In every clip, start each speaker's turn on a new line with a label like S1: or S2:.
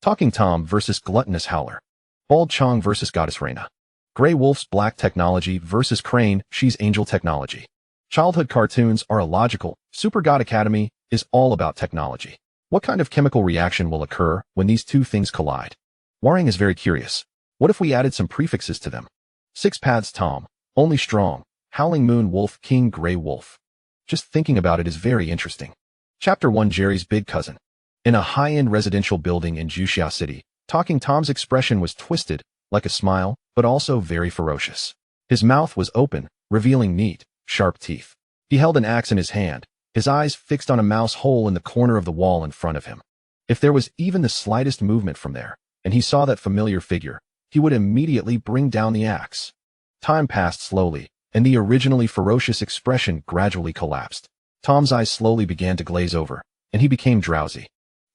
S1: Talking Tom versus Gluttonous Howler. Bald Qiang versus Goddess Reina. Grey Wolf's black technology versus Crane, she's angel technology. Childhood cartoons are illogical. Supergod Academy is all about technology. What kind of chemical reaction will occur when these two things collide? Hua Lang is very curious. What if we added some prefixes to them? 6 paths Tom, only strong, Howling Moon King Wolffy. Just thinking about it is very interesting. Chapter 1 Jerry's Big Cousin. In a high-end residential building in Juxiao City, Talking Tom's expression was twisted, like a smile, but also very ferocious. His mouth was open, revealing neat, sharp teeth. He held an axe in his hand, his eyes fixed on a mouse hole in the corner of the wall in front of him. If there was even the slightest movement from there, and he saw that familiar figure, he would immediately bring down the axe. Time passed slowly, and the originally ferocious expression gradually collapsed. Tom's eyes slowly began to glaze over, and he became drowsy.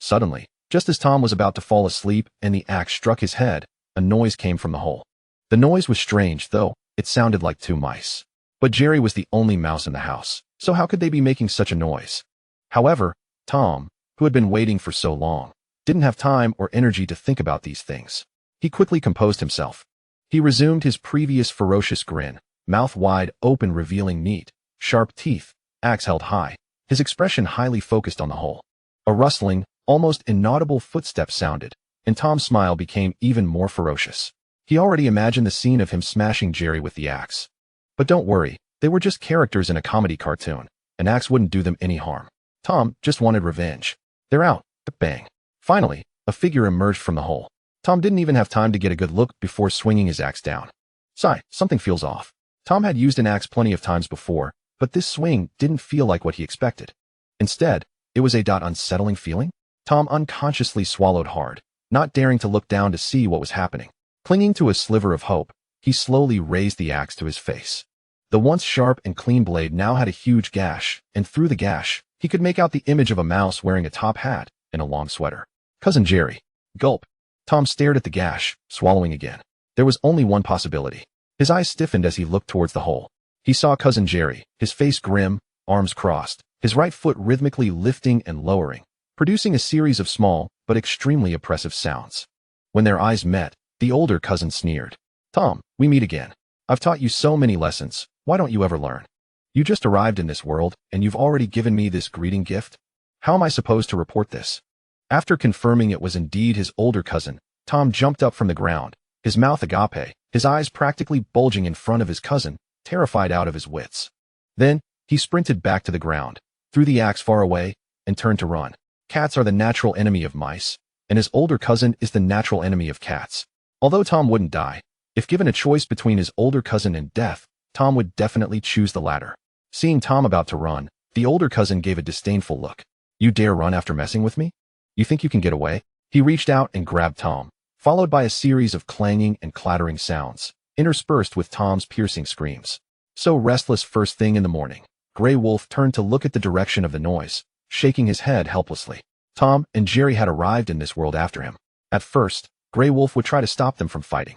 S1: Suddenly, just as Tom was about to fall asleep and the axe struck his head, a noise came from the hole. The noise was strange, though. It sounded like 2 mice. But Jerry was the only mouse in the house, so how could they be making such a noise? However, Tom, who had been waiting for so long, didn't have time or energy to think about these things. He quickly composed himself. He resumed his previous ferocious grin, mouth wide open revealing neat, sharp teeth, axe held high, his expression highly focused on the hole. A rustling, almost inaudible footstep sounded, and Tom's smile became even more ferocious. He already imagined the scene of him smashing Jerry with the axe. But don't worry, they were just characters in a comedy cartoon. An axe wouldn't do them any harm. Tom just wanted revenge. They're out. Bang. Finally, a figure emerged from the hole. Tom didn't even have time to get a good look before swinging his axe down. Sigh, something feels off. Tom had used an axe plenty of times before, but this swing didn't feel like what he expected. Instead, it was a unsettling feeling. Tom unconsciously swallowed hard, not daring to look down to see what was happening. Clinging to a sliver of hope, he slowly raised the axe to his face. The once sharp and clean blade now had a huge gash, and through the gash, he could make out the image of a mouse wearing a top hat and a long sweater. Cousin Jerry. Gulp. Tom stared at the gash, swallowing again. There was only one possibility. His eyes stiffened as he looked towards the hole. He saw Cousin Jerry, his face grim, arms crossed, his right foot rhythmically lifting and lowering, producing a series of small but extremely oppressive sounds. When their eyes met, the older cousin sneered. Tom, we meet again. I've taught you so many lessons, why don't you ever learn? You just arrived in this world, and you've already given me this greeting gift? How am I supposed to report this? After confirming it was indeed his older cousin, Tom jumped up from the ground, his mouth agape, his eyes practically bulging in front of his cousin, terrified out of his wits. Then, he sprinted back to the ground, threw the axe far away, and turned to run. Cats are the natural enemy of mice, and his older cousin is the natural enemy of cats. Although Tom wouldn't die, if given a choice between his older cousin and death, Tom would definitely choose the latter. Seeing Tom about to run, the older cousin gave a disdainful look. You dare run after messing with me? You think you can get away? He reached out and grabbed Tom, followed by a series of clanging and clattering sounds, interspersed with Tom's piercing screams. So restless first thing in the morning, Grey Wolf turned to look at the direction of the noise, shaking his head helplessly. Tom and Jerry had arrived in this world after him. At first, Grey Wolf would try to stop them from fighting.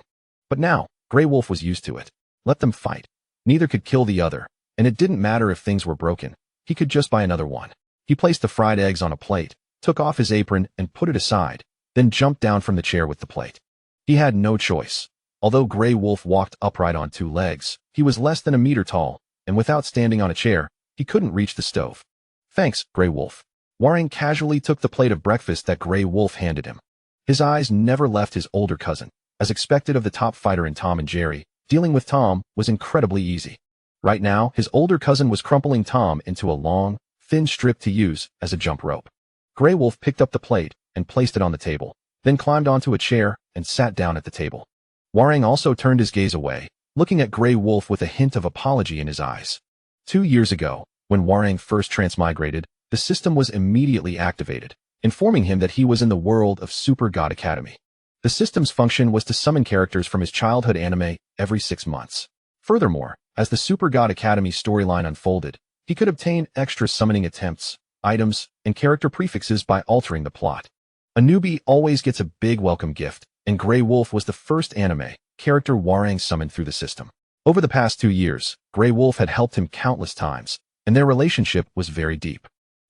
S1: But now, Grey Wolf was used to it. Let them fight. Neither could kill the other, and it didn't matter if things were broken. He could just buy another one. He placed the fried eggs on a plate, took off his apron and put it aside, then jumped down from the chair with the plate. He had no choice. Although Grey Wolf walked upright on 2 legs, he was less than a meter tall, and without standing on a chair, he couldn't reach the stove. Thanks, Grey Wolf. Hua Lang casually took the plate of breakfast that Grey Wolf handed him. His eyes never left his older cousin. As expected of the top fighter in Tom and Jerry, dealing with Tom was incredibly easy. Right now, his older cousin was crumpling Tom into a long, thin strip to use as a jump rope. Grey Wolf picked up the plate and placed it on the table, then climbed onto a chair and sat down at the table. Hua Lang also turned his gaze away, looking at Grey Wolf with a hint of apology in his eyes. 2 years ago, when Hua Lang first transmigrated, the system was immediately activated, informing him that he was in the world of Supergod Academy. The system's function was to summon characters from his childhood anime every 6 months. Furthermore, as the Supergod Academy storyline unfolded, he could obtain extra summoning attempts, items, and character prefixes by altering the plot. A newbie always gets a big welcome gift, and Grey Wolf was the first anime character Hua Lang summoned through the system. Over the past 2 years, Grey Wolf had helped him countless times, and their relationship was very deep.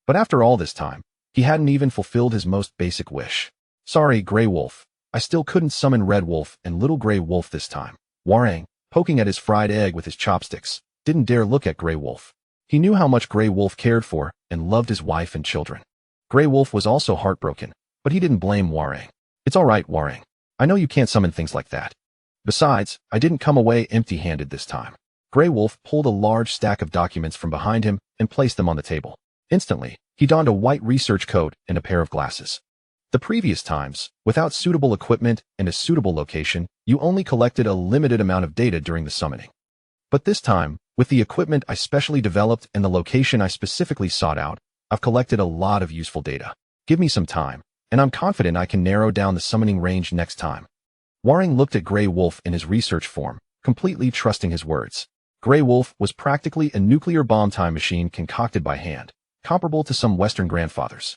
S1: But after all this time, he hadn't even fulfilled his most basic wish. Sorry, Grey Wolf. I still couldn't summon Red Wolf and Little Grey Wolf this time. Hua Lang, poking at his fried egg with his chopsticks, didn't dare look at Grey Wolf. He knew how much Grey Wolf cared for and loved his wife and children. Grey Wolf was also heartbroken, but he didn't blame Hua Lang. It's all right, Hua Lang. I know you can't summon things like that. Besides, I didn't come away empty-handed this time. Grey Wolf pulled a large stack of documents from behind him and placed them on the table. Instantly, he donned a white research coat and a pair of glasses. The previous times, without suitable equipment and a suitable location, you only collected a limited amount of data during the summoning. But this time, with the equipment I specially developed and the location I specifically sought out, I've collected a lot of useful data. Give me some time, and I'm confident I can narrow down the summoning range next time. Hua Lang looked at Grey Wolf in his research form, completely trusting his words. Grey Wolf was practically a nuclear bomb time machine concocted by hand, comparable to some Western grandfathers.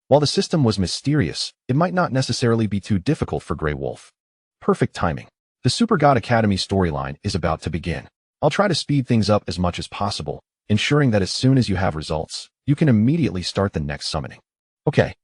S1: While the system was mysterious, it might not necessarily be too difficult for Grey Wolf. Perfect timing. The Supergod Academy storyline is about to begin. I'll try to speed things up as much as possible, ensuring that as soon as you have results, you can immediately start the next summoning. Okay.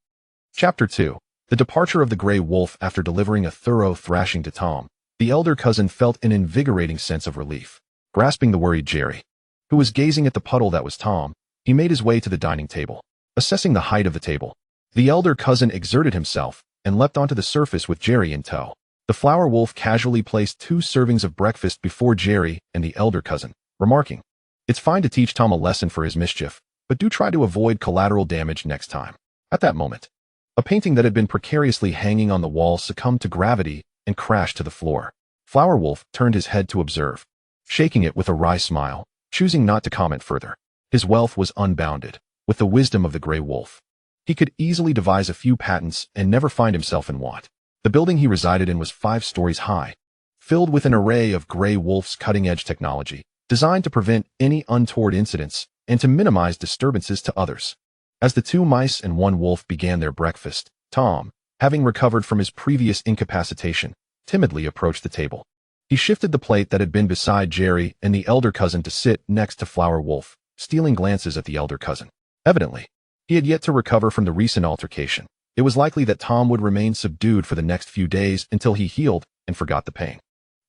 S1: Chapter 2. The departure of the Grey Wolf. After delivering a thorough thrashing to Tom, the elder cousin felt an invigorating sense of relief. Grasping the worried Jerry, who was gazing at the puddle that was Tom, he made his way to the dining table. Assessing the height of the table, the elder cousin exerted himself and leapt onto the surface with Jerry in tow. The flower wolf casually placed 2 servings of breakfast before Jerry and the elder cousin, remarking, "It's fine to teach Tom a lesson for his mischief, but do try to avoid collateral damage next time." At that moment, a painting that had been precariously hanging on the wall succumbed to gravity and crashed to the floor. Flower Wolf turned his head to observe, shaking it with a wry smile, choosing not to comment further. His wealth was unbounded. With the wisdom of the Grey Wolf, he could easily devise a few patents and never find himself in want. The building he resided in was 5 stories high, filled with an array of Grey Wolf's cutting-edge technology, designed to prevent any untoward incidents and to minimize disturbances to others. As the 2 mice and 1 wolf began their breakfast, Tom, having recovered from his previous incapacitation, timidly approached the table. He shifted the plate that had been beside Jerry and the elder cousin to sit next to Flower Wolf, stealing glances at the elder cousin. Evidently, he had yet to recover from the recent altercation. It was likely that Tom would remain subdued for the next few days until he healed and forgot the pain.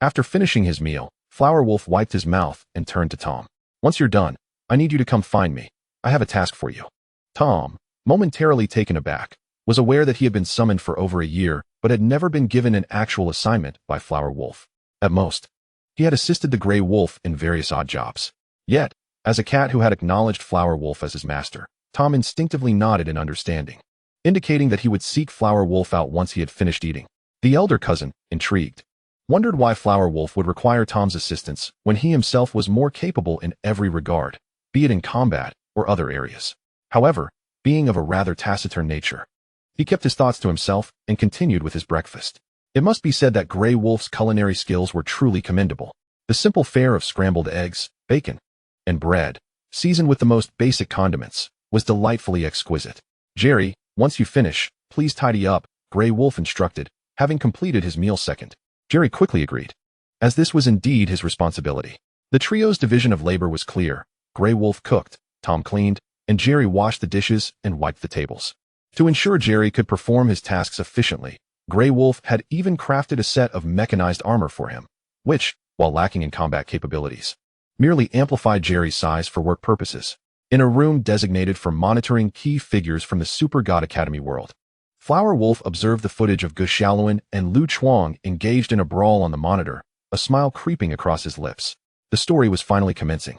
S1: After finishing his meal, Flower Wolf wiped his mouth and turned to Tom. "Once you're done, I need you to come find me. I have a task for you." Tom, momentarily taken aback, was aware that he had been summoned for over a year, but had never been given an actual assignment by Flower Wolf. At most, he had assisted the Grey Wolf in various odd jobs. Yet, as a cat who had acknowledged Flower Wolf as his master, Tom instinctively nodded in understanding, indicating that he would seek Flower Wolf out once he had finished eating. The elder cousin, intrigued, wondered why Flower Wolf would require Tom's assistance when he himself was more capable in every regard, be it in combat or other areas. However, being of a rather taciturn nature, he kept his thoughts to himself and continued with his breakfast. It must be said that Grey Wolf's culinary skills were truly commendable. The simple fare of scrambled eggs, bacon, and bread, seasoned with the most basic condiments, was delightfully exquisite. "Jerry, once you finish, please tidy up," Grey Wolf instructed, having completed his meal second. Jerry quickly agreed, as this was indeed his responsibility. The trio's division of labor was clear. Grey Wolf cooked, Tom cleaned, and Jerry washed the dishes and wiped the tables. To ensure Jerry could perform his tasks efficiently, Grey Wolf had even crafted a set of mechanized armor for him, which, while lacking in combat capabilities, merely amplified Jerry's size for work purposes. In a room designated for monitoring key figures from the Supergod Academy world, Flower Wolf observed the footage of Gu Xiaoluan and Lu Qiang engaged in a brawl on the monitor, a smile creeping across his lips. The story was finally commencing.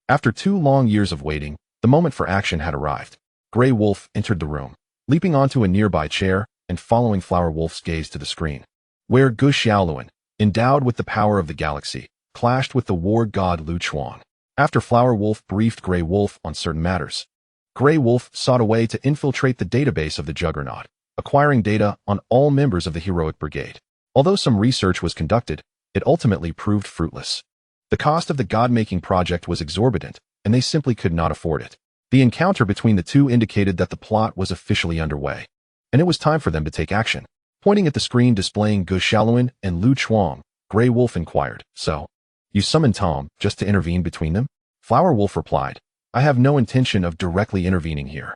S1: After 2 long years of waiting, the moment for action had arrived. Grey Wolf entered the room, leaping onto a nearby chair and following Flower Wolf's gaze to the screen, where Gu Xiaoluan, endowed with the power of the galaxy, clashed with the war god Lu Qiang. After Flower Wolf briefed Grey Wolf on certain matters, Grey Wolf sought a way to infiltrate the database of the Juggernaut, acquiring data on all members of the heroic brigade. Although some research was conducted, it ultimately proved fruitless. The cost of the god-making project was exorbitant, and they simply could not afford it. The encounter between the 2 indicated that the plot was officially underway, and it was time for them to take action. Pointing at the screen displaying Gu Xiaoluan and Lu Qiang, Grey Wolf inquired, "So, you summoned Tom just to intervene between them?" Flower Wolf replied, "I have no intention of directly intervening here.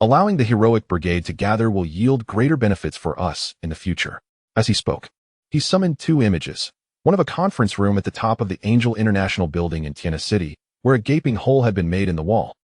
S1: Allowing the heroic brigade to gather will yield greater benefits for us in the future. As he spoke, he summoned two images, one of a conference room at the top of the Angel International Building in Tiana City, where a gaping hole had been made in the wall,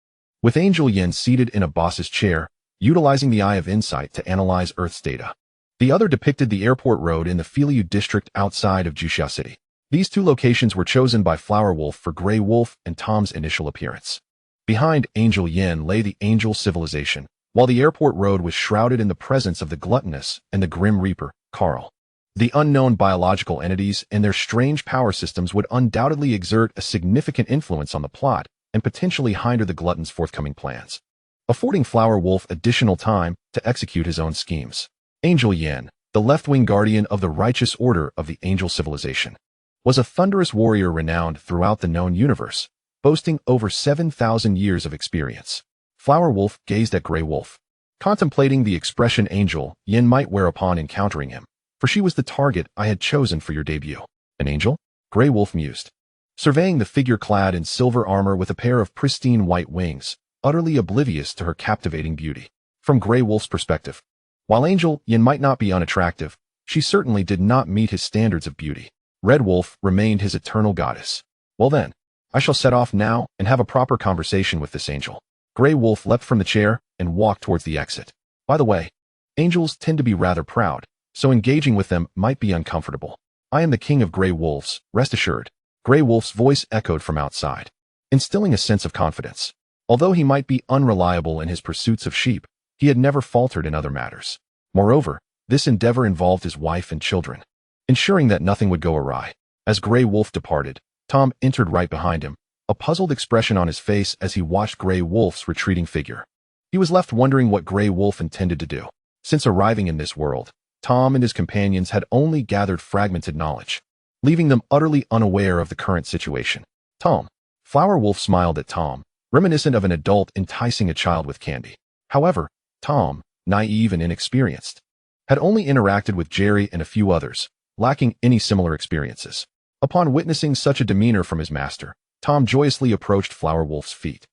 S1: with Angel Yin seated in a boss's chair, utilizing the Eye of Insight to analyze Earth's data. The other depicted the airport road in the Filiu district outside of Juxiao City. These two locations were chosen by Flower Wolf for Grey Wolf and Tom's initial appearance. Behind Angel Yin lay the Angel civilization, while the airport road was shrouded in the presence of the gluttonous and the grim reaper, Carl. The unknown biological entities and their strange power systems would undoubtedly exert a significant influence on the plot and potentially hinder the glutton's forthcoming plans, affording Flower Wolf additional time to execute his own schemes. Angel Yin, the left-wing guardian of the righteous order of the Angel civilization, was a thunderous warrior renowned throughout the known universe, boasting over 7,000 years of experience. Flower Wolf gazed at Grey Wolf, contemplating the expression Angel Yin might wear upon encountering him, for she was the target I had chosen for your debut. An angel? Grey Wolf mused, surveying the figure clad in silver armor with a pair of pristine white wings, utterly oblivious to her captivating beauty. From Grey Wolf's perspective, while Angel Yin might not be unattractive, she certainly did not meet his standards of beauty. Red Wolf remained his eternal goddess. Well then, I shall set off now and have a proper conversation with this angel. Grey Wolf leapt from the chair and walked towards the exit. By the way, angels tend to be rather proud, so engaging with them might be uncomfortable. I am the king of Grey Wolves, rest assured. Grey Wolf's voice echoed from outside, instilling a sense of confidence. Although he might be unreliable in his pursuits of sheep, he had never faltered in other matters. Moreover, this endeavor involved his wife and children, ensuring that nothing would go awry. As Grey Wolf departed, Tom entered right behind him, a puzzled expression on his face as he watched Grey Wolf's retreating figure. He was left wondering what Grey Wolf intended to do. Since arriving in this world, Tom and his companions had only gathered fragmented knowledge, leaving them utterly unaware of the current situation. Tom. Flower Wolf smiled at Tom, reminiscent of an adult enticing a child with candy. However, Tom, naive and inexperienced, had only interacted with Jerry and a few others, lacking any similar experiences. Upon witnessing such a demeanor from his master, Tom joyously approached Flower Wolf's feet,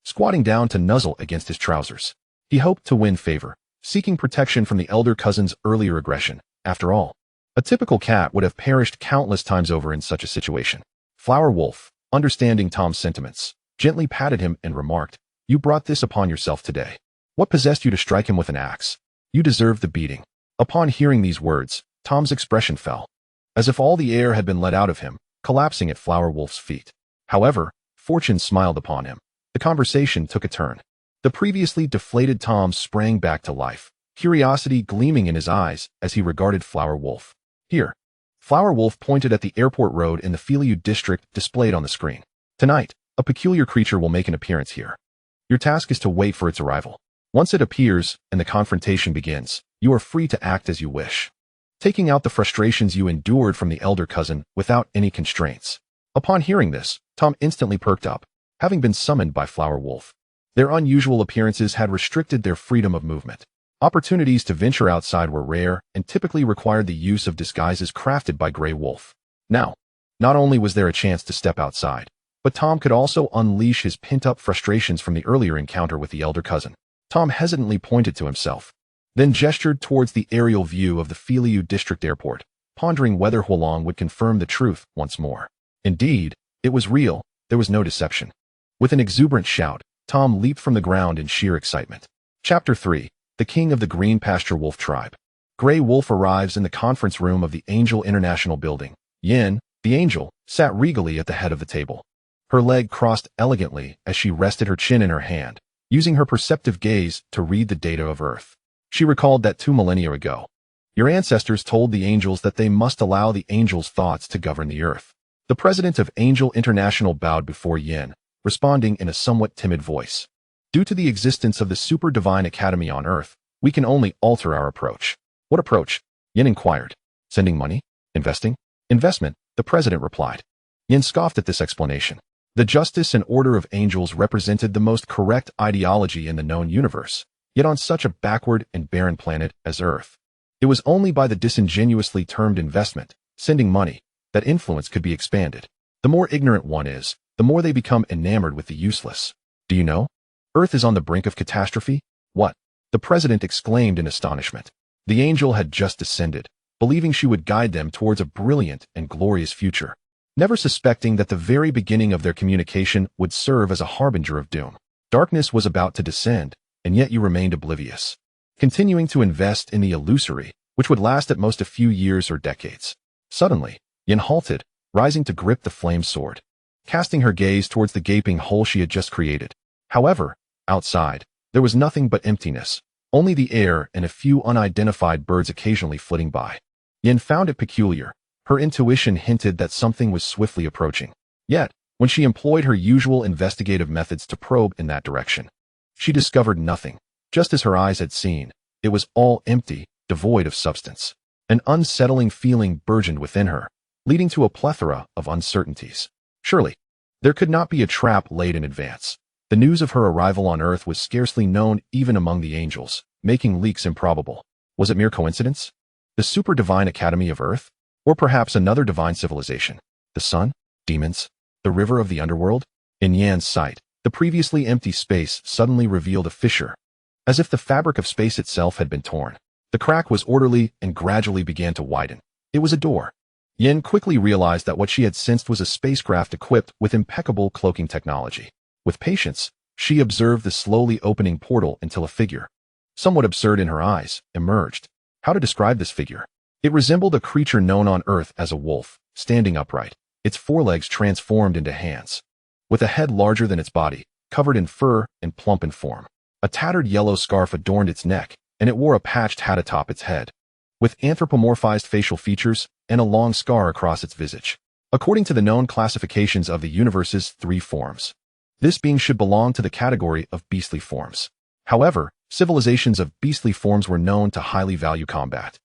S1: squatting down to nuzzle against his trousers. He hoped to win favor, seeking protection from the elder cousin's earlier aggression. After all, a typical cat would have perished countless times over in such a situation. Flower Wolf, understanding Tom's sentiments, gently patted him and remarked, "You brought this upon yourself today. What possessed you to strike him with an axe? You deserve the beating." Upon hearing these words, Tom's expression fell, as if all the air had been let out of him, collapsing at Flower Wolf's feet. However, fortune smiled upon him. The conversation took a turn. The previously deflated Tom sprang back to life, curiosity gleaming in his eyes as he regarded Flower Wolf. Here. Flower Wolf pointed at the airport road in the Filiu district displayed on the screen. Tonight, a peculiar creature will make an appearance here. Your task is to wait for its arrival. Once it appears and the confrontation begins, you are free to act as you wish, taking out the frustrations you endured from the elder cousin without any constraints. Upon hearing this, Tom instantly perked up, having been summoned by Flower Wolf. Their unusual appearances had restricted their freedom of movement. Opportunities to venture outside were rare and typically required the use of disguises crafted by Grey Wolf. Now, not only was there a chance to step outside, but Tom could also unleash his pent-up frustrations from the earlier encounter with the elder cousin. Tom hesitantly pointed to himself, then gestured towards the aerial view of the Filiu district airport, pondering whether Hua Lang would confirm the truth once more. Indeed, it was real, there was no deception. With an exuberant shout, Tom leaped from the ground in sheer excitement. Chapter 3. The King of the Green Pasture Wolf Tribe. Grey Wolf arrives in the conference room of the Angel International Building. Yin, the angel, sat regally at the head of the table. Her leg crossed elegantly as she rested her chin in her hand, using her perceptive gaze to read the data of Earth. She recalled that 2 millennia ago, your ancestors told the angels that they must allow the angels' thoughts to govern the Earth. The president of Angel International bowed before Yin, responding in a somewhat timid voice. Due to the existence of the Supergod Academy on Earth, we can only alter our approach. What approach? Yin inquired. Sending money? Investing? Investment, the president replied. Yin scoffed at this explanation. The justice and order of angels represented the most correct ideology in the known universe, yet on such a backward and barren planet as Earth, it was only by the disingenuously termed investment, sending money, that influence could be expanded. The more ignorant one is, the more they become enamored with the useless. Do you know? Earth is on the brink of catastrophe. What? The president exclaimed in astonishment. The angel had just descended, believing she would guide them towards a brilliant and glorious future, never suspecting that the very beginning of their communication would serve as a harbinger of doom. Darkness was about to descend, and yet you remained oblivious, continuing to invest in the illusory, which would last at most a few years or decades. Suddenly, Yin halted, rising to grip the flame sword, casting her gaze towards the gaping hole she had just created. However, outside, there was nothing but emptiness, only the air and a few unidentified birds occasionally flitting by. Yin found it peculiar. Her intuition hinted that something was swiftly approaching. Yet, when she employed her usual investigative methods to probe in that direction, she discovered nothing. Just as her eyes had seen, it was all empty, devoid of substance. An unsettling feeling burgeoned within her, leading to a plethora of uncertainties. Surely, there could not be a trap laid in advance. The news of her arrival on Earth was scarcely known even among the angels, making leaks improbable. Was it mere coincidence? The Super-Divine Academy of Earth? Or perhaps another divine civilization? The sun? Demons? The river of the underworld? In Yan's sight, the previously empty space suddenly revealed a fissure, as if the fabric of space itself had been torn. The crack was orderly and gradually began to widen. It was a door. Yin quickly realized that what she had sensed was a spacecraft equipped with impeccable cloaking technology. With patience, she observed the slowly opening portal until a figure, somewhat absurd in her eyes, emerged. How to describe this figure? It resembled a creature known on Earth as a wolf, standing upright, its forelegs transformed into hands, with a head larger than its body, covered in fur and plump in form. A tattered yellow scarf adorned its neck, and it wore a patched hat atop its head, with anthropomorphized facial features and a long scar across its visage. According to the known classifications of the universe's 3 forms, this being should belong to the category of beastly forms. However, civilizations of beastly forms were known to highly value combat,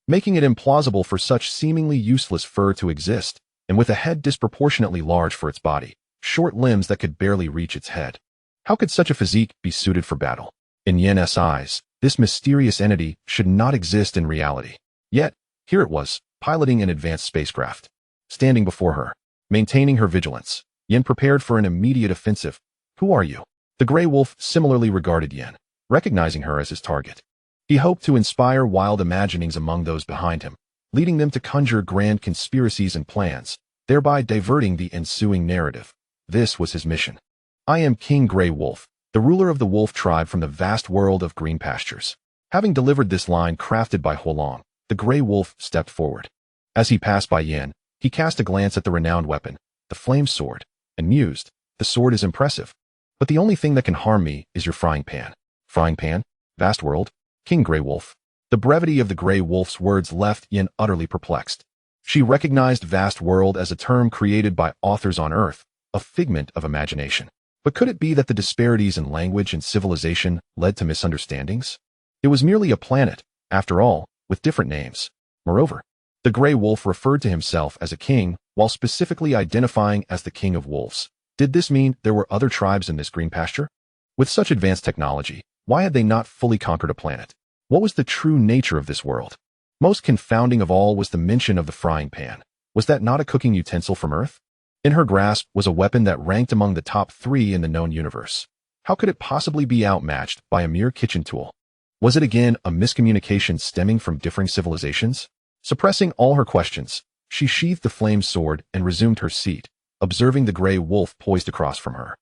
S1: making it implausible for such seemingly useless fur to exist, and with a head disproportionately large for its body, short limbs that could barely reach its head. How could such a physique be suited for battle? In Yen's eyes, this mysterious entity should not exist in reality. Yet, here it was, piloting an advanced spacecraft. Standing before her, maintaining her vigilance, Yin prepared for an immediate offensive. Who are you? The Grey Wolf similarly regarded Yin, recognizing her as his target. He hoped to inspire wild imaginings among those behind him, leading them to conjure grand conspiracies and plans, thereby diverting the ensuing narrative. This was his mission. I am King Grey Wolf, the ruler of the wolf tribe from the vast world of green pastures. Having delivered this line crafted by Hua Lang, the Grey Wolf stepped forward. As he passed by Yin, he cast a glance at the renowned weapon, the flame sword, and mused, the sword is impressive, but the only thing that can harm me is your frying pan. Frying pan? Vast world? King Grey Wolf. The brevity of the Grey Wolf's words left Yin utterly perplexed. She recognized vast world as a term created by authors on Earth, a figment of imagination. But could it be that the disparities in language and civilization led to misunderstandings? It was merely a planet, after all, with different names. Moreover, the Grey Wolf referred to himself as a king, while specifically identifying as the king of wolves. Did this mean there were other tribes in this green pasture? With such advanced technology, why had they not fully conquered a planet? What was the true nature of this world? Most confounding of all was the mention of the frying pan. Was that not a cooking utensil from Earth? In her grasp was a weapon that ranked among the top 3 in the known universe. How could it possibly be outmatched by a mere kitchen tool? Was it again a miscommunication stemming from differing civilizations? Suppressing all her questions, she sheathed the flame sword and resumed her seat, observing the Grey Wolf poised across from her.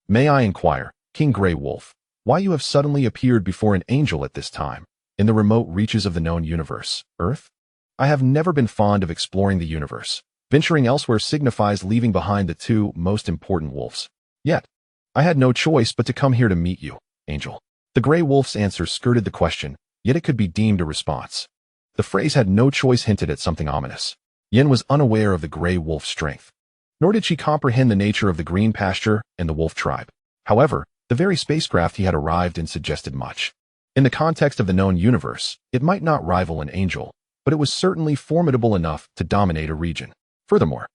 S1: May I inquire, King Grey Wolf, why you have suddenly appeared before an angel at this time, in the remote reaches of the known universe, Earth? I have never been fond of exploring the universe. Venturing elsewhere signifies leaving behind the 2 most important wolves. Yet, I had no choice but to come here to meet you, Angel. The Grey Wolf's answer skirted the question, yet it could be deemed a response. The phrase had no choice hinted at something ominous. Yin was unaware of the Grey Wolf's strength, nor did she comprehend the nature of the green pasture and the wolf tribe. However, the very spacecraft he had arrived in suggested much. In the context of the known universe, it might not rival an angel, but it was certainly formidable enough to dominate a region. Furthermore,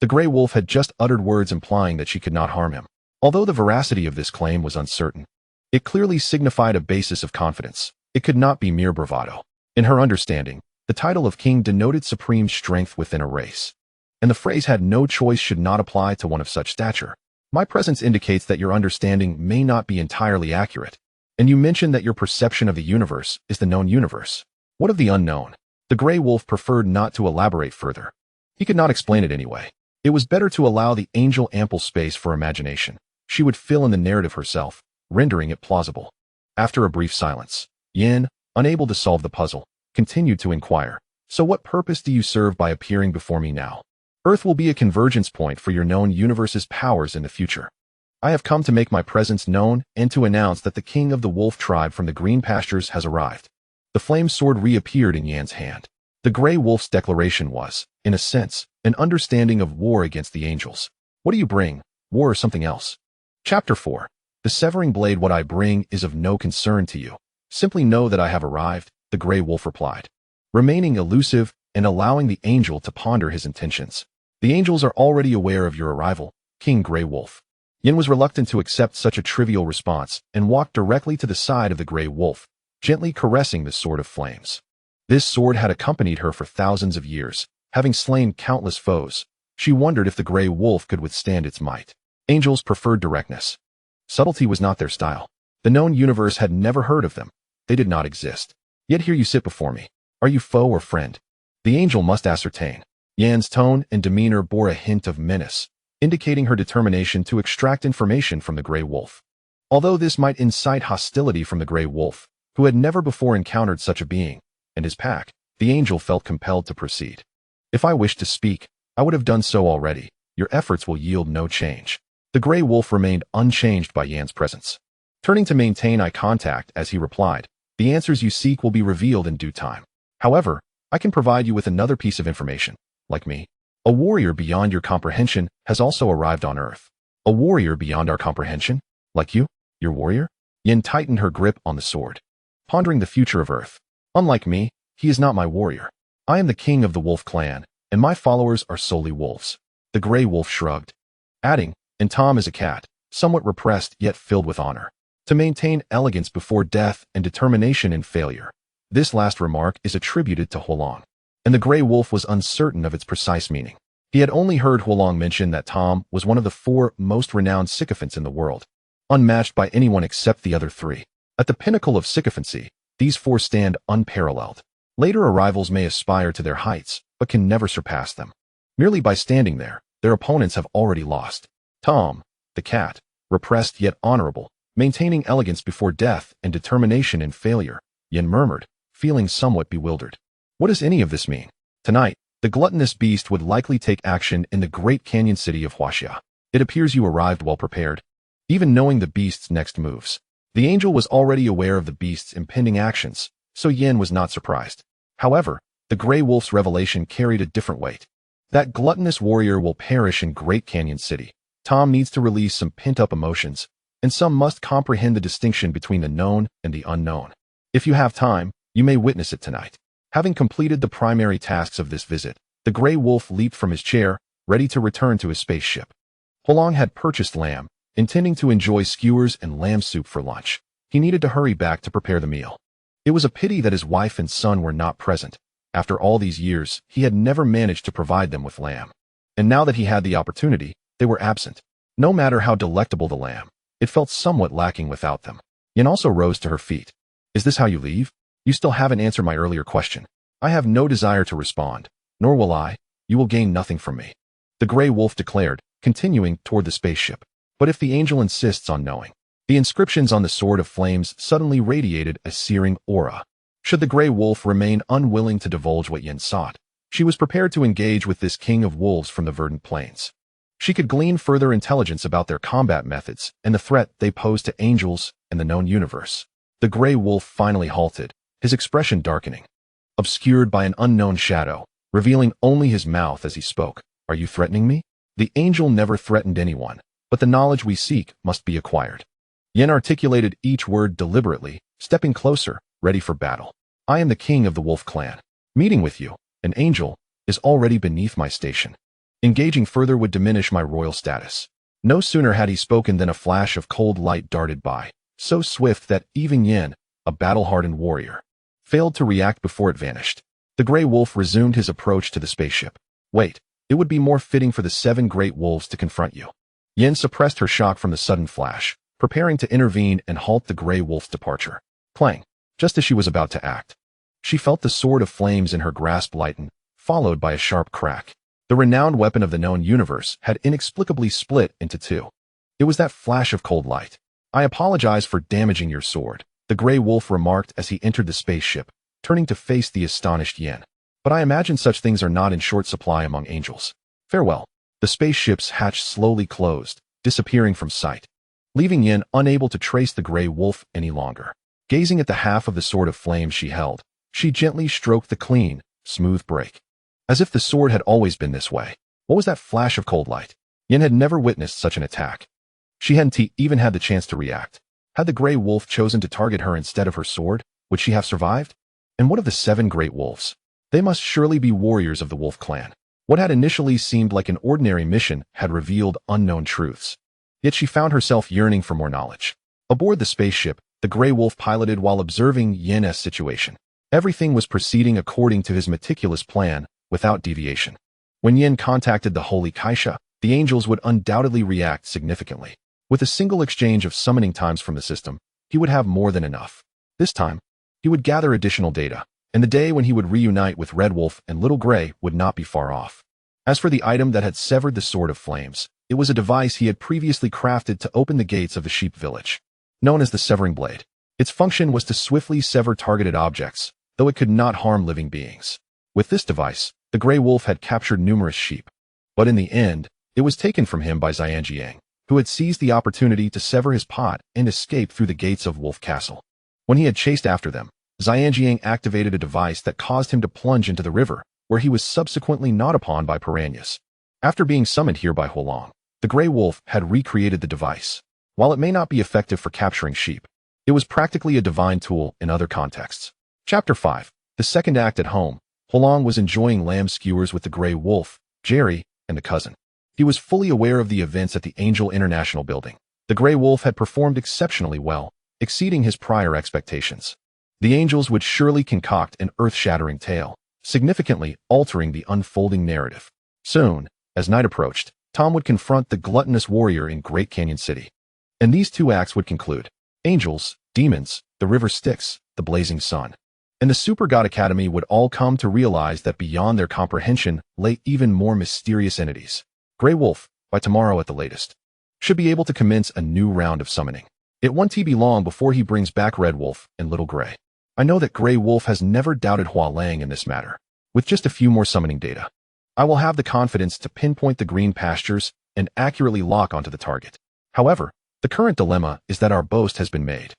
S1: the Grey Wolf had just uttered words implying that she could not harm him. Although the veracity of this claim was uncertain, it clearly signified a basis of confidence. It could not be mere bravado. In her understanding, the title of king denoted supreme strength within a race, and the phrase had no choice should not apply to one of such stature. My presence indicates that your understanding may not be entirely accurate, And you mentioned that your perception of the universe is the known universe. What of the unknown? The Grey Wolf preferred not to elaborate further. He could not explain it anyway. It was better to allow the angel ample space for imagination. She would fill in the narrative herself, rendering it plausible. After a brief silence, Yin, unable to solve the puzzle, continued to inquire. So what purpose do you serve by appearing before me now? Earth will be a convergence point for your known universe's powers in the future. I have come to make my presence known and to announce that the king of the wolf tribe from the green pastures has arrived. The flame sword reappeared in Yan's hand. The Grey Wolf's declaration was, in a sense, an understanding of war against the angels. What do you bring, war or something else? Chapter 4. The severing blade. What I bring is of no concern to you. Simply know that I have arrived, the Grey Wolf replied, remaining elusive and allowing the angel to ponder his intentions. The angels are already aware of your arrival, King Grey Wolf. Yin was reluctant to accept such a trivial response and walked directly to the side of the Grey Wolf, gently caressing the sword of flames. This sword had accompanied her for thousands of years, having slain countless foes. She wondered if the Grey Wolf could withstand its might. Angels preferred directness. Subtlety was not their style. The known universe had never heard of them. They did not exist. Yet here you sit before me. Are you foe or friend? The angel must ascertain. Yan's tone and demeanor bore a hint of menace, indicating her determination to extract information from the Grey Wolf. Although this might incite hostility from the Grey Wolf, who had never before encountered such a being, and his pack, the angel felt compelled to proceed. If I wished to speak, I would have done so already. Your efforts will yield no change. The Grey Wolf remained unchanged by Yan's presence. Turning to maintain eye contact as he replied, the answers you seek will be revealed in due time. However, I can provide you with another piece of information. Like me, a warrior beyond your comprehension has also arrived on Earth. A warrior beyond our comprehension? Like you? Your warrior? Yin tightened her grip on the sword, pondering the future of Earth. Unlike me, he is not my warrior. I am the king of the wolf clan, and my followers are solely wolves. The Grey Wolf shrugged, adding, and Tom is a cat, somewhat repressed yet filled with honor. To maintain elegance before death and determination in failure. This last remark is attributed to Hua Lang, and the Grey Wolf was uncertain of its precise meaning. He had only heard Hua Lang mention that Tom was one of the 4 most renowned sycophants in the world, unmatched by anyone except the other 3. At the pinnacle of sycophancy, these 4 stand unparalleled. Later arrivals may aspire to their heights, but can never surpass them. Merely by standing there, their opponents have already lost. Tom, the cat, repressed yet honorable, maintaining elegance before death and determination in failure, Yin murmured, feeling somewhat bewildered. What does any of this mean? Tonight, the gluttonous beast would likely take action in the great canyon city of Huaxia. It appears you arrived well prepared. Even knowing the beast's next moves, the angel was already aware of the beast's impending actions, so Yin was not surprised. However, the Grey Wolf's revelation carried a different weight. That gluttonous warrior will perish in Great Canyon City. Tom needs to release some pent-up emotions, and some must comprehend the distinction between the known and the unknown. If you have time, you may witness it tonight. Having completed the primary tasks of this visit, the Grey Wolf leaped from his chair, ready to return to his spaceship. Hua Lang had purchased lamb, intending to enjoy skewers and lamb soup for lunch. He needed to hurry back to prepare the meal. It was a pity that his wife and son were not present. After all these years, he had never managed to provide them with lamb. And now that he had the opportunity, they were absent. No matter how delectable the lamb, it felt somewhat lacking without them. Yin also rose to her feet. Is this how you leave? You still haven't answered my earlier question. I have no desire to respond, nor will I. You will gain nothing from me. The Grey Wolf declared, continuing toward the spaceship. But if the angel insists on knowing, the inscriptions on the Sword of Flames suddenly radiated a searing aura. Should the Grey Wolf remain unwilling to divulge what Yin sought, she was prepared to engage with this king of wolves from the verdant plains. She could glean further intelligence about their combat methods and the threat they pose to angels and the known universe. The Grey Wolf finally halted, his expression darkening, obscured by an unknown shadow, revealing only his mouth as he spoke. Are you threatening me? The angel never threatened anyone, but the knowledge we seek must be acquired. Yin articulated each word deliberately, stepping closer, ready for battle. I am the king of the wolf clan. Meeting with you, an angel, is already beneath my station. Engaging further would diminish my royal status. No sooner had he spoken than a flash of cold light darted by, so swift that even Yin, a battle-hardened warrior, failed to react before it vanished. The Grey Wolf resumed his approach to the spaceship. Wait, it would be more fitting for the 7 great wolves to confront you. Yin suppressed her shock from the sudden flash, preparing to intervene and halt the Grey Wolf's departure. Clang! Just as she was about to act, she felt the sword of flames in her grasp lighten, followed by a sharp crack. The renowned weapon of the known universe had inexplicably split into two. It was that flash of cold light. "I apologize for damaging your sword," the Grey Wolf remarked as he entered the spaceship, turning to face the astonished Yin. "But I imagine such things are not in short supply among angels. Farewell." The spaceship's hatch slowly closed, disappearing from sight, leaving Yin unable to trace the Grey Wolf any longer. Gazing at the half of the sword of flames she held, she gently stroked the clean, smooth break. As if the sword had always been this way. What was that flash of cold light? Yin had never witnessed such an attack. She hadn't even had the chance to react. Had the Grey Wolf chosen to target her instead of her sword, would she have survived? And what of the 7 great wolves? They must surely be warriors of the Wolf clan. What had initially seemed like an ordinary mission had revealed unknown truths. Yet she found herself yearning for more knowledge. Aboard the spaceship, the Grey Wolf piloted while observing Yin's situation. Everything was proceeding according to his meticulous plan, without deviation. When Yin contacted the Holy Kaisha, the angels would undoubtedly react significantly. With a single exchange of summoning times from the system, he would have more than enough. This time, he would gather additional data, and the day when he would reunite with Red Wolf and Little Grey would not be far off. As for the item that had severed the Sword of Flames, it was a device he had previously crafted to open the gates of the sheep village. Known as the Severing Blade, its function was to swiftly sever targeted objects, though it could not harm living beings. With this device, the Grey Wolf had captured numerous sheep. But in the end, it was taken from him by Qiang, who had seized the opportunity to sever his pot and escape through the gates of Wolf Castle. When he had chased after them, Qiang activated a device that caused him to plunge into the river, where he was subsequently gnawed upon by piranhas. After being summoned here by Hua Lang, the Grey Wolf had recreated the device. While it may not be effective for capturing sheep, it was practically a divine tool in other contexts. Chapter 5. The second act at home. Hua Lang was enjoying lamb skewers with the Grey Wolf, Jerry, and the cousin. He was fully aware of the events at the Angel International building. The Grey Wolf had performed exceptionally well, exceeding his prior expectations. The angels would surely concoct an earth-shattering tale, significantly altering the unfolding narrative. Soon, as night approached, Tom would confront the gluttonous warrior in Great Canyon City. And these 2 acts would conclude. Angels, demons, the river Styx, the blazing sun, and the Supergod Academy would all come to realize that beyond their comprehension lay even more mysterious entities. Grey Wolf, by tomorrow at the latest, should be able to commence a new round of summoning. It won't be long before he brings back Red Wolf and Little Grey. I know that Grey Wolf has never doubted Hua Lang in this matter. With just a few more summoning data, I will have the confidence to pinpoint the green pastures and accurately lock onto the target. However, the current dilemma is that our boast has been made.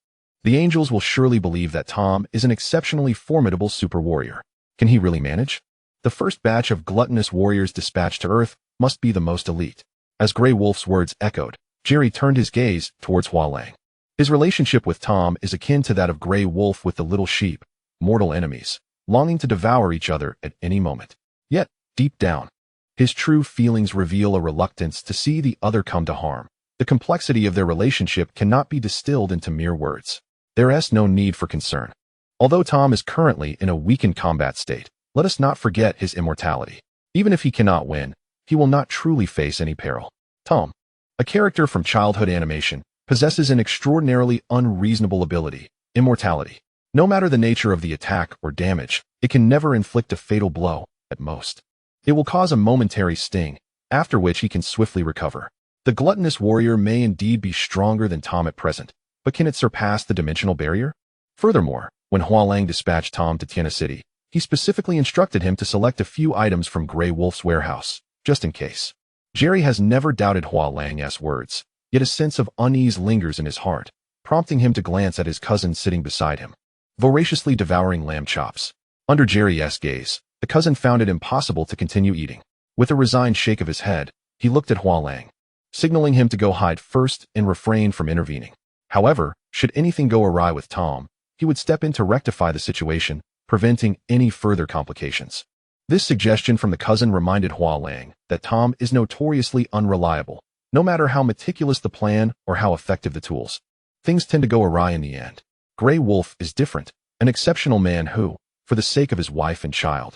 S1: The angels will surely believe that Tom is an exceptionally formidable super warrior. Can he really manage? The first batch of gluttonous warriors dispatched to Earth must be the most elite. As Grey Wolf's words echoed, Jerry turned his gaze towards Hua Lang. His relationship with Tom is akin to that of Grey Wolf with the little sheep, mortal enemies, longing to devour each other at any moment. Yet, deep down, his true feelings reveal a reluctance to see the other come to harm. The complexity of their relationship cannot be distilled into mere words. There is no need for concern. Although Tom is currently in a weakened combat state, let us not forget his immortality. Even if he cannot win, he will not truly face any peril. Tom, a character from childhood animation, possesses an extraordinarily unreasonable ability, immortality. No matter the nature of the attack or damage, it can never inflict a fatal blow, at most. It will cause a momentary sting, after which he can swiftly recover. The gluttonous warrior may indeed be stronger than Tom at present, but can it surpass the dimensional barrier? Furthermore, when Hua Lang dispatched Tom to Tiana City, he specifically instructed him to select a few items from Grey Wolf's warehouse, just in case. Jerry has never doubted Hua Lang's words, yet a sense of unease lingers in his heart, prompting him to glance at his cousin sitting beside him, voraciously devouring lamb chops. Under Jerry's gaze, the cousin found it impossible to continue eating. With a resigned shake of his head, he looked at Hua Lang, signaling him to go hide first and refrain from intervening. However, should anything go awry with Tom, he would step in to rectify the situation, preventing any further complications. This suggestion from the cousin reminded Hua Lang that Tom is notoriously unreliable. No matter how meticulous the plan or how effective the tools, things tend to go awry in the end. Grey Wolf is different, an exceptional man who, for the sake of his wife and child,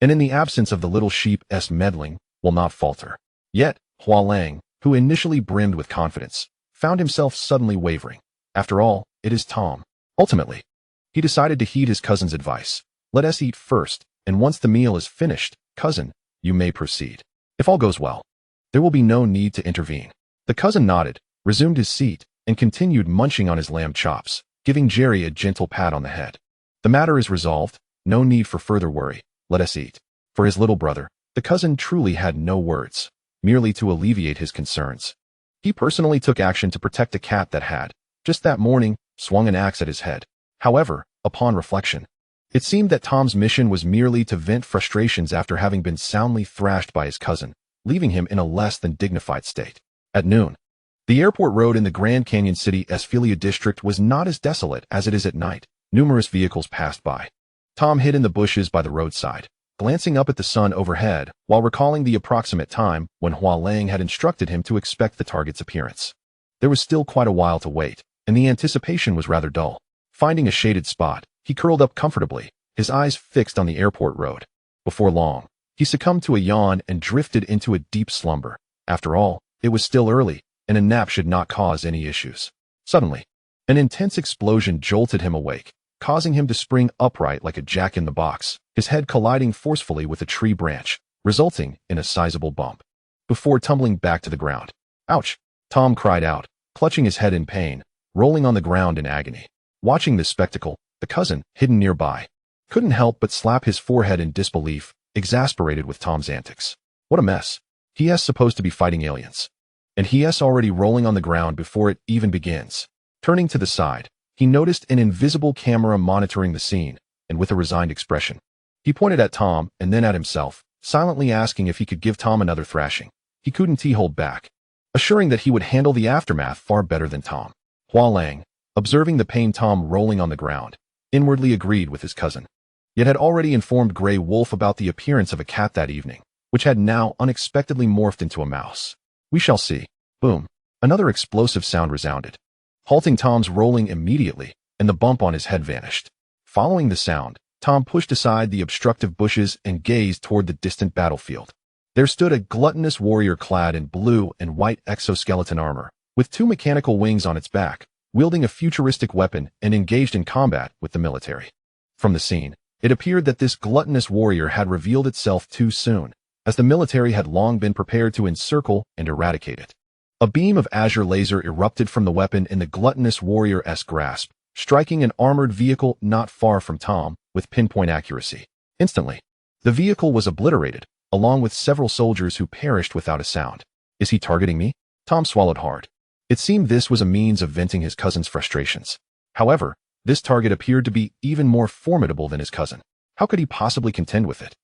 S1: and in the absence of the little sheep's meddling, will not falter. Yet, Hua Lang, who initially brimmed with confidence, found himself suddenly wavering. After all, it is Tom. Ultimately, he decided to heed his cousin's advice. Let us eat first, and once the meal is finished, cousin, you may proceed. If all goes well, there will be no need to intervene. The cousin nodded, resumed his seat, and continued munching on his lamb chops, giving Jerry a gentle pat on the head. The matter is resolved, no need for further worry, let us eat. For his little brother, the cousin truly had no words, merely to alleviate his concerns. He personally took action to protect a cat that had, just that morning, swung an axe at his head. However, upon reflection, it seemed that Tom's mission was merely to vent frustrations after having been soundly thrashed by his cousin, leaving him in a less than dignified state. At noon, the airport road in the Grand Canyon City Esphilia district was not as desolate as it is at night. Numerous vehicles passed by. Tom hid in the bushes by the roadside, glancing up at the sun overhead while recalling the approximate time when Hua Lang had instructed him to expect the target's appearance. There was still quite a while to wait, and the anticipation was rather dull. Finding a shaded spot, he curled up comfortably, his eyes fixed on the airport road. Before long, he succumbed to a yawn and drifted into a deep slumber. After all, it was still early, and a nap should not cause any issues. Suddenly, an intense explosion jolted him awake, causing him to spring upright like a jack-in-the-box, his head colliding forcefully with a tree branch, resulting in a sizable bump, before tumbling back to the ground. Ouch! Tom cried out, clutching his head in pain, rolling on the ground in agony. Watching this spectacle, the cousin, hidden nearby, couldn't help but slap his forehead in disbelief, exasperated with Tom's antics. What a mess. He's supposed to be fighting aliens, and he's already rolling on the ground before it even begins. Turning to the side, he noticed an invisible camera monitoring the scene, and with a resigned expression, he pointed at Tom and then at himself, silently asking if he could give Tom another thrashing. He couldn't hold back, assuring that he would handle the aftermath far better than Tom. Hua Lang, observing the pain Tom rolling on the ground, inwardly agreed with his cousin, yet had already informed Grey Wolf about the appearance of a cat that evening, which had now unexpectedly morphed into a mouse. We shall see. Boom. Another explosive sound resounded, halting Tom's rolling immediately, and the bump on his head vanished. Following the sound, Tom pushed aside the obstructive bushes and gazed toward the distant battlefield. There stood a gluttonous warrior clad in blue and white exoskeleton armor, with two mechanical wings on its back, wielding a futuristic weapon and engaged in combat with the military. From the scene, it appeared that this gluttonous warrior had revealed itself too soon, as the military had long been prepared to encircle and eradicate it. A beam of azure laser erupted from the weapon in the gluttonous warrior's grasp, striking an armored vehicle not far from Tom with pinpoint accuracy. Instantly, the vehicle was obliterated, along with several soldiers who perished without a sound. Is he targeting me? Tom swallowed hard. It seemed this was a means of venting his cousin's frustrations. However, this target appeared to be even more formidable than his cousin. How could he possibly contend with it?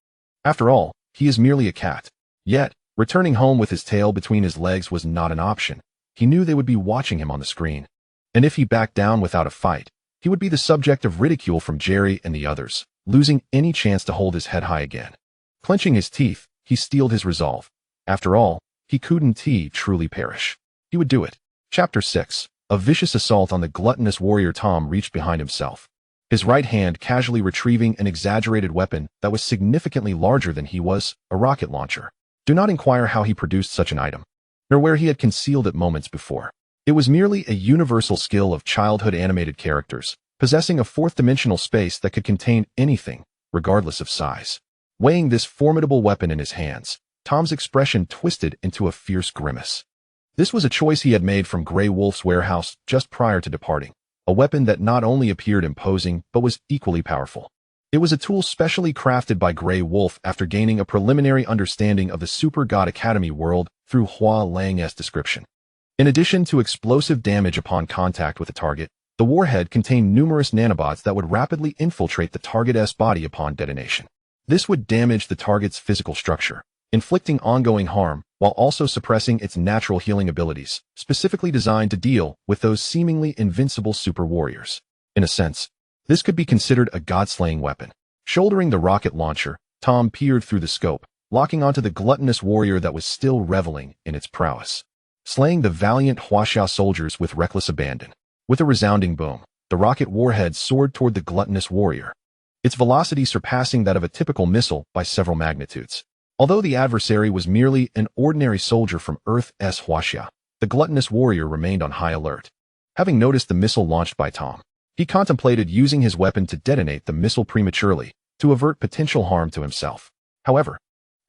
S1: After all, he is merely a cat. Yet, returning home with his tail between his legs was not an option. He knew they would be watching him on the screen. And if he backed down without a fight, he would be the subject of ridicule from Jerry and the others, losing any chance to hold his head high again. Clenching his teeth, he steeled his resolve. After all, he couldn't truly perish. He would do it. Chapter 6. A vicious assault on the gluttonous warrior. Tom reached behind himself, his right hand casually retrieving an exaggerated weapon that was significantly larger than he was, a rocket launcher. Do not inquire how he produced such an item, nor where he had concealed it moments before. It was merely a universal skill of childhood animated characters, possessing a fourth-dimensional space that could contain anything, regardless of size. Weighing this formidable weapon in his hands, Tom's expression twisted into a fierce grimace. This was a choice he had made from Grey Wolf's warehouse just prior to departing, a weapon that not only appeared imposing but was equally powerful. It was a tool specially crafted by Grey Wolf after gaining a preliminary understanding of the Supergod Academy world through Hua Lang's description. In addition to explosive damage upon contact with a target, the warhead contained numerous nanobots that would rapidly infiltrate the target's body upon detonation. This would damage the target's physical structure, inflicting ongoing harm while also suppressing its natural healing abilities, specifically designed to deal with those seemingly invincible super warriors. In a sense, this could be considered a god-slaying weapon. Shouldering the rocket launcher, Tom peered through the scope, locking onto the gluttonous warrior that was still reveling in its prowess, slaying the valiant Huaxia soldiers with reckless abandon. With a resounding boom, the rocket warhead soared toward the gluttonous warrior, its velocity surpassing that of a typical missile by several magnitudes. Although the adversary was merely an ordinary soldier from Earth's Huaxia, the gluttonous warrior remained on high alert. Having noticed the missile launched by Tom, he contemplated using his weapon to detonate the missile prematurely to avert potential harm to himself. However,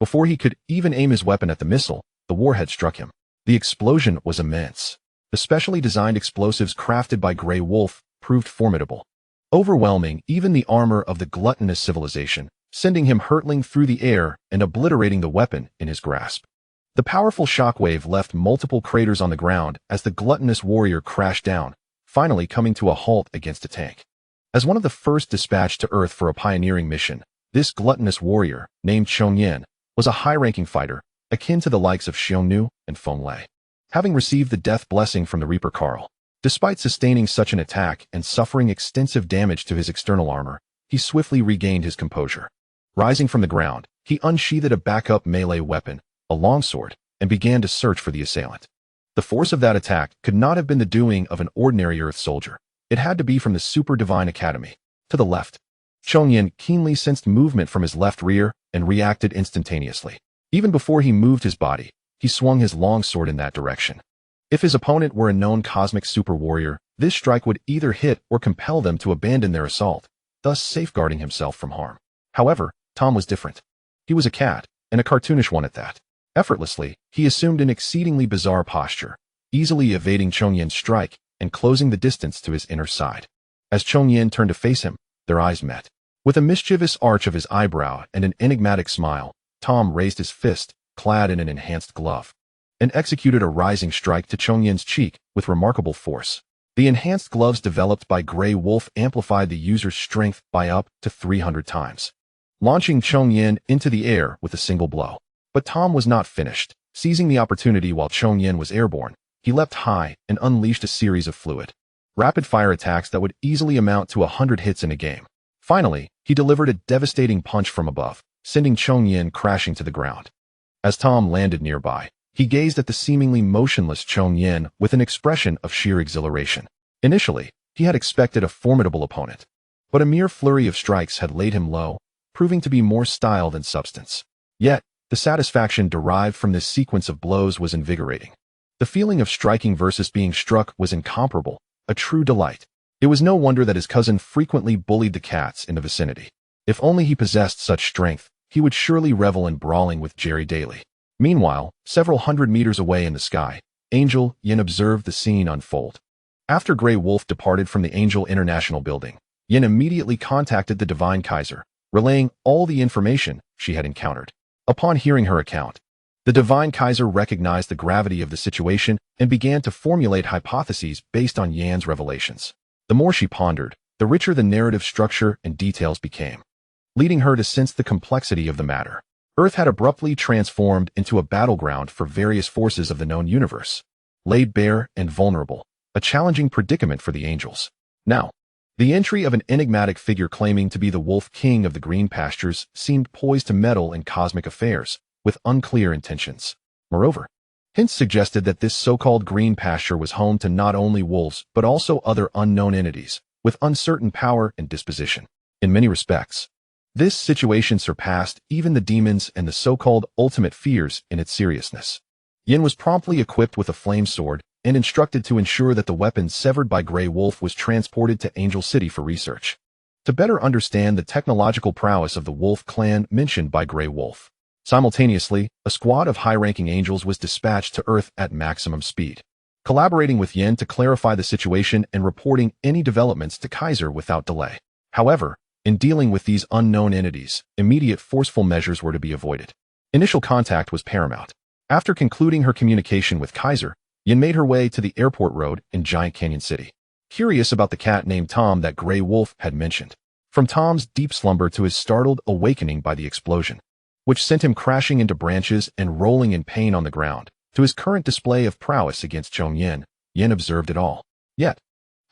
S1: before he could even aim his weapon at the missile, the warhead struck him. The explosion was immense. The specially designed explosives crafted by Grey Wolf proved formidable, overwhelming even the armor of the gluttonous civilization, sending him hurtling through the air and obliterating the weapon in his grasp. The powerful shockwave left multiple craters on the ground as the gluttonous warrior crashed down, finally coming to a halt against a tank. As one of the first dispatched to Earth for a pioneering mission, this gluttonous warrior, named Qiang, was a high-ranking fighter, akin to the likes of Xiongnu and Feng Lei. Having received the death blessing from the Reaper Carl, despite sustaining such an attack and suffering extensive damage to his external armor, he swiftly regained his composure. Rising from the ground, he unsheathed a backup melee weapon, a longsword, and began to search for the assailant. The force of that attack could not have been the doing of an ordinary Earth soldier. It had to be from the Supergod Academy. To the left, Qiang keenly sensed movement from his left rear and reacted instantaneously. Even before he moved his body, he swung his longsword in that direction. If his opponent were a known cosmic super warrior, this strike would either hit or compel them to abandon their assault, thus safeguarding himself from harm. However, Tom was different. He was a cat, and a cartoonish one at that. Effortlessly, he assumed an exceedingly bizarre posture, easily evading Qiang's strike and closing the distance to his inner side. As Qiang turned to face him, their eyes met. With a mischievous arch of his eyebrow and an enigmatic smile, Tom raised his fist, clad in an enhanced glove, and executed a rising strike to Qiang's cheek with remarkable force. The enhanced gloves developed by Grey Wolf amplified the user's strength by up to 300 times, launching Qiang into the air with a single blow. But Tom was not finished. Seizing the opportunity while Qiang was airborne, he leapt high and unleashed a series of fluid, rapid-fire attacks that would easily amount to 100 hits in a game. Finally, he delivered a devastating punch from above, sending Qiang crashing to the ground. As Tom landed nearby, he gazed at the seemingly motionless Qiang with an expression of sheer exhilaration. Initially, he had expected a formidable opponent, but a mere flurry of strikes had laid him low, proving to be more style than substance. Yet, the satisfaction derived from this sequence of blows was invigorating. The feeling of striking versus being struck was incomparable, a true delight. It was no wonder that his cousin frequently bullied the cats in the vicinity. If only he possessed such strength, he would surely revel in brawling with Jerry daily. Meanwhile, several hundred meters away in the sky, Angel Yin observed the scene unfold. After Grey Wolf departed from the Angel International building, Yin immediately contacted the Divine Kaiser, relaying all the information she had encountered. Upon hearing her account, the Divine Kaiser recognized the gravity of the situation and began to formulate hypotheses based on Yan's revelations. The more she pondered, the richer the narrative structure and details became, leading her to sense the complexity of the matter. Earth had abruptly transformed into a battleground for various forces of the known universe, laid bare and vulnerable, a challenging predicament for the angels. Now, the entry of an enigmatic figure claiming to be the Wolf King of the Green Pastures seemed poised to meddle in cosmic affairs, with unclear intentions. Moreover, hints suggested that this so-called Green Pasture was home to not only wolves but also other unknown entities, with uncertain power and disposition. In many respects, this situation surpassed even the demons and the so-called ultimate fears in its seriousness. Yin was promptly equipped with a flame sword and instructed to ensure that the weapon severed by Grey Wolf was transported to Angel City for research, to better understand the technological prowess of the Wolf clan mentioned by Grey Wolf. Simultaneously, a squad of high-ranking angels was dispatched to Earth at maximum speed, collaborating with Yin to clarify the situation and reporting any developments to Kaiser without delay. However, in dealing with these unknown entities, immediate forceful measures were to be avoided. Initial contact was paramount. After concluding her communication with Kaiser, Yin made her way to the airport road in Giant Canyon City, curious about the cat named Tom that Grey Wolf had mentioned. From Tom's deep slumber to his startled awakening by the explosion, which sent him crashing into branches and rolling in pain on the ground, to his current display of prowess against Qiang, Yin observed it all. Yet,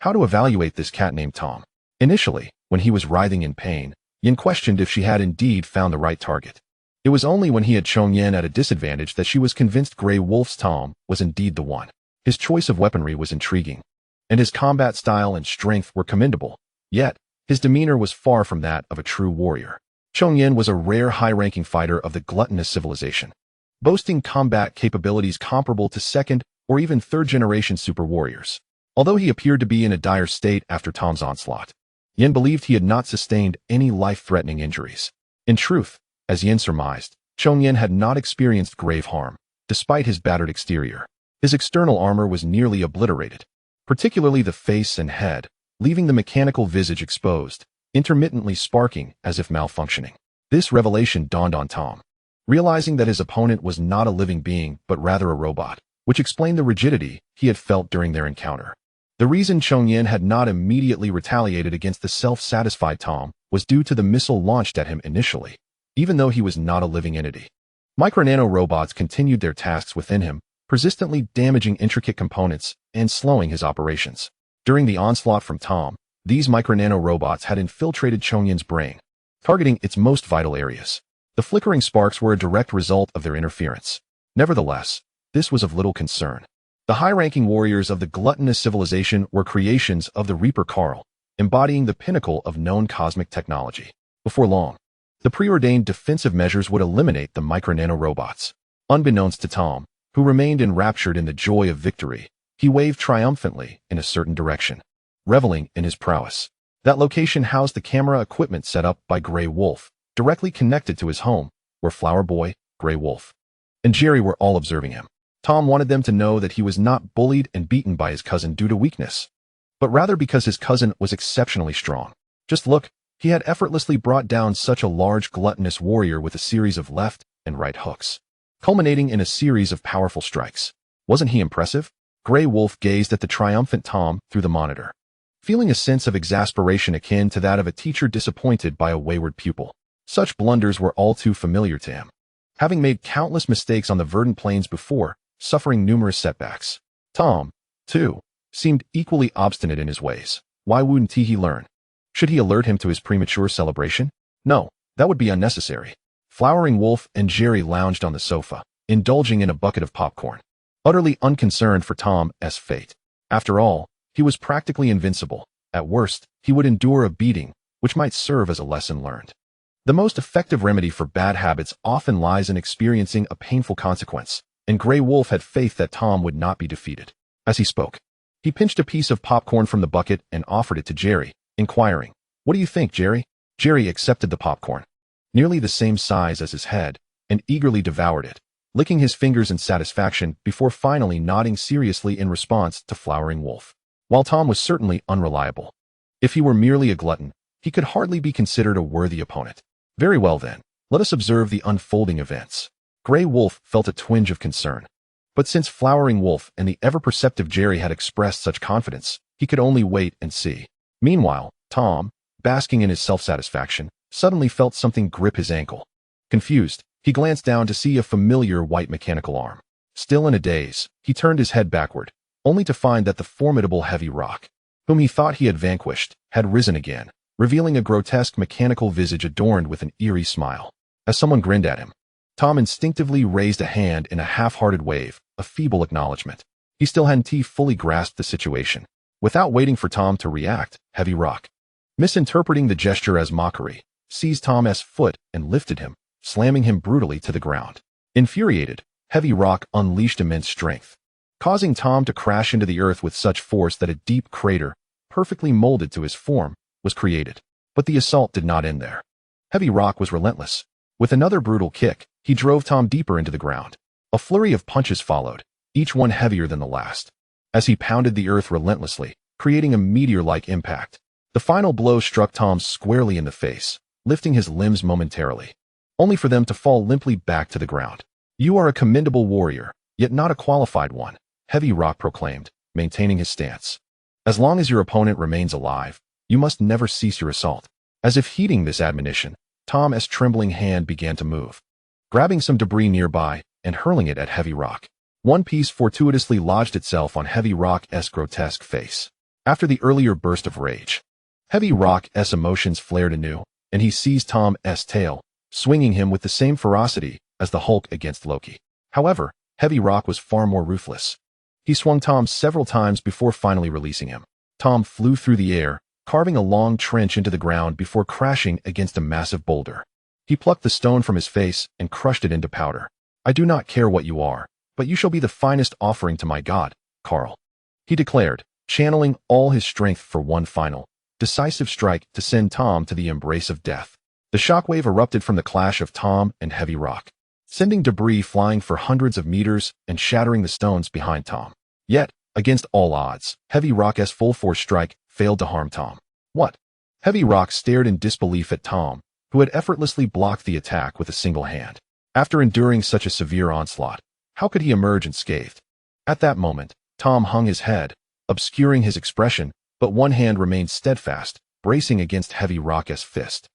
S1: how to evaluate this cat named Tom? Initially, when he was writhing in pain, Yin questioned if she had indeed found the right target. It was only when he had Qiang at a disadvantage that she was convinced Grey Wolf's Tom was indeed the one. His choice of weaponry was intriguing, and his combat style and strength were commendable. Yet, his demeanor was far from that of a true warrior. Qiang was a rare high-ranking fighter of the gluttonous civilization, boasting combat capabilities comparable to second or even third-generation super warriors. Although he appeared to be in a dire state after Tom's onslaught, Yin believed he had not sustained any life-threatening injuries. In truth, as Yin surmised, Chongyin had not experienced grave harm, despite his battered exterior. His external armor was nearly obliterated, particularly the face and head, leaving the mechanical visage exposed, intermittently sparking as if malfunctioning. This revelation dawned on Tom, realizing that his opponent was not a living being but rather a robot, which explained the rigidity he had felt during their encounter. The reason Chongyin had not immediately retaliated against the self-satisfied Tom was due to the missile launched at him initially, even though he was not a living entity. Micro-nano-robots continued their tasks within him, persistently damaging intricate components and slowing his operations. During the onslaught from Tom, these micro-nano-robots had infiltrated Chongyin's brain, targeting its most vital areas. The flickering sparks were a direct result of their interference. Nevertheless, this was of little concern. The high-ranking warriors of the gluttonous civilization were creations of the Reaper Carl, embodying the pinnacle of known cosmic technology. Before long, the preordained defensive measures would eliminate the micro-nano-robots. Unbeknownst to Tom, who remained enraptured in the joy of victory, he waved triumphantly in a certain direction, reveling in his prowess. That location housed the camera equipment set up by Grey Wolf, directly connected to his home, where Flower Boy, Grey Wolf, and Jerry were all observing him. Tom wanted them to know that he was not bullied and beaten by his cousin due to weakness, but rather because his cousin was exceptionally strong. Just look, he had effortlessly brought down such a large gluttonous warrior with a series of left and right hooks, culminating in a series of powerful strikes. Wasn't he impressive? Grey Wolf gazed at the triumphant Tom through the monitor, feeling a sense of exasperation akin to that of a teacher disappointed by a wayward pupil. Such blunders were all too familiar to him, having made countless mistakes on the verdant plains before, suffering numerous setbacks. Tom, too, seemed equally obstinate in his ways. Why wouldn't he learn? Should he alert him to his premature celebration? No, that would be unnecessary. Flowering Wolf and Jerry lounged on the sofa, indulging in a bucket of popcorn, utterly unconcerned for Tom's fate. After all, he was practically invincible. At worst, he would endure a beating, which might serve as a lesson learned. The most effective remedy for bad habits often lies in experiencing a painful consequence, and Grey Wolf had faith that Tom would not be defeated. As he spoke, he pinched a piece of popcorn from the bucket and offered it to Jerry, inquiring, "What do you think, Jerry?" Jerry accepted the popcorn, nearly the same size as his head, and eagerly devoured it, licking his fingers in satisfaction before finally nodding seriously in response to Flowering Wolf. While Tom was certainly unreliable, if he were merely a glutton, he could hardly be considered a worthy opponent. Very well then, let us observe the unfolding events. Grey Wolf felt a twinge of concern, but since Flowering Wolf and the ever-perceptive Jerry had expressed such confidence, he could only wait and see. Meanwhile, Tom, basking in his self-satisfaction, suddenly felt something grip his ankle. Confused, he glanced down to see a familiar white mechanical arm. Still in a daze, he turned his head backward, only to find that the formidable Heavy Rock, whom he thought he had vanquished, had risen again, revealing a grotesque mechanical visage adorned with an eerie smile. As someone grinned at him, Tom instinctively raised a hand in a half-hearted wave, a feeble acknowledgement. He still hadn't fully grasped the situation. Without waiting for Tom to react, Heavy Rock, misinterpreting the gesture as mockery, seized Tom's foot and lifted him, slamming him brutally to the ground. Infuriated, Heavy Rock unleashed immense strength, causing Tom to crash into the earth with such force that a deep crater, perfectly molded to his form, was created. But the assault did not end there. Heavy Rock was relentless. With another brutal kick, he drove Tom deeper into the ground. A flurry of punches followed, each one heavier than the last, as he pounded the earth relentlessly, creating a meteor-like impact. The final blow struck Tom squarely in the face, lifting his limbs momentarily, only for them to fall limply back to the ground. "You are a commendable warrior, yet not a qualified one," Heavy Rock proclaimed, maintaining his stance. "As long as your opponent remains alive, you must never cease your assault." As if heeding this admonition, Tom's trembling hand began to move, grabbing some debris nearby and hurling it at Heavy Rock. One piece fortuitously lodged itself on Heavy Rock's grotesque face. After the earlier burst of rage, Heavy Rock's emotions flared anew, and he seized Tom's tail, swinging him with the same ferocity as the Hulk against Loki. However, Heavy Rock was far more ruthless. He swung Tom several times before finally releasing him. Tom flew through the air, carving a long trench into the ground before crashing against a massive boulder. He plucked the stone from his face and crushed it into powder. "I do not care what you are, but you shall be the finest offering to my god, Carl," he declared, channeling all his strength for one final, decisive strike to send Tom to the embrace of death. The shockwave erupted from the clash of Tom and heavy rock, sending debris flying for hundreds of meters and shattering the stones behind Tom. Yet, against all odds, heavy rock's full-force strike failed to harm Tom. What? Heavy rock stared in disbelief at Tom, who had effortlessly blocked the attack with a single hand. After enduring such a severe onslaught, how could he emerge unscathed? At that moment, Tom hung his head, obscuring his expression, but one hand remained steadfast, bracing against heavy rock's fist.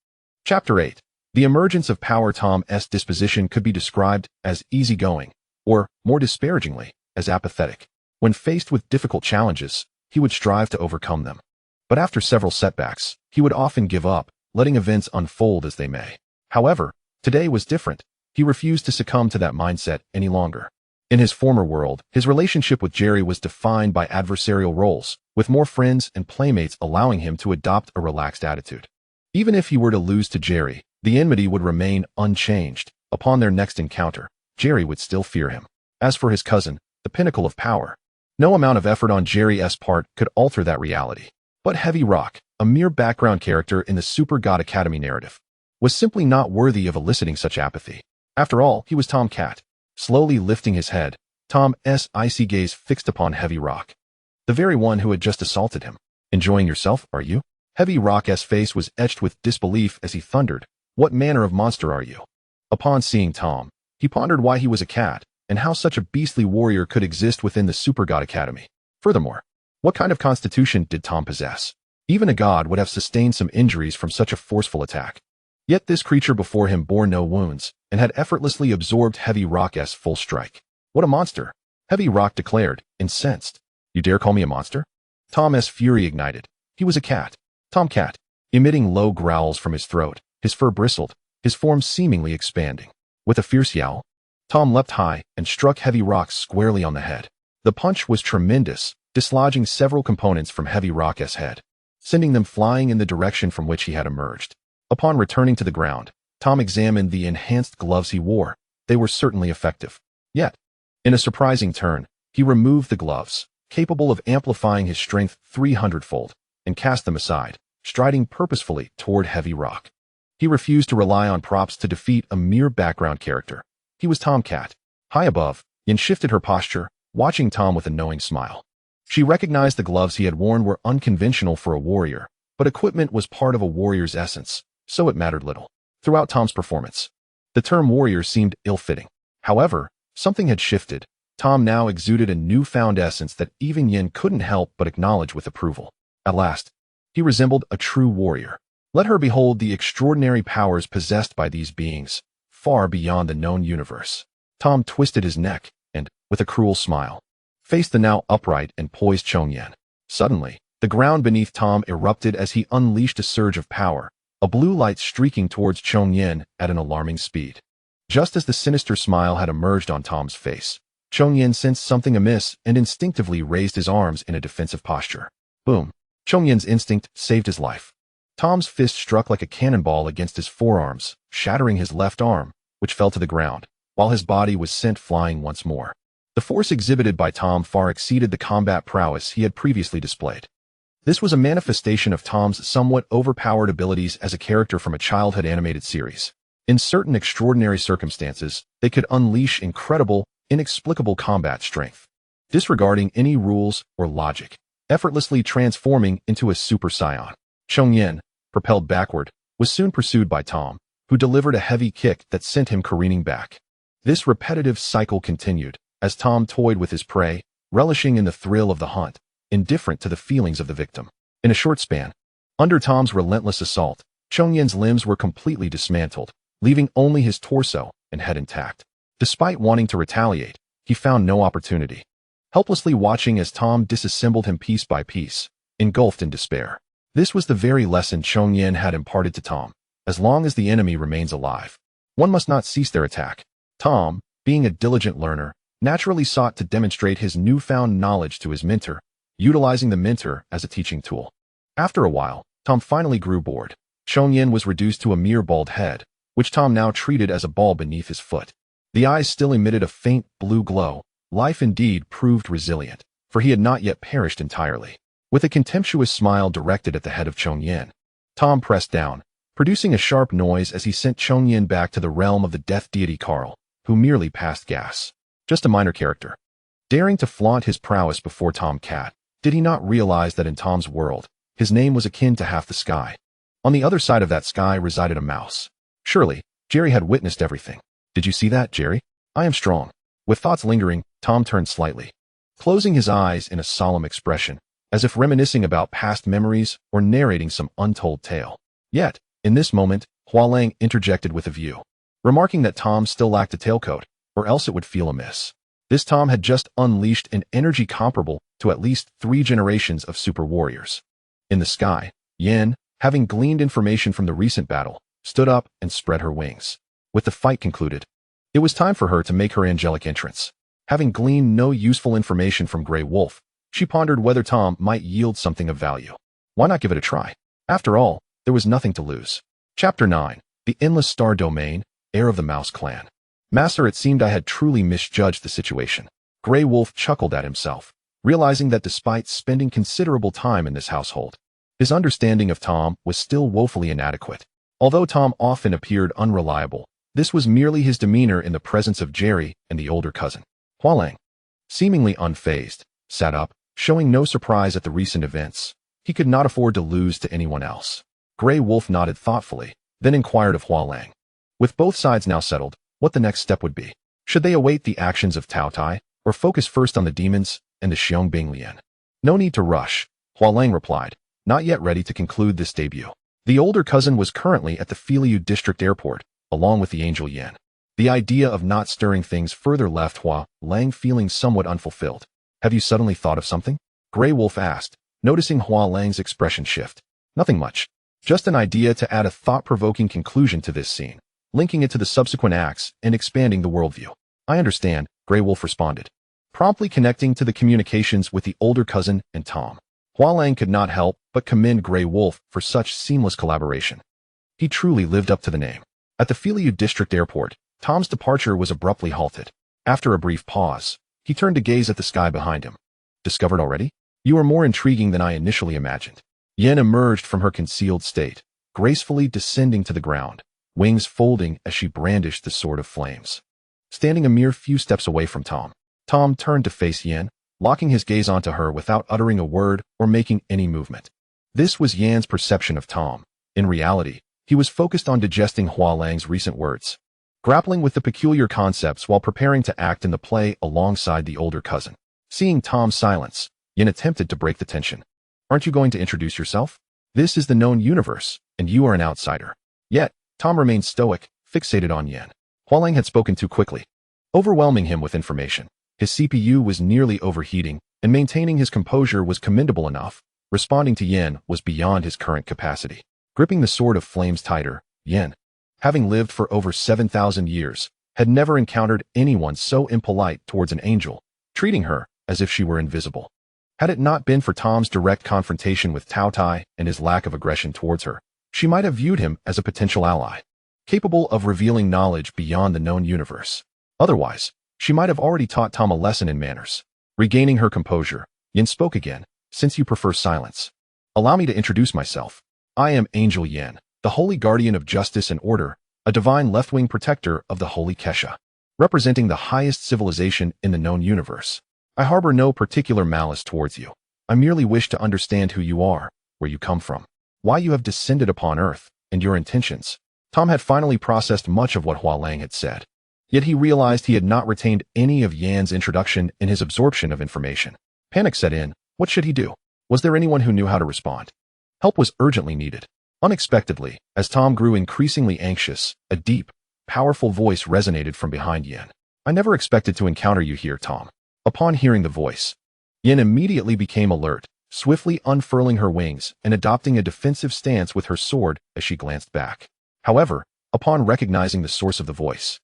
S1: Chapter 8. The emergence of power. Tom's disposition could be described as easygoing, or, more disparagingly, as apathetic. When faced with difficult challenges, he would strive to overcome them. But after several setbacks, he would often give up, letting events unfold as they may. However, today was different. He refused to succumb to that mindset any longer. In his former world, his relationship with Jerry was defined by adversarial roles, with more friends and playmates allowing him to adopt a relaxed attitude. Even if he were to lose to Jerry, the enmity would remain unchanged. Upon their next encounter, Jerry would still fear him. As for his cousin, the pinnacle of power, no amount of effort on Jerry's part could alter that reality. But Heavy Rock, a mere background character in the Supergod Academy narrative, was simply not worthy of eliciting such apathy. After all, he was Tom Cat. Slowly lifting his head, Tom's icy gaze fixed upon Heavy Rock, the very one who had just assaulted him. "Enjoying yourself, are you?" Heavy Rock's face was etched with disbelief as he thundered, "What manner of monster are you?" Upon seeing Tom, he pondered why he was a cat, and how such a beastly warrior could exist within the Supergod Academy. Furthermore, what kind of constitution did Tom possess? Even a god would have sustained some injuries from such a forceful attack. Yet this creature before him bore no wounds, and had effortlessly absorbed Heavy Rock's full strike. "What a monster!" Heavy Rock declared, incensed. "You dare call me a monster?" Tom's fury ignited. He was a cat. Tom Cat, emitting low growls from his throat, his fur bristled, his form seemingly expanding. With a fierce yowl, Tom leapt high and struck Heavy Rock squarely on the head. The punch was tremendous, dislodging several components from Heavy Rock's head, sending them flying in the direction from which he had emerged. Upon returning to the ground, Tom examined the enhanced gloves he wore. They were certainly effective. Yet, in a surprising turn, he removed the gloves, capable of amplifying his strength 300-fold, and cast them aside, striding purposefully toward Heavy Rock. He refused to rely on props to defeat a mere background character. He was Tom Cat. High above, Yin shifted her posture, watching Tom with a knowing smile. She recognized the gloves he had worn were unconventional for a warrior, but equipment was part of a warrior's essence, so it mattered little. Throughout Tom's performance, the term warrior seemed ill-fitting. However, something had shifted. Tom now exuded a newfound essence that even Yin couldn't help but acknowledge with approval. At last, he resembled a true warrior. Let her behold the extraordinary powers possessed by these beings, far beyond the known universe. Tom twisted his neck and, with a cruel smile, faced the now upright and poised Qiang. Suddenly, the ground beneath Tom erupted as he unleashed a surge of power, a blue light streaking towards Qiang at an alarming speed. Just as the sinister smile had emerged on Tom's face, Qiang sensed something amiss and instinctively raised his arms in a defensive posture. Boom! Qiang's instinct saved his life. Tom's fist struck like a cannonball against his forearms, shattering his left arm, which fell to the ground, while his body was sent flying once more. The force exhibited by Tom far exceeded the combat prowess he had previously displayed. This was a manifestation of Tom's somewhat overpowered abilities as a character from a childhood animated series. In certain extraordinary circumstances, they could unleash incredible, inexplicable combat strength, disregarding any rules or logic, effortlessly transforming into a super scion. Qiang, propelled backward, was soon pursued by Tom, who delivered a heavy kick that sent him careening back. This repetitive cycle continued, as Tom toyed with his prey, relishing in the thrill of the hunt, indifferent to the feelings of the victim. In a short span, under Tom's relentless assault, Qiang's limbs were completely dismantled, leaving only his torso and head intact. Despite wanting to retaliate, he found no opportunity, helplessly watching as Tom disassembled him piece by piece, engulfed in despair. This was the very lesson Qiang had imparted to Tom. As long as the enemy remains alive, one must not cease their attack. Tom, being a diligent learner, naturally sought to demonstrate his newfound knowledge to his mentor, utilizing the mentor as a teaching tool. After a while, Tom finally grew bored. Qiang was reduced to a mere bald head, which Tom now treated as a ball beneath his foot. The eyes still emitted a faint blue glow, life indeed proved resilient, for he had not yet perished entirely. With a contemptuous smile directed at the head of Chongyin, Tom pressed down, producing a sharp noise as he sent Chongyin back to the realm of the death deity Carl, who merely passed gas. Just a minor character. Daring to flaunt his prowess before Tom Cat, did he not realize that in Tom's world, his name was akin to half the sky? On the other side of that sky resided a mouse. Surely, Jerry had witnessed everything. Did you see that, Jerry? I am strong. With thoughts lingering, Tom turned slightly, closing his eyes in a solemn expression, as if reminiscing about past memories or narrating some untold tale. Yet, in this moment, Hua Lang interjected with a view, remarking that Tom still lacked a tailcoat, or else it would feel amiss. This Tom had just unleashed an energy comparable to at least 3 generations of super warriors. In the sky, Yin, having gleaned information from the recent battle, stood up and spread her wings. With the fight concluded, it was time for her to make her angelic entrance. Having gleaned no useful information from Grey Wolf, she pondered whether Tom might yield something of value. Why not give it a try? After all, there was nothing to lose. Chapter 9. The Endless Star Domain, Heir of the Mouse Clan. Master, it seemed I had truly misjudged the situation. Grey Wolf chuckled at himself, realizing that despite spending considerable time in this household, his understanding of Tom was still woefully inadequate. Although Tom often appeared unreliable, this was merely his demeanor in the presence of Jerry and the older cousin. Hua Lang, seemingly unfazed, sat up, showing no surprise at the recent events. He could not afford to lose to anyone else. Grey Wolf nodded thoughtfully, then inquired of Hua Lang, with both sides now settled, what the next step would be. Should they await the actions of Taotie, or focus first on the demons and the Xiong Lian? No need to rush, Hua Lang replied, not yet ready to conclude this debut. The older cousin was currently at the Filiu District Airport, along with the Angel Yin. The idea of not stirring things further left Hua Lang feeling somewhat unfulfilled. Have you suddenly thought of something? Grey Wolf asked, noticing Hua Lang's expression shift. Nothing much. Just an idea to add a thought-provoking conclusion to this scene, linking it to the subsequent acts and expanding the worldview. I understand, Grey Wolf responded, promptly connecting to the communications with the older cousin and Tom. Hua Lang could not help but commend Grey Wolf for such seamless collaboration. He truly lived up to the name. At the Filiu District Airport, Tom's departure was abruptly halted. After a brief pause, he turned to gaze at the sky behind him. Discovered already? You are more intriguing than I initially imagined. Yin emerged from her concealed state, gracefully descending to the ground, wings folding as she brandished the sword of flames. Standing a mere few steps away from Tom, Tom turned to face Yin, locking his gaze onto her without uttering a word or making any movement. This was Yan's perception of Tom. In reality, he was focused on digesting Hua Lang's recent words, grappling with the peculiar concepts while preparing to act in the play alongside the older cousin. Seeing Tom's silence, Yin attempted to break the tension. Aren't you going to introduce yourself? This is the known universe, and you are an outsider. Yet, Tom remained stoic, fixated on Yin. Hua Lang had spoken too quickly, overwhelming him with information. His CPU was nearly overheating, and maintaining his composure was commendable enough. Responding to Yin was beyond his current capacity. Gripping the sword of flames tighter, Yin, having lived for over 7,000 years, had never encountered anyone so impolite towards an angel, treating her as if she were invisible. Had it not been for Tom's direct confrontation with Taotie and his lack of aggression towards her, she might have viewed him as a potential ally, capable of revealing knowledge beyond the known universe. Otherwise, she might have already taught Tom a lesson in manners. Regaining her composure, Yin spoke again, since you prefer silence. Allow me to introduce myself. I am Angel Yin, the holy guardian of justice and order, a divine left-wing protector of the holy Kesha, representing the highest civilization in the known universe. I harbor no particular malice towards you. I merely wish to understand who you are, where you come from, why you have descended upon Earth, and your intentions. Tom had finally processed much of what Hua Lang had said. Yet he realized he had not retained any of Yan's introduction in his absorption of information. Panic set in. What should he do? Was there anyone who knew how to respond? Help was urgently needed. Unexpectedly, as Tom grew increasingly anxious, a deep, powerful voice resonated from behind Yin. I never expected to encounter you here, Tom. Upon hearing the voice, Yin immediately became alert, swiftly unfurling her wings and adopting a defensive stance with her sword as she glanced back. However, upon recognizing the source of the voice,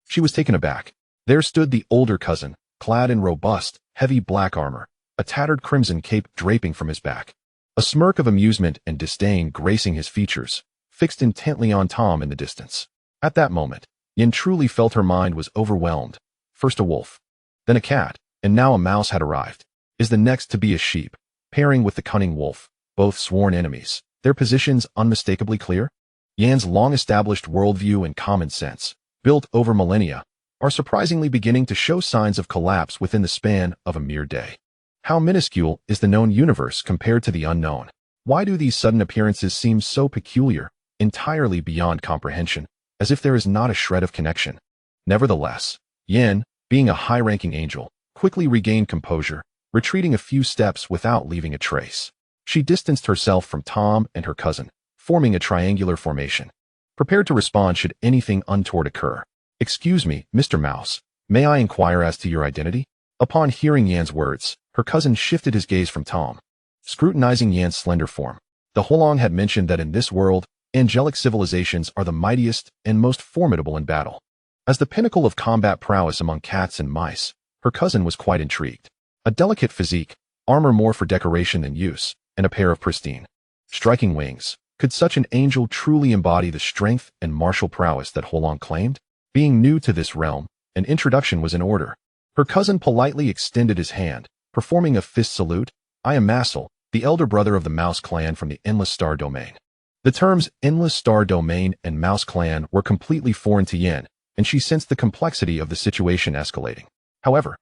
S1: she was taken aback. There stood the older cousin, clad in robust, heavy black armor, a tattered crimson cape draping from his back. A smirk of amusement and disdain gracing his features, fixed intently on Tom in the distance. At that moment, Yin truly felt her mind was overwhelmed. First a wolf, then a cat, and now a mouse had arrived. Is the next to be a sheep, pairing with the cunning wolf, both sworn enemies, their positions unmistakably clear? Yan's long-established worldview and common sense, built over millennia, are surprisingly beginning to show signs of collapse within the span of a mere day. How minuscule is the known universe compared to the unknown? Why do these sudden appearances seem so peculiar, entirely beyond comprehension, as if there is not a shred of connection? Nevertheless, Yan, being a high-ranking angel, quickly regained composure, retreating a few steps without leaving a trace. She distanced herself from Tom and her cousin, forming a triangular formation, prepared to respond should anything untoward occur. "Excuse me, Mr. Mouse, may I inquire as to your identity?" Upon hearing Yan's words, her cousin shifted his gaze from Tom, scrutinizing Yan's slender form. The Hua Lang had mentioned that in this world, angelic civilizations are the mightiest and most formidable in battle. As the pinnacle of combat prowess among cats and mice, her cousin was quite intrigued. A delicate physique, armor more for decoration than use, and a pair of pristine, striking wings. Could such an angel truly embody the strength and martial prowess that Hua Lang claimed? Being new to this realm, an introduction was in order. Her cousin politely extended his hand, performing a fist salute. "I am Masel, the elder brother of the Mouse clan from the Endless Star Domain." The terms Endless Star Domain and Mouse clan were completely foreign to Yan, and she sensed the complexity of the situation escalating. However,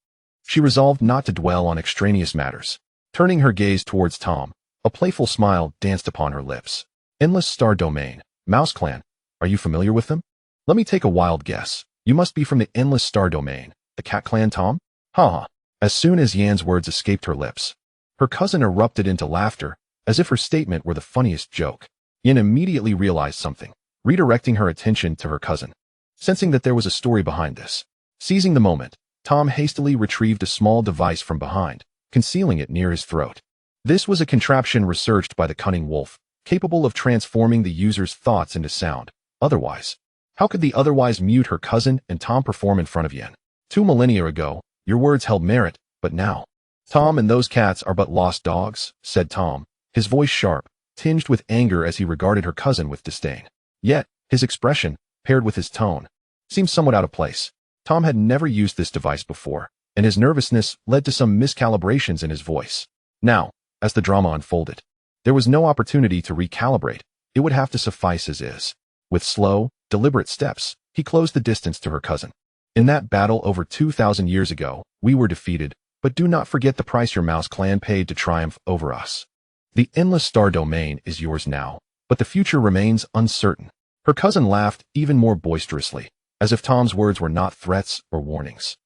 S1: she resolved not to dwell on extraneous matters. Turning her gaze towards Tom, a playful smile danced upon her lips. "Endless Star Domain, Mouse clan, are you familiar with them? Let me take a wild guess. You must be from the Endless Star Domain, the Cat Clan, Tom?" Ha! As soon as Yan's words escaped her lips, her cousin erupted into laughter, as if her statement were the funniest joke. Yan immediately realized something, redirecting her attention to her cousin, sensing that there was a story behind this. Seizing the moment, Tom hastily retrieved a small device from behind, concealing it near his throat. This was a contraption researched by the cunning wolf, capable of transforming the user's thoughts into sound. Otherwise, how could the otherwise mute her cousin and Tom perform in front of Yan? 2 millennia ago, your words held merit, but now, Tom and those cats are but lost dogs, said Tom, his voice sharp, tinged with anger as he regarded her cousin with disdain. Yet, his expression, paired with his tone, seemed somewhat out of place. Tom had never used this device before, and his nervousness led to some miscalibrations in his voice. Now, as the drama unfolded, there was no opportunity to recalibrate. It would have to suffice as is. With slow, deliberate steps, he closed the distance to her cousin. "In that battle over 2,000 years ago, we were defeated, but do not forget the price your Mouse clan paid to triumph over us. The Endless Star Domain is yours now, but the future remains uncertain." Her cousin laughed even more boisterously, as if Tom's words were not threats or warnings,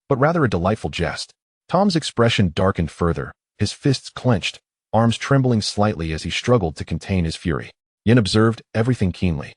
S1: but rather a delightful jest. Tom's expression darkened further, his fists clenched, arms trembling slightly as he struggled to contain his fury. Yin observed everything keenly.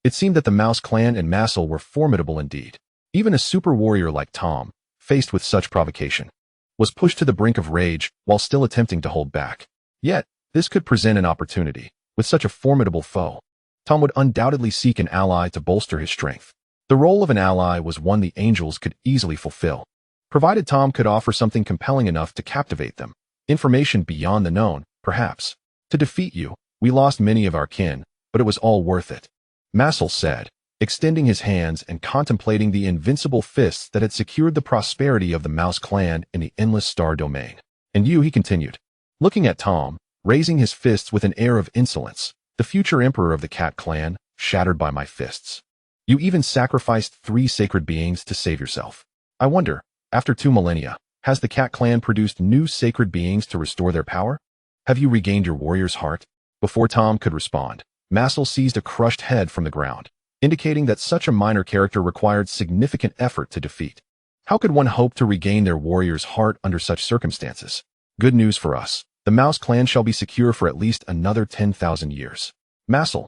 S1: It seemed that the Mouse clan and Masel were formidable indeed. Even a super warrior like Tom, faced with such provocation, was pushed to the brink of rage while still attempting to hold back. Yet, this could present an opportunity. With such a formidable foe, Tom would undoubtedly seek an ally to bolster his strength. The role of an ally was one the angels could easily fulfill, provided Tom could offer something compelling enough to captivate them. Information beyond the known, perhaps. "To defeat you, we lost many of our kin, but it was all worth it," Masel said, extending his hands and contemplating the invincible fists that had secured the prosperity of the Mouse clan in the Endless Star Domain. "And you," he continued, looking at Tom, raising his fists with an air of insolence, "the future emperor of the Cat clan, shattered by my fists. You even sacrificed 3 sacred beings to save yourself. I wonder, after 2 millennia, has the Cat clan produced new sacred beings to restore their power? Have you regained your warrior's heart?" Before Tom could respond, Masel seized a crushed head from the ground, indicating that such a minor character required significant effort to defeat. How could one hope to regain their warrior's heart under such circumstances? "Good news for us. The Mouse clan shall be secure for at least another 10,000 years. Masel."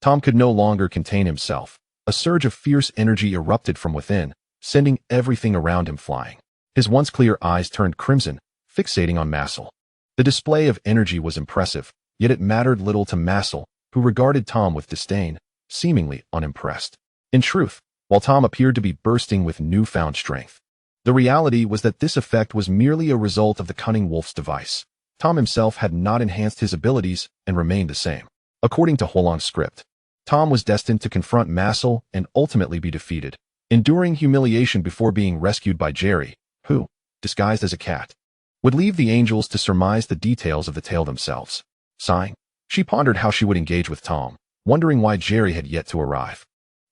S1: Tom could no longer contain himself. A surge of fierce energy erupted from within, sending everything around him flying. His once clear eyes turned crimson, fixating on Masel. The display of energy was impressive, yet it mattered little to Masel, who regarded Tom with disdain, seemingly unimpressed. In truth, while Tom appeared to be bursting with newfound strength, the reality was that this effect was merely a result of the cunning wolf's device. Tom himself had not enhanced his abilities and remained the same. According to Hua Lang's script, Tom was destined to confront Masel and ultimately be defeated, enduring humiliation before being rescued by Jerry, who, disguised as a cat. Would leave the angels to surmise the details of the tale themselves. Sighing, she pondered how she would engage with Tom, wondering why Jerry had yet to arrive.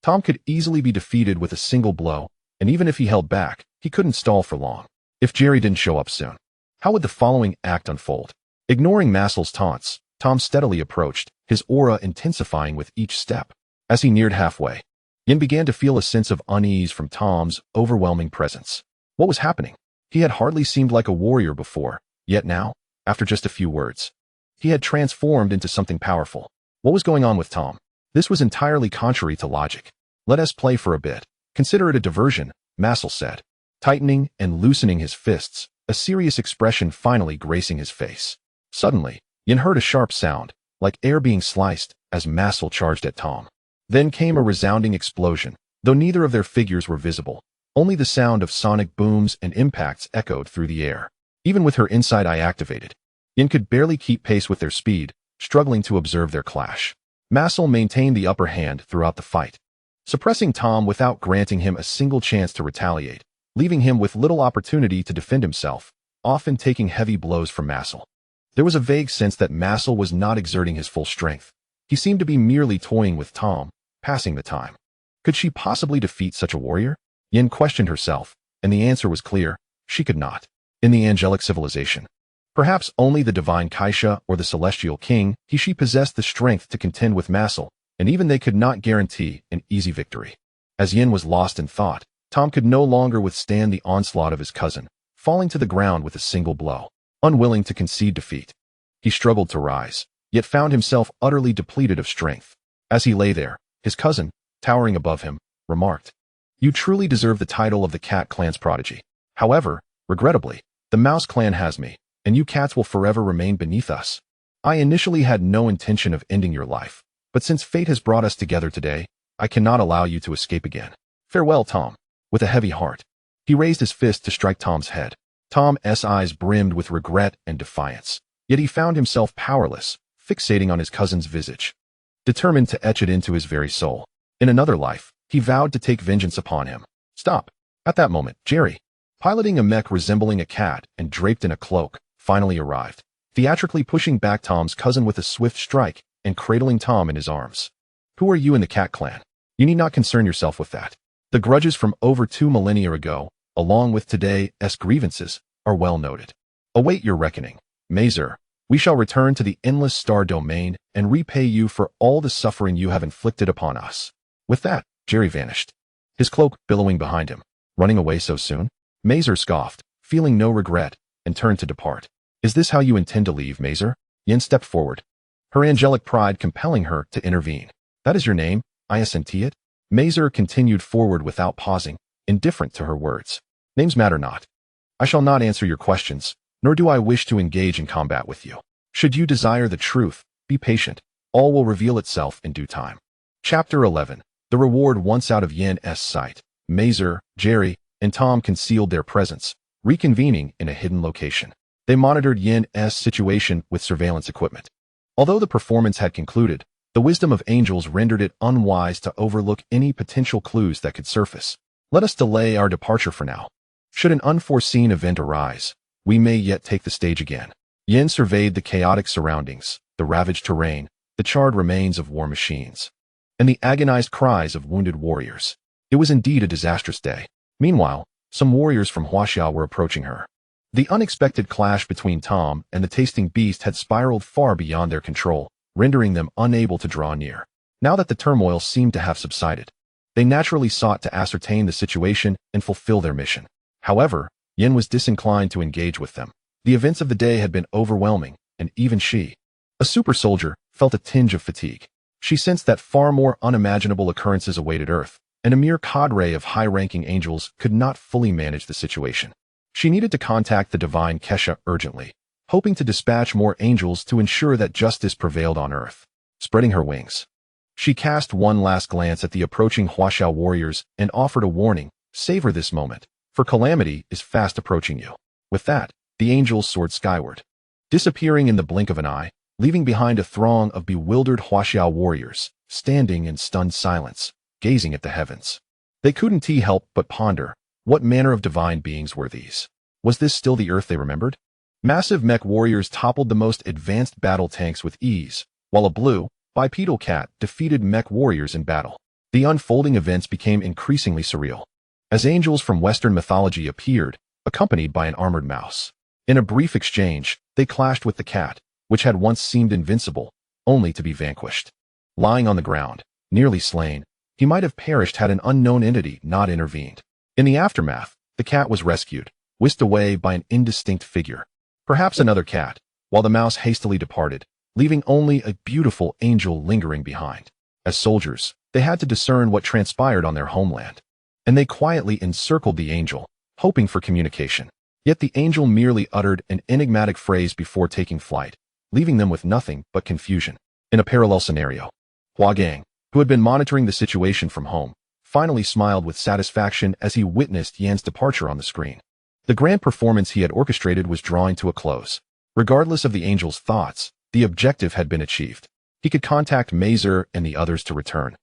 S1: Tom could easily be defeated with a single blow, and even if he held back, he couldn't stall for long. If Jerry didn't show up soon, how would the following act unfold? Ignoring Massel's taunts, Tom steadily approached, his aura intensifying with each step. As he neared halfway, Yin began to feel a sense of unease from Tom's overwhelming presence. What was happening? He had hardly seemed like a warrior before, yet now, after just a few words, he had transformed into something powerful. What was going on with Tom? This was entirely contrary to logic. Let us play for a bit. Consider it a diversion, Massel said, tightening and loosening his fists, a serious expression finally gracing his face. Suddenly, Yin heard a sharp sound, like air being sliced, as Massel charged at Tom. Then came a resounding explosion, though neither of their figures were visible. Only the sound of sonic booms and impacts echoed through the air. Even with her inside eye activated, Yin could barely keep pace with their speed, struggling to observe their clash. Massel maintained the upper hand throughout the fight, suppressing Tom without granting him a single chance to retaliate, leaving him with little opportunity to defend himself, often taking heavy blows from Massel. There was a vague sense that Massel was not exerting his full strength. He seemed to be merely toying with Tom, passing the time. Could she possibly defeat such a warrior? Yin questioned herself, and the answer was clear. She could not. In the angelic civilization, perhaps only the divine Kaisha or the celestial king, she possessed the strength to contend with Massel, and even they could not guarantee an easy victory. As Yin was lost in thought, Tom could no longer withstand the onslaught of his cousin, falling to the ground with a single blow. Unwilling to concede defeat, he struggled to rise, yet found himself utterly depleted of strength. As he lay there, his cousin, towering above him, remarked, "You truly deserve the title of the Cat Clan's prodigy. However, regrettably, the Mouse Clan has me, and you cats will forever remain beneath us. I initially had no intention of ending your life, but since fate has brought us together today, I cannot allow you to escape again. Farewell, Tom." With a heavy heart, he raised his fist to strike Tom's head. Tom's eyes brimmed with regret and defiance, yet he found himself powerless, fixating on his cousin's visage, determined to etch it into his very soul. In another life, he vowed to take vengeance upon him. Stop. At that moment, Jerry, piloting a mech resembling a cat and draped in a cloak, finally arrived, theatrically pushing back Tom's cousin with a swift strike and cradling Tom in his arms. "Who are you in the Cat Clan? You need not concern yourself with that. The grudges from over 2 millennia ago, along with today's grievances, are well noted. Await your reckoning. Mazer, we shall return to the endless star domain and repay you for all the suffering you have inflicted upon us." With that, Jerry vanished, his cloak billowing behind him. Running away so soon? Mazer scoffed, feeling no regret, and turned to depart. "Is this how you intend to leave, Mazer?" Yin stepped forward, her angelic pride compelling her to intervene. "That is your name, I assent it?" Mazer continued forward without pausing, indifferent to her words. "Names matter not. I shall not answer your questions, nor do I wish to engage in combat with you. Should you desire the truth, be patient. All will reveal itself in due time." Chapter 11. The reward. Once out of Yin's sight, Mazer, Jerry, and Tom concealed their presence, reconvening in a hidden location. They monitored Yin's situation with surveillance equipment. Although the performance had concluded, the wisdom of angels rendered it unwise to overlook any potential clues that could surface. "Let us delay our departure for now. Should an unforeseen event arise, we may yet take the stage again." Yin surveyed the chaotic surroundings, the ravaged terrain, the charred remains of war machines, and the agonized cries of wounded warriors. It was indeed a disastrous day. Meanwhile, some warriors from Huaxiao were approaching her. The unexpected clash between Tom and the tasting beast had spiraled far beyond their control, rendering them unable to draw near. Now that the turmoil seemed to have subsided, they naturally sought to ascertain the situation and fulfill their mission. However, Yin was disinclined to engage with them. The events of the day had been overwhelming, and even she, a super soldier, felt a tinge of fatigue. She sensed that far more unimaginable occurrences awaited Earth, and a mere cadre of high-ranking angels could not fully manage the situation. She needed to contact the divine Kesha urgently, hoping to dispatch more angels to ensure that justice prevailed on Earth. Spreading her wings, she cast one last glance at the approaching Huaxiao warriors and offered a warning: "Savor this moment, for calamity is fast approaching you." With that, the angels soared skyward, disappearing in the blink of an eye, leaving behind a throng of bewildered Huaxiao warriors, standing in stunned silence, gazing at the heavens. They couldn't help but ponder, what manner of divine beings were these? Was this still the Earth they remembered? Massive mech warriors toppled the most advanced battle tanks with ease, while a blue, bipedal cat defeated mech warriors in battle. The unfolding events became increasingly surreal, as angels from Western mythology appeared, accompanied by an armored mouse. In a brief exchange, they clashed with the cat, which had once seemed invincible, only to be vanquished. Lying on the ground, nearly slain, he might have perished had an unknown entity not intervened. In the aftermath, the cat was rescued, whisked away by an indistinct figure. Perhaps another cat, while the mouse hastily departed, leaving only a beautiful angel lingering behind. As soldiers, they had to discern what transpired on their homeland, and they quietly encircled the angel, hoping for communication. Yet the angel merely uttered an enigmatic phrase before taking flight, leaving them with nothing but confusion. In a parallel scenario, Hua Lang, who had been monitoring the situation from home, finally smiled with satisfaction as he witnessed Yan's departure on the screen. The grand performance he had orchestrated was drawing to a close. Regardless of the angel's thoughts, the objective had been achieved. He could contact Mazer and the others to return.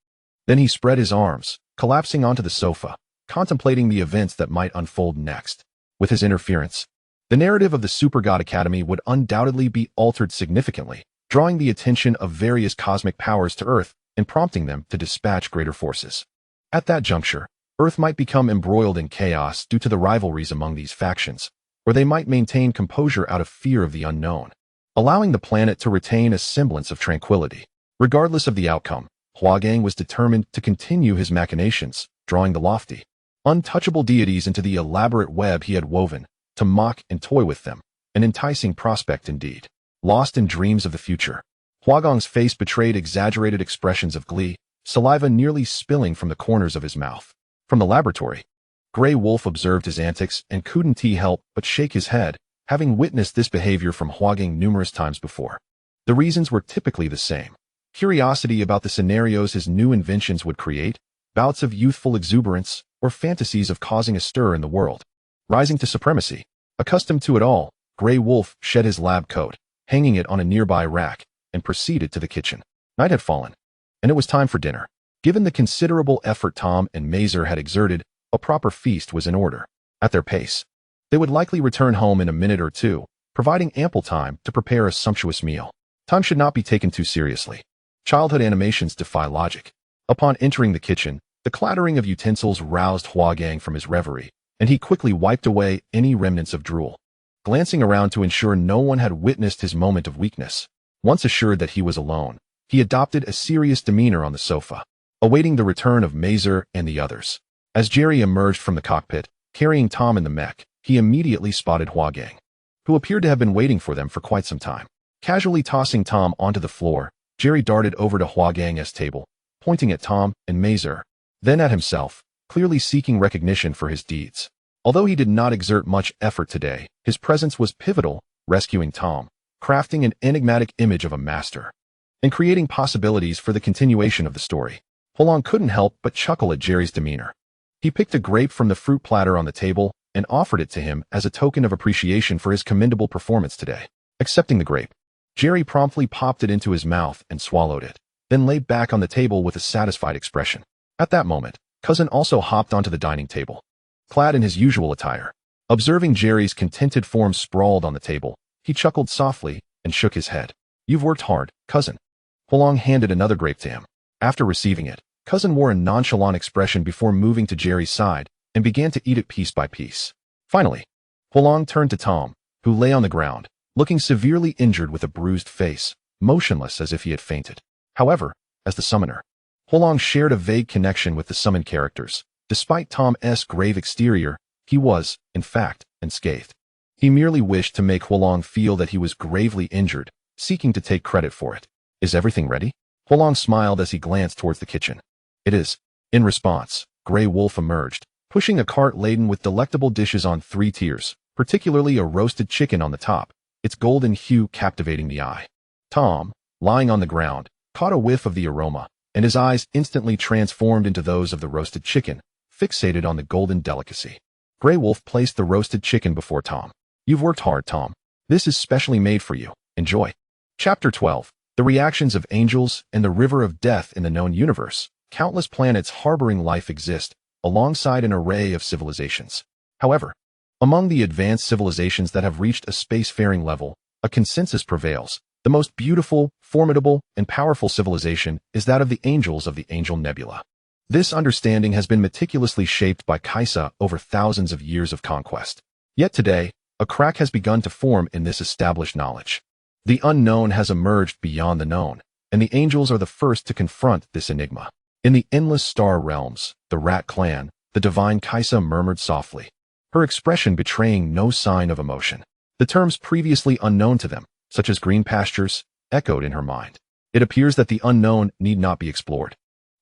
S1: Then he spread his arms, collapsing onto the sofa, contemplating the events that might unfold next. With his interference, the narrative of the Supergod Academy would undoubtedly be altered significantly, drawing the attention of various cosmic powers to Earth and prompting them to dispatch greater forces. At that juncture, Earth might become embroiled in chaos due to the rivalries among these factions, or they might maintain composure out of fear of the unknown, allowing the planet to retain a semblance of tranquility. Regardless of the outcome, Hua Lang was determined to continue his machinations, drawing the lofty, untouchable deities into the elaborate web he had woven, to mock and toy with them, an enticing prospect indeed. Lost in dreams of the future, Hua Lang's face betrayed exaggerated expressions of glee, saliva nearly spilling from the corners of his mouth. From the laboratory, Grey Wolf observed his antics and couldn't help but shake his head, having witnessed this behavior from Hua Lang numerous times before. The reasons were typically the same: curiosity about the scenarios his new inventions would create, bouts of youthful exuberance, or fantasies of causing a stir in the world. Rising to supremacy, accustomed to it all, Grey Wolf shed his lab coat, hanging it on a nearby rack, and proceeded to the kitchen. Night had fallen, and it was time for dinner. Given the considerable effort Tom and Mazer had exerted, a proper feast was in order. At their pace, they would likely return home in a minute or two, providing ample time to prepare a sumptuous meal. Time should not be taken too seriously. Childhood animations defy logic. Upon entering the kitchen, the clattering of utensils roused Hua Lang from his reverie, and he quickly wiped away any remnants of drool. Glancing around to ensure no one had witnessed his moment of weakness, once assured that he was alone, he adopted a serious demeanor on the sofa, awaiting the return of Mazer and the others. As Jerry emerged from the cockpit, carrying Tom in the mech, he immediately spotted Hua Lang, who appeared to have been waiting for them for quite some time. Casually tossing Tom onto the floor, Jerry darted over to Hua Lang's table, pointing at Tom and Mazer, then at himself, clearly seeking recognition for his deeds. Although he did not exert much effort today, his presence was pivotal, rescuing Tom, crafting an enigmatic image of a master, and creating possibilities for the continuation of the story. Hua Lang couldn't help but chuckle at Jerry's demeanor. He picked a grape from the fruit platter on the table and offered it to him as a token of appreciation for his commendable performance today. Accepting the grape, Jerry promptly popped it into his mouth and swallowed it, then lay back on the table with a satisfied expression. At that moment, Cousin also hopped onto the dining table, clad in his usual attire. Observing Jerry's contented form sprawled on the table, he chuckled softly and shook his head. "You've worked hard, Cousin." Hua Lang handed another grape to him. After receiving it, Cousin wore a nonchalant expression before moving to Jerry's side and began to eat it piece by piece. Finally, Hua Lang turned to Tom, who lay on the ground, looking severely injured with a bruised face, motionless as if he had fainted. However, as the summoner, Hua Lang shared a vague connection with the summoned characters. Despite Tom's grave exterior, he was, in fact, unscathed. He merely wished to make Hua Lang feel that he was gravely injured, seeking to take credit for it. "Is everything ready?" Hua Lang smiled as he glanced towards the kitchen. "It is." In response, Grey Wolf emerged, pushing a cart laden with delectable dishes on 3 tiers, particularly a roasted chicken on the top, its golden hue captivating the eye. Tom, lying on the ground, caught a whiff of the aroma, and his eyes instantly transformed into those of the roasted chicken, fixated on the golden delicacy. Grey Wolf placed the roasted chicken before Tom. "You've worked hard, Tom. This is specially made for you. Enjoy." Chapter 12. The reactions of angels and the river of death in the known universe. Countless planets harboring life exist, alongside an array of civilizations. However, Among the advanced civilizations that have reached a spacefaring level, a consensus prevails. The most beautiful, formidable, and powerful civilization is that of the angels of the Angel Nebula. This understanding has been meticulously shaped by Kaisa over thousands of years of conquest. Yet today, a crack has begun to form in this established knowledge. The unknown has emerged beyond the known, and the angels are the first to confront this enigma. In the endless star realms, the Rat Clan, the divine Kaisa murmured softly, her expression betraying no sign of emotion. The terms previously unknown to them, such as green pastures, echoed in her mind. It appears that the unknown need not be explored.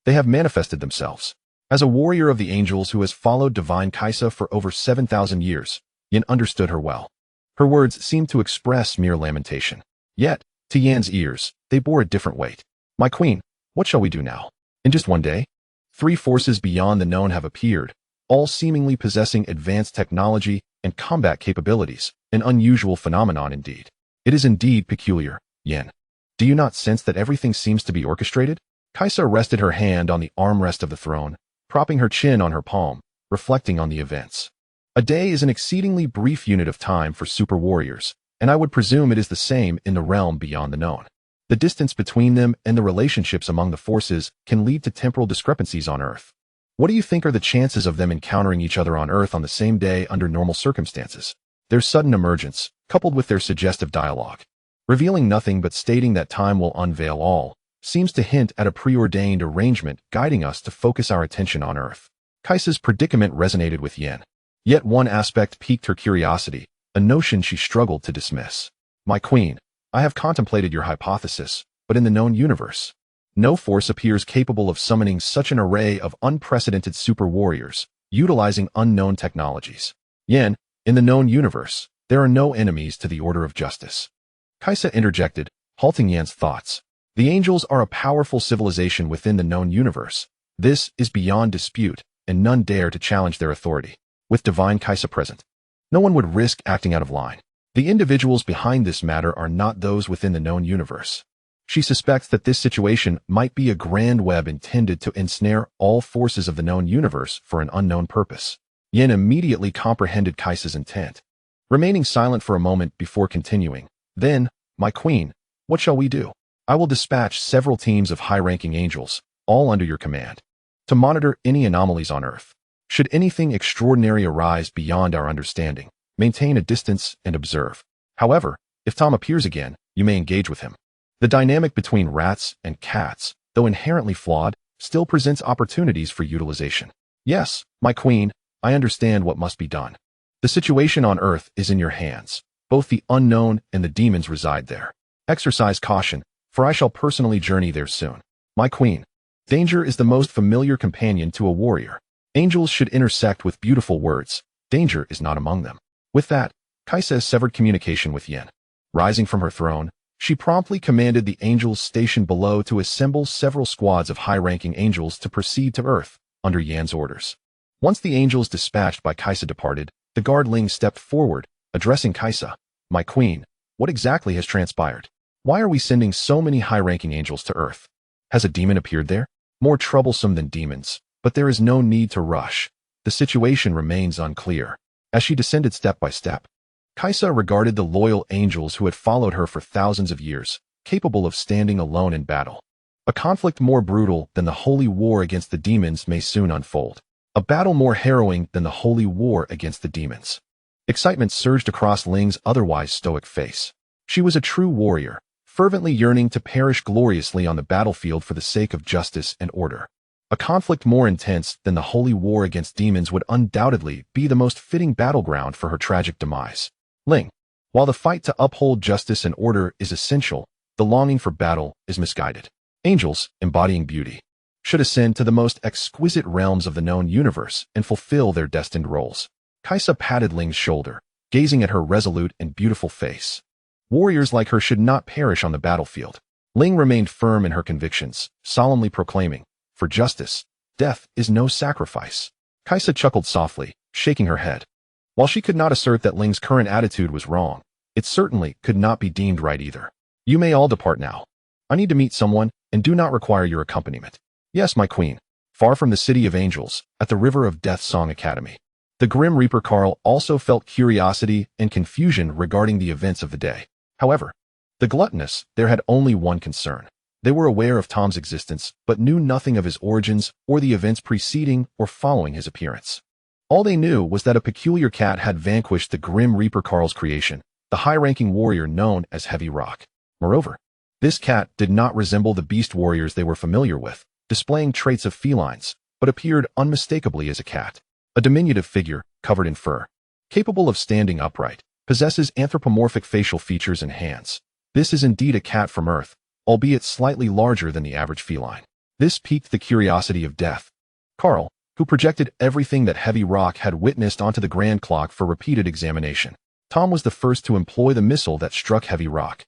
S1: They have manifested themselves. As a warrior of the angels who has followed divine Kaisa for over 7,000 years, Yin understood her well. Her words seemed to express mere lamentation. Yet, to Yan's ears, they bore a different weight. My queen, what shall we do now? In just one day, 3 forces beyond the known have appeared, all seemingly possessing advanced technology and combat capabilities, an unusual phenomenon indeed. It is indeed peculiar, Yin. Do you not sense that everything seems to be orchestrated? Kaisa rested her hand on the armrest of the throne, propping her chin on her palm, reflecting on the events. A day is an exceedingly brief unit of time for super warriors, and I would presume it is the same in the realm beyond the known. The distance between them and the relationships among the forces can lead to temporal discrepancies on Earth. What do you think are the chances of them encountering each other on Earth on the same day under normal circumstances? Their sudden emergence, coupled with their suggestive dialogue, revealing nothing but stating that time will unveil all, seems to hint at a preordained arrangement guiding us to focus our attention on Earth. Kaisa's predicament resonated with Yin. Yet one aspect piqued her curiosity, a notion she struggled to dismiss. My queen, I have contemplated your hypothesis, but in the known universe, no force appears capable of summoning such an array of unprecedented super warriors, utilizing unknown technologies. Yin, in the known universe, there are no enemies to the order of justice. Kaisa interjected, halting Yan's thoughts. The angels are a powerful civilization within the known universe. This is beyond dispute, and none dare to challenge their authority. With divine Kaisa present, no one would risk acting out of line. The individuals behind this matter are not those within the known universe. She suspects that this situation might be a grand web intended to ensnare all forces of the known universe for an unknown purpose. Yin immediately comprehended Kaisa's intent, remaining silent for a moment before continuing. Then, my queen, what shall we do? I will dispatch several teams of high-ranking angels, all under your command, to monitor any anomalies on Earth. Should anything extraordinary arise beyond our understanding, maintain a distance and observe. However, if Tom appears again, you may engage with him. The dynamic between rats and cats, though inherently flawed, still presents opportunities for utilization. Yes, my queen, I understand what must be done. The situation on Earth is in your hands. Both the unknown and the demons reside there. Exercise caution, for I shall personally journey there soon. My queen, danger is the most familiar companion to a warrior. Angels should intersect with beautiful words. Danger is not among them. With that, Kaisa severed communication with Yin. Rising from her throne, she promptly commanded the angels stationed below to assemble several squads of high-ranking angels to proceed to Earth, under Yan's orders. Once the angels dispatched by Kaisa departed, the guard Ling stepped forward, addressing Kaisa. My queen, what exactly has transpired? Why are we sending so many high-ranking angels to Earth? Has a demon appeared there? More troublesome than demons, but there is no need to rush. The situation remains unclear. As she descended step by step, Kaisa regarded the loyal angels who had followed her for thousands of years, capable of standing alone in battle. A conflict more brutal than the holy war against the demons may soon unfold. A battle more harrowing than the holy war against the demons. Excitement surged across Ling's otherwise stoic face. She was a true warrior, fervently yearning to perish gloriously on the battlefield for the sake of justice and order. A conflict more intense than the holy war against demons would undoubtedly be the most fitting battleground for her tragic demise. Ling, while the fight to uphold justice and order is essential, the longing for battle is misguided. Angels, embodying beauty, should ascend to the most exquisite realms of the known universe and fulfill their destined roles. Kaisa patted Ling's shoulder, gazing at her resolute and beautiful face. Warriors like her should not perish on the battlefield. Ling remained firm in her convictions, solemnly proclaiming, for justice, death is no sacrifice. Kaisa chuckled softly, shaking her head. While she could not assert that Ling's current attitude was wrong, it certainly could not be deemed right either. You may all depart now. I need to meet someone and do not require your accompaniment. Yes, my queen, far from the city of angels, at the river of Death Song Academy. The Grim Reaper Carl also felt curiosity and confusion regarding the events of the day. However, the gluttonous there had only one concern. They were aware of Tom's existence, but knew nothing of his origins or the events preceding or following his appearance. All they knew was that a peculiar cat had vanquished the Grim Reaper Carl's creation, the high-ranking warrior known as Heavy Rock. Moreover, this cat did not resemble the beast warriors they were familiar with, displaying traits of felines, but appeared unmistakably as a cat. A diminutive figure, covered in fur, capable of standing upright, possesses anthropomorphic facial features and hands. This is indeed a cat from Earth, albeit slightly larger than the average feline. This piqued the curiosity of Death. Carl, who projected everything that Heavy Rock had witnessed onto the grand clock for repeated examination. Tom was the first to employ the missile that struck Heavy Rock,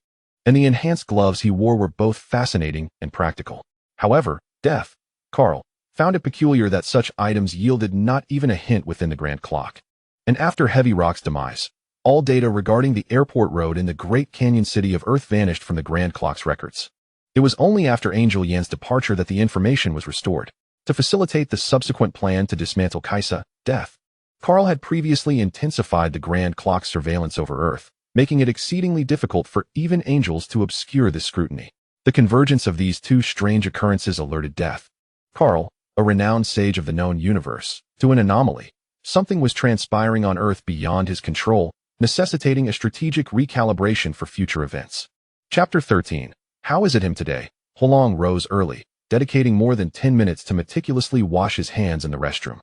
S1: and the enhanced gloves he wore were both fascinating and practical. However, Death, Carl, found it peculiar that such items yielded not even a hint within the grand clock. And after Heavy Rock's demise, all data regarding the airport road in the Great Canyon City of Earth vanished from the grand clock's records. It was only after Angel Yan's departure that the information was restored. To facilitate the subsequent plan to dismantle Kaisa, Death, Carl had previously intensified the grand clock's surveillance over Earth, making it exceedingly difficult for even angels to obscure this scrutiny. The convergence of these two strange occurrences alerted Death, Carl, a renowned sage of the known universe, to an anomaly. Something was transpiring on Earth beyond his control, necessitating a strategic recalibration for future events. Chapter 13. How is it him today? Hua Lang rose early, dedicating more than 10 minutes to meticulously wash his hands in the restroom,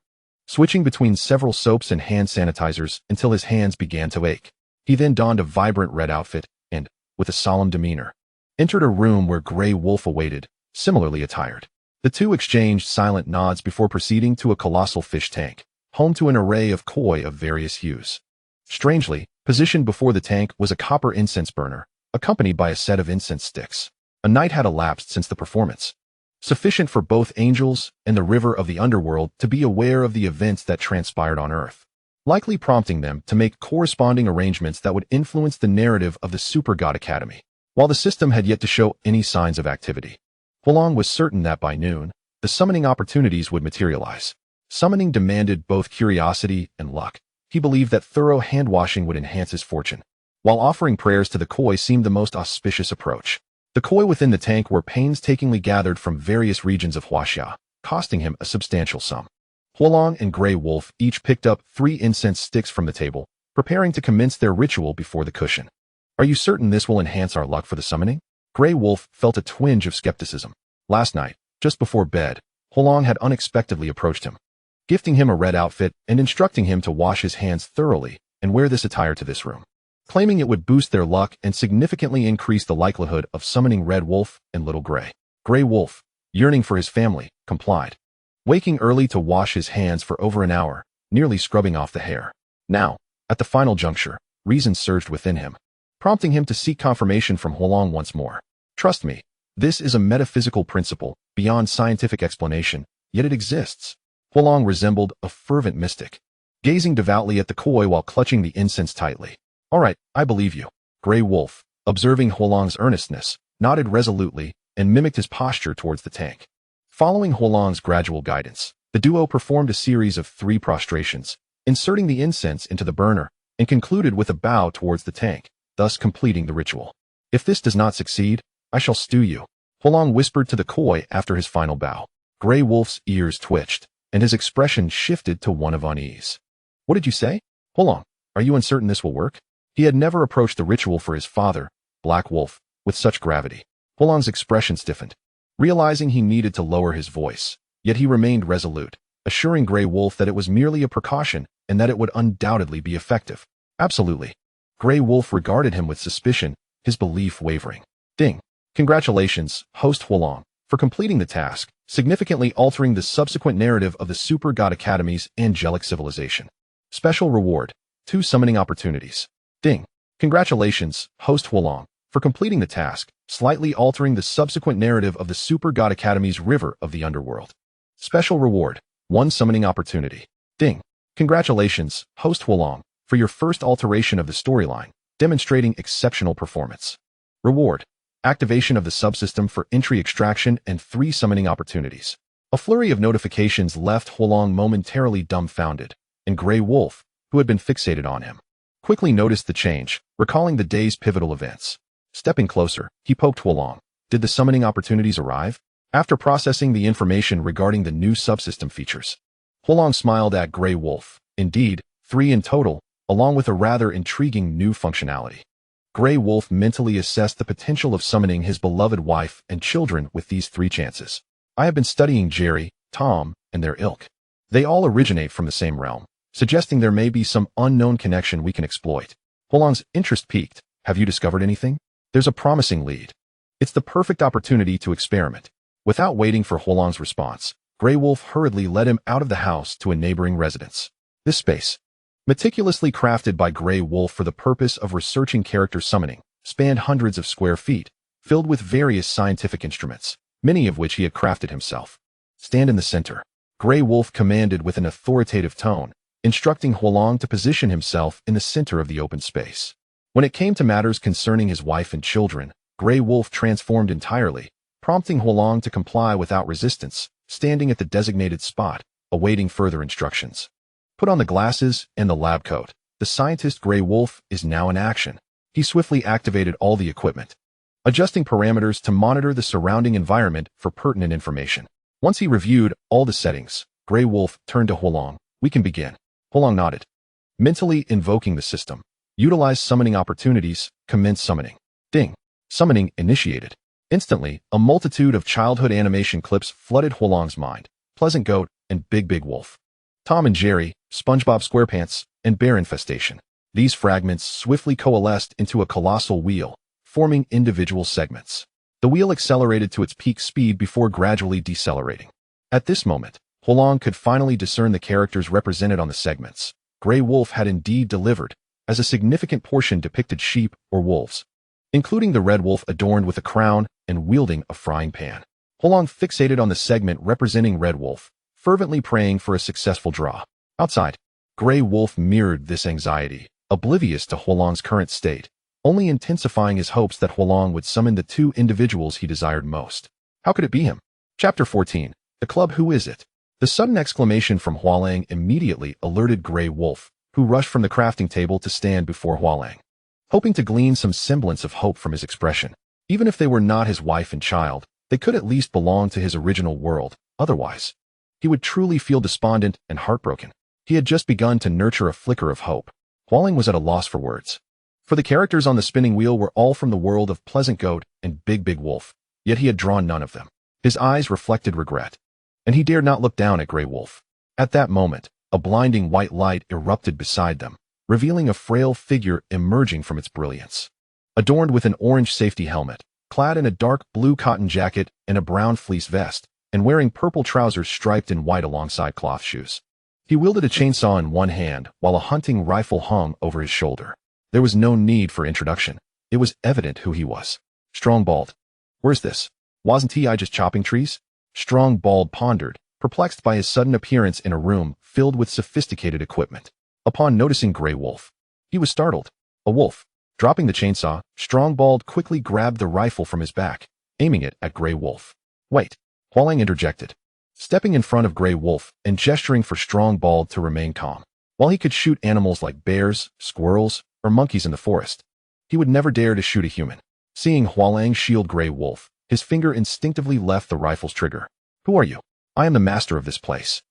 S1: switching between several soaps and hand sanitizers until his hands began to ache. He then donned a vibrant red outfit and, with a solemn demeanor, entered a room where Grey Wolf awaited, similarly attired. The two exchanged silent nods before proceeding to a colossal fish tank, home to an array of koi of various hues. Strangely, positioned before the tank was a copper incense burner, accompanied by a set of incense sticks. A night had elapsed since the performance, sufficient for both angels and the river of the underworld to be aware of the events that transpired on Earth, likely prompting them to make corresponding arrangements that would influence the narrative of the Supergod Academy. While the system had yet to show any signs of activity, Hua Lang was certain that by noon, the summoning opportunities would materialize. Summoning demanded both curiosity and luck. He believed that thorough hand-washing would enhance his fortune, while offering prayers to the koi seemed the most auspicious approach. The koi within the tank were painstakingly gathered from various regions of Huaxia, costing him a substantial sum. Hua Lang and Grey Wolf each picked up 3 incense sticks from the table, preparing to commence their ritual before the cushion. Are you certain this will enhance our luck for the summoning? Grey Wolf felt a twinge of skepticism. Last night, just before bed, Hua Lang had unexpectedly approached him, gifting him a red outfit and instructing him to wash his hands thoroughly and wear this attire to this room, claiming it would boost their luck and significantly increase the likelihood of summoning Red Wolf and Little Grey. Grey Wolf, yearning for his family, complied, waking early to wash his hands for over an hour, nearly scrubbing off the hair. Now, at the final juncture, reason surged within him, prompting him to seek confirmation from Hua Lang once more. Trust me, this is a metaphysical principle, beyond scientific explanation, yet it exists. Hua Lang resembled a fervent mystic, gazing devoutly at the koi while clutching the incense tightly. All right, I believe you. Grey Wolf, observing Hua Lang's earnestness, nodded resolutely and mimicked his posture towards the tank. Following Hua Lang's gradual guidance, the duo performed a series of 3 prostrations, inserting the incense into the burner, and concluded with a bow towards the tank, thus completing the ritual. If this does not succeed, I shall stew you, Hua Lang whispered to the koi after his final bow. Grey Wolf's ears twitched, and his expression shifted to one of unease. What did you say? Hua Lang, are you uncertain this will work? He had never approached the ritual for his father, Black Wolf, with such gravity. Hua Lang's expression stiffened, realizing he needed to lower his voice, yet he remained resolute, assuring Grey Wolf that it was merely a precaution and that it would undoubtedly be effective. Absolutely. Grey Wolf regarded him with suspicion, his belief wavering. Ding. Congratulations, host Hua Lang, for completing the task, significantly altering the subsequent narrative of the Supergod Academy's angelic civilization. Special reward, 2 summoning opportunities. Ding. Congratulations, host Hua Lang, for completing the task, slightly altering the subsequent narrative of the Supergod Academy's River of the Underworld. Special reward, 1 summoning opportunity. Ding. Congratulations, host Hua Lang, for your first alteration of the storyline, demonstrating exceptional performance. Reward, activation of the subsystem for entry extraction and 3 summoning opportunities. A flurry of notifications left Hua Lang momentarily dumbfounded, and Grey Wolf, who had been fixated on him, quickly noticed the change, recalling the day's pivotal events. Stepping closer, he poked Hua Lang. Did the summoning opportunities arrive? After processing the information regarding the new subsystem features, Hua Lang smiled at Grey Wolf. Indeed, 3 in total, along with a rather intriguing new functionality. Grey Wolf mentally assessed the potential of summoning his beloved wife and children with these 3 chances. I have been studying Jerry, Tom, and their ilk. They all originate from the same realm, suggesting there may be some unknown connection we can exploit. Hua Lang's interest peaked. Have you discovered anything? There's a promising lead. It's the perfect opportunity to experiment. Without waiting for Hua Lang's response, Grey Wolf hurriedly led him out of the house to a neighboring residence. This space, meticulously crafted by Grey Wolf for the purpose of researching character summoning, spanned hundreds of square feet, filled with various scientific instruments, many of which he had crafted himself. Stand in the center, Grey Wolf commanded with an authoritative tone, instructing Hua Lang to position himself in the center of the open space. When it came to matters concerning his wife and children, Grey Wolf transformed entirely, prompting Hua Lang to comply without resistance, standing at the designated spot, awaiting further instructions. Put on the glasses and the lab coat. The scientist Grey Wolf is now in action. He swiftly activated all the equipment, adjusting parameters to monitor the surrounding environment for pertinent information. Once he reviewed all the settings, Grey Wolf turned to Hua Lang. We can begin. Hua Lang nodded. Mentally invoking the system. Utilize summoning opportunities. Commence summoning. Ding. Summoning initiated. Instantly, a multitude of childhood animation clips flooded Hua Lang's mind. Pleasant Goat and Big Wolf. Tom and Jerry, SpongeBob SquarePants, and Bear Infestation. These fragments swiftly coalesced into a colossal wheel, forming individual segments. The wheel accelerated to its peak speed before gradually decelerating. At this moment, Hua Lang could finally discern the characters represented on the segments. Grey Wolf had indeed delivered, as a significant portion depicted sheep or wolves, including the red wolf adorned with a crown and wielding a frying pan. Hua Lang fixated on the segment representing Red Wolf, fervently praying for a successful draw. Outside, Grey Wolf mirrored this anxiety, oblivious to Hua Lang's current state, only intensifying his hopes that Hua Lang would summon the 2 individuals he desired most. How could it be him? Chapter 14. The Club. Who is it? The sudden exclamation from Hua Lang immediately alerted Grey Wolf, who rushed from the crafting table to stand before Hua Lang, hoping to glean some semblance of hope from his expression. Even if they were not his wife and child, they could at least belong to his original world. Otherwise, he would truly feel despondent and heartbroken. He had just begun to nurture a flicker of hope. Hua Lang was at a loss for words. For the characters on the spinning wheel were all from the world of Pleasant Goat and Big Wolf, yet he had drawn none of them. His eyes reflected regret, and he dared not look down at Grey Wolf. At that moment, a blinding white light erupted beside them, revealing a frail figure emerging from its brilliance. Adorned with an orange safety helmet, clad in a dark blue cotton jacket and a brown fleece vest, and wearing purple trousers striped in white alongside cloth shoes. He wielded a chainsaw in one hand while a hunting rifle hung over his shoulder. There was no need for introduction. It was evident who he was. Strong Bald. Where's this? Wasn't I just chopping trees? Strong Bald pondered, perplexed by his sudden appearance in a room filled with sophisticated equipment. Upon noticing Grey Wolf, he was startled. A wolf. Dropping the chainsaw, Strong Bald quickly grabbed the rifle from his back, aiming it at Grey Wolf. Wait. Hua Lang interjected, stepping in front of Grey Wolf and gesturing for Strong Bald to remain calm. While he could shoot animals like bears, squirrels, or monkeys in the forest, he would never dare to shoot a human. Seeing Hua Lang shield Grey Wolf, his finger instinctively left the rifle's trigger. Who are you? I am the master of this place,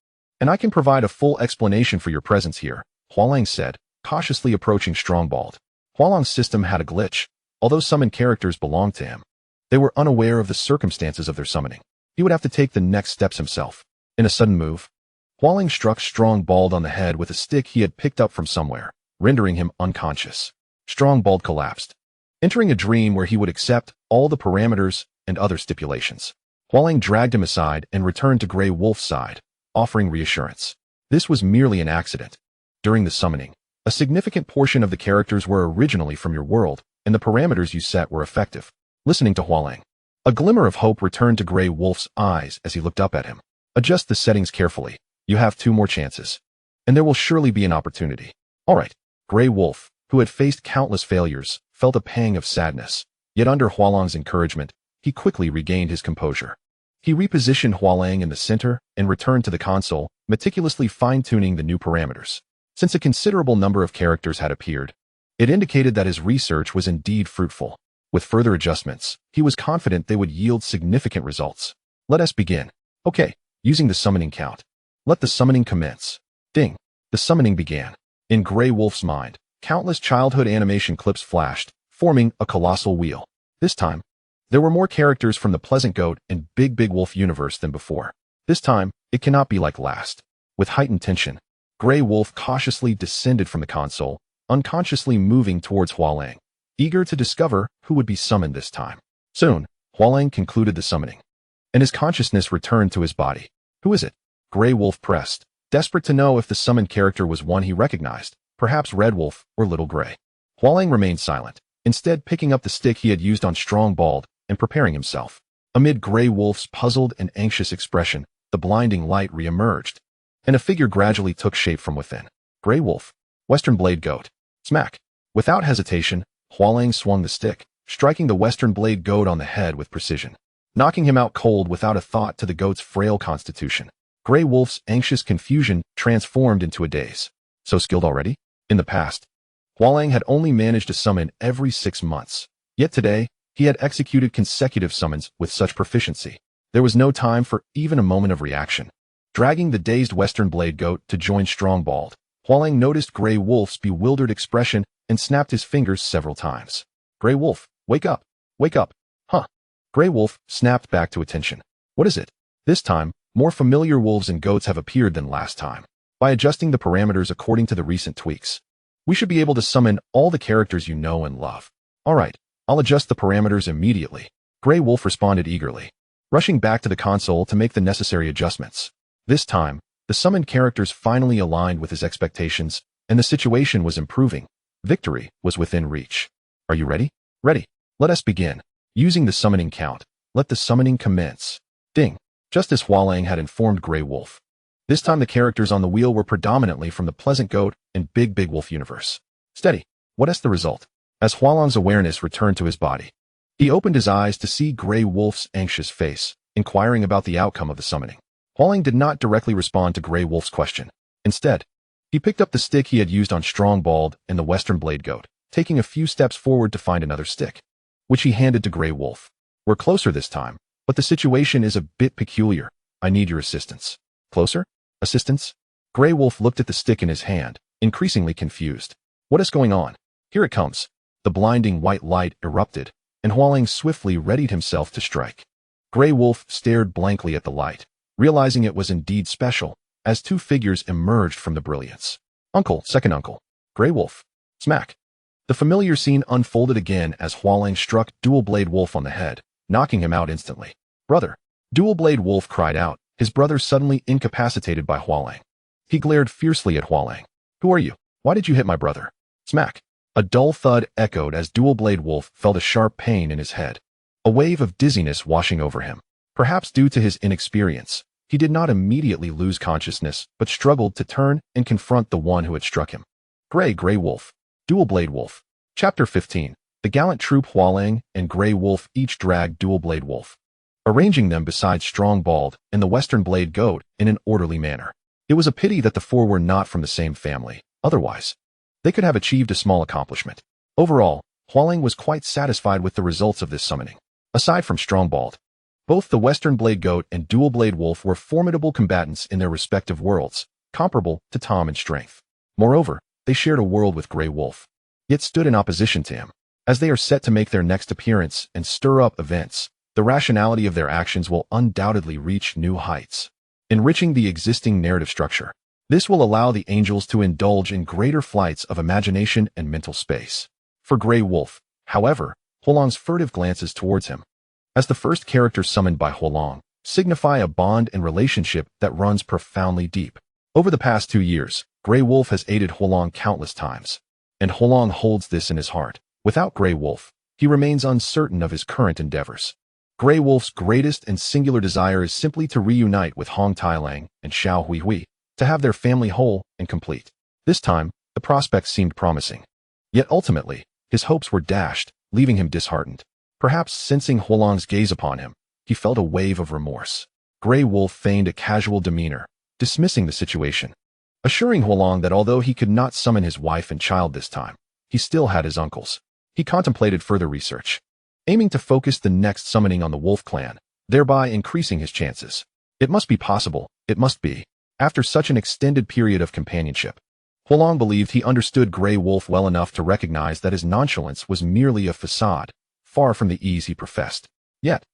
S1: and I can provide a full explanation for your presence here, Hua Lang said, cautiously approaching Strong Bald. Hua Lang's system had a glitch. Although summoned characters belonged to him, they were unaware of the circumstances of their summoning. He would have to take the next steps himself. In a sudden move, Hua Lang struck Strong Bald on the head with a stick he had picked up from somewhere, rendering him unconscious. Strong Bald collapsed, entering a dream where he would accept all the parameters and other stipulations. Hua Lang dragged him aside and returned to Grey Wolf's side, offering reassurance. This was merely an accident. During the summoning, a significant portion of the characters were originally from your world, and the parameters you set were effective. Listening to Hua Lang, a glimmer of hope returned to Grey Wolf's eyes as he looked up at him. Adjust the settings carefully. You have 2 more chances, and there will surely be an opportunity. All right. Grey Wolf, who had faced countless failures, felt a pang of sadness. Yet under Hua Lang's encouragement, he quickly regained his composure. He repositioned Hua Lang in the center and returned to the console, meticulously fine-tuning the new parameters. Since a considerable number of characters had appeared, it indicated that his research was indeed fruitful. With further adjustments, he was confident they would yield significant results. Let us begin. Okay, using the summoning count. Let the summoning commence. Ding. The summoning began. In Grey Wolf's mind, countless childhood animation clips flashed, forming a colossal wheel. This time, there were more characters from the Pleasant Goat and Big Wolf universe than before. This time, it cannot be like last. With heightened tension, Grey Wolf cautiously descended from the console, unconsciously moving towards Hua Lang, eager to discover who would be summoned this time. Soon, Hua Lang concluded the summoning, and his consciousness returned to his body. Who is it? Grey Wolf pressed, desperate to know if the summoned character was one he recognized, perhaps Red Wolf or Little Grey. Hua Lang remained silent, instead picking up the stick he had used on Strong Bald and preparing himself. Amid Grey Wolf's puzzled and anxious expression, the blinding light re-emerged, and a figure gradually took shape from within. Grey Wolf, Western Blade Goat. Smack. Without hesitation, Hua Lang swung the stick, striking the Western Blade Goat on the head with precision, knocking him out cold without a thought to the goat's frail constitution. Grey Wolf's anxious confusion transformed into a daze. So skilled already? In the past, Hua Lang had only managed to summon every 6 months. Yet today, he had executed consecutive summons with such proficiency. There was no time for even a moment of reaction. Dragging the dazed Western Blade Goat to join Strong Bald, Hua Lang noticed Grey Wolf's bewildered expression and snapped his fingers several times. Grey Wolf, wake up! Wake up! Huh? Grey Wolf snapped back to attention. What is it? This time, more familiar wolves and goats have appeared than last time. By adjusting the parameters according to the recent tweaks, we should be able to summon all the characters you know and love. Alright, I'll adjust the parameters immediately. Grey Wolf responded eagerly, rushing back to the console to make the necessary adjustments. This time, the summoned characters finally aligned with his expectations, and the situation was improving. Victory was within reach. Are you ready? Ready. Let us begin. Using the summoning count, let the summoning commence. Ding. Just as Hua Lang had informed Grey Wolf. This time the characters on the wheel were predominantly from the Pleasant Goat and Big Wolf universe. Steady. What is the result? As Hua Lang's awareness returned to his body, he opened his eyes to see Grey Wolf's anxious face, inquiring about the outcome of the summoning. Hua Lang did not directly respond to Grey Wolf's question. Instead, he picked up the stick he had used on Strong Bald and the Western Blade Goat, taking a few steps forward to find another stick, which he handed to Grey Wolf. We're closer this time, but the situation is a bit peculiar. I need your assistance. Closer? Assistance? Grey Wolf looked at the stick in his hand, increasingly confused. What is going on? Here it comes. The blinding white light erupted, and Hua Lang swiftly readied himself to strike. Grey Wolf stared blankly at the light, realizing it was indeed special, as 2 figures emerged from the brilliance. Uncle, second uncle. Grey Wolf. Smack. The familiar scene unfolded again as Hua Lang struck Dual Blade Wolf on the head, knocking him out instantly. Brother. Dual Blade Wolf cried out, his brother suddenly incapacitated by Hua Lang. He glared fiercely at Hua Lang. Who are you? Why did you hit my brother? Smack. A dull thud echoed as Dual Blade Wolf felt a sharp pain in his head, a wave of dizziness washing over him. Perhaps due to his inexperience, he did not immediately lose consciousness, but struggled to turn and confront the one who had struck him. Grey Wolf. Dual Blade Wolf. Chapter 15. The gallant troop Hua Lang and Grey Wolf each dragged Dual Blade Wolf, arranging them beside Strong Bald and the Western Blade Goat in an orderly manner. It was a pity that the 4 were not from the same family. Otherwise, they could have achieved a small accomplishment. Overall, Hua Lang was quite satisfied with the results of this summoning. Aside from Strong Bald, both the Western Blade Goat and Dual Blade Wolf were formidable combatants in their respective worlds, comparable to Tom in strength. Moreover, they shared a world with Grey Wolf, yet stood in opposition to him. As they are set to make their next appearance and stir up events, the rationality of their actions will undoubtedly reach new heights, enriching the existing narrative structure. This will allow the angels to indulge in greater flights of imagination and mental space. For Grey Wolf, however, Hua Lang's furtive glances towards him, as the first character summoned by Hua Lang, signify a bond and relationship that runs profoundly deep. Over the past 2 years, Grey Wolf has aided Hua Lang countless times, and Hua Lang holds this in his heart. Without Grey Wolf, he remains uncertain of his current endeavors. Grey Wolf's greatest and singular desire is simply to reunite with Hong Lang and Xiao Hui, to have their family whole and complete. This time, the prospects seemed promising. Yet ultimately, his hopes were dashed, leaving him disheartened. Perhaps sensing Hua Lang's gaze upon him, he felt a wave of remorse. Grey Wolf feigned a casual demeanor, dismissing the situation. assuring Hua Lang that although he could not summon his wife and child this time, he still had his uncles. He contemplated further research, aiming to focus the next summoning on the Wolf clan, thereby increasing his chances. It must be possible, it must be. After such an extended period of companionship, Hua Lang believed he understood Grey Wolf well enough to recognize that his nonchalance was merely a facade, far from the ease he professed. Yet,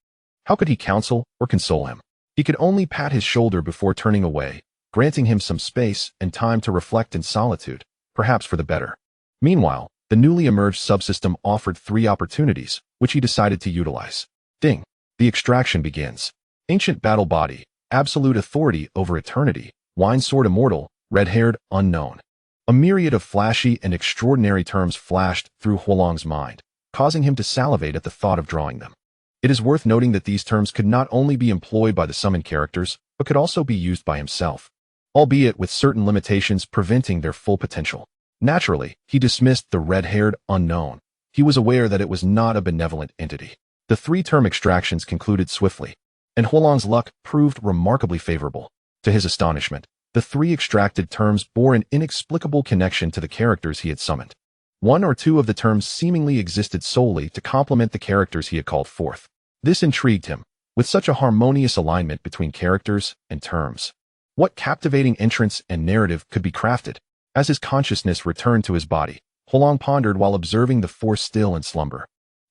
S1: how could he counsel or console him? He could only pat his shoulder before turning away, granting him some space and time to reflect in solitude, perhaps for the better. Meanwhile, the newly emerged subsystem offered 3 opportunities, which he decided to utilize. Ding. The extraction begins. Ancient battle body, absolute authority over eternity, wine sword immortal, red-haired, unknown. A myriad of flashy and extraordinary terms flashed through Hua Lang's mind, causing him to salivate at the thought of drawing them. It is worth noting that these terms could not only be employed by the summoned characters, but could also be used by himself, albeit with certain limitations preventing their full potential. Naturally, he dismissed the red-haired unknown. He was aware that it was not a benevolent entity. The 3-term extractions concluded swiftly, and Hua Lang's luck proved remarkably favorable. To his astonishment, the 3 extracted terms bore an inexplicable connection to the characters he had summoned. 1 or 2 of the terms seemingly existed solely to complement the characters he had called forth. This intrigued him, with such a harmonious alignment between characters and terms. What captivating entrance and narrative could be crafted? As his consciousness returned to his body, Hua Lang pondered while observing the 4 still in slumber.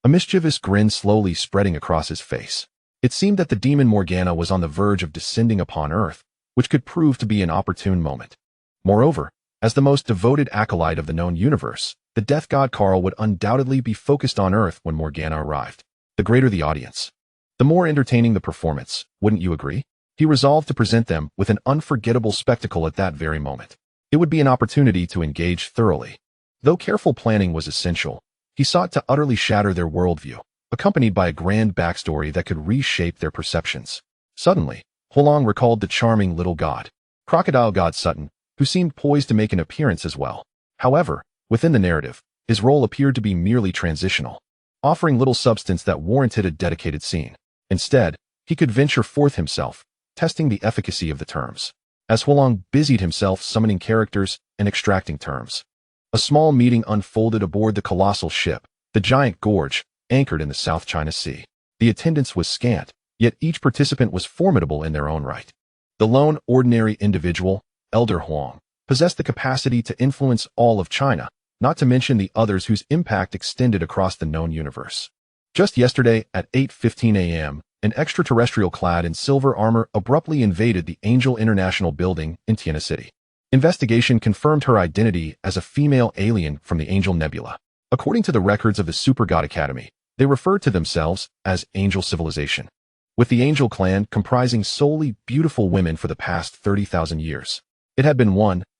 S1: A mischievous grin slowly spreading across his face. It seemed that the demon Morgana was on the verge of descending upon Earth, which could prove to be an opportune moment. Moreover, as the most devoted acolyte of the known universe, the death god Karl would undoubtedly be focused on Earth when Morgana arrived. The greater the audience, the more entertaining the performance, wouldn't you agree? He resolved to present them with an unforgettable spectacle at that very moment. It would be an opportunity to engage thoroughly. Though careful planning was essential, he sought to utterly shatter their worldview, accompanied by a grand backstory that could reshape their perceptions. Suddenly, Hua Lang recalled the charming little god, Crocodile God Sutton, who seemed poised to make an appearance as well. However, within the narrative, his role appeared to be merely transitional, offering little substance that warranted a dedicated scene. Instead, he could venture forth himself, testing the efficacy of the terms. As Hua Lang busied himself summoning characters and extracting terms, a small meeting unfolded aboard the colossal ship, the Giant Gorge, anchored in the South China Sea. The attendance was scant, yet each participant was formidable in their own right. The lone, ordinary individual, Elder Huang, possessed the capacity to influence all of China, not to mention the others whose impact extended across the known universe. Just yesterday, at 8:15 a.m., an extraterrestrial clad in silver armor abruptly invaded the Angel International building in Tiana City. Investigation confirmed her identity as a female alien from the Angel Nebula. According to the records of the Supergod Academy, they referred to themselves as Angel Civilization, with the Angel clan comprising solely beautiful women for the past 30,000 years. It had been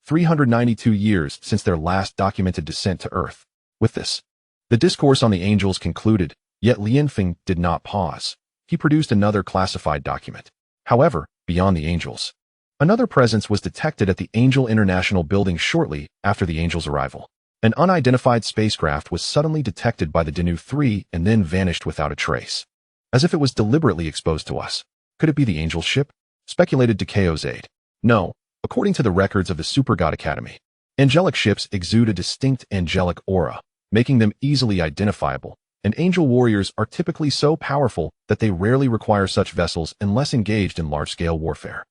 S1: 392 years since their last documented descent to Earth. With this, the discourse on the angels concluded, yet Lianfeng did not pause. He produced another classified document. However, beyond the angels, another presence was detected at the Angel International building shortly after the angels' arrival. An unidentified spacecraft was suddenly detected by the Danu 3 and then vanished without a trace. As if it was deliberately exposed to us. Could it be the angel ship? Speculated Dikao's aide. No, according to the records of the Supergod Academy, angelic ships exude a distinct angelic aura, making them easily identifiable, and angel warriors are typically so powerful that they rarely require such vessels unless engaged in large-scale warfare.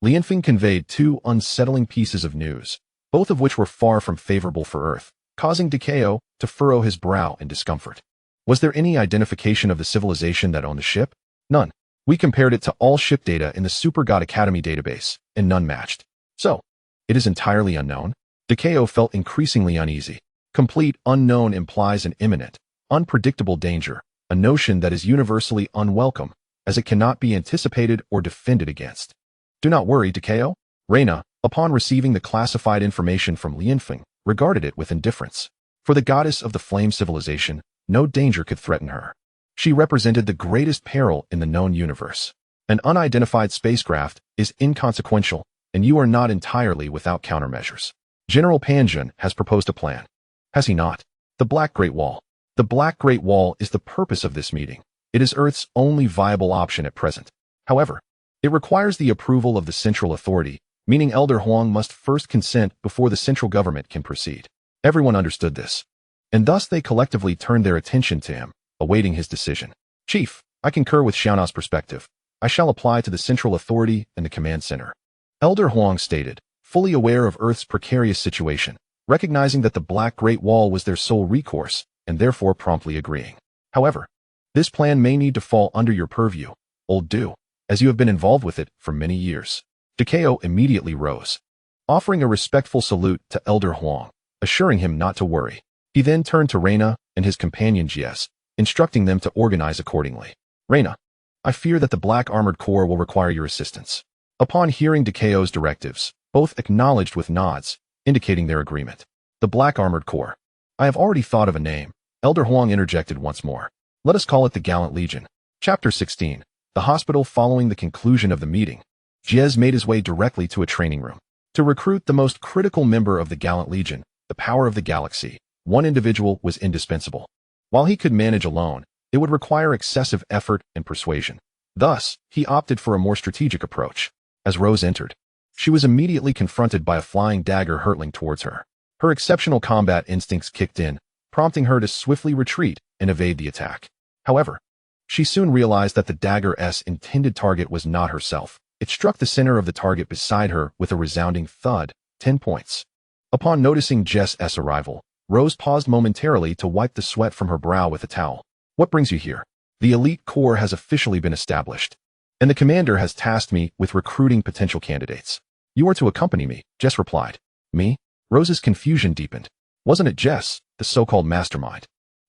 S1: Lianfeng conveyed 2 unsettling pieces of news, both of which were far from favorable for Earth, causing Dikao to furrow his brow in discomfort. Was there any identification of the civilization that owned the ship? None. We compared it to all ship data in the Supergod Academy database, and none matched. So, it is entirely unknown? Dikao felt increasingly uneasy. Complete unknown implies an imminent, unpredictable danger, a notion that is universally unwelcome, as it cannot be anticipated or defended against. Do not worry, Dikao. Reina, upon receiving the classified information from Lianfeng, regarded it with indifference. For the goddess of the flame civilization, no danger could threaten her. She represented the greatest peril in the known universe. An unidentified spacecraft is inconsequential, and you are not entirely without countermeasures. General Panjun has proposed a plan. Has he not? The Black Great Wall. The Black Great Wall is the purpose of this meeting. It is Earth's only viable option at present. However, it requires the approval of the Central Authority, meaning Elder Huang must first consent before the central government can proceed. Everyone understood this, and thus they collectively turned their attention to him, awaiting his decision. Chief, I concur with Xiaona's perspective. I shall apply to the central authority and the command center. Elder Huang stated, fully aware of Earth's precarious situation, recognizing that the Black Great Wall was their sole recourse, and therefore promptly agreeing. However, this plan may need to fall under your purview, Old Du, as you have been involved with it for many years. Shihao immediately rose, offering a respectful salute to Elder Huang, assuring him not to worry. He then turned to Reina and his companion Jess, instructing them to organize accordingly. Reina, I fear that the Black Armored Corps will require your assistance. Upon hearing Shihao's directives, both acknowledged with nods, indicating their agreement. The Black Armored Corps. I have already thought of a name. Elder Huang interjected once more. Let us call it the Gallant Legion. Chapter 16. The hospital. Following the conclusion of the meeting, Jez made his way directly to a training room. To recruit the most critical member of the Gallant Legion, the power of the galaxy, one individual was indispensable. While he could manage alone, it would require excessive effort and persuasion. Thus, he opted for a more strategic approach. As Rose entered, she was immediately confronted by a flying dagger hurtling towards her. Her exceptional combat instincts kicked in, prompting her to swiftly retreat and evade the attack. However, she soon realized that the dagger's intended target was not herself. It struck the center of the target beside her with a resounding thud, 10 points. Upon noticing Jess's arrival, Rose paused momentarily to wipe the sweat from her brow with a towel. What brings you here? The elite corps has officially been established, and the commander has tasked me with recruiting potential candidates. You are to accompany me, Jess replied. Me? Rose's confusion deepened. Wasn't it Jess, the so-called mastermind,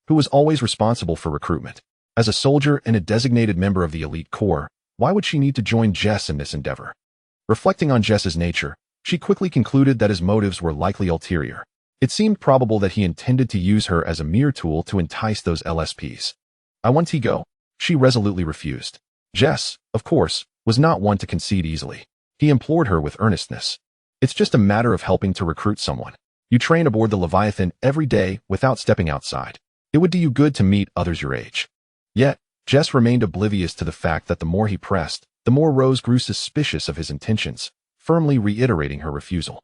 S1: who was always responsible for recruitment? As a soldier and a designated member of the elite corps, why would she need to join Jess in this endeavor? Reflecting on Jess's nature, she quickly concluded that his motives were likely ulterior. It seemed probable that he intended to use her as a mere tool to entice those LSPs. I want to go. She resolutely refused. Jess, of course, was not one to concede easily. He implored her with earnestness. It's just a matter of helping to recruit someone. You train aboard the Leviathan every day without stepping outside. It would do you good to meet others your age. Yet, Jess remained oblivious to the fact that the more he pressed, the more Rose grew suspicious of his intentions, firmly reiterating her refusal.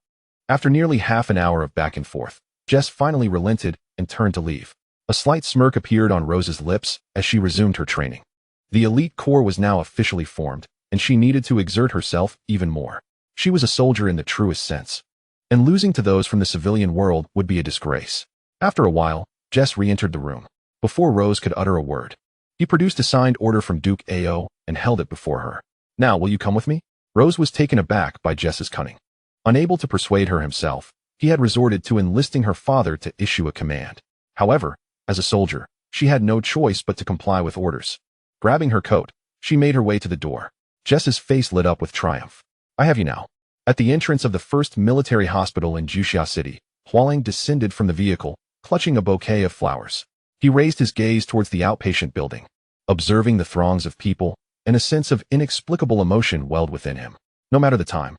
S1: After nearly half an hour of back and forth, Jess finally relented and turned to leave. A slight smirk appeared on Rose's lips as she resumed her training. The elite corps was now officially formed, and she needed to exert herself even more. She was a soldier in the truest sense, and losing to those from the civilian world would be a disgrace. After a while, Jess re-entered the room. Before Rose could utter a word, he produced a signed order from Duke Ao and held it before her. Now, will you come with me? Rose was taken aback by Jess's cunning. Unable to persuade her himself, he had resorted to enlisting her father to issue a command. However, as a soldier, she had no choice but to comply with orders. Grabbing her coat, she made her way to the door. Jess's face lit up with triumph. I have you now. At the entrance of the first military hospital in Juxia City, Hua Lang descended from the vehicle, clutching a bouquet of flowers. He raised his gaze towards the outpatient building, observing the throngs of people, and a sense of inexplicable emotion welled within him. No matter the time,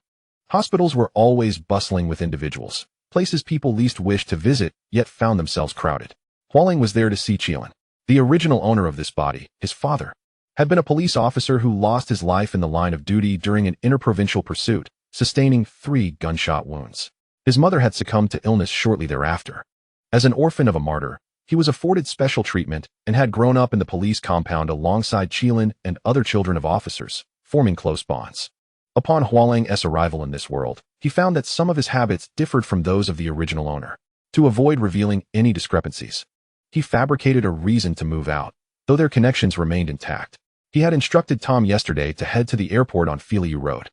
S1: hospitals were always bustling with individuals, places people least wished to visit, yet found themselves crowded. Hua Lang was there to see Qiang. The original owner of this body, his father, had been a police officer who lost his life in the line of duty during an interprovincial pursuit, sustaining 3 gunshot wounds. His mother had succumbed to illness shortly thereafter. As an orphan of a martyr, he was afforded special treatment and had grown up in the police compound alongside Qiang and other children of officers, forming close bonds. Upon Hua Lang's arrival in this world, he found that some of his habits differed from those of the original owner. To avoid revealing any discrepancies, he fabricated a reason to move out, though their connections remained intact. He had instructed Tom yesterday to head to the airport on Filiu Road,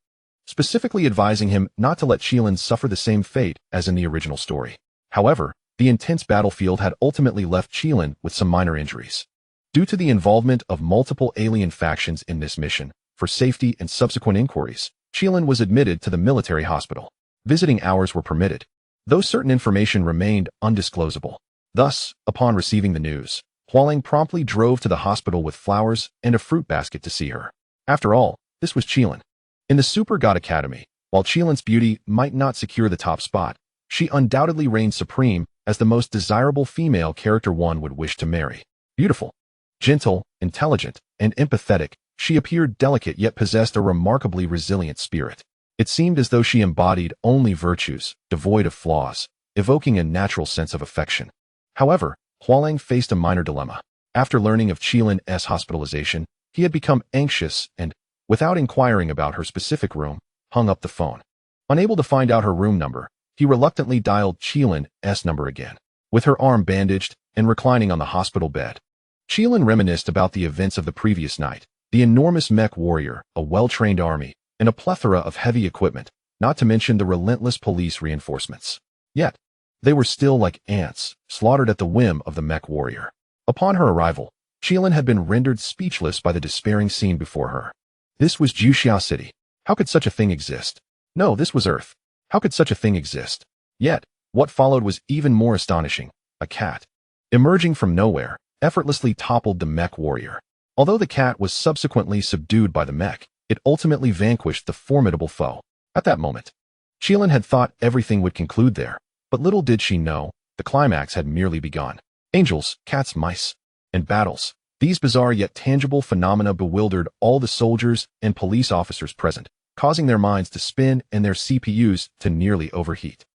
S1: specifically advising him not to let Qiang suffer the same fate as in the original story. However, the intense battlefield had ultimately left Qiang with some minor injuries. Due to the involvement of multiple alien factions in this mission, for safety and subsequent inquiries, Qiang was admitted to the military hospital. Visiting hours were permitted, though certain information remained undisclosable. Thus, upon receiving the news, Hua Lang promptly drove to the hospital with flowers and a fruit basket to see her. After all, this was Qiang. In the Supergod Academy, while Qiang's beauty might not secure the top spot, she undoubtedly reigned supreme as the most desirable female character one would wish to marry. Beautiful, gentle, intelligent, and empathetic, she appeared delicate yet possessed a remarkably resilient spirit. It seemed as though she embodied only virtues, devoid of flaws, evoking a natural sense of affection. However, Hua Lang faced a minor dilemma. After learning of Qian's hospitalization, he had become anxious and, without inquiring about her specific room, hung up the phone. Unable to find out her room number, he reluctantly dialed Qian's number again. With her arm bandaged and reclining on the hospital bed, Qian reminisced about the events of the previous night, the enormous mech warrior, a well-trained army, and a plethora of heavy equipment, not to mention the relentless police reinforcements. Yet, they were still like ants, slaughtered at the whim of the mech warrior. Upon her arrival, Qian had been rendered speechless by the despairing scene before her. This was Juxiao City. How could such a thing exist? No, this was Earth. How could such a thing exist? Yet, what followed was even more astonishing. A cat, emerging from nowhere, effortlessly toppled the mech warrior. Although the cat was subsequently subdued by the mech, it ultimately vanquished the formidable foe. At that moment, Qian had thought everything would conclude there, but little did she know, the climax had merely begun. Angels, cats, mice, and battles. These bizarre yet tangible phenomena bewildered all the soldiers and police officers present, causing their minds to spin and their CPUs to nearly overheat.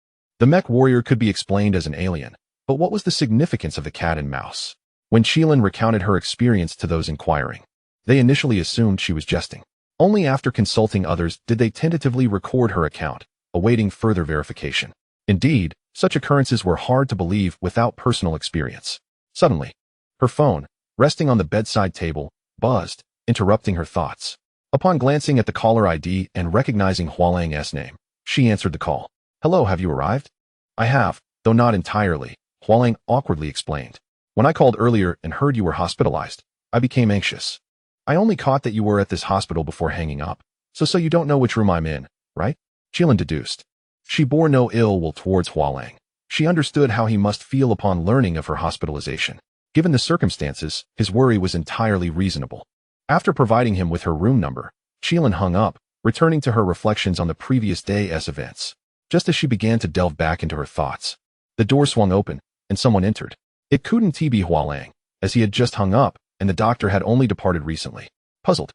S1: The mech warrior could be explained as an alien, but what was the significance of the cat and mouse? When Qian recounted her experience to those inquiring, they initially assumed she was jesting. Only after consulting others did they tentatively record her account, awaiting further verification. Indeed, such occurrences were hard to believe without personal experience. Suddenly, her phone, resting on the bedside table, buzzed, interrupting her thoughts. Upon glancing at the caller ID and recognizing Hua Lang's name, she answered the call. "Hello, have you arrived?" "I have, though not entirely," Hua Lang awkwardly explained. "When I called earlier and heard you were hospitalized, I became anxious. I only caught that you were at this hospital before hanging up, so you don't know which room I'm in, right?" Qian deduced. She bore no ill will towards Hua Lang. She understood how he must feel upon learning of her hospitalization. Given the circumstances, his worry was entirely reasonable. After providing him with her room number, Qian hung up, returning to her reflections on the previous day's events. Just as she began to delve back into her thoughts, the door swung open, and someone entered. It couldn't be Hua Lang, as he had just hung up, and the doctor had only departed recently. Puzzled,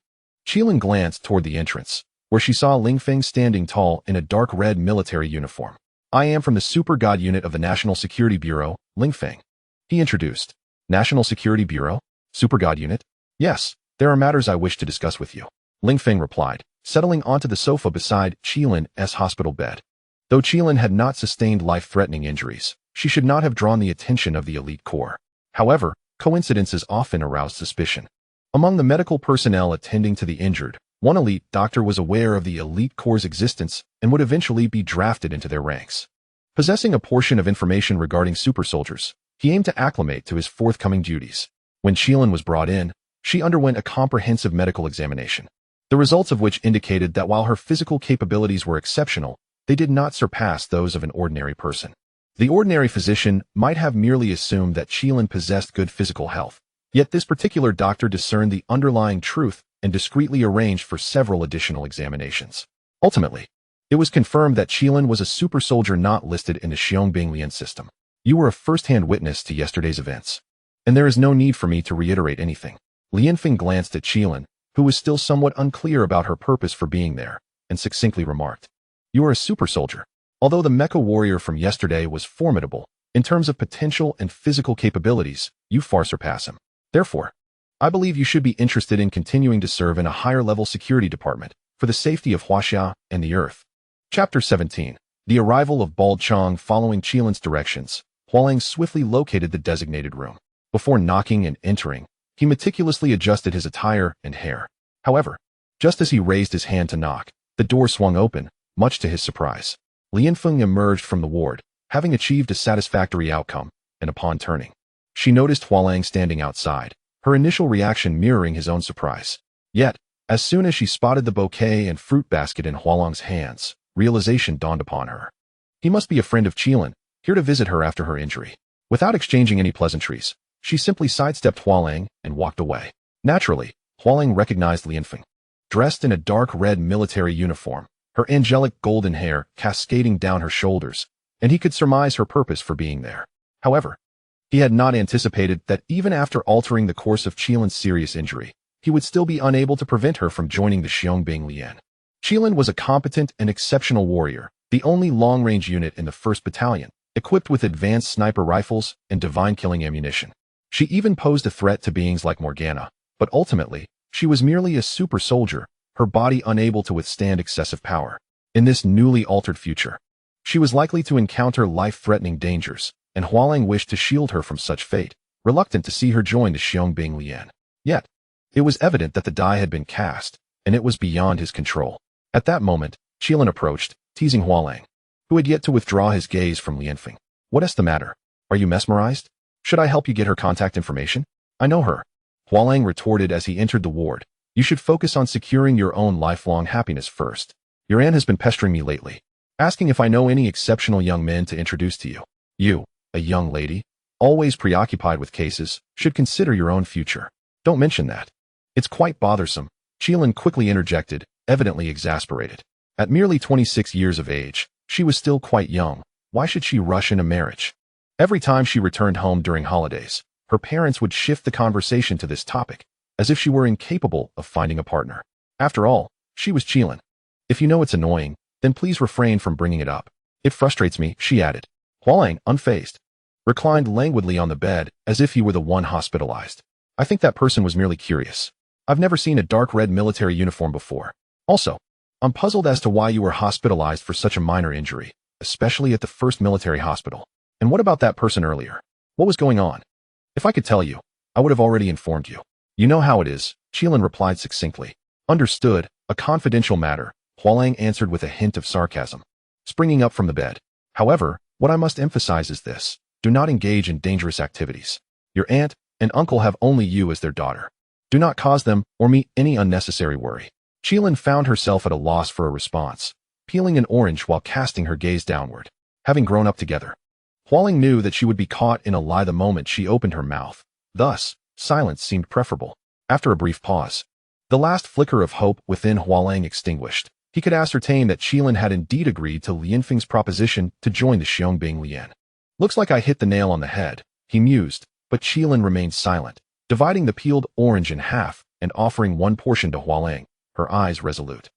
S1: Qian glanced toward the entrance, where she saw Ling Feng standing tall in a dark red military uniform. "I am from the Supergod unit of the National Security Bureau, Ling Feng," he introduced. "National Security Bureau? Supergod unit? Yes, there are matters I wish to discuss with you," Ling Feng replied, settling onto the sofa beside Qian's hospital bed. Though Qian had not sustained life-threatening injuries, she should not have drawn the attention of the elite corps. However, coincidences often aroused suspicion. Among the medical personnel attending to the injured, one elite doctor was aware of the elite corps' existence and would eventually be drafted into their ranks. Possessing a portion of information regarding super soldiers, he aimed to acclimate to his forthcoming duties. When Qian was brought in, she underwent a comprehensive medical examination, the results of which indicated that while her physical capabilities were exceptional, they did not surpass those of an ordinary person. The ordinary physician might have merely assumed that Qian possessed good physical health, yet this particular doctor discerned the underlying truth and discreetly arranged for several additional examinations. Ultimately, it was confirmed that Qian was a super soldier not listed in the Xiong system. "You were a first-hand witness to yesterday's events, and there is no need for me to reiterate anything." Lianfeng glanced at Qian, who was still somewhat unclear about her purpose for being there, and succinctly remarked, "You are a super soldier. Although the mecha warrior from yesterday was formidable, in terms of potential and physical capabilities, you far surpass him. Therefore, I believe you should be interested in continuing to serve in a higher-level security department for the safety of Huaxia and the Earth." Chapter 17. The arrival of Bald Qiang. Following Qian's directions, Hua Lang swiftly located the designated room. Before knocking and entering, he meticulously adjusted his attire and hair. However, just as he raised his hand to knock, the door swung open, much to his surprise. Lianfeng emerged from the ward, having achieved a satisfactory outcome, and upon turning, she noticed Hua Lang standing outside, her initial reaction mirroring his own surprise. Yet, as soon as she spotted the bouquet and fruit basket in Hua Lang's hands, realization dawned upon her. He must be a friend of Qian, here to visit her after her injury. Without exchanging any pleasantries, she simply sidestepped Hua Lang and walked away. Naturally, Hua Lang recognized Lianfeng. Dressed in a dark red military uniform, her angelic golden hair cascading down her shoulders, and he could surmise her purpose for being there. However, he had not anticipated that even after altering the course of Qian's serious injury, he would still be unable to prevent her from joining the Xiong Lian. Qiang was a competent and exceptional warrior, the only long-range unit in the 1st Battalion, equipped with advanced sniper rifles and divine-killing ammunition. She even posed a threat to beings like Morgana, but ultimately, she was merely a super soldier, her body unable to withstand excessive power. In this newly altered future, she was likely to encounter life-threatening dangers, and Hua Lang wished to shield her from such fate, reluctant to see her join the Qiang Lian. Yet, it was evident that the die had been cast, and it was beyond his control. At that moment, Qiang approached, teasing Hua Lang, who had yet to withdraw his gaze from Lianfeng. "What's the matter? Are you mesmerized? Should I help you get her contact information? I know her," Hua Lang retorted as he entered the ward. "You should focus on securing your own lifelong happiness first. Your aunt has been pestering me lately, asking if I know any exceptional young men to introduce to you. You, a young lady, always preoccupied with cases, should consider your own future. Don't mention that. It's quite bothersome," Qiang quickly interjected, evidently exasperated. At merely 26 years of age, she was still quite young. Why should she rush into marriage? Every time she returned home during holidays, her parents would shift the conversation to this topic, as if she were incapable of finding a partner. After all, she was Qiang. "If you know it's annoying, then please refrain from bringing it up. It frustrates me," she added. Hua Lang, unfazed, reclined languidly on the bed as if he were the one hospitalized. "I think that person was merely curious. I've never seen a dark red military uniform before. Also, I'm puzzled as to why you were hospitalized for such a minor injury, especially at the 1st military hospital. And what about that person earlier? What was going on? If I could tell you, I would have already informed you." "You know how it is," Qiang replied succinctly. "Understood, a confidential matter," Hua Lang answered with a hint of sarcasm, springing up from the bed. "However, what I must emphasize is this. Do not engage in dangerous activities. Your aunt and uncle have only you as their daughter. Do not cause them or me any unnecessary worry." Qiang found herself at a loss for a response, peeling an orange while casting her gaze downward. Having grown up together, Hua Lang knew that she would be caught in a lie the moment she opened her mouth. Thus, silence seemed preferable. After a brief pause, the last flicker of hope within Hua Lang extinguished. He could ascertain that Qiang had indeed agreed to Lianfeng's proposition to join the Qiang Lian. "Looks like I hit the nail on the head," he mused, but Qiang remained silent, dividing the peeled orange in half and offering one portion to Hua Lang, her eyes resolute,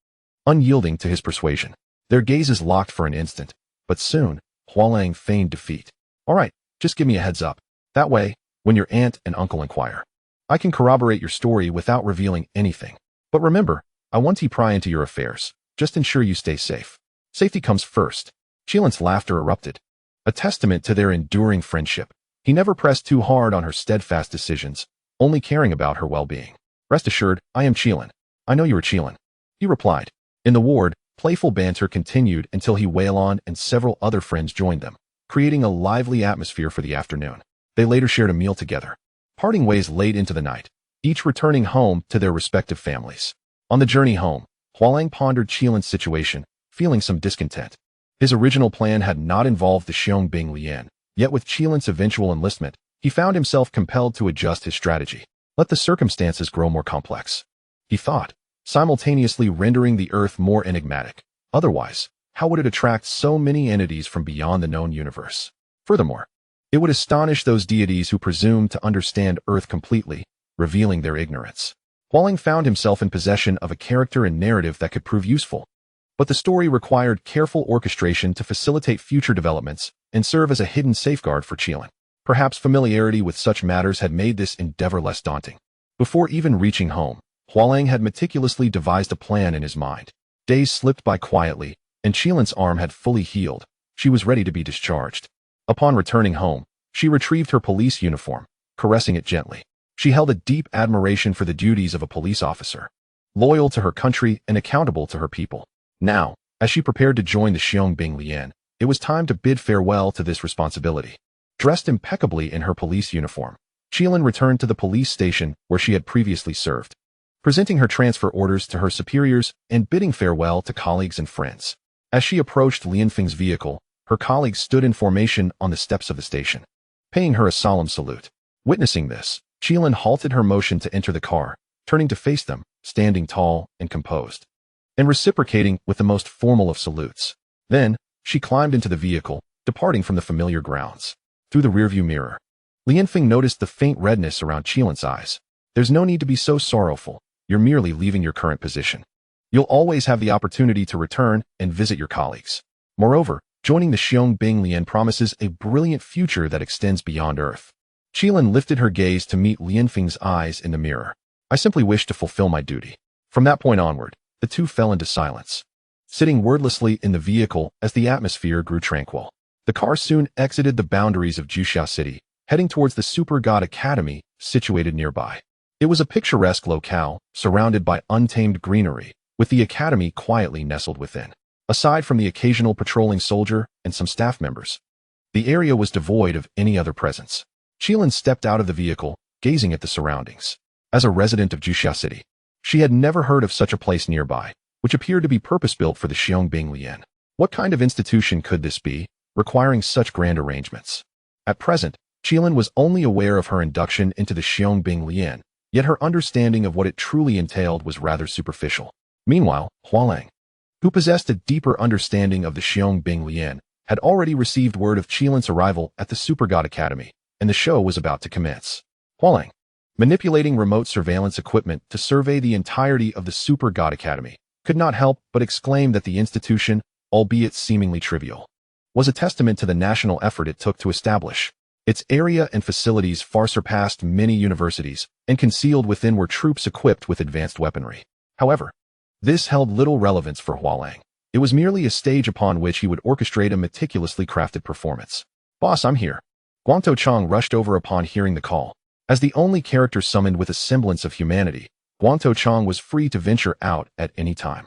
S1: unyielding to his persuasion. Their gazes locked for an instant, but soon, Hua Lang feigned defeat. "All right, just give me a heads up. That way, when your aunt and uncle inquire, I can corroborate your story without revealing anything. But remember, I won't pry into your affairs. Just ensure you stay safe. Safety comes first." Qiang's laughter erupted, a testament to their enduring friendship. He never pressed too hard on her steadfast decisions, only caring about her well-being. "Rest assured, I am Qiang. I know you are Qiang," he replied. In the ward, playful banter continued until Hua Lang and several other friends joined them, creating a lively atmosphere for the afternoon. They later shared a meal together, parting ways late into the night, each returning home to their respective families. On the journey home, Hua Lang pondered Qiang's situation, feeling some discontent. His original plan had not involved the Qiang Lian, yet with Qiang's eventual enlistment, he found himself compelled to adjust his strategy. Let the circumstances grow more complex, he thought, simultaneously rendering the Earth more enigmatic. Otherwise, how would it attract so many entities from beyond the known universe? Furthermore, it would astonish those deities who presume to understand Earth completely, revealing their ignorance. Hua Lang found himself in possession of a character and narrative that could prove useful, but the story required careful orchestration to facilitate future developments and serve as a hidden safeguard for Qiang. Perhaps familiarity with such matters had made this endeavor less daunting. Before even reaching home, Hua Lang had meticulously devised a plan in his mind. Days slipped by quietly, and Qiang's arm had fully healed. She was ready to be discharged. Upon returning home, she retrieved her police uniform, caressing it gently. She held a deep admiration for the duties of a police officer, loyal to her country and accountable to her people. Now, as she prepared to join the Qiang Lian, it was time to bid farewell to this responsibility. Dressed impeccably in her police uniform, Qiang returned to the police station where she had previously served, presenting her transfer orders to her superiors and bidding farewell to colleagues and friends. As she approached Lianfeng's vehicle, her colleagues stood in formation on the steps of the station, paying her a solemn salute. Witnessing this, Qiang halted her motion to enter the car, turning to face them, standing tall and composed, and reciprocating with the most formal of salutes. Then, she climbed into the vehicle, departing from the familiar grounds. Through the rearview mirror, Lianfeng noticed the faint redness around Qiang's eyes. "There's no need to be so sorrowful. You're merely leaving your current position," You'll always have the opportunity to return and visit your colleagues. Moreover, joining the Qiang Binglian promises a brilliant future that extends beyond Earth. Qilin lifted her gaze to meet Lianfeng's eyes in the mirror. I simply wish to fulfill my duty. From that point onward, the two fell into silence, sitting wordlessly in the vehicle as the atmosphere grew tranquil. The car soon exited the boundaries of Juxiao City, heading towards the Supergod Academy, situated nearby. It was a picturesque locale, surrounded by untamed greenery, with the academy quietly nestled within. Aside from the occasional patrolling soldier and some staff members, the area was devoid of any other presence. Qilin stepped out of the vehicle, gazing at the surroundings. As a resident of Juxiao City, she had never heard of such a place nearby, which appeared to be purpose-built for the Qiang Binglian. What kind of institution could this be, requiring such grand arrangements? At present, Qilin was only aware of her induction into the Qiang Binglian, yet her understanding of what it truly entailed was rather superficial. Meanwhile, Hua Lang, who possessed a deeper understanding of the Qiang Binglian, had already received word of Qilin's arrival at the Supergod Academy, and the show was about to commence. Hua Lang, manipulating remote surveillance equipment to survey the entirety of the Supergod Academy, could not help but exclaim that the institution, albeit seemingly trivial, was a testament to the national effort it took to establish. Its area and facilities far surpassed many universities, and concealed within were troops equipped with advanced weaponry. However, this held little relevance for Hua Lang. It was merely a stage upon which he would orchestrate a meticulously crafted performance. "Boss, I'm here." Guangtou Qiang rushed over upon hearing the call. As the only character summoned with a semblance of humanity, Guangtou Qiang was free to venture out at any time.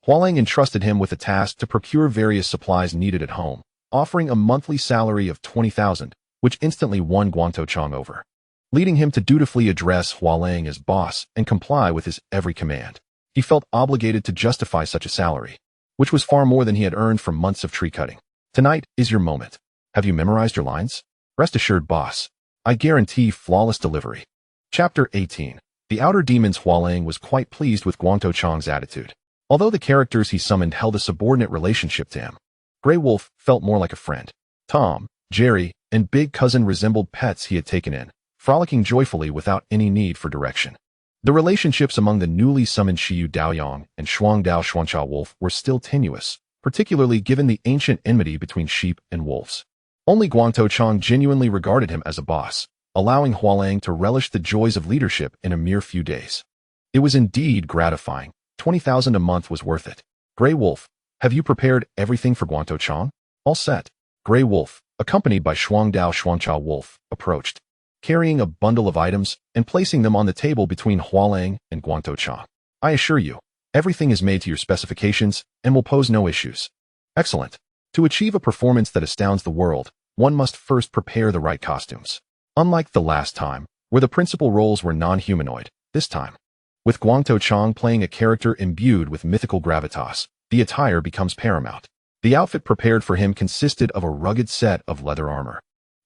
S1: Hua Lang entrusted him with a task to procure various supplies needed at home, offering a monthly salary of 20,000, which instantly won Guangtou Qiang over, leading him to dutifully address Hua Lang as boss and comply with his every command. He felt obligated to justify such a salary, which was far more than he had earned from months of tree cutting. "Tonight is your moment. Have you memorized your lines? Rest assured, boss. I guarantee flawless delivery." Chapter 18. The Outer Demon's Hua Lang was quite pleased with Guangtou Qiang's attitude. Although the characters he summoned held a subordinate relationship to him, Grey Wolf felt more like a friend. Tom, Jerry, and Big Cousin resembled pets he had taken in, frolicking joyfully without any need for direction. The relationships among the newly summoned Shiyu Daoyang and Shuang Dao Xuanchao Wolf were still tenuous, particularly given the ancient enmity between sheep and wolves. Only Guangtou Qiang genuinely regarded him as a boss, allowing Hua Lang to relish the joys of leadership in a mere few days. It was indeed gratifying. 20,000 a month was worth it. "Grey Wolf, have you prepared everything for Guangtou Qiang?" "All set." Grey Wolf, accompanied by Shuang Dao Xuanchao Wolf, approached, carrying a bundle of items and placing them on the table between Hua Lang and Guangtou Qiang. "I assure you, everything is made to your specifications and will pose no issues." "Excellent. To achieve a performance that astounds the world, one must first prepare the right costumes." Unlike the last time, where the principal roles were non-humanoid, this time, with Guangtou Qiang playing a character imbued with mythical gravitas, the attire becomes paramount. The outfit prepared for him consisted of a rugged set of leather armor,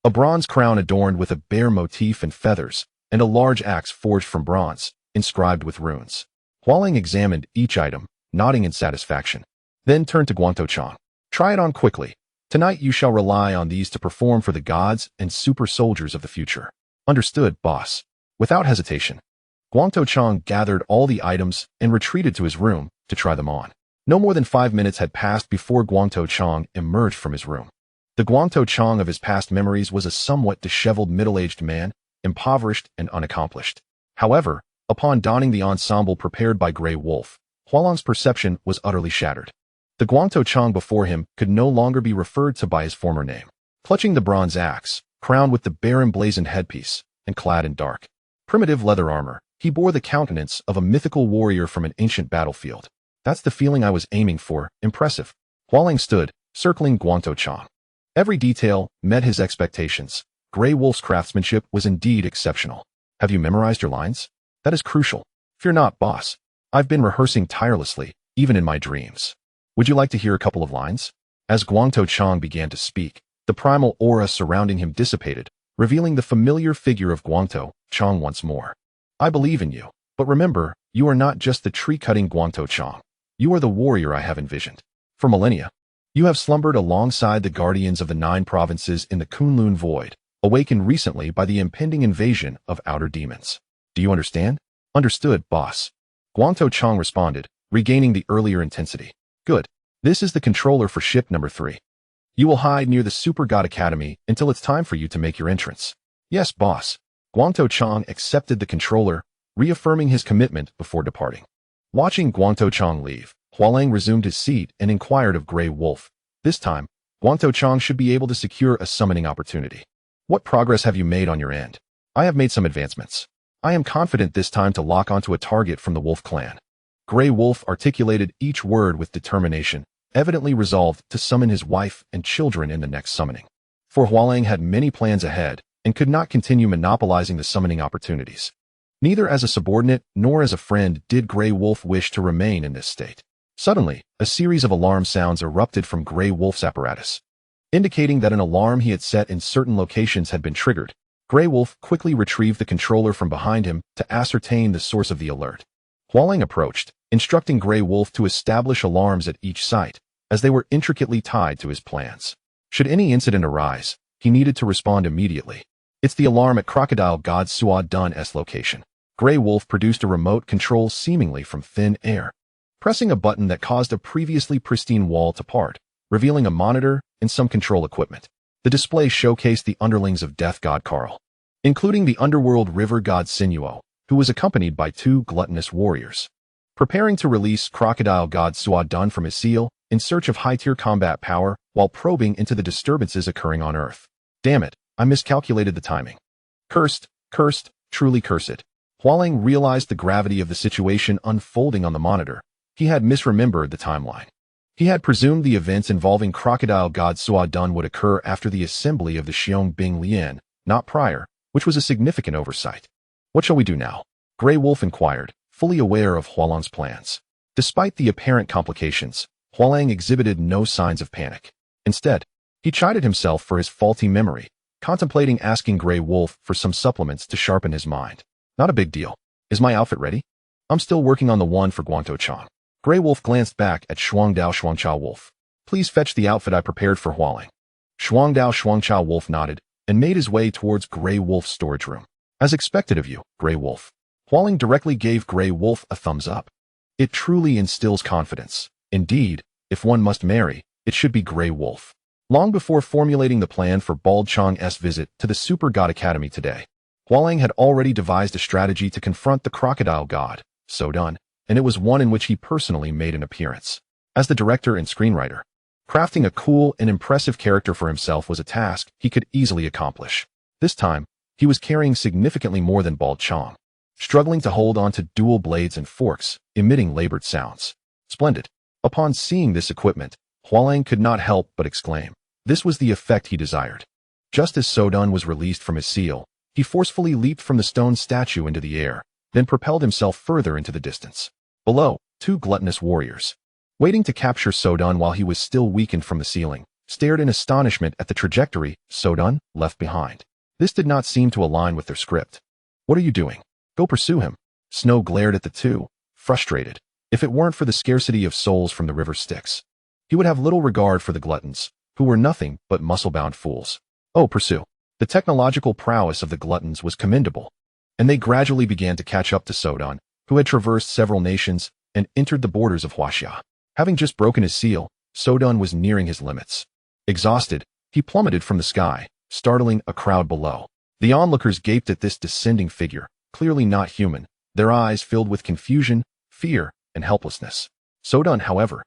S1: a bronze crown adorned with a bear motif and feathers, and a large axe forged from bronze, inscribed with runes. Hua Lang examined each item, nodding in satisfaction, then turned to Guangtou Qiang. "Try it on quickly. Tonight you shall rely on these to perform for the gods and super soldiers of the future." "Understood, boss." Without hesitation, Guangtou Qiang gathered all the items and retreated to his room to try them on. No more than 5 minutes had passed before Guangtou Qiang emerged from his room. The Guangtou Qiang of his past memories was a somewhat disheveled middle-aged man, impoverished and unaccomplished. However, upon donning the ensemble prepared by Grey Wolf, Hua Lang's perception was utterly shattered. The Guangtou Qiang before him could no longer be referred to by his former name. Clutching the bronze axe, crowned with the bear-emblazoned headpiece, and clad in dark, primitive leather armor, he bore the countenance of a mythical warrior from an ancient battlefield. "That's the feeling I was aiming for. Impressive." Hua Lang stood, circling Guangtou Qiang. Every detail met his expectations. Grey Wolf's craftsmanship was indeed exceptional. "Have you memorized your lines?" "That is crucial." "Fear not, boss. I've been rehearsing tirelessly, even in my dreams." "Would you like to hear a couple of lines?" As Guangtou Qiang began to speak, the primal aura surrounding him dissipated, revealing the familiar figure of Guangtou Qiang once more. "I believe in you, but remember, you are not just the tree-cutting Guangtou Qiang. You are the warrior I have envisioned. For millennia, you have slumbered alongside the guardians of the 9 provinces in the Kunlun Void, awakened recently by the impending invasion of outer demons. Do you understand?" "Understood, boss." Guangtou Qiang responded, regaining the earlier intensity. Good. This is the controller for ship number 3. You will hide near the Supergod Academy until it's time for you to make your entrance. Yes, boss. Guangtou Qiang accepted the controller, reaffirming his commitment before departing. Watching Guangtou Qiang leave, Hua Lang resumed his seat and inquired of Grey Wolf. This time, Guangtou Qiang should be able to secure a summoning opportunity. What progress have you made on your end? I have made some advancements. I am confident this time to lock onto a target from the Wolf clan. Grey Wolf articulated each word with determination, evidently resolved to summon his wife and children in the next summoning. For Hua Lang had many plans ahead and could not continue monopolizing the summoning opportunities. Neither as a subordinate nor as a friend did Grey Wolf wish to remain in this state. Suddenly, a series of alarm sounds erupted from Grey Wolf's apparatus, indicating that an alarm he had set in certain locations had been triggered. Grey Wolf quickly retrieved the controller from behind him to ascertain the source of the alert. Hua Lang approached, instructing Grey Wolf to establish alarms at each site, as they were intricately tied to his plans. Should any incident arise, he needed to respond immediately. It's the alarm at Crocodile God Sua Dun's location. Grey Wolf produced a remote control seemingly from thin air, pressing a button that caused a previously pristine wall to part, revealing a monitor and some control equipment. The display showcased the underlings of Death God Karl, including the underworld river god Sinuo, who was accompanied by 2 gluttonous warriors, preparing to release Crocodile God Sua Dun from his seal in search of high-tier combat power while probing into the disturbances occurring on Earth. Damn it, I miscalculated the timing. Cursed, truly cursed. Hua Lang realized the gravity of the situation unfolding on the monitor. He had misremembered the timeline. He had presumed the events involving Crocodile God Sua Dun would occur after the assembly of the Qiang Bing Lian, not prior, which was a significant oversight. What shall we do now? Grey Wolf inquired, fully aware of Hua Lang's plans. Despite the apparent complications, Hua Lang exhibited no signs of panic. Instead, he chided himself for his faulty memory, contemplating asking Grey Wolf for some supplements to sharpen his mind. Not a big deal. Is my outfit ready? I'm still working on the one for Guangtou Qiang. Grey Wolf glanced back at Shuangdao Wolf. Please fetch the outfit I prepared for Hua Lang. Shuangdao Wolf nodded and made his way towards Grey Wolf's storage room. As expected of you, Grey Wolf. Hua Lang directly gave Grey Wolf a thumbs up. It truly instills confidence. Indeed, if one must marry, it should be Grey Wolf. Long before formulating the plan for Bald Chang's visit to the Supergod Academy today, Hua Lang had already devised a strategy to confront the crocodile god, Sodun, and it was one in which he personally made an appearance. As the director and screenwriter, crafting a cool and impressive character for himself was a task he could easily accomplish. This time, he was carrying significantly more than Bald Chang, struggling to hold on to dual blades and forks, emitting labored sounds. Splendid. Upon seeing this equipment, Hua Lang could not help but exclaim. This was the effect he desired. Just as Sodun was released from his seal, he forcefully leaped from the stone statue into the air, then propelled himself further into the distance. Below, 2 gluttonous warriors, waiting to capture Sodun while he was still weakened from the ceiling, stared in astonishment at the trajectory Sodun left behind. This did not seem to align with their script. What are you doing? Go pursue him. Snow glared at the 2, frustrated. If it weren't for the scarcity of souls from the river Styx, he would have little regard for the gluttons, who were nothing but muscle-bound fools. Oh, pursue. The technological prowess of the gluttons was commendable, and they gradually began to catch up to Sodun, who had traversed several nations and entered the borders of Huaxia. Having just broken his seal, Sodun was nearing his limits. Exhausted, he plummeted from the sky, startling a crowd below. The onlookers gaped at this descending figure, clearly not human, their eyes filled with confusion, fear, and helplessness. Sodun, however,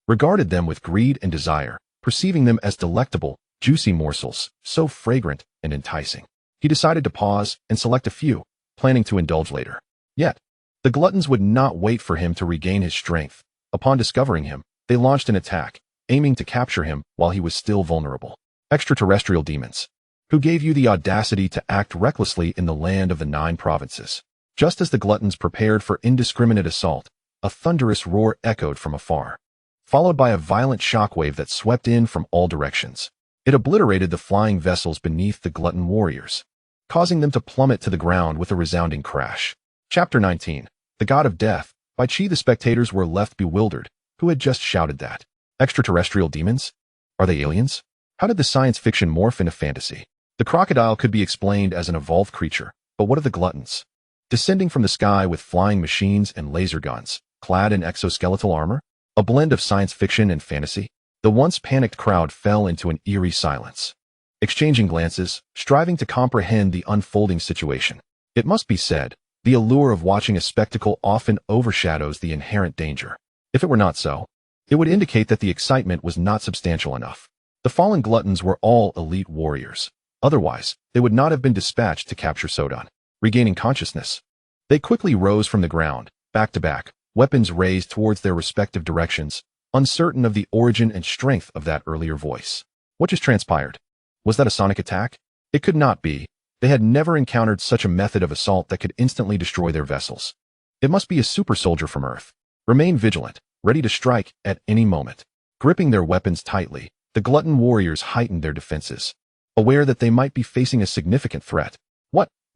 S1: regarded them with greed and desire, perceiving them as delectable, juicy morsels, so fragrant and enticing. He decided to pause and select a few, planning to indulge later. Yet, the gluttons would not wait for him to regain his strength. Upon discovering him, they launched an attack, aiming to capture him while he was still vulnerable. Extraterrestrial demons, who gave you the audacity to act recklessly in the land of the 9 provinces. Just as the gluttons prepared for indiscriminate assault, a thunderous roar echoed from afar, followed by a violent shockwave that swept in from all directions. It obliterated the flying vessels beneath the glutton warriors, causing them to plummet to the ground with a resounding crash. Chapter 19. The God of Death. By Qi, the spectators were left bewildered. Who had just shouted that? Extraterrestrial demons? Are they aliens? How did the science fiction morph into fantasy? The crocodile could be explained as an evolved creature, but what of the gluttons? Descending from the sky with flying machines and laser guns, clad in exoskeletal armor, a blend of science fiction and fantasy. The once panicked crowd fell into an eerie silence, exchanging glances, striving to comprehend the unfolding situation. It must be said, the allure of watching a spectacle often overshadows the inherent danger. If it were not so, it would indicate that the excitement was not substantial enough. The fallen gluttons were all elite warriors. Otherwise, they would not have been dispatched to capture Sodon. Regaining consciousness, they quickly rose from the ground, back to back, weapons raised towards their respective directions, uncertain of the origin and strength of that earlier voice. What just transpired? Was that a sonic attack? It could not be. They had never encountered such a method of assault that could instantly destroy their vessels. It must be a super soldier from Earth. Remain vigilant, ready to strike at any moment. Gripping their weapons tightly, the glutton warriors heightened their defenses, aware that they might be facing a significant threat.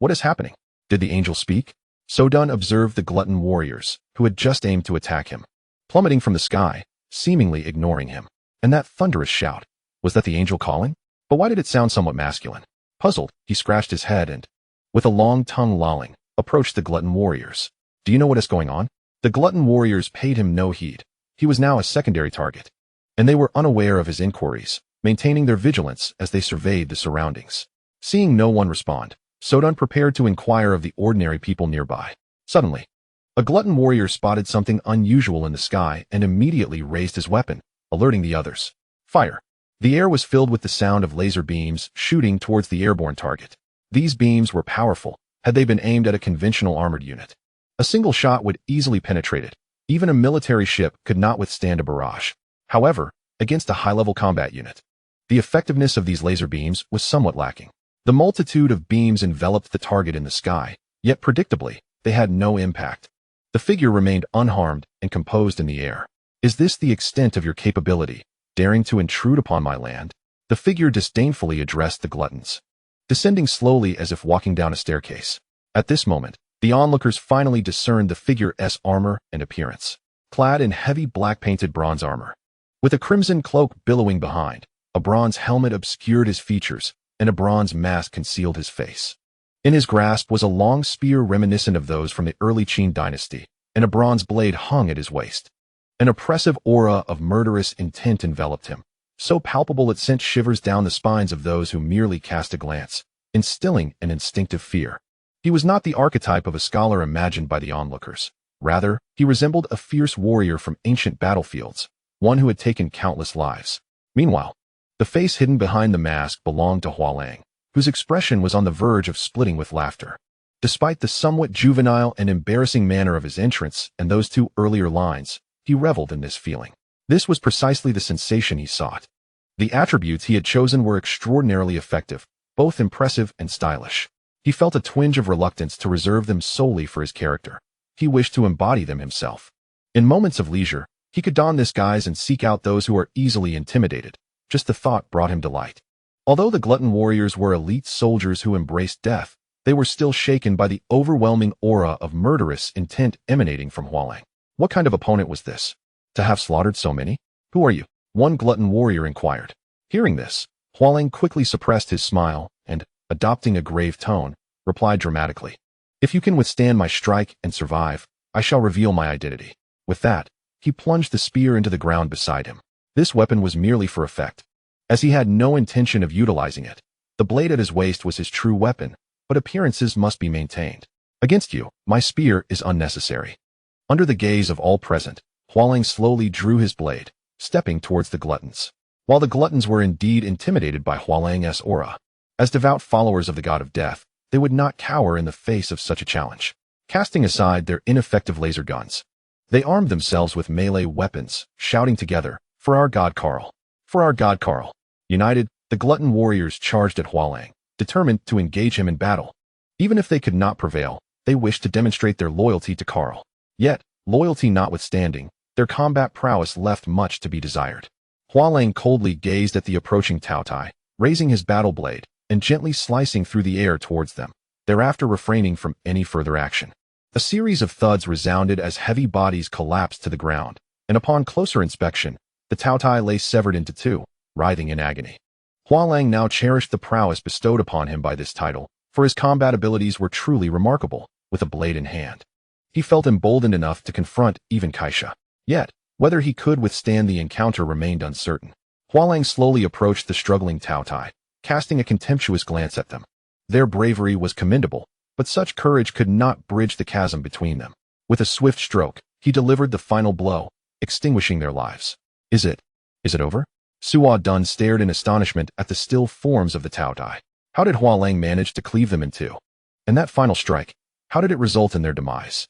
S1: What is happening? Did the angel speak? Sodon observed the glutton warriors, who had just aimed to attack him, plummeting from the sky, seemingly ignoring him. And that thunderous shout, was that the angel calling? But why did it sound somewhat masculine? Puzzled, he scratched his head and, with a long tongue lolling, approached the glutton warriors. Do you know what is going on? The glutton warriors paid him no heed. He was now a secondary target, and they were unaware of his inquiries, maintaining their vigilance as they surveyed the surroundings. Seeing no one respond, Sodon prepared to inquire of the ordinary people nearby. Suddenly, a glutton warrior spotted something unusual in the sky and immediately raised his weapon, alerting the others. Fire! The air was filled with the sound of laser beams shooting towards the airborne target. These beams were powerful, had they been aimed at a conventional armored unit. A single shot would easily penetrate it. Even a military ship could not withstand a barrage. However, against a high-level combat unit, the effectiveness of these laser beams was somewhat lacking. The multitude of beams enveloped the target in the sky, yet predictably, they had no impact. The figure remained unharmed and composed in the air. Is this the extent of your capability, daring to intrude upon my land? The figure disdainfully addressed the gluttons, descending slowly as if walking down a staircase. At this moment, the onlookers finally discerned the figure's armor and appearance. Clad in heavy black-painted bronze armor, with a crimson cloak billowing behind, a bronze helmet obscured his features, and a bronze mask concealed his face. In his grasp was a long spear reminiscent of those from the early Qiang dynasty, and a bronze blade hung at his waist. An oppressive aura of murderous intent enveloped him, so palpable it sent shivers down the spines of those who merely cast a glance, instilling an instinctive fear. He was not the archetype of a scholar imagined by the onlookers. Rather, he resembled a fierce warrior from ancient battlefields, one who had taken countless lives. Meanwhile, the face hidden behind the mask belonged to Hua Lang, whose expression was on the verge of splitting with laughter. Despite the somewhat juvenile and embarrassing manner of his entrance and those two earlier lines, he reveled in this feeling. This was precisely the sensation he sought. The attributes he had chosen were extraordinarily effective, both impressive and stylish. He felt a twinge of reluctance to reserve them solely for his character. He wished to embody them himself. In moments of leisure, he could don this guise and seek out those who are easily intimidated. Just the thought brought him delight. Although the glutton warriors were elite soldiers who embraced death, they were still shaken by the overwhelming aura of murderous intent emanating from Hua Lang. What kind of opponent was this, to have slaughtered so many? Who are you? One glutton warrior inquired. Hearing this, Hua Lang quickly suppressed his smile and, adopting a grave tone, replied dramatically. If you can withstand my strike and survive, I shall reveal my identity. With that, he plunged the spear into the ground beside him. This weapon was merely for effect, as he had no intention of utilizing it. The blade at his waist was his true weapon, but appearances must be maintained. Against you, my spear is unnecessary. Under the gaze of all present, Hua Lang slowly drew his blade, stepping towards the gluttons. While the gluttons were indeed intimidated by Hua Lang's aura, as devout followers of the god of death, they would not cower in the face of such a challenge. Casting aside their ineffective laser guns, they armed themselves with melee weapons, shouting together, "For our god Karl! For our god Karl!" United, the glutton warriors charged at Hua Lang, determined to engage him in battle. Even if they could not prevail, they wished to demonstrate their loyalty to Karl. Yet, loyalty notwithstanding, their combat prowess left much to be desired. Hua Lang coldly gazed at the approaching Taotie, raising his battle blade and gently slicing through the air towards them, thereafter refraining from any further action. A series of thuds resounded as heavy bodies collapsed to the ground, and upon closer inspection, the Taotie lay severed into two, writhing in agony. Hua Lang now cherished the prowess bestowed upon him by this title, for his combat abilities were truly remarkable, with a blade in hand. He felt emboldened enough to confront even Kaisha. Yet, whether he could withstand the encounter remained uncertain. Hua Lang slowly approached the struggling Taotie, casting a contemptuous glance at them. Their bravery was commendable, but such courage could not bridge the chasm between them. With a swift stroke, he delivered the final blow, extinguishing their lives. Is it over? Hua Dun stared in astonishment at the still forms of the Taotie. How did Hua Lang manage to cleave them in two? And that final strike, how did it result in their demise?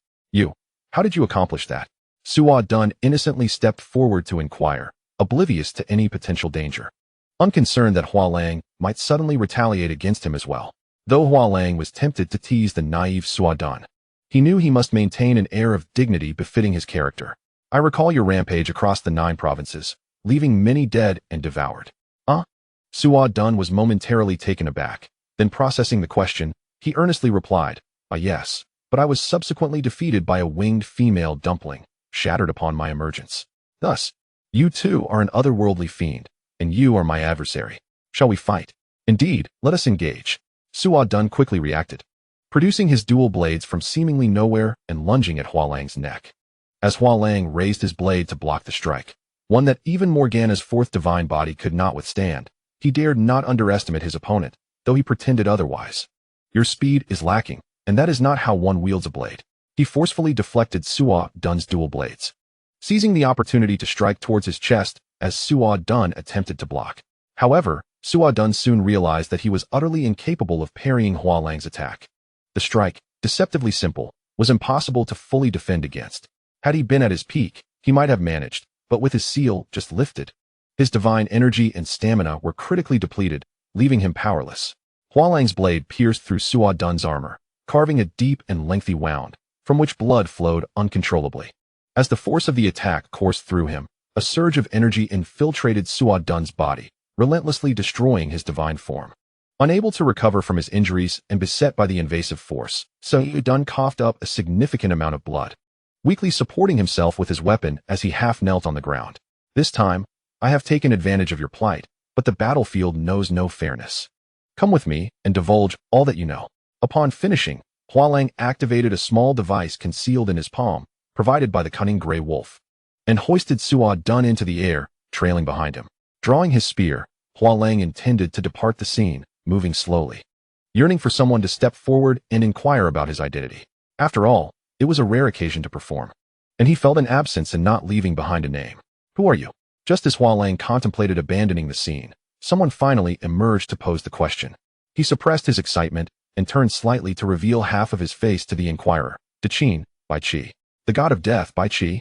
S1: How did you accomplish that? Hua Dun innocently stepped forward to inquire, oblivious to any potential danger. Unconcerned that Hua Lang might suddenly retaliate against him as well. Though Hua Lang was tempted to tease the naive Hua Dun, he knew he must maintain an air of dignity befitting his character. I recall your rampage across the 9 provinces, leaving many dead and devoured. Hua Dun was momentarily taken aback. Then processing the question, he earnestly replied, yes, but I was subsequently defeated by a winged female dumpling, shattered upon my emergence. Thus, you too are an otherworldly fiend, and you are my adversary. Shall we fight? Indeed, let us engage. Hua Dun quickly reacted, producing his dual blades from seemingly nowhere and lunging at Hua Lang's neck. As Hua Lang raised his blade to block the strike, one that even Morgana's 4th divine body could not withstand, he dared not underestimate his opponent, though he pretended otherwise. Your speed is lacking, and that is not how one wields a blade. He forcefully deflected Hua Dun's dual blades, seizing the opportunity to strike towards his chest as Hua Dun attempted to block. However, Hua Dun soon realized that he was utterly incapable of parrying Hua Lang's attack. The strike, deceptively simple, was impossible to fully defend against. Had he been at his peak, he might have managed, but with his seal just lifted, his divine energy and stamina were critically depleted, leaving him powerless. Hua Lang's blade pierced through Hua Dun's armor, carving a deep and lengthy wound, from which blood flowed uncontrollably. As the force of the attack coursed through him, a surge of energy infiltrated Hua Dun's body, relentlessly destroying his divine form. Unable to recover from his injuries and beset by the invasive force, Hua Dun coughed up a significant amount of blood, weakly supporting himself with his weapon as he half knelt on the ground. This time, I have taken advantage of your plight, but the battlefield knows no fairness. Come with me and divulge all that you know. Upon finishing, Hua Lang activated a small device concealed in his palm, provided by the cunning Grey Wolf, and hoisted Hua Dun into the air, trailing behind him. Drawing his spear, Hua Lang intended to depart the scene, moving slowly, yearning for someone to step forward and inquire about his identity. After all, it was a rare occasion to perform, and he felt an absence in not leaving behind a name. Who are you? Just as Hua Lang contemplated abandoning the scene, someone finally emerged to pose the question. He suppressed his excitement and turned slightly to reveal half of his face to the inquirer. Qiang, by Qi. The god of death, by Qi.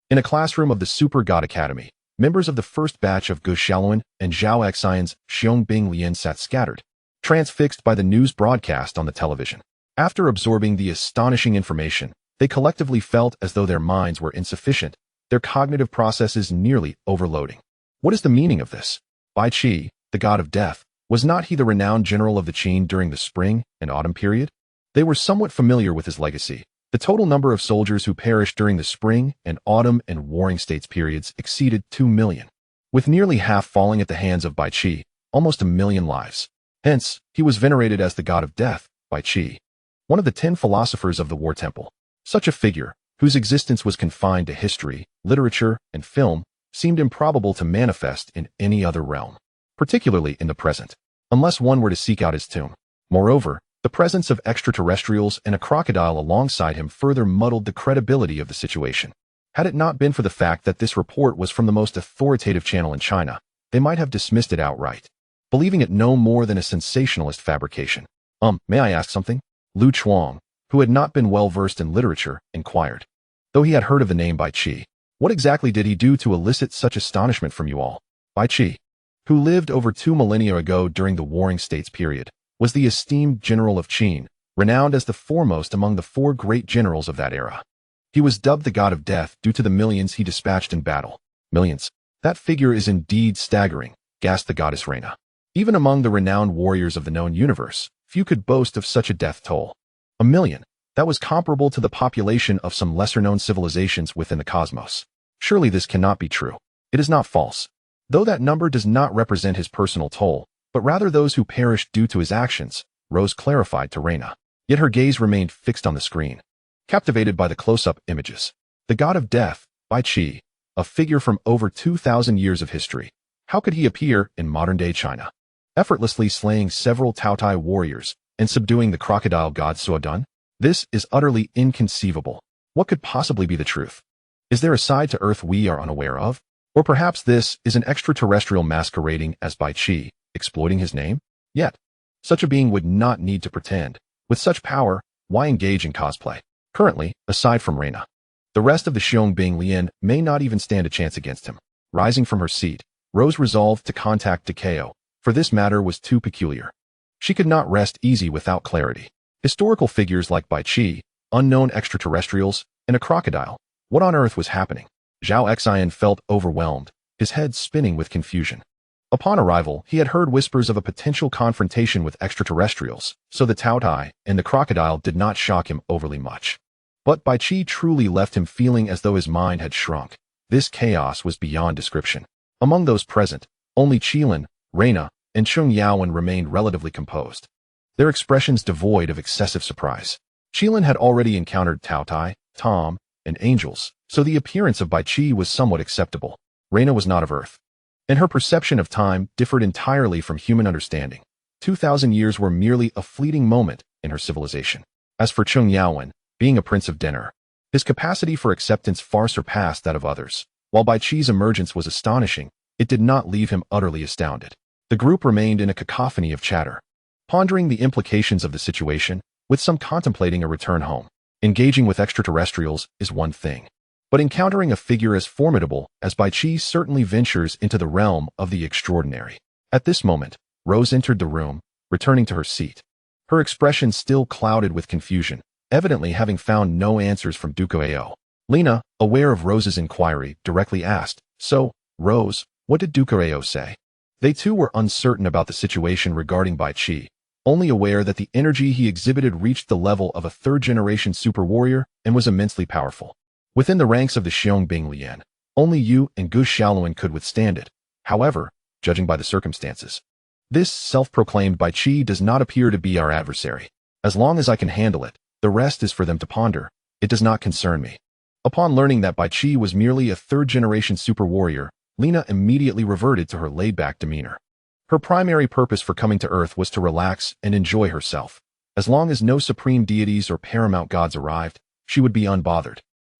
S1: In a classroom of the Supergod Academy, members of the first batch of Gu Shaoluan and Zhao Xian's Xiong Lian sat scattered, transfixed by the news broadcast on the television. After absorbing the astonishing information, they collectively felt as though their minds were insufficient, their cognitive processes nearly overloading. What is the meaning of this? Bai Qi, the god of death, was not he the renowned general of the Qin during the spring and autumn period? They were somewhat familiar with his legacy. The total number of soldiers who perished during the spring and autumn and warring states periods exceeded 2 million, with nearly half falling at the hands of Bai Qi, almost 1 million lives. Hence, he was venerated as the god of death, Bai Qi, one of the 10 philosophers of the War Temple. Such a figure, whose existence was confined to history, literature, and film, seemed improbable to manifest in any other realm, particularly in the present, unless one were to seek out his tomb. Moreover, the presence of extraterrestrials and a crocodile alongside him further muddled the credibility of the situation. Had it not been for the fact that this report was from the most authoritative channel in China, they might have dismissed it outright, believing it no more than a sensationalist fabrication. May I ask something? Lu Chuang, who had not been well versed in literature, inquired. Though he had heard of the name Bai Qi, what exactly did he do to elicit such astonishment from you all? Bai Qi, who lived over 2 millennia ago during the Warring States period, was the esteemed general of Qin, renowned as the foremost among the 4 great generals of that era. He was dubbed the god of death due to the millions he dispatched in battle. Millions. That figure is indeed staggering, gasped the goddess Reina. Even among the renowned warriors of the known universe, few could boast of such a death toll. 1 million. That was comparable to the population of some lesser-known civilizations within the cosmos. Surely this cannot be true. It is not false. Though that number does not represent his personal toll, but rather those who perished due to his actions, Rose clarified to Reina. Yet her gaze remained fixed on the screen. captivated by the close-up images. The god of death, Bai Qi, a figure from over 2,000 years of history. How could he appear in modern-day China? Effortlessly slaying several Taotie warriors and subduing the crocodile god Suodun? This is utterly inconceivable. What could possibly be the truth? Is there a side to Earth we are unaware of? Or perhaps this is an extraterrestrial masquerading as Bai Qi, exploiting his name? Yet, such a being would not need to pretend. With such power, why engage in cosplay? Currently, aside from Reina, the rest of the Qiang Lian may not even stand a chance against him. Rising from her seat, Rose resolved to contact Takeo, for this matter was too peculiar. She could not rest easy without clarity. Historical figures like Bai Qi, unknown extraterrestrials, and a crocodile. What on earth was happening? Zhao Xian felt overwhelmed, his head spinning with confusion. Upon arrival, he had heard whispers of a potential confrontation with extraterrestrials, so the Taotie and the crocodile did not shock him overly much. But Bai Qi truly left him feeling as though his mind had shrunk. This chaos was beyond description. Among those present, only Qiang, Reina, and Chung Yaowen remained relatively composed, their expressions devoid of excessive surprise. Qiang had already encountered Taotie, Tom, and angels, so the appearance of Bai Qi was somewhat acceptable. Reina was not of Earth, and her perception of time differed entirely from human understanding. 2,000 years were merely a fleeting moment in her civilization. As for Chung Yaowen, being a prince of dinner, his capacity for acceptance far surpassed that of others. While Bai Qi's emergence was astonishing, it did not leave him utterly astounded. The group remained in a cacophony of chatter, pondering the implications of the situation, with some contemplating a return home. Engaging with extraterrestrials is one thing, but encountering a figure as formidable as Bai Qi certainly ventures into the realm of the extraordinary. At this moment, Rose entered the room, returning to her seat. Her expression still clouded with confusion, evidently having found no answers from Duko. Lena, aware of Rose's inquiry, directly asked, "So, Rose, what did Duko say?" They too were uncertain about the situation regarding Bai Qi, only aware that the energy he exhibited reached the level of a third-generation super warrior and was immensely powerful. Within the ranks of the Qiang Lian, only Yu and Gu Xiaoluan could withstand it. However, judging by the circumstances, this self-proclaimed Bai Qi does not appear to be our adversary. As long as I can handle it, the rest is for them to ponder. It does not concern me. Upon learning that Bai Qi was merely a third-generation super warrior, Lena immediately reverted to her laid-back demeanor. Her primary purpose for coming to Earth was to relax and enjoy herself. As long as no supreme deities or paramount gods arrived, she would be unbothered,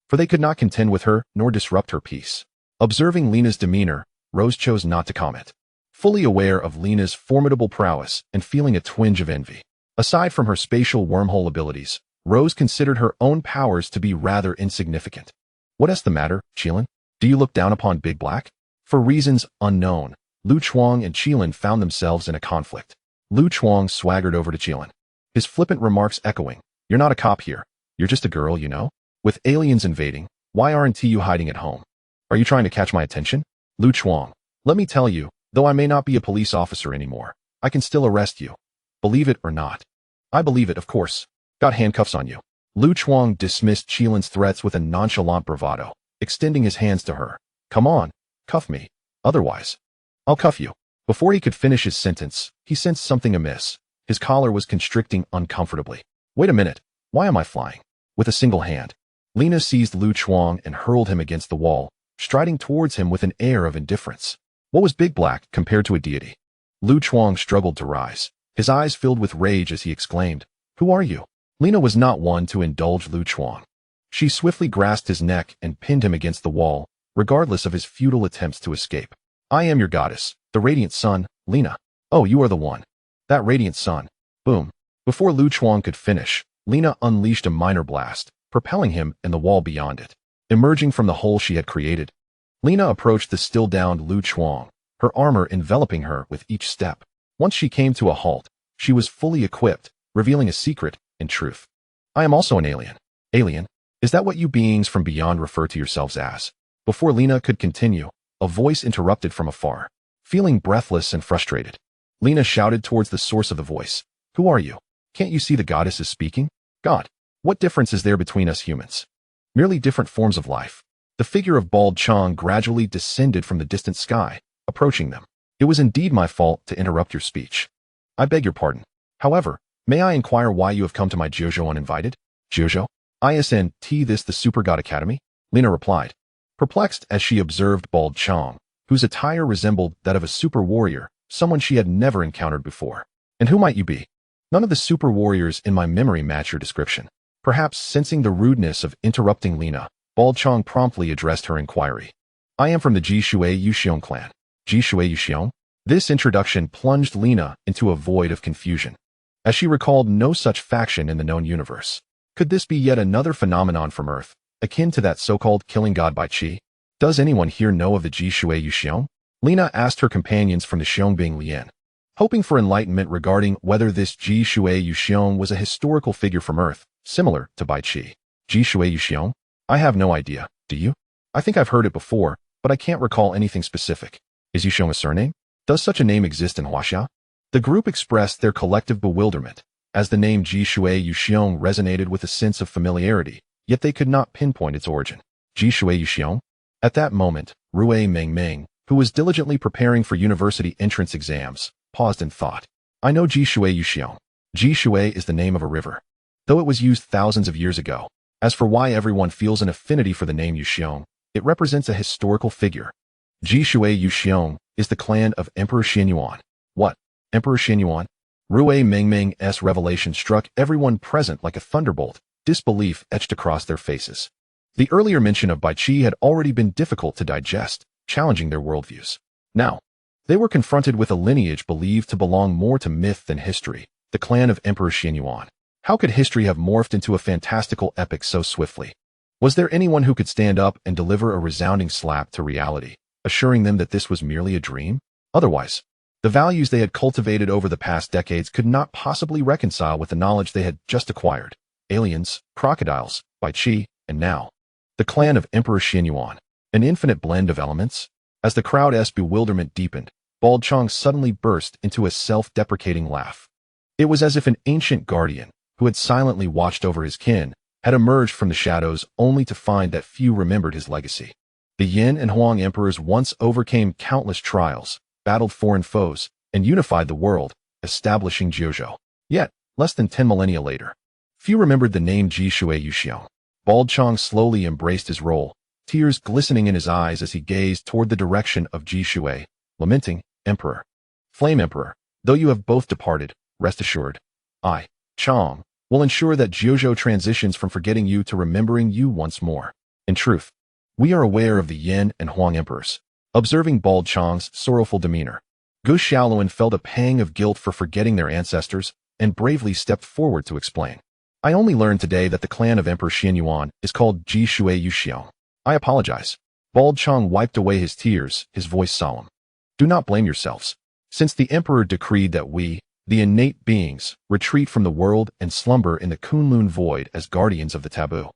S1: for they could not contend with her nor disrupt her peace. Observing Lena's demeanor, Rose chose not to comment, fully aware of Lena's formidable prowess and feeling a twinge of envy. Aside from her spatial wormhole abilities, Rose considered her own powers to be rather insignificant. "What's the matter, Qiang? Do you look down upon Big Black?" For reasons unknown, Lu Chuang and Qiang found themselves in a conflict. Lu Chuang swaggered over to Qiang, his flippant remarks echoing, "You're not a cop here. You're just a girl, you know? With aliens invading, why aren't you hiding at home? Are you trying to catch my attention?" "Lu Chuang, let me tell you, though I may not be a police officer anymore, I can still arrest you. Believe it or not." "I believe it, of course. Got handcuffs on you." Lu Chuang dismissed Qiang's threats with a nonchalant bravado, extending his hands to her. "Come on, cuff me. Otherwise, I'll cuff you." Before he could finish his sentence, he sensed something amiss. His collar was constricting uncomfortably. "Wait a minute. Why am I flying?" With a single hand, Lena seized Lu Chuang and hurled him against the wall, striding towards him with an air of indifference. What was Big Black compared to a deity? Lu Chuang struggled to rise, his eyes filled with rage as he exclaimed, "Who are you?" Lena was not one to indulge Lu Chuang. She swiftly grasped his neck and pinned him against the wall, regardless of his futile attempts to escape. "I am your goddess, the Radiant Sun, Lena." "Oh, you are the one. That Radiant Sun." Boom. Before Lu Chuang could finish, Lena unleashed a minor blast, propelling him and the wall beyond it. Emerging from the hole she had created, Lena approached the still-downed Lu Chuang, her armor enveloping her with each step. Once she came to a halt, she was fully equipped, revealing a secret, in truth. "I am also an alien." "Alien? Is that what you beings from beyond refer to yourselves as?" Before Lena could continue, a voice interrupted from afar. Feeling breathless and frustrated, Lena shouted towards the source of the voice. "Who are you? Can't you see the goddess is speaking?" "God, what difference is there between us humans? Merely different forms of life." The figure of bald Qiang gradually descended from the distant sky, approaching them. "It was indeed my fault to interrupt your speech. I beg your pardon. However, may I inquire why you have come to my Jiuzhou uninvited?" "Jiuzhou? Isn't this the Supergod Academy? Lina replied, perplexed as she observed bald Qiang, whose attire resembled that of a super warrior, someone she had never encountered before. And who might you be? None of the super warriors in my memory match your description. Perhaps sensing the rudeness of interrupting Lina, bald Qiang promptly addressed her inquiry. I am from the Jishui Yuxiong clan. Jishui Yuxiong? This introduction plunged Lina into a void of confusion, as she recalled no such faction in the known universe. Could this be yet another phenomenon from Earth, akin to that so-called killing god by Qi? Does anyone here know of the Jishui Yuxiong? Lina asked her companions from the Xiong Lian, hoping for enlightenment regarding whether this Jishui Yuxiong was a historical figure from Earth, similar to Bai Qi. Jishui Yuxiong? I have no idea, do you? I think I've heard it before, but I can't recall anything specific. Is Yuxiong a surname? Does such a name exist in Huaxia? The group expressed their collective bewilderment, as the name Jishui Yuxiong resonated with a sense of familiarity, yet they could not pinpoint its origin. Jishui Yuxiong? At that moment, Rui Mengmeng, who was diligently preparing for university entrance exams, paused and thought. I know Jishui Yuxiong. Jishui is the name of a river, though it was used thousands of years ago. As for why everyone feels an affinity for the name Yuxiong, it represents a historical figure. Jishui Yuxiong is the clan of Emperor Xianyuan. What? Emperor Xianyuan? Rui Mengmeng's revelation struck everyone present like a thunderbolt, disbelief etched across their faces. The earlier mention of Bai Qi had already been difficult to digest, challenging their worldviews. Now, they were confronted with a lineage believed to belong more to myth than history, the clan of Emperor Xianyuan. How could history have morphed into a fantastical epic so swiftly? Was there anyone who could stand up and deliver a resounding slap to reality, assuring them that this was merely a dream? Otherwise, the values they had cultivated over the past decades could not possibly reconcile with the knowledge they had just acquired. Aliens, crocodiles, Bai Qi, and now, the clan of Emperor Xianyuan. An infinite blend of elements? As the crowd's bewilderment deepened, bald Qiang suddenly burst into a self-deprecating laugh. It was as if an ancient guardian, who had silently watched over his kin, had emerged from the shadows only to find that few remembered his legacy. The Yin and Huang emperors once overcame countless trials, battled foreign foes, and unified the world, establishing Jiuzhou. Yet, less than 10 millennia later, few remembered the name Jishui Yuxiong. Bald Qiang slowly embraced his role, tears glistening in his eyes as he gazed toward the direction of Jishui, lamenting, Emperor, Flame Emperor, though you have both departed, rest assured, I, Qiang, will ensure that Jiuzhou transitions from forgetting you to remembering you once more. In truth, we are aware of the Yin and Huang emperors. Observing bald Qiang's sorrowful demeanor, Gu Xiaoluan felt a pang of guilt for forgetting their ancestors and bravely stepped forward to explain. I only learned today that the clan of Emperor Xianyuan is called Jishui Yuxiong. I apologize. Bald Qiang wiped away his tears, his voice solemn. Do not blame yourselves. Since the emperor decreed that we, the innate beings, retreat from the world and slumber in the Kunlun void as guardians of the taboo.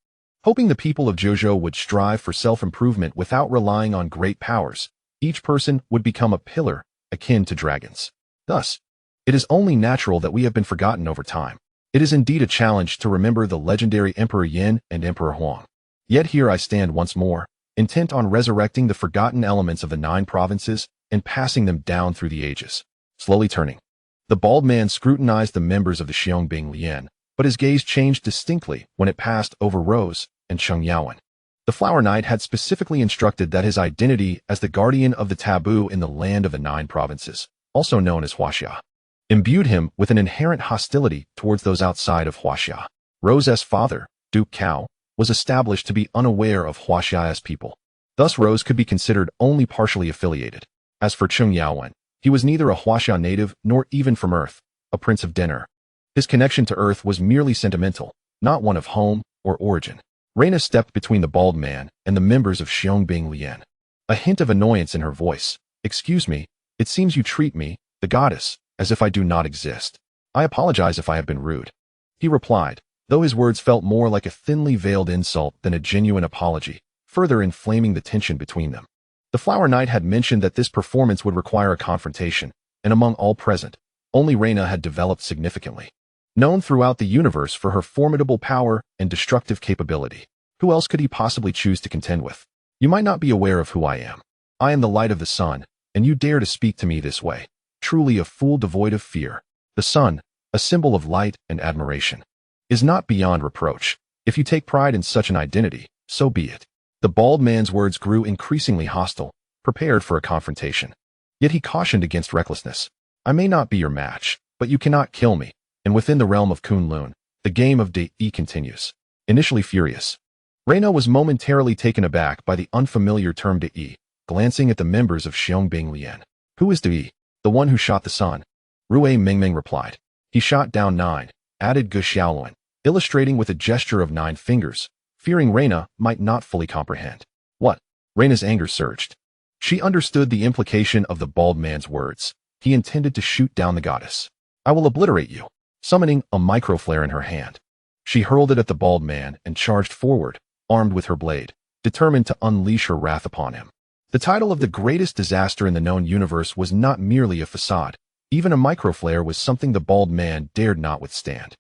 S1: Hoping the people of Jiuzhou would strive for self-improvement without relying on great powers, each person would become a pillar, akin to dragons. Thus, it is only natural that we have been forgotten over time. It is indeed a challenge to remember the legendary Emperor Yin and Emperor Huang. Yet here I stand once more, intent on resurrecting the forgotten elements of the 9 provinces and passing them down through the ages. Slowly turning, the bald man scrutinized the members of the Xiong Lian, but his gaze changed distinctly when it passed over Rose and Cheng Yaowen. The Flower Knight had specifically instructed that his identity as the guardian of the taboo in the land of the 9 provinces, also known as Huaxia, imbued him with an inherent hostility towards those outside of Huaxia. Rose's father, Duke Cao, was established to be unaware of Huaxia's people. Thus Rose could be considered only partially affiliated. As for Cheng Yaowen, he was neither a Huaxia native nor even from Earth, a prince of Denner. His connection to Earth was merely sentimental, not one of home or origin. Reina stepped between the bald man and the members of Xiong Lian. A hint of annoyance in her voice. Excuse me, it seems you treat me, the goddess, as if I do not exist. I apologize if I have been rude. He replied, though his words felt more like a thinly veiled insult than a genuine apology, further inflaming the tension between them. The Flower Knight had mentioned that this performance would require a confrontation, and among all present, only Reina had developed significantly. Known throughout the universe for her formidable power and destructive capability, who else could he possibly choose to contend with? You might not be aware of who I am. I am the light of the sun, and you dare to speak to me this way. Truly a fool devoid of fear. The sun, a symbol of light and admiration, is not beyond reproach. If you take pride in such an identity, so be it. The bald man's words grew increasingly hostile, prepared for a confrontation. Yet he cautioned against recklessness. I may not be your match, but you cannot kill me. And within the realm of Kunlun, the game of De continues. Initially furious, Reina was momentarily taken aback by the unfamiliar term De, glancing at the members of Xiangbing Lian. Who is De? The one who shot the sun? Rue Mingming replied. He shot down 9, added Gu Xiaoluan, illustrating with a gesture of 9 fingers, fearing Reina might not fully comprehend. What? Reina's anger surged. She understood the implication of the bald man's words. He intended to shoot down the goddess. I will obliterate you. Summoning a microflare in her hand, she hurled it at the bald man and charged forward, armed with her blade, determined to unleash her wrath upon him. The title of the greatest disaster in the known universe was not merely a facade. Even a microflare was something the bald man dared not withstand.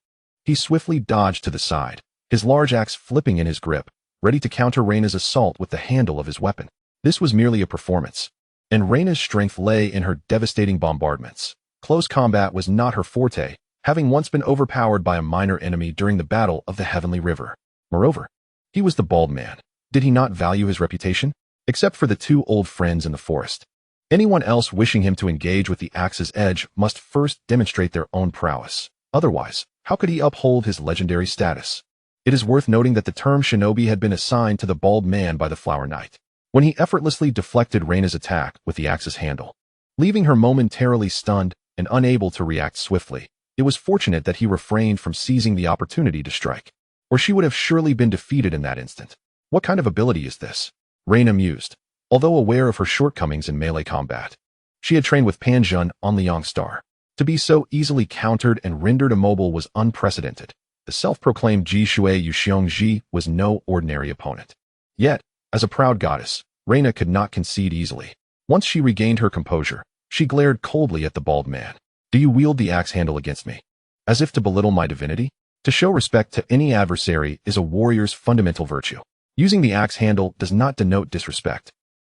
S1: He swiftly dodged to the side, his large axe flipping in his grip, ready to counter Reina's assault with the handle of his weapon. This was merely a performance, and Reina's strength lay in her devastating bombardments. Close combat was not her forte, having once been overpowered by a minor enemy during the Battle of the Heavenly River. Moreover, he was the bald man. Did he not value his reputation? Except for the 2 old friends in the forest. Anyone else wishing him to engage with the axe's edge must first demonstrate their own prowess. Otherwise, how could he uphold his legendary status? It is worth noting that the term shinobi had been assigned to the bald man by the Flower Knight, when he effortlessly deflected Reina's attack with the axe's handle, leaving her momentarily stunned and unable to react swiftly. It was fortunate that he refrained from seizing the opportunity to strike, or she would have surely been defeated in that instant. What kind of ability is this? Reina mused, although aware of her shortcomings in melee combat. She had trained with Pan Zhun on Liang Star. To be so easily countered and rendered immobile was unprecedented. The self-proclaimed Ji Shui Yuxiong Ji was no ordinary opponent. Yet, as a proud goddess, Reina could not concede easily. Once she regained her composure, she glared coldly at the bald man. Do you wield the axe handle against me? As if to belittle my divinity? To show respect to any adversary is a warrior's fundamental virtue. Using the axe handle does not denote disrespect.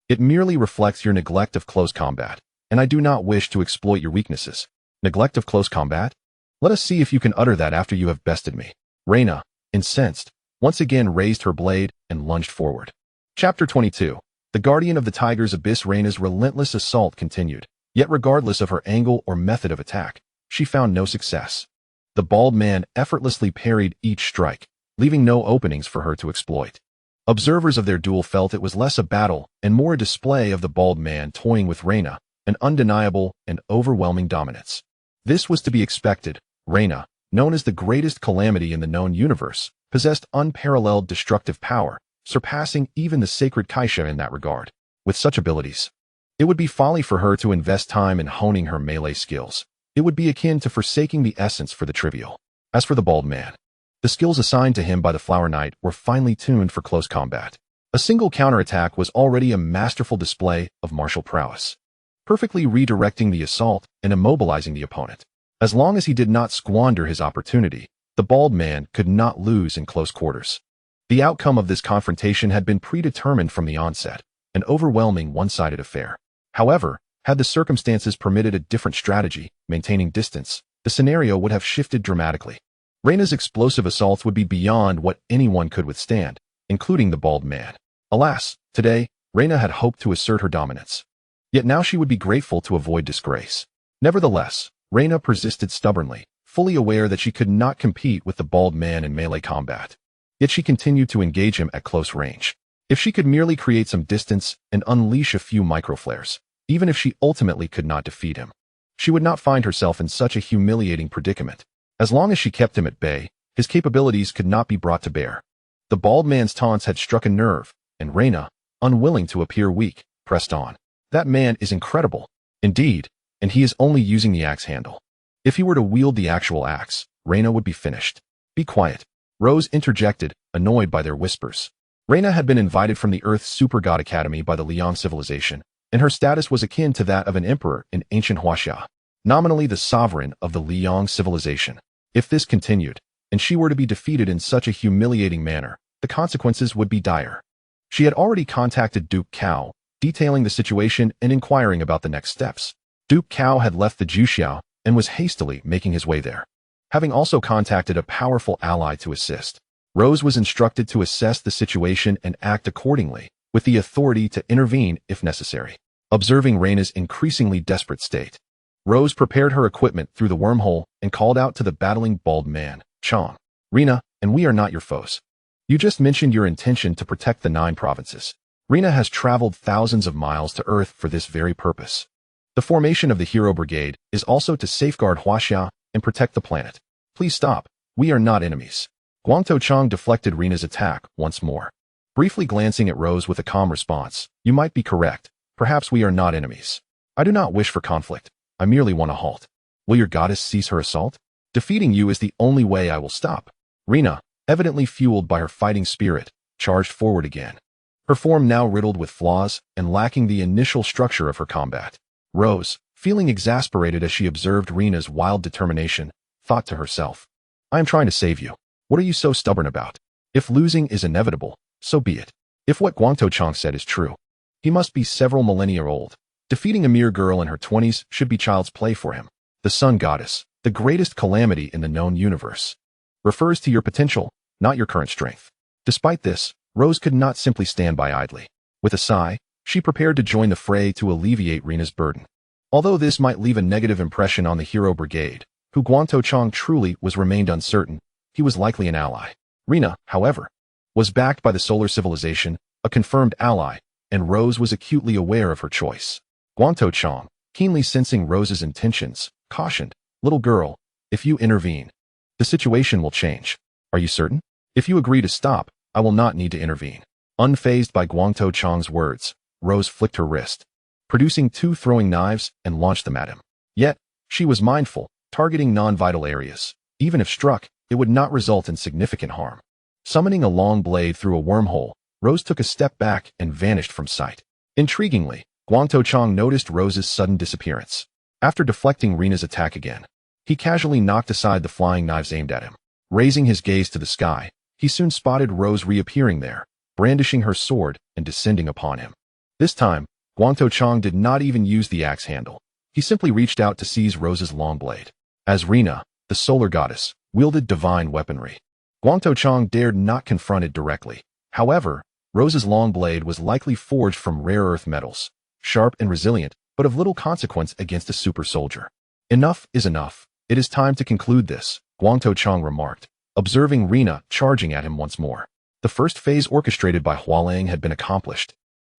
S1: It merely reflects your neglect of close combat, and I do not wish to exploit your weaknesses. Neglect of close combat? Let us see if you can utter that after you have bested me. Reina, incensed, once again raised her blade and lunged forward. Chapter 22. The Guardian of the Tiger's Abyss. Reina's relentless assault continued. Yet regardless of her angle or method of attack, she found no success. The bald man effortlessly parried each strike, leaving no openings for her to exploit. Observers of their duel felt it was less a battle and more a display of the bald man toying with Reina, an undeniable and overwhelming dominance. This was to be expected. Reina, known as the greatest calamity in the known universe, possessed unparalleled destructive power, surpassing even the sacred Kaisha in that regard. With such abilities, it would be folly for her to invest time in honing her melee skills. It would be akin to forsaking the essence for the trivial. As for the bald man, the skills assigned to him by the Flower Knight were finely tuned for close combat. A single counterattack was already a masterful display of martial prowess, perfectly redirecting the assault and immobilizing the opponent. As long as he did not squander his opportunity, the bald man could not lose in close quarters. The outcome of this confrontation had been predetermined from the onset, an overwhelming one-sided affair. However, had the circumstances permitted a different strategy, maintaining distance, the scenario would have shifted dramatically. Reina's explosive assaults would be beyond what anyone could withstand, including the bald man. Alas, today, Reina had hoped to assert her dominance. Yet now she would be grateful to avoid disgrace. Nevertheless, Reina persisted stubbornly, fully aware that she could not compete with the bald man in melee combat. Yet she continued to engage him at close range. If she could merely create some distance and unleash a few microflares, even if she ultimately could not defeat him, she would not find herself in such a humiliating predicament. As long as she kept him at bay, his capabilities could not be brought to bear. The bald man's taunts had struck a nerve, and Reina, unwilling to appear weak, pressed on. That man is incredible. Indeed, and he is only using the axe handle. If he were to wield the actual axe, Reina would be finished. Be quiet. Rose interjected, annoyed by their whispers. Reina had been invited from the Earth's Supergod Academy by the Liang civilization, and her status was akin to that of an emperor in ancient Huaxia, nominally the sovereign of the Liang civilization. If this continued, and she were to be defeated in such a humiliating manner, the consequences would be dire. She had already contacted Duke Cao, detailing the situation and inquiring about the next steps. Duke Cao had left the Juxiao and was hastily making his way there, having also contacted a powerful ally to assist. Rose was instructed to assess the situation and act accordingly, with the authority to intervene if necessary. Observing Reina's increasingly desperate state, Rose prepared her equipment through the wormhole and called out to the battling bald man, Qiang. Reina, and we are not your foes. You just mentioned your intention to protect the 9 provinces. Reina has traveled thousands of miles to Earth for this very purpose. The formation of the Hero Brigade is also to safeguard Huaxia and protect the planet. Please stop. We are not enemies. Guangtou Qiang deflected Reina's attack once more. Briefly glancing at Rose with a calm response, you might be correct. Perhaps we are not enemies. I do not wish for conflict. I merely want to halt. Will your goddess cease her assault? Defeating you is the only way I will stop. Reina, evidently fueled by her fighting spirit, charged forward again. Her form now riddled with flaws and lacking the initial structure of her combat. Rose, feeling exasperated as she observed Reina's wild determination, thought to herself, I am trying to save you. What are you so stubborn about? If losing is inevitable, so be it. If what Guangtou Qiang said is true, he must be several millennia old. Defeating a mere girl in her 20s should be child's play for him. The sun goddess, the greatest calamity in the known universe, refers to your potential, not your current strength. Despite this, Rose could not simply stand by idly. With a sigh, she prepared to join the fray to alleviate Reina's burden. Although this might leave a negative impression on the Hero Brigade, who Guangtou Qiang truly was remained uncertain, he was likely an ally. Reina, however, was backed by the solar civilization, a confirmed ally, and Rose was acutely aware of her choice. Guangtou Qiang, keenly sensing Rose's intentions, cautioned, little girl, if you intervene, the situation will change. Are you certain? If you agree to stop, I will not need to intervene. Unfazed by Guangtou Qiang's words, Rose flicked her wrist, producing 2 throwing knives and launched them at him. Yet, she was mindful, targeting non-vital areas. Even if struck, it would not result in significant harm. Summoning a long blade through a wormhole, Rose took a step back and vanished from sight. Intriguingly, Guangtou Qiang noticed Rose's sudden disappearance. After deflecting Reina's attack again, he casually knocked aside the flying knives aimed at him. Raising his gaze to the sky, he soon spotted Rose reappearing there, brandishing her sword and descending upon him. This time, Guangtou Qiang did not even use the axe handle. He simply reached out to seize Rose's long blade. As Reina, the solar goddess, wielded divine weaponry, Guangtou Qiang dared not confront it directly. However, Rose's long blade was likely forged from rare earth metals, sharp and resilient, but of little consequence against a super soldier. Enough is enough. It is time to conclude this, Guangtou Qiang remarked, observing Reina charging at him once more. The first phase orchestrated by Hua Lang had been accomplished.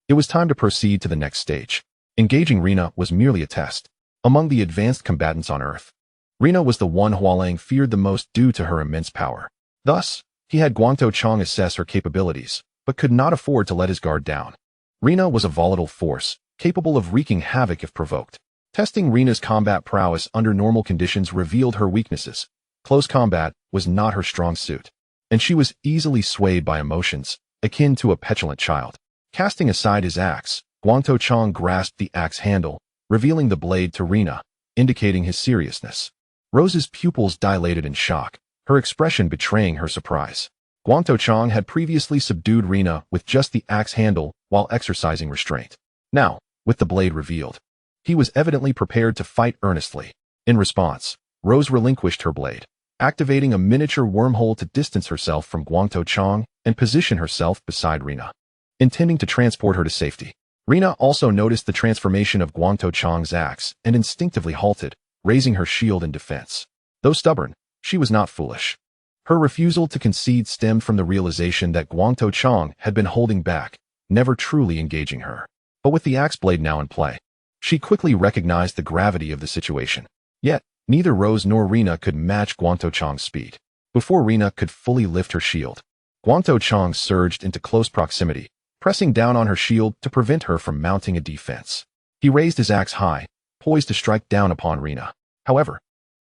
S1: It was time to proceed to the next stage. Engaging Reina was merely a test. Among the advanced combatants on Earth, Reina was the one Hua Lang feared the most due to her immense power. Thus, he had Guangtou Qiang assess her capabilities, but could not afford to let his guard down. Reina was a volatile force, capable of wreaking havoc if provoked. Testing Reina's combat prowess under normal conditions revealed her weaknesses. Close combat was not her strong suit, and she was easily swayed by emotions, akin to a petulant child. Casting aside his axe, Guangtou Qiang grasped the axe handle, revealing the blade to Reina, indicating his seriousness. Rose's pupils dilated in shock, her expression betraying her surprise. Guangtou Qiang had previously subdued Reina with just the axe handle while exercising restraint. Now, with the blade revealed, he was evidently prepared to fight earnestly. In response, Rose relinquished her blade, activating a miniature wormhole to distance herself from Guangtou Qiang and position herself beside Reina, intending to transport her to safety. Reina also noticed the transformation of Guangtou Qiang's axe and instinctively halted, raising her shield in defense. Though stubborn, she was not foolish. Her refusal to concede stemmed from the realization that Guangtou Qiang had been holding back, never truly engaging her. But with the axe blade now in play, she quickly recognized the gravity of the situation. Yet, neither Rose nor Reina could match Guangtou Qiang's speed. Before Reina could fully lift her shield, Guangtou Qiang surged into close proximity, pressing down on her shield to prevent her from mounting a defense. He raised his axe high, poised to strike down upon Reina. However,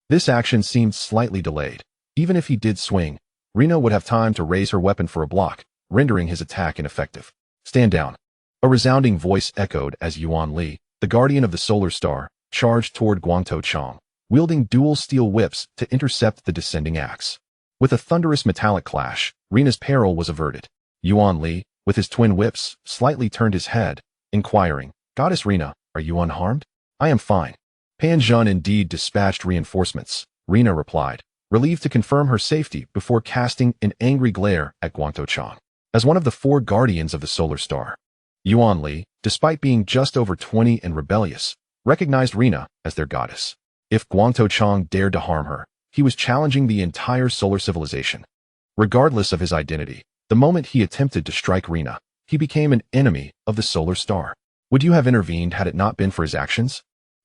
S1: this action seemed slightly delayed. Even if he did swing, Reina would have time to raise her weapon for a block, rendering his attack ineffective. Stand down. A resounding voice echoed as Yuan Li, the guardian of the solar star, charged toward Guangtou Qiang, wielding dual steel whips to intercept the descending axe. With a thunderous metallic clash, Reina's peril was averted. Yuan Li, with his twin whips, slightly turned his head, inquiring, Goddess Reina, are you unharmed? I am fine. Pan Zhen indeed dispatched reinforcements, Reina replied, relieved to confirm her safety before casting an angry glare at Qiang. As one of the 4 guardians of the solar star, Li, despite being just over 20 and rebellious, recognized Reina as their goddess. If Qiang dared to harm her, he was challenging the entire solar civilization. Regardless of his identity, the moment he attempted to strike Reina, he became an enemy of the solar star. Would you have intervened had it not been for his actions?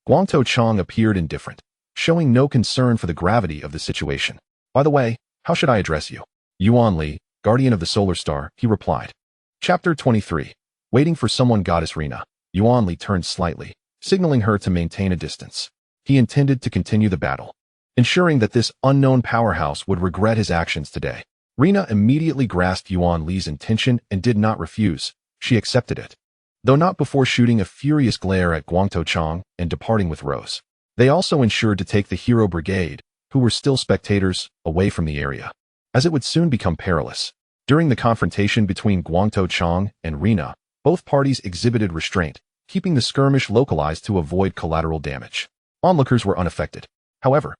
S1: Qiang appeared indifferent, showing no concern for the gravity of the situation. By the way, how should I address you? Li, guardian of the solar star, he replied. Chapter 23. Waiting for someone. Goddess Reina. Li turned slightly, signaling her to maintain a distance. He intended to continue the battle, ensuring that this unknown powerhouse would regret his actions today. Reina immediately grasped Li's intention and did not refuse. She accepted it, though not before shooting a furious glare at Qiang and departing with Rose. They also ensured to take the hero brigade, who were still spectators, away from the area, as it would soon become perilous. During the confrontation between Qiang and Reina, both parties exhibited restraint, keeping the skirmish localized to avoid collateral damage. Onlookers were unaffected. However,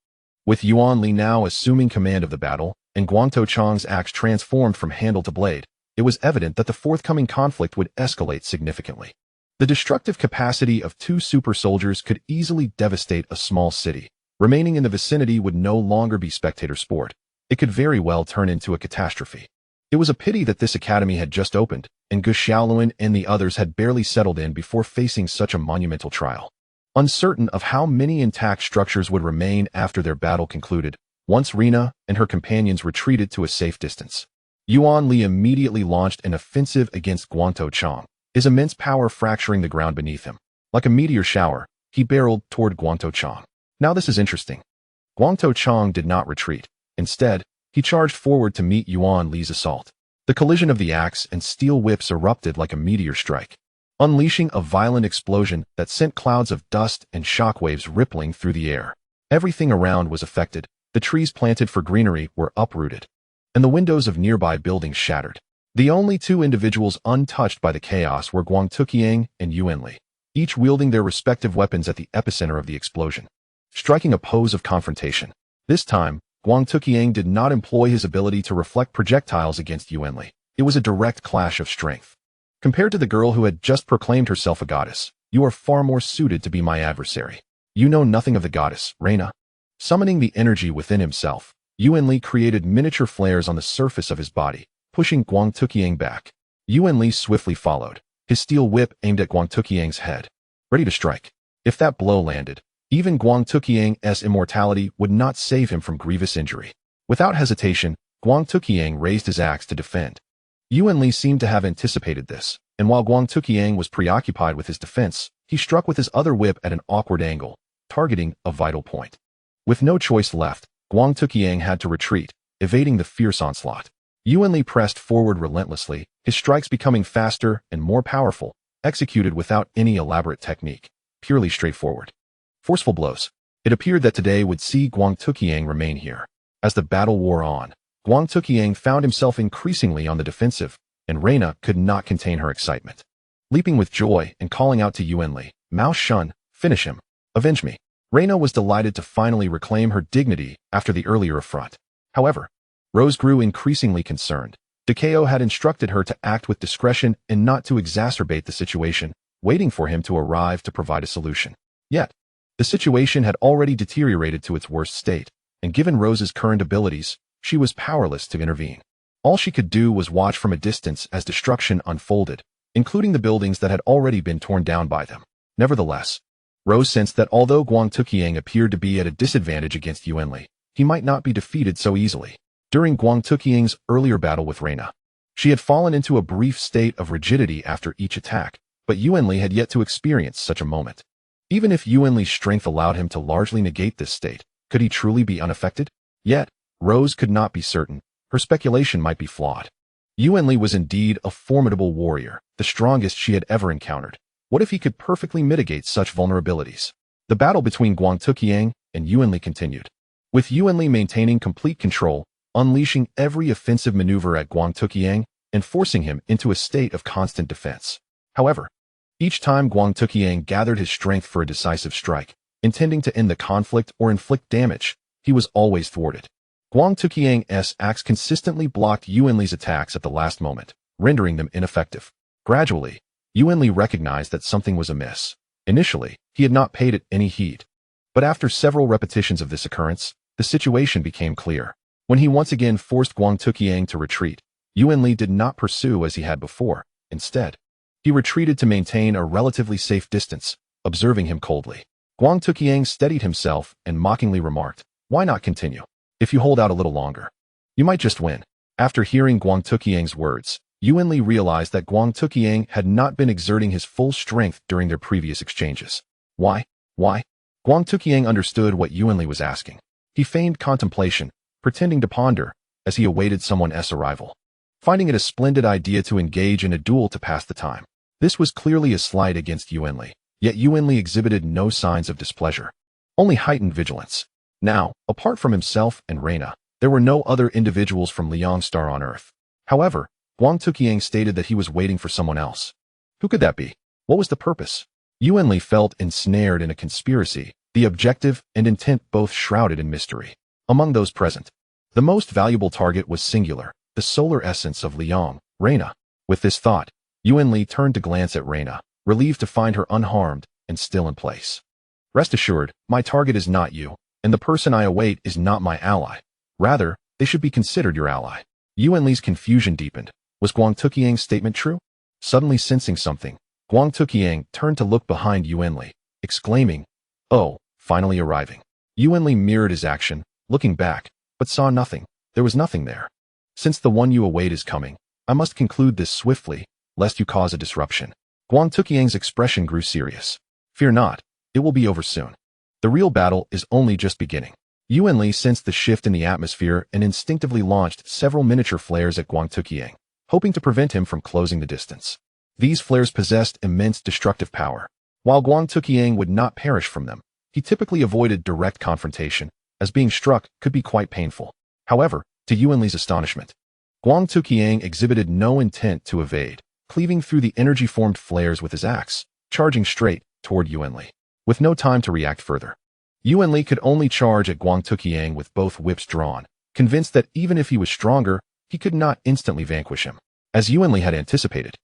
S1: with Li now assuming command of the battle, and Qiang's axe transformed from handle to blade, it was evident that the forthcoming conflict would escalate significantly. The destructive capacity of 2 super soldiers could easily devastate a small city. Remaining in the vicinity would no longer be spectator sport. It could very well turn into a catastrophe. It was a pity that this academy had just opened, and Gu Xiaoluan and the others had barely settled in before facing such a monumental trial. Uncertain of how many intact structures would remain after their battle concluded, once Reina and her companions retreated to a safe distance, Li immediately launched an offensive against Qiang, his immense power fracturing the ground beneath him. Like a meteor shower, he barreled toward Qiang. Now this is interesting. Qiang did not retreat. Instead, he charged forward to meet Li's assault. The collision of the axe and steel whips erupted like a meteor strike, unleashing a violent explosion that sent clouds of dust and shockwaves rippling through the air. Everything around was affected. The trees planted for greenery were uprooted, and the windows of nearby buildings shattered. The only 2 individuals untouched by the chaos were Qiang and Li, each wielding their respective weapons at the epicenter of the explosion, striking a pose of confrontation. This time, Qiang did not employ his ability to reflect projectiles against Li. It was a direct clash of strength. Compared to the girl who had just proclaimed herself a goddess, you are far more suited to be my adversary. You know nothing of the goddess, Reina. Summoning the energy within himself, Li created miniature flares on the surface of his body, pushing Qiang back. Li swiftly followed, his steel whip aimed at Qiang's head, ready to strike. If that blow landed, even Qiang's immortality would not save him from grievous injury. Without hesitation, Qiang raised his axe to defend. Li seemed to have anticipated this, and while Qiang was preoccupied with his defense, he struck with his other whip at an awkward angle, targeting a vital point. With no choice left, Qiang had to retreat, evading the fierce onslaught. Li pressed forward relentlessly, his strikes becoming faster and more powerful, executed without any elaborate technique, purely straightforward. Forceful blows. It appeared that today would see Qiang remain here. As the battle wore on, Qiang found himself increasingly on the defensive, and Reina could not contain her excitement. Leaping with joy and calling out to Li, Mao Shun, finish him. Avenge me. Reina was delighted to finally reclaim her dignity after the earlier affront. However, Rose grew increasingly concerned. Takeo had instructed her to act with discretion and not to exacerbate the situation, waiting for him to arrive to provide a solution. Yet, the situation had already deteriorated to its worst state, and given Rose's current abilities, she was powerless to intervene. All she could do was watch from a distance as destruction unfolded, including the buildings that had already been torn down by them. Nevertheless, Rose sensed that although Qiang appeared to be at a disadvantage against Li, he might not be defeated so easily. During Qiang's earlier battle with Reina, she had fallen into a brief state of rigidity after each attack, but Li had yet to experience such a moment. Even if Li's strength allowed him to largely negate this state, could he truly be unaffected? Yet, Rose could not be certain. Her speculation might be flawed. Li was indeed a formidable warrior, the strongest she had ever encountered. What if he could perfectly mitigate such vulnerabilities? The battle between Qiang and Li continued, with Li maintaining complete control, unleashing every offensive maneuver at Qiang and forcing him into a state of constant defense. However, each time Qiang gathered his strength for a decisive strike, intending to end the conflict or inflict damage, he was always thwarted. Qiang's axe consistently blocked Yuanli's attacks at the last moment, rendering them ineffective. Gradually, Yuanli recognized that something was amiss. Initially, he had not paid it any heed. But after several repetitions of this occurrence, the situation became clear. When he once again forced Qiang to retreat, Yuanli did not pursue as he had before. Instead, he retreated to maintain a relatively safe distance, observing him coldly. Qiang steadied himself and mockingly remarked, "Why not continue? If you hold out a little longer, you might just win." After hearing Qiang's words, Yuanli realized that Qiang had not been exerting his full strength during their previous exchanges. Why? Qiang understood what Yuanli was asking. He feigned contemplation, pretending to ponder, as he awaited someone's arrival, finding it a splendid idea to engage in a duel to pass the time. This was clearly a slight against Yuanli, yet Yuanli exhibited no signs of displeasure, only heightened vigilance. Now, apart from himself and Reina, there were no other individuals from Liang Star on Earth. However, Qiang stated that he was waiting for someone else. Who could that be? What was the purpose? Yuanli felt ensnared in a conspiracy, the objective and intent both shrouded in mystery. Among those present, the most valuable target was singular, the solar essence of Liang, Reina. With this thought, Yuanli turned to glance at Reina, relieved to find her unharmed and still in place. Rest assured, my target is not you, and the person I await is not my ally. Rather, they should be considered your ally. Yuanli's confusion deepened. Was Qiang's statement true? Suddenly sensing something, Qiang turned to look behind Yuanli, exclaiming, "Oh, finally arriving." Yuanli mirrored his action, looking back, but saw nothing. There was nothing there. "Since the one you await is coming, I must conclude this swiftly, lest you cause a disruption." Qiang's expression grew serious. "Fear not, it will be over soon. The real battle is only just beginning." Yuanli sensed the shift in the atmosphere and instinctively launched several miniature flares at Qiang, hoping to prevent him from closing the distance. These flares possessed immense destructive power. While Qiang would not perish from them, he typically avoided direct confrontation, as being struck could be quite painful. However, to Yuanli's astonishment, Qiang exhibited no intent to evade, cleaving through the energy-formed flares with his axe, charging straight toward Yuanli. With no time to react further, Yuanli could only charge at Qiang with both whips drawn, convinced that even if he was stronger, he could not instantly vanquish him, as Yuanli had anticipated.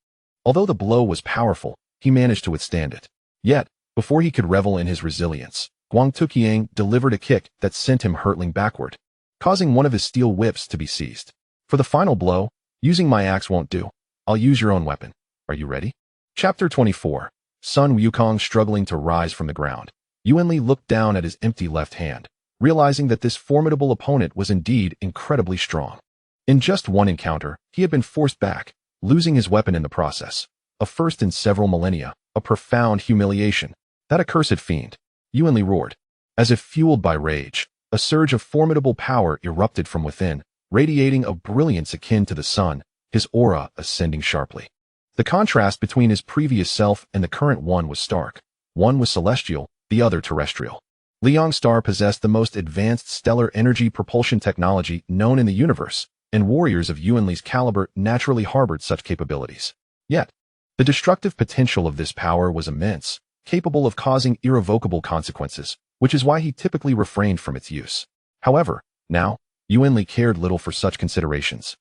S1: Although the blow was powerful, he managed to withstand it. Yet, before he could revel in his resilience, Qiang delivered a kick that sent him hurtling backward, causing one of his steel whips to be seized. "For the final blow, using my axe won't do. I'll use your own weapon. Are you ready?" Chapter 24. Sun Wukong struggling to rise from the ground. Yuanli looked down at his empty left hand, realizing that this formidable opponent was indeed incredibly strong. In just one encounter, he had been forced back, losing his weapon in the process. A first in several millennia, a profound humiliation. That accursed fiend! Yuanli roared. As if fueled by rage, a surge of formidable power erupted from within, radiating a brilliance akin to the sun, his aura ascending sharply. The contrast between his previous self and the current one was stark. One was celestial, the other terrestrial. Liang Star possessed the most advanced stellar energy propulsion technology known in the universe, and warriors of Yuanli's caliber naturally harbored such capabilities. Yet, the destructive potential of this power was immense, capable of causing irrevocable consequences, which is why he typically refrained from its use. However, now, Yuanli cared little for such considerations.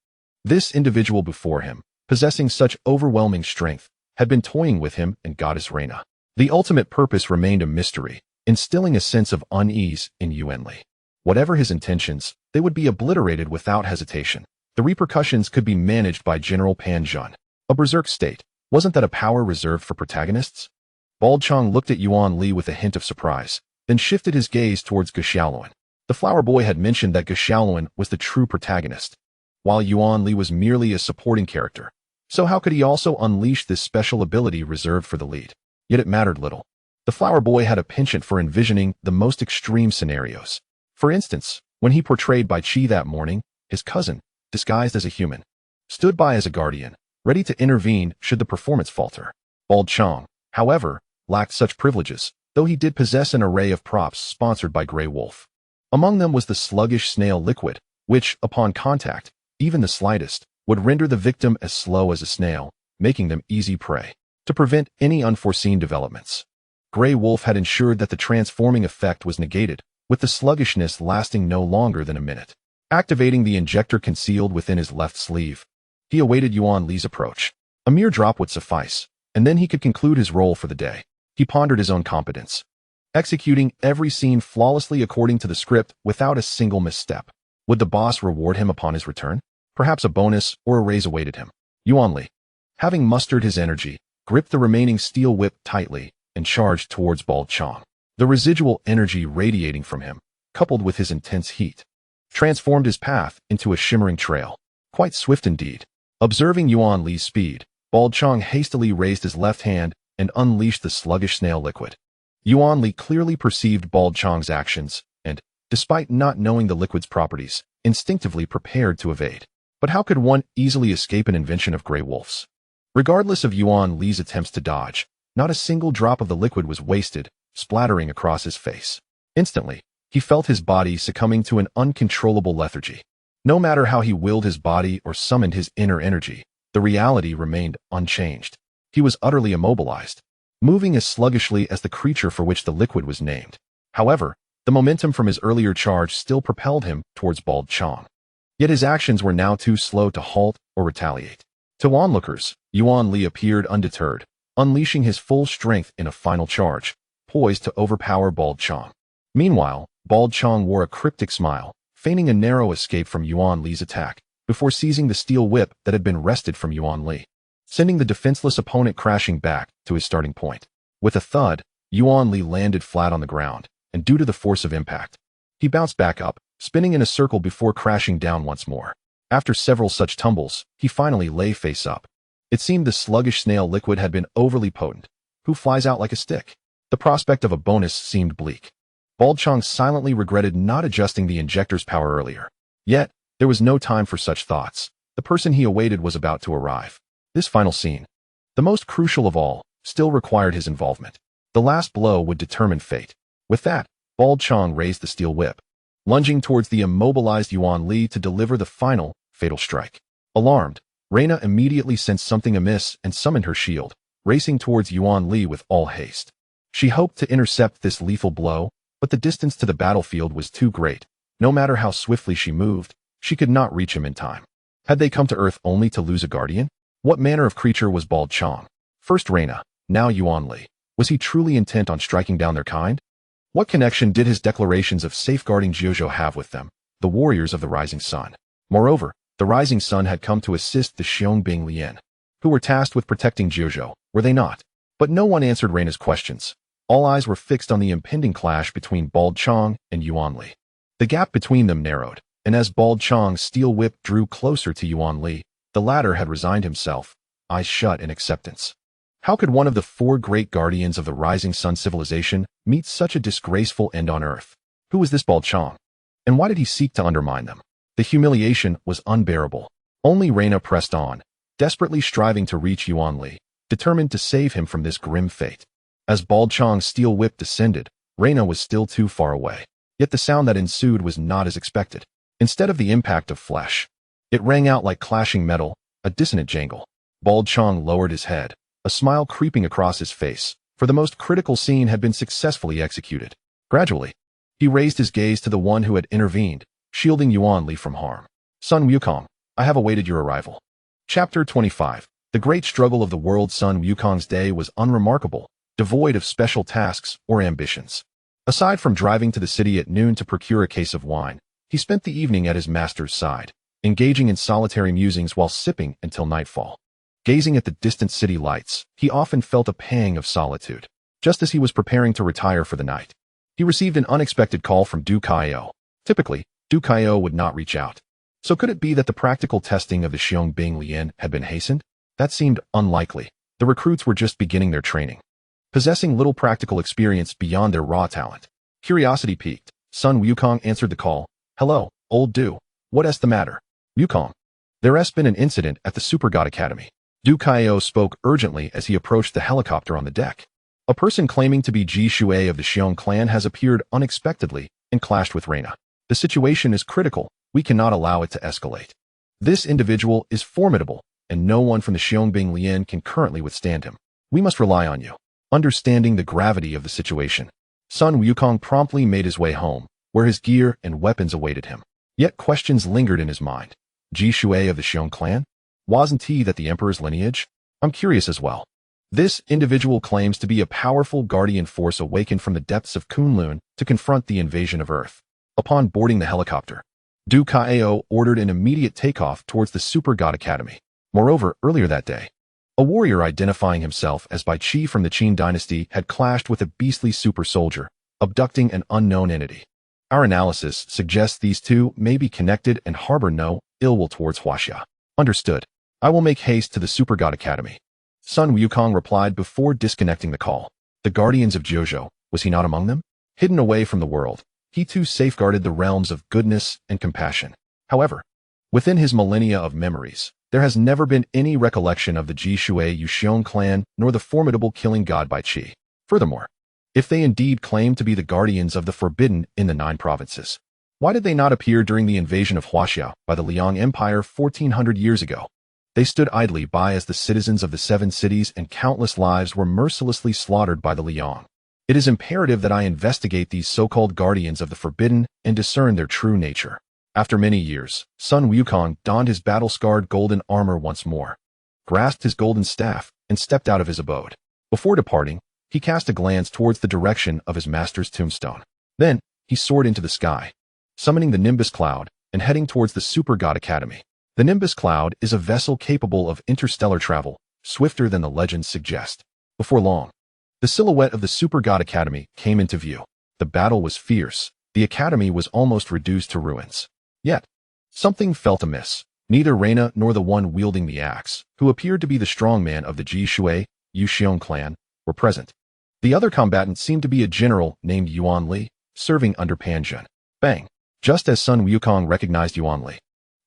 S1: This individual before him, possessing such overwhelming strength, had been toying with him and Goddess Reina. The ultimate purpose remained a mystery, instilling a sense of unease in Yuanli. Whatever his intentions, they would be obliterated without hesitation. The repercussions could be managed by General Pan Zhun. A berserk state, wasn't that a power reserved for protagonists? Bald Qiang looked at Yuan Li with a hint of surprise, then shifted his gaze towards Xiaoluan. The flower boy had mentioned that Xiaoluan was the true protagonist, while Yuan Li was merely a supporting character. So how could he also unleash this special ability reserved for the lead? Yet it mattered little. The flower boy had a penchant for envisioning the most extreme scenarios. For instance, when he portrayed Bai Qi that morning, his cousin, disguised as a human, stood by as a guardian, ready to intervene should the performance falter. Bald Qiang, however, lacked such privileges, though he did possess an array of props sponsored by Grey Wolf. Among them was the sluggish snail liquid, which, upon contact, even the slightest, would render the victim as slow as a snail, making them easy prey. To prevent any unforeseen developments, Grey Wolf had ensured that the transforming effect was negated, with the sluggishness lasting no longer than a minute. activating the injector concealed within his left sleeve. He awaited Yuan Li's approach. A mere drop would suffice, and then he could conclude his role for the day. He pondered his own competence, executing every scene flawlessly according to the script without a single misstep. Would the boss reward him upon his return? Perhaps a bonus or a raise awaited him. Yuan Li, having mustered his energy, gripped the remaining steel whip tightly and charged towards Bald Qiang. The residual energy radiating from him, coupled with his intense heat, transformed his path into a shimmering trail. Quite swift indeed. Observing Yuan Li's speed, Bald Qiang hastily raised his left hand and unleashed the sluggish snail liquid. Yuan Li clearly perceived Bald Qiang's actions and, despite not knowing the liquid's properties, instinctively prepared to evade. But how could one easily escape an invention of Grey Wolf's? Regardless of Yuan Li's attempts to dodge, not a single drop of the liquid was wasted, splattering across his face. Instantly, he felt his body succumbing to an uncontrollable lethargy. No matter how he willed his body or summoned his inner energy, the reality remained unchanged. He was utterly immobilized, moving as sluggishly as the creature for which the liquid was named. However, the momentum from his earlier charge still propelled him towards Bald Qiang. Yet his actions were now too slow to halt or retaliate. To onlookers, Yuan Li appeared undeterred, unleashing his full strength in a final charge, poised to overpower Bald Qiang. Meanwhile, Bald Qiang wore a cryptic smile, feigning a narrow escape from Yuan Li's attack, before seizing the steel whip that had been wrested from Yuan Li, sending the defenseless opponent crashing back to his starting point. With a thud, Yuan Li landed flat on the ground, and due to the force of impact, he bounced back up, spinning in a circle before crashing down once more. After several such tumbles, he finally lay face up. It seemed the sluggish snail liquid had been overly potent. Who flies out like a stick? The prospect of a bonus seemed bleak. Bald Qiang silently regretted not adjusting the injector's power earlier. Yet, there was no time for such thoughts. The person he awaited was about to arrive. This final scene, the most crucial of all, still required his involvement. The last blow would determine fate. With that, Bald Qiang raised the steel whip, lunging towards the immobilized Yuan Li to deliver the final, fatal strike. Alarmed, Reina immediately sensed something amiss and summoned her shield, racing towards Yuan Li with all haste. She hoped to intercept this lethal blow, but the distance to the battlefield was too great. No matter how swiftly she moved, she could not reach him in time. Had they come to Earth only to lose a guardian? What manner of creature was Bald Qiang? First Reina, now Yuan Li. Was he truly intent on striking down their kind? What connection did his declarations of safeguarding Jiuzhou have with them, the warriors of the Rising Sun? Moreover, the Rising Sun had come to assist the Xiong Lian, who were tasked with protecting Jiuzhou, were they not? But no one answered Reina's questions. All eyes were fixed on the impending clash between Bald Qiang and Yuan Li. The gap between them narrowed, and as Bald Qiang's steel whip drew closer to Yuan Li, the latter had resigned himself, eyes shut in acceptance. How could one of the four great guardians of the Rising Sun civilization meet such a disgraceful end on Earth? Who was this Bald Qiang? And why did he seek to undermine them? The humiliation was unbearable. Only Reina pressed on, desperately striving to reach Yuan Li, determined to save him from this grim fate. As Bald Qiang's steel whip descended, Reina was still too far away. Yet the sound that ensued was not as expected. Instead of the impact of flesh, it rang out like clashing metal, a dissonant jangle. Bald Qiang lowered his head, a smile creeping across his face, for the most critical scene had been successfully executed. Gradually, he raised his gaze to the one who had intervened, shielding Yuan Li from harm. Sun Wukong, I have awaited your arrival. Chapter 25. The great struggle of the world. Sun Wukong's day was unremarkable, devoid of special tasks or ambitions. Aside from driving to the city at noon to procure a case of wine, he spent the evening at his master's side, engaging in solitary musings while sipping until nightfall. Gazing at the distant city lights, he often felt a pang of solitude. Just as he was preparing to retire for the night, he received an unexpected call from Du Kaio. Typically, Du Kaio would not reach out. So could it be that the practical testing of the Xiong Lian had been hastened? That seemed unlikely. The recruits were just beginning their training, possessing little practical experience beyond their raw talent. Curiosity piqued, Sun Wukong answered the call. Hello, old Du. What's the matter? Wukong. There has been an incident at the Supergod Academy. Du Kaio spoke urgently as he approached the helicopter on the deck. A person claiming to be Ji Shui of the Qiang clan has appeared unexpectedly and clashed with Reina. The situation is critical. We cannot allow it to escalate. This individual is formidable, and no one from the Xiong Lian can currently withstand him. We must rely on you. Understanding the gravity of the situation, Sun Wukong promptly made his way home, where his gear and weapons awaited him. Yet questions lingered in his mind. Ji Shui of the Qiang clan? Wasn't he that the emperor's lineage? I'm curious as well. This individual claims to be a powerful guardian force awakened from the depths of Kunlun to confront the invasion of Earth. Upon boarding the helicopter, Du Kao ordered an immediate takeoff towards the Supergod Academy. Moreover, earlier that day, a warrior identifying himself as Bai Qi from the Qin dynasty had clashed with a beastly super soldier, abducting an unknown entity. Our analysis suggests these two may be connected and harbor no ill will towards Huaxia. Understood. I will make haste to the Supergod Academy. Sun Wukong replied before disconnecting the call. The guardians of Zhozhou, was he not among them? Hidden away from the world, he too safeguarded the realms of goodness and compassion. However, within his millennia of memories, there has never been any recollection of the Ji Shui Yuxiong clan nor the formidable killing god Bai Qi. Furthermore, if they indeed claim to be the guardians of the forbidden in the 9 provinces, why did they not appear during the invasion of Huaxia by the Liang Empire 1400 years ago? They stood idly by as the citizens of the 7 cities and countless lives were mercilessly slaughtered by the Liang. It is imperative that I investigate these so-called guardians of the forbidden and discern their true nature. After many years, Sun Wukong donned his battle-scarred golden armor once more, grasped his golden staff, and stepped out of his abode. Before departing, he cast a glance towards the direction of his master's tombstone. Then, he soared into the sky, summoning the Nimbus Cloud and heading towards the Supergod Academy. The Nimbus Cloud is a vessel capable of interstellar travel, swifter than the legends suggest. Before long, the silhouette of the Supergod Academy came into view. The battle was fierce. The academy was almost reduced to ruins. Yet, something felt amiss. Neither Reina nor the one wielding the axe, who appeared to be the strongman of the Ji Shui Yuxiong clan, were present. The other combatant seemed to be a general named Yuan Li, serving under Pan Zhen. Bang! Just as Sun Wukong recognized Yuan Li,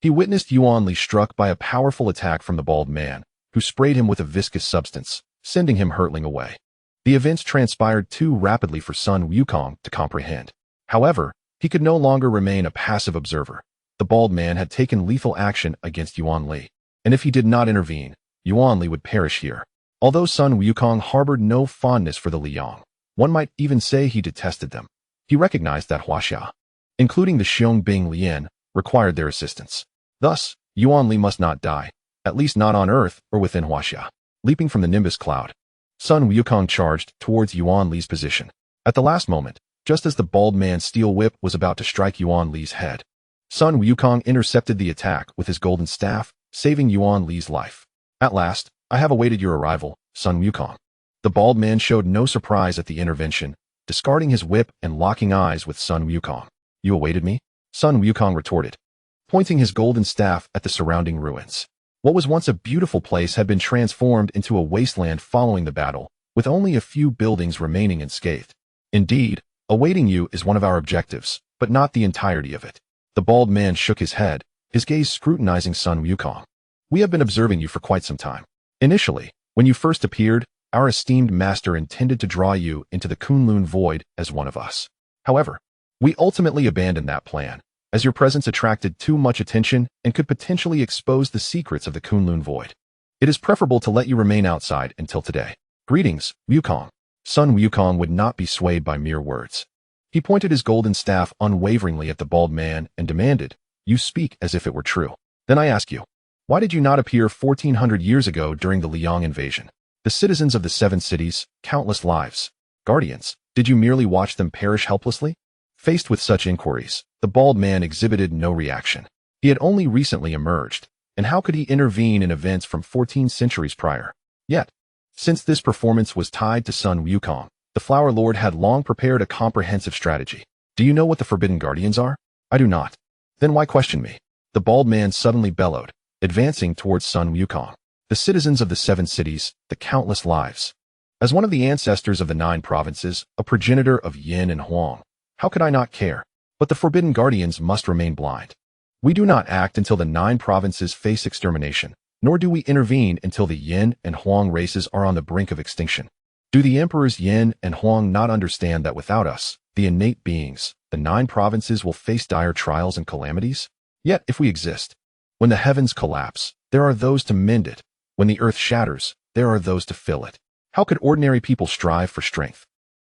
S1: he witnessed Yuan Li struck by a powerful attack from the bald man, who sprayed him with a viscous substance, sending him hurtling away. The events transpired too rapidly for Sun Wukong to comprehend. However, he could no longer remain a passive observer. The bald man had taken lethal action against Yuan Li, and if he did not intervene, Yuan Li would perish here. Although Sun Wukong harbored no fondness for the Liang, one might even say he detested them. He recognized that Huaxia, including the Xiong Bing Lian, required their assistance. Thus, Yuan Li must not die, at least not on Earth or within Huaxia. Leaping from the Nimbus Cloud, Sun Wukong charged towards Yuan Li's position. At the last moment, just as the bald man's steel whip was about to strike Yuan Li's head, Sun Wukong intercepted the attack with his golden staff, saving Yuan Li's life. At last, I have awaited your arrival, Sun Wukong. The bald man showed no surprise at the intervention, discarding his whip and locking eyes with Sun Wukong. You awaited me? Sun Wukong retorted, pointing his golden staff at the surrounding ruins. What was once a beautiful place had been transformed into a wasteland following the battle, with only a few buildings remaining unscathed. Indeed, awaiting you is one of our objectives, but not the entirety of it. The bald man shook his head, his gaze scrutinizing Sun Wukong. We have been observing you for quite some time. Initially, when you first appeared, our esteemed master intended to draw you into the Kunlun void as one of us. However, we ultimately abandoned that plan, as your presence attracted too much attention and could potentially expose the secrets of the Kunlun void. It is preferable to let you remain outside until today. Greetings, Wukong. Sun Wukong would not be swayed by mere words. He pointed his golden staff unwaveringly at the bald man and demanded, You speak as if it were true. Then I ask you, why did you not appear 1400 years ago during the Liang invasion? The citizens of the 7 cities, countless lives, guardians, did you merely watch them perish helplessly? Faced with such inquiries, the bald man exhibited no reaction. He had only recently emerged, and how could he intervene in events from 14 centuries prior? Yet, since this performance was tied to Sun Wukong, the Flower Lord had long prepared a comprehensive strategy. Do you know what the Forbidden Guardians are? I do not. Then why question me? The bald man suddenly bellowed, advancing towards Sun Wukong. The citizens of the 7 cities, the countless lives. As one of the ancestors of the 9 provinces, a progenitor of Yin and Huang, how could I not care? But the Forbidden Guardians must remain blind. We do not act until the 9 provinces face extermination, nor do we intervene until the Yin and Huang races are on the brink of extinction. Do the emperors Yin and Huang not understand that without us, the innate beings, the 9 provinces will face dire trials and calamities? Yet, if we exist, when the heavens collapse, there are those to mend it. When the earth shatters, there are those to fill it. How could ordinary people strive for strength?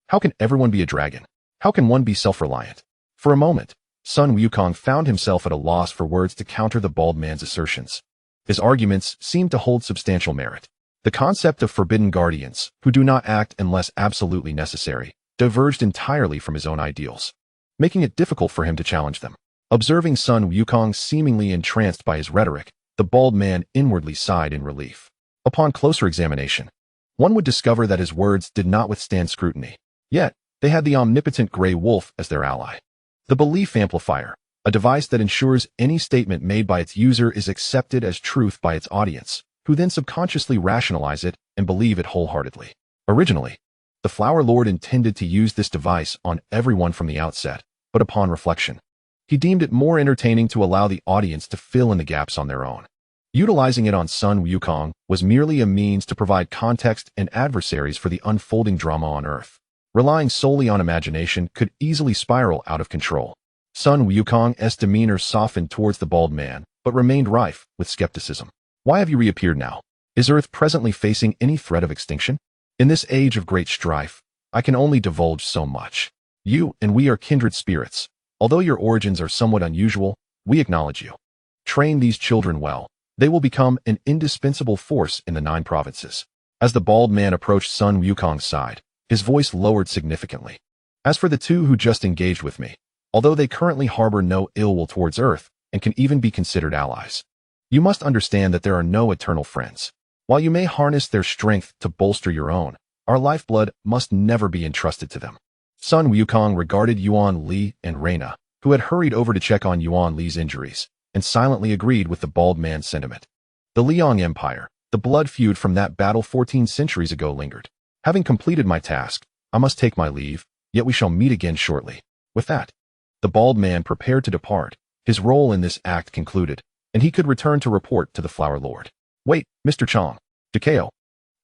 S1: How can everyone be a dragon? How can one be self-reliant? For a moment, Sun Wukong found himself at a loss for words to counter the bald man's assertions. His arguments seemed to hold substantial merit. The concept of forbidden guardians, who do not act unless absolutely necessary, diverged entirely from his own ideals, making it difficult for him to challenge them. Observing Sun Wukong seemingly entranced by his rhetoric, the bald man inwardly sighed in relief. Upon closer examination, one would discover that his words did not withstand scrutiny. Yet, they had the omnipotent Grey Wolf as their ally. The belief amplifier, a device that ensures any statement made by its user is accepted as truth by its audience, who then subconsciously rationalize it and believe it wholeheartedly. Originally, the Flower Lord intended to use this device on everyone from the outset, but upon reflection, he deemed it more entertaining to allow the audience to fill in the gaps on their own. Utilizing it on Sun Wukong was merely a means to provide context and adversaries for the unfolding drama on Earth. Relying solely on imagination could easily spiral out of control. Sun Wukong's demeanor softened towards the bald man, but remained rife with skepticism. Why have you reappeared now? Is Earth presently facing any threat of extinction? In this age of great strife, I can only divulge so much. You and we are kindred spirits. Although your origins are somewhat unusual, we acknowledge you. Train these children well. They will become an indispensable force in the 9 provinces. As the bald man approached Sun Wukong's side, his voice lowered significantly. As for the 2 who just engaged with me, although they currently harbor no ill will towards Earth and can even be considered allies, you must understand that there are no eternal friends. While you may harness their strength to bolster your own, our lifeblood must never be entrusted to them. Sun Wukong regarded Yuan Li and Reina, who had hurried over to check on Yuan Li's injuries, and silently agreed with the bald man's sentiment. The Liang Empire, the blood feud from that battle 14 centuries ago lingered. Having completed my task, I must take my leave, yet we shall meet again shortly. With that, the bald man prepared to depart, his role in this act concluded, and he could return to report to the Flower Lord. Wait, Mr. Qiang. Qiang,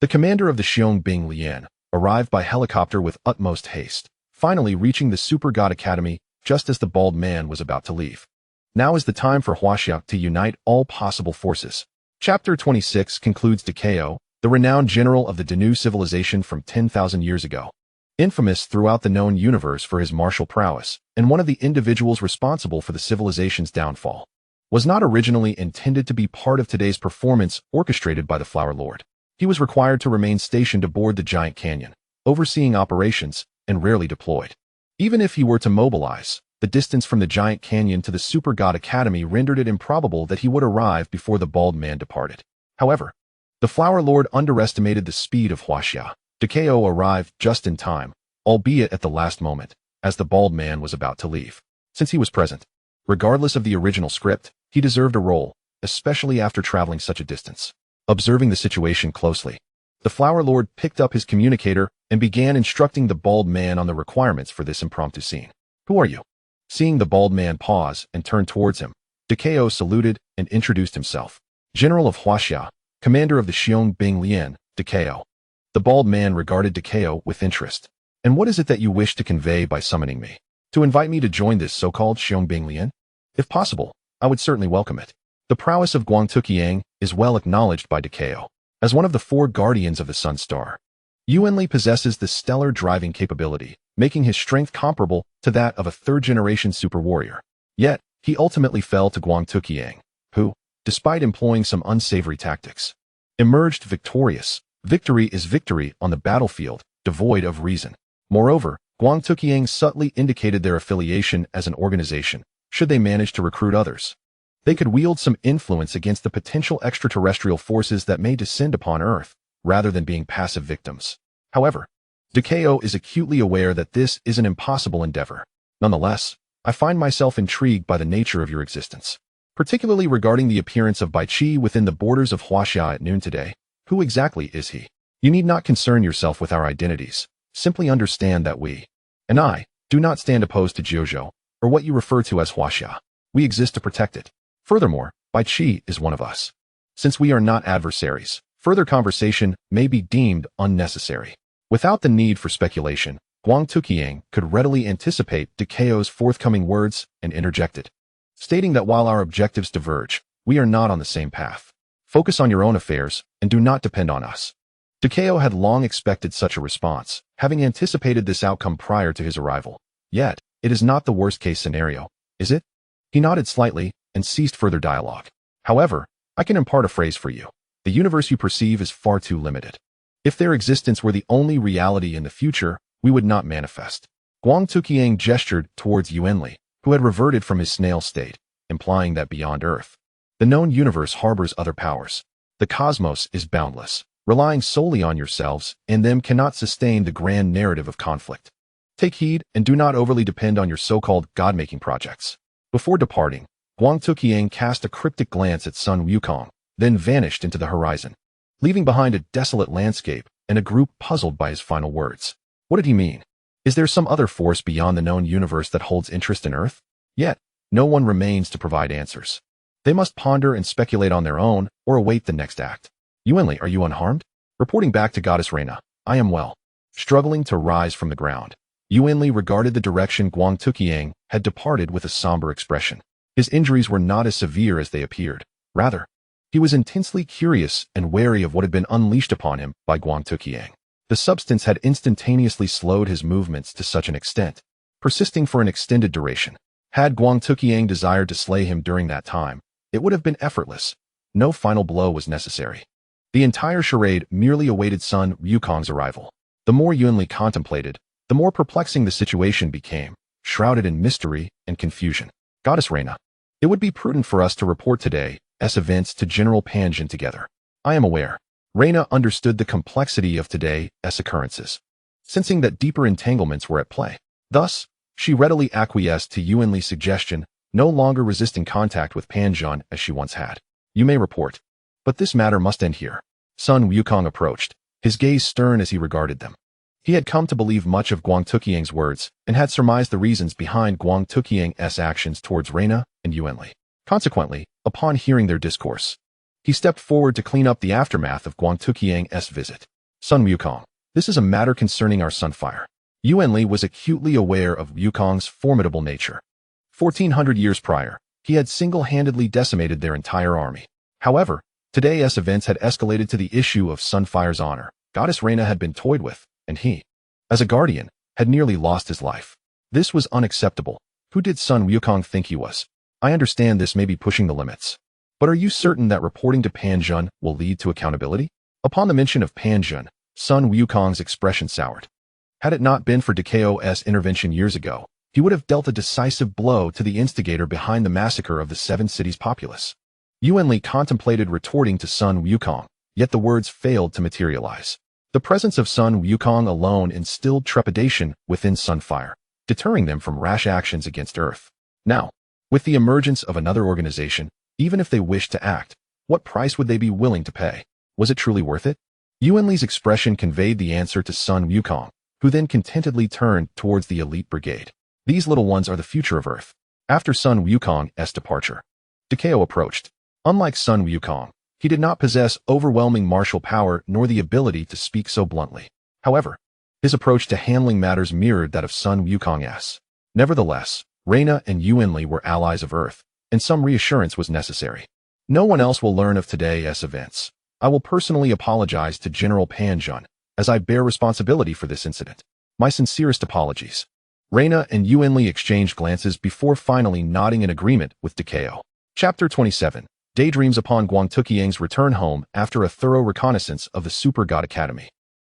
S1: the commander of the Qiang Bing Lian, arrived by helicopter with utmost haste, finally reaching the Supergod Academy just as the bald man was about to leave. Now is the time for Hua Lang to unite all possible forces. Chapter 26 concludes Qiang, the renowned general of the Danu civilization from 10,000 years ago. Infamous throughout the known universe for his martial prowess, and one of the individuals responsible for the civilization's downfall, was not originally intended to be part of today's performance orchestrated by the Flower Lord. He was required to remain stationed aboard the giant canyon, overseeing operations, and rarely deployed. Even if he were to mobilize, the distance from the giant canyon to the Supergod Academy rendered it improbable that he would arrive before the bald man departed. However, the Flower Lord underestimated the speed of Hua Lang. Qiang arrived just in time, albeit at the last moment, as the bald man was about to leave. Since he was present, regardless of the original script, he deserved a role, especially after traveling such a distance. Observing the situation closely, the Flower Lord picked up his communicator and began instructing the bald man on the requirements for this impromptu scene. Who are you? Seeing the bald man pause and turn towards him, Qiang saluted and introduced himself. General of Hua Lang, commander of the Qiang Bing Lian, Qiang. The bald man regarded Qiang with interest. And what is it that you wish to convey by summoning me? To invite me to join this so-called Qiang Bing Lian? If possible, I would certainly welcome it. The prowess of Qiang is well acknowledged by Qiang. As one of the 4 guardians of the Sun Star, Yuan Li possesses the stellar driving capability, making his strength comparable to that of a 3rd-generation super warrior. Yet, he ultimately fell to Qiang, who, despite employing some unsavory tactics, emerged victorious. Victory is victory on the battlefield, devoid of reason. Moreover, Qiang subtly indicated their affiliation as an organization, should they manage to recruit others. They could wield some influence against the potential extraterrestrial forces that may descend upon Earth, rather than being passive victims. However, Qiang is acutely aware that this is an impossible endeavor. Nonetheless, I find myself intrigued by the nature of your existence, particularly regarding the appearance of Bai Qi within the borders of Hua Lang at noon today. Who exactly is he? You need not concern yourself with our identities. Simply understand that we, and I, do not stand opposed to Jiuzhou, or what you refer to as Hua Lang. We exist to protect it. Furthermore, Bai Qi is one of us. Since we are not adversaries, further conversation may be deemed unnecessary. Without the need for speculation, Qiang could readily anticipate Qiang's forthcoming words and interjected, stating that while our objectives diverge, we are not on the same path. Focus on your own affairs and do not depend on us. Qiang had long expected such a response, having anticipated this outcome prior to his arrival. Yet, it is not the worst-case scenario. is it? He nodded slightly and ceased further dialogue. However, I can impart a phrase for you. The universe you perceive is far too limited. If their existence were the only reality in the future, we would not manifest. Qiang gestured towards Yuanli, who had reverted from his snail state, implying that beyond Earth, the known universe harbors other powers. The cosmos is boundless. Relying solely on yourselves and them cannot sustain the grand narrative of conflict. Take heed and do not overly depend on your so-called God-making projects. Before departing, Qiang cast a cryptic glance at Sun Wukong, then vanished into the horizon, leaving behind a desolate landscape and a group puzzled by his final words. What did he mean? Is there some other force beyond the known universe that holds interest in Earth? Yet, no one remains to provide answers. They must ponder and speculate on their own or await the next act. Yuanli, are you unharmed? Reporting back to Goddess Reina, I am well. Struggling to rise from the ground, Yuanli regarded the direction Qiang had departed with a somber expression. His injuries were not as severe as they appeared. Rather, he was intensely curious and wary of what had been unleashed upon him by Qiang. The substance had instantaneously slowed his movements to such an extent, persisting for an extended duration. Had Qiang desired to slay him during that time, it would have been effortless. No final blow was necessary. The entire charade merely awaited Sun Wukong's arrival. The more Yuanli contemplated, the more perplexing the situation became, shrouded in mystery and confusion. Goddess Reina, it would be prudent for us to report today's events to General Panjin together. I am aware. Reina understood the complexity of today's occurrences, sensing that deeper entanglements were at play. Thus, she readily acquiesced to Yuanli's suggestion, no longer resisting contact with Panjin as she once had. You may report. But this matter must end here. Sun Wukong approached, his gaze stern as he regarded them. He had come to believe much of Qiang's words and had surmised the reasons behind Qiang's actions towards Reina and Yuanli. Consequently, upon hearing their discourse, he stepped forward to clean up the aftermath of Qiang's visit. Sun Wukong, this is a matter concerning our Sunfire. Yuanli was acutely aware of Wukong's formidable nature. 1400 years prior, he had single-handedly decimated their entire army. However, today's events had escalated to the issue of Sunfire's honor. Goddess Reina had been toyed with, and he, as a guardian, had nearly lost his life. This was unacceptable. Who did Sun Wukong think he was? I understand this may be pushing the limits. But are you certain that reporting to Panjin will lead to accountability? Upon the mention of Panjin, Sun Wukong's expression soured. Had it not been for Dekao's intervention years ago, he would have dealt a decisive blow to the instigator behind the massacre of the 7 cities' populace. Yuanli contemplated retorting to Sun Wukong, yet the words failed to materialize. The presence of Sun Wukong alone instilled trepidation within Sunfire, deterring them from rash actions against Earth. Now, with the emergence of another organization, even if they wished to act, what price would they be willing to pay? Was it truly worth it? Yuanli's expression conveyed the answer to Sun Wukong, who then contentedly turned towards the elite brigade. These little ones are the future of Earth. After Sun Wukong's departure, Dekao approached. Unlike Sun Wukong, he did not possess overwhelming martial power nor the ability to speak so bluntly. However, his approach to handling matters mirrored that of Sun Wukong's. Nevertheless, Reina and Yuanli were allies of Earth, and some reassurance was necessary. No one else will learn of today's events. I will personally apologize to General Panjin, as I bear responsibility for this incident. My sincerest apologies. Reina and Yuanli exchanged glances before finally nodding in agreement with Dekao. Chapter 27. Daydreams upon Qiang's return home after a thorough reconnaissance of the Supergod Academy.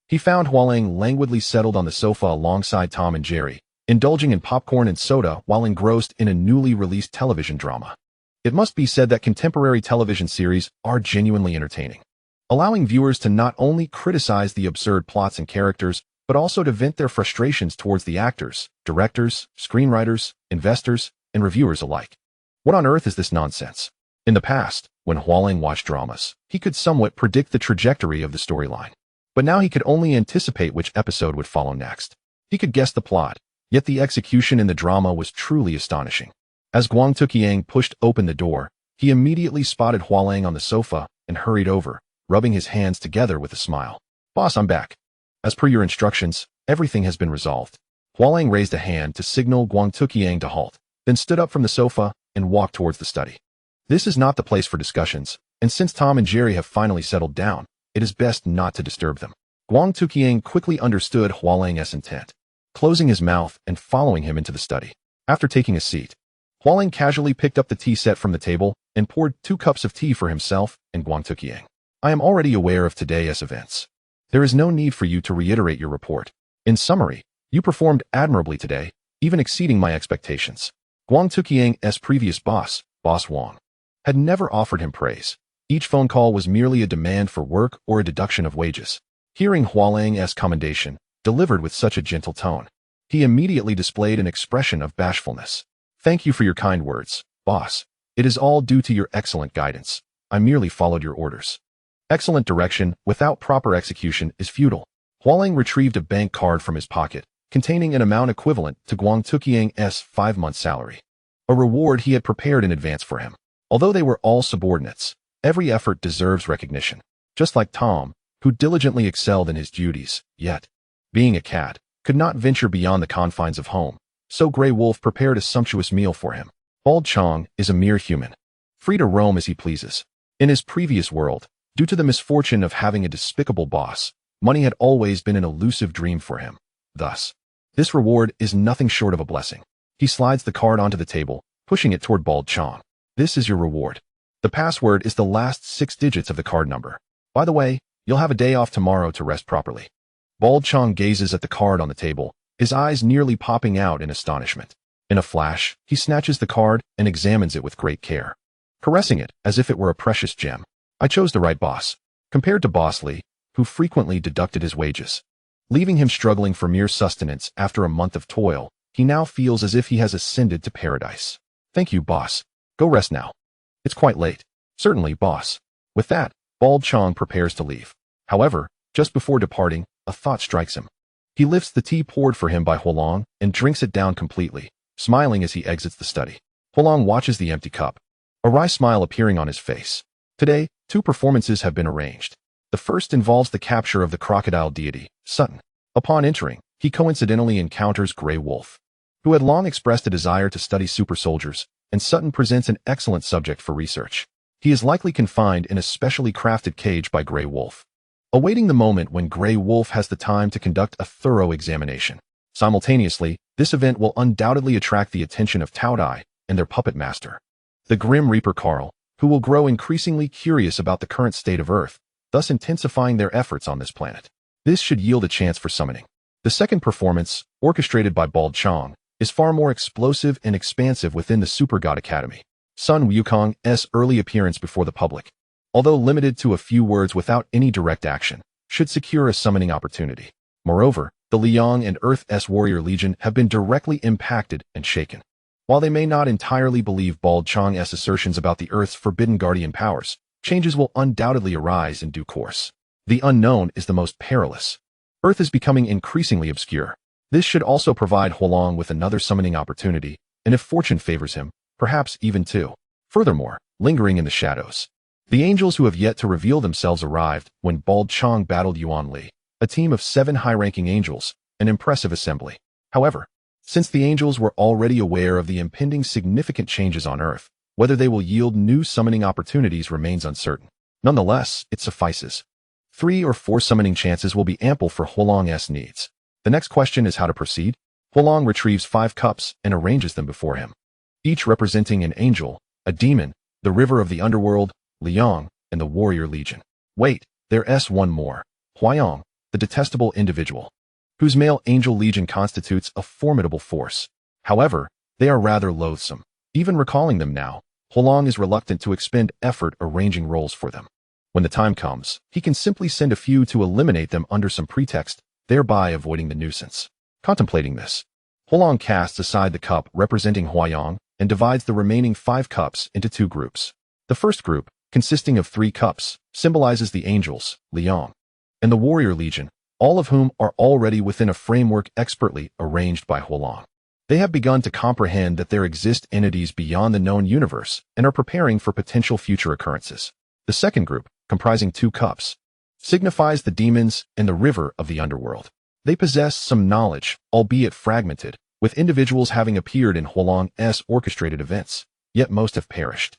S1: He found Hua Lang languidly settled on the sofa alongside Tom and Jerry, indulging in popcorn and soda while engrossed in a newly released television drama. It must be said that contemporary television series are genuinely entertaining, allowing viewers to not only criticize the absurd plots and characters, but also to vent their frustrations towards the actors, directors, screenwriters, investors, and reviewers alike. What on earth is this nonsense? In the past, when Hua Lang watched dramas, he could somewhat predict the trajectory of the storyline. But now he could only anticipate which episode would follow next. He could guess the plot, yet the execution in the drama was truly astonishing. As Qiang pushed open the door, he immediately spotted Hua Lang on the sofa and hurried over, rubbing his hands together with a smile. Boss, I'm back. As per your instructions, everything has been resolved. Hua Lang raised a hand to signal Qiang to halt, then stood up from the sofa and walked towards the study. This is not the place for discussions, and since Tom and Jerry have finally settled down, it is best not to disturb them. Qiang quickly understood Hua Lang's intent, closing his mouth and following him into the study. After taking a seat, Hua Lang casually picked up the tea set from the table and poured 2 cups of tea for himself and Qiang. I am already aware of today's events. There is no need for you to reiterate your report. In summary, you performed admirably today, even exceeding my expectations. Qiang's previous boss, Boss Wang, had never offered him praise. Each phone call was merely a demand for work or a deduction of wages. Hearing Hua Lang's commendation, delivered with such a gentle tone, he immediately displayed an expression of bashfulness. Thank you for your kind words, boss. It is all due to your excellent guidance. I merely followed your orders. Excellent direction without proper execution is futile. Hua Lang retrieved a bank card from his pocket, containing an amount equivalent to Qiang's 5-month salary. A reward he had prepared in advance for him. Although they were all subordinates, every effort deserves recognition. Just like Tom, who diligently excelled in his duties, yet, being a cat, could not venture beyond the confines of home, so Grey Wolf prepared a sumptuous meal for him. Bald Qiang is a mere human, free to roam as he pleases. In his previous world, due to the misfortune of having a despicable boss, money had always been an elusive dream for him. Thus, this reward is nothing short of a blessing. He slides the card onto the table, pushing it toward Bald Qiang. This is your reward. The password is the last 6 digits of the card number. By the way, you'll have a day off tomorrow to rest properly. Bald Qiang gazes at the card on the table, his eyes nearly popping out in astonishment. In a flash, he snatches the card and examines it with great care, caressing it as if it were a precious gem. I chose the right boss, compared to Boss Lee, who frequently deducted his wages. Leaving him struggling for mere sustenance after a month of toil, he now feels as if he has ascended to paradise. Thank you, boss. Go rest now. It's quite late. Certainly, boss. With that, Bald Qiang prepares to leave. However, just before departing, a thought strikes him. He lifts the tea poured for him by Hua Lang and drinks it down completely, smiling as he exits the study. Hua Lang watches the empty cup, a wry smile appearing on his face. Today, 2 performances have been arranged. The first involves the capture of the crocodile deity, Sutton. Upon entering, he coincidentally encounters Grey Wolf, who had long expressed a desire to study super soldiers, and Sutton presents an excellent subject for research. He is likely confined in a specially crafted cage by Grey Wolf, awaiting the moment when Grey Wolf has the time to conduct a thorough examination. Simultaneously, this event will undoubtedly attract the attention of Taotie and their puppet master, the Grim Reaper Carl, who will grow increasingly curious about the current state of Earth, thus intensifying their efforts on this planet. This should yield a chance for summoning. The second performance, orchestrated by Bald Qiang, is far more explosive and expansive within the Supergod Academy. Sun Wukong's early appearance before the public, although limited to a few words without any direct action, should secure a summoning opportunity. Moreover, the Liang and Earth's Warrior Legion have been directly impacted and shaken. While they may not entirely believe Bald Qiang's assertions about the Earth's forbidden guardian powers, changes will undoubtedly arise in due course. The unknown is the most perilous. Earth is becoming increasingly obscure. This should also provide Hua Lang with another summoning opportunity, and if fortune favors him, perhaps even 2. Furthermore, lingering in the shadows, the angels who have yet to reveal themselves arrived when Bald Qiang battled Yuan Li, a team of 7 high-ranking angels, an impressive assembly. However, since the angels were already aware of the impending significant changes on Earth, whether they will yield new summoning opportunities remains uncertain. Nonetheless, it suffices. 3 or 4 summoning chances will be ample for Hua Lang's needs. The next question is how to proceed. Hua Lang retrieves 5 cups and arranges them before him, each representing an angel, a demon, the river of the underworld, Liang, and the warrior legion. Wait, there's one more. Huayang, the detestable individual, whose male angel legion constitutes a formidable force. However, they are rather loathsome. Even recalling them now, Hua Lang is reluctant to expend effort arranging roles for them. When the time comes, he can simply send a few to eliminate them under some pretext, thereby avoiding the nuisance. Contemplating this, Hua Lang casts aside the cup representing Huayang and divides the remaining 5 cups into 2 groups. The first group, consisting of 3 cups, symbolizes the angels, Liang, and the warrior legion, all of whom are already within a framework expertly arranged by Hua Lang. They have begun to comprehend that there exist entities beyond the known universe and are preparing for potential future occurrences. The second group, comprising 2 cups, signifies the demons and the river of the underworld. They possess some knowledge, albeit fragmented, with individuals having appeared in Hua Lang's orchestrated events, yet most have perished.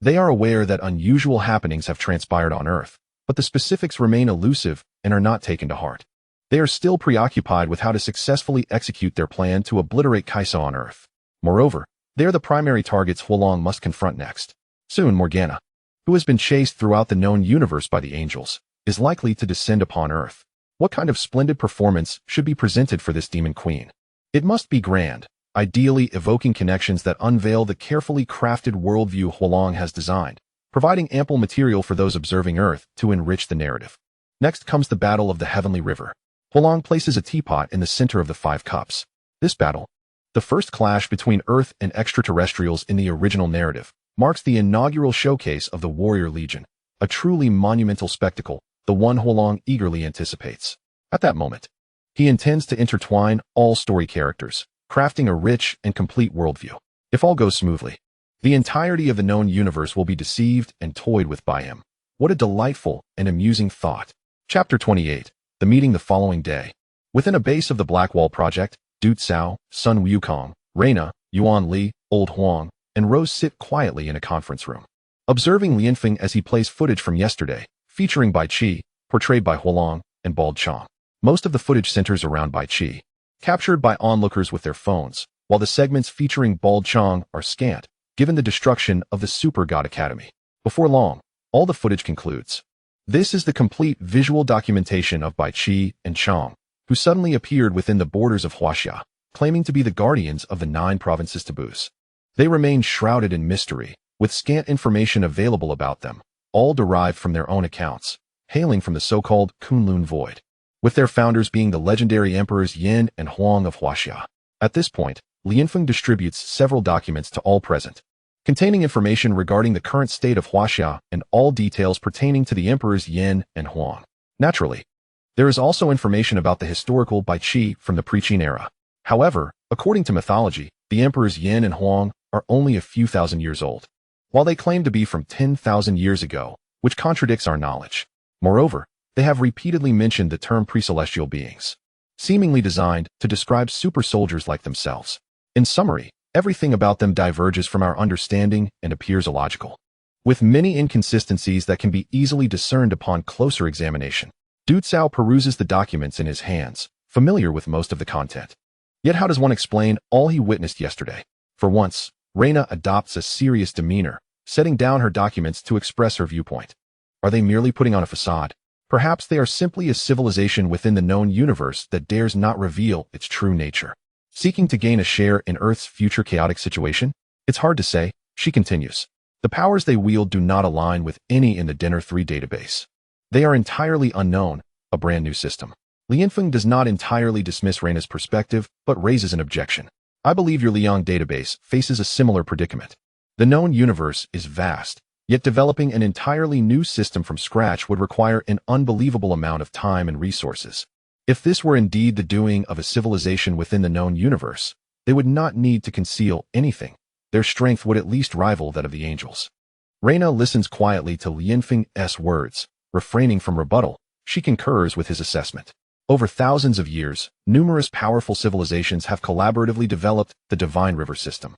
S1: They are aware that unusual happenings have transpired on Earth, but the specifics remain elusive and are not taken to heart. They are still preoccupied with how to successfully execute their plan to obliterate Kaisa on Earth. Moreover, They are the primary targets Hua Lang must confront next. Soon, Morgana, who has been chased throughout the known universe by the angels, is likely to descend upon Earth. What kind of splendid performance should be presented for this demon queen? It must be grand, ideally evoking connections that unveil the carefully crafted worldview Hua Lang has designed, providing ample material for those observing Earth to enrich the narrative. Next comes the Battle of the Heavenly River. Hua Lang places a teapot in the center of the 5 cups. This battle, the first clash between Earth and extraterrestrials in the original narrative, marks the inaugural showcase of the Warrior Legion, a truly monumental spectacle, the one Hua Lang eagerly anticipates. At that moment, he intends to intertwine all story characters, crafting a rich and complete worldview. If all goes smoothly, the entirety of the known universe will be deceived and toyed with by him. What a delightful and amusing thought. Chapter 28. The meeting the following day. Within a base of the Blackwall Project, Du Cao, Sun Wukong, Reina, Yuan Li, Old Huang, and Rose sit quietly in a conference room, observing Lianfeng as he plays footage from yesterday, featuring Bai Qi, portrayed by Hua Lang, and Bald Qiang. Most of the footage centers around Bai Qi, captured by onlookers with their phones, while the segments featuring Bald Qiang are scant, given the destruction of the Supergod Academy. Before long, all the footage concludes. This is the complete visual documentation of Bai Qi and Qiang, who suddenly appeared within the borders of Huaxia, claiming to be the guardians of the 9 provinces taboos. They remain shrouded in mystery, with scant information available about them, all derived from their own accounts, hailing from the so-called Kunlun Void, with their founders being the legendary emperors Yin and Huang of Huaxia. At this point, Lianfeng distributes several documents to all present, containing information regarding the current state of Huaxia and all details pertaining to the emperors Yin and Huang. Naturally, there is also information about the historical Bai Qi from the pre-Qin era. However, according to mythology, the emperors Yin and Huang are only a few thousand years old, while they claim to be from 10,000 years ago, which contradicts our knowledge. Moreover, they have repeatedly mentioned the term pre-celestial beings, seemingly designed to describe super soldiers like themselves. In summary, everything about them diverges from our understanding and appears illogical, with many inconsistencies that can be easily discerned upon closer examination. Du Cao peruses the documents in his hands, familiar with most of the content. Yet how does one explain all he witnessed yesterday? For once, Reina adopts a serious demeanor, setting down her documents to express her viewpoint. Are they merely putting on a facade? Perhaps they are simply a civilization within the known universe that dares not reveal its true nature, seeking to gain a share in Earth's future chaotic situation? It's hard to say, she continues. The powers they wield do not align with any in the Dinner 3 database. They are entirely unknown, a brand new system. Lianfeng does not entirely dismiss Reina's perspective, but raises an objection. I believe your Liang database faces a similar predicament. The known universe is vast, yet developing an entirely new system from scratch would require an unbelievable amount of time and resources. If this were indeed the doing of a civilization within the known universe, they would not need to conceal anything. Their strength would at least rival that of the angels. Reina listens quietly to Lianfeng's words. Refraining from rebuttal, she concurs with his assessment. Over thousands of years, numerous powerful civilizations have collaboratively developed the Divine River system.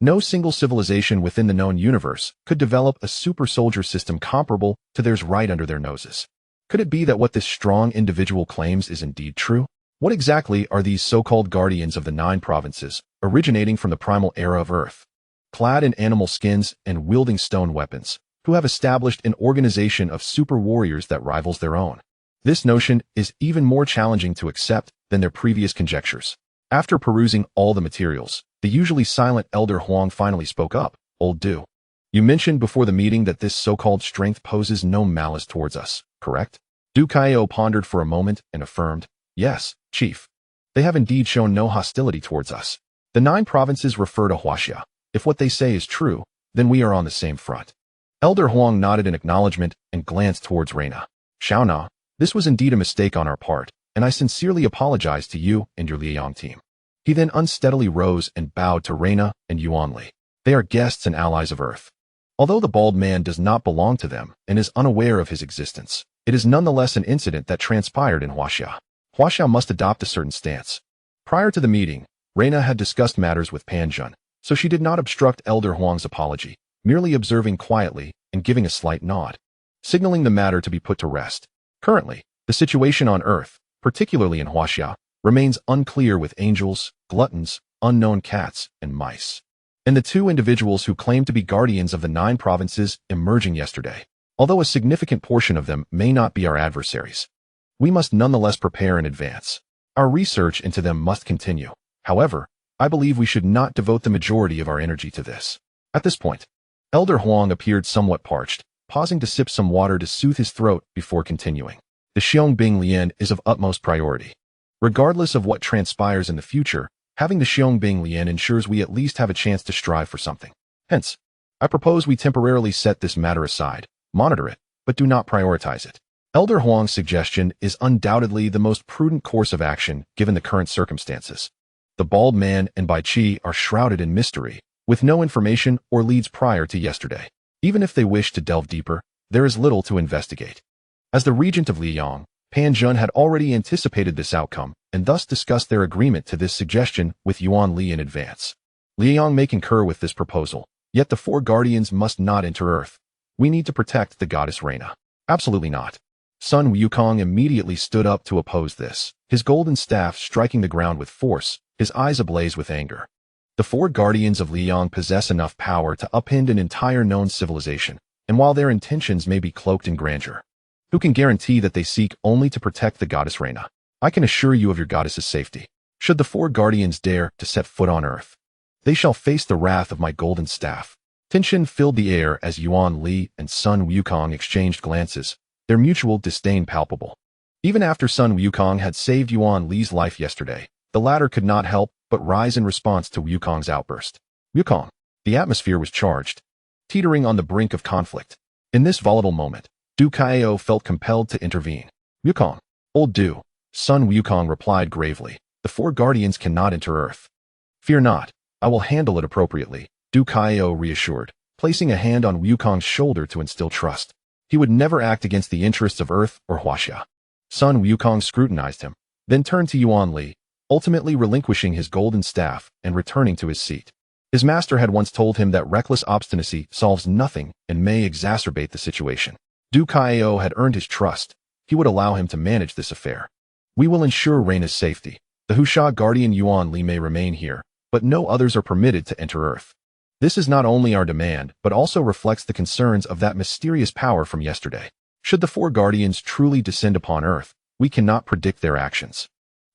S1: No single civilization within the known universe could develop a super soldier system comparable to theirs right under their noses. Could it be that what this strong individual claims is indeed true? What exactly are these so-called guardians of the 9 provinces, originating from the primal era of Earth, clad in animal skins and wielding stone weapons, who have established an organization of super warriors that rivals their own? This notion is even more challenging to accept than their previous conjectures. After perusing all the materials, the usually silent Elder Huang finally spoke up. Old Du, you mentioned before the meeting that this so-called strength poses no malice towards us, correct? Du Kaio pondered for a moment and affirmed, yes, Chief. They have indeed shown no hostility towards us. The 9 provinces refer to Huaxia. If what they say is true, then we are on the same front. Elder Huang nodded in acknowledgement and glanced towards Reina. Xiaona, this was indeed a mistake on our part, and I sincerely apologize to you and your Liang team. He then unsteadily rose and bowed to Reina and Yuan Li. They are guests and allies of Earth. Although the bald man does not belong to them and is unaware of his existence, it is nonetheless an incident that transpired in Huaxia. Huaxia must adopt a certain stance. Prior to the meeting, Reina had discussed matters with Pan Zhun, so she did not obstruct Elder Huang's apology, merely observing quietly and giving a slight nod, signaling the matter to be put to rest. Currently, the situation on Earth, particularly in Huaxia, remains unclear with angels, gluttons, unknown cats, and mice. and the two individuals who claim to be guardians of the 9 provinces emerging yesterday. Although a significant portion of them may not be our adversaries, we must nonetheless prepare in advance. Our research into them must continue. However, I believe we should not devote the majority of our energy to this. At this point, Elder Huang appeared somewhat parched, pausing to sip some water to soothe his throat before continuing. The Xiong Lian is of utmost priority. Regardless of what transpires in the future, having the Xiong Lian ensures we at least have a chance to strive for something. Hence, I propose we temporarily set this matter aside, monitor it, but do not prioritize it. Elder Huang's suggestion is undoubtedly the most prudent course of action given the current circumstances. The bald man and Bai Qi are shrouded in mystery, with no information or leads prior to yesterday. Even if they wish to delve deeper, there is little to investigate. As the regent of Liang, Pan Zheng had already anticipated this outcome and thus discussed their agreement to this suggestion with Yuan Li in advance. Liang may concur with this proposal, yet the 4 guardians must not enter Earth. We need to protect the goddess Reina. Absolutely not. Sun Wukong immediately stood up to oppose this, his golden staff striking the ground with force, his eyes ablaze with anger. The 4 guardians of Liang possess enough power to upend an entire known civilization, and while their intentions may be cloaked in grandeur, who can guarantee that they seek only to protect the goddess Reina? I can assure you of your goddess's safety. Should the 4 guardians dare to set foot on Earth, they shall face the wrath of my golden staff. Tension filled the air as Yuan Li and Sun Wukong exchanged glances, their mutual disdain palpable. Even after Sun Wukong had saved Yuan Li's life yesterday, the latter could not help but rise in response to Wukong's outburst. Wukong. The atmosphere was charged, teetering on the brink of conflict. In this volatile moment, Du Kaio felt compelled to intervene. Wukong. Old Du, Sun Wukong replied gravely, the 4 guardians cannot enter Earth. Fear not, I will handle it appropriately, Du Kaio reassured, placing a hand on Wukong's shoulder to instill trust. He would never act against the interests of Earth or Huaxia. Sun Wukong scrutinized him, then turned to Yuan Li, ultimately relinquishing his golden staff and returning to his seat. His master had once told him that reckless obstinacy solves nothing and may exacerbate the situation. Du Kaio had earned his trust. He would allow him to manage this affair. We will ensure Reina's safety. The Huxia guardian Yuan Li may remain here, but no others are permitted to enter Earth. This is not only our demand, but also reflects the concerns of that mysterious power from yesterday. Should the 4 guardians truly descend upon Earth, we cannot predict their actions.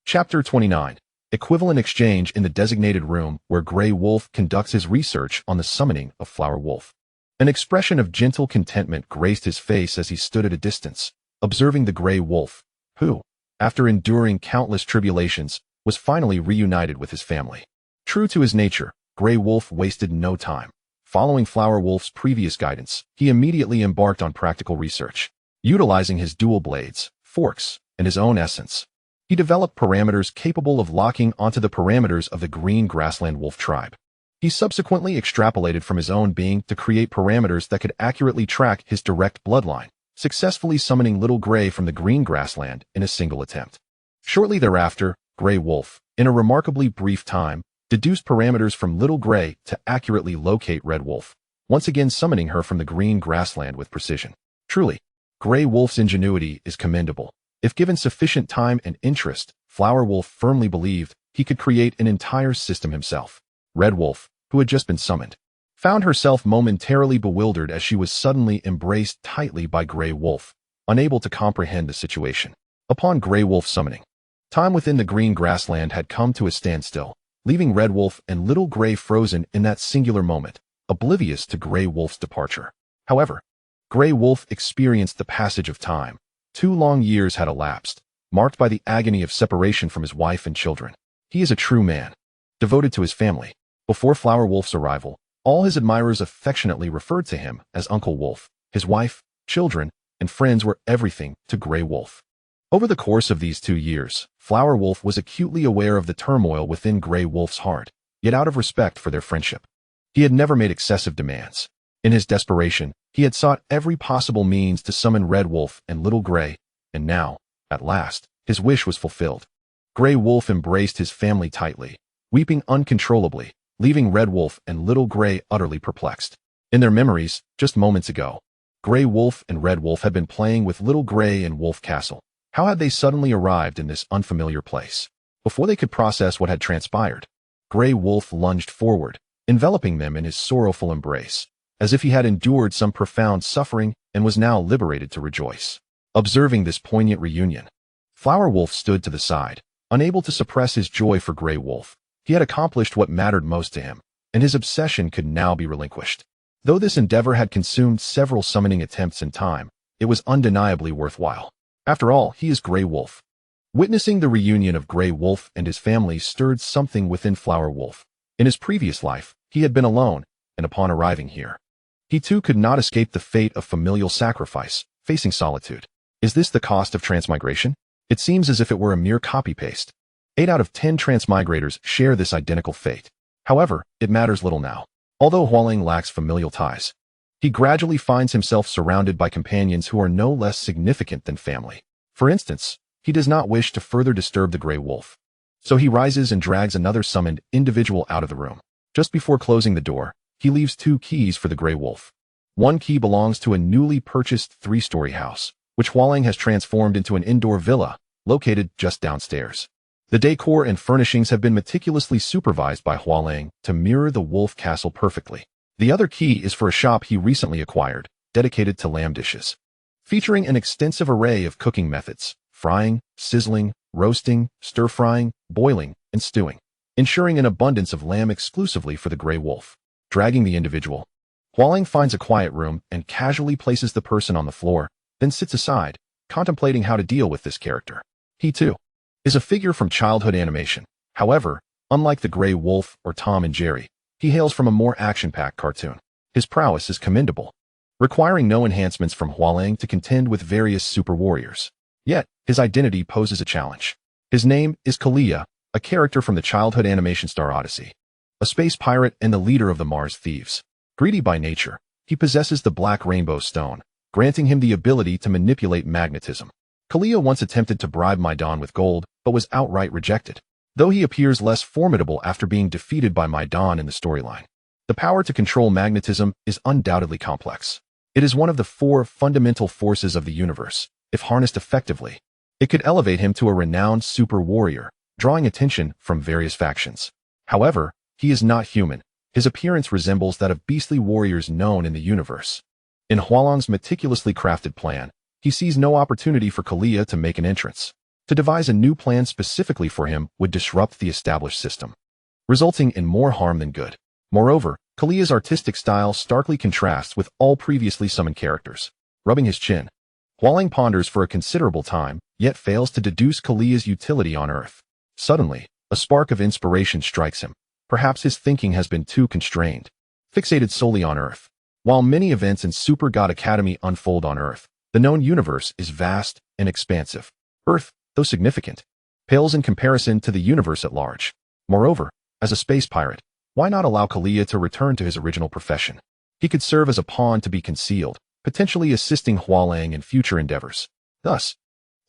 S1: Chapter 29. Equivalent exchange in the designated room where Grey Wolf conducts his research on the summoning of Flower Wolf. An expression of gentle contentment graced his face as he stood at a distance, observing the Grey Wolf, who, after enduring countless tribulations, was finally reunited with his family. True to his nature, Grey Wolf wasted no time. Following Flower Wolf's previous guidance, he immediately embarked on practical research. Utilizing his dual blades, forks, and his own essence, he developed parameters capable of locking onto the parameters of the green grassland wolf tribe. He subsequently extrapolated from his own being to create parameters that could accurately track his direct bloodline, successfully summoning Little Grey from the green grassland in a single attempt. Shortly thereafter, Grey Wolf, in a remarkably brief time, deduced parameters from Little Grey to accurately locate Red Wolf, once again summoning her from the green grassland with precision. Truly, Grey Wolf's ingenuity is commendable. If given sufficient time and interest, Flower Wolf firmly believed he could create an entire system himself. Red Wolf, who had just been summoned, found herself momentarily bewildered as she was suddenly embraced tightly by Grey Wolf, unable to comprehend the situation. Upon Grey Wolf's summoning, time within the green grassland had come to a standstill, leaving Red Wolf and Little Grey frozen in that singular moment, oblivious to Grey Wolf's departure. However, Grey Wolf experienced the passage of time. 2 long years had elapsed, marked by the agony of separation from his wife and children. He is a true man, devoted to his family. Before Flower Wolf's arrival, all his admirers affectionately referred to him as Uncle Wolf. His wife, children, and friends were everything to Grey Wolf. Over the course of these 2 years, Flower Wolf was acutely aware of the turmoil within Grey Wolf's heart, yet out of respect for their friendship, he had never made excessive demands. In his desperation, he had sought every possible means to summon Red Wolf and Little Grey, and now, at last, his wish was fulfilled. Grey Wolf embraced his family tightly, weeping uncontrollably, leaving Red Wolf and Little Grey utterly perplexed. In their memories, just moments ago, Grey Wolf and Red Wolf had been playing with Little Grey in Wolf Castle. How had they suddenly arrived in this unfamiliar place? Before they could process what had transpired, Grey Wolf lunged forward, enveloping them in his sorrowful embrace, as if he had endured some profound suffering and was now liberated to rejoice. Observing this poignant reunion, Flower Wolf stood to the side, unable to suppress his joy for Grey Wolf. He had accomplished what mattered most to him, and his obsession could now be relinquished. Though this endeavor had consumed several summoning attempts and time, it was undeniably worthwhile. After all, he is Grey Wolf. Witnessing the reunion of Grey Wolf and his family stirred something within Flower Wolf. In his previous life, he had been alone, and upon arriving here, he too could not escape the fate of familial sacrifice, facing solitude. Is this the cost of transmigration? It seems as if it were a mere copy-paste. 8 out of 10 transmigrators share this identical fate. However, it matters little now. Although Hua Lang lacks familial ties, he gradually finds himself surrounded by companions who are no less significant than family. For instance, he does not wish to further disturb the Grey Wolf, so he rises and drags another summoned individual out of the room. Just before closing the door, he leaves 2 keys for the Grey Wolf. One key belongs to a newly purchased 3-story house, which Hua Lang has transformed into an indoor villa, located just downstairs. The decor and furnishings have been meticulously supervised by Hua Lang to mirror the wolf castle perfectly. The other key is for a shop he recently acquired, dedicated to lamb dishes, featuring an extensive array of cooking methods: frying, sizzling, roasting, stir-frying, boiling, and stewing, ensuring an abundance of lamb exclusively for the Grey Wolf. Dragging the individual, Hua Lang finds a quiet room and casually places the person on the floor, then sits aside, contemplating how to deal with this character. He, too, is a figure from childhood animation. However, unlike the Grey Wolf or Tom and Jerry, he hails from a more action-packed cartoon. His prowess is commendable, requiring no enhancements from Hua Lang to contend with various super warriors. Yet, his identity poses a challenge. His name is Kalia, a character from the childhood animation Star Odyssey, a space pirate and the leader of the Mars Thieves. Greedy by nature, he possesses the Black Rainbow Stone, granting him the ability to manipulate magnetism. Kalia once attempted to bribe Maidan with gold, but was outright rejected, though he appears less formidable after being defeated by Maidan in the storyline. The power to control magnetism is undoubtedly complex. It is one of the 4 fundamental forces of the universe. If harnessed effectively, it could elevate him to a renowned super warrior, drawing attention from various factions. However, he is not human. His appearance resembles that of beastly warriors known in the universe. In Hua Lang's meticulously crafted plan, he sees no opportunity for Kalia to make an entrance. To devise a new plan specifically for him would disrupt the established system, resulting in more harm than good. Moreover, Kalia's artistic style starkly contrasts with all previously summoned characters. Rubbing his chin, Hua Lang ponders for a considerable time, yet fails to deduce Kalia's utility on Earth. Suddenly, a spark of inspiration strikes him. Perhaps his thinking has been too constrained, fixated solely on Earth. While many events in Supergod Academy unfold on Earth, the known universe is vast and expansive. Earth, though significant, pales in comparison to the universe at large. Moreover, as a space pirate, why not allow Kalia to return to his original profession? He could serve as a pawn to be concealed, potentially assisting Hua Lang in future endeavors. Thus,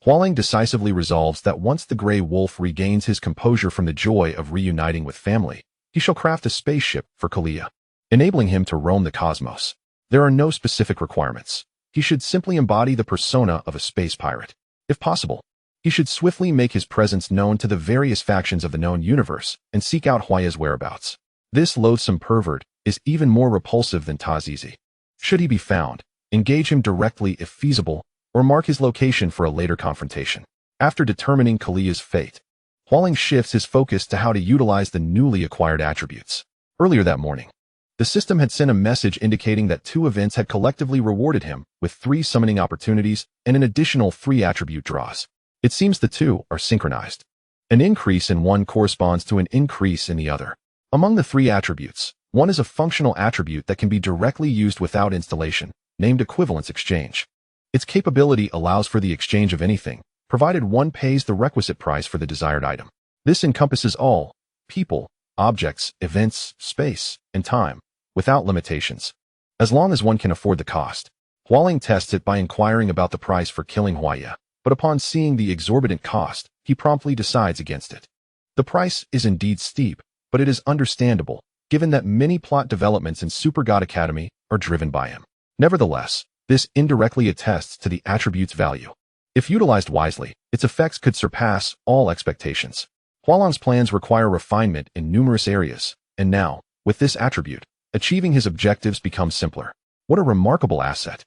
S1: Hua Lang decisively resolves that once the Grey Wolf regains his composure from the joy of reuniting with family, he shall craft a spaceship for Kalia, enabling him to roam the cosmos. There are no specific requirements. He should simply embody the persona of a space pirate. If possible, he should swiftly make his presence known to the various factions of the known universe and seek out Huaya's whereabouts. This loathsome pervert is even more repulsive than Tazizi. Should he be found, engage him directly if feasible, or mark his location for a later confrontation. After determining Kalia's fate, Hua Lang shifts his focus to how to utilize the newly acquired attributes. Earlier that morning, the system had sent a message indicating that 2 events had collectively rewarded him with 3 summoning opportunities and an additional 3 attribute draws. It seems the 2 are synchronized. An increase in one corresponds to an increase in the other. Among the 3 attributes, one is a functional attribute that can be directly used without installation, named Equivalence Exchange. Its capability allows for the exchange of anything, provided one pays the requisite price for the desired item. This encompasses all people, objects, events, space, and time, without limitations, as long as one can afford the cost. Hua Lang tests it by inquiring about the price for killing Huaya, but upon seeing the exorbitant cost, he promptly decides against it. The price is indeed steep, but it is understandable, given that many plot developments in Supergod Academy are driven by him. Nevertheless, this indirectly attests to the attribute's value. If utilized wisely, its effects could surpass all expectations. Hua Lang's plans require refinement in numerous areas, and now, With this attribute, achieving his objectives becomes simpler. What a remarkable asset.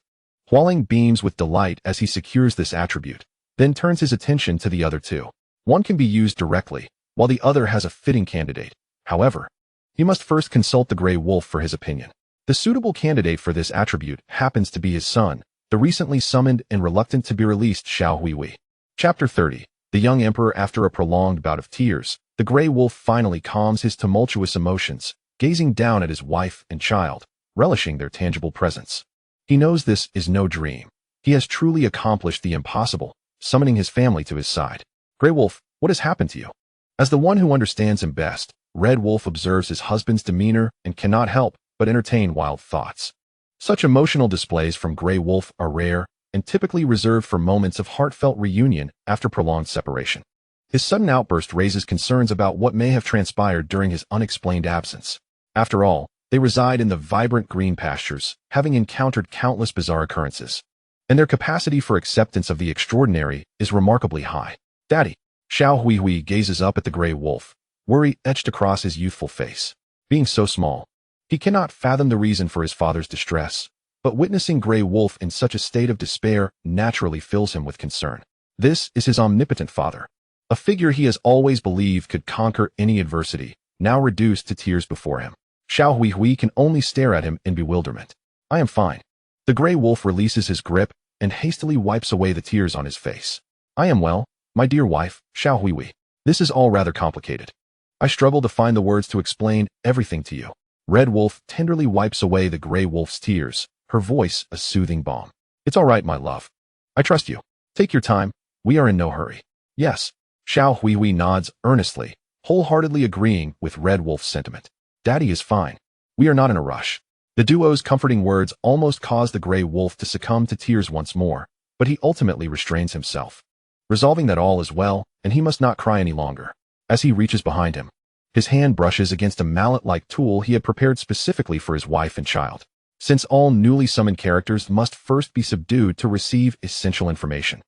S1: Hua Lang beams with delight as he secures this attribute, then turns his attention to the other two. One can be used directly, while the other has a fitting candidate. However, he must first consult the Grey Wolf for his opinion. The suitable candidate for this attribute happens to be his son, the recently summoned and reluctant to be released Xiao Huihui. Chapter 30. The young emperor. After a prolonged bout of tears, the Grey Wolf finally calms his tumultuous emotions, gazing down at his wife and child, relishing their tangible presence. He knows this is no dream. He has truly accomplished the impossible, summoning his family to his side. Grey Wolf, what has happened to you? As the one who understands him best, Red Wolf observes his husband's demeanor and cannot help but entertain wild thoughts. Such emotional displays from Grey Wolf are rare and typically reserved for moments of heartfelt reunion after prolonged separation. His sudden outburst raises concerns about what may have transpired during his unexplained absence. After all, they reside in the vibrant green pastures, having encountered countless bizarre occurrences, and their capacity for acceptance of the extraordinary is remarkably high. Daddy. Xiao Huihui gazes up at the Grey Wolf, worry etched across his youthful face. Being so small, he cannot fathom the reason for his father's distress, but witnessing Grey Wolf in such a state of despair naturally fills him with concern. This is his omnipotent father, a figure he has always believed could conquer any adversity, now reduced to tears before him. Xiao Huihui can only stare at him in bewilderment. I am fine. The Grey Wolf releases his grip and hastily wipes away the tears on his face. I am well, my dear wife, Xiao Huihui. This is all rather complicated. I struggle to find the words to explain everything to you. Red Wolf tenderly wipes away the Grey Wolf's tears, her voice a soothing balm. It's all right, my love. I trust you. Take your time. We are in no hurry. Yes. Xiao Huihui nods earnestly, wholeheartedly agreeing with Red Wolf's sentiment. Daddy is fine. We are not in a rush. The duo's comforting words almost cause the Grey Wolf to succumb to tears once more, but he ultimately restrains himself, resolving that all is well and he must not cry any longer. As he reaches behind him, his hand brushes against a mallet-like tool he had prepared specifically for his wife and child. Since all newly summoned characters must first be subdued to receive essential information,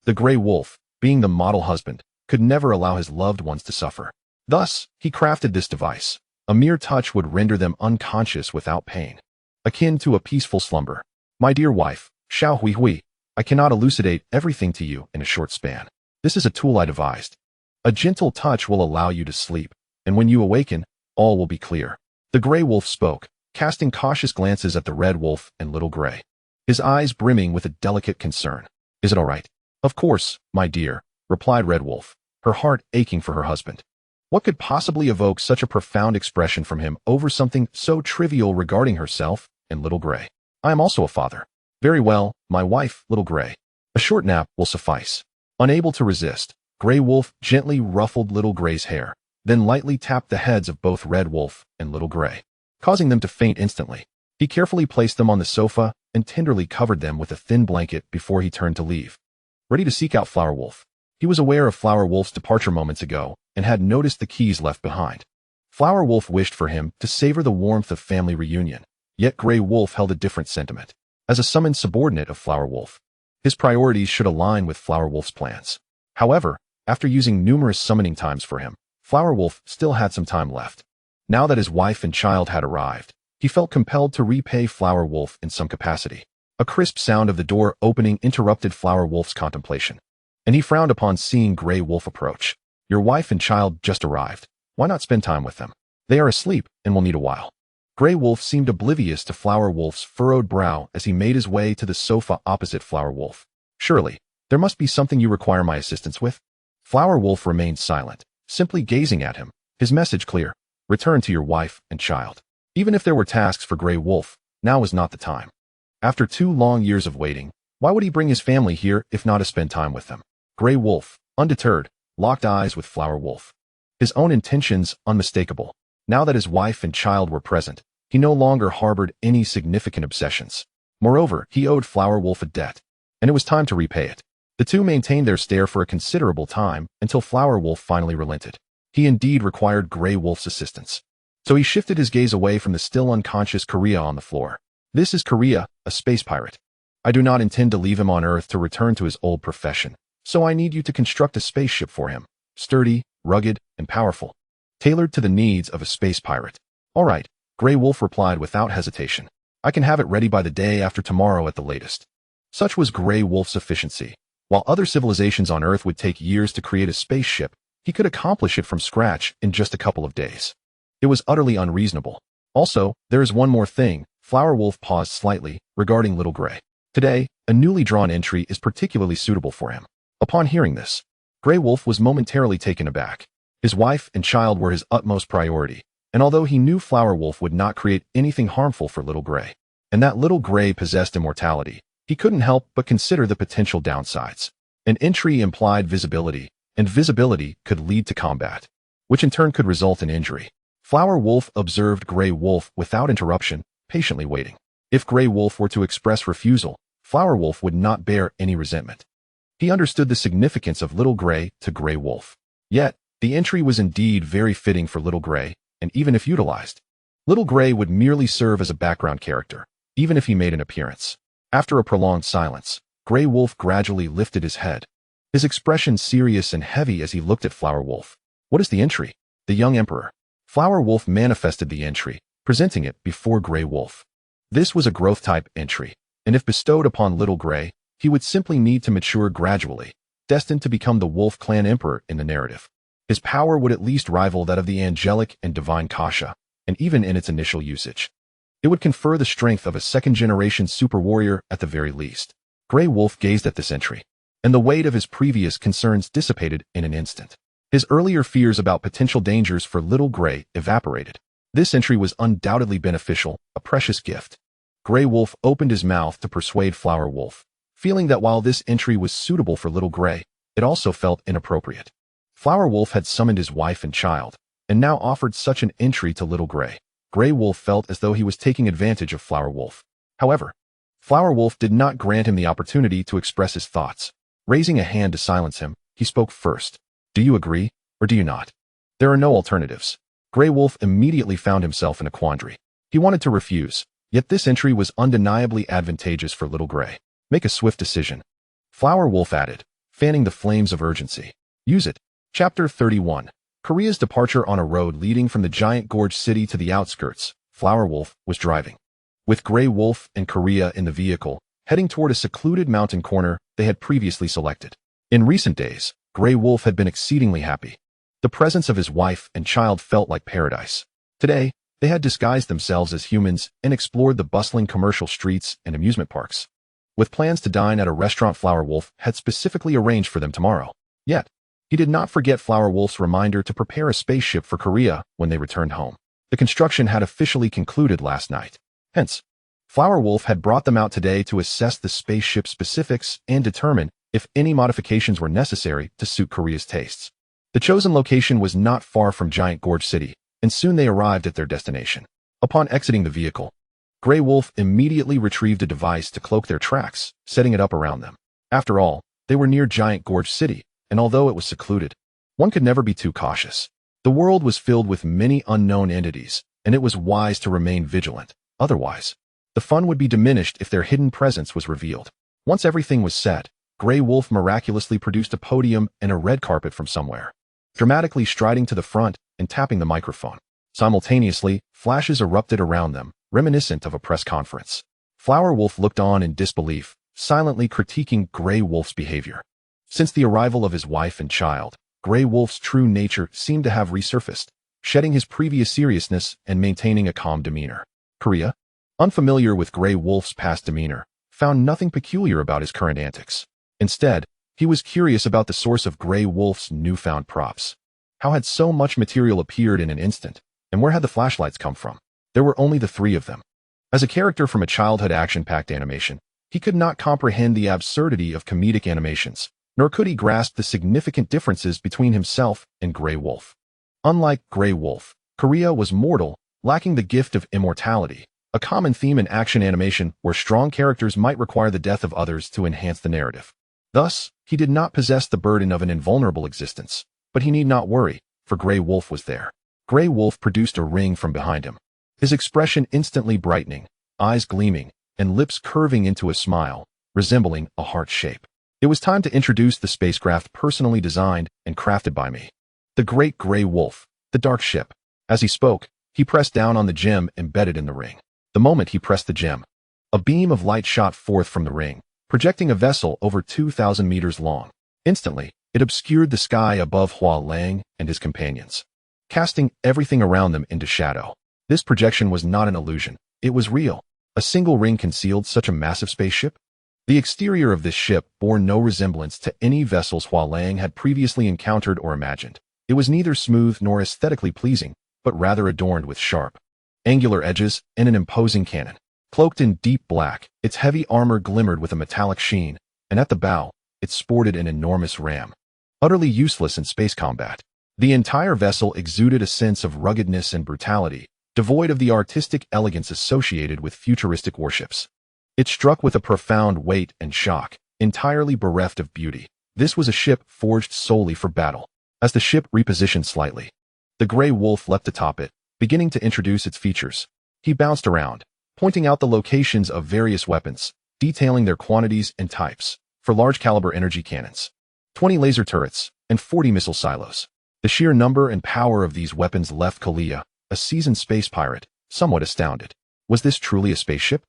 S1: the Grey Wolf, being the model husband, could never allow his loved ones to suffer. Thus, he crafted this device. A mere touch would render them unconscious without pain, akin to a peaceful slumber. My dear wife, Xiao Huihui, I cannot elucidate everything to you in a short span. This is a tool I devised. A gentle touch will allow you to sleep, and when you awaken, all will be clear. The Grey Wolf spoke, casting cautious glances at the Red Wolf and Little Grey, his eyes brimming with a delicate concern. Is it all right? Of course, my dear, replied Red Wolf, her heart aching for her husband. What could possibly evoke such a profound expression from him over something so trivial regarding herself and Little Grey? I am also a father. Very well, my wife, Little Grey. A short nap will suffice. Unable to resist, Grey Wolf gently ruffled Little Grey's hair, then lightly tapped the heads of both Red Wolf and Little Grey, causing them to faint instantly. He carefully placed them on the sofa and tenderly covered them with a thin blanket before he turned to leave. Ready to seek out Flower Wolf. He was aware of Flower Wolf's departure moments ago and had noticed the keys left behind. Flower Wolf wished for him to savor the warmth of family reunion, yet Grey Wolf held a different sentiment. As a summoned subordinate of Flower Wolf, his priorities should align with Flower Wolf's plans. However, after using numerous summoning times for him, Flower Wolf still had some time left. Now that his wife and child had arrived, he felt compelled to repay Flower Wolf in some capacity. A crisp sound of the door opening interrupted Flower Wolf's contemplation, and he frowned upon seeing Grey Wolf approach. Your wife and child just arrived. Why not spend time with them? They are asleep and will need a while. Grey Wolf seemed oblivious to Flower Wolf's furrowed brow as he made his way to the sofa opposite Flower Wolf. Surely, there must be something you require my assistance with? Flower Wolf remained silent, simply gazing at him, his message clear. Return to your wife and child. Even if there were tasks for Grey Wolf, now was not the time. After 2 long years of waiting, why would he bring his family here if not to spend time with them? Grey Wolf, undeterred, locked eyes with Flower Wolf, his own intentions unmistakable. Now that his wife and child were present, he no longer harbored any significant obsessions. Moreover, he owed Flower Wolf a debt, and it was time to repay it. The two maintained their stare for a considerable time until Flower Wolf finally relented. He indeed required Grey Wolf's assistance. So he shifted his gaze away from the still unconscious Korea on the floor. This is Korea, a space pirate. I do not intend to leave him on Earth to return to his old profession, so I need you to construct a spaceship for him. Sturdy, rugged, and powerful, tailored to the needs of a space pirate. All right, Grey Wolf replied without hesitation. I can have it ready by the day after tomorrow at the latest. Such was Grey Wolf's efficiency. While other civilizations on Earth would take years to create a spaceship, he could accomplish it from scratch in just a couple of days. It was utterly unreasonable. Also, there is one more thing. Flower Wolf paused slightly, regarding Little Grey. Today, a newly drawn entry is particularly suitable for him. Upon hearing this, Grey Wolf was momentarily taken aback. His wife and child were his utmost priority, and although he knew Flower Wolf would not create anything harmful for Little Grey, and that Little Grey possessed immortality, he couldn't help but consider the potential downsides. An entry implied visibility, and visibility could lead to combat, which in turn could result in injury. Flower Wolf observed Grey Wolf without interruption, patiently waiting. If Grey Wolf were to express refusal, Flower Wolf would not bear any resentment. He understood the significance of Little Grey to Grey Wolf. Yet, the entry was indeed very fitting for Little Grey, and even if utilized, Little Grey would merely serve as a background character, even if he made an appearance. After a prolonged silence, Grey Wolf gradually lifted his head, his expression serious and heavy as he looked at Flower Wolf. What is the entry? The young emperor. Flower Wolf manifested the entry, presenting it before Grey Wolf. This was a growth-type entry, and if bestowed upon Little Grey, he would simply need to mature gradually, destined to become the Wolf Clan Emperor in the narrative. His power would at least rival that of the angelic and divine Kasha, and even in its initial usage, it would confer the strength of a second-generation super warrior at the very least. Grey Wolf gazed at this entry, and the weight of his previous concerns dissipated in an instant. His earlier fears about potential dangers for Little Grey evaporated. This entry was undoubtedly beneficial, a precious gift. Grey Wolf opened his mouth to persuade Flower Wolf, feeling that while this entry was suitable for Little Grey, it also felt inappropriate. Flower Wolf had summoned his wife and child, and now offered such an entry to Little Grey. Grey Wolf felt as though he was taking advantage of Flower Wolf. However, Flower Wolf did not grant him the opportunity to express his thoughts. Raising a hand to silence him, he spoke first. Do you agree, or do you not? There are no alternatives. Grey Wolf immediately found himself in a quandary. He wanted to refuse, yet this entry was undeniably advantageous for Little Grey. Make a swift decision. Flower Wolf added, fanning the flames of urgency. Use it. Chapter 31. Korea's departure on a road leading from the giant gorge city to the outskirts. Flower Wolf was driving, with Grey Wolf and Korea in the vehicle, heading toward a secluded mountain corner they had previously selected. In recent days, Grey Wolf had been exceedingly happy. The presence of his wife and child felt like paradise. Today, they had disguised themselves as humans and explored the bustling commercial streets and amusement parks, with plans to dine at a restaurant Flower Wolf had specifically arranged for them tomorrow. Yet, he did not forget Flower Wolf's reminder to prepare a spaceship for Korea when they returned home. The construction had officially concluded last night. Hence, Flower Wolf had brought them out today to assess the spaceship specifics and determine if any modifications were necessary to suit Korea's tastes. The chosen location was not far from Giant Gorge City, and soon they arrived at their destination. Upon exiting the vehicle, Grey Wolf immediately retrieved a device to cloak their tracks, setting it up around them. After all, they were near Giant Gorge City, and although it was secluded, one could never be too cautious. The world was filled with many unknown entities, and it was wise to remain vigilant. Otherwise, the fun would be diminished if their hidden presence was revealed. Once everything was set, Grey Wolf miraculously produced a podium and a red carpet from somewhere, dramatically striding to the front and tapping the microphone. Simultaneously, flashes erupted around them, reminiscent of a press conference. Flower Wolf looked on in disbelief, silently critiquing Grey Wolf's behavior. Since the arrival of his wife and child, Grey Wolf's true nature seemed to have resurfaced, shedding his previous seriousness and maintaining a calm demeanor. Korea, unfamiliar with Grey Wolf's past demeanor, found nothing peculiar about his current antics. Instead, he was curious about the source of Grey Wolf's newfound props. How had so much material appeared in an instant, and where had the flashlights come from? There were only the three of them. As a character from a childhood action-packed animation, he could not comprehend the absurdity of comedic animations, nor could he grasp the significant differences between himself and Grey Wolf. Unlike Grey Wolf, Korea was mortal, lacking the gift of immortality, a common theme in action animation where strong characters might require the death of others to enhance the narrative. Thus, he did not possess the burden of an invulnerable existence, but he need not worry, for Grey Wolf was there. Grey Wolf produced a ring from behind him, his expression instantly brightening, eyes gleaming, and lips curving into a smile, resembling a heart shape. It was time to introduce the spacecraft personally designed and crafted by me. The Great Grey Wolf, the Dark Ship. As he spoke, He pressed down on the gem embedded in the ring. The moment he pressed the gem, a beam of light shot forth from the ring, projecting a vessel over 2,000 meters long. Instantly, it obscured the sky above Hua Lang and his companions, casting everything around them into shadow. This projection was not an illusion. It was real. A single ring concealed such a massive spaceship? The exterior of this ship bore no resemblance to any vessels Hua Lang had previously encountered or imagined. It was neither smooth nor aesthetically pleasing, but rather adorned with sharp, angular edges and an imposing cannon. Cloaked in deep black, its heavy armor glimmered with a metallic sheen, and at the bow, it sported an enormous ram, utterly useless in space combat. The entire vessel exuded a sense of ruggedness and brutality, devoid of the artistic elegance associated with futuristic warships. It struck with a profound weight and shock, entirely bereft of beauty. This was a ship forged solely for battle. As the ship repositioned slightly, the Grey Wolf leapt atop it, beginning to introduce its features. He bounced around, pointing out the locations of various weapons, detailing their quantities and types. For large-caliber energy cannons, 20 laser turrets, and 40 missile silos. The sheer number and power of these weapons left Kalia, a seasoned space pirate, somewhat astounded. Was this truly a spaceship?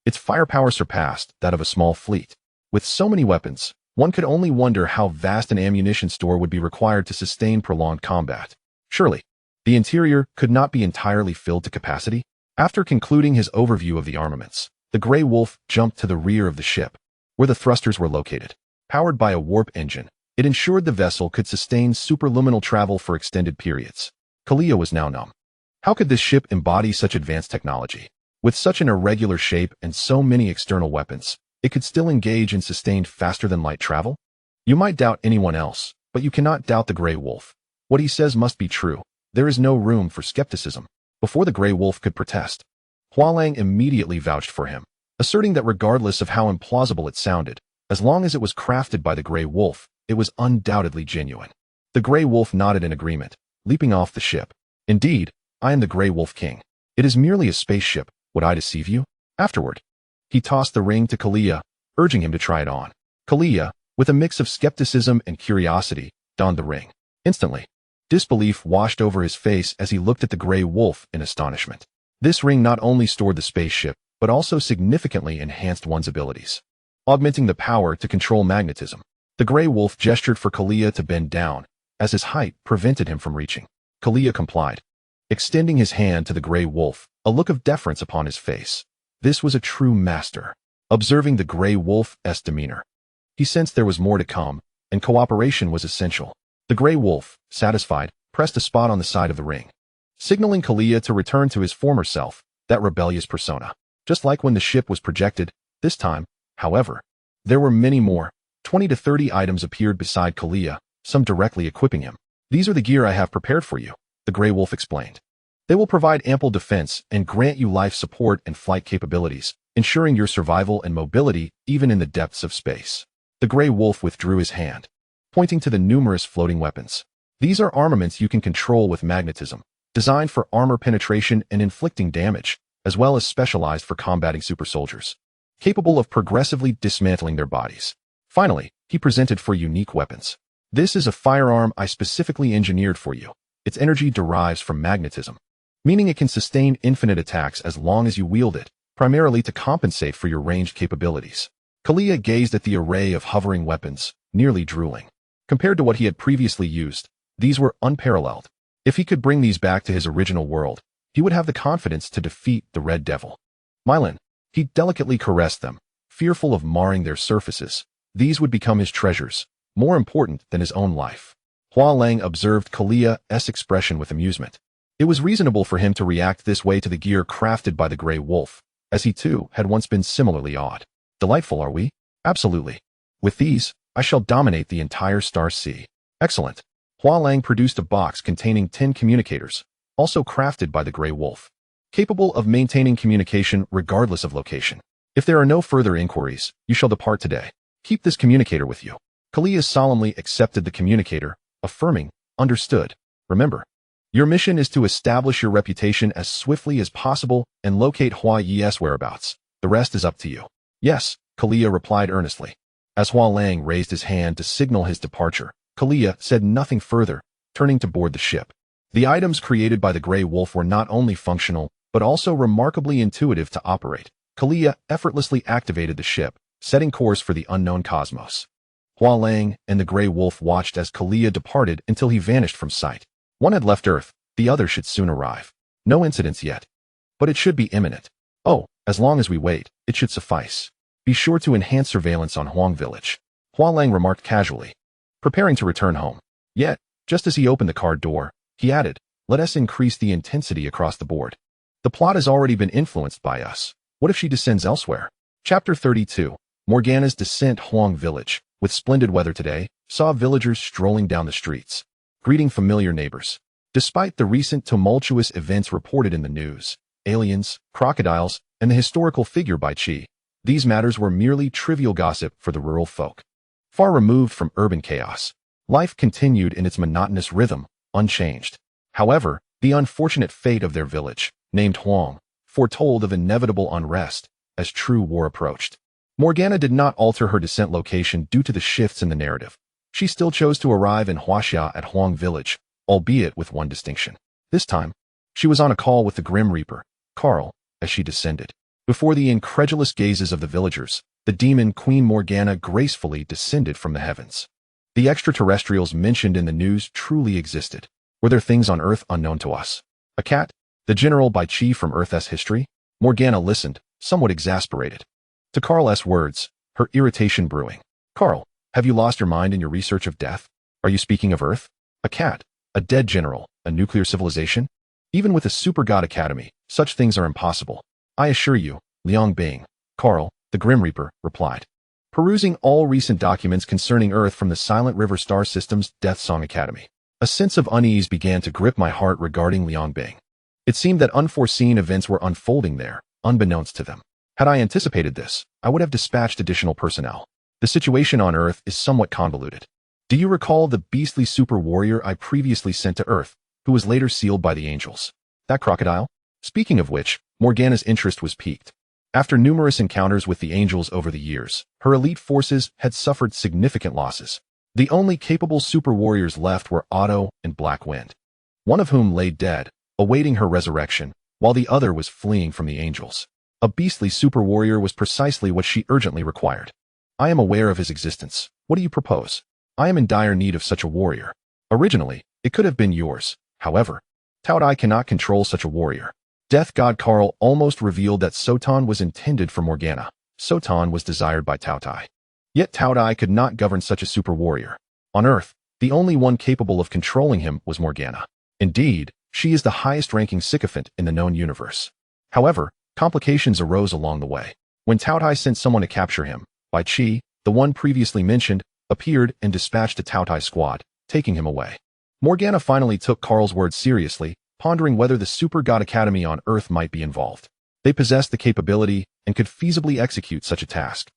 S1: Its firepower surpassed that of a small fleet. With so many weapons, one could only wonder how vast an ammunition store would be required to sustain prolonged combat. Surely, the interior could not be entirely filled to capacity? After concluding his overview of the armaments, the Grey Wolf jumped to the rear of the ship, where the thrusters were located. Powered by a warp engine, it ensured the vessel could sustain superluminal travel for extended periods. Kalia was now numb. How could this ship embody such advanced technology? With such an irregular shape and so many external weapons, it could still engage in sustained faster-than-light travel? You might doubt anyone else, but you cannot doubt the Grey Wolf. What he says must be true. There is no room for skepticism. Before the Grey Wolf could protest, Hua Lang immediately vouched for him, asserting that regardless of how implausible it sounded, as long as it was crafted by the Grey Wolf, it was undoubtedly genuine. The Grey Wolf nodded in agreement, leaping off the ship. Indeed, I am the Grey Wolf King. It is merely a spaceship. Would I deceive you? Afterward, he tossed the ring to Kalia, urging him to try it on. Kalia, with a mix of skepticism and curiosity, donned the ring. Instantly, disbelief washed over his face as he looked at the Grey Wolf in astonishment. This ring not only stored the spaceship, but also significantly enhanced one's abilities, augmenting the power to control magnetism. The Grey Wolf gestured for Kalia to bend down, as his height prevented him from reaching. Kalia complied, extending his hand to the Grey Wolf, a look of deference upon his face. This was a true master. Observing the Grey Wolf's demeanor, he sensed there was more to come, and cooperation was essential. The Grey Wolf, satisfied, pressed a spot on the side of the ring, signaling Kalia to return to his former self, that rebellious persona. Just like when the ship was projected, this time, however, there were many more. 20 to 30 items appeared beside Kalia, some directly equipping him. These are the gear I have prepared for you, the Grey Wolf explained. They will provide ample defense and grant you life support and flight capabilities, ensuring your survival and mobility even in the depths of space. The Grey Wolf withdrew his hand, pointing to the numerous floating weapons. These are armaments you can control with magnetism, designed for armor penetration and inflicting damage, as well as specialized for combating super soldiers, capable of progressively dismantling their bodies. Finally, he presented for unique weapons. This is a firearm I specifically engineered for you. Its energy derives from magnetism, meaning it can sustain infinite attacks as long as you wield it, primarily to compensate for your ranged capabilities. Kalia gazed at the array of hovering weapons, nearly drooling. Compared to what he had previously used, these were unparalleled. If he could bring these back to his original world, he would have the confidence to defeat the Red Devil. Mylan, he delicately caressed them, fearful of marring their surfaces. These would become his treasures, more important than his own life. Hua Lang observed Kalia's expression with amusement. It was reasonable for him to react this way to the gear crafted by the Grey Wolf, as he too had once been similarly awed. Delightful, are we? Absolutely. With these, I shall dominate the entire Star Sea. Excellent. Hua Lang produced a box containing 10 communicators, also crafted by the Grey Wolf, capable of maintaining communication regardless of location. If there are no further inquiries, you shall depart today. Keep this communicator with you. Kalia solemnly accepted the communicator, affirming, understood. Remember, your mission is to establish your reputation as swiftly as possible and locate Hua Ye's whereabouts. The rest is up to you. Yes, Kalia replied earnestly. As Hua Lang raised his hand to signal his departure, Kalia said nothing further, turning to board the ship. The items created by the Grey Wolf were not only functional, but also remarkably intuitive to operate. Kalia effortlessly activated the ship, setting course for the unknown cosmos. Hua Lang and the Grey Wolf watched as Kalia departed until he vanished from sight. One had left Earth, the other should soon arrive. No incidents yet. But it should be imminent. Oh, as long as we wait, it should suffice. Be sure to enhance surveillance on Huang Village. Hua Lang remarked casually, preparing to return home. Yet, just as he opened the car door, he added, let us increase the intensity across the board. The plot has already been influenced by us. What if she descends elsewhere? Chapter 32. Morgana's descent. Huang Village, with splendid weather today, saw villagers strolling down the streets, greeting familiar neighbors. Despite the recent tumultuous events reported in the news, aliens, crocodiles, and the historical figure Bai Qi, these matters were merely trivial gossip for the rural folk. Far removed from urban chaos, life continued in its monotonous rhythm, unchanged. However, the unfortunate fate of their village, named Huang, foretold of inevitable unrest as true war approached. Morgana did not alter her descent location due to the shifts in the narrative. She still chose to arrive in Huaxia at Huang Village, albeit with one distinction. This time, she was on a call with the Grim Reaper, Carl, as she descended. Before the incredulous gazes of the villagers, the demon Queen Morgana gracefully descended from the heavens. The extraterrestrials mentioned in the news truly existed. Were there things on Earth unknown to us? A cat? The General Bai Qi from Earth's history? Morgana listened, somewhat exasperated. To Carl's words, her irritation brewing. Carl, have you lost your mind in your research of death? Are you speaking of Earth? A cat? A dead general? A nuclear civilization? Even with a Supergod Academy, such things are impossible. I assure you, Liang Bing, Carl, the Grim Reaper, replied. Perusing all recent documents concerning Earth from the Silent River Star System's Death Song Academy, a sense of unease began to grip my heart regarding Liang Bing. It seemed that unforeseen events were unfolding there, unbeknownst to them. Had I anticipated this, I would have dispatched additional personnel. The situation on Earth is somewhat convoluted. Do you recall the beastly super warrior I previously sent to Earth, who was later sealed by the angels? That crocodile? Speaking of which, Morgana's interest was piqued. After numerous encounters with the angels over the years, her elite forces had suffered significant losses. The only capable super warriors left were Otto and Black Wind, one of whom lay dead, awaiting her resurrection, while the other was fleeing from the angels. A beastly super warrior was precisely what she urgently required. I am aware of his existence. What do you propose? I am in dire need of such a warrior. Originally, it could have been yours. However, Taotie cannot control such a warrior. Death God Carl almost revealed that Sotan was intended for Morgana. Sotan was desired by Taotie. Yet Taotie could not govern such a super warrior. On Earth, the only one capable of controlling him was Morgana. Indeed, she is the highest-ranking sycophant in the known universe. However, complications arose along the way. When Taotie sent someone to capture him, Bai Qi, the one previously mentioned, appeared and dispatched a Taotie squad, taking him away. Morgana finally took Carl's words seriously, pondering whether the Supergod Academy on Earth might be involved. They possessed the capability and could feasibly execute such a task.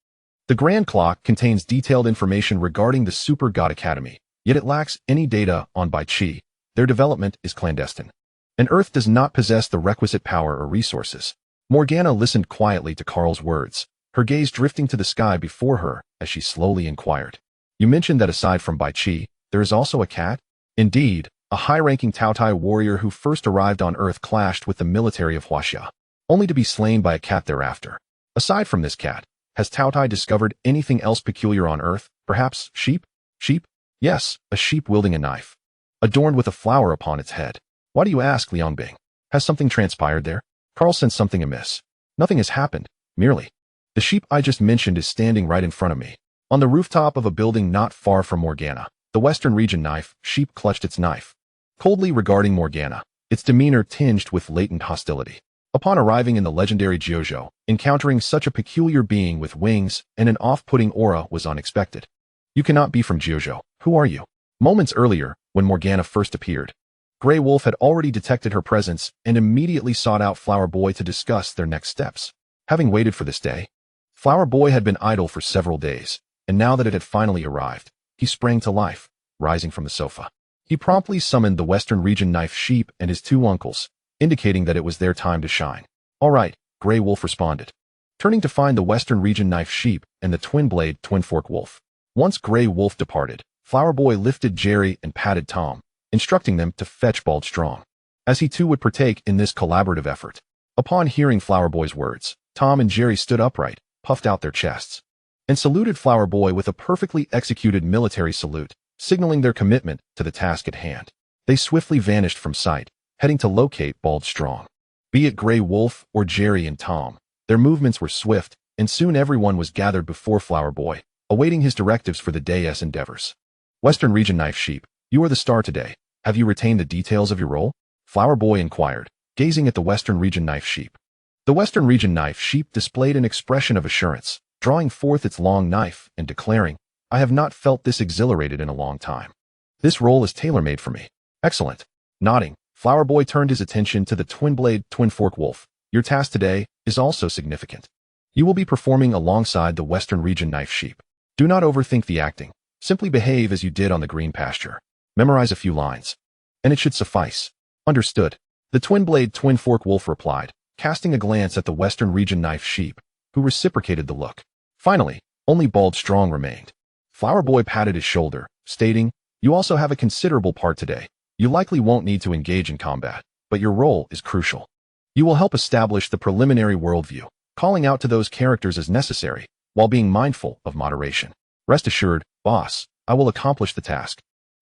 S1: The Grand Clock contains detailed information regarding the Supergod Academy, yet it lacks any data on Bai Qi. Their development is clandestine. And Earth does not possess the requisite power or resources. Morgana listened quietly to Carl's words, her gaze drifting to the sky before her as she slowly inquired. You mentioned that aside from Bai Qi, there is also a cat? Indeed, a high-ranking Taotie warrior who first arrived on Earth clashed with the military of Huaxia, only to be slain by a cat thereafter. Aside from this cat, has Taotie discovered anything else peculiar on Earth? Perhaps sheep? Sheep? Yes, a sheep wielding a knife, adorned with a flower upon its head. Why do you ask, Liang Bing? Has something transpired there? Carl sensed something amiss. Nothing has happened, merely. The sheep I just mentioned is standing right in front of me. On the rooftop of a building not far from Morgana, the Western Region knife, sheep clutched its knife. Coldly regarding Morgana, its demeanor tinged with latent hostility. Upon arriving in the legendary Jiuzhou, encountering such a peculiar being with wings and an off-putting aura was unexpected. You cannot be from Jiuzhou. Who are you? Moments earlier, when Morgana first appeared, Grey Wolf had already detected her presence and immediately sought out Flower Boy to discuss their next steps. Having waited for this day, Flower Boy had been idle for several days, and now that it had finally arrived, he sprang to life, rising from the sofa. He promptly summoned the Western Region Knife Sheep and his two uncles, indicating that it was their time to shine. All right, Grey Wolf responded, turning to find the Western Region Knife Sheep and the Twin-Blade Twin Fork Wolf. Once Grey Wolf departed, Flower Boy lifted Jerry and patted Tom, instructing them to fetch Bald Strong, as he too would partake in this collaborative effort. Upon hearing Flower Boy's words, Tom and Jerry stood upright, puffed out their chests, and saluted Flower Boy with a perfectly executed military salute, signaling their commitment to the task at hand. They swiftly vanished from sight, heading to locate Bald Strong. Be it Grey Wolf or Jerry and Tom, their movements were swift, and soon everyone was gathered before Flower Boy, awaiting his directives for the day's endeavors. Western Region Knife Sheep, you are the star today. Have you retained the details of your role? Flower Boy inquired, gazing at the Western Region Knife Sheep. The Western Region Knife Sheep displayed an expression of assurance, drawing forth its long knife and declaring, I have not felt this exhilarated in a long time. This role is tailor-made for me. Excellent. Nodding, Flower Boy turned his attention to the twin-blade, twin-fork wolf. Your task today is also significant. You will be performing alongside the Western Region Knife Sheep. Do not overthink the acting. Simply behave as you did on the green pasture. Memorize a few lines, and it should suffice. Understood. The twin-blade, twin-fork wolf replied, casting a glance at the Western Region Knife Sheep, who reciprocated the look. Finally, only Bald Strong remained. Flower Boy patted his shoulder, stating, You also have a considerable part today. You likely won't need to engage in combat, but your role is crucial. You will help establish the preliminary worldview, calling out to those characters as necessary, while being mindful of moderation. Rest assured, boss, I will accomplish the task.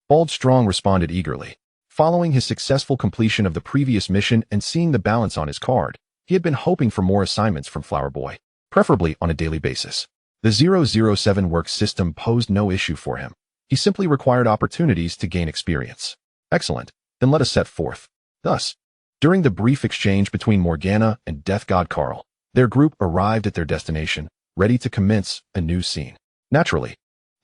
S1: Bald Strong responded eagerly. Following his successful completion of the previous mission and seeing the balance on his card, he had been hoping for more assignments from Flower Boy, preferably on a daily basis. The 007 work system posed no issue for him. He simply required opportunities to gain experience. Excellent, then let us set forth. Thus, during the brief exchange between Morgana and Death God Carl, their group arrived at their destination, ready to commence a new scene. Naturally,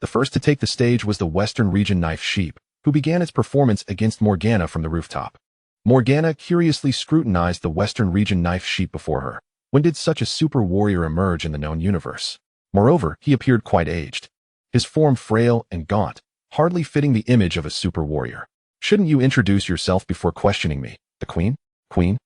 S1: the first to take the stage was the Western Region Knife Sheep, who began its performance against Morgana from the rooftop. Morgana curiously scrutinized the Western Region Knife Sheep before her. When did such a super warrior emerge in the known universe? Moreover, he appeared quite aged, his form frail and gaunt, hardly fitting the image of a super warrior. Shouldn't you introduce yourself before questioning me, the Queen? Queen?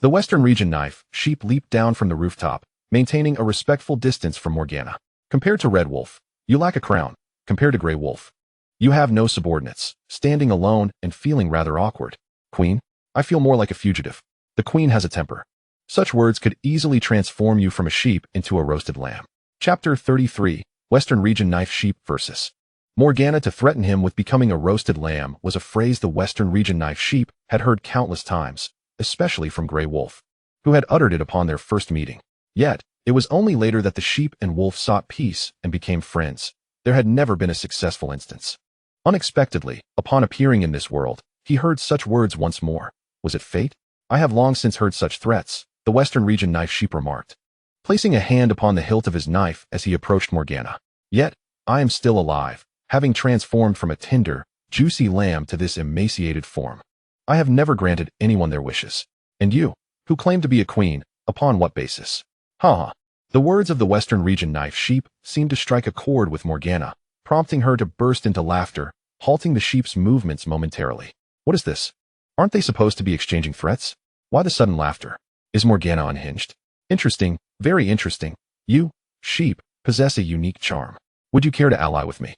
S1: The Western Region Knife Sheep leaped down from the rooftop, maintaining a respectful distance from Morgana. Compared to Red Wolf, you lack a crown. Compared to Grey Wolf, you have no subordinates, standing alone and feeling rather awkward. Queen, I feel more like a fugitive. The Queen has a temper. Such words could easily transform you from a sheep into a roasted lamb. Chapter 33, Western Region Knife Sheep versus Morgana. To threaten him with becoming a roasted lamb was a phrase the Western Region Knife Sheep had heard countless times, especially from Grey Wolf, who had uttered it upon their first meeting. Yet, it was only later that the sheep and wolf sought peace and became friends. There had never been a successful instance. Unexpectedly, upon appearing in this world, he heard such words once more. Was it fate? I have long since heard such threats, the Western Region Knife Sheep remarked, placing a hand upon the hilt of his knife as he approached Morgana. Yet, I am still alive, having transformed from a tender, juicy lamb to this emaciated form. I have never granted anyone their wishes. And you, who claim to be a queen, upon what basis? Ha! The words of the Western Region Knife Sheep seemed to strike a chord with Morgana, prompting her to burst into laughter, halting the sheep's movements momentarily. What is this? Aren't they supposed to be exchanging threats? Why the sudden laughter? Is Morgana unhinged? Interesting, very interesting. You, sheep, possess a unique charm. Would you care to ally with me?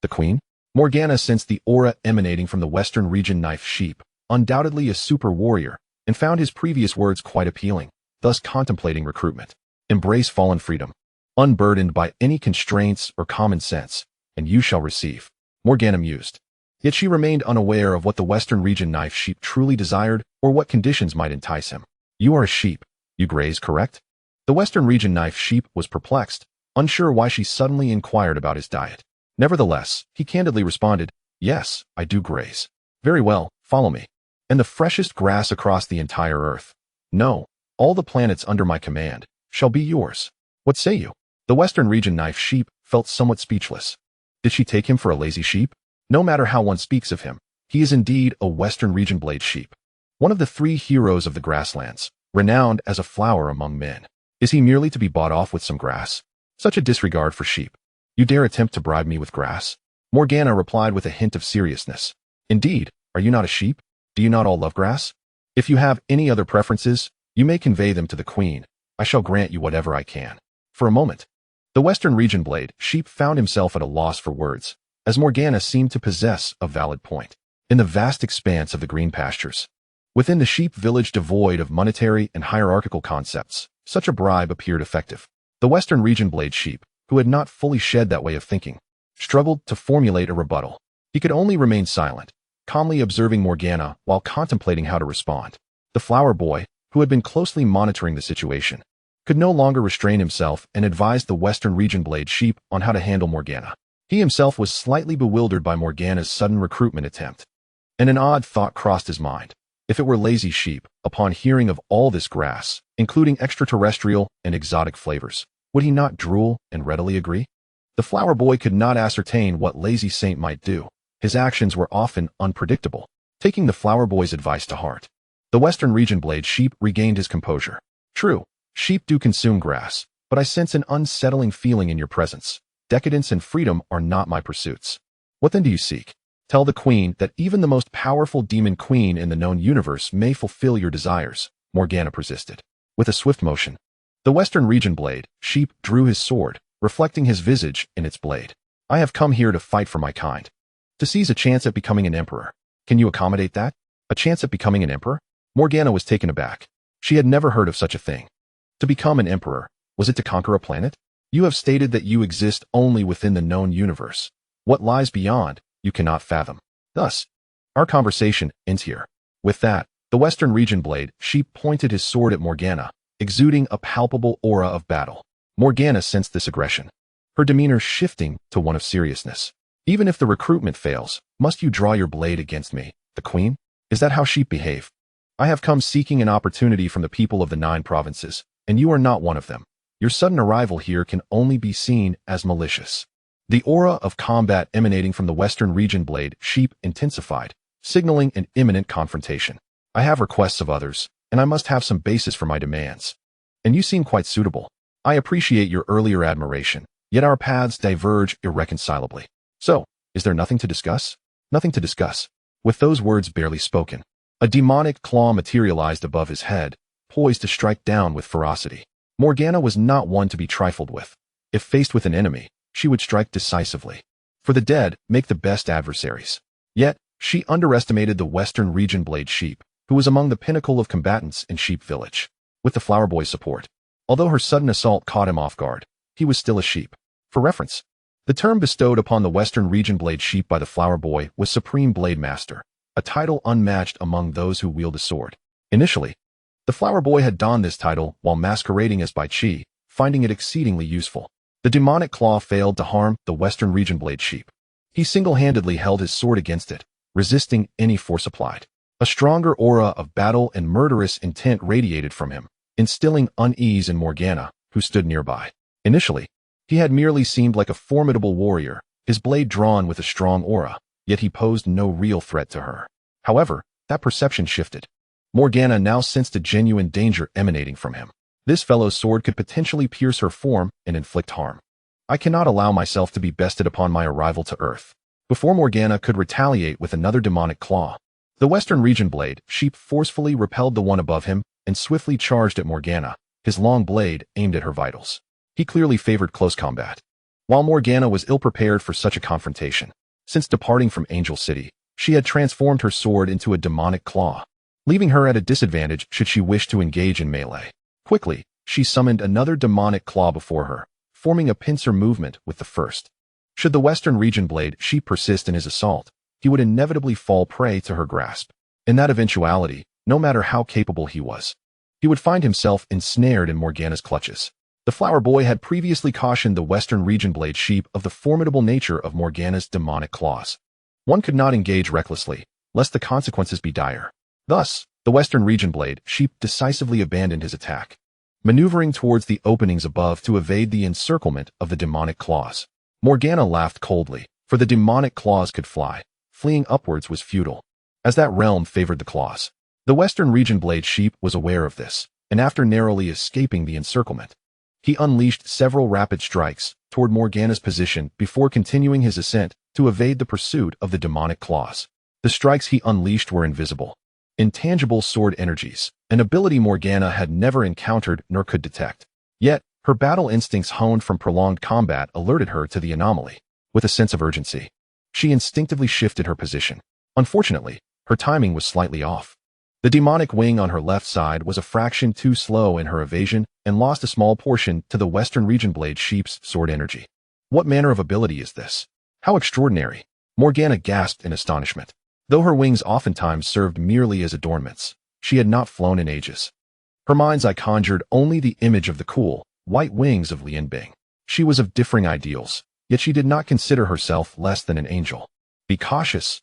S1: The Queen? Morgana sensed the aura emanating from the Western Region Knife Sheep, undoubtedly a super warrior, and found his previous words quite appealing, thus contemplating recruitment. Embrace fallen freedom, unburdened by any constraints or common sense, and you shall receive. Morgana mused. Yet she remained unaware of what the Western Region Knife Sheep truly desired or what conditions might entice him. You are a sheep. You graze, correct? The Western Region Knife Sheep was perplexed, unsure why she suddenly inquired about his diet. Nevertheless, he candidly responded, Yes, I do graze. Very well, follow me. And the freshest grass across the entire earth. No, all the planets under my command shall be yours. What say you? The Western Region Knife Sheep felt somewhat speechless. Did she take him for a lazy sheep? No matter how one speaks of him, he is indeed a Western Region Blade Sheep, one of the 3 heroes of the grasslands, renowned as a flower among men. Is he merely to be bought off with some grass? Such a disregard for sheep. You dare attempt to bribe me with grass? Morgana replied with a hint of seriousness. Indeed, are you not a sheep? Do you not all love grass? If you have any other preferences, you may convey them to the Queen. I shall grant you whatever I can. For a moment, the Western Region Blade Sheep found himself at a loss for words, as Morgana seemed to possess a valid point. in the vast expanse of the green pastures. Within the sheep village devoid of monetary and hierarchical concepts, such a bribe appeared effective. The Western region blade sheep, who had not fully shed that way of thinking, struggled to formulate a rebuttal. He could only remain silent, calmly observing Morgana while contemplating how to respond. The flower boy, who had been closely monitoring the situation, could no longer restrain himself and advised the Western region blade sheep on how to handle Morgana. He himself was slightly bewildered by Morgana's sudden recruitment attempt, and an odd thought crossed his mind. If it were lazy sheep, upon hearing of all this grass, including extraterrestrial and exotic flavors, would he not drool and readily agree? The flower boy could not ascertain what lazy saint might do. His actions were often unpredictable. Taking the flower boy's advice to heart, the Western region blade sheep regained his composure. True, sheep do consume grass, but I sense an unsettling feeling in your presence. Decadence and freedom are not my pursuits. What then do you seek? Tell the queen that even the most powerful demon queen in the known universe may fulfill your desires, Morgana persisted. With a swift motion, the Western region blade sheep drew his sword, reflecting his visage in its blade. I have come here to fight for my kind, to seize a chance at becoming an emperor. Can you accommodate that? A chance at becoming an emperor? Morgana was taken aback. She had never heard of such a thing. To become an emperor, was it to conquer a planet? You have stated that you exist only within the known universe. What lies beyond, you cannot fathom. Thus, our conversation ends here. With that, the Western region blade sheep pointed his sword at Morgana, exuding a palpable aura of battle. Morgana sensed this aggression, her demeanor shifting to one of seriousness. Even if the recruitment fails, must you draw your blade against me, the queen? Is that how sheep behave? I have come seeking an opportunity from the people of the 9 provinces, and you are not one of them. Your sudden arrival here can only be seen as malicious. The aura of combat emanating from the Western region blade sheep intensified, signaling an imminent confrontation. I have requests of others, and I must have some basis for my demands. And you seem quite suitable. I appreciate your earlier admiration, yet our paths diverge irreconcilably. So, is there nothing to discuss? Nothing to discuss. With those words barely spoken, a demonic claw materialized above his head, poised to strike down with ferocity. Morgana was not one to be trifled with. If faced with an enemy, she would strike decisively. For the dead make the best adversaries. Yet, she underestimated the Western region blade sheep, who was among the pinnacle of combatants in Sheep Village. With the flower boy's support, although her sudden assault caught him off guard, he was still a sheep. For reference, the term bestowed upon the Western region blade sheep by the flower boy was Supreme Blade Master, a title unmatched among those who wield a sword. Initially, the flower boy had donned this title while masquerading as Bai Chi, finding it exceedingly useful. The demonic claw failed to harm the Western region blade sheep. He single-handedly held his sword against it, resisting any force applied. A stronger aura of battle and murderous intent radiated from him, instilling unease in Morgana, who stood nearby. Initially, he had merely seemed like a formidable warrior, his blade drawn with a strong aura, yet he posed no real threat to her. However, that perception shifted. Morgana now sensed a genuine danger emanating from him. This fellow's sword could potentially pierce her form and inflict harm. I cannot allow myself to be bested upon my arrival to Earth. Before Morgana could retaliate with another demonic claw, the Western region blade sheep forcefully repelled the one above him and swiftly charged at Morgana, his long blade aimed at her vitals. He clearly favored close combat. While Morgana was ill-prepared for such a confrontation, since departing from Angel City, she had transformed her sword into a demonic claw, leaving her at a disadvantage should she wish to engage in melee. Quickly, she summoned another demonic claw before her, forming a pincer movement with the first. Should the Western region blade sheep persist in his assault, he would inevitably fall prey to her grasp. In that eventuality, no matter how capable he was, he would find himself ensnared in Morgana's clutches. The flower boy had previously cautioned the Western region blade sheep of the formidable nature of Morgana's demonic claws. One could not engage recklessly, lest the consequences be dire. Thus, the Western region blade sheep decisively abandoned his attack, maneuvering towards the openings above to evade the encirclement of the demonic claws. Morgana laughed coldly, for the demonic claws could fly. Fleeing upwards was futile, as that realm favored the claws. The Western region blade sheep was aware of this, and after narrowly escaping the encirclement, he unleashed several rapid strikes toward Morgana's position before continuing his ascent to evade the pursuit of the demonic claws. The strikes he unleashed were invisible, intangible sword energies, an ability Morgana had never encountered nor could detect. Yet, her battle instincts honed from prolonged combat alerted her to the anomaly. With a sense of urgency, she instinctively shifted her position. Unfortunately, her timing was slightly off. The demonic wing on her left side was a fraction too slow in her evasion and lost a small portion to the Western Region Blade Sheep's sword energy. What manner of ability is this? How extraordinary! Morgana gasped in astonishment. Though her wings oftentimes served merely as adornments, she had not flown in ages. Her mind's eye conjured only the image of the cool, white wings of Lian Bing. She was of differing ideals, yet she did not consider herself less than an angel. Be cautious,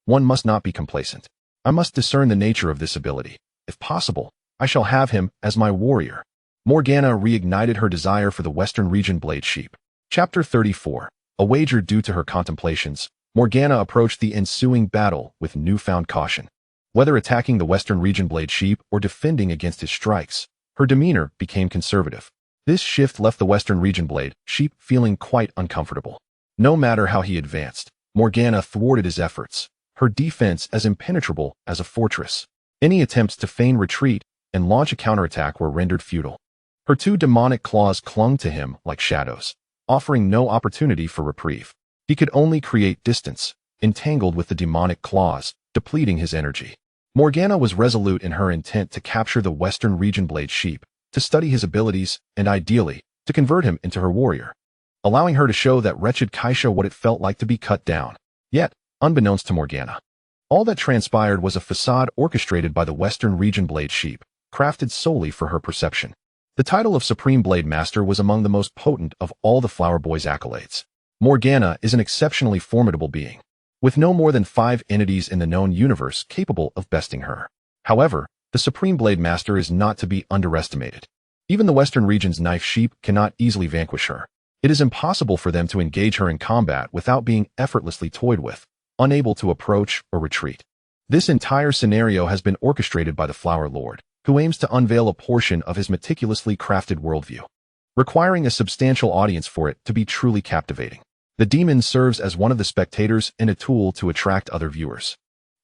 S1: one must not be complacent. I must discern the nature of this ability. If possible, I shall have him as my warrior. Morgana reignited her desire for the Western Region Blade Sheep. Chapter 34. A wager due to her contemplations, Morgana approached the ensuing battle with newfound caution. Whether attacking the Western Region Blade Sheep or defending against his strikes, her demeanor became conservative. This shift left the Western Region Blade Sheep feeling quite uncomfortable. No matter how he advanced, Morgana thwarted his efforts, her defense as impenetrable as a fortress. Any attempts to feign retreat and launch a counterattack were rendered futile. Her two demonic claws clung to him like shadows, offering no opportunity for reprieve. He could only create distance, entangled with the demonic claws, depleting his energy. Morgana was resolute in her intent to capture the Western Region Blade Sheep, to study his abilities, and ideally, to convert him into her warrior, allowing her to show that wretched Kaisha what it felt like to be cut down. Yet, unbeknownst to Morgana, all that transpired was a facade orchestrated by the Western Region Blade Sheep, crafted solely for her perception. The title of Supreme Blade Master was among the most potent of all the Flower Boy's accolades. Morgana is an exceptionally formidable being, with no more than 5 entities in the known universe capable of besting her. However, the Supreme Blade Master is not to be underestimated. Even the Western Region's Knife Sheep cannot easily vanquish her. It is impossible for them to engage her in combat without being effortlessly toyed with, unable to approach or retreat. This entire scenario has been orchestrated by the Flower Lord, who aims to unveil a portion of his meticulously crafted worldview, requiring a substantial audience for it to be truly captivating. The demon serves as one of the spectators and a tool to attract other viewers.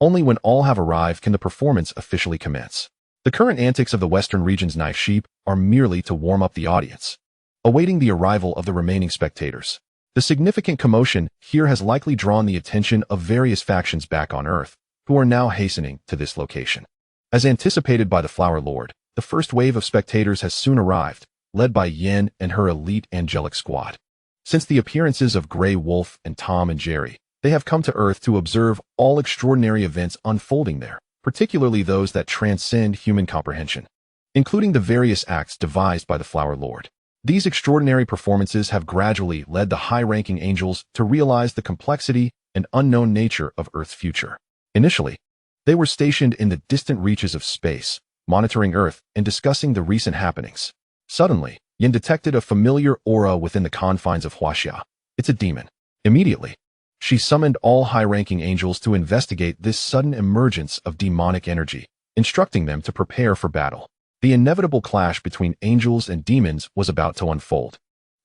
S1: Only when all have arrived can the performance officially commence. The current antics of the Western Region's Knife Sheep are merely to warm up the audience, awaiting the arrival of the remaining spectators. The significant commotion here has likely drawn the attention of various factions back on Earth, who are now hastening to this location. As anticipated by the Flower Lord, the first wave of spectators has soon arrived, led by Yin and her elite angelic squad. Since the appearances of Grey Wolf and Tom and Jerry, they have come to Earth to observe all extraordinary events unfolding there, particularly those that transcend human comprehension, including the various acts devised by the Flower Lord. These extraordinary performances have gradually led the high-ranking angels to realize the complexity and unknown nature of Earth's future. Initially, they were stationed in the distant reaches of space, monitoring Earth and discussing the recent happenings. Suddenly, Yin detected a familiar aura within the confines of Huaxia. It's a demon. Immediately, she summoned all high-ranking angels to investigate this sudden emergence of demonic energy, instructing them to prepare for battle. The inevitable clash between angels and demons was about to unfold.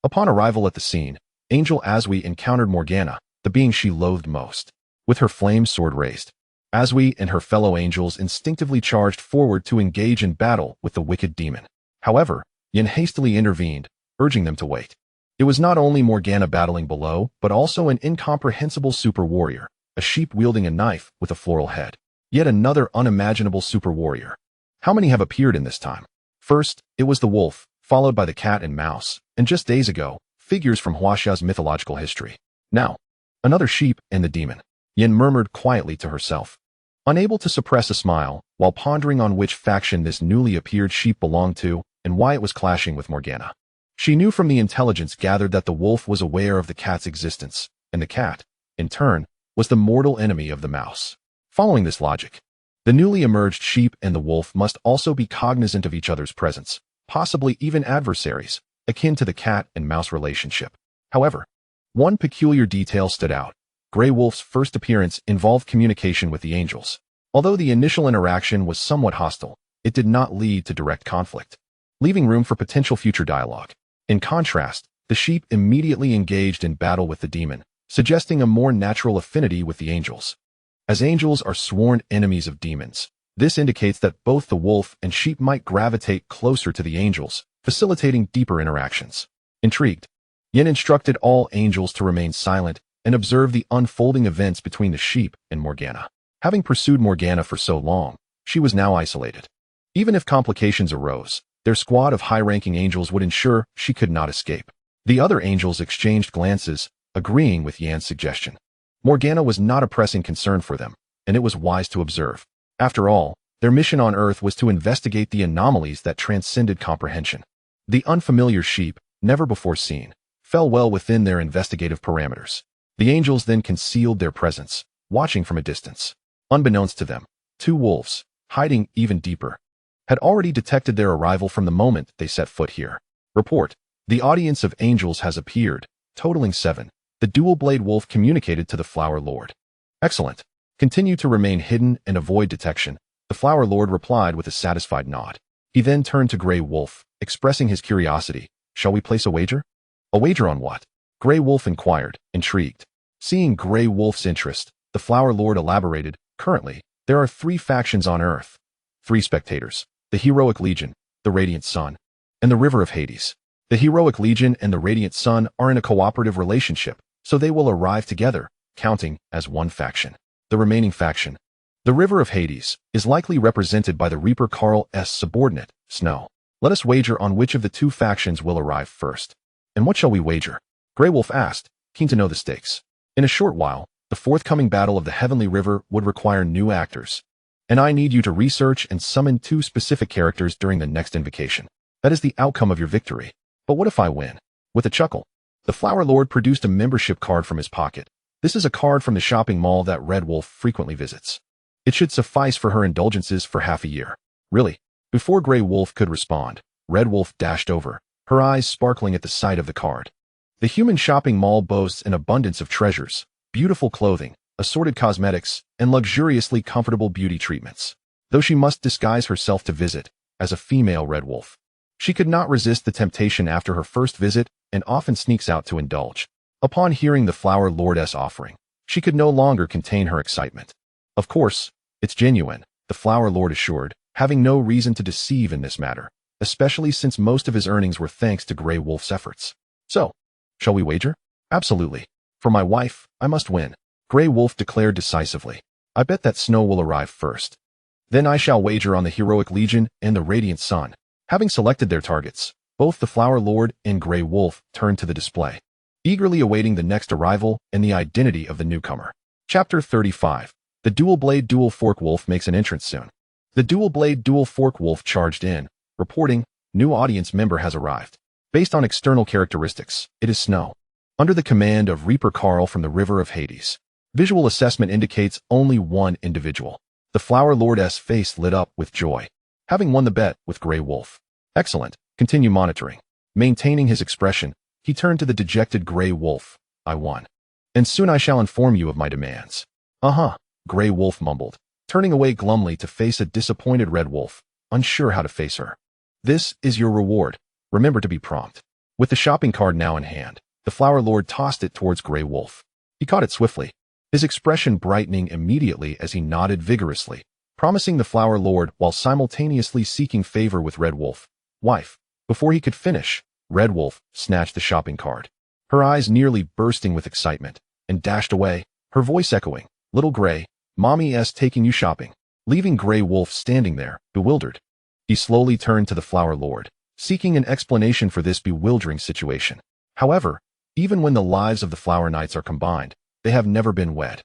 S1: Upon arrival at the scene, Angel Asui encountered Morgana, the being she loathed most. With her flame sword raised, Asui and her fellow angels instinctively charged forward to engage in battle with the wicked demon. However, Yin hastily intervened, urging them to wait. It was not only Morgana battling below, but also an incomprehensible super warrior, a sheep wielding a knife with a floral head. Yet another unimaginable super warrior. How many have appeared in this time? First, it was the wolf, followed by the cat and mouse, and just days ago, figures from Huaxia's mythological history. Now, another sheep and the demon. Yin murmured quietly to herself, unable to suppress a smile, while pondering on which faction this newly appeared sheep belonged to and why it was clashing with Morgana. She knew from the intelligence gathered that the wolf was aware of the cat's existence, and the cat, in turn, was the mortal enemy of the mouse. Following this logic, the newly emerged sheep and the wolf must also be cognizant of each other's presence, possibly even adversaries, akin to the cat and mouse relationship. However, one peculiar detail stood out. Grey Wolf's first appearance involved communication with the angels. Although the initial interaction was somewhat hostile, it did not lead to direct conflict, leaving room for potential future dialogue. In contrast, the sheep immediately engaged in battle with the demon, suggesting a more natural affinity with the angels. As angels are sworn enemies of demons, this indicates that both the wolf and sheep might gravitate closer to the angels, facilitating deeper interactions. Intrigued, Yin instructed all angels to remain silent and observed the unfolding events between the sheep and Morgana. Having pursued Morgana for so long, she was now isolated. Even if complications arose, their squad of high-ranking angels would ensure she could not escape. The other angels exchanged glances, agreeing with Yan's suggestion. Morgana was not a pressing concern for them, and it was wise to observe. After all, their mission on Earth was to investigate the anomalies that transcended comprehension. The unfamiliar sheep, never before seen, fell well within their investigative parameters. The angels then concealed their presence, watching from a distance. Unbeknownst to them, two wolves, hiding even deeper, had already detected their arrival from the moment they set foot here. Report: the audience of angels has appeared, totaling 7. The dual-blade wolf communicated to the Flower Lord. Excellent. Continue to remain hidden and avoid detection, the Flower Lord replied with a satisfied nod. He then turned to Grey Wolf, expressing his curiosity. Shall we place a wager? A wager on what? Grey Wolf inquired, intrigued. Seeing Grey Wolf's interest, the Flower Lord elaborated. Currently, there are 3 factions on Earth. 3 spectators: the Heroic Legion, the Radiant Sun, and the River of Hades. The Heroic Legion and the Radiant Sun are in a cooperative relationship, so they will arrive together, counting as one faction. The remaining faction, the River of Hades, is likely represented by the Reaper Karl's subordinate, Snow. Let us wager on which of the 2 factions will arrive first. And what shall we wager? Grey Wolf asked, keen to know the stakes. In a short while, the forthcoming battle of the Heavenly River would require new actors, and I need you to research and summon 2 specific characters during the next invocation. That is the outcome of your victory. But what if I win? With a chuckle, the Flower Lord produced a membership card from his pocket. This is a card from the shopping mall that Red Wolf frequently visits. It should suffice for her indulgences for half a year. Really? Before Grey Wolf could respond, Red Wolf dashed over, her eyes sparkling at the sight of the card. The human shopping mall boasts an abundance of treasures, beautiful clothing, assorted cosmetics, and luxuriously comfortable beauty treatments. Though she must disguise herself to visit, as a female Red Wolf, she could not resist the temptation after her first visit and often sneaks out to indulge. Upon hearing the Flower Lord's offering, she could no longer contain her excitement. Of course, it's genuine, the Flower Lord assured, having no reason to deceive in this matter, especially since most of his earnings were thanks to Grey Wolf's efforts. So, shall we wager? Absolutely. For my wife, I must win, Grey Wolf declared decisively. I bet that Snow will arrive first. Then I shall wager on the Heroic Legion and the Radiant Sun. Having selected their targets, both the Flower Lord and Grey Wolf turned to the display, eagerly awaiting the next arrival and the identity of the newcomer. Chapter 35. The Dual-Blade Dual-Fork Wolf makes an entrance soon. The Dual-Blade Dual-Fork Wolf charged in, reporting, new audience member has arrived. Based on external characteristics, it is Snow, under the command of Reaper Karl from the River of Hades. Visual assessment indicates only one individual. The Flower Lord's face lit up with joy, having won the bet with Grey Wolf. Excellent. Continue monitoring. Maintaining his expression, he turned to the dejected Grey Wolf. I won. And soon I shall inform you of my demands. Grey Wolf mumbled, turning away glumly to face a disappointed Red Wolf, unsure how to face her. This is your reward. Remember to be prompt. With the shopping card now in hand, the Flower Lord tossed it towards Grey Wolf. He caught it swiftly, his expression brightening immediately as he nodded vigorously, promising the Flower Lord while simultaneously seeking favor with Red Wolf. Wife. Before he could finish, Red Wolf snatched the shopping card, her eyes nearly bursting with excitement, and dashed away, her voice echoing, Little Grey, Mommy's taking you shopping, leaving Grey Wolf standing there, bewildered. He slowly turned to the Flower Lord, seeking an explanation for this bewildering situation. However, even when the lives of the Flower Knights are combined, they have never been wed,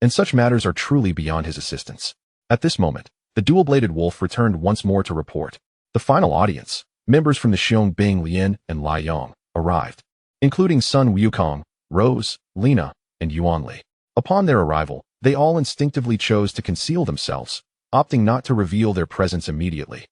S1: and such matters are truly beyond his assistance. At this moment, the dual-bladed wolf returned once more to report. The final audience, members from the Qiang Bing Lian and Lai Yong, arrived, including Sun Wukong, Rose, Lena, and Yuan Li. Upon their arrival, they all instinctively chose to conceal themselves, opting not to reveal their presence immediately,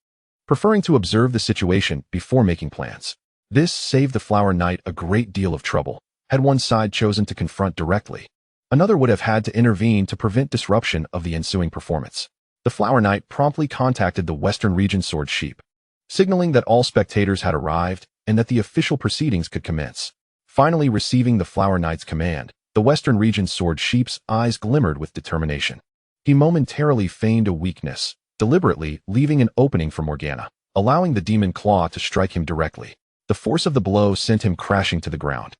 S1: preferring to observe the situation before making plans. This saved the Flower Knight a great deal of trouble. Had one side chosen to confront directly, another would have had to intervene to prevent disruption of the ensuing performance. The Flower Knight promptly contacted the Western Region Sword Sheep, signaling that all spectators had arrived and that the official proceedings could commence. Finally receiving the Flower Knight's command, the Western Region Sword Sheep's eyes glimmered with determination. He momentarily feigned a weakness, deliberately leaving an opening for Morgana, allowing the demon claw to strike him directly. The force of the blow sent him crashing to the ground,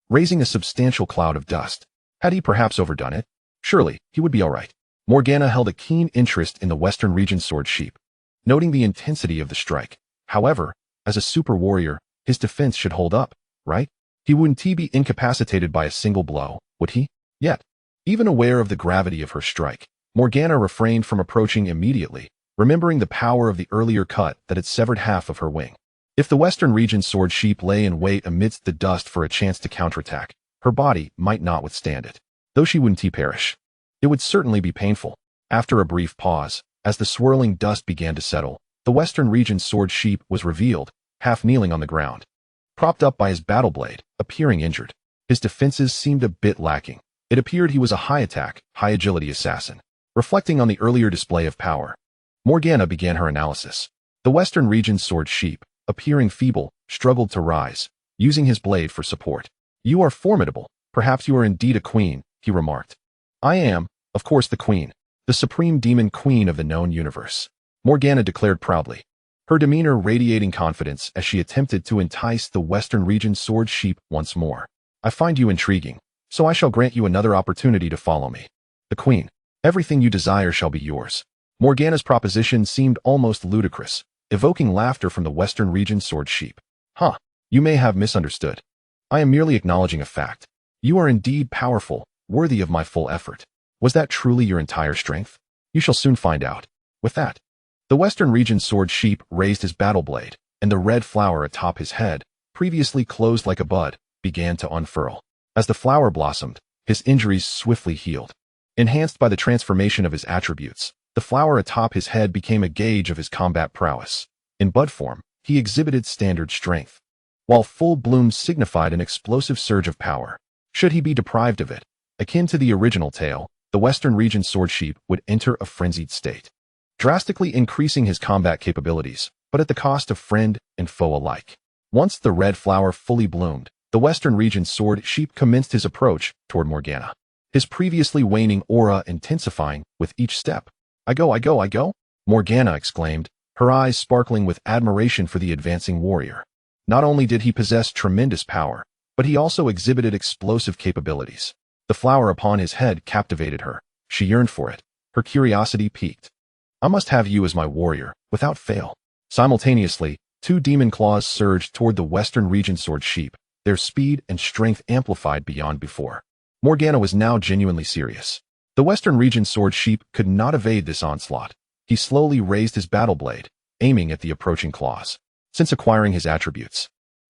S1: raising a substantial cloud of dust. Had he perhaps overdone it? Surely, he would be all right. Morgana held a keen interest in the Western region sword sheep, noting the intensity of the strike. However, as a super warrior, his defense should hold up, right? He wouldn't be incapacitated by a single blow, would he? Yet, even aware of the gravity of her strike, Morgana refrained from approaching immediately, remembering the power of the earlier cut that had severed half of her wing. If the Western region sword sheep lay in wait amidst the dust for a chance to counterattack, her body might not withstand it. Though she wouldn't perish. It would certainly be painful. After a brief pause, as the swirling dust began to settle, the Western region sword sheep was revealed, half kneeling on the ground, propped up by his battle blade, appearing injured. His defenses seemed a bit lacking. It appeared he was a high-attack, high-agility assassin. Reflecting on the earlier display of power, Morgana began her analysis. The Western region sword sheep, appearing feeble, struggled to rise, using his blade for support. "You are formidable. Perhaps you are indeed a queen," he remarked. "I am, of course, the queen, the supreme demon queen of the known universe," Morgana declared proudly, her demeanor radiating confidence as she attempted to entice the Western region sword sheep once more. "I find you intriguing, so I shall grant you another opportunity to follow me. The queen, everything you desire shall be yours." Morgana's proposition seemed almost ludicrous, evoking laughter from the Western region sword sheep. "Huh, you may have misunderstood. I am merely acknowledging a fact. You are indeed powerful, worthy of my full effort. Was that truly your entire strength? You shall soon find out." With that, the Western region sword sheep raised his battle blade, and the red flower atop his head, previously closed like a bud, began to unfurl. As the flower blossomed, his injuries swiftly healed. Enhanced by the transformation of his attributes, the flower atop his head became a gauge of his combat prowess. In bud form, he exhibited standard strength, while full bloom signified an explosive surge of power. Should he be deprived of it, akin to the original tale, the Western region sword sheep would enter a frenzied state, drastically increasing his combat capabilities, but at the cost of friend and foe alike. Once the red flower fully bloomed, the Western region sword sheep commenced his approach toward Morgana, his previously waning aura intensifying with each step. I go, Morgana exclaimed, her eyes sparkling with admiration for the advancing warrior. Not only did he possess tremendous power, but he also exhibited explosive capabilities. The flower upon his head captivated her. She yearned for it. Her curiosity piqued. "I must have you as my warrior, without fail." Simultaneously, two demon claws surged toward the Western region sword sheep, their speed and strength amplified beyond before. Morgana was now genuinely serious. The Western region sword sheep could not evade this onslaught. He slowly raised his battle blade, aiming at the approaching claws. Since acquiring his attributes,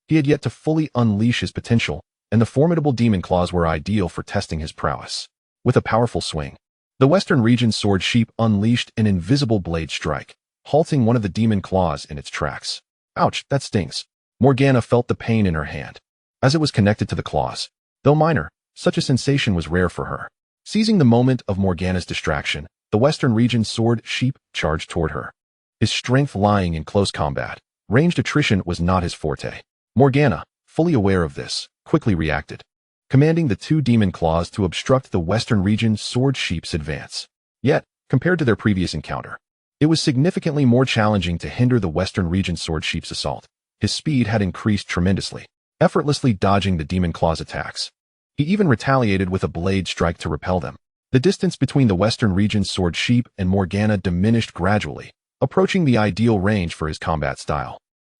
S1: he had yet to fully unleash his potential, and the formidable demon claws were ideal for testing his prowess. With a powerful swing, the Western region sword sheep unleashed an invisible blade strike, halting one of the demon claws in its tracks. "Ouch, that stings." Morgana felt the pain in her hand, as it was connected to the claws. Though minor, such a sensation was rare for her. Seizing the moment of Morgana's distraction, the Western region sword sheep charged toward her. His strength lying in close combat, ranged attrition was not his forte. Morgana, fully aware of this, quickly reacted, commanding the two demon claws to obstruct the Western region sword sheep's advance. Yet, compared to their previous encounter, it was significantly more challenging to hinder the Western region sword sheep's assault. His speed had increased tremendously, effortlessly dodging the demon claws' attacks. He even retaliated with a blade strike to repel them. The distance between the Western region sword sheep and Morgana diminished gradually, approaching the ideal range for his combat style.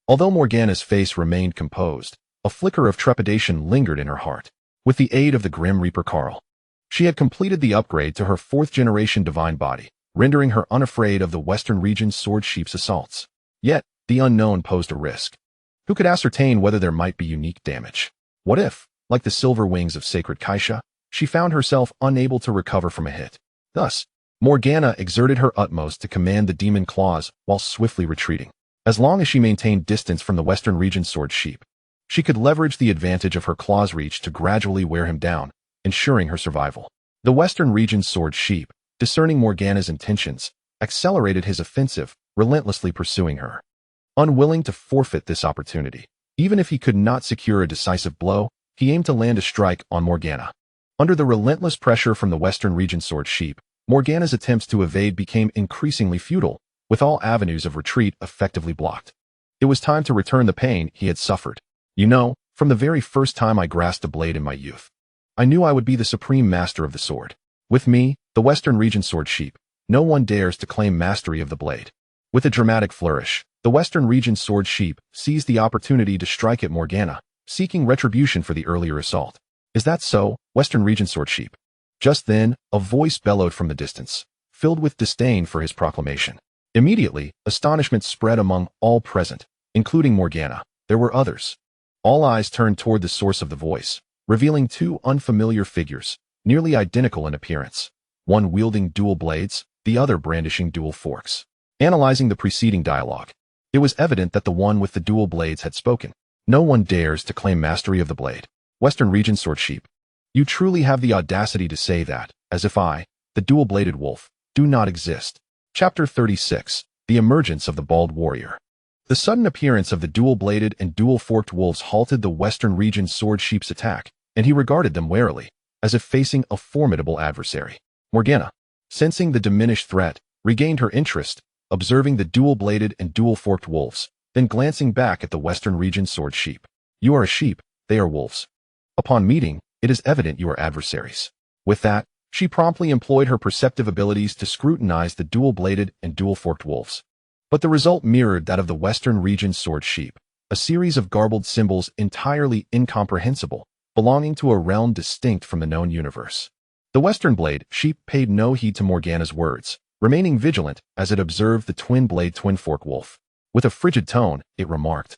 S1: Although Morgana's face remained composed, a flicker of trepidation lingered in her heart. With the aid of the Grim Reaper Carl, she had completed the upgrade to her 4th-generation divine body, rendering her unafraid of the Western region sword sheep's assaults. Yet, the unknown posed a risk. Who could ascertain whether there might be unique damage? What if, like the silver wings of sacred Kaisha, she found herself unable to recover from a hit? Thus, Morgana exerted her utmost to command the demon claws while swiftly retreating. As long as she maintained distance from the Western region sword sheep, she could leverage the advantage of her claws' reach to gradually wear him down, ensuring her survival. The Western region sword sheep, discerning Morgana's intentions, accelerated his offensive, relentlessly pursuing her. Unwilling to forfeit this opportunity, even if he could not secure a decisive blow, he aimed to land a strike on Morgana. Under the relentless pressure from the Western region sword sheep, Morgana's attempts to evade became increasingly futile, with all avenues of retreat effectively blocked. It was time to return the pain he had suffered. "You know, from the very first time I grasped a blade in my youth, I knew I would be the supreme master of the sword. With me, the Western Region Sword Sheep, no one dares to claim mastery of the blade. With a dramatic flourish, the Western Region Sword Sheep seized the opportunity to strike at Morgana, seeking retribution for the earlier assault. Is that so, Western Region Sword Sheep? Just then, a voice bellowed from the distance, filled with disdain for his proclamation. Immediately, astonishment spread among all present, including Morgana. There were others. All eyes turned toward the source of the voice, revealing two unfamiliar figures, nearly identical in appearance, one wielding dual blades, the other brandishing dual forks. Analyzing the preceding dialogue, it was evident that the one with the dual blades had spoken. No one dares to claim mastery of the blade. Western Region Sword Sheep. You truly have the audacity to say that, as if I, the dual-bladed wolf, do not exist. Chapter 36. The Emergence of the Bald Warrior. The sudden appearance of the dual-bladed and dual-forked wolves halted the Western Region Sword Sheep's attack, and he regarded them warily, as if facing a formidable adversary. Morgana, sensing the diminished threat, regained her interest, observing the dual-bladed and dual-forked wolves, then glancing back at the Western Region Sword Sheep. You are a sheep, they are wolves. Upon meeting, it is evident you are adversaries. With that, she promptly employed her perceptive abilities to scrutinize the dual-bladed and dual-forked wolves. But the result mirrored that of the Western Region Sword Sheep, a series of garbled symbols entirely incomprehensible, belonging to a realm distinct from the known universe. The Western Blade Sheep paid no heed to Morgana's words, remaining vigilant as it observed the twin-blade twin-fork wolf. With a frigid tone, it remarked,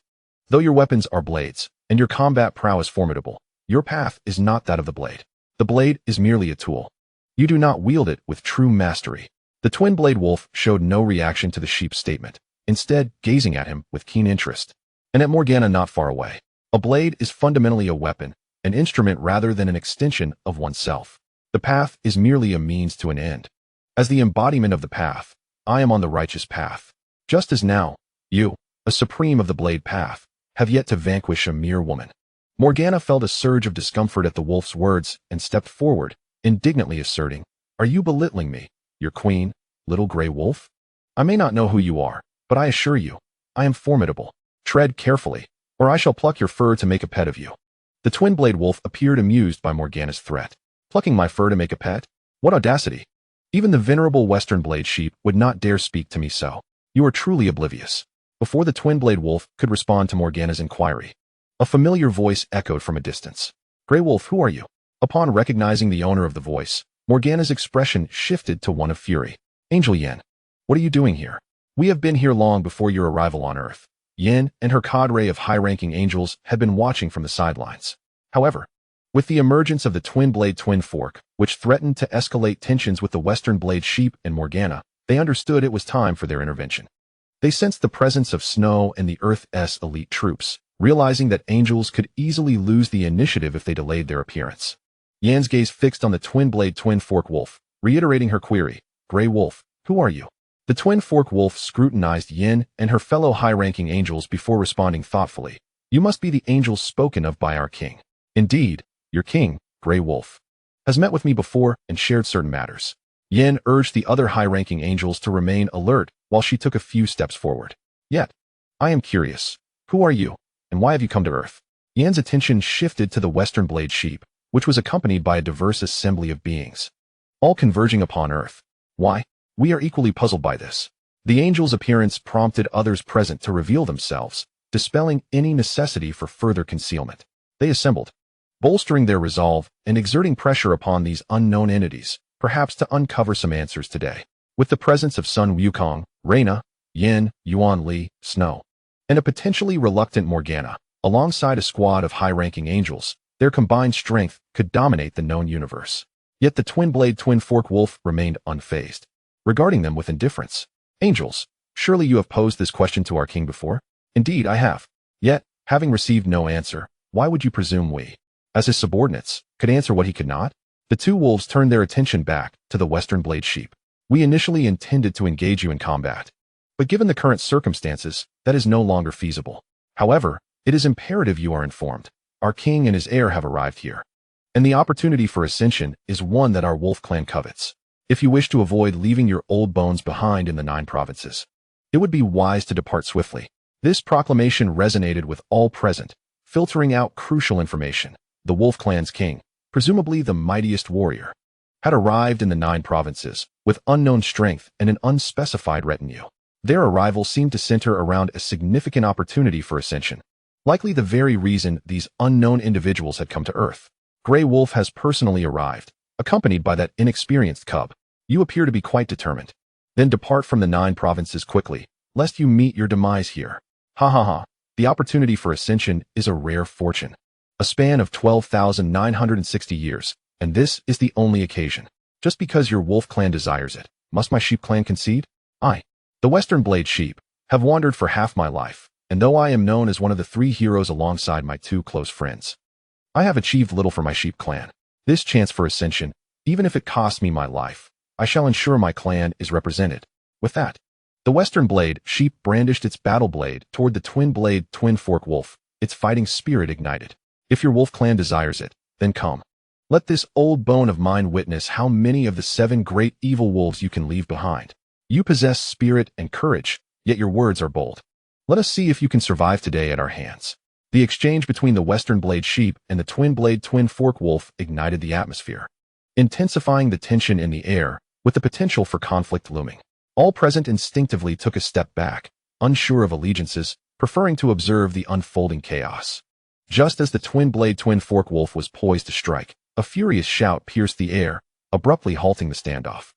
S1: "Though your weapons are blades, and your combat prowess formidable, your path is not that of the blade. The blade is merely a tool. You do not wield it with true mastery." The twin-blade wolf showed no reaction to the sheep's statement, instead gazing at him with keen interest. And at Morgana not far away. A blade is fundamentally a weapon, an instrument rather than an extension of oneself. The path is merely a means to an end. As the embodiment of the path, I am on the righteous path. Just as now, you, a supreme of the blade path, have yet to vanquish a mere woman. Morgana felt a surge of discomfort at the wolf's words and stepped forward, indignantly asserting, "Are you belittling me, your queen, little gray wolf? I may not know who you are, but I assure you, I am formidable. Tread carefully, or I shall pluck your fur to make a pet of you." The twin-blade wolf appeared amused by Morgana's threat. "Plucking my fur to make a pet? What audacity! Even the venerable Western Blade Sheep would not dare speak to me so. You are truly oblivious." Before the twin-blade wolf could respond to Morgana's inquiry, a familiar voice echoed from a distance. "Grey Wolf, who are you?" Upon recognizing the owner of the voice, Morgana's expression shifted to one of fury. "Angel Yin, what are you doing here? We have been here long before your arrival on Earth." Yin and her cadre of high-ranking angels had been watching from the sidelines. However, with the emergence of the twin-blade twin fork, which threatened to escalate tensions with the Western Blade Sheep and Morgana, they understood it was time for their intervention. They sensed the presence of Snow and the Earth's elite troops, realizing that angels could easily lose the initiative if they delayed their appearance. Yan's gaze fixed on the twin-blade twin-fork wolf, reiterating her query, "Grey Wolf, who are you?" The twin-fork wolf scrutinized Yin and her fellow high-ranking angels before responding thoughtfully, "You must be the angels spoken of by our king. Indeed, your king, Grey Wolf, has met with me before and shared certain matters." Yin urged the other high-ranking angels to remain alert while she took a few steps forward. "Yet, I am curious. Who are you, and why have you come to Earth?" Yan's attention shifted to the Western Blade Sheep, which was accompanied by a diverse assembly of beings, all converging upon Earth. "Why? We are equally puzzled by this." The angel's appearance prompted others present to reveal themselves, dispelling any necessity for further concealment. They assembled, bolstering their resolve and exerting pressure upon these unknown entities, perhaps to uncover some answers today. With the presence of Sun Wukong, Reina, Yin, Yuan Li, Snow, and a potentially reluctant Morgana, alongside a squad of high-ranking angels, their combined strength could dominate the known universe. Yet the twin-blade twin-fork wolf remained unfazed, regarding them with indifference. "Angels, surely you have posed this question to our king before?" "Indeed, I have. Yet, having received no answer, why would you presume we, as his subordinates, could answer what he could not?" The two wolves turned their attention back to the Western Blade Sheep. "We initially intended to engage you in combat, but given the current circumstances, that is no longer feasible. However, it is imperative you are informed. Our king and his heir have arrived here, and the opportunity for ascension is one that our wolf clan covets. If you wish to avoid leaving your old bones behind in the 9 provinces, it would be wise to depart swiftly." This proclamation resonated with all present, filtering out crucial information. The wolf clan's king, presumably the mightiest warrior, had arrived in the 9 provinces with unknown strength and an unspecified retinue. Their arrival seemed to center around a significant opportunity for ascension, likely the very reason these unknown individuals had come to Earth. Grey Wolf has personally arrived, accompanied by that inexperienced cub. You appear to be quite determined. Then depart from the 9 provinces quickly, lest you meet your demise here. Ha ha ha. The opportunity for ascension is a rare fortune. A span of 12,960 years, and this is the only occasion. Just because your wolf clan desires it, must my sheep clan concede? I, the Western Blade Sheep, have wandered for half my life, and though I am known as one of the 3 heroes alongside my 2 close friends, I have achieved little for my sheep clan. This chance for ascension, even if it costs me my life, I shall ensure my clan is represented. With that, the Western Blade Sheep brandished its battle blade toward the twin-blade twin-fork wolf, its fighting spirit ignited. If your wolf clan desires it, then come. Let this old bone of mine witness how many of the 7 great evil wolves you can leave behind. You possess spirit and courage, yet your words are bold. Let us see if you can survive today at our hands. The exchange between the Western Blade Sheep and the twin-blade twin-fork wolf ignited the atmosphere, intensifying the tension in the air, with the potential for conflict looming. All present instinctively took a step back, unsure of allegiances, preferring to observe the unfolding chaos. Just as the twin-blade twin-fork wolf was poised to strike, a furious shout pierced the air, abruptly halting the standoff.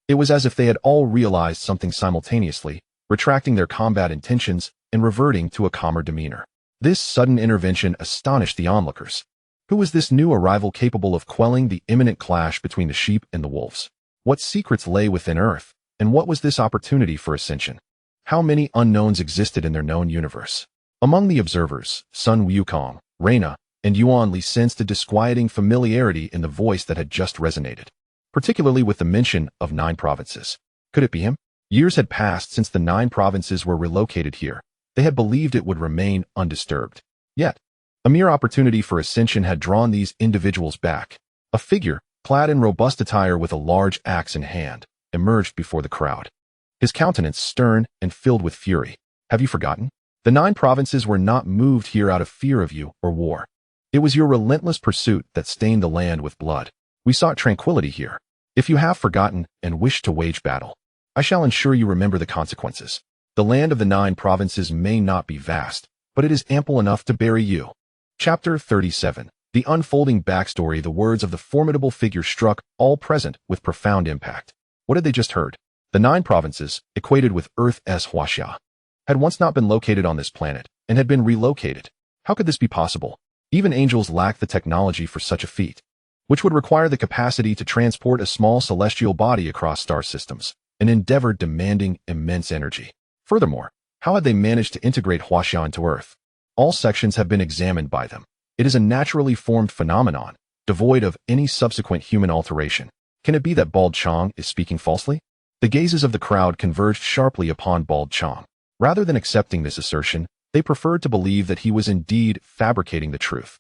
S1: It was as if they had all realized something simultaneously, retracting their combat intentions and reverting to a calmer demeanor. This sudden intervention astonished the onlookers. Who was this new arrival capable of quelling the imminent clash between the sheep and the wolves? What secrets lay within Earth, and what was this opportunity for ascension? How many unknowns existed in their known universe? Among the observers, Sun Wukong, Reina, and Yuan Li sensed a disquieting familiarity in the voice that had just resonated, particularly with the mention of 9 provinces. Could it be him? Years had passed since the 9 provinces were relocated here. They had believed it would remain undisturbed. Yet, a mere opportunity for ascension had drawn these individuals back. A figure, clad in robust attire with a large axe in hand, emerged before the crowd. His countenance stern and filled with fury. Have you forgotten? The 9 provinces were not moved here out of fear of you or war. It was your relentless pursuit that stained the land with blood. We sought tranquility here. If you have forgotten and wish to wage battle, I shall ensure you remember the consequences. The land of the 9 provinces may not be vast, but it is ample enough to bury you. Chapter 37. The unfolding backstory. The words of the formidable figure struck all present with profound impact. What had they just heard? The 9 provinces, equated with Earth's Huaxia, had once not been located on this planet and had been relocated. How could this be possible? Even angels lack the technology for such a feat, which would require the capacity to transport a small celestial body across star systems, an endeavor demanding immense energy. Furthermore, how had they managed to integrate Huaxia into Earth? All sections have been examined by them. It is a naturally formed phenomenon, devoid of any subsequent human alteration. Can it be that Bald Qiang is speaking falsely? The gazes of the crowd converged sharply upon Bald Qiang. Rather than accepting this assertion, they preferred to believe that he was indeed fabricating the truth,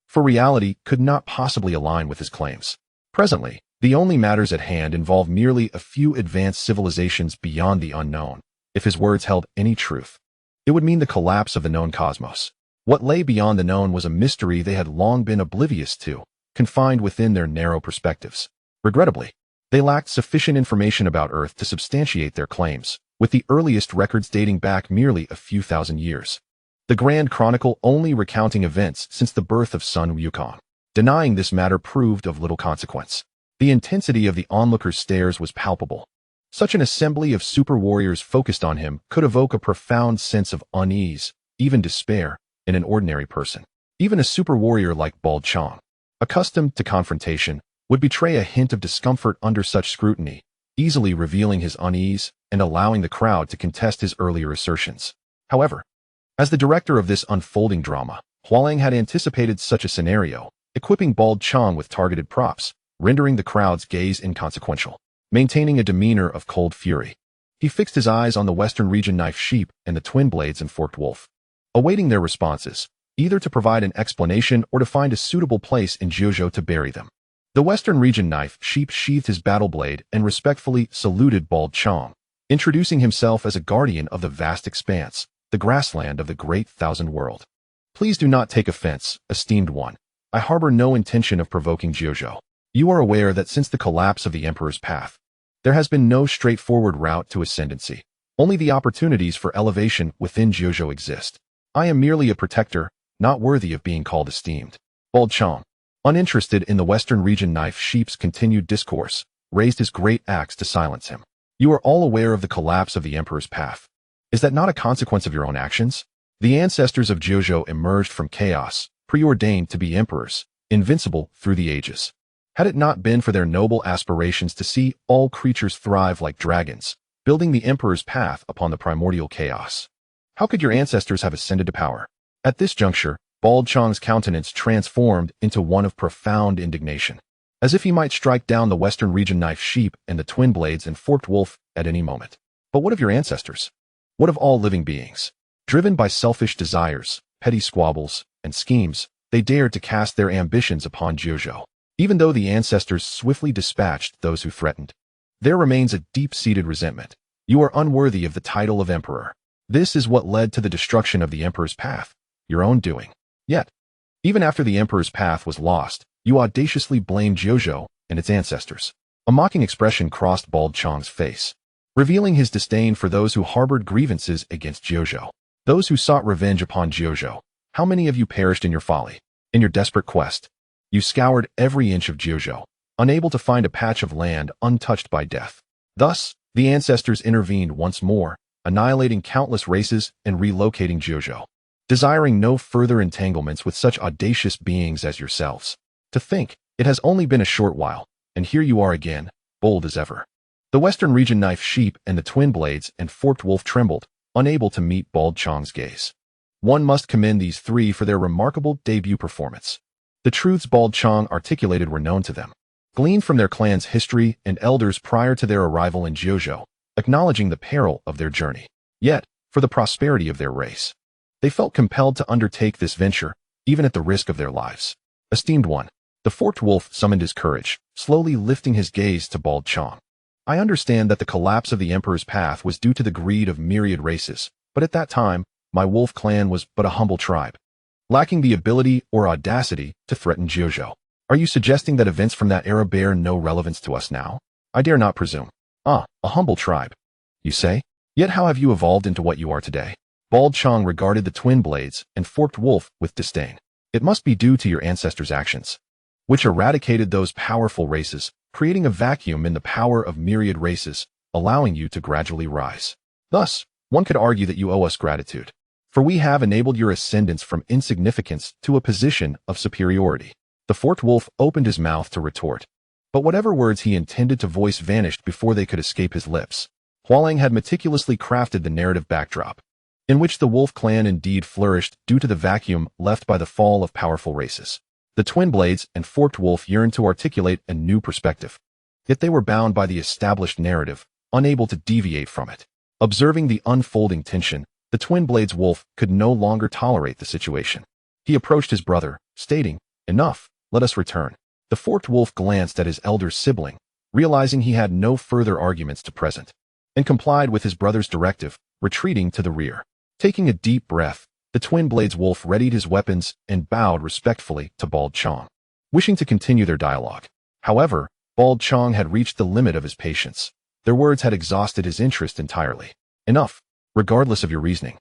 S1: for reality could not possibly align with his claims. Presently, the only matters at hand involved merely a few advanced civilizations beyond the unknown. If his words held any truth, it would mean the collapse of the known cosmos. What lay beyond the known was a mystery they had long been oblivious to, confined within their narrow perspectives. Regrettably, they lacked sufficient information about Earth to substantiate their claims, with the earliest records dating back merely a few thousand years. The Grand Chronicle only recounting events since the birth of Sun Wukong. Denying this matter proved of little consequence. The intensity of the onlookers' stares was palpable. Such an assembly of super warriors focused on him could evoke a profound sense of unease, even despair, in an ordinary person. Even a super warrior like Bald Qiang, accustomed to confrontation, would betray a hint of discomfort under such scrutiny, easily revealing his unease and allowing the crowd to contest his earlier assertions. However, as the director of this unfolding drama, Hua Lang had anticipated such a scenario, equipping Bald Qiang with targeted props, rendering the crowd's gaze inconsequential. Maintaining a demeanor of cold fury, he fixed his eyes on the Western Region Knife Sheep and the Twin Blades and Forked Wolf, awaiting their responses, either to provide an explanation or to find a suitable place in Jiuzhou to bury them. The Western Region Knife Sheep sheathed his battle blade and respectfully saluted Bald Qiang, introducing himself as a guardian of the vast expanse, the grassland of the great thousand world. Please do not take offense, esteemed one. I harbor no intention of provoking Jiuzhou. You are aware that since the collapse of the Emperor's path, there has been no straightforward route to ascendancy. Only the opportunities for elevation within Jiuzhou exist. I am merely a protector, not worthy of being called esteemed. Bald Qiang, uninterested in the Western region knife sheep's continued discourse, raised his great axe to silence him. You are all aware of the collapse of the Emperor's path. Is that not a consequence of your own actions? The ancestors of Jiuzhou emerged from chaos, preordained to be emperors, invincible through the ages. Had it not been for their noble aspirations to see all creatures thrive like dragons, building the Emperor's path upon the primordial chaos, how could your ancestors have ascended to power? At this juncture, Bald Qiang's countenance transformed into one of profound indignation, as if he might strike down the Western region knife sheep and the twin blades and forked wolf at any moment. But what of your ancestors? What of all living beings? Driven by selfish desires, petty squabbles, and schemes, they dared to cast their ambitions upon Jiuzhou. Even though the ancestors swiftly dispatched those who threatened, there remains a deep-seated resentment. You are unworthy of the title of emperor. This is what led to the destruction of the Emperor's path, your own doing. Yet, even after the Emperor's path was lost, you audaciously blamed Jiuzhou and its ancestors. A mocking expression crossed Bald Qiang's face, revealing his disdain for those who harbored grievances against Jiuzhou. Those who sought revenge upon Jiuzhou. How many of you perished in your folly? In your desperate quest, you scoured every inch of Jiuzhou, unable to find a patch of land untouched by death. Thus, the ancestors intervened once more, annihilating countless races and relocating Jiuzhou, desiring no further entanglements with such audacious beings as yourselves. To think, it has only been a short while, and here you are again, bold as ever. The Western region knife sheep and the twin blades and forked wolf trembled, unable to meet Bald Qiang's gaze. One must commend these three for their remarkable debut performance. The truths Bald Qiang articulated were known to them, gleaned from their clan's history and elders prior to their arrival in Jiuzhou, acknowledging the peril of their journey. Yet, for the prosperity of their race, they felt compelled to undertake this venture, even at the risk of their lives. Esteemed one, the forked wolf summoned his courage, slowly lifting his gaze to Bald Qiang. I understand that the collapse of the Emperor's path was due to the greed of myriad races, but at that time, my wolf clan was but a humble tribe, lacking the ability or audacity to threaten Jiuzhou. Are you suggesting that events from that era bear no relevance to us now? I dare not presume. A humble tribe, you say? Yet how have you evolved into what you are today? Bald Qiang regarded the twin blades and forked wolf with disdain. It must be due to your ancestors' actions, which eradicated those powerful races, creating a vacuum in the power of myriad races, allowing you to gradually rise. Thus, one could argue that you owe us gratitude, for we have enabled your ascendance from insignificance to a position of superiority. The forked wolf opened his mouth to retort, but whatever words he intended to voice vanished before they could escape his lips. Hua Lang had meticulously crafted the narrative backdrop, in which the wolf clan indeed flourished due to the vacuum left by the fall of powerful races. The twin blades and forked wolf yearned to articulate a new perspective, yet they were bound by the established narrative, unable to deviate from it. Observing the unfolding tension, the twin blades wolf could no longer tolerate the situation. He approached his brother, stating, "Enough, let us return." The forked wolf glanced at his elder sibling, realizing he had no further arguments to present, and complied with his brother's directive, retreating to the rear. Taking a deep breath, the twin blades wolf readied his weapons and bowed respectfully to Bald Qiang, wishing to continue their dialogue. However, Bald Qiang had reached the limit of his patience. Their words had exhausted his interest entirely. Enough, regardless of your reasoning.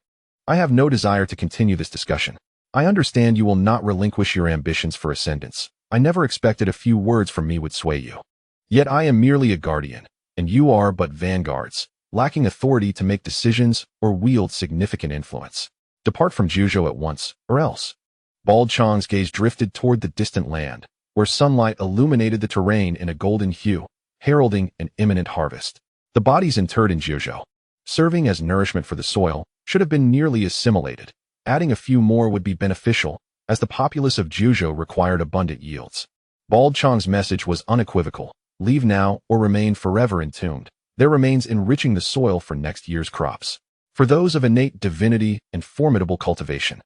S1: I have no desire to continue this discussion. I understand you will not relinquish your ambitions for ascendance. I never expected a few words from me would sway you. Yet I am merely a guardian, and you are but vanguards, lacking authority to make decisions or wield significant influence. Depart from Jiuzhou at once, or else. Bald Qiang's gaze drifted toward the distant land, where sunlight illuminated the terrain in a golden hue, heralding an imminent harvest. The bodies interred in Jiuzhou, serving as nourishment for the soil, should have been nearly assimilated. Adding a few more would be beneficial, as the populace of Jiuzhou required abundant yields. Bald Qiang's message was unequivocal: leave now or remain forever entombed. Their remains enriching the soil for next year's crops. For those of innate divinity and formidable cultivation,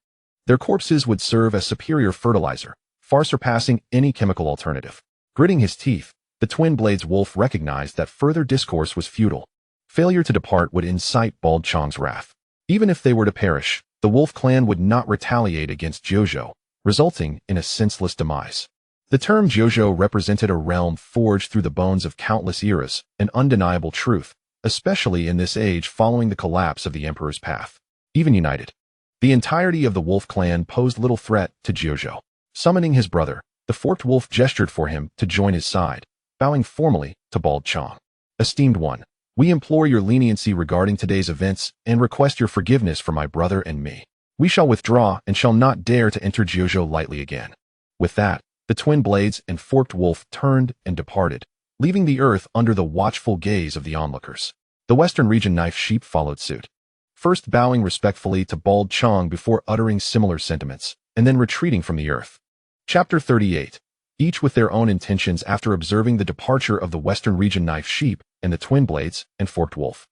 S1: their corpses would serve as superior fertilizer, far surpassing any chemical alternative. Gritting his teeth, the twin blades wolf recognized that further discourse was futile. Failure to depart would incite Bald Qiang's wrath. Even if they were to perish, the wolf clan would not retaliate against Jiuzhou, resulting in a senseless demise. The term Jiuzhou represented a realm forged through the bones of countless eras, an undeniable truth, especially in this age following the collapse of the Emperor's path. Even united, the entirety of the wolf clan posed little threat to Jiuzhou. Summoning his brother, the forked wolf gestured for him to join his side, bowing formally to bald Qiang. Esteemed one, we implore your leniency regarding today's events and request your forgiveness for my brother and me. We shall withdraw and shall not dare to enter Jiuzhou lightly again. With that, the twin blades and forked wolf turned and departed, leaving the earth under the watchful gaze of the onlookers. The Western region knife sheep followed suit, first bowing respectfully to bald Qiang before uttering similar sentiments, and then retreating from the earth. Chapter 38. Each with their own intentions after observing the departure of the Western region knife sheep and the twin blades and forked wolf.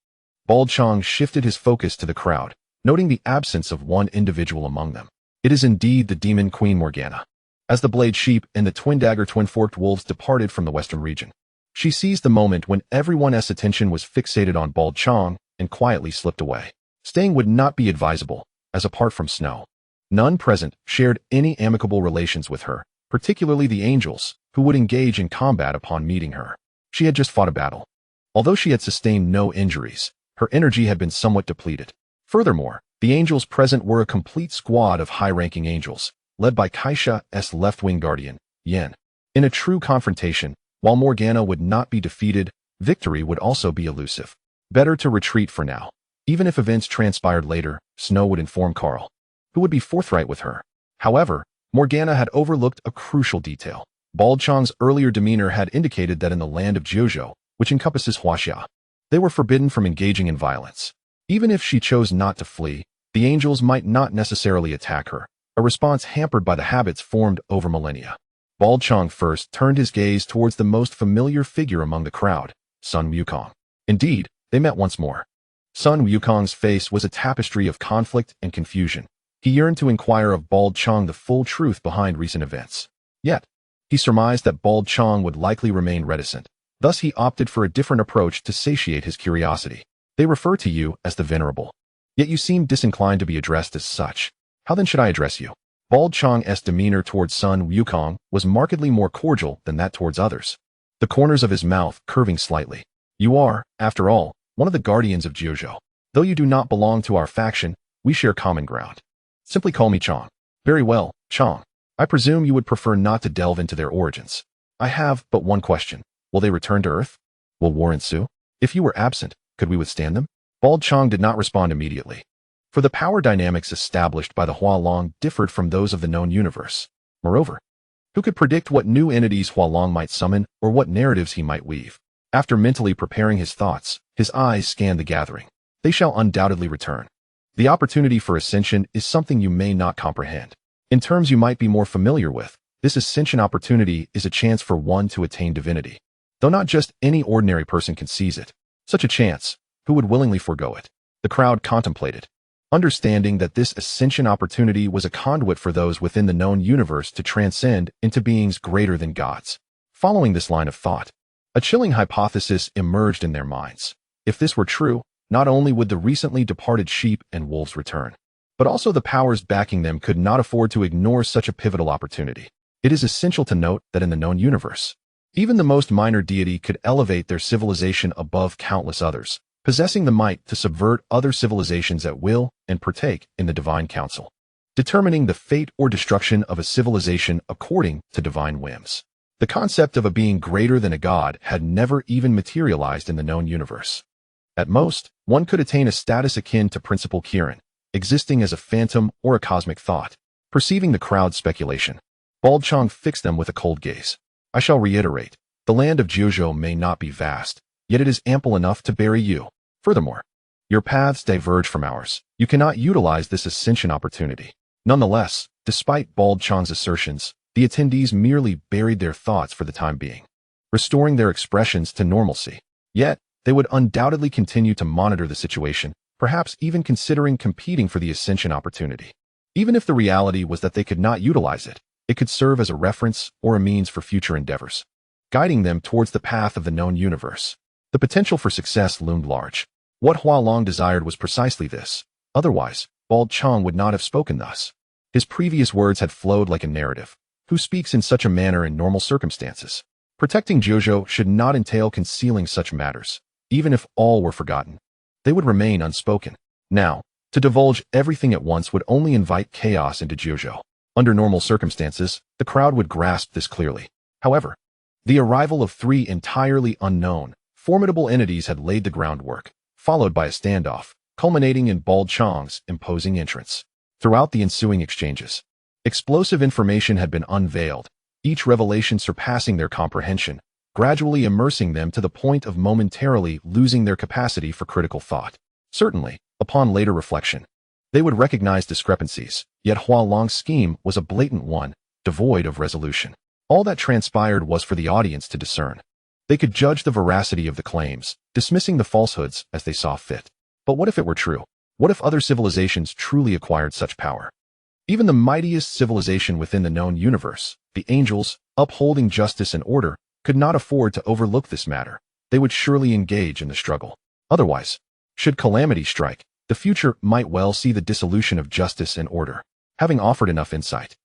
S1: Bald Qiang shifted his focus to the crowd, noting the absence of one individual among them. It is indeed the demon queen Morgana. As the blade sheep and the twin dagger twin forked wolves departed from the Western region, she seized the moment when everyone's attention was fixated on bald Qiang and quietly slipped away. Staying would not be advisable, as apart from Snow, none present shared any amicable relations with her, particularly the angels, who would engage in combat upon meeting her. She had just fought a battle. Although she had sustained no injuries, her energy had been somewhat depleted. Furthermore, the angels present were a complete squad of high-ranking angels, led by Kaisha's left-wing guardian, Yen. In a true confrontation, while Morgana would not be defeated, victory would also be elusive. Better to retreat for now. Even if events transpired later, Snow would inform Carl, who would be forthright with her. However, Morgana had overlooked a crucial detail. Bald Qiang's earlier demeanor had indicated that in the land of Jiuzhou, which encompasses Huaxia, they were forbidden from engaging in violence. Even if she chose not to flee, the angels might not necessarily attack her, a response hampered by the habits formed over millennia. Bald Qiang first turned his gaze towards the most familiar figure among the crowd, Sun Wukong. Indeed, they met once more. Sun Wukong's face was a tapestry of conflict and confusion. He yearned to inquire of Bald Qiang the full truth behind recent events. Yet, he surmised that Bald Qiang would likely remain reticent. Thus he opted for a different approach to satiate his curiosity. They refer to you as the Venerable. Yet you seem disinclined to be addressed as such. How then should I address you? Bald Qiang's demeanor towards Sun Wukong was markedly more cordial than that towards others, the corners of his mouth curving slightly. You are, after all, one of the guardians of Jiuzhou. Though you do not belong to our faction, we share common ground. Simply call me Qiang. Very well, Qiang. I presume you would prefer not to delve into their origins. I have but one question. Will they return to Earth? Will war ensue? If you were absent, could we withstand them? Bald Qiang did not respond immediately, for the power dynamics established by the Hua Lang differed from those of the known universe. Moreover, who could predict what new entities Hua Lang might summon or what narratives he might weave? After mentally preparing his thoughts, his eyes scanned the gathering. They shall undoubtedly return. The opportunity for ascension is something you may not comprehend. In terms you might be more familiar with, this ascension opportunity is a chance for one to attain divinity. Though not just any ordinary person can seize it. Such a chance, who would willingly forego it? The crowd contemplated, understanding that this ascension opportunity was a conduit for those within the known universe to transcend into beings greater than gods. Following this line of thought, a chilling hypothesis emerged in their minds. If this were true, not only would the recently departed sheep and wolves return, but also the powers backing them could not afford to ignore such a pivotal opportunity. It is essential to note that in the known universe, even the most minor deity could elevate their civilization above countless others, possessing the might to subvert other civilizations at will and partake in the divine council, determining the fate or destruction of a civilization according to divine whims. The concept of a being greater than a god had never even materialized in the known universe. At most, one could attain a status akin to Principal Kirin, existing as a phantom or a cosmic thought. Perceiving the crowd's speculation, Bald Qiang fixed them with a cold gaze. I shall reiterate, the land of Jiuzhou may not be vast, yet it is ample enough to bury you. Furthermore, your paths diverge from ours. You cannot utilize this ascension opportunity. Nonetheless, despite Bald Qiang's assertions, the attendees merely buried their thoughts for the time being, restoring their expressions to normalcy. Yet, they would undoubtedly continue to monitor the situation, perhaps even considering competing for the ascension opportunity. Even if the reality was that they could not utilize it, it could serve as a reference or a means for future endeavors, guiding them towards the path of the known universe. The potential for success loomed large. What Hua Lang desired was precisely this. Otherwise, Bald Qiang would not have spoken thus. His previous words had flowed like a narrative. Who speaks in such a manner in normal circumstances? Protecting Jojo should not entail concealing such matters, even if all were forgotten. They would remain unspoken. Now, to divulge everything at once would only invite chaos into Jojo. Under normal circumstances, the crowd would grasp this clearly. However, the arrival of three entirely unknown, formidable entities had laid the groundwork, followed by a standoff, culminating in Bald Qiang's imposing entrance. Throughout the ensuing exchanges, explosive information had been unveiled, each revelation surpassing their comprehension, gradually immersing them to the point of momentarily losing their capacity for critical thought. Certainly, upon later reflection, they would recognize discrepancies, yet Hua Lang's scheme was a blatant one, devoid of resolution. All that transpired was for the audience to discern. They could judge the veracity of the claims, dismissing the falsehoods as they saw fit. But what if it were true? What if other civilizations truly acquired such power? Even the mightiest civilization within the known universe, the angels, upholding justice and order, could not afford to overlook this matter. They would surely engage in the struggle. Otherwise, should calamity strike, the future might well see the dissolution of justice and order. Having offered enough insight,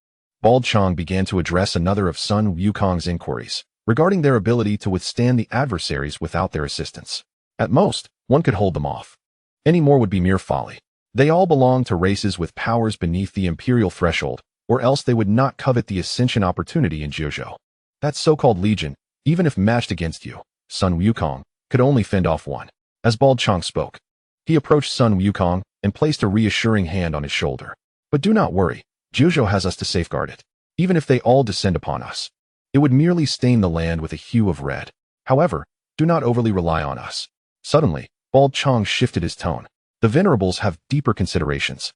S1: Bald Qiang began to address another of Sun Wukong's inquiries regarding their ability to withstand the adversaries without their assistance. At most, one could hold them off. Any more would be mere folly. They all belong to races with powers beneath the imperial threshold, or else they would not covet the ascension opportunity in Jojo. That so-called legion, even if matched against you, Sun Wukong, could only fend off one. As Bald Qiang spoke, he approached Sun Wukong and placed a reassuring hand on his shoulder. But do not worry, Jojo has us to safeguard it. Even if they all descend upon us, it would merely stain the land with a hue of red. However, do not overly rely on us. Suddenly, Bald Qiang shifted his tone. The venerables have deeper considerations.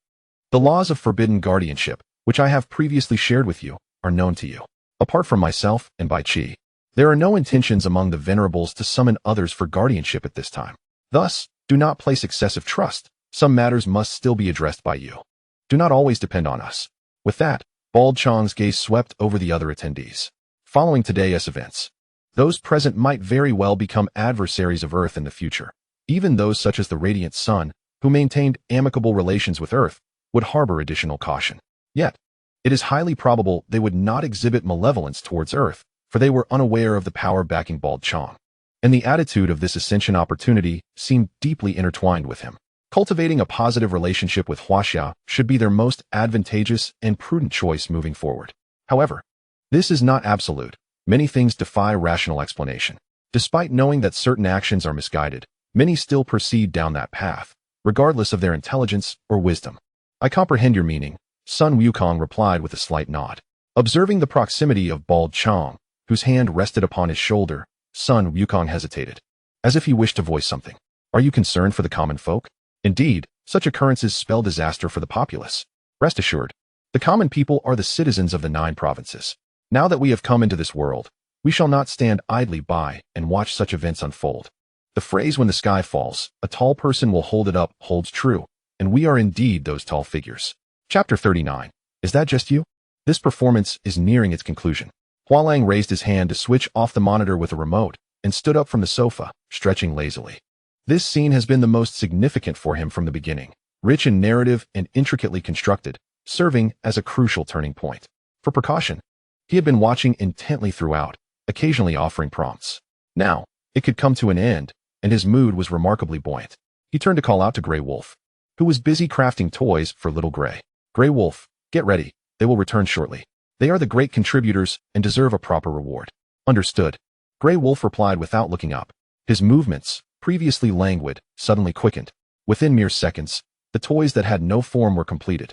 S1: The laws of forbidden guardianship, which I have previously shared with you, are known to you. Apart from myself and Bai Qi, there are no intentions among the venerables to summon others for guardianship at this time. Thus, do not place excessive trust. Some matters must still be addressed by you. Do not always depend on us. With that, Bald Qiang's gaze swept over the other attendees. Following today's events, those present might very well become adversaries of Earth in the future. Even those such as the Radiant Sun, who maintained amicable relations with Earth, would harbor additional caution. Yet, it is highly probable they would not exhibit malevolence towards Earth, for they were unaware of the power backing Bald Qiang. And the attitude of this ascension opportunity seemed deeply intertwined with him. Cultivating a positive relationship with Huaxia should be their most advantageous and prudent choice moving forward. However, this is not absolute. Many things defy rational explanation. Despite knowing that certain actions are misguided, many still proceed down that path, regardless of their intelligence or wisdom. I comprehend your meaning, Sun Wukong replied with a slight nod. Observing the proximity of Bald Qiang, whose hand rested upon his shoulder, Sun Wukong hesitated, as if he wished to voice something. Are you concerned for the common folk? Indeed, such occurrences spell disaster for the populace. Rest assured, the common people are the citizens of the 9 provinces. Now that we have come into this world, we shall not stand idly by and watch such events unfold. The phrase when the sky falls, a tall person will hold it up holds true, and we are indeed those tall figures. Chapter 39. Is that just you? This performance is nearing its conclusion. Hua Lang raised his hand to switch off the monitor with a remote and stood up from the sofa, stretching lazily. This scene has been the most significant for him from the beginning, rich in narrative and intricately constructed, serving as a crucial turning point. For precaution, he had been watching intently throughout, occasionally offering prompts. Now, it could come to an end, and his mood was remarkably buoyant. He turned to call out to Grey Wolf, who was busy crafting toys for Little Grey. Grey Wolf, get ready, they will return shortly. They are the great contributors and deserve a proper reward. Understood. Grey Wolf replied without looking up. His movements, previously languid, suddenly quickened. Within mere seconds, the toys that had no form were completed.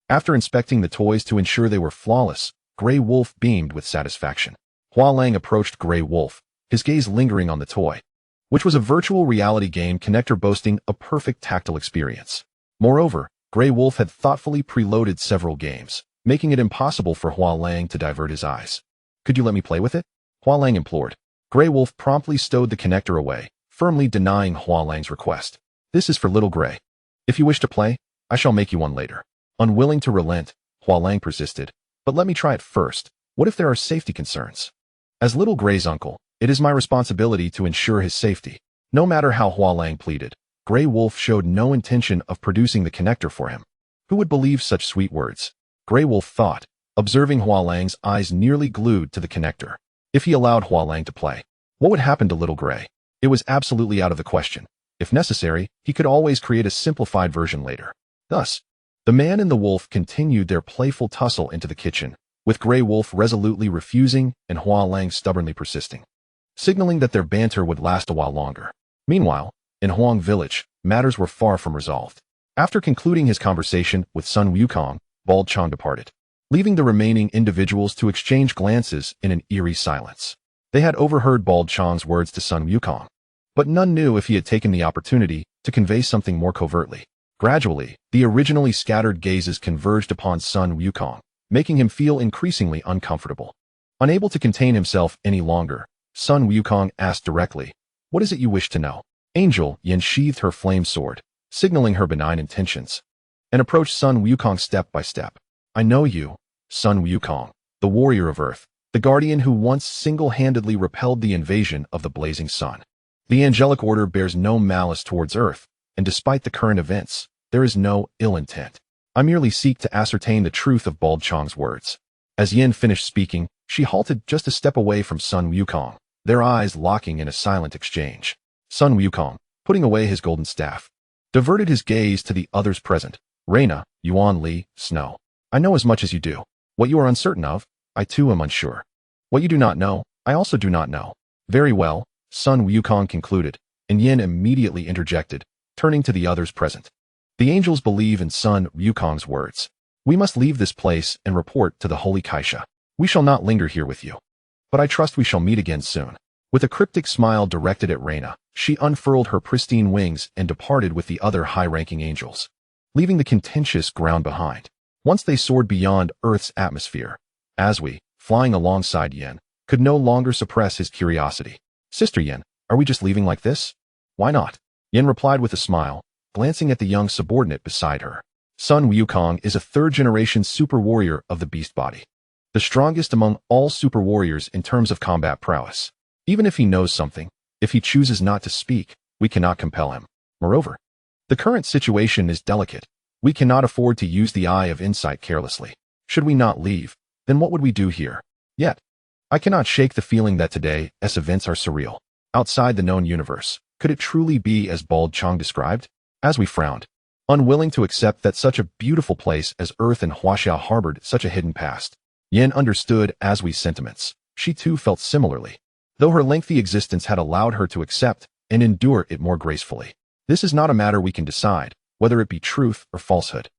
S1: After inspecting the toys to ensure they were flawless, Grey Wolf beamed with satisfaction. Hua Lang approached Grey Wolf, his gaze lingering on the toy, which was a virtual reality game connector boasting a perfect tactile experience. Moreover, Grey Wolf had thoughtfully preloaded several games, making it impossible for Hua Lang to divert his eyes. Could you let me play with it? Hua Lang implored. Grey Wolf promptly stowed the connector away, firmly denying Hua Lang's request. This is for Little Grey. If you wish to play, I shall make you one later. Unwilling to relent, Hua Lang persisted. But let me try it first. What if there are safety concerns? As Little Grey's uncle, it is my responsibility to ensure his safety. No matter how Hua Lang pleaded, Grey Wolf showed no intention of producing the connector for him. Who would believe such sweet words? Grey Wolf thought, observing Hua Lang's eyes nearly glued to the connector. If he allowed Hua Lang to play, what would happen to Little Grey? It was absolutely out of the question. If necessary, he could always create a simplified version later. Thus, the man and the wolf continued their playful tussle into the kitchen, with Grey Wolf resolutely refusing and Hua Lang stubbornly persisting, signaling that their banter would last a while longer. Meanwhile, in Huang Village, matters were far from resolved. After concluding his conversation with Sun Wukong, Bald Qiang departed, leaving the remaining individuals to exchange glances in an eerie silence. They had overheard Bald Qiang's words to Sun Wukong, but none knew if he had taken the opportunity to convey something more covertly. Gradually, the originally scattered gazes converged upon Sun Wukong, making him feel increasingly uncomfortable. Unable to contain himself any longer, Sun Wukong asked directly, "What is it you wish to know?" Angel Yin sheathed her flame sword, signaling her benign intentions, and approached Sun Wukong step by step. "I know you, Sun Wukong, the warrior of Earth, the guardian who once single-handedly repelled the invasion of the blazing sun. The angelic order bears no malice towards Earth, and despite the current events, there is no ill intent. I merely seek to ascertain the truth of Bald Qiang's words." As Yin finished speaking, she halted just a step away from Sun Wukong, their eyes locking in a silent exchange. Sun Wukong, putting away his golden staff, diverted his gaze to the others present. "Reina, Yuan Li, Snow. I know as much as you do. What you are uncertain of, I too am unsure. What you do not know, I also do not know." "Very well," Sun Wukong concluded, and Yin immediately interjected, turning to the others present. "The angels believe in Sun Wukong's words. We must leave this place and report to the Holy Kaisha. We shall not linger here with you, but I trust we shall meet again soon." With a cryptic smile directed at Reina, she unfurled her pristine wings and departed with the other high-ranking angels, leaving the contentious ground behind. Once they soared beyond Earth's atmosphere, Aswi, flying alongside Yin, could no longer suppress his curiosity. "Sister Yin, are we just leaving like this?" "Why not?" Yin replied with a smile, glancing at the young subordinate beside her. Sun Wukong is a third-generation super warrior of the beast body, the strongest among all super warriors in terms of combat prowess. Even if he knows something, if he chooses not to speak, we cannot compel him. Moreover, the current situation is delicate. We cannot afford to use the eye of insight carelessly. Should we not leave, then what would we do here? Yet, I cannot shake the feeling that today, as events are surreal. Outside the known universe, could it truly be as Bald Qiang described? As we frowned, unwilling to accept that such a beautiful place as Earth and Huaxia harbored such a hidden past. Yin understood Aswi's sentiments. She too felt similarly, though her lengthy existence had allowed her to accept and endure it more gracefully. This is not a matter we can decide, whether it be truth or falsehood.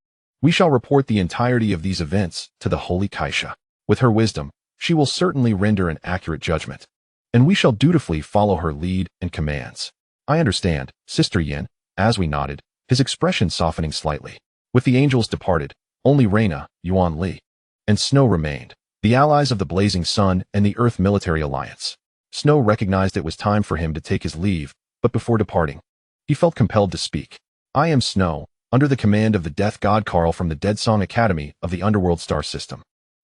S1: We shall report the entirety of these events to the Holy Kaisha. With her wisdom, she will certainly render an accurate judgment, and we shall dutifully follow her lead and commands. "I understand, Sister Yin," Aswi nodded, his expression softening slightly. With the angels departed, only Reina, Yuan Li, and Snow remained, the allies of the Blazing Sun and the Earth Military Alliance. Snow recognized it was time for him to take his leave, but before departing, he felt compelled to speak. "I am Snow, under the command of the Death God Carl from the Deadsong Academy of the Underworld Star System.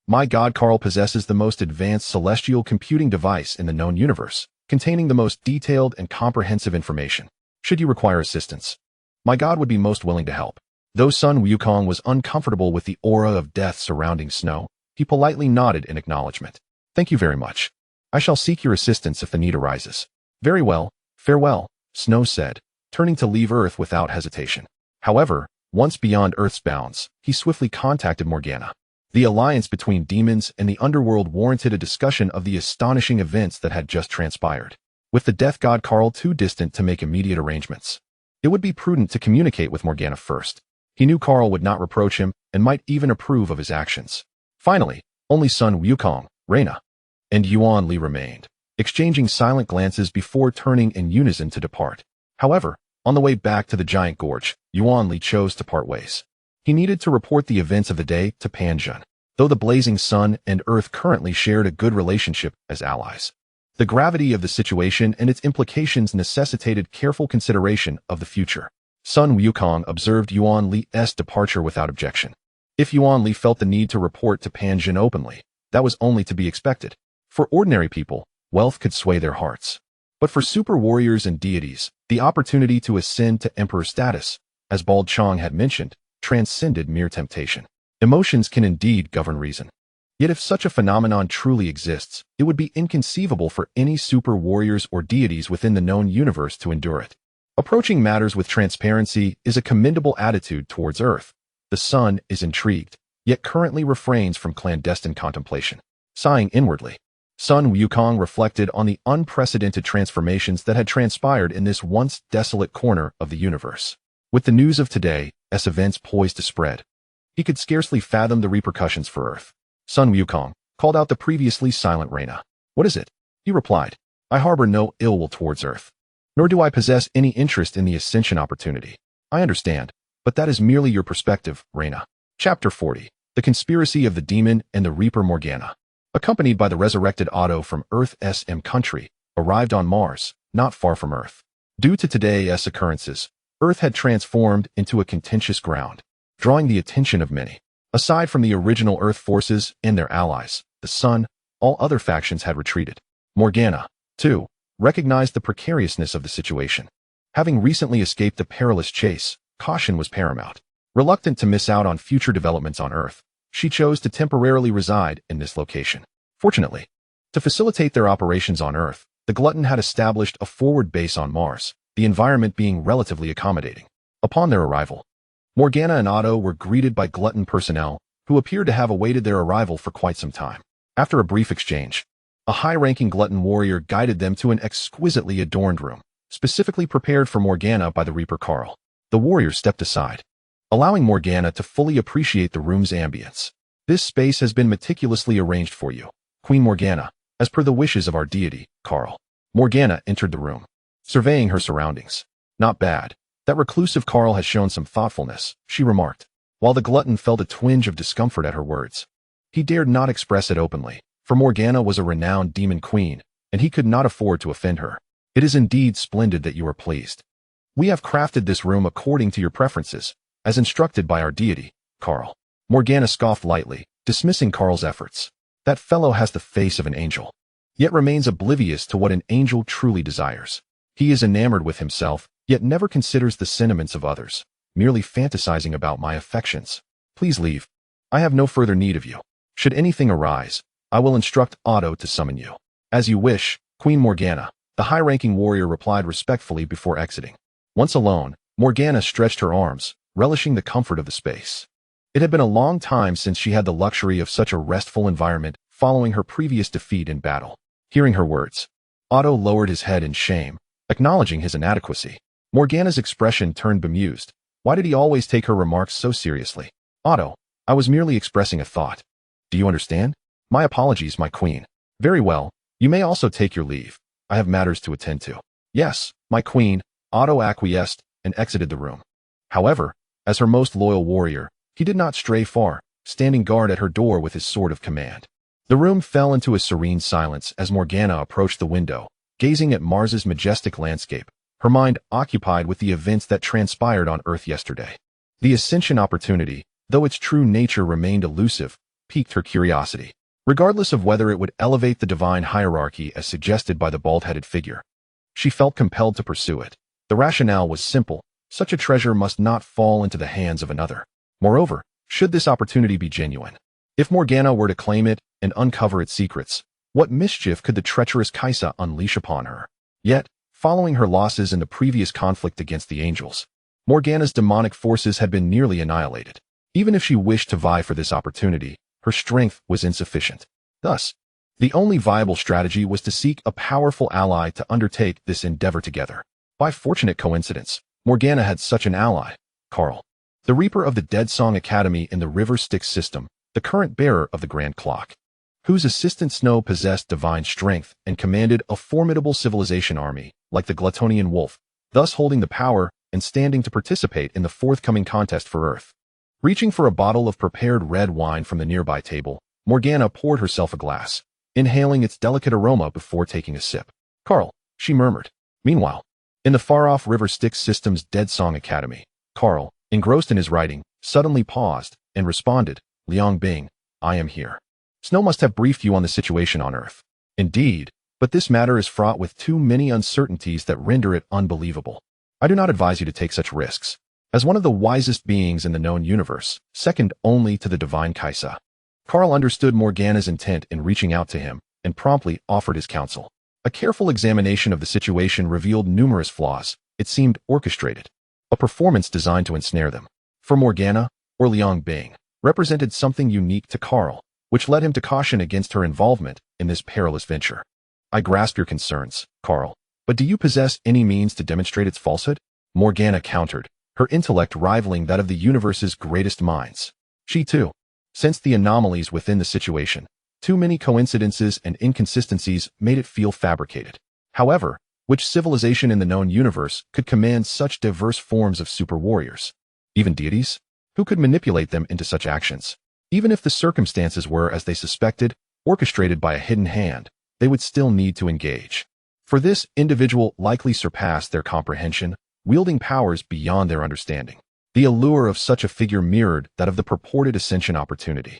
S1: My God Carl possesses the most advanced celestial computing device in the known universe, containing the most detailed and comprehensive information. Should you require assistance, my God would be most willing to help." Though Sun Wukong was uncomfortable with the aura of death surrounding Snow, he politely nodded in acknowledgement. "Thank you very much. I shall seek your assistance if the need arises." "Very well, farewell," Snow said, turning to leave Earth without hesitation. However, once beyond Earth's bounds, he swiftly contacted Morgana. The alliance between demons and the underworld warranted a discussion of the astonishing events that had just transpired. With the Death God Carl too distant to make immediate arrangements, it would be prudent to communicate with Morgana first. He knew Carl would not reproach him and might even approve of his actions. Finally, only Sun Wukong, Reina, and Yuan Li remained, exchanging silent glances before turning in unison to depart. However, on the way back to the giant gorge, Yuan Li chose to part ways. He needed to report the events of the day to Panjun, though the Blazing Sun and Earth currently shared a good relationship as allies. The gravity of the situation and its implications necessitated careful consideration of the future. Sun Wukong observed Yuan Li's departure without objection. If Yuan Li felt the need to report to Panjun openly, that was only to be expected. For ordinary people, wealth could sway their hearts. But for super warriors and deities, the opportunity to ascend to emperor status, as Bald Qiang had mentioned, transcended mere temptation. Emotions can indeed govern reason. Yet if such a phenomenon truly exists, it would be inconceivable for any super warriors or deities within the known universe to endure it. Approaching matters with transparency is a commendable attitude towards Earth. The Sun is intrigued, yet currently refrains from clandestine contemplation. Sighing inwardly, Sun Wukong reflected on the unprecedented transformations that had transpired in this once desolate corner of the universe. With the news of today's events poised to spread, he could scarcely fathom the repercussions for Earth. Sun Wukong called out the previously silent Reina. "What is it?" He replied. "I harbor no ill will towards Earth, nor do I possess any interest in the ascension opportunity. I understand, but that is merely your perspective, Reina." Chapter 40. The Conspiracy of the Demon and the Reaper. Morgana, accompanied by the resurrected Otto from Earth's country, arrived on Mars, not far from Earth. Due to today's occurrences, Earth had transformed into a contentious ground, drawing the attention of many. Aside from the original Earth forces and their allies, the Sun, all other factions had retreated. Morgana, too, recognized the precariousness of the situation. Having recently escaped a perilous chase, caution was paramount. Reluctant to miss out on future developments on Earth, she chose to temporarily reside in this location. Fortunately, to facilitate their operations on Earth, the Glutton had established a forward base on Mars, the environment being relatively accommodating. Upon their arrival, Morgana and Otto were greeted by Glutton personnel, who appeared to have awaited their arrival for quite some time. After a brief exchange, a high-ranking Glutton warrior guided them to an exquisitely adorned room, specifically prepared for Morgana by the Reaper Carl. The warrior stepped aside, allowing Morgana to fully appreciate the room's ambience. "This space has been meticulously arranged for you, Queen Morgana, as per the wishes of our deity, Carl." Morgana entered the room, surveying her surroundings. "Not bad. That reclusive Carl has shown some thoughtfulness," she remarked, while the Glutton felt a twinge of discomfort at her words. He dared not express it openly, for Morgana was a renowned demon queen, and he could not afford to offend her. "It is indeed splendid that you are pleased. We have crafted this room according to your preferences, as instructed by our deity, Carl." Morgana scoffed lightly, dismissing Carl's efforts. That fellow has the face of an angel, yet remains oblivious to what an angel truly desires. He is enamored with himself, yet never considers the sentiments of others, merely fantasizing about my affections. Please leave. I have no further need of you. Should anything arise, I will instruct Otto to summon you." "As you wish, Queen Morgana," the high-ranking warrior replied respectfully before exiting. Once alone, Morgana stretched her arms, relishing the comfort of the space. It had been a long time since she had the luxury of such a restful environment following her previous defeat in battle. Hearing her words, Otto lowered his head in shame, acknowledging his inadequacy. Morgana's expression turned bemused. Why did he always take her remarks so seriously? "Otto, I was merely expressing a thought. Do you understand? My apologies, my queen." "Very well, you may also take your leave. I have matters to attend to." "Yes, my queen," Otto acquiesced and exited the room. However, as her most loyal warrior, he did not stray far, standing guard at her door with his sword of command. The room fell into a serene silence as Morgana approached the window, gazing at Mars's majestic landscape, her mind occupied with the events that transpired on Earth yesterday. The ascension opportunity, though its true nature remained elusive, piqued her curiosity. Regardless of whether it would elevate the divine hierarchy as suggested by the bald-headed figure, she felt compelled to pursue it. The rationale was simple: such a treasure must not fall into the hands of another. Moreover, should this opportunity be genuine, if Morgana were to claim it and uncover its secrets, what mischief could the treacherous Kaisa unleash upon her? Yet, following her losses in the previous conflict against the angels, Morgana's demonic forces had been nearly annihilated. Even if she wished to vie for this opportunity, her strength was insufficient. Thus, the only viable strategy was to seek a powerful ally to undertake this endeavor together. By fortunate coincidence, Morgana had such an ally, Carl, the Reaper of the Deadsong Academy in the River Styx system, the current bearer of the Grand Clock, whose assistant Snow possessed divine strength and commanded a formidable civilization army, like the Gluttonian wolf, thus holding the power and standing to participate in the forthcoming contest for Earth. Reaching for a bottle of prepared red wine from the nearby table, Morgana poured herself a glass, inhaling its delicate aroma before taking a sip. "Carl," she murmured. Meanwhile, in the far-off River Styx system's Deadsong Academy, Carl, engrossed in his writing, suddenly paused and responded, "Liang Bing, I am here. Snow must have briefed you on the situation on Earth." "Indeed, but this matter is fraught with too many uncertainties that render it unbelievable. I do not advise you to take such risks. As one of the wisest beings in the known universe, second only to the divine Kaisa, Carl understood Morgana's intent in reaching out to him and promptly offered his counsel. A careful examination of the situation revealed numerous flaws. It seemed orchestrated, a performance designed to ensnare them. For Morgana, or Liang Bing, represented something unique to Carl, which led him to caution against her involvement in this perilous venture. I grasp your concerns, Carl, but do you possess any means to demonstrate its falsehood? Morgana countered, her intellect rivaling that of the universe's greatest minds. She too sensed the anomalies within the situation. Too many coincidences and inconsistencies made it feel fabricated. However, which civilization in the known universe could command such diverse forms of super warriors? Even deities? Who could manipulate them into such actions? Even if the circumstances were as they suspected, orchestrated by a hidden hand, they would still need to engage. For this individual likely surpassed their comprehension, wielding powers beyond their understanding. The allure of such a figure mirrored that of the purported ascension opportunity.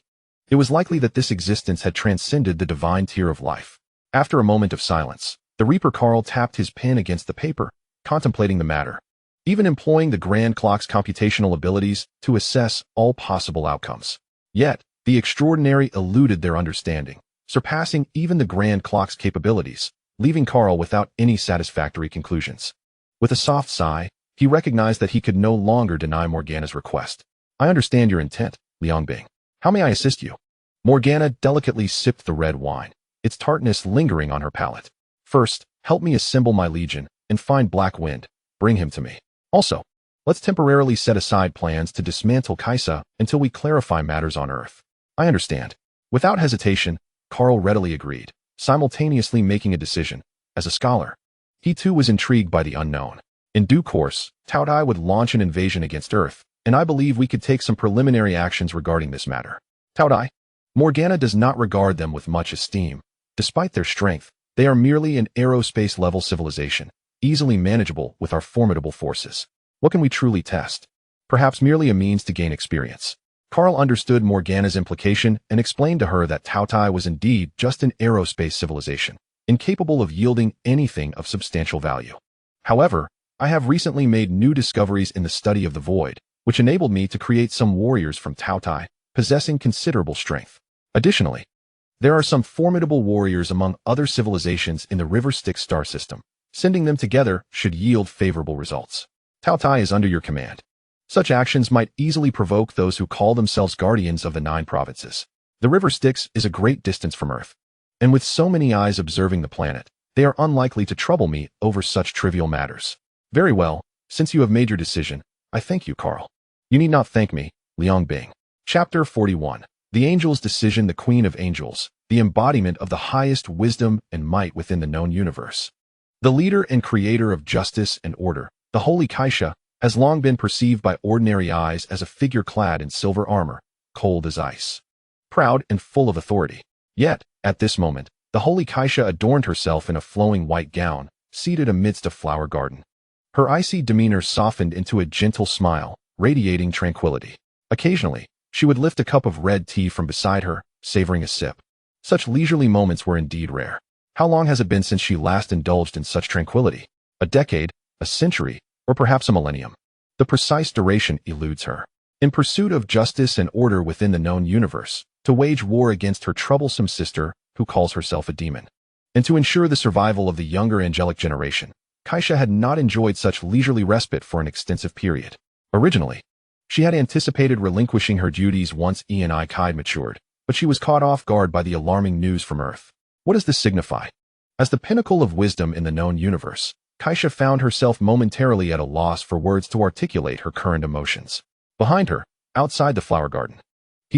S1: It was likely that this existence had transcended the divine tier of life. After a moment of silence, the Reaper Carl tapped his pen against the paper, contemplating the matter, even employing the Grand Clock's computational abilities to assess all possible outcomes. Yet, the extraordinary eluded their understanding, surpassing even the Grand Clock's capabilities, leaving Carl without any satisfactory conclusions. With a soft sigh, he recognized that he could no longer deny Morgana's request. I understand your intent, Liang Bing. How may I assist you? Morgana delicately sipped the red wine, its tartness lingering on her palate. First, help me assemble my legion and find Black Wind. Bring him to me. Also, let's temporarily set aside plans to dismantle Kaisa until we clarify matters on Earth. I understand. Without hesitation, Carl readily agreed, simultaneously making a decision. As a scholar, he too was intrigued by the unknown. In due course, Taotie would launch an invasion against Earth, and I believe we could take some preliminary actions regarding this matter. Taotie, Morgana does not regard them with much esteem. Despite their strength, they are merely an aerospace-level civilization, easily manageable with our formidable forces. What can we truly test? Perhaps merely a means to gain experience. Carl understood Morgana's implication and explained to her that Taotie was indeed just an aerospace civilization, incapable of yielding anything of substantial value. However, I have recently made new discoveries in the study of the void, which enabled me to create some warriors from Taotie, possessing considerable strength. Additionally, there are some formidable warriors among other civilizations in the River Styx star system. Sending them together should yield favorable results. Taotie is under your command. Such actions might easily provoke those who call themselves guardians of the 9 provinces. The River Styx is a great distance from Earth, and with so many eyes observing the planet, they are unlikely to trouble me over such trivial matters. Very well, since you have made your decision, I thank you, Carl. You need not thank me, Liang Bing. Chapter 41. The Angel's Decision. The Queen of Angels, the embodiment of the highest wisdom and might within the known universe. The leader and creator of justice and order, the Holy Kaisha, has long been perceived by ordinary eyes as a figure clad in silver armor, cold as ice. Proud and full of authority. Yet, at this moment, the Holy Kaisha adorned herself in a flowing white gown, seated amidst a flower garden. Her icy demeanor softened into a gentle smile, radiating tranquility. Occasionally, she would lift a cup of red tea from beside her, savoring a sip. Such leisurely moments were indeed rare. How long has it been since she last indulged in such tranquility? A decade, a century, or perhaps a millennium? The precise duration eludes her. In pursuit of justice and order within the known universe, to wage war against her troublesome sister, who calls herself a demon, and to ensure the survival of the younger angelic generation, Kaisha had not enjoyed such leisurely respite for an extensive period. Originally, she had anticipated relinquishing her duties once Eni Kai matured, but she was caught off guard by the alarming news from Earth. What does this signify? As the pinnacle of wisdom in the known universe, Kaisha found herself momentarily at a loss for words to articulate her current emotions. Behind her, outside the flower garden,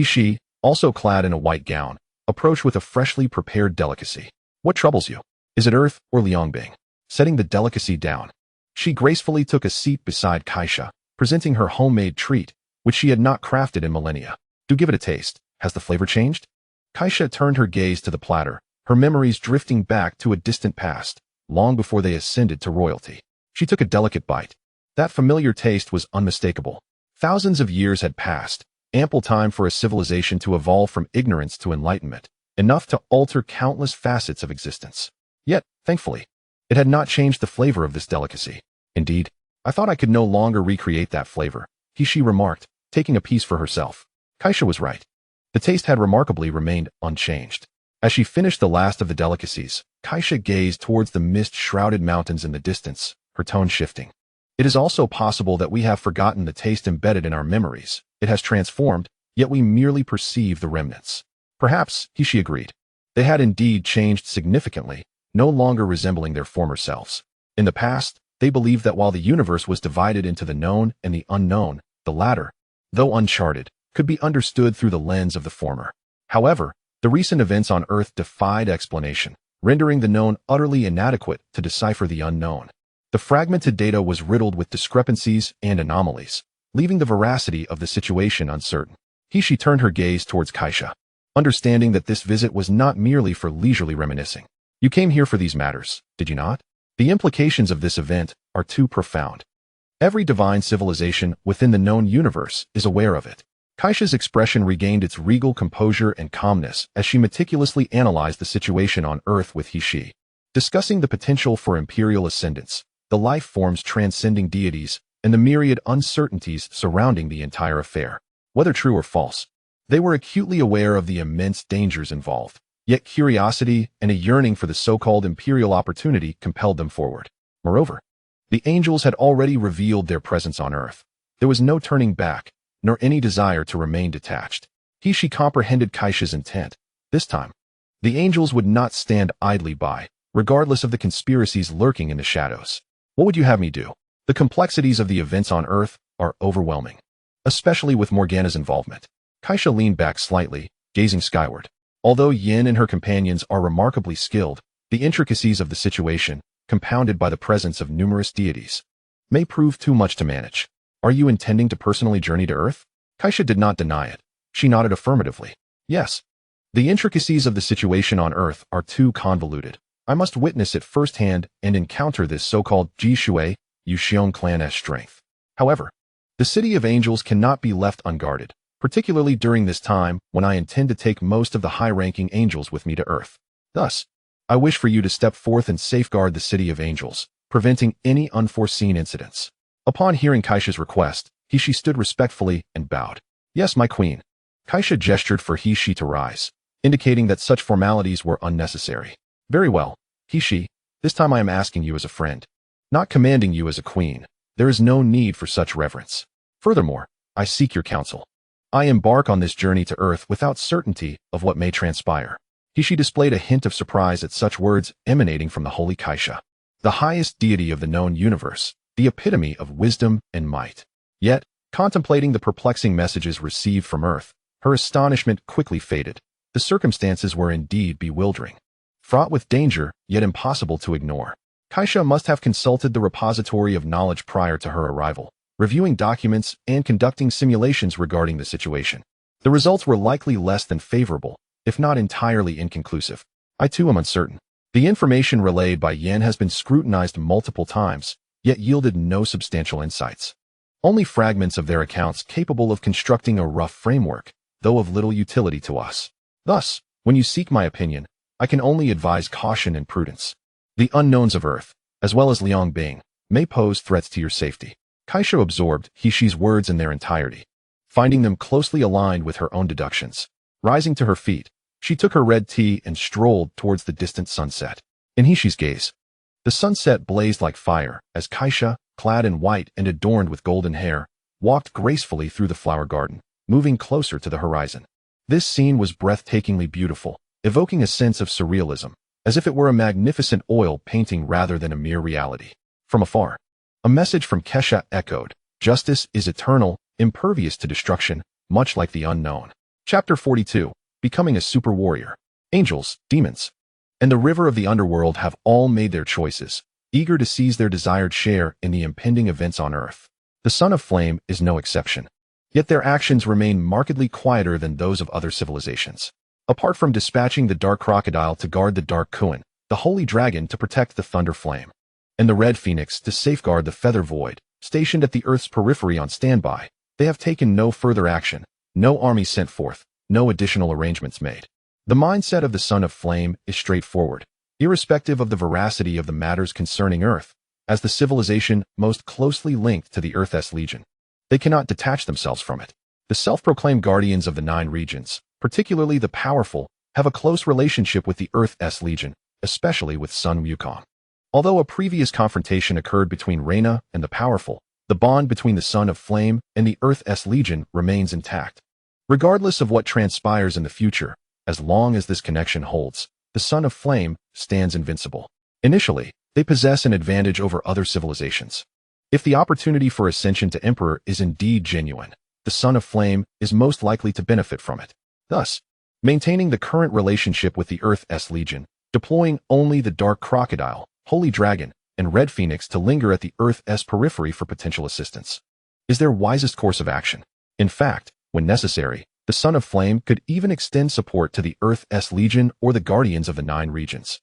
S1: she, also clad in a white gown, approached with a freshly prepared delicacy. What troubles you? Is it Earth or Liang Bing? Setting the delicacy down, she gracefully took a seat beside Kaisha, presenting her homemade treat, which she had not crafted in millennia. Do give it a taste. Has the flavor changed? Kaisha turned her gaze to the platter, her memories drifting back to a distant past, long before they ascended to royalty. She took a delicate bite. That familiar taste was unmistakable. Thousands of years had passed, ample time for a civilization to evolve from ignorance to enlightenment, enough to alter countless facets of existence. Yet, thankfully, it had not changed the flavor of this delicacy. Indeed, I thought I could no longer recreate that flavor, she remarked, taking a piece for herself. Kaisha was right. The taste had remarkably remained unchanged. As she finished the last of the delicacies, Kaisha gazed towards the mist-shrouded mountains in the distance, her tone shifting. It is also possible that we have forgotten the taste embedded in our memories. It has transformed, yet we merely perceive the remnants. Perhaps, she agreed. They had indeed changed significantly, no longer resembling their former selves. In the past, they believed that while the universe was divided into the known and the unknown, the latter, though uncharted, could be understood through the lens of the former. However, the recent events on Earth defied explanation, rendering the known utterly inadequate to decipher the unknown. The fragmented data was riddled with discrepancies and anomalies, leaving the veracity of the situation uncertain. She turned her gaze towards Kaisha, understanding that this visit was not merely for leisurely reminiscing. You came here for these matters, did you not? The implications of this event are too profound. Every divine civilization within the known universe is aware of it. Kaisha's expression regained its regal composure and calmness as she meticulously analyzed the situation on Earth with Hexi, discussing the potential for imperial ascendance, the life forms transcending deities, and the myriad uncertainties surrounding the entire affair. Whether true or false, they were acutely aware of the immense dangers involved, yet curiosity and a yearning for the so-called imperial opportunity compelled them forward. Moreover, the angels had already revealed their presence on Earth. There was no turning back, nor any desire to remain detached. She comprehended Kaisha's intent. This time, the angels would not stand idly by, regardless of the conspiracies lurking in the shadows. What would you have me do? The complexities of the events on Earth are overwhelming, especially with Morgana's involvement. Kaisha leaned back slightly, gazing skyward. Although Yin and her companions are remarkably skilled, the intricacies of the situation, compounded by the presence of numerous deities, may prove too much to manage. Are you intending to personally journey to Earth? Kaisha did not deny it. She nodded affirmatively. Yes. The intricacies of the situation on Earth are too convoluted. I must witness it firsthand and encounter this so-called Jishui, Yuxiong clan's strength. However, the City of Angels cannot be left unguarded, particularly during this time when I intend to take most of the high-ranking angels with me to Earth. Thus, I wish for you to step forth and safeguard the City of Angels, preventing any unforeseen incidents. Upon hearing Kaisha's request, Hexi stood respectfully and bowed. Yes, my queen. Kaisha gestured for Hexi to rise, indicating that such formalities were unnecessary. Very well, Hexi, this time I am asking you as a friend, not commanding you as a queen. There is no need for such reverence. Furthermore, I seek your counsel. I embark on this journey to Earth without certainty of what may transpire. Hexi displayed a hint of surprise at such words emanating from the holy Kaisha, the highest deity of the known universe, the epitome of wisdom and might. Yet, contemplating the perplexing messages received from Earth, her astonishment quickly faded. The circumstances were indeed bewildering, fraught with danger, yet impossible to ignore. Kaisha must have consulted the repository of knowledge prior to her arrival, reviewing documents and conducting simulations regarding the situation. The results were likely less than favorable, if not entirely inconclusive. I too am uncertain. The information relayed by Yen has been scrutinized multiple times, yet yielded no substantial insights. Only fragments of their accounts capable of constructing a rough framework, though of little utility to us. Thus, when you seek my opinion, I can only advise caution and prudence. The unknowns of Earth, as well as Liang Bing, may pose threats to your safety. Kaisha absorbed Hexi's words in their entirety, finding them closely aligned with her own deductions. Rising to her feet, she took her red tea and strolled towards the distant sunset. In Hexi's gaze, the sunset blazed like fire as Kaisha, clad in white and adorned with golden hair, walked gracefully through the flower garden, moving closer to the horizon. This scene was breathtakingly beautiful, evoking a sense of surrealism, as if it were a magnificent oil painting rather than a mere reality. From afar, a message from Kesha echoed, "Justice is eternal, impervious to destruction, much like the unknown." Chapter 42, Becoming a Super Warrior. Angels, demons, and the river of the underworld have all made their choices, eager to seize their desired share in the impending events on Earth. The Son of Flame is no exception. Yet their actions remain markedly quieter than those of other civilizations. Apart from dispatching the Dark Crocodile to guard the Dark Kuan, the Holy Dragon to protect the Thunder Flame, and the Red Phoenix to safeguard the Feather Void, stationed at the Earth's periphery on standby, they have taken no further action, no army sent forth, no additional arrangements made. The mindset of the Son of Flame is straightforward. Irrespective of the veracity of the matters concerning Earth, as the civilization most closely linked to the Earth's Legion. They cannot detach themselves from it. The self-proclaimed guardians of the 9 regions, particularly the powerful, have a close relationship with the Earth's Legion, especially with Sun Wukong. Although a previous confrontation occurred between Reina and the powerful, the bond between the Son of Flame and the Earth's Legion remains intact. Regardless of what transpires in the future, as long as this connection holds, the Son of Flame stands invincible. Initially, they possess an advantage over other civilizations. If the opportunity for ascension to Emperor is indeed genuine, the Son of Flame is most likely to benefit from it. Thus, maintaining the current relationship with the Earth's Legion, deploying only the Dark Crocodile, Holy Dragon, and Red Phoenix to linger at the Earth's periphery for potential assistance, is their wisest course of action. In fact, when necessary, the Son of Flame could even extend support to the Earth's Legion or the Guardians of the 9 regions,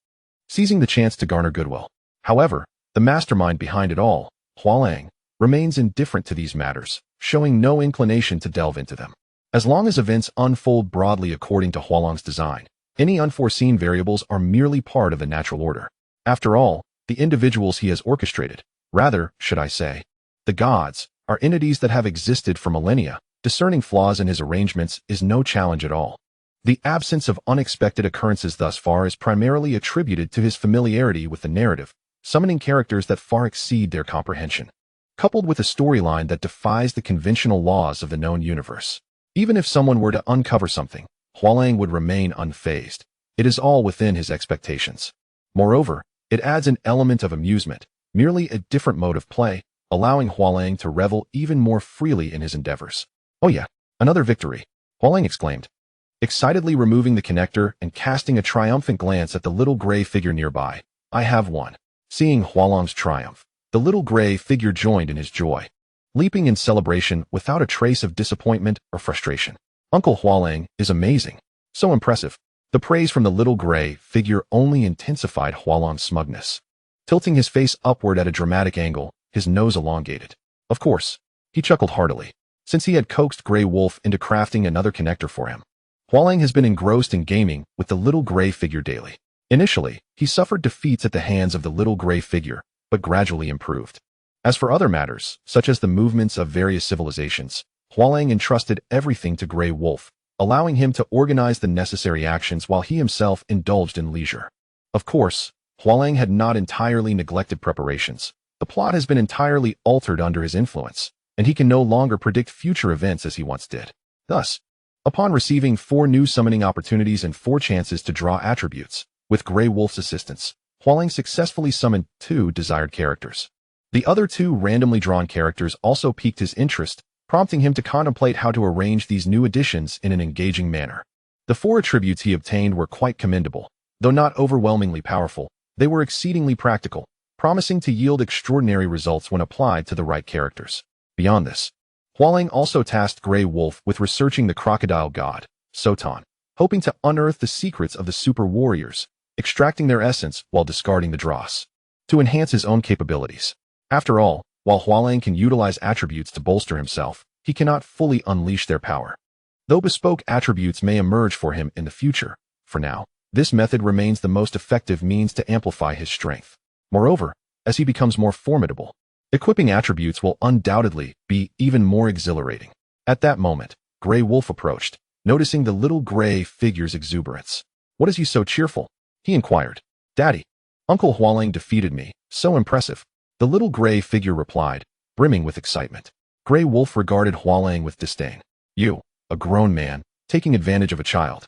S1: seizing the chance to garner goodwill. However, the mastermind behind it all, Hua Lang, remains indifferent to these matters, showing no inclination to delve into them. As long as events unfold broadly according to Hua Lang's design, any unforeseen variables are merely part of the natural order. After all, the individuals he has orchestrated, rather, should I say, the gods, are entities that have existed for millennia. Discerning flaws in his arrangements is no challenge at all. The absence of unexpected occurrences thus far is primarily attributed to his familiarity with the narrative, summoning characters that far exceed their comprehension, coupled with a storyline that defies the conventional laws of the known universe. Even if someone were to uncover something, Hua Lang would remain unfazed. It is all within his expectations. Moreover, it adds an element of amusement, merely a different mode of play, allowing Hua Lang to revel even more freely in his endeavors. Oh yeah, another victory, Hua Lang exclaimed, excitedly removing the connector and casting a triumphant glance at the little gray figure nearby. I have won. Seeing Hua Lang's triumph, the little gray figure joined in his joy, leaping in celebration without a trace of disappointment or frustration. Uncle Hua Lang is amazing. So impressive. The praise from the little gray figure only intensified Hua Lang's smugness. Tilting his face upward at a dramatic angle, his nose elongated. Of course, he chuckled heartily, since he had coaxed Grey Wolf into crafting another connector for him. Hua Lang has been engrossed in gaming with the little gray figure daily. Initially, he suffered defeats at the hands of the little gray figure, but gradually improved. As for other matters, such as the movements of various civilizations, Hua Lang entrusted everything to Grey Wolf, allowing him to organize the necessary actions while he himself indulged in leisure. Of course, Hua Lang had not entirely neglected preparations. The plot has been entirely altered under his influence, and he can no longer predict future events as he once did. Thus, upon receiving 4 new summoning opportunities and 4 chances to draw attributes, with Grey Wolf's assistance, Hua Lang successfully summoned 2 desired characters. The other 2 randomly drawn characters also piqued his interest, prompting him to contemplate how to arrange these new additions in an engaging manner. The 4 attributes he obtained were quite commendable. Though not overwhelmingly powerful, they were exceedingly practical, promising to yield extraordinary results when applied to the right characters. Beyond this, Hua Lang also tasked Grey Wolf with researching the crocodile god, Toon, hoping to unearth the secrets of the super warriors, extracting their essence while discarding the dross, to enhance his own capabilities. After all, while Hua Lang can utilize attributes to bolster himself, he cannot fully unleash their power. Though bespoke attributes may emerge for him in the future, for now, this method remains the most effective means to amplify his strength. Moreover, as he becomes more formidable, equipping attributes will undoubtedly be even more exhilarating. At that moment, Grey Wolf approached, noticing the little gray figure's exuberance. "What is you so cheerful?" he inquired. "Daddy, Uncle Hua Lang defeated me. So impressive," the little gray figure replied, brimming with excitement. Grey Wolf regarded Hua Lang with disdain. "You, a grown man, taking advantage of a child.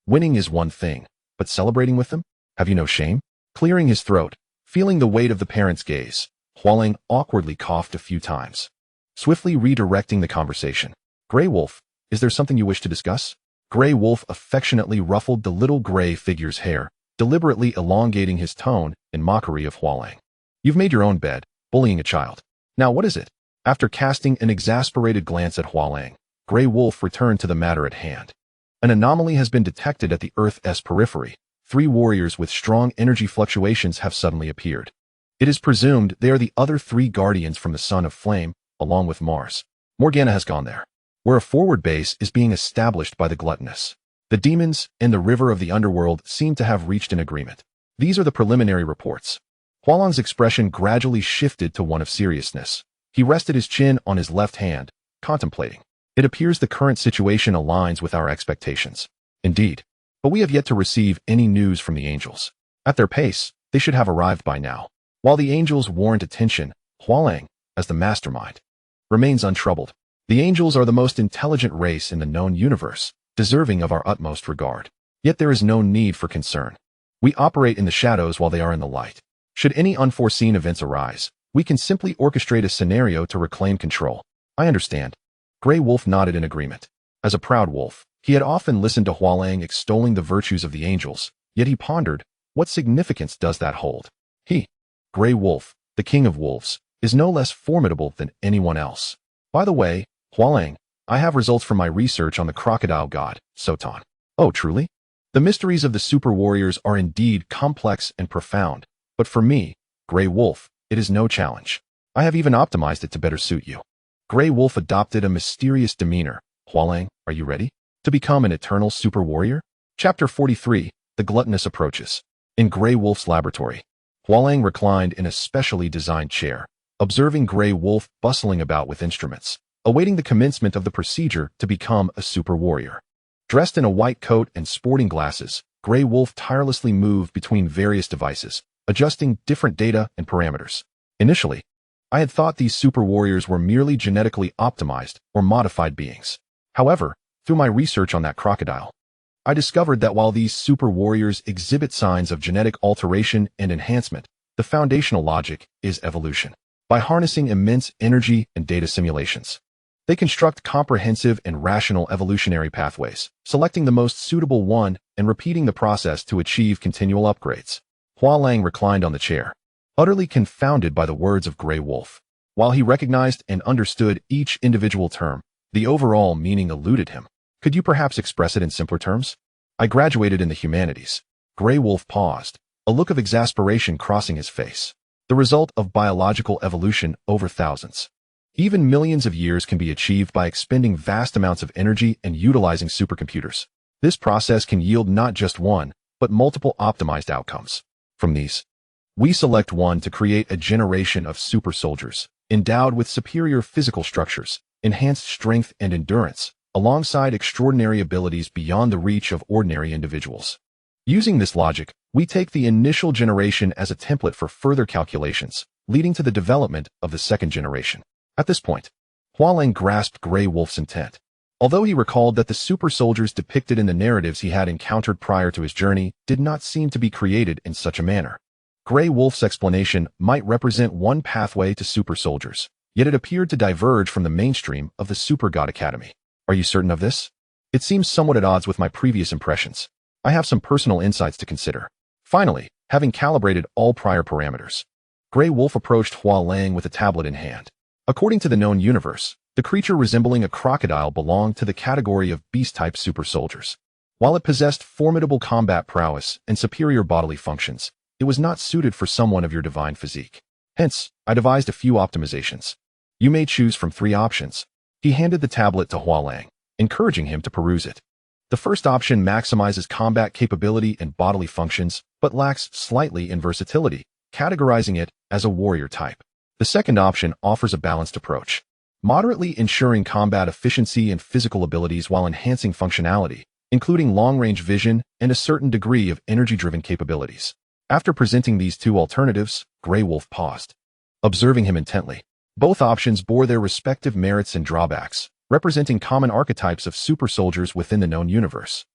S1: Winning is one thing, but celebrating with them? Have you no shame?" Clearing his throat, feeling the weight of the parent's gaze, Hua Lang awkwardly coughed a few times, swiftly redirecting the conversation. "Grey Wolf, is there something you wish to discuss?" Grey Wolf affectionately ruffled the little gray figure's hair, deliberately elongating his tone in mockery of Hua Lang. "You've made your own bed, bullying a child. Now what is it?" After casting an exasperated glance at Hua Lang, Grey Wolf returned to the matter at hand. An anomaly has been detected at the Earth's periphery. 3 warriors with strong energy fluctuations have suddenly appeared. It is presumed they are the other 3 guardians from the Son of Flame, along with Mars. Morgana has gone there, where a forward base is being established by the gluttonous. The demons and the river of the underworld seem to have reached an agreement. These are the preliminary reports. Hua Lang's expression gradually shifted to one of seriousness. He rested his chin on his left hand, contemplating. It appears the current situation aligns with our expectations. Indeed. But we have yet to receive any news from the angels. At their pace, they should have arrived by now. While the angels warrant attention, Hua Lang, as the mastermind, remains untroubled. The angels are the most intelligent race in the known universe, deserving of our utmost regard. Yet there is no need for concern. We operate in the shadows while they are in the light. Should any unforeseen events arise, we can simply orchestrate a scenario to reclaim control. I understand. Grey Wolf nodded in agreement. As a proud wolf, he had often listened to Hua Lang extolling the virtues of the angels, yet he pondered, what significance does that hold? He, Grey Wolf, the king of wolves, is no less formidable than anyone else. By the way, Hua Lang, I have results from my research on the crocodile god, Toon. Oh, truly? The mysteries of the super warriors are indeed complex and profound, but for me, Grey Wolf, it is no challenge. I have even optimized it to better suit you. Grey Wolf adopted a mysterious demeanor. Hua Lang, are you ready to become an eternal super warrior? Chapter 43, The Gluttonous Approaches. In Grey Wolf's laboratory, Hua Lang reclined in a specially designed chair, observing Grey Wolf bustling about with instruments, awaiting the commencement of the procedure to become a super warrior. Dressed in a white coat and sporting glasses, Grey Wolf tirelessly moved between various devices, adjusting different data and parameters. Initially, I had thought these super warriors were merely genetically optimized or modified beings. However, through my research on that crocodile, I discovered that while these super warriors exhibit signs of genetic alteration and enhancement, the foundational logic is evolution. By harnessing immense energy and data simulations, they construct comprehensive and rational evolutionary pathways, selecting the most suitable one and repeating the process to achieve continual upgrades. Hua Lang reclined on the chair, utterly confounded by the words of Grey Wolf. While he recognized and understood each individual term, the overall meaning eluded him. Could you perhaps express it in simpler terms? I graduated in the humanities. Grey Wolf paused, a look of exasperation crossing his face. The result of biological evolution over thousands. Even millions of years can be achieved by expending vast amounts of energy and utilizing supercomputers. This process can yield not just one, but multiple optimized outcomes. From these, we select one to create a generation of super soldiers, endowed with superior physical structures, enhanced strength and endurance, alongside extraordinary abilities beyond the reach of ordinary individuals. Using this logic, we take the initial generation as a template for further calculations, leading to the development of the second generation. At this point, Hua Lang grasped Grey Wolf's intent. Although he recalled that the super soldiers depicted in the narratives he had encountered prior to his journey did not seem to be created in such a manner. Grey Wolf's explanation might represent one pathway to super soldiers, yet it appeared to diverge from the mainstream of the Supergod Academy. Are you certain of this? It seems somewhat at odds with my previous impressions. I have some personal insights to consider. Finally, having calibrated all prior parameters, Grey Wolf approached Hua Lang with a tablet in hand. According to the known universe, the creature resembling a crocodile belonged to the category of beast-type super soldiers. While it possessed formidable combat prowess and superior bodily functions, it was not suited for someone of your divine physique. Hence, I devised a few optimizations. You may choose from 3 options. He handed the tablet to Hua Lang, encouraging him to peruse it. The first option maximizes combat capability and bodily functions, but lacks slightly in versatility, categorizing it as a warrior type. The second option offers a balanced approach, moderately ensuring combat efficiency and physical abilities while enhancing functionality, including long-range vision and a certain degree of energy-driven capabilities. After presenting these 2 alternatives, Grey Wolf paused, observing him intently. Both options bore their respective merits and drawbacks, representing common archetypes of super soldiers within the known universe.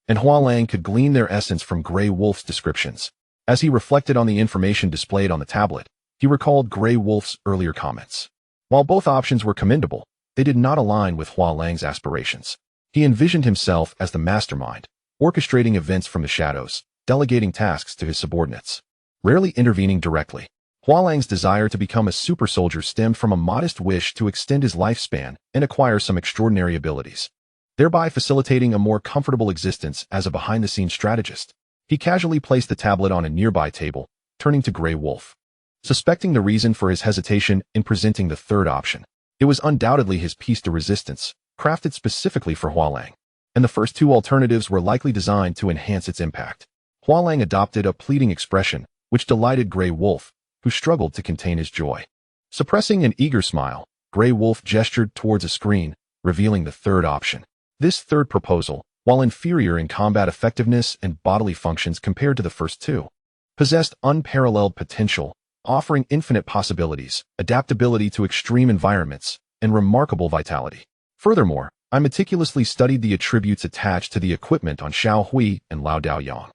S1: And Hua Lang could glean their essence from Grey Wolf's descriptions. As he reflected on the information displayed on the tablet, he recalled Grey Wolf's earlier comments. While both options were commendable, they did not align with Hua Lang's aspirations. He envisioned himself as the mastermind, orchestrating events from the shadows, delegating tasks to his subordinates, rarely intervening directly. Hua Lang's desire to become a super soldier stemmed from a modest wish to extend his lifespan and acquire some extraordinary abilities, thereby facilitating a more comfortable existence as a behind-the-scenes strategist. He casually placed the tablet on a nearby table, turning to Grey Wolf. Suspecting the reason for his hesitation in presenting the third option, it was undoubtedly his piece de resistance, crafted specifically for Hua Lang, and the first 2 alternatives were likely designed to enhance its impact. Hua Lang adopted a pleading expression, which delighted Grey Wolf, who struggled to contain his joy. Suppressing an eager smile, Grey Wolf gestured towards a screen, revealing the third option. This third proposal, while inferior in combat effectiveness and bodily functions compared to the first two, possessed unparalleled potential, offering infinite possibilities, adaptability to extreme environments, and remarkable vitality. Furthermore, I meticulously studied the attributes attached to the equipment on Xiao Hui and Lao Daoyang,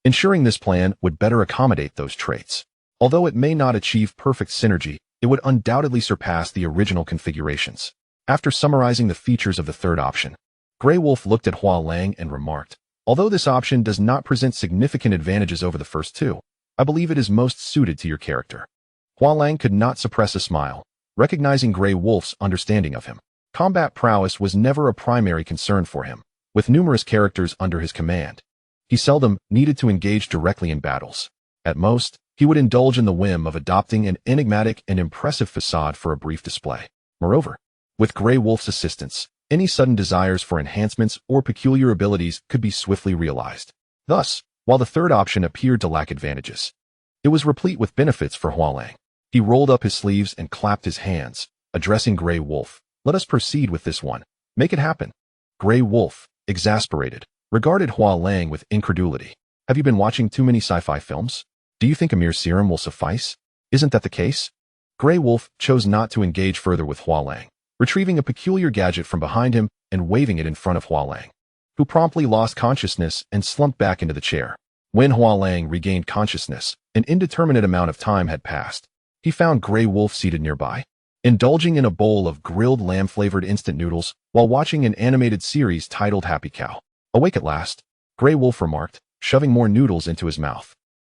S1: ensuring this plan would better accommodate those traits. Although it may not achieve perfect synergy, it would undoubtedly surpass the original configurations. After summarizing the features of the third option, Grey Wolf looked at Hua Lang and remarked, "Although this option does not present significant advantages over the first two, I believe it is most suited to your character." Hua Lang could not suppress a smile, recognizing Grey Wolf's understanding of him. Combat prowess was never a primary concern for him. With numerous characters under his command, he seldom needed to engage directly in battles. At most, he would indulge in the whim of adopting an enigmatic and impressive facade for a brief display. Moreover, with Grey Wolf's assistance, any sudden desires for enhancements or peculiar abilities could be swiftly realized. Thus, while the third option appeared to lack advantages, it was replete with benefits for Hua Lang. He rolled up his sleeves and clapped his hands, addressing Grey Wolf. "Let us proceed with this one. Make it happen." Grey Wolf, exasperated, regarded Hua Lang with incredulity. "Have you been watching too many sci-fi films? Do you think a mere serum will suffice? Isn't that the case?" Grey Wolf chose not to engage further with Hua Lang, retrieving a peculiar gadget from behind him and waving it in front of Hua Lang, who promptly lost consciousness and slumped back into the chair. When Hua Lang regained consciousness, an indeterminate amount of time had passed. He found Grey Wolf seated nearby, indulging in a bowl of grilled lamb-flavored instant noodles while watching an animated series titled Happy Cow. Awake at last, Grey Wolf remarked, shoving more noodles into his mouth.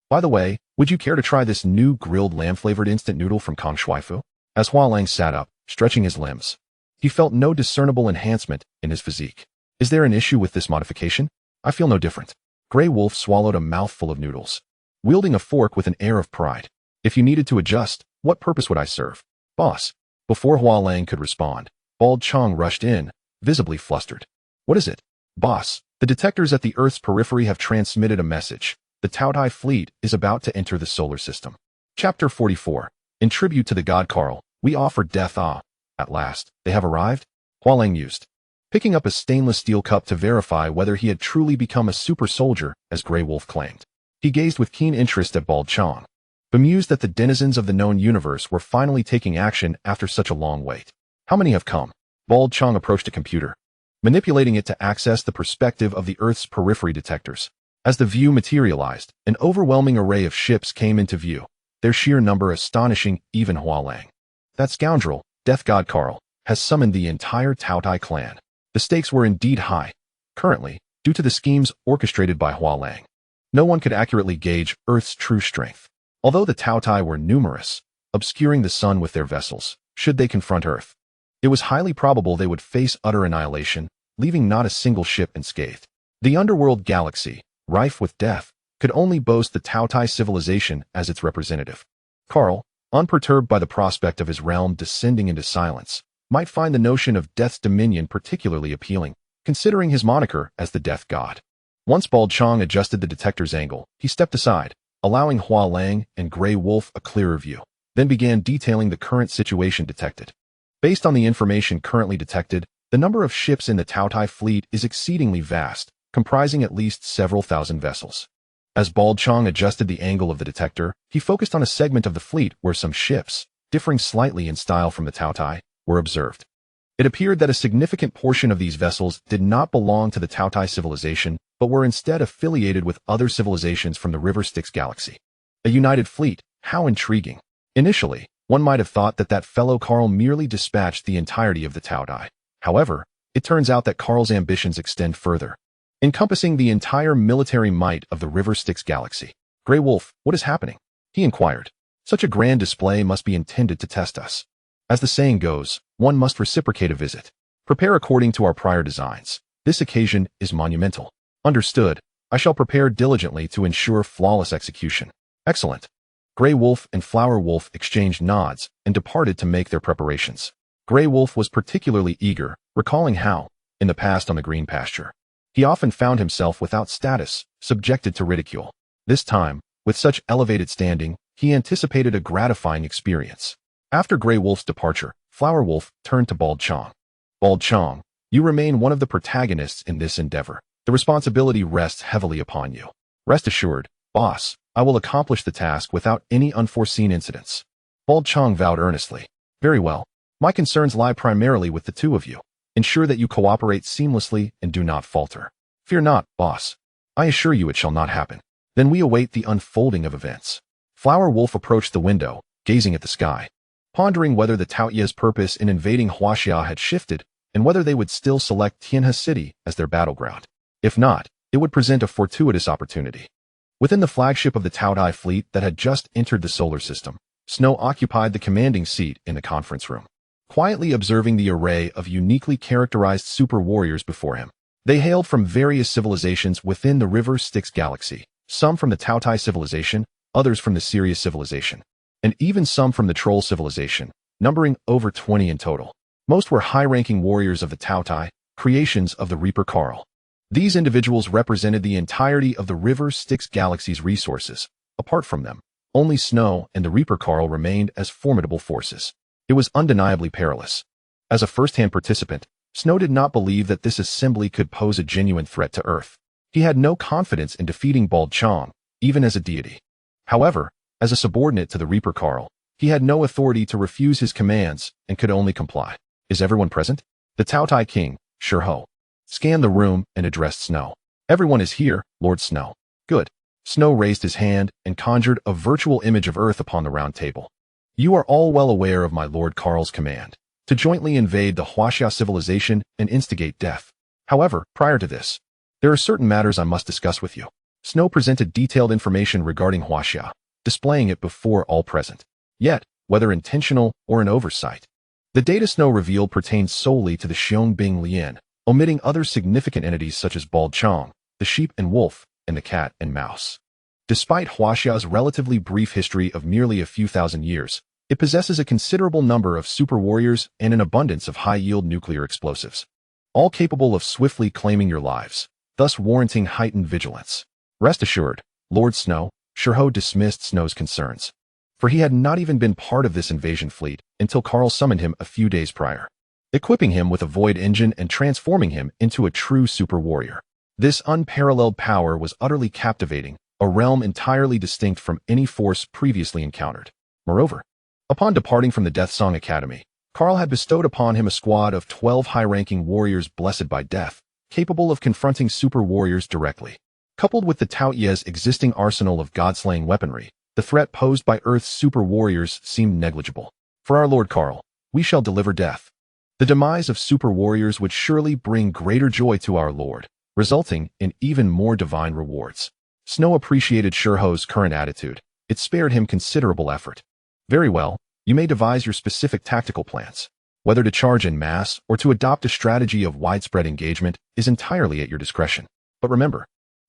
S1: "By the way, would you care to try this new grilled lamb-flavored instant noodle from Kang Shuifu?" As Hua Lang sat up, stretching his limbs, he felt no discernible enhancement in his physique. "Is there an issue with this modification? I feel no different." Grey Wolf swallowed a mouthful of noodles, wielding a fork with an air of pride. "If you needed to adjust, what purpose would I serve, boss?" Before Hua Lang could respond, Bald Qiang rushed in, visibly flustered. "What is it, boss?" "The detectors at the Earth's periphery have transmitted a message. The Taotie fleet is about to enter the solar system." Chapter 44. In tribute to the god Karl, we offer death. At last, they have arrived? Hua Lang mused, picking up a stainless steel cup to verify whether he had truly become a super soldier, as Grey Wolf claimed. He gazed with keen interest at Bald Qiang, bemused that the denizens of the known universe were finally taking action after such a long wait. "How many have come?" Bald Qiang approached a computer, manipulating it to access the perspective of the Earth's periphery detectors. As the view materialized, an overwhelming array of ships came into view, their sheer number astonishing even Hua Lang. "That scoundrel, Death God Karl, has summoned the entire Taotie clan." The stakes were indeed high. Currently, due to the schemes orchestrated by Hua Lang, no one could accurately gauge Earth's true strength. Although the Taotie were numerous, obscuring the sun with their vessels, should they confront Earth, it was highly probable they would face utter annihilation, leaving not a single ship unscathed. The underworld galaxy, rife with death, could only boast the Taotie civilization as its representative. Karl, unperturbed by the prospect of his realm descending into silence, might find the notion of death's dominion particularly appealing, considering his moniker as the Death God. Once Bald Qiang adjusted the detector's angle, he stepped aside, allowing Hua Lang and Grey Wolf a clearer view, then began detailing the current situation detected. Based on the information currently detected, the number of ships in the Taotie fleet is exceedingly vast, comprising at least several thousand vessels. As Bald Qiang adjusted the angle of the detector, he focused on a segment of the fleet where some ships, differing slightly in style from the Taotie, were observed. It appeared that a significant portion of these vessels did not belong to the Taotie civilization, but were instead affiliated with other civilizations from the River Styx galaxy. A united fleet, how intriguing. Initially, one might have thought that fellow Karl merely dispatched the entirety of the Taotie. However, it turns out that Karl's ambitions extend further, encompassing the entire military might of the River Styx galaxy. "Grey Wolf, what is happening?" he inquired. "Such a grand display must be intended to test us. As the saying goes, one must reciprocate a visit. Prepare according to our prior designs. This occasion is monumental." "Understood. I shall prepare diligently to ensure flawless execution." "Excellent." Grey Wolf and Flower Wolf exchanged nods and departed to make their preparations. Grey Wolf was particularly eager, recalling how, in the past on the green pasture, he often found himself without status, subjected to ridicule. This time, with such elevated standing, he anticipated a gratifying experience. After Grey Wolf's departure, Flower Wolf turned to Bald Qiang. Bald Qiang, you remain one of the protagonists in this endeavor. The responsibility rests heavily upon you. Rest assured, boss, I will accomplish the task without any unforeseen incidents. Bald Qiang vowed earnestly. Very well. My concerns lie primarily with the two of you. Ensure that you cooperate seamlessly and do not falter. Fear not, boss. I assure you it shall not happen. Then we await the unfolding of events. Flower Wolf approached the window, gazing at the sky, pondering whether the Taotie's purpose in invading Huaxia had shifted and whether they would still select Tianhe City as their battleground. If not, it would present a fortuitous opportunity. Within the flagship of the Taotie fleet that had just entered the solar system, Snow occupied the commanding seat in the conference room, quietly observing the array of uniquely characterized super warriors before him. They hailed from various civilizations within the River Styx galaxy, some from the Taotie civilization, others from the Sirius civilization, and even some from the Troll civilization, numbering over 20 in total. Most were high-ranking warriors of the Taotie, creations of the Reaper Carl. These individuals represented the entirety of the River Styx galaxy's resources. Apart from them, only Snow and the Reaper Carl remained as formidable forces. It was undeniably perilous. As a first-hand participant, Snow did not believe that this assembly could pose a genuine threat to Earth. He had no confidence in defeating Bald Qiang, even as a deity. However, as a subordinate to the Reaper Carl, he had no authority to refuse his commands and could only comply. Is everyone present? The Taotie King, Shihao, scanned the room and addressed Snow. Everyone is here, Lord Snow. Good. Snow raised his hand and conjured a virtual image of Earth upon the round table. You are all well aware of my Lord Carl's command to jointly invade the Huaxia civilization and instigate death. However, prior to this, there are certain matters I must discuss with you. Snow presented detailed information regarding Huaxia, displaying it before all present. Yet, whether intentional or an oversight, the data Snow revealed pertained solely to the Xiong Lian, omitting other significant entities such as Bald Qiang, the sheep and wolf, and the cat and mouse. Despite Huaxia's relatively brief history of merely a few thousand years, it possesses a considerable number of super warriors and an abundance of high-yield nuclear explosives, all capable of swiftly claiming your lives, thus warranting heightened vigilance. Rest assured, Lord Snow, Shihao dismissed Snow's concerns, for he had not even been part of this invasion fleet until Carl summoned him a few days prior, equipping him with a void engine and transforming him into a true super warrior. This unparalleled power was utterly captivating, a realm entirely distinct from any force previously encountered. Moreover, upon departing from the Deathsong Academy, Carl had bestowed upon him a squad of 12 high-ranking warriors blessed by death, capable of confronting super warriors directly. Coupled with the Taotie's existing arsenal of god-slaying weaponry, the threat posed by Earth's super warriors seemed negligible. For our Lord Carl, we shall deliver death. The demise of super warriors would surely bring greater joy to our Lord, resulting in even more divine rewards. Snow appreciated Shihao's current attitude. It spared him considerable effort. Very well, you may devise your specific tactical plans. Whether to charge en masse or to adopt a strategy of widespread engagement is entirely at your discretion. But remember,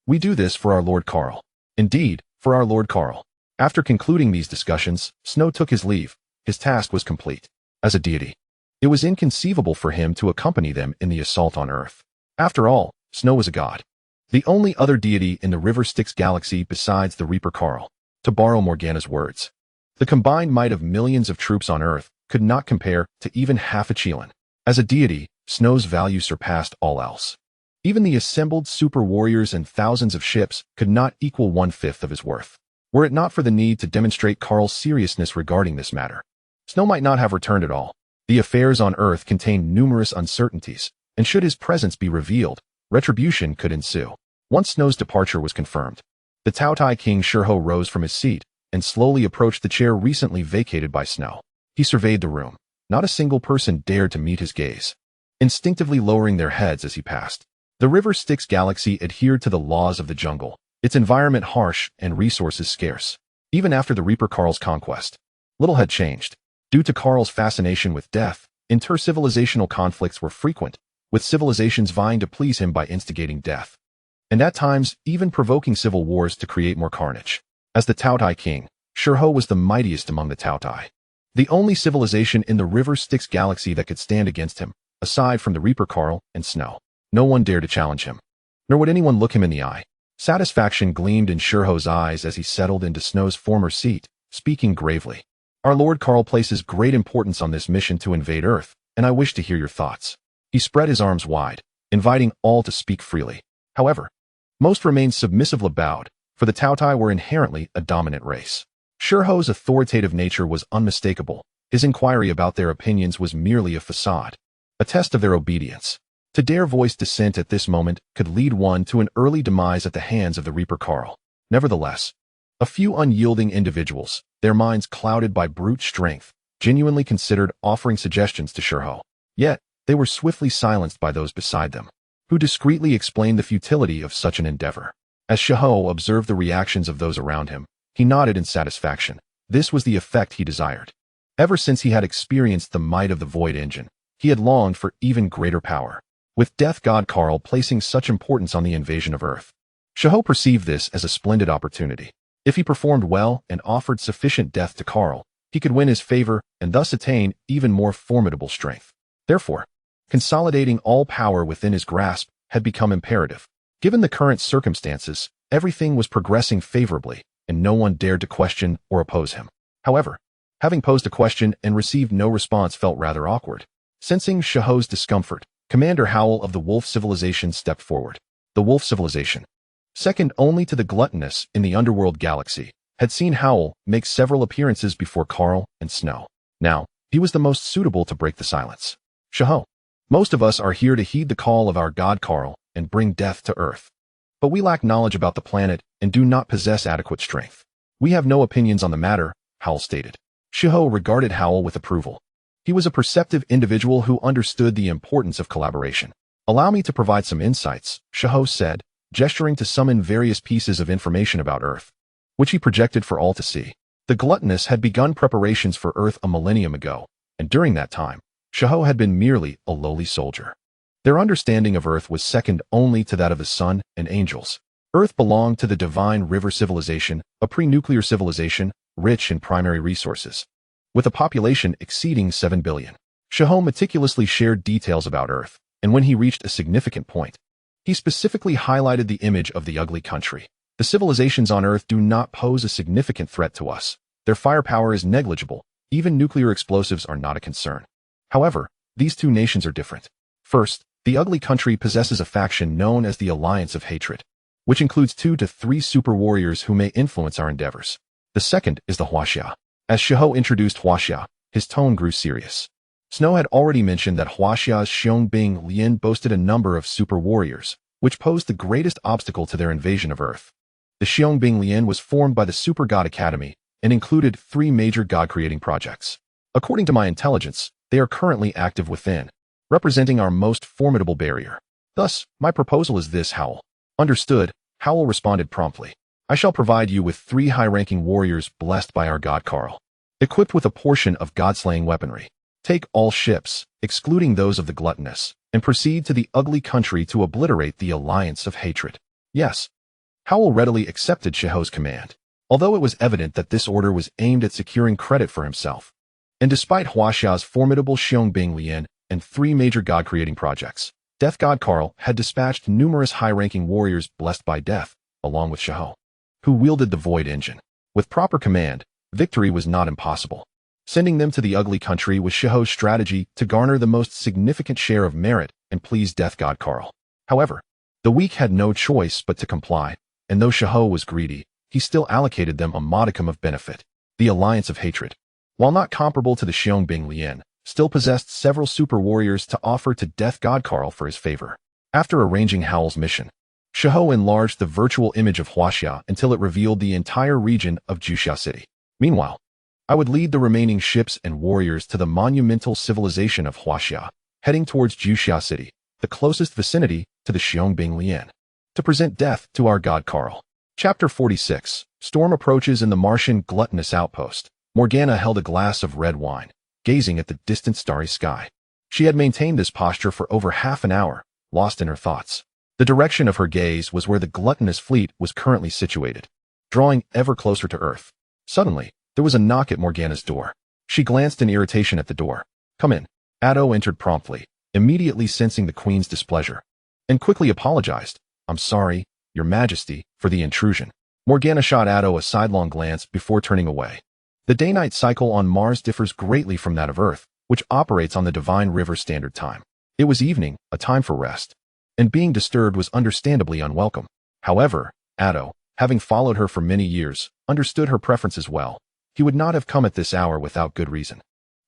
S1: we do this for our Lord Carl. Indeed, for our Lord Carl. After concluding these discussions, Snow took his leave. His task was complete. As a deity, it was inconceivable for him to accompany them in the assault on Earth. After all, Snow was a god. The only other deity in the River Styx galaxy besides the Reaper Carl. To borrow Morgana's words, the combined might of millions of troops on Earth could not compare to even half a Qiang. As a deity, Snow's value surpassed all else. Even the assembled super warriors and thousands of ships could not equal 1/5 of his worth. Were it not for the need to demonstrate Carl's seriousness regarding this matter, Snow might not have returned at all. The affairs on Earth contained numerous uncertainties, and should his presence be revealed, retribution could ensue. Once Snow's departure was confirmed, the Taotie King Shihao rose from his seat and slowly approached the chair recently vacated by Snow. He surveyed the room. Not a single person dared to meet his gaze, instinctively lowering their heads as he passed. The River Styx galaxy adhered to the laws of the jungle, its environment harsh and resources scarce. Even after the Reaper Carl's conquest, little had changed. Due to Carl's fascination with death, inter-civilizational conflicts were frequent, with civilizations vying to please him by instigating death, and at times even provoking civil wars to create more carnage. As the Taotie King, Shihao was the mightiest among the Taotie, the only civilization in the River Styx galaxy that could stand against him, aside from the Reaper Carl and Snow. No one dared to challenge him, nor would anyone look him in the eye. Satisfaction gleamed in Shihao's eyes as he settled into Snow's former seat, speaking gravely. Our Lord Carl places great importance on this mission to invade Earth, and I wish to hear your thoughts. He spread his arms wide, inviting all to speak freely. However, most remained submissively bowed, for the Taotie were inherently a dominant race. Shihao's authoritative nature was unmistakable. His inquiry about their opinions was merely a facade, a test of their obedience. To dare voice dissent at this moment could lead one to an early demise at the hands of the Reaper Carl. Nevertheless, a few unyielding individuals, their minds clouded by brute strength, genuinely considered offering suggestions to Shihao. Yet, they were swiftly silenced by those beside them, who discreetly explained the futility of such an endeavor. As Shihao observed the reactions of those around him, he nodded in satisfaction. This was the effect he desired. Ever since he had experienced the might of the Void Engine, he had longed for even greater power. With Death God Carl placing such importance on the invasion of Earth, Shihao perceived this as a splendid opportunity. If he performed well and offered sufficient death to Carl, he could win his favor and thus attain even more formidable strength. Therefore, consolidating all power within his grasp had become imperative. Given the current circumstances, everything was progressing favorably, and no one dared to question or oppose him. However, having posed a question and received no response felt rather awkward. Sensing Shihao's discomfort, Commander Howl of the Wolf Civilization stepped forward. The Wolf Civilization, second only to the gluttonous in the underworld galaxy, had seen Howl make several appearances before Carl and Snow. Now, he was the most suitable to break the silence. Shihao, most of us are here to heed the call of our god Carl and bring death to Earth. But we lack knowledge about the planet and do not possess adequate strength. We have no opinions on the matter, Howl stated. Shihao regarded Howl with approval. He was a perceptive individual who understood the importance of collaboration. Allow me to provide some insights, Shihao said, gesturing to summon various pieces of information about Earth, which he projected for all to see. The gluttonous had begun preparations for Earth a millennium ago, and during that time, Shihao had been merely a lowly soldier. Their understanding of Earth was second only to that of the sun and angels. Earth belonged to the Divine River Civilization, a pre-nuclear civilization, rich in primary resources, with a population exceeding 7 billion. Shihao meticulously shared details about Earth, and when he reached a significant point, he specifically highlighted the image of the ugly country. The civilizations on Earth do not pose a significant threat to us. Their firepower is negligible. Even nuclear explosives are not a concern. However, these two nations are different. First, the ugly country possesses a faction known as the Alliance of Hatred, which includes 2 to 3 super warriors who may influence our endeavors. The second is the Huaxia. As Shihao introduced Huaxia, his tone grew serious. Snow had already mentioned that Huaxia's Xiong Lian boasted a number of super warriors, which posed the greatest obstacle to their invasion of Earth. The Xiong Lian was formed by the Supergod Academy and included 3 major god-creating projects. According to my intelligence, they are currently active within, representing our most formidable barrier. Thus, my proposal is this, Howl. Understood, Howl responded promptly. I shall provide you with 3 high-ranking warriors blessed by our god Carl, equipped with a portion of god-slaying weaponry. Take all ships, excluding those of the gluttonous, and proceed to the ugly country to obliterate the Alliance of Hatred. Yes. Howl readily accepted Shihao's command, although it was evident that this order was aimed at securing credit for himself. And despite Huaxia's formidable Xiong Lian and 3 major god-creating projects, Death God Carl had dispatched numerous high-ranking warriors blessed by death, along with Shihao, who wielded the Void Engine. With proper command, victory was not impossible. Sending them to the ugly country was Shihao's strategy to garner the most significant share of merit and please Death God Carl. However, the weak had no choice but to comply, and though Shihao was greedy, he still allocated them a modicum of benefit. The Alliance of Hatred, while not comparable to the Xiong Lian, still possessed several super warriors to offer to Death God Carl for his favor. After arranging Howl's mission, Shihao enlarged the virtual image of Huaxia until it revealed the entire region of Juxia City. Meanwhile, I would lead the remaining ships and warriors to the monumental civilization of Huaxia, heading towards Juxia City, the closest vicinity to the Xiong Lian, to present death to our god Carl. Chapter 46. Storm approaches in the Martian gluttonous outpost. Morgana held a glass of red wine, gazing at the distant starry sky. She had maintained this posture for over half an hour, lost in her thoughts. The direction of her gaze was where the gluttonous fleet was currently situated, drawing ever closer to Earth. Suddenly, there was a knock at Morgana's door. She glanced in irritation at the door. Come in. Addo entered promptly, immediately sensing the queen's displeasure, and quickly apologized. I'm sorry, Your Majesty, for the intrusion. Morgana shot Addo a sidelong glance before turning away. The day-night cycle on Mars differs greatly from that of Earth, which operates on the Divine River Standard Time. It was evening, a time for rest, and being disturbed was understandably unwelcome. However, Atto, having followed her for many years, understood her preferences well. He would not have come at this hour without good reason.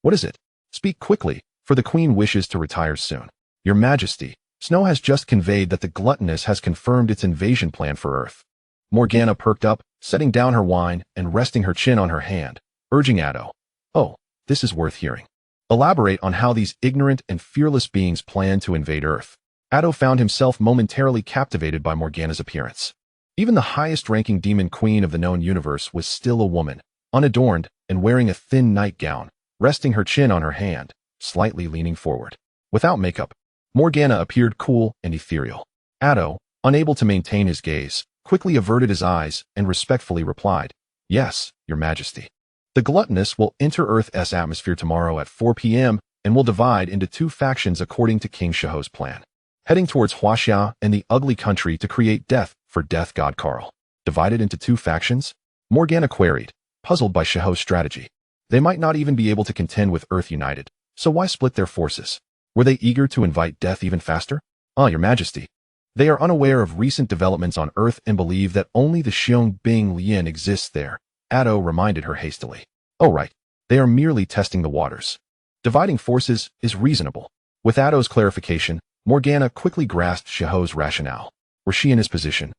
S1: What is it? Speak quickly, for the Queen wishes to retire soon. Your Majesty, Snow has just conveyed that the gluttonous has confirmed its invasion plan for Earth. Morgana perked up, setting down her wine and resting her chin on her hand, urging Atto. Oh, this is worth hearing. Elaborate on how these ignorant and fearless beings plan to invade Earth. Atto found himself momentarily captivated by Morgana's appearance. Even the highest-ranking demon queen of the known universe was still a woman, unadorned and wearing a thin nightgown, resting her chin on her hand, slightly leaning forward. Without makeup, Morgana appeared cool and ethereal. Atto, unable to maintain his gaze, quickly averted his eyes and respectfully replied, Yes, Your Majesty. The gluttonous will enter Earth's atmosphere tomorrow at 4 p.m. and will divide into two factions according to King Shihao's plan, heading towards Huaxia and the ugly country to create death for Death God Karl. Divided into two factions? Morgana queried, puzzled by Shihao's strategy. They might not even be able to contend with Earth united, so why split their forces? Were they eager to invite death even faster? Your Majesty. They are unaware of recent developments on Earth and believe that only the Qiang Bing Lian exists there, Atto reminded her hastily. Oh right, they are merely testing the waters. Dividing forces is reasonable. With Atto's clarification, Morgana quickly grasped Shihao's rationale. Were she in his position?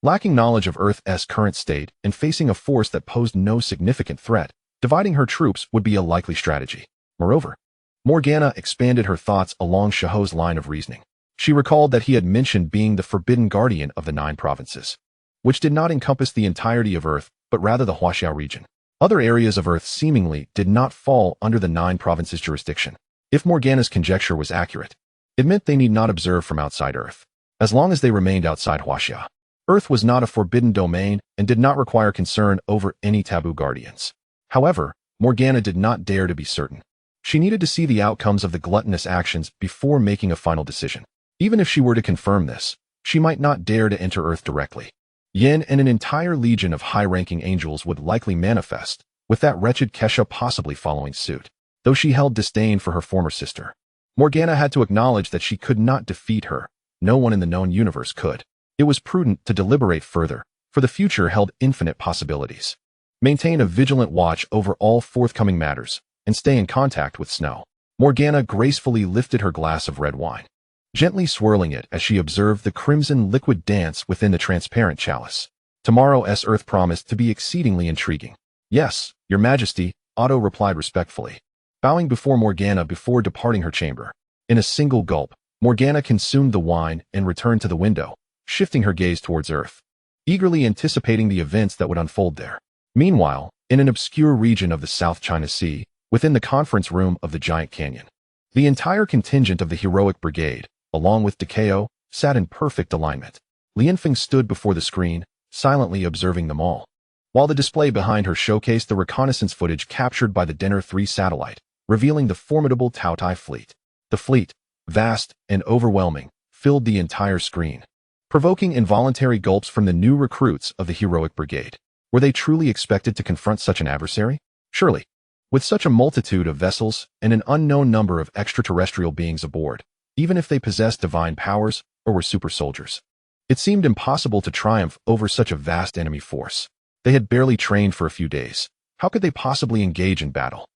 S1: Lacking knowledge of Earth's current state and facing a force that posed no significant threat, dividing her troops would be a likely strategy. Moreover, Morgana expanded her thoughts along Shihao's line of reasoning. She recalled that he had mentioned being the forbidden guardian of the 9 provinces, which did not encompass the entirety of Earth, but rather the Huaxia region. Other areas of Earth seemingly did not fall under the 9 provinces' jurisdiction. If Morgana's conjecture was accurate, it meant they need not observe from outside Earth. As long as they remained outside Huaxia, Earth was not a forbidden domain and did not require concern over any taboo guardians. However, Morgana did not dare to be certain. She needed to see the outcomes of the gluttonous actions before making a final decision. Even if she were to confirm this, she might not dare to enter Earth directly. Yin and an entire legion of high-ranking angels would likely manifest, with that wretched Kesha possibly following suit. Though she held disdain for her former sister, Morgana had to acknowledge that she could not defeat her. No one in the known universe could. It was prudent to deliberate further, for the future held infinite possibilities. Maintain a vigilant watch over all forthcoming matters, and stay in contact with Snow. Morgana gracefully lifted her glass of red wine, gently swirling it as she observed the crimson liquid dance within the transparent chalice. Tomorrow's Earth promised to be exceedingly intriguing. Yes, Your Majesty, Atto replied respectfully, bowing before Morgana before departing her chamber. In a single gulp, Morgana consumed the wine and returned to the window, shifting her gaze towards Earth, eagerly anticipating the events that would unfold there. Meanwhile, in an obscure region of the South China Sea, within the conference room of the Giant Canyon, the entire contingent of the Heroic Brigade, along with Takeo, sat in perfect alignment. Lianfeng stood before the screen, silently observing them all, while the display behind her showcased the reconnaissance footage captured by the Denner 3 satellite, revealing the formidable Taotie fleet. The fleet, vast and overwhelming, filled the entire screen, provoking involuntary gulps from the new recruits of the Heroic Brigade. Were they truly expected to confront such an adversary? Surely. With such a multitude of vessels and an unknown number of extraterrestrial beings aboard, even if they possessed divine powers or were super soldiers, it seemed impossible to triumph over such a vast enemy force. They had barely trained for a few days. How could they possibly engage in battle?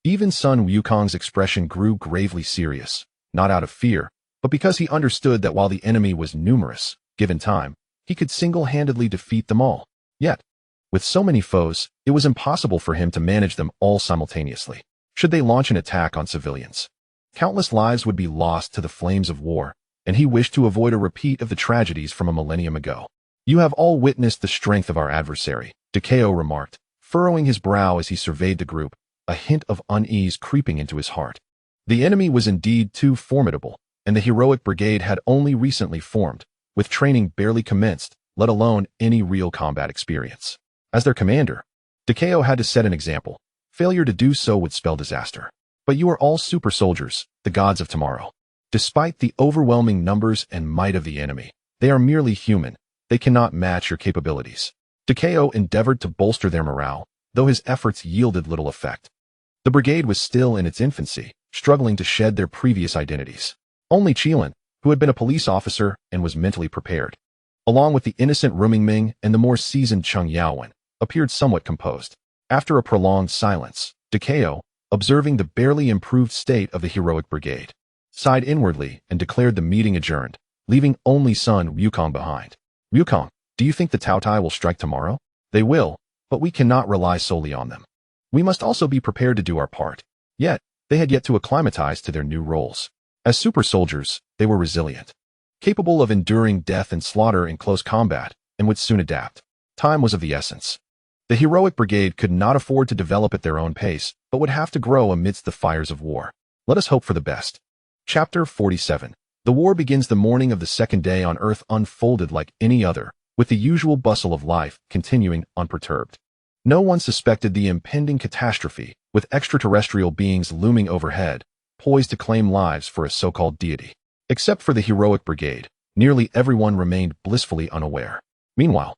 S1: Even Sun Wukong's expression grew gravely serious, not out of fear, but because he understood that while the enemy was numerous, given time, he could single-handedly defeat them all. Yet, with so many foes, it was impossible for him to manage them all simultaneously. Should they launch an attack on civilians, countless lives would be lost to the flames of war, and he wished to avoid a repeat of the tragedies from a millennium ago. You have all witnessed the strength of our adversary, Takeo remarked, furrowing his brow as he surveyed the group, a hint of unease creeping into his heart. The enemy was indeed too formidable, and the Heroic Brigade had only recently formed, with training barely commenced, let alone any real combat experience. As their commander, Takeo had to set an example. Failure to do so would spell disaster. But you are all super soldiers, the gods of tomorrow. Despite the overwhelming numbers and might of the enemy, they are merely human. They cannot match your capabilities. Takeo endeavored to bolster their morale, though his efforts yielded little effect. The brigade was still in its infancy, struggling to shed their previous identities. Only Qiang, who had been a police officer and was mentally prepared, along with the innocent Rumingming and the more seasoned Cheng Yaowen, appeared somewhat composed. After a prolonged silence, Dikao, observing the barely improved state of the heroic brigade, sighed inwardly and declared the meeting adjourned, leaving only son Wukong behind. Wukong, do you think the Taotie will strike tomorrow? They will, but we cannot rely solely on them. We must also be prepared to do our part. Yet, they had yet to acclimatize to their new roles. As super soldiers, they were resilient, capable of enduring death and slaughter in close combat, and would soon adapt. Time was of the essence. The heroic brigade could not afford to develop at their own pace, but would have to grow amidst the fires of war. Let us hope for the best. Chapter 47. The war begins. The morning of the second day on Earth unfolded like any other, with the usual bustle of life continuing unperturbed. No one suspected the impending catastrophe, with extraterrestrial beings looming overhead, poised to claim lives for a so-called deity. Except for the heroic brigade, nearly everyone remained blissfully unaware. Meanwhile,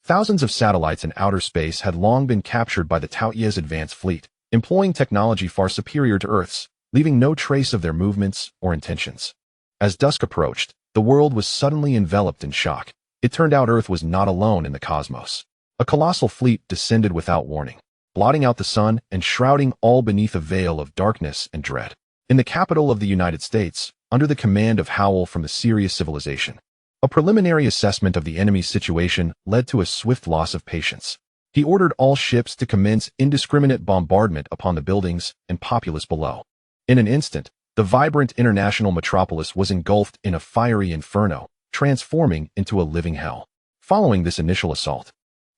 S1: thousands of satellites in outer space had long been captured by the Taotie's advanced fleet, employing technology far superior to Earth's, leaving no trace of their movements or intentions. As dusk approached, the world was suddenly enveloped in shock. It turned out Earth was not alone in the cosmos. A colossal fleet descended without warning, blotting out the sun and shrouding all beneath a veil of darkness and dread. In the capital of the United States, under the command of Howl from the Sirius civilization, a preliminary assessment of the enemy's situation led to a swift loss of patience. He ordered all ships to commence indiscriminate bombardment upon the buildings and populace below. In an instant, the vibrant international metropolis was engulfed in a fiery inferno, transforming into a living hell. Following this initial assault,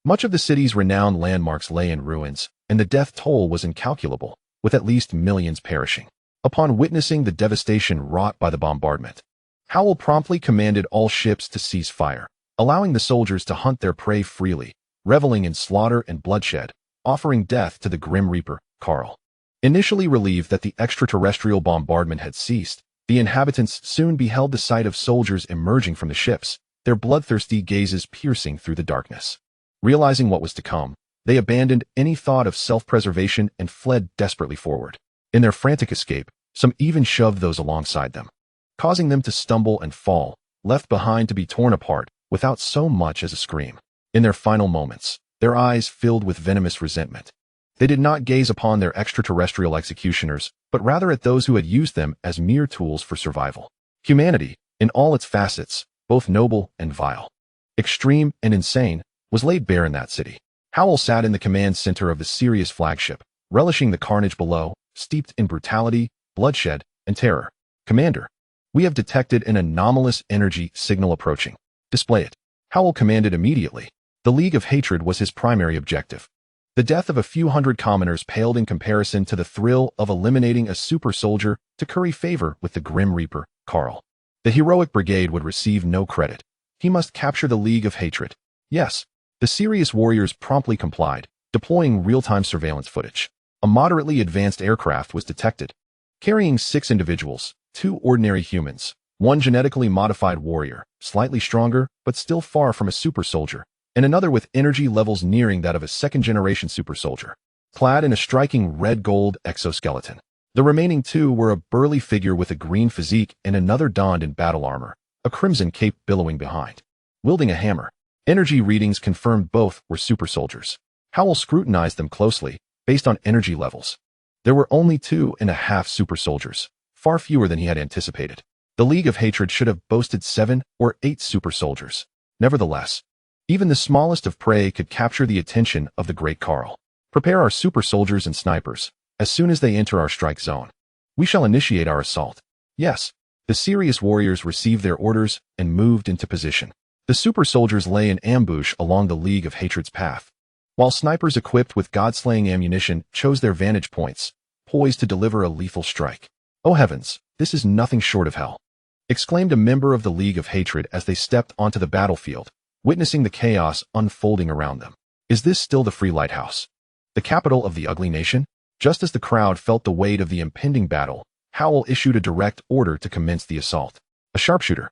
S1: much of the city's renowned landmarks lay in ruins, and the death toll was incalculable, with at least millions perishing. Upon witnessing the devastation wrought by the bombardment, Howl promptly commanded all ships to cease fire, allowing the soldiers to hunt their prey freely, reveling in slaughter and bloodshed, offering death to the Grim Reaper, Karl. Initially relieved that the extraterrestrial bombardment had ceased, the inhabitants soon beheld the sight of soldiers emerging from the ships, their bloodthirsty gazes piercing through the darkness. Realizing what was to come, they abandoned any thought of self-preservation and fled desperately forward. In their frantic escape, some even shoved those alongside them, causing them to stumble and fall, left behind to be torn apart without so much as a scream. In their final moments, their eyes filled with venomous resentment. They did not gaze upon their extraterrestrial executioners, but rather at those who had used them as mere tools for survival. Humanity, in all its facets, both noble and vile, extreme and insane, was laid bare in that city. Howl sat in the command center of the Sirius flagship, relishing the carnage below, steeped in brutality, bloodshed, and terror. Commander, we have detected an anomalous energy signal approaching. Display it. Howl commanded immediately. The League of Hatred was his primary objective. The death of a few hundred commoners paled in comparison to the thrill of eliminating a super soldier to curry favor with the Grim Reaper, Karl. The heroic brigade would receive no credit. He must capture the League of Hatred. Yes, the Sirius warriors promptly complied, deploying real-time surveillance footage. A moderately advanced aircraft was detected, carrying 6 individuals, 2 ordinary humans, 1 genetically modified warrior, slightly stronger but still far from a super soldier, and another with energy levels nearing that of a second-generation super soldier, clad in a striking red-gold exoskeleton. The remaining 2 were a burly figure with a green physique and another donned in battle armor, a crimson cape billowing behind, wielding a hammer. Energy readings confirmed both were super soldiers. Howl scrutinized them closely, based on energy levels. There were only 2.5 super soldiers, far fewer than he had anticipated. The League of Hatred should have boasted 7 or 8 super soldiers. Nevertheless, even the smallest of prey could capture the attention of the great Karl. Prepare our super soldiers and snipers. As soon as they enter our strike zone, we shall initiate our assault. Yes, the Sirius warriors received their orders and moved into position. The super soldiers lay in ambush along the League of Hatred's path, while snipers equipped with god-slaying ammunition chose their vantage points, poised to deliver a lethal strike. Oh heavens, this is nothing short of hell, exclaimed a member of the League of Hatred as they stepped onto the battlefield, witnessing the chaos unfolding around them. Is this still the Free Lighthouse, the capital of the ugly nation? Just as the crowd felt the weight of the impending battle, Howl issued a direct order to commence the assault. A sharpshooter,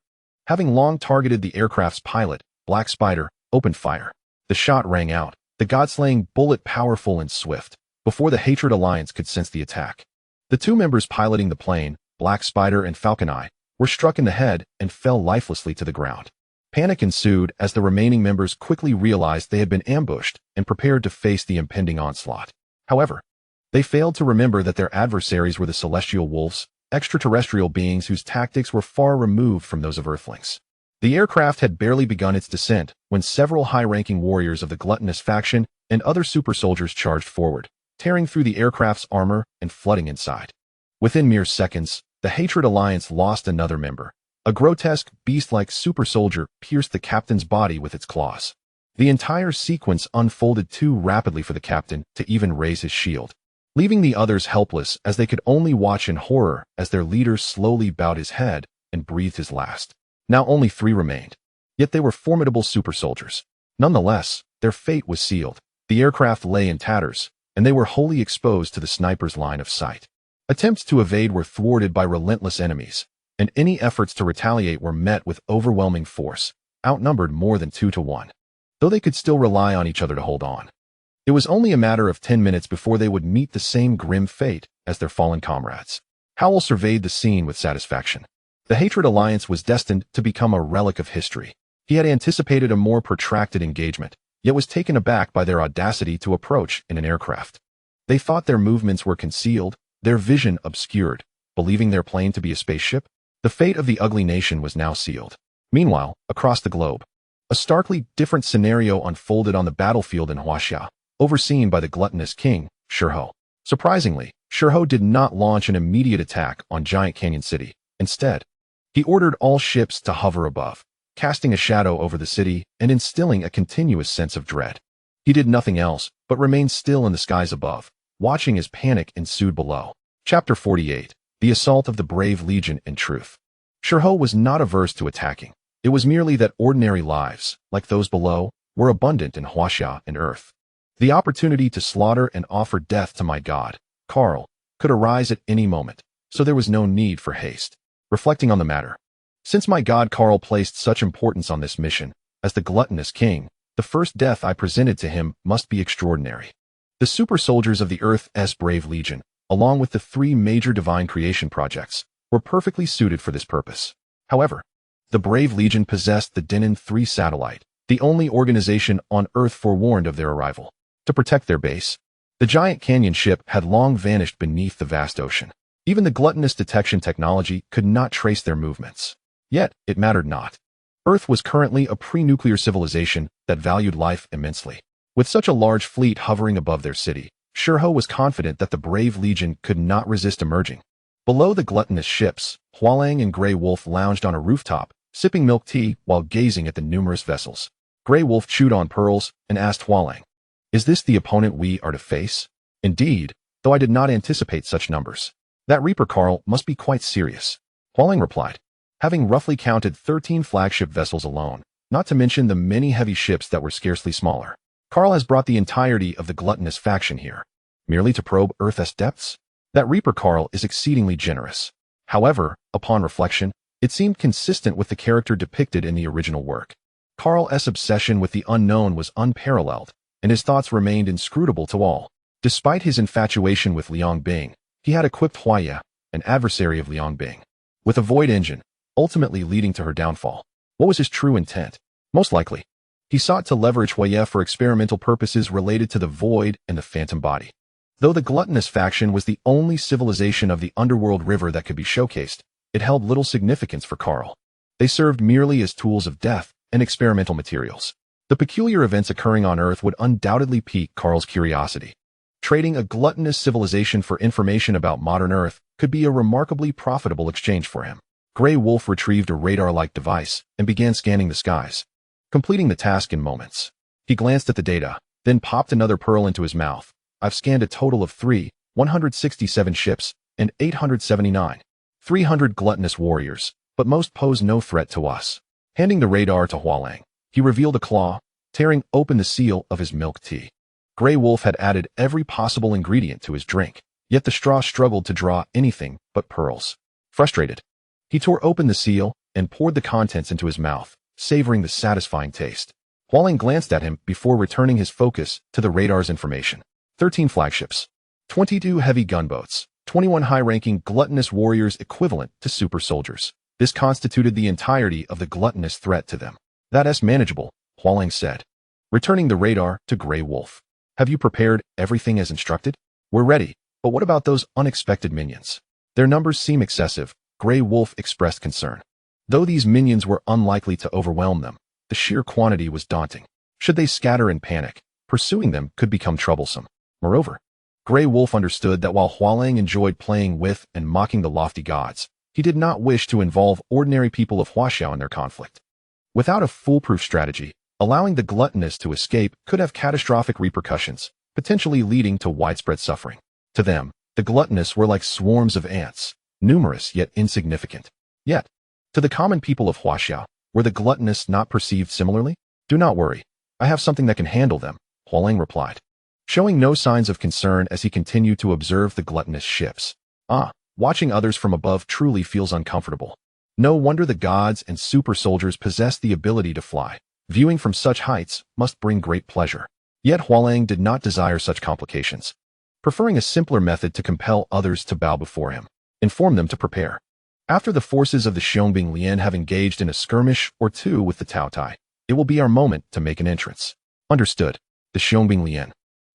S1: having long targeted the aircraft's pilot, Black Spider, opened fire. The shot rang out, the god-slaying bullet powerful and swift, before the Hatred Alliance could sense the attack. The two members piloting the plane, Black Spider and Falcon Eye, were struck in the head and fell lifelessly to the ground. Panic ensued as the remaining members quickly realized they had been ambushed and prepared to face the impending onslaught. However, they failed to remember that their adversaries were the celestial wolves, extraterrestrial beings whose tactics were far removed from those of Earthlings. The aircraft had barely begun its descent when several high-ranking warriors of the gluttonous faction and other super soldiers charged forward, tearing through the aircraft's armor and flooding inside. Within mere seconds, the Hatred Alliance lost another member. A grotesque, beast-like super soldier pierced the captain's body with its claws. The entire sequence unfolded too rapidly for the captain to even raise his shield, leaving the others helpless as they could only watch in horror as their leader slowly bowed his head and breathed his last. Now only 3 remained. Yet they were formidable super soldiers. Nonetheless, their fate was sealed. The aircraft lay in tatters, and they were wholly exposed to the sniper's line of sight. Attempts to evade were thwarted by relentless enemies, and any efforts to retaliate were met with overwhelming force, outnumbered more than 2 to 1. Though they could still rely on each other to hold on. It was only a matter of 10 minutes before they would meet the same grim fate as their fallen comrades. Howell surveyed the scene with satisfaction. The Hatred Alliance was destined to become a relic of history. He had anticipated a more protracted engagement, yet was taken aback by their audacity to approach in an aircraft. They thought their movements were concealed, their vision obscured, believing their plane to be a spaceship. The fate of the ugly nation was now sealed. Meanwhile, across the globe, a starkly different scenario unfolded on the battlefield in Huaxia, overseen by the gluttonous king, Shihao. Surprisingly, Shihao did not launch an immediate attack on Giant Canyon City. Instead, he ordered all ships to hover above, casting a shadow over the city and instilling a continuous sense of dread. He did nothing else but remained still in the skies above, watching as panic ensued below. Chapter 48. The Assault of the Brave Legion in Truth. Shihao was not averse to attacking. It was merely that ordinary lives, like those below, were abundant in Huaxia and Earth. The opportunity to slaughter and offer death to my god, Karl, could arise at any moment, so there was no need for haste. Reflecting on the matter, since my god Karl placed such importance on this mission, as the gluttonous king, the first death I presented to him must be extraordinary. The super soldiers of the Earth's Brave Legion, along with the 3 major divine creation projects, were perfectly suited for this purpose. However, the Brave Legion possessed the Denon 3 satellite, the only organization on Earth forewarned of their arrival. To protect their base, the Giant Canyon ship had long vanished beneath the vast ocean. Even the gluttonous detection technology could not trace their movements. Yet, it mattered not. Earth was currently a pre-nuclear civilization that valued life immensely. With such a large fleet hovering above their city, Shihao was confident that the Brave Legion could not resist emerging. Below the gluttonous ships, Hua Lang and Grey Wolf lounged on a rooftop, sipping milk tea while gazing at the numerous vessels. Grey Wolf chewed on pearls and asked Hua Lang, "Is this the opponent we are to face?" "Indeed, though I did not anticipate such numbers. That Reaper Karl must be quite serious," Hua Lang replied, having roughly counted 13 flagship vessels alone, not to mention the many heavy ships that were scarcely smaller. Karl has brought the entirety of the gluttonous faction here, merely to probe Earth's depths? That Reaper Karl is exceedingly generous. However, upon reflection, it seemed consistent with the character depicted in the original work. Karl's obsession with the unknown was unparalleled, and his thoughts remained inscrutable to all. Despite his infatuation with Liang Bing, he had equipped Huaya, an adversary of Liang Bing, with a void engine, ultimately leading to her downfall. What was his true intent? Most likely, he sought to leverage Huaya for experimental purposes related to the void and the phantom body. Though the gluttonous faction was the only civilization of the underworld river that could be showcased, it held little significance for Karl. They served merely as tools of death and experimental materials. The peculiar events occurring on Earth would undoubtedly pique Karl's curiosity. Trading a gluttonous civilization for information about modern Earth could be a remarkably profitable exchange for him. Grey Wolf retrieved a radar-like device and began scanning the skies, completing the task in moments. He glanced at the data, then popped another pearl into his mouth. "I've scanned a total of 167 ships, and 879. 300 gluttonous warriors, but most pose no threat to us." Handing the radar to Hua Lang, he revealed a claw, tearing open the seal of his milk tea. Grey Wolf had added every possible ingredient to his drink, yet the straw struggled to draw anything but pearls. Frustrated, he tore open the seal and poured the contents into his mouth, savoring the satisfying taste. Hua Lang glanced at him before returning his focus to the radar's information. 13 flagships, 22 heavy gunboats, 21 high-ranking gluttonous warriors equivalent to super soldiers. This constituted the entirety of the gluttonous threat to them. That's manageable, Hua Lang said, returning the radar to Grey Wolf. Have you prepared everything as instructed? We're ready, but what about those unexpected minions? Their numbers seem excessive, Grey Wolf expressed concern. Though these minions were unlikely to overwhelm them, the sheer quantity was daunting. Should they scatter in panic, pursuing them could become troublesome. Moreover, Grey Wolf understood that while Hua Lang enjoyed playing with and mocking the lofty gods, he did not wish to involve ordinary people of Huaxiao in their conflict. Without a foolproof strategy, allowing the gluttonous to escape could have catastrophic repercussions, potentially leading to widespread suffering. To them, the gluttonous were like swarms of ants, numerous yet insignificant. Yet, to the common people of Huaxiao, were the gluttonous not perceived similarly? Do not worry. I have something that can handle them, Hua Lang replied, showing no signs of concern as he continued to observe the gluttonous ships. Watching others from above truly feels uncomfortable. No wonder the gods and super soldiers possess the ability to fly. Viewing from such heights must bring great pleasure. Yet Hua Lang did not desire such complications, preferring a simpler method to compel others to bow before him. Inform them to prepare. After the forces of the Xiongbing Lian have engaged in a skirmish or two with the Taotie, it will be our moment to make an entrance. Understood. The Xiongbing Lian,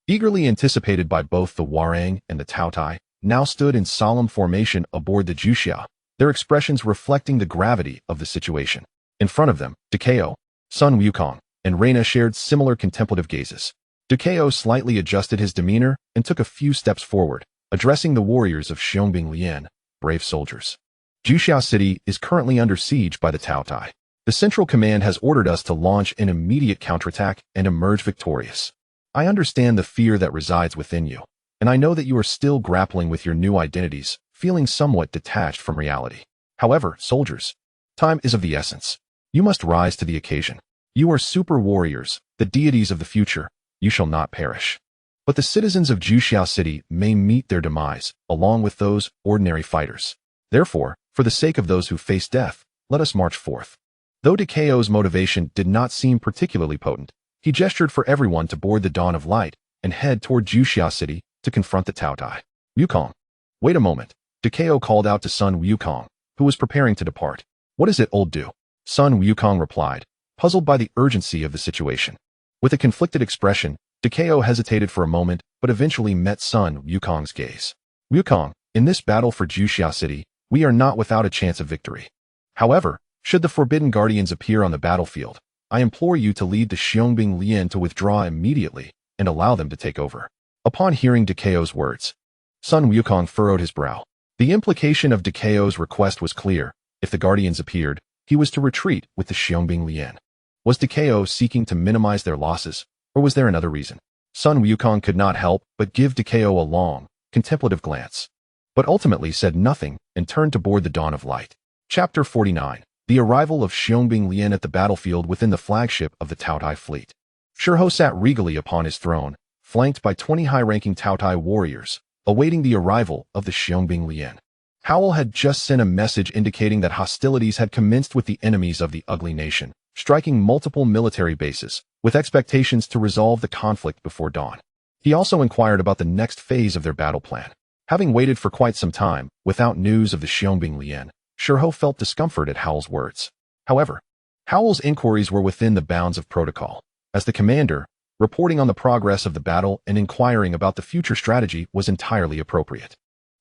S1: eagerly anticipated by both the Warang and the Taotie, now stood in solemn formation aboard the Juxiao, their expressions reflecting the gravity of the situation. In front of them, Dikao, Sun Wukong, and Reina shared similar contemplative gazes. Dikao slightly adjusted his demeanor and took a few steps forward, addressing the warriors of Xiongbing Lian, brave soldiers. Juxiao City is currently under siege by the Taotie. The Central Command has ordered us to launch an immediate counterattack and emerge victorious. I understand the fear that resides within you, and I know that you are still grappling with your new identities, feeling somewhat detached from reality. However, soldiers, time is of the essence. You must rise to the occasion. You are super warriors, the deities of the future. You shall not perish. But the citizens of Juxiao City may meet their demise, along with those ordinary fighters. Therefore, for the sake of those who face death, let us march forth. Though Dikao's motivation did not seem particularly potent, he gestured for everyone to board the Dawn of Light and head toward Juxiao City to confront the Taotie. Wukong. Wait a moment. Dikao called out to Sun Wukong, who was preparing to depart. What is it, old do? Sun Wukong replied, puzzled by the urgency of the situation. With a conflicted expression, Dikao hesitated for a moment, but eventually met Sun Wukong's gaze. Wukong, in this battle for Juxiao City, we are not without a chance of victory. However, should the Forbidden Guardians appear on the battlefield, I implore you to lead the Xiongbing Lian to withdraw immediately and allow them to take over. Upon hearing Dikao's words, Sun Wukong furrowed his brow. The implication of Dikao's request was clear. If the Guardians appeared, he was to retreat with the Xiongbing Lian. Was Dikao seeking to minimize their losses, or was there another reason? Sun Wukong could not help but give Dikao a long, contemplative glance, but ultimately said nothing and turned to board the Dawn of Light. Chapter 49. The arrival of Xiongbing Lian at the battlefield within the flagship of the Taotie fleet. Shihao sat regally upon his throne, flanked by 20 high-ranking Taotie warriors, awaiting the arrival of the Xiongbing Lian. Howl had just sent a message indicating that hostilities had commenced with the enemies of the ugly nation, striking multiple military bases, with expectations to resolve the conflict before dawn. He also inquired about the next phase of their battle plan. Having waited for quite some time, without news of the Xiongbing Lian, Shihao felt discomfort at Howl's words. However, Howl's inquiries were within the bounds of protocol. As the commander, reporting on the progress of the battle and inquiring about the future strategy was entirely appropriate.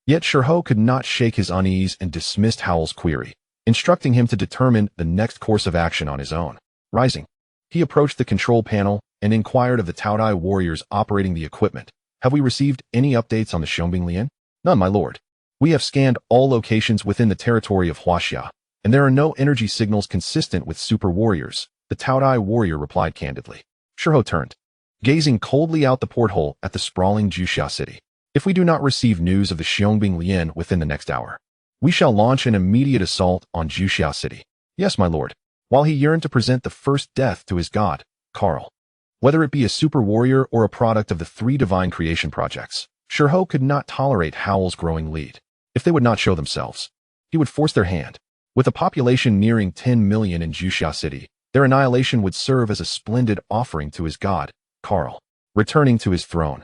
S1: Yet Shihao could not shake his unease and dismissed Howl's query, instructing him to determine the next course of action on his own. Rising, he approached the control panel and inquired of the Taotie warriors operating the equipment. Have we received any updates on the Xiongbing Lian? None, my lord. We have scanned all locations within the territory of Huaxia, and there are no energy signals consistent with super warriors, the Taotie warrior replied candidly. Shihao turned, gazing coldly out the porthole at the sprawling Juxiao City. If we do not receive news of the Xiongbing Lian within the next hour, we shall launch an immediate assault on Juxiao City. Yes, my lord. While he yearned to present the first death to his god, Karl. Whether it be a super warrior or a product of the 3 divine creation projects, Shihao could not tolerate Howl's growing lead. If they would not show themselves, he would force their hand. With a population nearing 10 million in Juxiao City, Their annihilation would serve as a splendid offering to his god, Karl. Returning to his throne,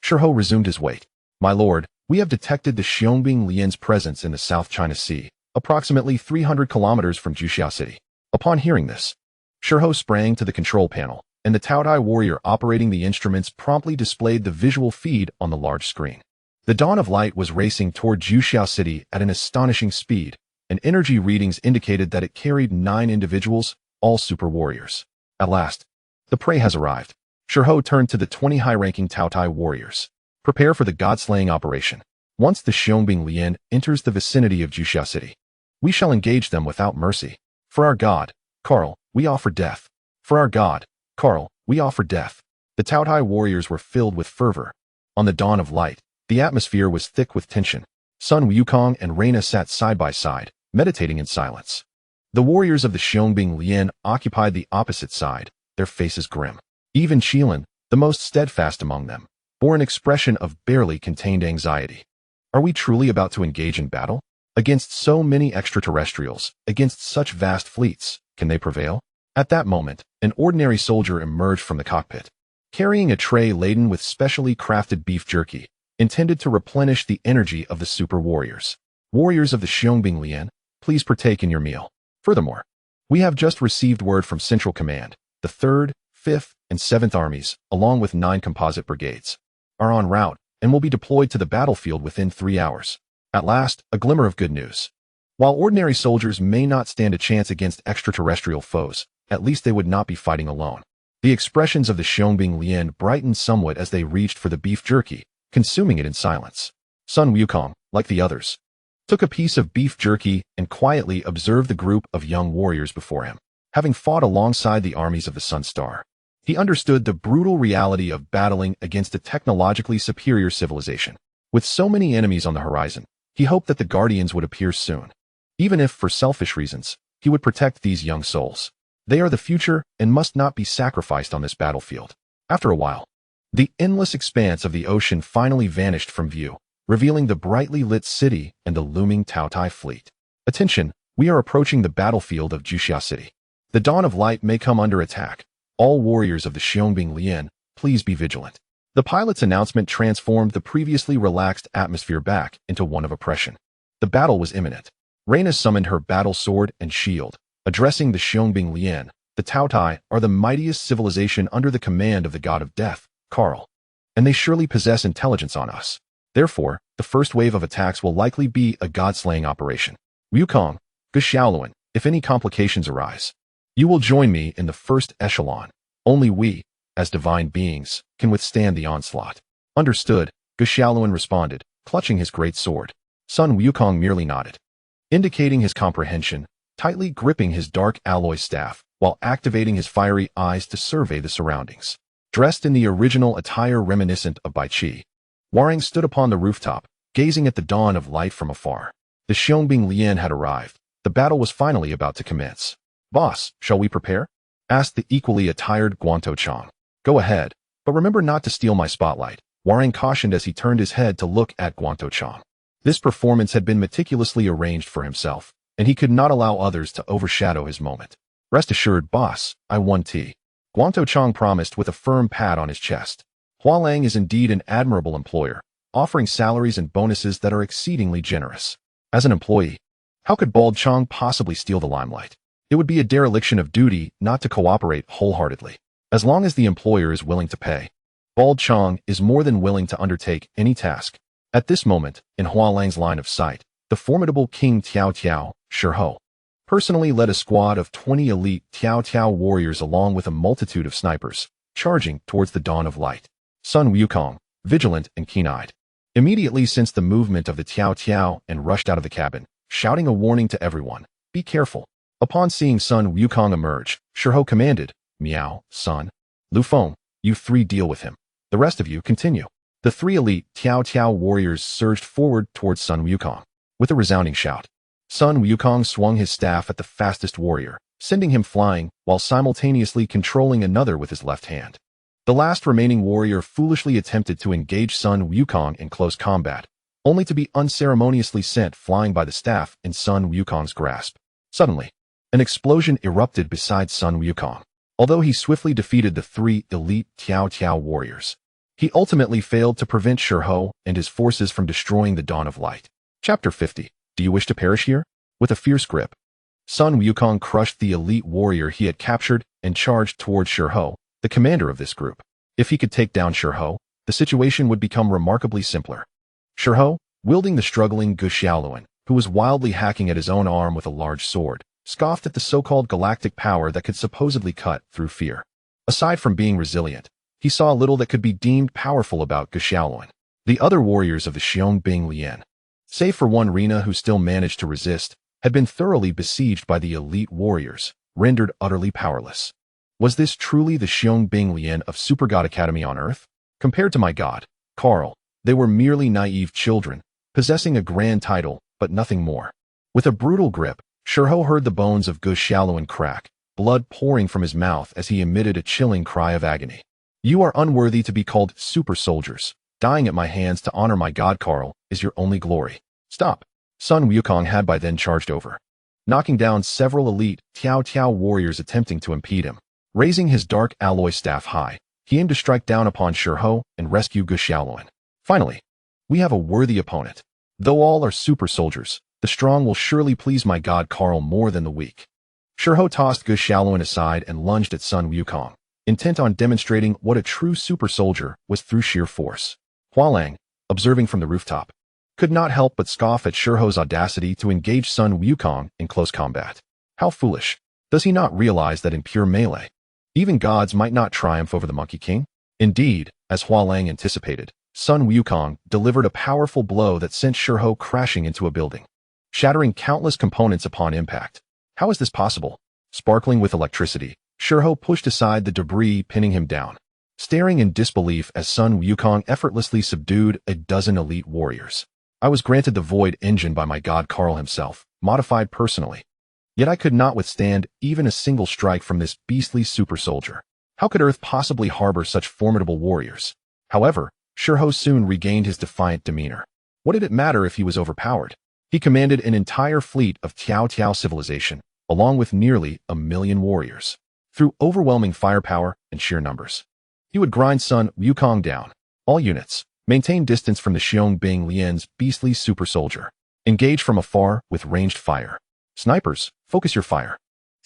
S1: Shihao resumed his wait. My lord, we have detected the Xiongbing Lian's presence in the South China Sea, approximately 300 kilometers from Juxiao City. Upon hearing this, Shihao sprang to the control panel, and the Taotie warrior operating the instruments promptly displayed the visual feed on the large screen. The dawn of light was racing toward Juxiao City at an astonishing speed, and energy readings indicated that it carried 9 individuals, all super warriors. At last, the prey has arrived. Shihao turned to the 20 high-ranking Taotie warriors. Prepare for the god-slaying operation. Once the Xiongbing Lian enters the vicinity of Juxiao City, we shall engage them without mercy. For our god, Karl, we offer death. For our god, Karl, we offer death. The Taotie warriors were filled with fervor. On the dawn of light, the atmosphere was thick with tension. Sun Wukong and Reina sat side by side, meditating in silence. The warriors of the Xiongbing Lian occupied the opposite side, their faces grim. Even Qiang, the most steadfast among them, bore an expression of barely contained anxiety. Are we truly about to engage in battle? Against so many extraterrestrials, against such vast fleets, can they prevail? At that moment, an ordinary soldier emerged from the cockpit, carrying a tray laden with specially crafted beef jerky, intended to replenish the energy of the super warriors. Warriors of the Xiongbing Lian, please partake in your meal. Furthermore, we have just received word from Central Command. The 3rd, 5th, and 7th Armies, along with 9 composite brigades, are en route and will be deployed to the battlefield within 3 hours. At last, a glimmer of good news. While ordinary soldiers may not stand a chance against extraterrestrial foes, at least they would not be fighting alone. The expressions of the Xiongbing Lian brightened somewhat as they reached for the beef jerky, consuming it in silence. Sun Wukong, like the others, took a piece of beef jerky and quietly observed the group of young warriors before him. Having fought alongside the armies of the Sun Star, he understood the brutal reality of battling against a technologically superior civilization. With so many enemies on the horizon, he hoped that the Guardians would appear soon. Even if, for selfish reasons, he would protect these young souls. They are the future and must not be sacrificed on this battlefield. After a while, the endless expanse of the ocean finally vanished from view, revealing the brightly lit city and the looming Taotie fleet. Attention, we are approaching the battlefield of Juxiao City. The dawn of light may come under attack. All warriors of the Xiongbing Lian, please be vigilant. The pilot's announcement transformed the previously relaxed atmosphere back into one of oppression. The battle was imminent. Reina summoned her battle sword and shield, addressing the Xiongbing Lian. The Taotie are the mightiest civilization under the command of the god of death, Karl, and they surely possess intelligence on us. Therefore, the first wave of attacks will likely be a god-slaying operation. Wukong, Xiaoluan, if any complications arise, you will join me in the first echelon. Only we, as divine beings, can withstand the onslaught. Understood, Xiaoluan responded, clutching his great sword. Sun Wukong merely nodded, indicating his comprehension, tightly gripping his dark alloy staff, while activating his fiery eyes to survey the surroundings. Dressed in the original attire reminiscent of Bai Qi, Warang stood upon the rooftop, gazing at the dawn of light from afar. The Xiongbing Lian had arrived. The battle was finally about to commence. Boss, shall we prepare? Asked the equally attired Guantou Qiang. Go ahead, but remember not to steal my spotlight, Warang cautioned as he turned his head to look at Guantou Qiang. This performance had been meticulously arranged for himself, and he could not allow others to overshadow his moment. Rest assured, boss, I won tea. Guantou Qiang promised with a firm pat on his chest. Hua Lang is indeed an admirable employer, offering salaries and bonuses that are exceedingly generous. As an employee, how could Bald Qiang possibly steal the limelight? It would be a dereliction of duty not to cooperate wholeheartedly. As long as the employer is willing to pay, Bald Qiang is more than willing to undertake any task. At this moment, in Hua Lang's line of sight, the formidable King Shihao personally led a squad of 20 elite Taotie warriors along with a multitude of snipers, charging towards the dawn of light. Sun Wukong, vigilant and keen-eyed, immediately sensed the movement of the Taotie and rushed out of the cabin, shouting a warning to everyone, be careful. Upon seeing Sun Wukong emerge, Shihao commanded, Miao, Sun, Lu Feng, you 3 deal with him. The rest of you continue. The 3 elite Taotie warriors surged forward towards Sun Wukong. With a resounding shout, Sun Wukong swung his staff at the fastest warrior, sending him flying while simultaneously controlling another with his left hand. The last remaining warrior foolishly attempted to engage Sun Wukong in close combat, only to be unceremoniously sent flying by the staff in Sun Wukong's grasp. Suddenly, An explosion erupted beside Sun Wukong. Although he swiftly defeated the 3 elite Taotie warriors, he ultimately failed to prevent Shihao and his forces from destroying the Dawn of Light. Chapter 50. Do you wish to perish here? With a fierce grip, Sun Wukong crushed the elite warrior he had captured and charged towards Shihao, the commander of this group. If he could take down Shihao, the situation would become remarkably simpler. Shihao, wielding the struggling Qiang, who was wildly hacking at his own arm with a large sword, scoffed at the so-called galactic power that could supposedly cut through fear. Aside from being resilient, he saw little that could be deemed powerful about Qiang. The other warriors of the Xiong save for one Reina who still managed to resist, had been thoroughly besieged by the elite warriors, rendered utterly powerless. Was this truly the Xiong of Supergod Academy on Earth? Compared to my god, Karl, they were merely naive children, possessing a grand title, but nothing more. With a brutal grip, Shihao heard the bones of Qiang crack, blood pouring from his mouth as he emitted a chilling cry of agony. You are unworthy to be called super soldiers. Dying at my hands to honor my god Karl is your only glory. Stop. Sun Wukong had by then charged over, knocking down several elite Taotie warriors attempting to impede him. Raising his dark alloy staff high, he aimed to strike down upon Shihao and rescue Qiang. Finally, we have a worthy opponent. Though all are super soldiers, the strong will surely please my god Karl more than the weak. Shihao tossed Qiang aside and lunged at Sun Wukong, intent on demonstrating what a true super soldier was through sheer force. Hua Lang, observing from the rooftop, could not help but scoff at Shihao's audacity to engage Sun Wukong in close combat. How foolish. Does he not realize that in pure melee, even gods might not triumph over the Monkey King? Indeed, as Hua Lang anticipated, Sun Wukong delivered a powerful blow that sent Shihao crashing into a building, shattering countless components upon impact. How is this possible? Sparkling with electricity, Shihao pushed aside the debris, pinning him down, staring in disbelief as Sun Wukong effortlessly subdued a dozen elite warriors. I was granted the Void Engine by my god Karl himself, modified personally. Yet I could not withstand even a single strike from this beastly super soldier. How could Earth possibly harbor such formidable warriors? However, Shihao soon regained his defiant demeanor. What did it matter if he was overpowered? He commanded an entire fleet of Taotie civilization, along with nearly 1 million warriors. Through overwhelming firepower and sheer numbers, he would grind Sun Wukong down. All units, maintain distance from the Xiong beastly super soldier. Engage from afar with ranged fire. Snipers, focus your fire.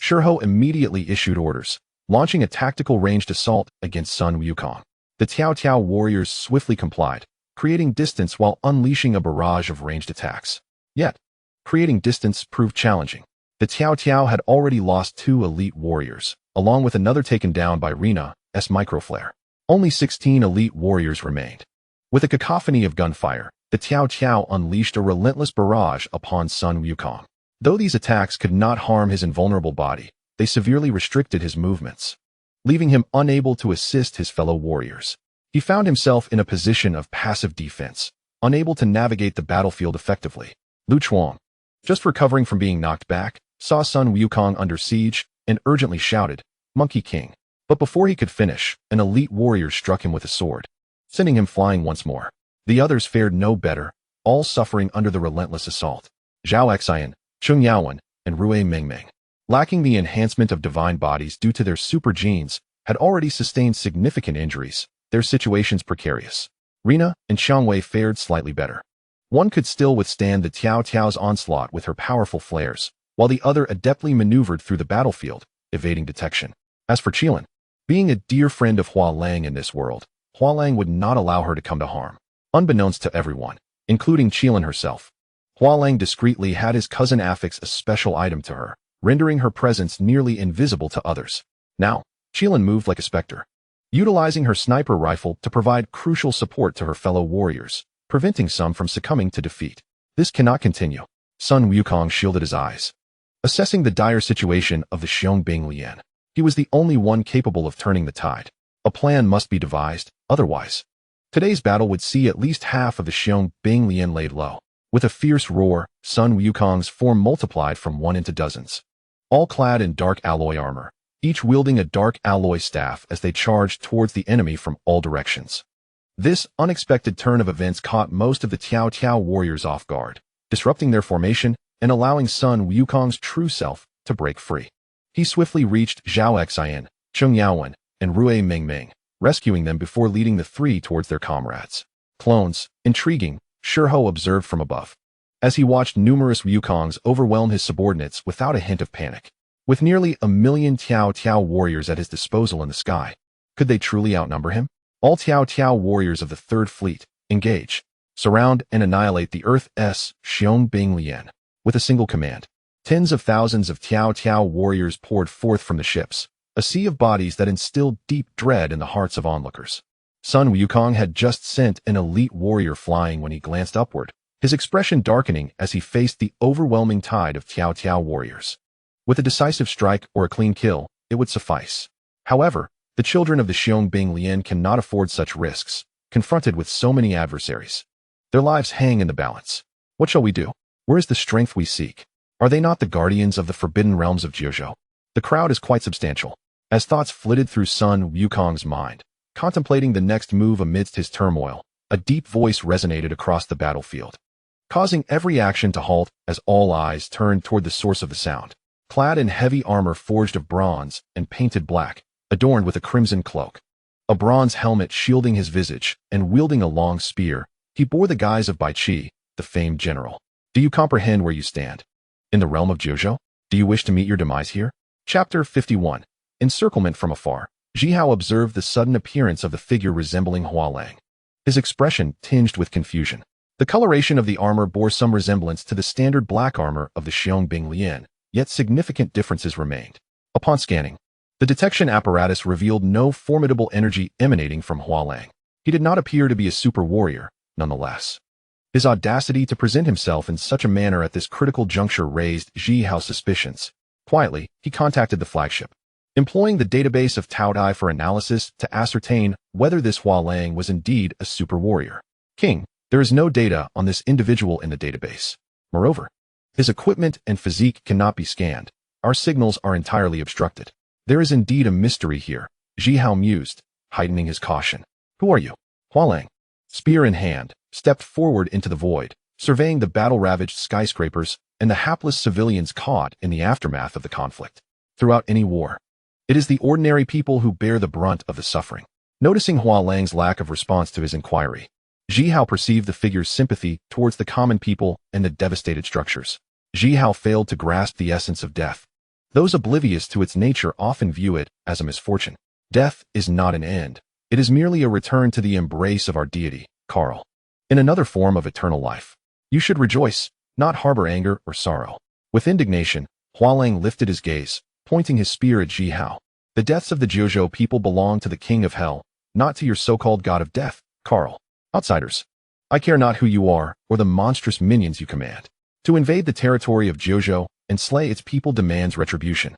S1: Shihao immediately issued orders, launching a tactical ranged assault against Sun Wukong. The Taotie warriors swiftly complied, creating distance while unleashing a barrage of ranged attacks. Yet, creating distance proved challenging. The Taotie had already lost 2 elite warriors, along with another taken down by Reina's microflare. Only 16 elite warriors remained. With a cacophony of gunfire, the Taotie unleashed a relentless barrage upon Sun Wukong. Though these attacks could not harm his invulnerable body, they severely restricted his movements, leaving him unable to assist his fellow warriors. He found himself in a position of passive defense, unable to navigate the battlefield effectively. Lu Chuang, just recovering from being knocked back, saw Sun Wukong under siege and urgently shouted, "Monkey King." But before he could finish, an elite warrior struck him with a sword, sending him flying once more. The others fared no better, all suffering under the relentless assault. Zhao Xian, Chung Yaowen, and Rui Mengmeng, lacking the enhancement of divine bodies due to their super genes, had already sustained significant injuries, their situations precarious. Reina and Xiangwei fared slightly better. One could still withstand the Taotie's onslaught with her powerful flares, while the other adeptly maneuvered through the battlefield, evading detection. As for Qiang, being a dear friend of Hua Lang in this world, Hua Lang would not allow her to come to harm. Unbeknownst to everyone, including Qiang herself, Hua Lang discreetly had his cousin affix a special item to her, rendering her presence nearly invisible to others. Now, Qiang moved like a specter, utilizing her sniper rifle to provide crucial support to her fellow warriors, preventing some from succumbing to defeat. This cannot continue. Sun Wukong shielded his eyes, assessing the dire situation of the Xiong. He was the only one capable of turning the tide. A plan must be devised, otherwise, today's battle would see at least half of the Qiong laid low. With a fierce roar, Sun Wukong's form multiplied from 1 into dozens, all clad in dark alloy armor, each wielding a dark alloy staff as they charged towards the enemy from all directions. This unexpected turn of events caught most of the Taotie warriors off guard, disrupting their formation and allowing Sun Wukong's true self to break free. He swiftly reached Zhao Xian, Cheng Yaowen, and Rui Mingming, rescuing them before leading the three towards their comrades. Clones, intriguing, Shiho observed from above, as he watched numerous Wukongs overwhelm his subordinates without a hint of panic. With nearly 1,000,000 Taotie warriors at his disposal in the sky, could they truly outnumber him? All Taotie warriors of the Third Fleet, engage, surround and annihilate the Earth's Xiong with a single command. Tens of thousands of Taotie warriors poured forth from the ships, a sea of bodies that instilled deep dread in the hearts of onlookers. Sun Wukong had just sent an elite warrior flying when he glanced upward, his expression darkening as he faced the overwhelming tide of Taotie warriors. With a decisive strike or a clean kill, it would suffice. However, the children of the Xiong cannot afford such risks, confronted with so many adversaries. Their lives hang in the balance. What shall we do? Where is the strength we seek? Are they not the guardians of the forbidden realms of Jiuzhou? The crowd is quite substantial. As thoughts flitted through Sun Wukong's mind, contemplating the next move amidst his turmoil, a deep voice resonated across the battlefield, causing every action to halt as all eyes turned toward the source of the sound. Clad in heavy armor forged of bronze and painted black, adorned with a crimson cloak, a bronze helmet shielding his visage, and wielding a long spear, he bore the guise of Bai Qi, the famed general. Do you comprehend where you stand? In the realm of Jiuzhou? Do you wish to meet your demise here? Chapter 51. Encirclement from afar. Shihao observed the sudden appearance of the figure resembling Hua Lang, his expression tinged with confusion. The coloration of the armor bore some resemblance to the standard black armor of the Xiong, yet significant differences remained. Upon scanning, the detection apparatus revealed no formidable energy emanating from Hua Lang. He did not appear to be a super warrior, nonetheless. His audacity to present himself in such a manner at this critical juncture raised Shihao's suspicions. Quietly, he contacted the flagship, employing the database of Taotie for analysis to ascertain whether this Hua Lang was indeed a super warrior. King, there is no data on this individual in the database. Moreover, his equipment and physique cannot be scanned. Our signals are entirely obstructed. There is indeed a mystery here, Shihao mused, heightening his caution. Who are you? Hua Lang, spear in hand, stepped forward into the void, surveying the battle-ravaged skyscrapers and the hapless civilians caught in the aftermath of the conflict. Throughout any war, it is the ordinary people who bear the brunt of the suffering. Noticing Hua Lang's lack of response to his inquiry, Shihao perceived the figure's sympathy towards the common people and the devastated structures. Shihao failed to grasp the essence of death. Those oblivious to its nature often view it as a misfortune. Death is not an end. It is merely a return to the embrace of our deity, Karl, in another form of eternal life. You should rejoice, not harbor anger or sorrow. With indignation, Hua Lang lifted his gaze, pointing his spear at Shihao. The deaths of the Jiuzhou people belong to the king of hell, not to your so-called god of death, Karl. Outsiders, I care not who you are or the monstrous minions you command. To invade the territory of Jiuzhou and slay its people demands retribution.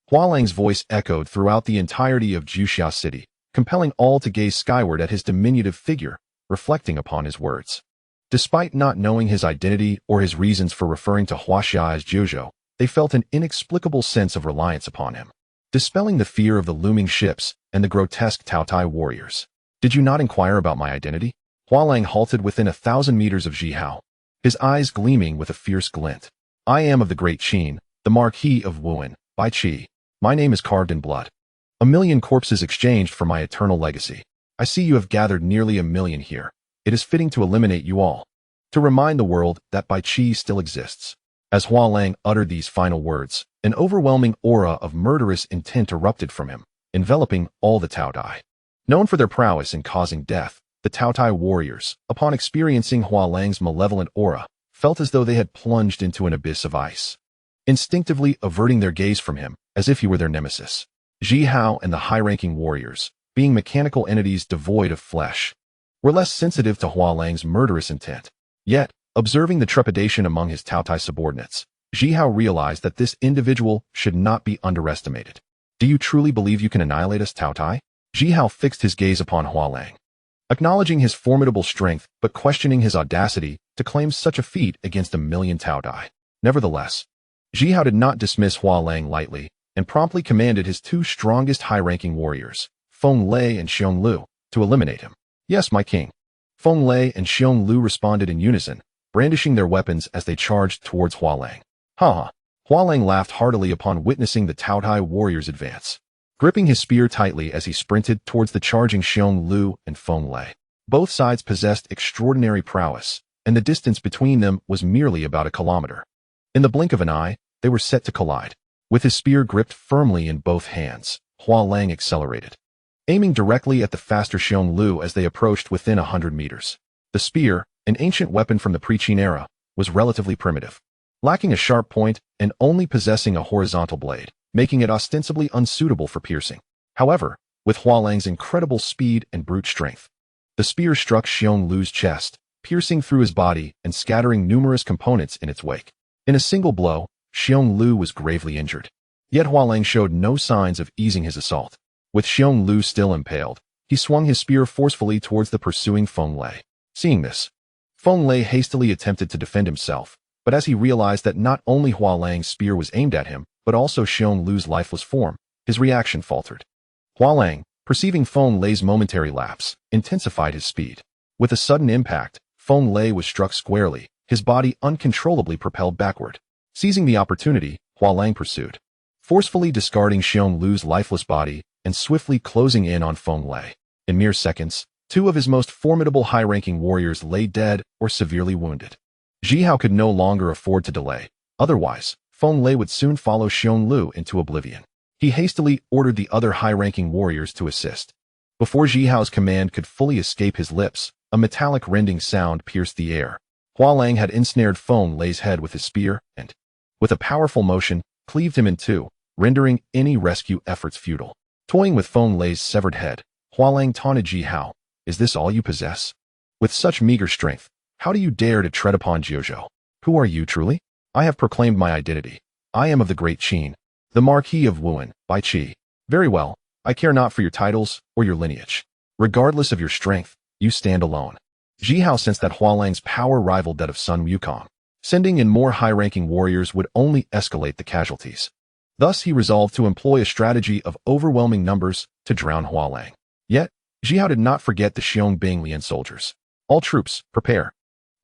S1: Hua Lang's voice echoed throughout the entirety of Jiuxia City, compelling all to gaze skyward at his diminutive figure, reflecting upon his words. Despite not knowing his identity or his reasons for referring to Huaxia as Jiuzhou, they felt an inexplicable sense of reliance upon him, dispelling the fear of the looming ships and the grotesque Taotie warriors. Did you not inquire about my identity? Hua Lang halted within 1,000 meters of Shihao, his eyes gleaming with a fierce glint. I am of the great Qin, the Marquis of Wuan, Bai Qi. My name is carved in blood. 1,000,000 corpses exchanged for my eternal legacy. I see you have gathered nearly 1,000,000 here. It is fitting to eliminate you all, to remind the world that Bai Qi still exists. As Hua Lang uttered these final words, an overwhelming aura of murderous intent erupted from him, enveloping all the Taotie. Known for their prowess in causing death, the Taotie warriors, upon experiencing Hua Lang's malevolent aura, felt as though they had plunged into an abyss of ice, instinctively averting their gaze from him, as if he were their nemesis. Shihao and the high-ranking warriors, being mechanical entities devoid of flesh, were less sensitive to Hua Lang's murderous intent. Yet, observing the trepidation among his Taotie subordinates, Shihao realized that this individual should not be underestimated. Do you truly believe you can annihilate us, Taotie? Shihao fixed his gaze upon Hua Lang, acknowledging his formidable strength but questioning his audacity to claim such a feat against 1,000,000 Taotie. Nevertheless, Shihao did not dismiss Hua Lang lightly and promptly commanded his two strongest high-ranking warriors, Feng Lei and Xiong Lu, to eliminate him. Yes, my king. Feng Lei and Xiong Lu responded in unison, brandishing their weapons as they charged towards Hua Lang. Ha ha! Hua Lang laughed heartily upon witnessing the Taotie warrior's advance, gripping his spear tightly as he sprinted towards the charging Qiang Lu and Feng Lei. Both sides possessed extraordinary prowess, and the distance between them was merely about a kilometer. In the blink of an eye, they were set to collide. With his spear gripped firmly in both hands, Hua Lang accelerated, aiming directly at the faster Qiang Lu as they approached within 100 meters. The spear, an ancient weapon from the pre-Qin era, was relatively primitive, lacking a sharp point and only possessing a horizontal blade, making it ostensibly unsuitable for piercing. However, with Hua Lang's incredible speed and brute strength, the spear struck Qiang Lu's chest, piercing through his body and scattering numerous components in its wake. In a single blow, Qiang Lu was gravely injured. Yet Hua Lang showed no signs of easing his assault. With Qiang Lu still impaled, he swung his spear forcefully towards the pursuing Feng Lei. Seeing this, Feng Lei hastily attempted to defend himself, but as he realized that not only Hua Lang's spear was aimed at him, but also Qiang Lu's lifeless form, his reaction faltered. Hua Lang, perceiving Feng Lei's momentary lapse, intensified his speed. With a sudden impact, Feng Lei was struck squarely, his body uncontrollably propelled backward. Seizing the opportunity, Hua Lang pursued, forcefully discarding Qiang Lu's lifeless body and swiftly closing in on Feng Lei. In mere seconds, two of his most formidable high-ranking warriors lay dead or severely wounded. Shihao could no longer afford to delay. Otherwise, Feng Lei would soon follow Qiang Lu into oblivion. He hastily ordered the other high-ranking warriors to assist. Before Shihao's command could fully escape his lips, a metallic rending sound pierced the air. Hua Lang had ensnared Feng Lei's head with his spear and, with a powerful motion, cleaved him in two, rendering any rescue efforts futile. Toying with Feng Lei's severed head, Hua Lang taunted Shihao, "Is this all you possess? With such meager strength, how do you dare to tread upon Jiuzhou? Who are you truly?" "I have proclaimed my identity. I am of the Great Qin, the Marquis of Wuan, by Qi." "Very well, I care not for your titles or your lineage. Regardless of your strength, you stand alone." Shihao sensed that Hua Lang's power rivaled that of Sun Wukong. Sending in more high-ranking warriors would only escalate the casualties. Thus he resolved to employ a strategy of overwhelming numbers to drown Hua Lang. Yet, Shihao did not forget the Xiong soldiers. "All troops, prepare.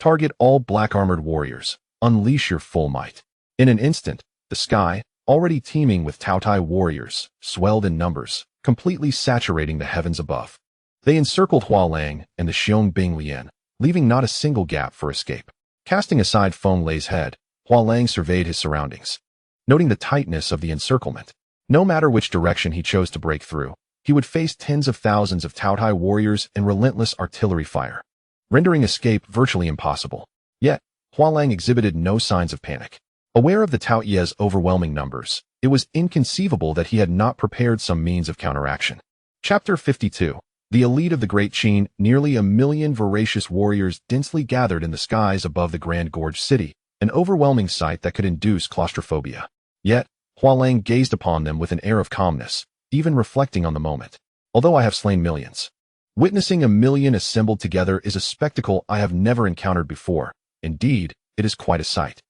S1: Target all black-armored warriors. Unleash your full might." In an instant, the sky, already teeming with Taotie warriors, swelled in numbers, completely saturating the heavens above. They encircled Hua Lang and the Xiong, leaving not a single gap for escape. Casting aside Feng Lei's head, Hua Lang surveyed his surroundings. Noting the tightness of the encirclement, no matter which direction he chose to break through, he would face tens of thousands of Taotie warriors and relentless artillery fire, rendering escape virtually impossible. Yet, Hua Lang exhibited no signs of panic. Aware of the Taotie's overwhelming numbers, it was inconceivable that he had not prepared some means of counteraction. Chapter 52. The elite of the Great Qin, nearly 1,000,000 voracious warriors densely gathered in the skies above the Grand Gorge city, an overwhelming sight that could induce claustrophobia. Yet, Hua Lang gazed upon them with an air of calmness, even reflecting on the moment. "Although I have slain millions, witnessing 1,000,000 assembled together is a spectacle I have never encountered before. Indeed, it is quite a sight.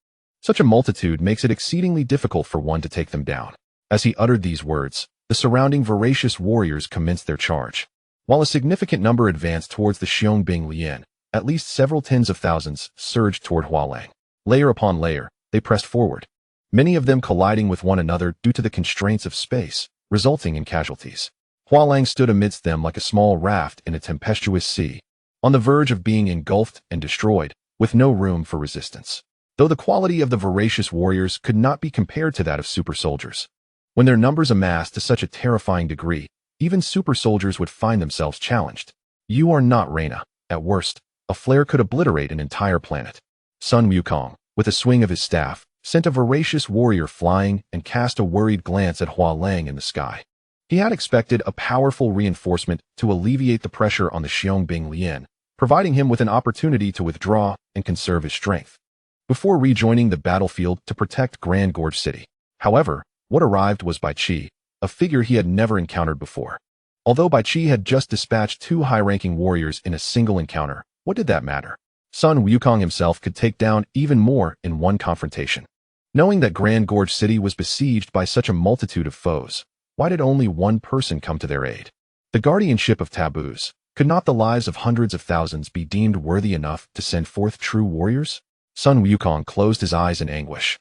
S1: Such a multitude makes it exceedingly difficult for one to take them down." As he uttered these words, the surrounding voracious warriors commenced their charge. While a significant number advanced towards the Xiong, at least several tens of thousands surged toward Hua Lang. Layer upon layer, they pressed forward, many of them colliding with one another due to the constraints of space, resulting in casualties. Hua Lang stood amidst them like a small raft in a tempestuous sea, on the verge of being engulfed and destroyed, with no room for resistance. Though the quality of the voracious warriors could not be compared to that of super soldiers, when their numbers amassed to such a terrifying degree, even super soldiers would find themselves challenged. "You are not Reina. At worst, a flare could obliterate an entire planet." Sun Wukong, with a swing of his staff, sent a voracious warrior flying and cast a worried glance at Hua Lang in the sky. He had expected a powerful reinforcement to alleviate the pressure on the Xiong, providing him with an opportunity to withdraw and conserve his strength before rejoining the battlefield to protect Grand Gorge City. However, what arrived was Bai Qi, a figure he had never encountered before. Although Bai Qi had just dispatched two high-ranking warriors in a single encounter, what did that matter? Sun Wukong himself could take down even more in one confrontation. Knowing that Grand Gorge City was besieged by such a multitude of foes, why did only one person come to their aid? The guardianship of taboos. Could not the lives of hundreds of thousands be deemed worthy enough to send forth true warriors? Sun Wukong closed his eyes in anguish.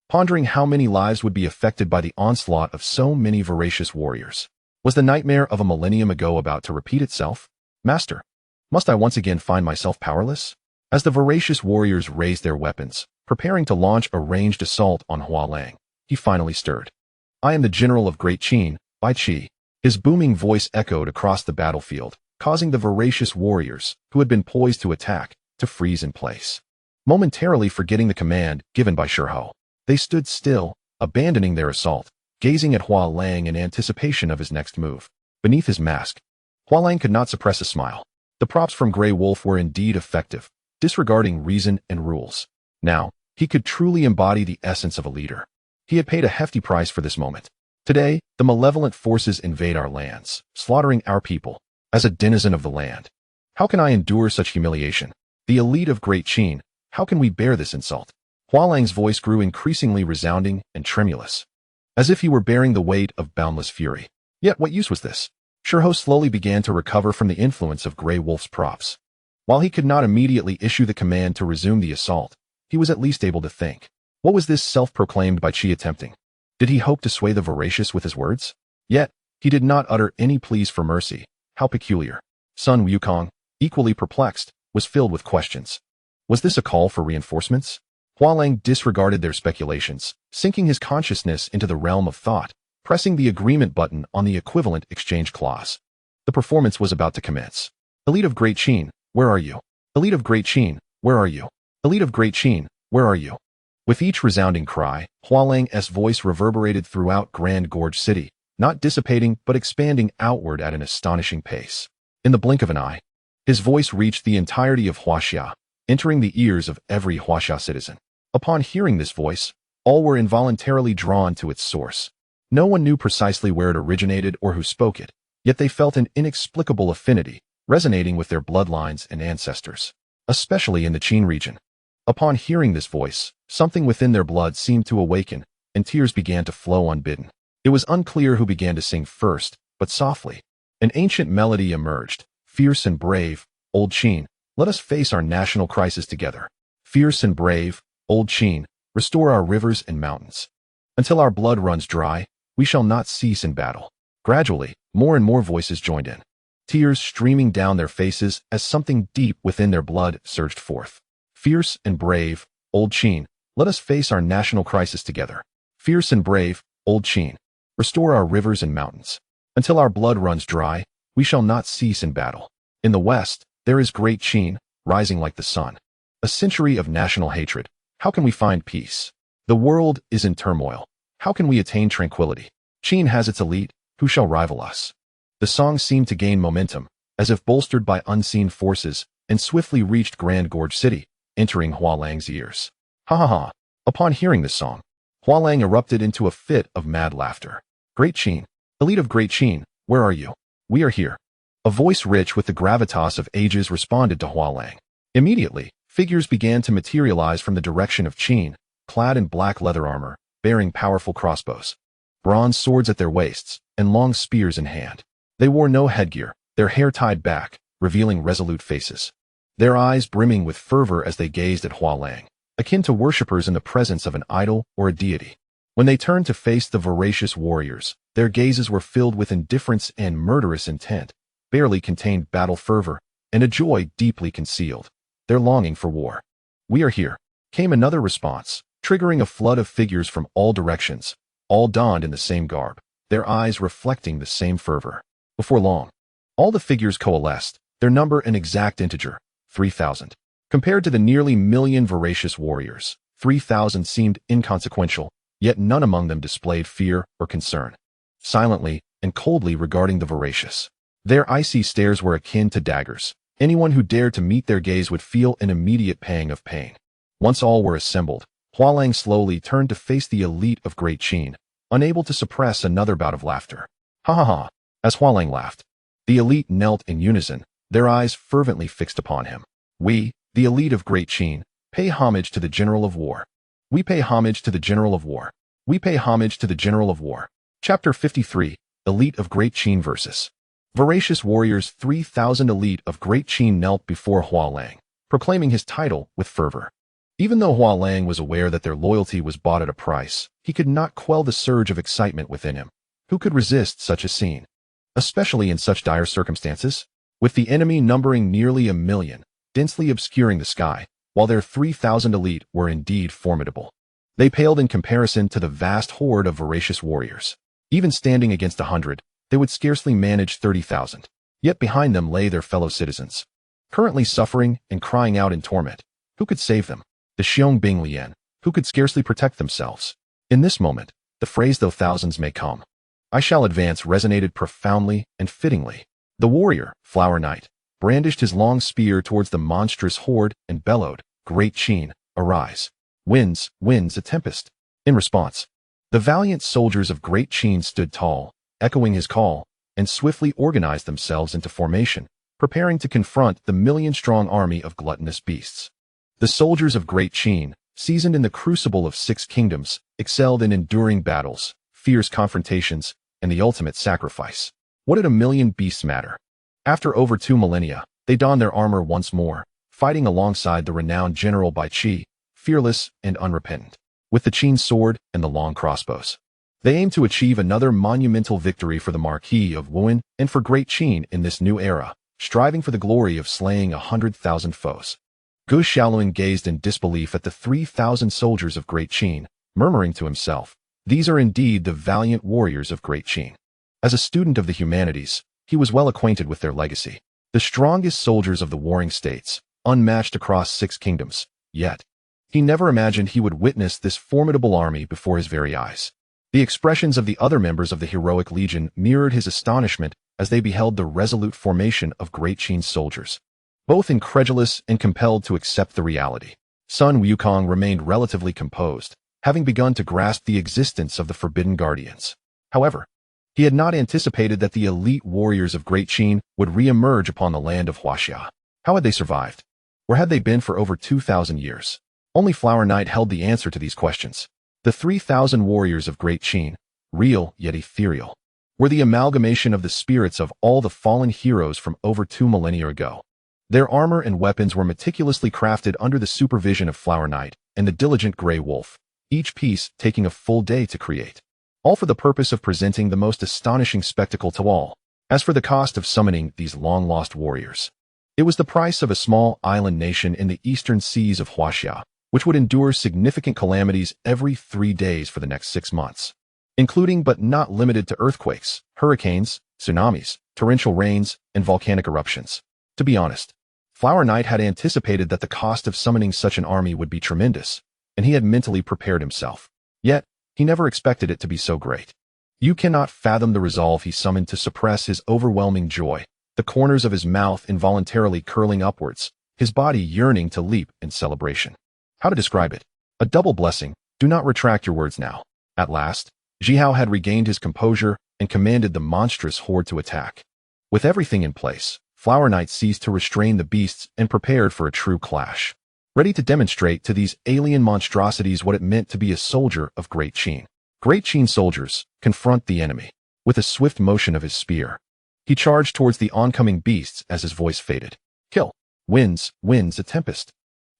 S1: pondering how many lives would be affected by the onslaught of so many voracious warriors. Was the nightmare of a millennium ago about to repeat itself? Master, must I once again find myself powerless? As the voracious warriors raised their weapons, preparing to launch a ranged assault on Hua Lang, he finally stirred. I am the general of Great Qiang, by Qi. His booming voice echoed across the battlefield, causing the voracious warriors, who had been poised to attack, to freeze in place. Momentarily forgetting the command given by Shihao, they stood still, abandoning their assault, gazing at Hua Lang in anticipation of his next move. Beneath his mask, Hua Lang could not suppress a smile. The props from Grey Wolf were indeed effective, disregarding reason and rules. Now, he could truly embody the essence of a leader. He had paid a hefty price for this moment. Today, the malevolent forces invade our lands, slaughtering our people. As a denizen of the land, how can I endure such humiliation? The elite of Great Qiang, how can we bear this insult? Hua Lang's voice grew increasingly resounding and tremulous, as if he were bearing the weight of boundless fury. Yet what use was this? Shihao slowly began to recover from the influence of Grey Wolf's props. While he could not immediately issue the command to resume the assault, he was at least able to think. What was this self-proclaimed by Qi attempting? Did he hope to sway the voracious with his words? Yet, he did not utter any pleas for mercy. How peculiar. Sun Wukong, equally perplexed, was filled with questions. Was this a call for reinforcements? Hua Lang disregarded their speculations, sinking his consciousness into the realm of thought, pressing the agreement button on the equivalent exchange clause. The performance was about to commence. Elite of Great Qiang, where are you? Elite of Great Qiang, where are you? Elite of Great Qiang, where are you? With each resounding cry, Hua Lang's voice reverberated throughout Grand Gorge City, not dissipating but expanding outward at an astonishing pace. In the blink of an eye, his voice reached the entirety of Huaxia, entering the ears of every Huaxia citizen. Upon hearing this voice, all were involuntarily drawn to its source. No one knew precisely where it originated or who spoke it, yet they felt an inexplicable affinity, resonating with their bloodlines and ancestors, especially in the Qin region. Upon hearing this voice, something within their blood seemed to awaken, and tears began to flow unbidden. It was unclear who began to sing first, but softly, an ancient melody emerged. Fierce and brave, old Qin, let us face our national crisis together. Fierce and brave, old Qin, restore our rivers and mountains. Until our blood runs dry, we shall not cease in battle. Gradually, more and more voices joined in, tears streaming down their faces as something deep within their blood surged forth. Fierce and brave, old Qin, let us face our national crisis together. Fierce and brave, old Qin, restore our rivers and mountains. Until our blood runs dry, we shall not cease in battle. In the west, there is Great Qiang, rising like the sun. A century of national hatred. How can we find peace? The world is in turmoil. How can we attain tranquility? Qin has its elite, who shall rival us? The song seemed to gain momentum, as if bolstered by unseen forces, and swiftly reached Grand Gorge City, entering Hua Lang's ears. Ha ha ha. Upon hearing this song, Hua Lang erupted into a fit of mad laughter. Great Qiang, elite of Great Qiang, where are you? We are here. A voice rich with the gravitas of ages responded to Hua Lang. Immediately, figures began to materialize from the direction of Qin, clad in black leather armor, bearing powerful crossbows, bronze swords at their waists, and long spears in hand. They wore no headgear, their hair tied back, revealing resolute faces, their eyes brimming with fervor as they gazed at Hua Lang, akin to worshippers in the presence of an idol or a deity. When they turned to face the voracious warriors, their gazes were filled with indifference and murderous intent, barely contained battle fervor, and a joy deeply concealed, their longing for war. We are here, came another response, triggering a flood of figures from all directions, all donned in the same garb, their eyes reflecting the same fervor. Before long, all the figures coalesced, their number an exact integer, 3,000. Compared to the nearly million voracious warriors, 3,000 seemed inconsequential, yet none among them displayed fear or concern. Silently and coldly regarding the voracious, their icy stares were akin to daggers. Anyone who dared to meet their gaze would feel an immediate pang of pain. Once all were assembled, Hua Lang slowly turned to face the elite of Great Qiang, unable to suppress another bout of laughter. Ha ha ha. As Hua Lang laughed, the elite knelt in unison, their eyes fervently fixed upon him. We, the elite of Great Qiang, pay homage to the General of War. We pay homage to the General of War. We pay homage to the General of War. Chapter 53, Elite of Great Qiang versus Voracious Warriors. 3,000 elite of Great Qiang knelt before Hua Lang, proclaiming his title with fervor. Even though Hua Lang was aware that their loyalty was bought at a price, he could not quell the surge of excitement within him. Who could resist such a scene? Especially in such dire circumstances? With the enemy numbering nearly 1,000,000, densely obscuring the sky, while their 3,000 elite were indeed formidable. They paled in comparison to the vast horde of voracious warriors. Even standing against 100, they would scarcely manage 30,000. Yet behind them lay their fellow citizens, currently suffering and crying out in torment. Who could save them? The Qiang Bing Lian, who could scarcely protect themselves. In this moment, the phrase "though thousands may come, I shall advance" resonated profoundly and fittingly. The warrior, Flower Knight, brandished his long spear towards the monstrous horde and bellowed, "Great Qiang, arise. Winds, winds, a tempest." In response, the valiant soldiers of Great Qiang stood tall, echoing his call, and swiftly organized themselves into formation, preparing to confront the 1,000,000-strong army of gluttonous beasts. The soldiers of Great Qiang, seasoned in the crucible of 6 kingdoms, excelled in enduring battles, fierce confrontations, and the ultimate sacrifice. What did 1,000,000 beasts matter? After over 2 millennia, they donned their armor once more, fighting alongside the renowned General Bai Qi, fearless and unrepentant, with the Qin sword and the long crossbows. They aimed to achieve another monumental victory for the Marquis of Wuhan and for Great Qiang in this new era, striving for the glory of slaying 100,000 foes. Gu Xiaoluan gazed in disbelief at the 3,000 soldiers of Great Qiang, murmuring to himself, "These are indeed the valiant warriors of Great Qiang." As a student of the humanities, he was well acquainted with their legacy. The strongest soldiers of the warring states, unmatched across 6 kingdoms. Yet, he never imagined he would witness this formidable army before his very eyes. The expressions of the other members of the heroic legion mirrored his astonishment as they beheld the resolute formation of Great Qiang's soldiers, both incredulous and compelled to accept the reality. Sun Wukong remained relatively composed, having begun to grasp the existence of the Forbidden Guardians. However, he had not anticipated that the elite warriors of Great Qiang would re-emerge upon the land of Huaxia. How had they survived? Where had they been for over 2,000 years? Only Flower Knight held the answer to these questions. The 3,000 warriors of Great Qiang, real yet ethereal, were the amalgamation of the spirits of all the fallen heroes from over 2 millennia ago. Their armor and weapons were meticulously crafted under the supervision of Flower Knight and the diligent Grey Wolf, each piece taking a full day to create, all for the purpose of presenting the most astonishing spectacle to all. As for the cost of summoning these long-lost warriors, it was the price of a small island nation in the eastern seas of Huaxia, which would endure significant calamities every 3 days for the next 6 months, including but not limited to earthquakes, hurricanes, tsunamis, torrential rains, and volcanic eruptions. To be honest, Flower Knight had anticipated that the cost of summoning such an army would be tremendous, and he had mentally prepared himself. Yet, he never expected it to be so great. You cannot fathom the resolve he summoned to suppress his overwhelming joy, the corners of his mouth involuntarily curling upwards, his body yearning to leap in celebration. How to describe it? A double blessing. Do not retract your words now. At last, Zhihao had regained his composure and commanded the monstrous horde to attack. With everything in place, Flower Knight ceased to restrain the beasts and prepared for a true clash, ready to demonstrate to these alien monstrosities what it meant to be a soldier of Great Qiang. Great Qiang soldiers, confront the enemy. With a swift motion of his spear, he charged towards the oncoming beasts as his voice faded. Kill. Winds, winds, a tempest.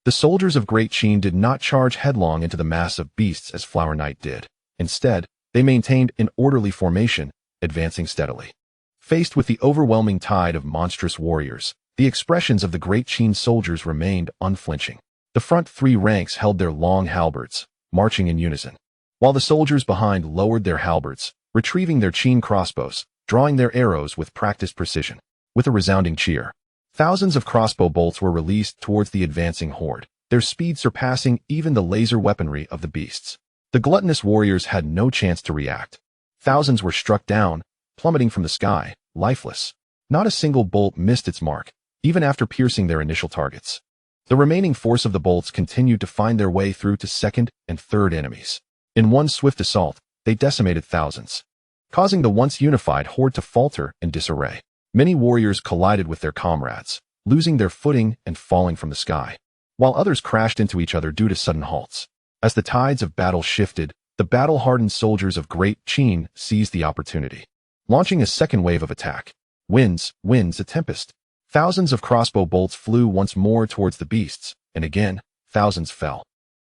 S1: The soldiers of Great Qiang did not charge headlong into the mass of beasts as Flower Knight did. Instead, they maintained an orderly formation, advancing steadily. Faced with the overwhelming tide of monstrous warriors, the expressions of the Great Qiang soldiers remained unflinching. The front 3 ranks held their long halberds, marching in unison, while the soldiers behind lowered their halberds, retrieving their Qin crossbows, drawing their arrows with practiced precision. With a resounding cheer, thousands of crossbow bolts were released towards the advancing horde, their speed surpassing even the laser weaponry of the beasts. The gluttonous warriors had no chance to react. Thousands were struck down, plummeting from the sky, lifeless. Not a single bolt missed its mark, even after piercing their initial targets. The remaining force of the bolts continued to find their way through to second and third enemies. In one swift assault, they decimated thousands, causing the once unified horde to falter in disarray. Many warriors collided with their comrades, losing their footing and falling from the sky, while others crashed into each other due to sudden halts. As the tides of battle shifted, the battle-hardened soldiers of Great Qiang seized the opportunity, launching a second wave of attack. Winds, winds, a tempest. Thousands of crossbow bolts flew once more towards the beasts, and again, thousands fell.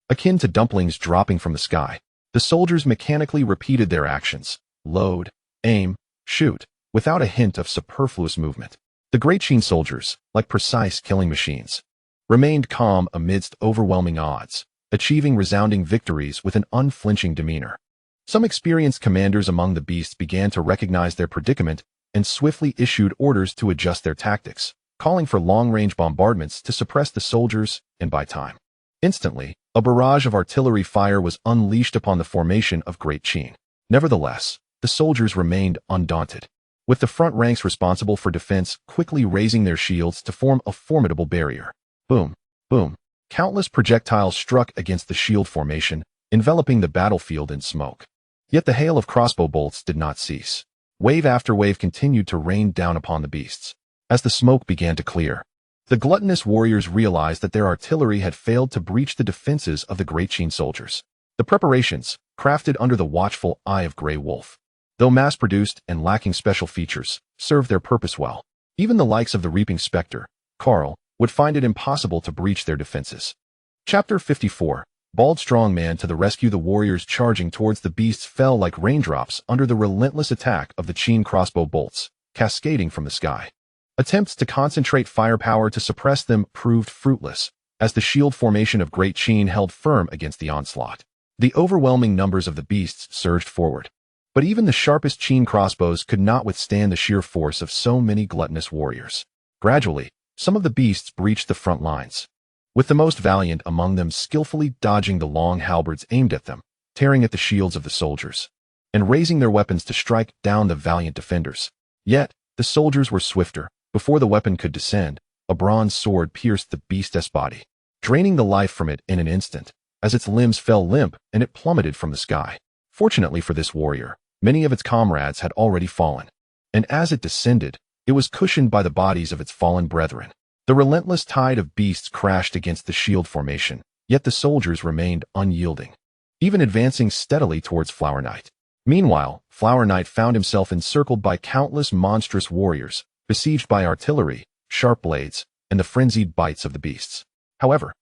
S1: Akin to dumplings dropping from the sky, the soldiers mechanically repeated their actions: load, aim, shoot, without a hint of superfluous movement. The Great Qing soldiers, like precise killing machines, remained calm amidst overwhelming odds, achieving resounding victories with an unflinching demeanor. Some experienced commanders among the beasts began to recognize their predicament and swiftly issued orders to adjust their tactics, calling for long-range bombardments to suppress the soldiers and buy time. Instantly, a barrage of artillery fire was unleashed upon the formation of Great Qing. Nevertheless, the soldiers remained undaunted, with the front ranks responsible for defense quickly raising their shields to form a formidable barrier. Boom, boom. Countless projectiles struck against the shield formation, enveloping the battlefield in smoke. Yet the hail of crossbow bolts did not cease. Wave after wave continued to rain down upon the beasts. As the smoke began to clear, the gluttonous warriors realized that their artillery had failed to breach the defenses of the Great Qing soldiers. The preparations, crafted under the watchful eye of Grey Wolf, though mass-produced and lacking special features, served their purpose well. Even the likes of the Reaping Spectre, Karl, would find it impossible to breach their defenses. Chapter 54. Bald Strong Man to the rescue. The warriors charging towards the beasts fell like raindrops under the relentless attack of the Qing crossbow bolts, cascading from the sky. Attempts to concentrate firepower to suppress them proved fruitless, as the shield formation of Great Qing held firm against the onslaught. The overwhelming numbers of the beasts surged forward, but even the sharpest Qing crossbows could not withstand the sheer force of so many gluttonous warriors. Gradually, some of the beasts breached the front lines, with the most valiant among them skillfully dodging the long halberds aimed at them, tearing at the shields of the soldiers, and raising their weapons to strike down the valiant defenders. Yet, the soldiers were swifter. Before the weapon could descend, a bronze sword pierced the beast's body, draining the life from it in an instant, as its limbs fell limp and it plummeted from the sky. Fortunately for this warrior, many of its comrades had already fallen, and as it descended, it was cushioned by the bodies of its fallen brethren. The relentless tide of beasts crashed against the shield formation, yet the soldiers remained unyielding, even advancing steadily towards Flower Knight. Meanwhile, Flower Knight found himself encircled by countless monstrous warriors, besieged by artillery, sharp blades, and the frenzied bites of the beasts. However,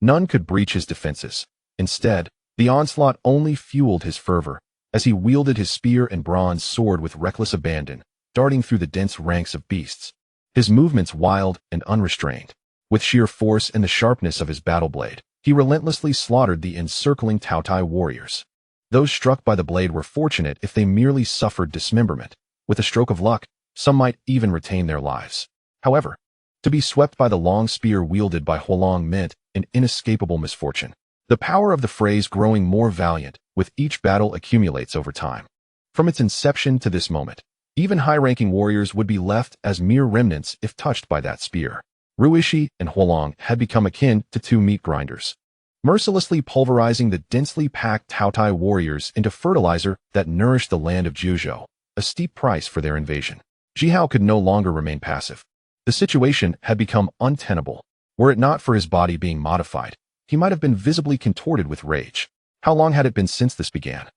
S1: none could breach his defenses. Instead, the onslaught only fueled his fervor, as he wielded his spear and bronze sword with reckless abandon, darting through the dense ranks of beasts, his movements wild and unrestrained. With sheer force and the sharpness of his battle blade, he relentlessly slaughtered the encircling Taotie warriors. Those struck by the blade were fortunate if they merely suffered dismemberment. With a stroke of luck, some might even retain their lives. However, to be swept by the long spear wielded by Hua Lang meant an inescapable misfortune. The power of the phrase growing more valiant with each battle accumulates over time. From its inception to this moment, even high-ranking warriors would be left as mere remnants if touched by that spear. Ruishi and Hua Lang had become akin to two meat grinders, mercilessly pulverizing the densely packed Taotie warriors into fertilizer that nourished the land of Juzhou, a steep price for their invasion. Shihao could no longer remain passive. The situation had become untenable. Were it not for his body being modified, he might have been visibly contorted with rage. How long had it been since this began?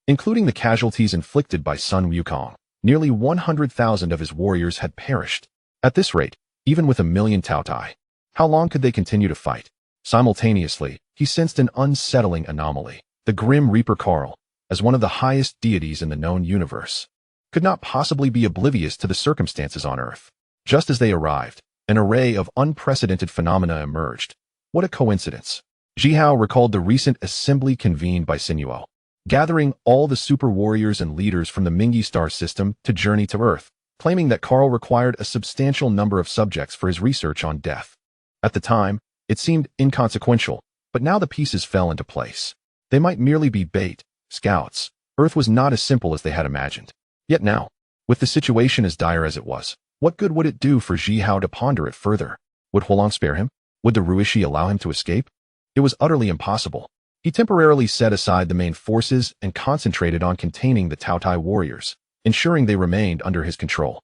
S1: Including the casualties inflicted by Sun Wukong, nearly 100,000 of his warriors had perished. At this rate, even with 1,000,000 Taotie, how long could they continue to fight? Simultaneously, he sensed an unsettling anomaly. The Grim Reaper Karl, as one of the highest deities in the known universe, could not possibly be oblivious to the circumstances on Earth. Just as they arrived, an array of unprecedented phenomena emerged. What a coincidence. Shihao recalled the recent assembly convened by Sinuo, gathering all the super warriors and leaders from the Mingi star system to journey to Earth, claiming that Karl required a substantial number of subjects for his research on death. At the time, it seemed inconsequential, but now the pieces fell into place. They might merely be bait, scouts. Earth was not as simple as they had imagined. Yet now, with the situation as dire as it was, what good would it do for Shihao to ponder it further? Would Hua Lang spare him? Would the Ruishi allow him to escape? It was utterly impossible. He temporarily set aside the main forces and concentrated on containing the Taotie warriors, ensuring they remained under his control.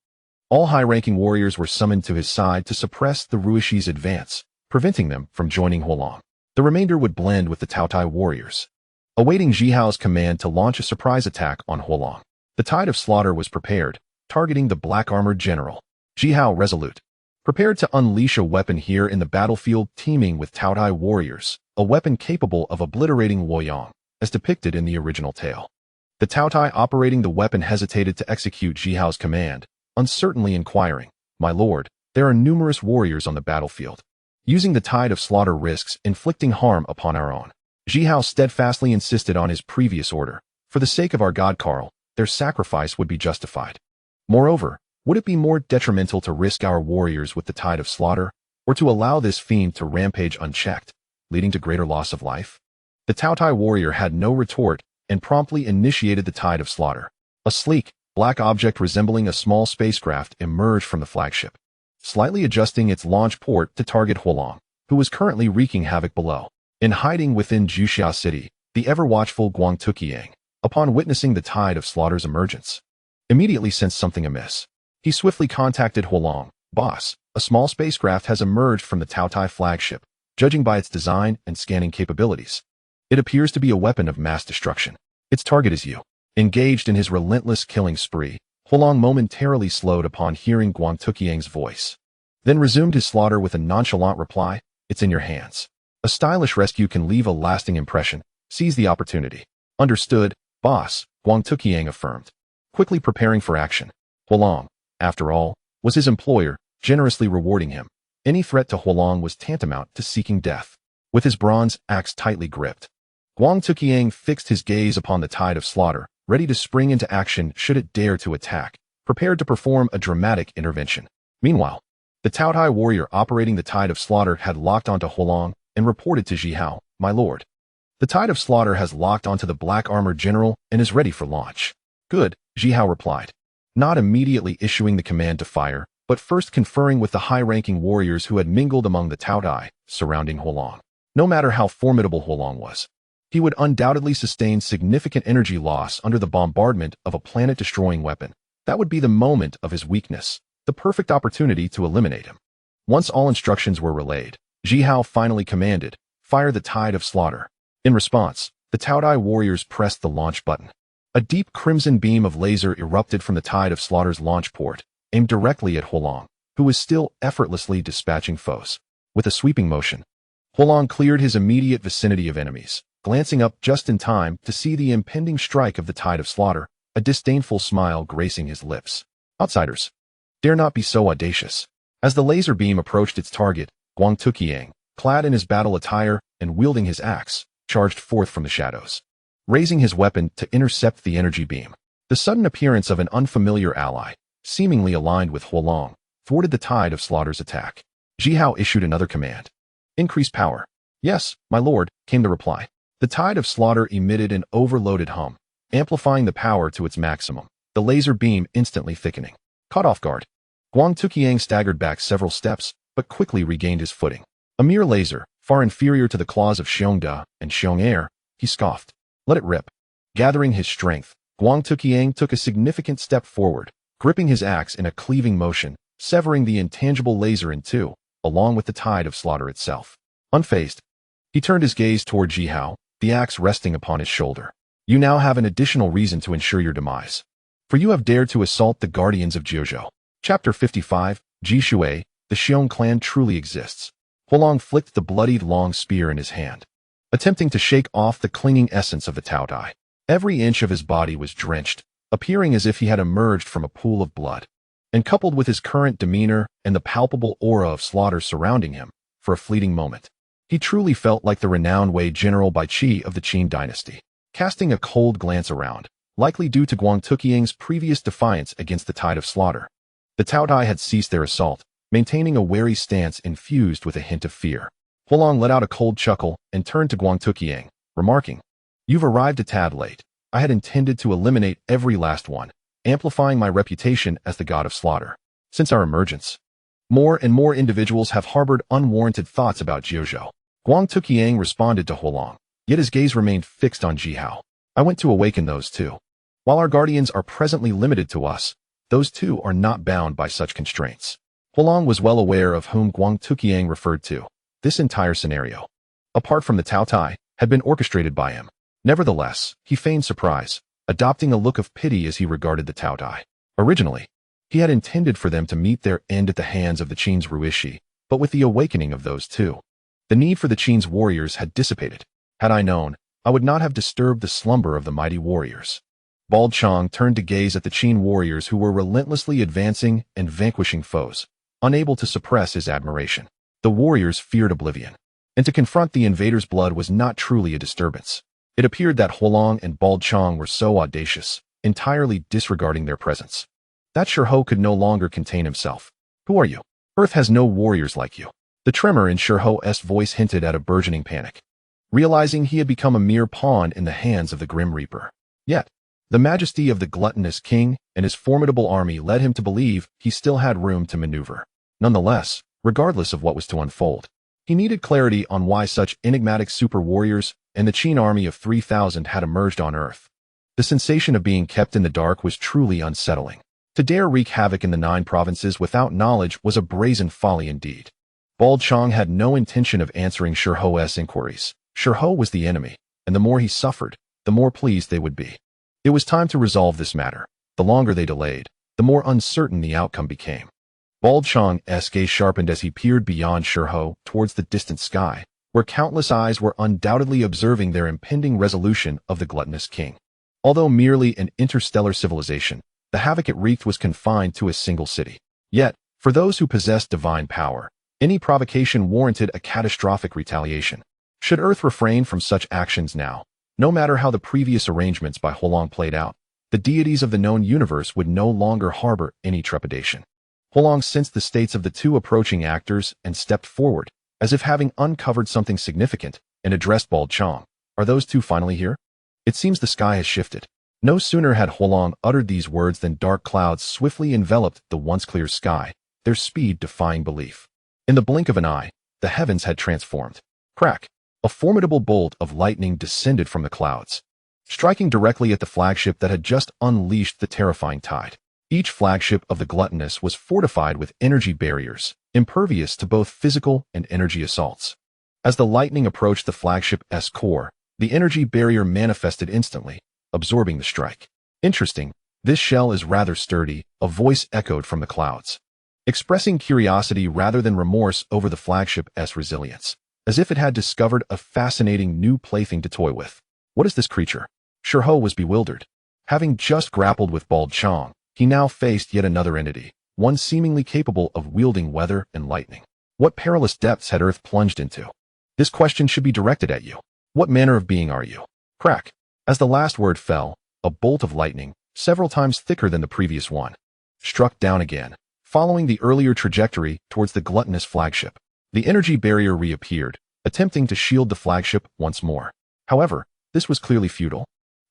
S1: All high-ranking warriors were summoned to his side to suppress the Ruishi's advance, preventing them from joining Hua Lang. The remainder would blend with the Taotie warriors, awaiting Shihao's command to launch a surprise attack on Hua Lang. The tide of slaughter was prepared, targeting the black-armored general. Shihao resolute, prepared to unleash a weapon here in the battlefield teeming with Taotie warriors, a weapon capable of obliterating Luoyang, as depicted in the original tale. The Taotie operating the weapon hesitated to execute Jihao's command, uncertainly inquiring, "My lord, there are numerous warriors on the battlefield. Using the tide of slaughter risks inflicting harm upon our own." Jihao steadfastly insisted on his previous order. For the sake of our god Karl, their sacrifice would be justified. Moreover, would it be more detrimental to risk our warriors with the tide of slaughter, or to allow this fiend to rampage unchecked, leading to greater loss of life? The Taotie warrior had no retort and promptly initiated the tide of slaughter. A sleek, black object resembling a small spacecraft emerged from the flagship, slightly adjusting its launch port to target Hua Lang, who was currently wreaking havoc below. In hiding within Juxia City, the ever-watchful Qiang, upon witnessing the tide of slaughter's emergence, immediately sensed something amiss. He swiftly contacted Hua Lang. "Boss, a small spacecraft has emerged from the Taotie flagship, judging by its design and scanning capabilities. It appears to be a weapon of mass destruction. Its target is you." Engaged in his relentless killing spree, Hua Lang momentarily slowed upon hearing Qiang's voice, then resumed his slaughter with a nonchalant reply, "It's in your hands. A stylish rescue can leave a lasting impression. Seize the opportunity." "Understood, boss," Qiang affirmed, quickly preparing for action. Hua Lang, after all, was his employer, generously rewarding him. Any threat to Hua Lang was tantamount to seeking death. With his bronze axe tightly gripped, Qiang fixed his gaze upon the tide of slaughter, ready to spring into action should it dare to attack, prepared to perform a dramatic intervention. Meanwhile, the Taotie warrior operating the tide of slaughter had locked onto Hua Lang and reported to Jihao, "My lord, the tide of slaughter has locked onto the black armored general and is ready for launch." "Good," Jihao replied, not immediately issuing the command to fire, but first conferring with the high-ranking warriors who had mingled among the Taotie surrounding Hua Lang. No matter how formidable Hua Lang was, he would undoubtedly sustain significant energy loss under the bombardment of a planet-destroying weapon. That would be the moment of his weakness, the perfect opportunity to eliminate him. Once all instructions were relayed, Jihao finally commanded, "Fire the tide of slaughter." In response, the Taotie warriors pressed the launch button. A deep crimson beam of laser erupted from the tide of slaughter's launch port, aimed directly at Hua Lang, who was still effortlessly dispatching foes. With a sweeping motion, Hua Lang cleared his immediate vicinity of enemies, glancing up just in time to see the impending strike of the tide of slaughter, a disdainful smile gracing his lips. "Outsiders dare not be so audacious." As the laser beam approached its target, Qiang, clad in his battle attire and wielding his axe, charged forth from the shadows, raising his weapon to intercept the energy beam. The sudden appearance of an unfamiliar ally, seemingly aligned with Hua Lang, thwarted the tide of slaughter's attack. Jihao issued another command. "Increase power." "Yes, my lord," came the reply. The tide of slaughter emitted an overloaded hum, amplifying the power to its maximum, the laser beam instantly thickening. Caught off guard, Qiang staggered back several steps, but quickly regained his footing. A mere laser, far inferior to the claws of Xiongda and Xiong'er, he scoffed. "Let it rip." Gathering his strength, Qiang took a significant step forward, gripping his axe in a cleaving motion, severing the intangible laser in two, along with the tide of slaughter itself. Unfazed, he turned his gaze toward Jihao, the axe resting upon his shoulder. "You now have an additional reason to ensure your demise, for you have dared to assault the guardians of Jiuzhou." Chapter 55, Jishui, the Qiang clan truly exists. Hua Lang flicked the bloodied long spear in his hand, attempting to shake off the clinging essence of the Taotie. Every inch of his body was drenched, appearing as if he had emerged from a pool of blood. And coupled with his current demeanor and the palpable aura of slaughter surrounding him, for a fleeting moment, he truly felt like the renowned Wei general Bai Qi of the Qin dynasty. Casting a cold glance around, likely due to Qiang's previous defiance against the tide of slaughter, the Taotie had ceased their assault, maintaining a wary stance infused with a hint of fear. Hua Lang let out a cold chuckle and turned to Qiang, remarking, "You've arrived a tad late. I had intended to eliminate every last one, amplifying my reputation as the god of slaughter. Since our emergence, more and more individuals have harbored unwarranted thoughts about Jiuzhou." Qiang responded to Hua Lang, yet his gaze remained fixed on Jihao. "I went to awaken those too. While our guardians are presently limited to us, those too are not bound by such constraints." Hua Lang was well aware of whom Qiang referred to. This entire scenario, apart from the Taotie, had been orchestrated by him. Nevertheless, he feigned surprise, adopting a look of pity as he regarded the Taotie. Originally, he had intended for them to meet their end at the hands of the Qin's Ruishi, but with the awakening of those two, The need for the Qiang's warriors had dissipated. Had I known, I would not have disturbed the slumber of the mighty warriors. Bald Qiang turned to gaze at the Qiang warriors who were relentlessly advancing and vanquishing foes, unable to suppress his admiration. The warriors feared oblivion, and to confront the invaders' blood was not truly a disturbance. It appeared that Hua Lang and Bald Qiang were so audacious, entirely disregarding their presence, that Shihao could no longer contain himself. Who are you? Earth has no warriors like you. The tremor in Shihao's voice hinted at a burgeoning panic, realizing he had become a mere pawn in the hands of the Grim Reaper. Yet, the majesty of the gluttonous king and his formidable army led him to believe he still had room to maneuver. Nonetheless, regardless of what was to unfold, he needed clarity on why such enigmatic super warriors and the Qiang army of 3,000 had emerged on Earth. The sensation of being kept in the dark was truly unsettling. To dare wreak havoc in the 9 provinces without knowledge was a brazen folly indeed. Bald Qiang had no intention of answering Shihao's inquiries. Shihao was the enemy, and the more he suffered, the more pleased they would be. It was time to resolve this matter. The longer they delayed, the more uncertain the outcome became. Bald Qiang's gaze sharpened as he peered beyond Shihao towards the distant sky, where countless eyes were undoubtedly observing their impending resolution of the gluttonous king. Although merely an interstellar civilization, the havoc it wreaked was confined to a single city. Yet, for those who possessed divine power, any provocation warranted a catastrophic retaliation. Should Earth refrain from such actions now, no matter how the previous arrangements by Hua Lang played out, the deities of the known universe would no longer harbor any trepidation. Hua Lang sensed the states of the 2 approaching actors and stepped forward, as if having uncovered something significant, and addressed Bald Qiang. Are those 2 finally here? It seems the sky has shifted. No sooner had Hua Lang uttered these words than dark clouds swiftly enveloped the once clear sky, their speed defying belief. In the blink of an eye, the heavens had transformed. Crack! A formidable bolt of lightning descended from the clouds, striking directly at the flagship that had just unleashed the terrifying tide. Each flagship of the gluttonous was fortified with energy barriers, impervious to both physical and energy assaults. As the lightning approached the flagship's core, the energy barrier manifested instantly, absorbing the strike. Interesting, this shell is rather sturdy, a voice echoed from the clouds, expressing curiosity rather than remorse over the flagship's resilience, as if it had discovered a fascinating new plaything to toy with. What is this creature? Shihao was bewildered. Having just grappled with Bald Qiang, he now faced yet another entity, one seemingly capable of wielding weather and lightning. What perilous depths had Earth plunged into? This question should be directed at you. What manner of being are you? Crack! As the last word fell, a bolt of lightning, several times thicker than the previous one, struck down again, following the earlier trajectory towards the gluttonous flagship. The energy barrier reappeared, attempting to shield the flagship once more. However, this was clearly futile.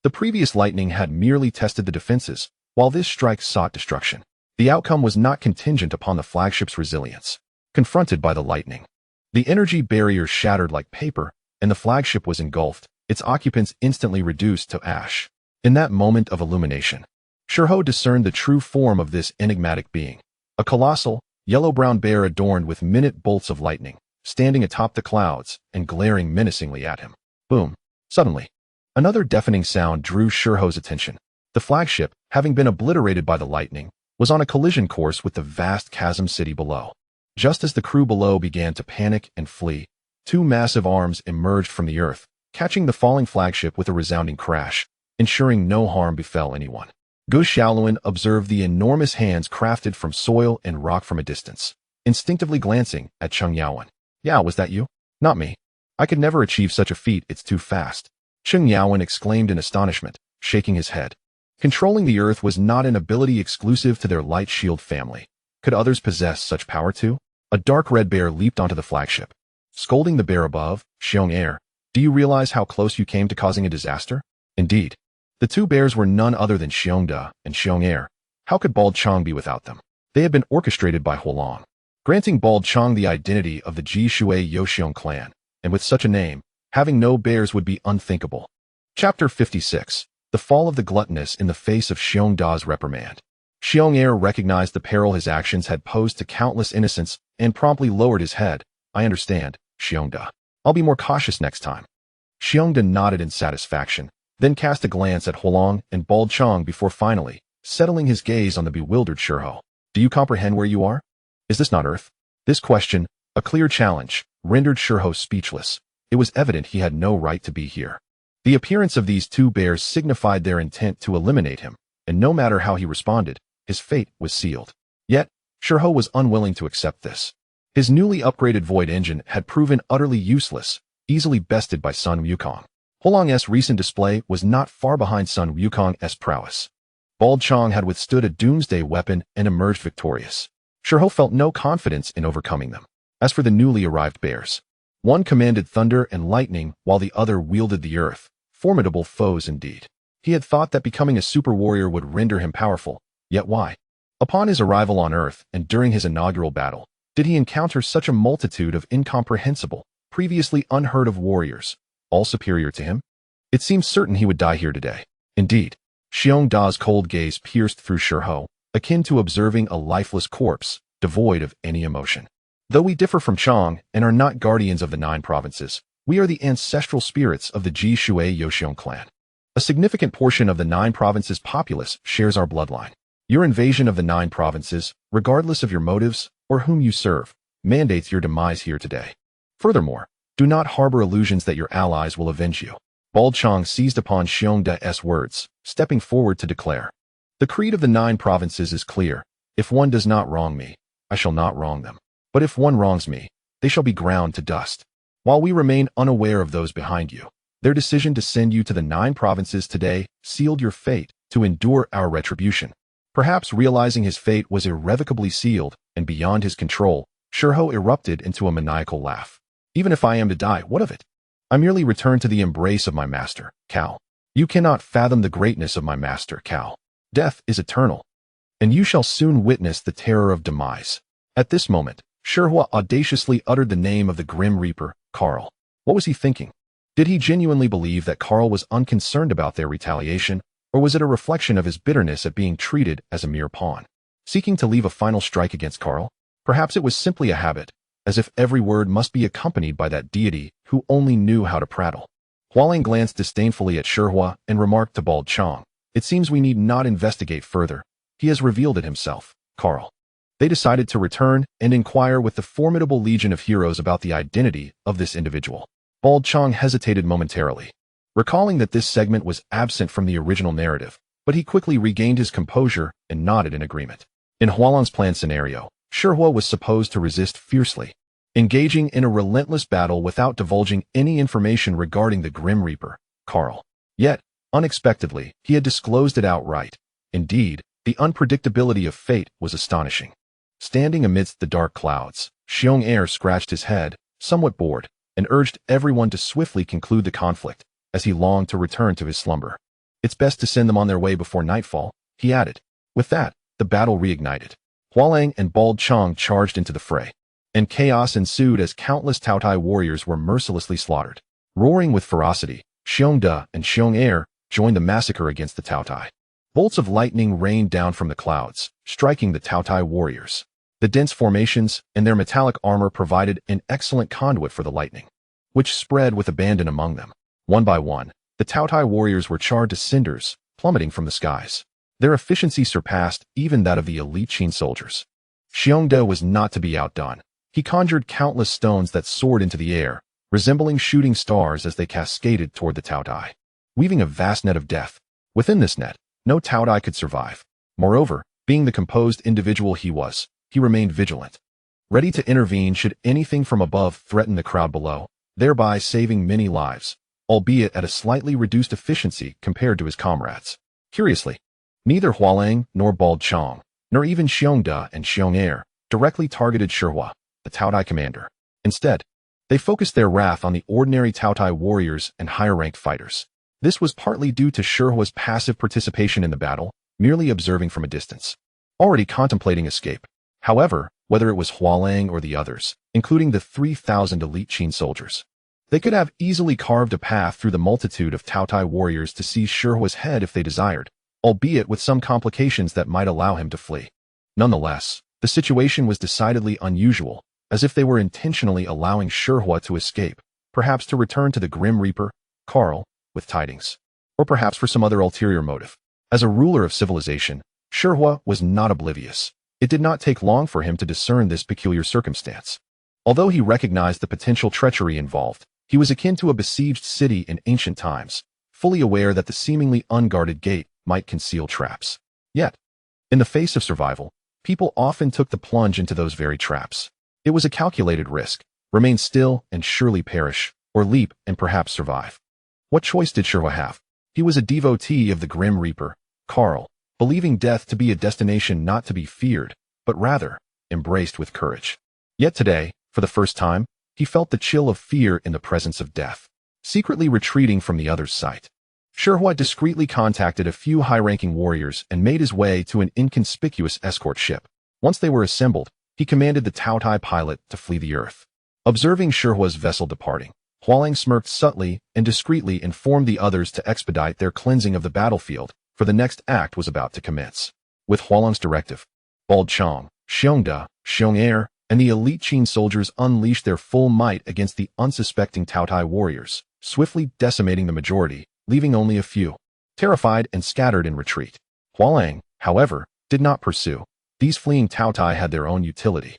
S1: The previous lightning had merely tested the defenses, while this strike sought destruction. The outcome was not contingent upon the flagship's resilience. Confronted by the lightning, the energy barrier shattered like paper, and the flagship was engulfed, its occupants instantly reduced to ash. In that moment of illumination, Shihao discerned the true form of this enigmatic being. A colossal, yellow-brown bear adorned with minute bolts of lightning, standing atop the clouds and glaring menacingly at him. Boom! Suddenly, another deafening sound drew Shihao's attention. The flagship, having been obliterated by the lightning, was on a collision course with the vast chasm city below. Just as the crew below began to panic and flee, 2 massive arms emerged from the earth, catching the falling flagship with a resounding crash, ensuring no harm befell anyone. Gu Xiaoluan observed the enormous hands crafted from soil and rock from a distance, instinctively glancing at Cheng Yaowen. Yeah, was that you? Not me. I could never achieve such a feat, it's too fast. Cheng Yaowen exclaimed in astonishment, shaking his head. Controlling the earth was not an ability exclusive to their light shield family. Could others possess such power too? A dark red bear leaped onto the flagship. Scolding the bear above, Qiang, do you realize how close you came to causing a disaster? Indeed. The 2 bears were none other than Qiang and Qiang. How could Bald Qiang be without them? They had been orchestrated by Hua Lang, granting Bald Qiang the identity of the Ji Shui Yoxiong clan, and with such a name, having no bears would be unthinkable. Chapter 56. The Fall of the Gluttonous in the Face of Qiang Da's Reprimand. Qiang recognized the peril his actions had posed to countless innocents and promptly lowered his head. I understand, Qiang Da. I'll be more cautious next time. Qiang Da nodded in satisfaction, then cast a glance at Hua Lang and Bald Qiang before finally settling his gaze on the bewildered Shihao. Do you comprehend where you are? Is this not Earth? This question, a clear challenge, rendered Shihao speechless. It was evident he had no right to be here. The appearance of these two bears signified their intent to eliminate him, and no matter how he responded, his fate was sealed. Yet, Shihao was unwilling to accept this. His newly upgraded void engine had proven utterly useless, easily bested by Sun Wukong's. Hua Lang's recent display was not far behind Sun Wukong's prowess. Bald Qiang had withstood a doomsday weapon and emerged victorious. Shihao felt no confidence in overcoming them. As for the newly arrived bears, one commanded thunder and lightning while the other wielded the earth. Formidable foes indeed. He had thought that becoming a super warrior would render him powerful, yet why? Upon his arrival on Earth and during his inaugural battle, did he encounter such a multitude of incomprehensible, previously unheard of warriors, all superior to him? It seemed certain he would die here today. Indeed, Xiong Da's cold gaze pierced through Shihao, akin to observing a lifeless corpse, devoid of any emotion. Though we differ from Qiang and are not guardians of the 9 provinces, we are the ancestral spirits of the Ji Shui Yoxiong clan. A significant portion of the 9 provinces' populace shares our bloodline. Your invasion of the 9 provinces, regardless of your motives or whom you serve, mandates your demise here today. Furthermore, do not harbor illusions that your allies will avenge you. Bald Qiang seized upon Xiong Da's words, stepping forward to declare. The creed of the 9 provinces is clear. If one does not wrong me, I shall not wrong them. But if one wrongs me, they shall be ground to dust. While we remain unaware of those behind you, their decision to send you to the 9 provinces today sealed your fate to endure our retribution. Perhaps realizing his fate was irrevocably sealed and beyond his control, Shihao erupted into a maniacal laugh. Even if I am to die, what of it? I merely return to the embrace of my master, Cao. You cannot fathom the greatness of my master, Cao. Death is eternal, and you shall soon witness the terror of demise. At this moment, Shihao audaciously uttered the name of the Grim Reaper, Carl. What was he thinking? Did he genuinely believe that Carl was unconcerned about their retaliation, or was it a reflection of his bitterness at being treated as a mere pawn? Seeking to leave a final strike against Carl? Perhaps it was simply a habit, as if every word must be accompanied by that deity who only knew how to prattle. Hua Lang glanced disdainfully at Shihao and remarked to Bald Qiang, "It seems we need not investigate further. He has revealed it himself, Carl." They decided to return and inquire with the formidable legion of heroes about the identity of this individual. Bald Qiang hesitated momentarily, recalling that this segment was absent from the original narrative, but he quickly regained his composure and nodded in agreement. In Hua Lang's planned scenario, Shihao was supposed to resist fiercely, engaging in a relentless battle without divulging any information regarding the Grim Reaper, Carl. Yet, unexpectedly, he had disclosed it outright. Indeed, the unpredictability of fate was astonishing. Standing amidst the dark clouds, Xiong Air scratched his head, somewhat bored, and urged everyone to swiftly conclude the conflict, as he longed to return to his slumber. It's best to send them on their way before nightfall, he added. With that, the battle reignited. Hua Lang and Bald Qiang charged into the fray, and chaos ensued as countless Taotie warriors were mercilessly slaughtered. Roaring with ferocity, Xiong Da and Xiong Air joined the massacre against the Taotie. Bolts of lightning rained down from the clouds, striking the Taotie warriors. The dense formations and their metallic armor provided an excellent conduit for the lightning, which spread with abandon among them. One by one, the Taotie warriors were charred to cinders, plummeting from the skies. Their efficiency surpassed even that of the elite Qin soldiers. Xiong Da was not to be outdone. He conjured countless stones that soared into the air, resembling shooting stars as they cascaded toward the Taotie, weaving a vast net of death. Within this net, no Taotie could survive. Moreover, being the composed individual he was, he remained vigilant, ready to intervene should anything from above threaten the crowd below, thereby saving many lives, albeit at a slightly reduced efficiency compared to his comrades. Curiously, neither Hua Lang nor Bald Qiang, nor even Xiong Da and Xiong Air, directly targeted Shihao, the Taotie commander. Instead, they focused their wrath on the ordinary Taotie warriors and higher-ranked fighters. This was partly due to Shihao's passive participation in the battle, merely observing from a distance, already contemplating escape. However, whether it was Hua Lang or the others, including the 3,000 elite Qin soldiers, they could have easily carved a path through the multitude of Taotie warriors to seize Shihao's head if they desired, albeit with some complications that might allow him to flee. Nonetheless, the situation was decidedly unusual, as if they were intentionally allowing Shihao to escape, perhaps to return to the Grim Reaper, Carl, with tidings, or perhaps for some other ulterior motive. As a ruler of civilization, Shihao was not oblivious. It did not take long for him to discern this peculiar circumstance. Although he recognized the potential treachery involved, he was akin to a besieged city in ancient times, fully aware that the seemingly unguarded gate might conceal traps. Yet, in the face of survival, people often took the plunge into those very traps. It was a calculated risk: remain still and surely perish, or leap and perhaps survive. What choice did Shihao have? He was a devotee of the Grim Reaper, Karl, believing death to be a destination not to be feared, but rather embraced with courage. Yet today, for the first time, he felt the chill of fear in the presence of death, secretly retreating from the other's sight. Shihao discreetly contacted a few high-ranking warriors and made his way to an inconspicuous escort ship. Once they were assembled, he commanded the Taotie pilot to flee the earth. Observing Shihua's vessel departing, Hua Lang smirked subtly and discreetly informed the others to expedite their cleansing of the battlefield, for the next act was about to commence. With Hua Lang's directive, Bald Qiang, Xiong, and the elite Qin soldiers unleashed their full might against the unsuspecting Taotie warriors, swiftly decimating the majority, leaving only a few, terrified and scattered in retreat. Hua Lang, however, did not pursue. These fleeing Taotie had their own utility,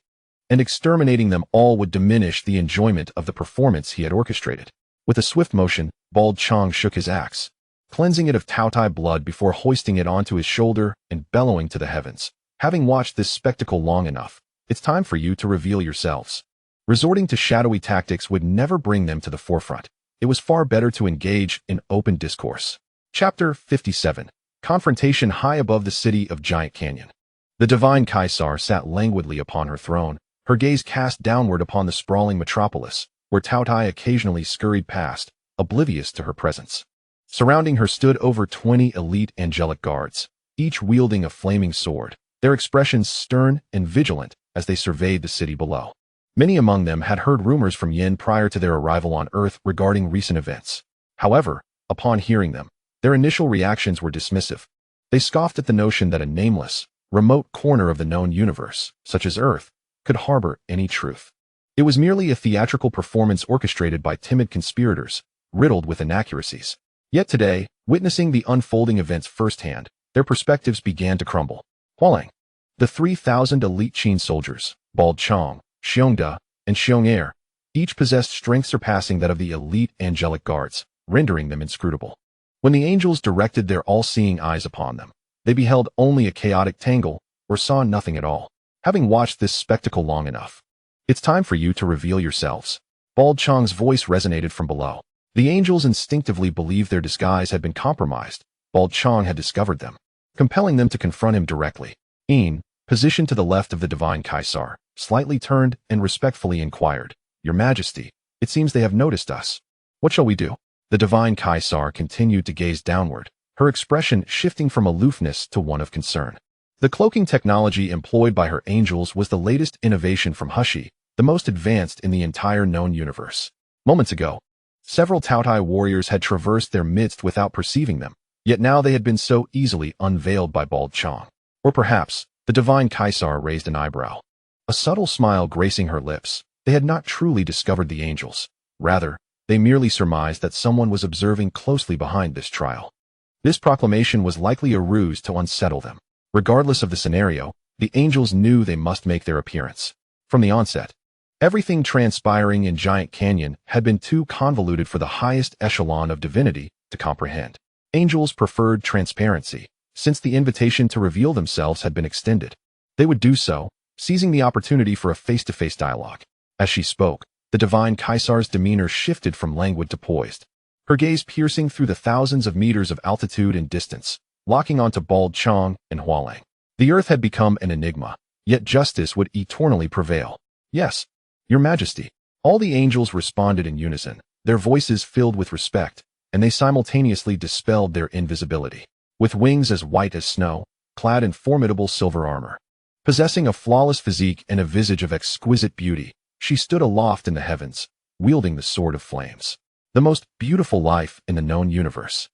S1: and exterminating them all would diminish the enjoyment of the performance he had orchestrated. With a swift motion, Bald Qiang shook his axe, cleansing it of Taotie blood before hoisting it onto his shoulder and bellowing to the heavens. Having watched this spectacle long enough, it's time for you to reveal yourselves. Resorting to shadowy tactics would never bring them to the forefront. It was far better to engage in open discourse. Chapter 57. Confrontation high above the city of Giant Canyon. The divine Caesar sat languidly upon her throne, her gaze cast downward upon the sprawling metropolis, where Taotie occasionally scurried past, oblivious to her presence. Surrounding her stood over 20 elite angelic guards, each wielding a flaming sword, their expressions stern and vigilant as they surveyed the city below. Many among them had heard rumors from Yin prior to their arrival on Earth regarding recent events. However, upon hearing them, their initial reactions were dismissive. They scoffed at the notion that a nameless, remote corner of the known universe, such as Earth, could harbor any truth. It was merely a theatrical performance orchestrated by timid conspirators, riddled with inaccuracies. Yet today, witnessing the unfolding events firsthand, their perspectives began to crumble. Hua Lang. The 3,000 elite Qin soldiers, Bald Qiang, Xiong, and Xiong, each possessed strength surpassing that of the elite angelic guards, rendering them inscrutable. When the angels directed their all-seeing eyes upon them, they beheld only a chaotic tangle, or saw nothing at all. Having watched this spectacle long enough, it's time for you to reveal yourselves. Bald Qiang's voice resonated from below. The angels instinctively believed their disguise had been compromised. Bald Qiang had discovered them, compelling them to confront him directly. Yin, positioned to the left of the divine Caesar, slightly turned and respectfully inquired, "Your Majesty, it seems they have noticed us. What shall we do?" The divine Caesar continued to gaze downward, her expression shifting from aloofness to one of concern. The cloaking technology employed by her angels was the latest innovation from Hexi, the most advanced in the entire known universe. Moments ago, several Taotie warriors had traversed their midst without perceiving them, yet now they had been so easily unveiled by Bald Qiang. Or perhaps, the divine Caesar raised an eyebrow, a subtle smile gracing her lips. They had not truly discovered the angels. Rather, they merely surmised that someone was observing closely behind this trial. This proclamation was likely a ruse to unsettle them. Regardless of the scenario, the angels knew they must make their appearance. From the onset, everything transpiring in Giant Canyon had been too convoluted for the highest echelon of divinity to comprehend. Angels preferred transparency. Since the invitation to reveal themselves had been extended, they would do so, seizing the opportunity for a face-to-face dialogue. As she spoke, the divine Caesar's demeanor shifted from languid to poised, her gaze piercing through the thousands of meters of altitude and distance, locking onto Bald Qiang and Hua Lang. The earth had become an enigma, yet justice would eternally prevail. "Yes, Your Majesty." All the angels responded in unison, their voices filled with respect, and they simultaneously dispelled their invisibility. With wings as white as snow, clad in formidable silver armor, possessing a flawless physique and a visage of exquisite beauty, she stood aloft in the heavens, wielding the sword of flames. The most beautiful life in the known universe.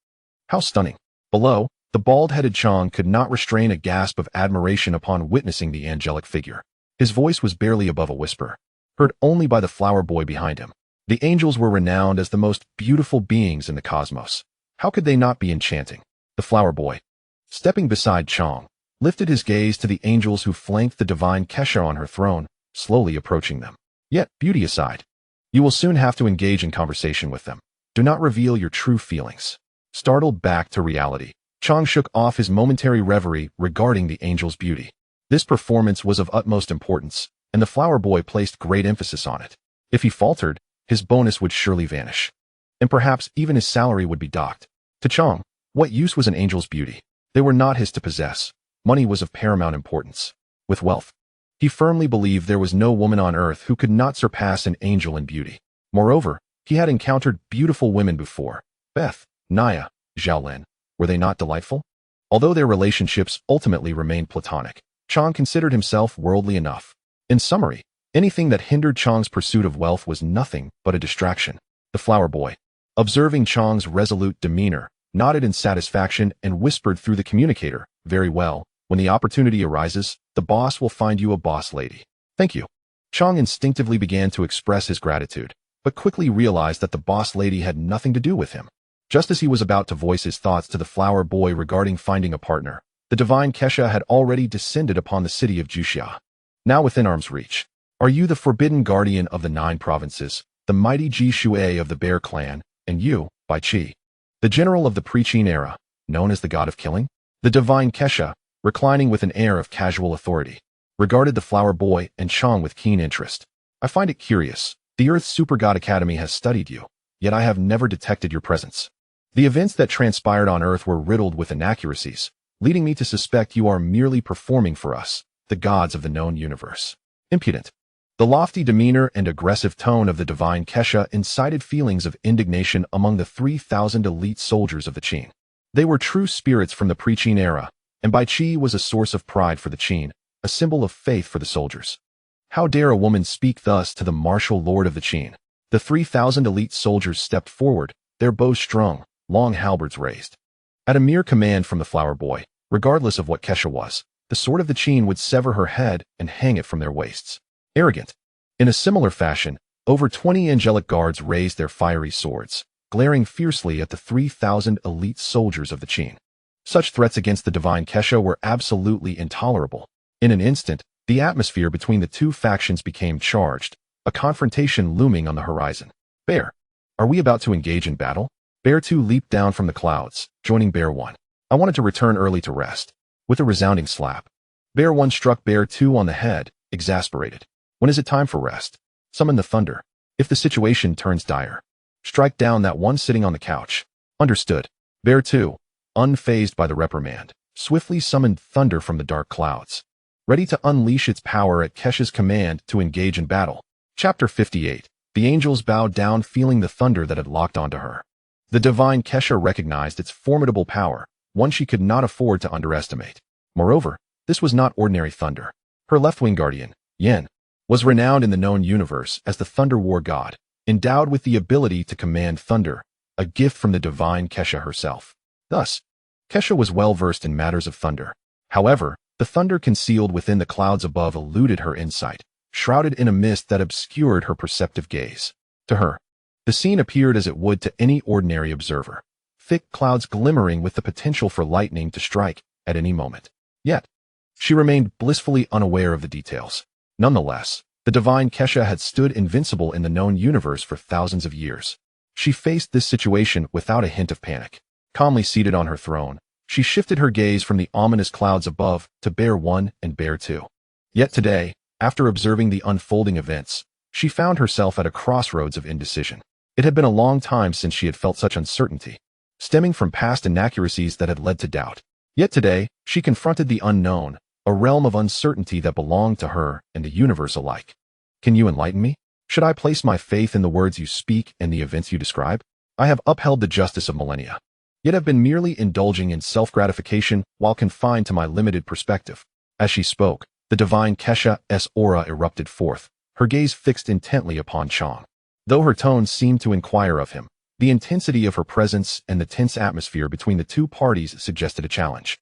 S1: How stunning. Below, the bald-headed Qiang could not restrain a gasp of admiration upon witnessing the angelic figure. His voice was barely above a whisper, heard only by the flower boy behind him. The angels were renowned as the most beautiful beings in the cosmos. How could they not be enchanting? The flower boy, stepping beside Qiang, lifted his gaze to the angels who flanked the divine Kesha on her throne, slowly approaching them. Yet, beauty aside, you will soon have to engage in conversation with them. Do not reveal your true feelings. Startled back to reality, Qiang shook off his momentary reverie regarding the angel's beauty. This performance was of utmost importance, and the flower boy placed great emphasis on it. If he faltered, his bonus would surely vanish. And perhaps even his salary would be docked. To Qiang, what use was an angel's beauty? They were not his to possess. Money was of paramount importance. With wealth, he firmly believed there was no woman on earth who could not surpass an angel in beauty. Moreover, he had encountered beautiful women before. Beth, Naya, Xiaolin. Were they not delightful? Although their relationships ultimately remained platonic, Qiang considered himself worldly enough. In summary, anything that hindered Qiang's pursuit of wealth was nothing but a distraction. The flower boy, observing Qiang's resolute demeanor, nodded in satisfaction and whispered through the communicator, "Very well. When the opportunity arises, the boss will find you a boss lady." "Thank you." Qiang instinctively began to express his gratitude, but quickly realized that the boss lady had nothing to do with him. Just as he was about to voice his thoughts to the flower boy regarding finding a partner, the divine Kesha had already descended upon the city of Juxia. Now within arm's reach. "Are you the forbidden guardian of the 9 provinces, the mighty Ji Shui of the Bear clan, and you, Bai Qi, the general of the pre-Qin era, known as the god of killing?" The divine Kesha, reclining with an air of casual authority, regarded the flower boy and Qiang with keen interest. "I find it curious. The Earth's Supergod Academy has studied you, yet I have never detected your presence. The events that transpired on Earth were riddled with inaccuracies, leading me to suspect you are merely performing for us, the gods of the known universe." Impudent. The lofty demeanor and aggressive tone of the divine Kesha incited feelings of indignation among the 3,000 elite soldiers of the Qin. They were true spirits from the pre-Qin era, and Bai Qi was a source of pride for the Qin, a symbol of faith for the soldiers. How dare a woman speak thus to the martial lord of the Qin? The 3,000 elite soldiers stepped forward, their bows strung, long halberds raised. At a mere command from the flower boy, regardless of what Kesha was, the sword of the Qin would sever her head and hang it from their waists. Arrogant. In a similar fashion, over 20 angelic guards raised their fiery swords, glaring fiercely at the 3,000 elite soldiers of the Qin. Such threats against the divine Kesha were absolutely intolerable. In an instant, the atmosphere between the two factions became charged, a confrontation looming on the horizon. "Bear, are we about to engage in battle?" Bear 2 leaped down from the clouds, joining Bear 1. "I wanted to return early to rest." With a resounding slap, Bear 1 struck Bear 2 on the head, exasperated. "When is it time for rest? Summon the thunder. If the situation turns dire, strike down that one sitting on the couch." "Understood." Bear 2, unfazed by the reprimand, swiftly summoned thunder from the dark clouds, ready to unleash its power at Kesha's command to engage in battle. Chapter 58. The angels bowed down, feeling the thunder that had locked onto her. The divine Kesha recognized its formidable power, one she could not afford to underestimate. Moreover, this was not ordinary thunder. Her left-wing guardian, Yin, was renowned in the known universe as the Thunder War God, endowed with the ability to command thunder, a gift from the divine Kesha herself. Thus, Kesha was well versed in matters of thunder. However, the thunder concealed within the clouds above eluded her insight, shrouded in a mist that obscured her perceptive gaze. To her, the scene appeared as it would to any ordinary observer, thick clouds glimmering with the potential for lightning to strike at any moment. Yet, she remained blissfully unaware of the details. Nonetheless, the divine Kesha had stood invincible in the known universe for thousands of years. She faced this situation without a hint of panic. Calmly seated on her throne, she shifted her gaze from the ominous clouds above to Bear 1 and Bear 2. Yet today, after observing the unfolding events, she found herself at a crossroads of indecision. It had been a long time since she had felt such uncertainty, stemming from past inaccuracies that had led to doubt. Yet today, she confronted the unknown, a realm of uncertainty that belonged to her and the universe alike. "Can you enlighten me? Should I place my faith in the words you speak and the events you describe? I have upheld the justice of millennia, yet have been merely indulging in self-gratification while confined to my limited perspective." As she spoke, the divine Kesha's aura erupted forth, her gaze fixed intently upon Qiang. Though her tone seemed to inquire of him, the intensity of her presence and the tense atmosphere between the two parties suggested a challenge,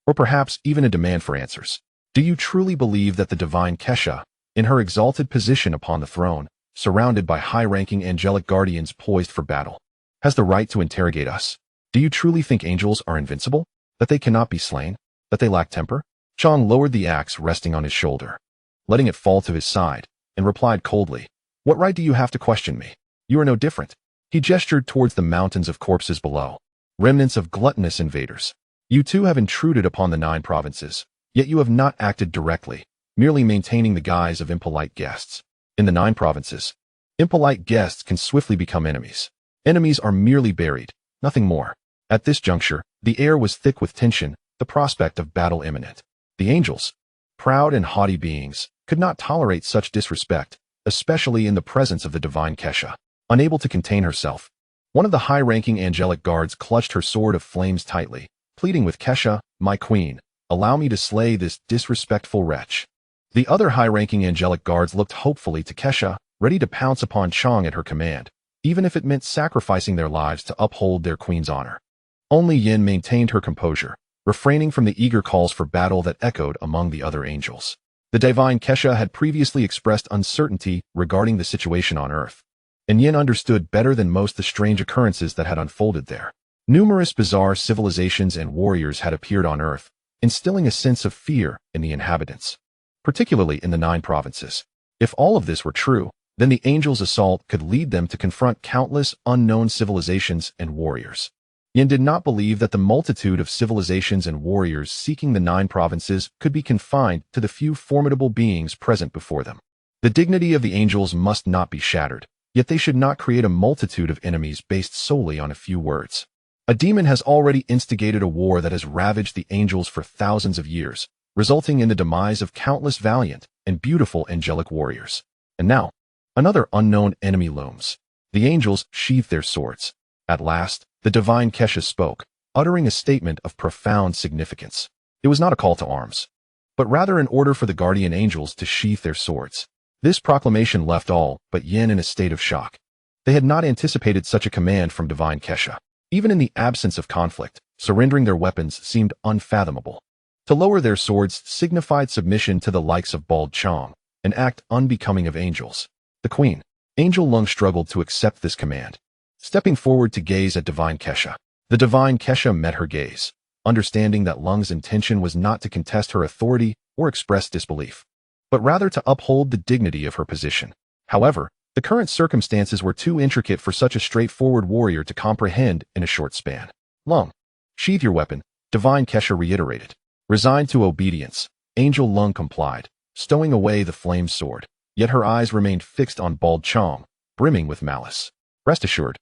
S1: or perhaps even a demand for answers. "Do you truly believe that the divine Kesha, in her exalted position upon the throne, surrounded by high-ranking angelic guardians poised for battle, has the right to interrogate us? Do you truly think angels are invincible? That they cannot be slain? That they lack temper?" Qiang lowered the axe resting on his shoulder, letting it fall to his side, and replied coldly, What right do you have to question me? You are no different. He gestured towards the mountains of corpses below, remnants of gluttonous invaders. You too have intruded upon the 9 provinces, yet you have not acted directly, merely maintaining the guise of impolite guests. In the 9 provinces, impolite guests can swiftly become enemies. Enemies are merely buried, nothing more. At this juncture, the air was thick with tension, the prospect of battle imminent. The angels, proud and haughty beings, could not tolerate such disrespect, especially in the presence of the divine Kesha. Unable to contain herself, one of the high-ranking angelic guards clutched her sword of flames tightly, pleading with Kesha, "My queen, allow me to slay this disrespectful wretch." The other high-ranking angelic guards looked hopefully to Kesha, ready to pounce upon Qiang at her command, even if it meant sacrificing their lives to uphold their queen's honor. Only Yin maintained her composure, refraining from the eager calls for battle that echoed among the other angels. The divine Kesha had previously expressed uncertainty regarding the situation on Earth, and Yin understood better than most the strange occurrences that had unfolded there. Numerous bizarre civilizations and warriors had appeared on Earth, instilling a sense of fear in the inhabitants, particularly in the 9 provinces. If all of this were true, then the angels' assault could lead them to confront countless unknown civilizations and warriors. Yin did not believe that the multitude of civilizations and warriors seeking the 9 provinces could be confined to the few formidable beings present before them. The dignity of the angels must not be shattered, yet they should not create a multitude of enemies based solely on a few words. A demon has already instigated a war that has ravaged the angels for thousands of years, resulting in the demise of countless valiant and beautiful angelic warriors. And now, another unknown enemy looms. The angels sheathed their swords. At last, the divine Kesha spoke, uttering a statement of profound significance. It was not a call to arms, but rather an order for the guardian angels to sheath their swords. This proclamation left all but Yin in a state of shock. They had not anticipated such a command from divine Kesha. Even in the absence of conflict, surrendering their weapons seemed unfathomable. To lower their swords signified submission to the likes of bald Qiang, an act unbecoming of angels. The queen, Angel Lung, struggled to accept this command, stepping forward to gaze at divine Kesha. The divine Kesha met her gaze, understanding that Lung's intention was not to contest her authority or express disbelief, but rather to uphold the dignity of her position. However, the current circumstances were too intricate for such a straightforward warrior to comprehend in a short span. Lung, sheathe your weapon, divine Kesha reiterated. Resigned to obedience, Angel Lung complied, stowing away the flame sword, yet her eyes remained fixed on bald Qiang, brimming with malice. Rest assured,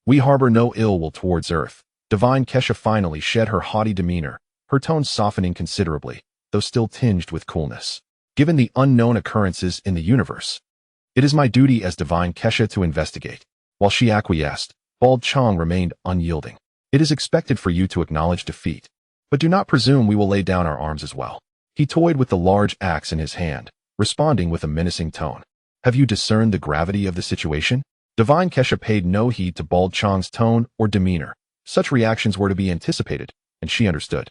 S1: we harbor no ill will towards Earth. Divine Kesha finally shed her haughty demeanor, her tone softening considerably, though still tinged with coolness. Given the unknown occurrences in the universe, it is my duty as divine Kesha to investigate. While she acquiesced, bald Qiang remained unyielding. It is expected for you to acknowledge defeat, but do not presume we will lay down our arms as well. He toyed with the large axe in his hand, responding with a menacing tone. Have you discerned the gravity of the situation? Divine Kesha paid no heed to bald Qiang's tone or demeanor. Such reactions were to be anticipated, and she understood.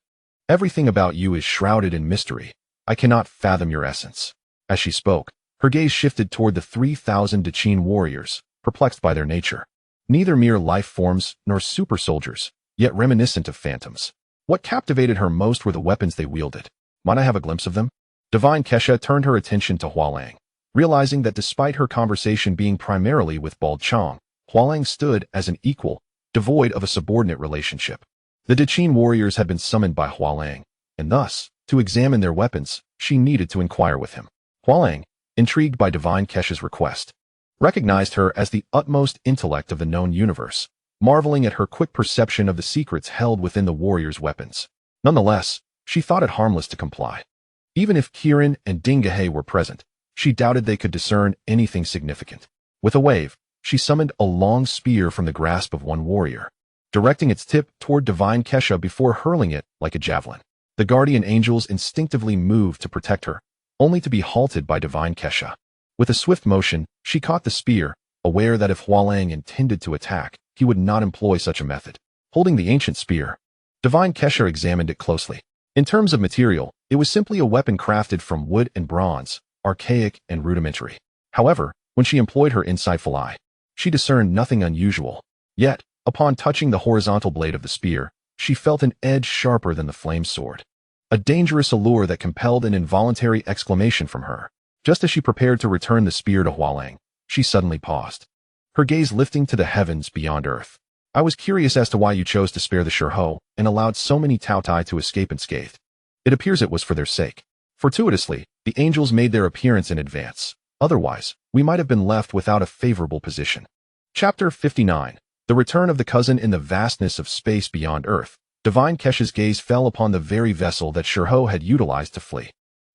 S1: Everything about you is shrouded in mystery. I cannot fathom your essence. As she spoke, her gaze shifted toward the 3,000 Daqin warriors, perplexed by their nature. Neither mere life forms nor super soldiers, yet reminiscent of phantoms. What captivated her most were the weapons they wielded. Might I have a glimpse of them? Divine Kesha turned her attention to Hua Lang, realizing that despite her conversation being primarily with bald Qiang, Hua Lang stood as an equal, devoid of a subordinate relationship. The Daqin warriors had been summoned by Hua Lang, and thus, to examine their weapons, she needed to inquire with him. Hua Lang, intrigued by divine Kesha's request, recognized her as the utmost intellect of the known universe, marveling at her quick perception of the secrets held within the warriors' weapons. Nonetheless, she thought it harmless to comply. Even if Kirin and Dingahe were present, she doubted they could discern anything significant. With a wave, she summoned a long spear from the grasp of one warrior, directing its tip toward divine Kesha before hurling it like a javelin. The guardian angels instinctively moved to protect her, only to be halted by divine Kesha. With a swift motion, she caught the spear, aware that if Hua Lang intended to attack, he would not employ such a method. Holding the ancient spear, divine Kesha examined it closely. In terms of material, it was simply a weapon crafted from wood and bronze, archaic and rudimentary. However, when she employed her insightful eye, she discerned nothing unusual. Yet, upon touching the horizontal blade of the spear, she felt an edge sharper than the flame sword. A dangerous allure that compelled an involuntary exclamation from her. Just as she prepared to return the spear to Hua Lang, She suddenly paused, her gaze lifting to the heavens beyond earth. I was curious as to why you chose to spare the Shihao and allowed so many Taotie to escape unscathed. It appears it was for their sake. Fortuitously, the angels made their appearance in advance. Otherwise, we might have been left without a favorable position. Chapter 59. The Return of the Cousin in the Vastness of Space Beyond Earth. Divine Kesh's gaze fell upon the very vessel that Shihao had utilized to flee.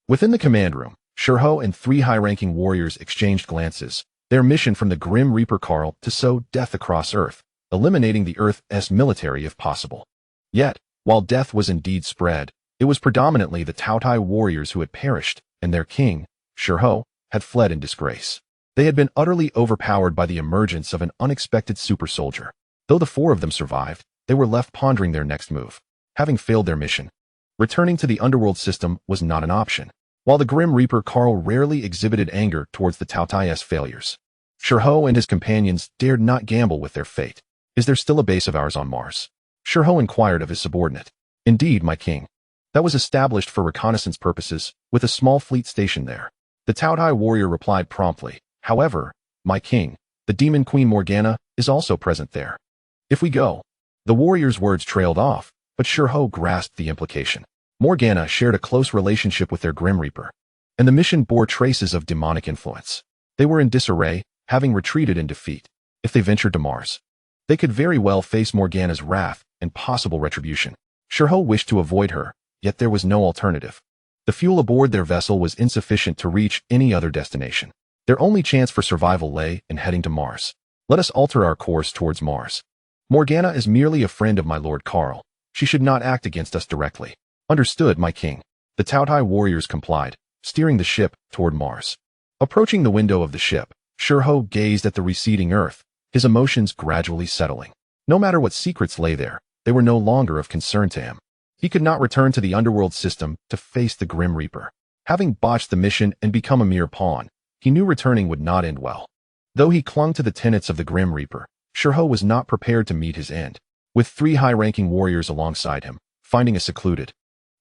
S1: Within the command room, Shihao and 3 high-ranking warriors exchanged glances, their mission from the Grim Reaper Carl to sow death across Earth, eliminating the Earth's military if possible. Yet, while death was indeed spread, it was predominantly the Taotie warriors who had perished, and their king, Shihao, had fled in disgrace. They had been utterly overpowered by the emergence of an unexpected super soldier. Though the 4 of them survived, they were left pondering their next move. Having failed their mission, returning to the underworld system was not an option. While the Grim Reaper Carl rarely exhibited anger towards the Taotie's failures, Shihao and his companions dared not gamble with their fate. Is there still a base of ours on Mars? Shihao inquired of his subordinate. Indeed, my king. That was established for reconnaissance purposes, with a small fleet stationed there. The Taotie warrior replied promptly. However, my king, the demon queen Morgana, is also present there. If we go. The warrior's words trailed off, but Shihao grasped the implication. Morgana shared a close relationship with their Grim Reaper, and the mission bore traces of demonic influence. They were in disarray, having retreated in defeat. If they ventured to Mars, they could very well face Morgana's wrath and possible retribution. Shihao wished to avoid her, yet there was no alternative. The fuel aboard their vessel was insufficient to reach any other destination. Their only chance for survival lay in heading to Mars. Let us alter our course towards Mars. Morgana is merely a friend of my Lord Carl. She should not act against us directly. Understood, my king. The Taotie warriors complied, steering the ship toward Mars. Approaching the window of the ship, Shihao gazed at the receding Earth, his emotions gradually settling. No matter what secrets lay there, they were no longer of concern to him. He could not return to the underworld system to face the Grim Reaper. Having botched the mission and become a mere pawn, he knew returning would not end well. Though he clung to the tenets of the Grim Reaper, Shihao was not prepared to meet his end. With 3 high-ranking warriors alongside him, finding a secluded,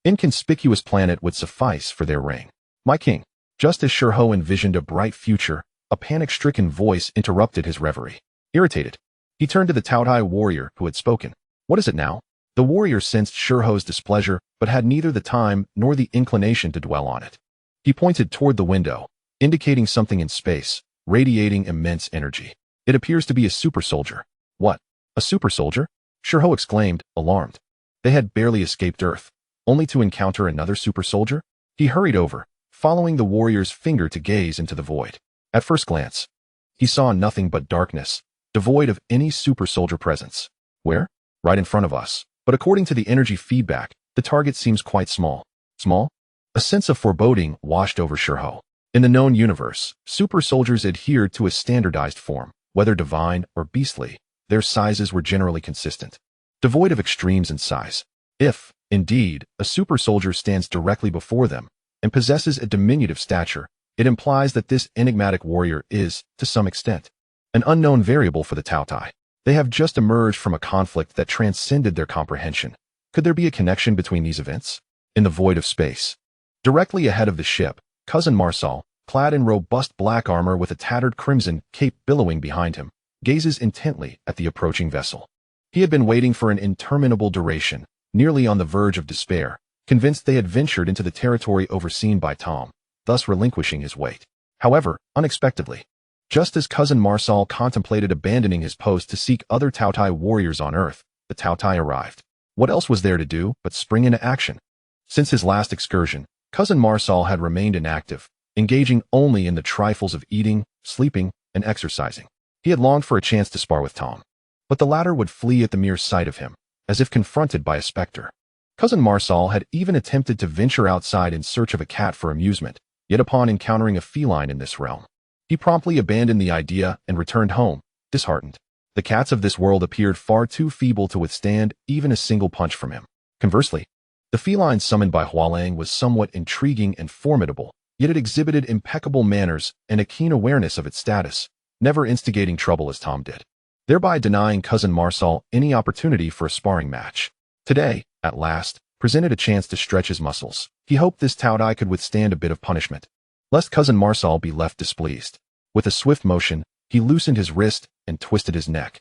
S1: inconspicuous planet would suffice for their reign. My king. Just as Shihao envisioned a bright future, a panic-stricken voice interrupted his reverie. Irritated, he turned to the Taotie warrior who had spoken. What is it now? The warrior sensed Shihao's displeasure, but had neither the time nor the inclination to dwell on it. He pointed toward the window, indicating something in space, radiating immense energy. It appears to be a super soldier. What? A super soldier? Shihao exclaimed, alarmed. They had barely escaped Earth, only to encounter another super soldier? He hurried over, following the warrior's finger to gaze into the void. At first glance, he saw nothing but darkness, devoid of any super soldier presence. Where? Right in front of us. But according to the energy feedback, the target seems quite small. Small? A sense of foreboding washed over Shihao. In the known universe, super soldiers adhered to a standardized form. Whether divine or beastly, their sizes were generally consistent, devoid of extremes in size. If, indeed, a super soldier stands directly before them and possesses a diminutive stature, it implies that this enigmatic warrior is, to some extent, an unknown variable for the Taotie. They have just emerged from a conflict that transcended their comprehension. Could there be a connection between these events? In the void of space, directly ahead of the ship, Cousin Marcel, clad in robust black armor with a tattered crimson cape billowing behind him, gazes intently at the approaching vessel. He had been waiting for an interminable duration, nearly on the verge of despair, convinced they had ventured into the territory overseen by Tom, thus relinquishing his weight. However, unexpectedly, just as Cousin Marcel contemplated abandoning his post to seek other Taotie warriors on Earth, the Taotie arrived. What else was there to do but spring into action? Since his last excursion, Cousin Marcel had remained inactive, engaging only in the trifles of eating, sleeping, and exercising. He had longed for a chance to spar with Tom, but the latter would flee at the mere sight of him, as if confronted by a specter. Cousin Marcel had even attempted to venture outside in search of a cat for amusement, yet upon encountering a feline in this realm, he promptly abandoned the idea and returned home, disheartened. The cats of this world appeared far too feeble to withstand even a single punch from him. Conversely, the feline summoned by Hua Lang was somewhat intriguing and formidable, yet it exhibited impeccable manners and a keen awareness of its status, never instigating trouble as Tom did, thereby denying Cousin Marcel any opportunity for a sparring match. Today, at last, presented a chance to stretch his muscles. He hoped this Taotie could withstand a bit of punishment, lest Cousin Marcel be left displeased. With a swift motion, he loosened his wrist and twisted his neck.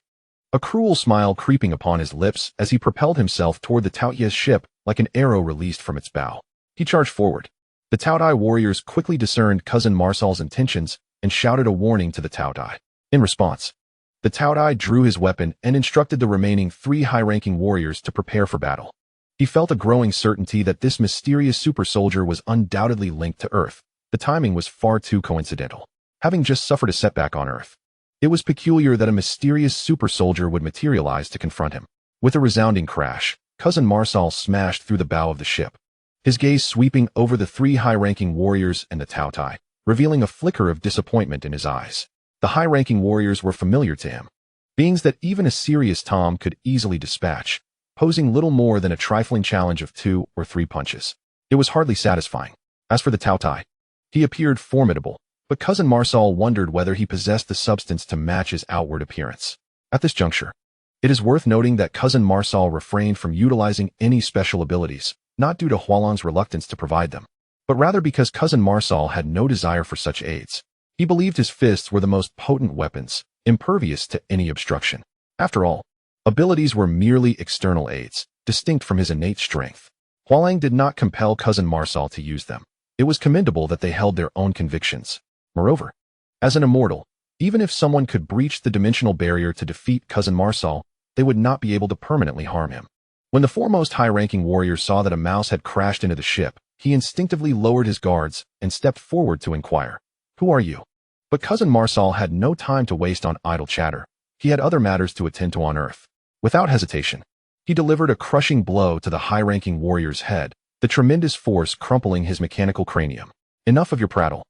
S1: A cruel smile creeping upon his lips as he propelled himself toward the Taotie's ship like an arrow released from its bow. He charged forward. The Taotie warriors quickly discerned Cousin Marsal's intentions and shouted a warning to the Taotie. In response, the Taotie drew his weapon and instructed the remaining 3 high-ranking warriors to prepare for battle. He felt a growing certainty that this mysterious super soldier was undoubtedly linked to Earth. The timing was far too coincidental. Having just suffered a setback on Earth, it was peculiar that a mysterious super soldier would materialize to confront him. With a resounding crash, Cousin Marsal smashed through the bow of the ship, his gaze sweeping over the 3 high-ranking warriors and the Taotie, revealing a flicker of disappointment in his eyes. The high-ranking warriors were familiar to him, beings that even a serious Tom could easily dispatch, posing little more than a trifling challenge of 2 or 3 punches. It was hardly satisfying. As for the Taotie, he appeared formidable, but Cousin Marsal wondered whether he possessed the substance to match his outward appearance. At this juncture, it is worth noting that Cousin Marsal refrained from utilizing any special abilities, not due to Hua Lang's reluctance to provide them, but rather because Cousin Marsal had no desire for such aids. He believed his fists were the most potent weapons, impervious to any obstruction. After all, abilities were merely external aids, distinct from his innate strength. Hua Lang did not compel Cousin Marsal to use them. It was commendable that they held their own convictions. Moreover, as an immortal, even if someone could breach the dimensional barrier to defeat Cousin Marsal, they would not be able to permanently harm him. When the foremost high-ranking warrior saw that a mouse had crashed into the ship, he instinctively lowered his guards and stepped forward to inquire, "Who are you?" But Cousin Marsal had no time to waste on idle chatter. He had other matters to attend to on Earth. Without hesitation, he delivered a crushing blow to the high-ranking warrior's head, the tremendous force crumpling his mechanical cranium. Enough of your prattle.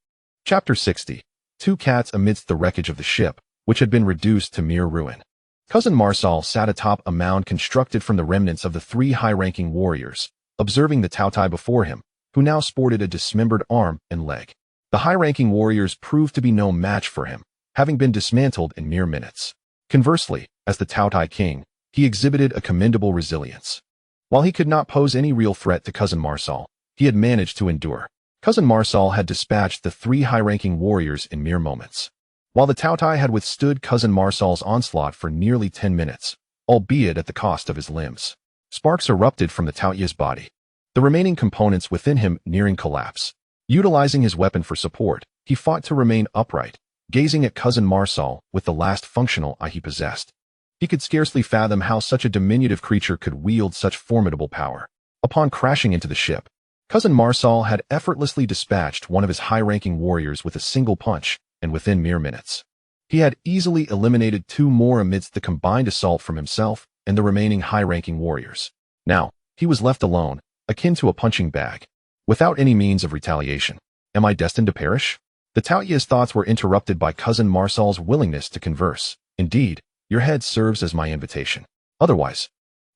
S1: Chapter 60. 2 cats amidst the wreckage of the ship, which had been reduced to mere ruin. Cousin Marsal sat atop a mound constructed from the remnants of the 3 high-ranking warriors, observing the Taotie before him, who now sported a dismembered arm and leg. The high-ranking warriors proved to be no match for him, having been dismantled in mere minutes. Conversely, as the Taotie king, he exhibited a commendable resilience. While he could not pose any real threat to Cousin Marsal, he had managed to endure. Cousin Marsal had dispatched the 3 high-ranking warriors in mere moments, while the Taotie had withstood Cousin Marsal's onslaught for nearly 10 minutes, albeit at the cost of his limbs. Sparks erupted from the Taotie's body, the remaining components within him nearing collapse. Utilizing his weapon for support, he fought to remain upright, gazing at Cousin Marsal with the last functional eye he possessed. He could scarcely fathom how such a diminutive creature could wield such formidable power. Upon crashing into the ship, Cousin Marsal had effortlessly dispatched one of his high-ranking warriors with a single punch, and within mere minutes, he had easily eliminated 2 more amidst the combined assault from himself and the remaining high-ranking warriors. Now, he was left alone, akin to a punching bag, without any means of retaliation. Am I destined to perish? The Taotie's thoughts were interrupted by Cousin Marsal's willingness to converse. Indeed, your head serves as my invitation. Otherwise,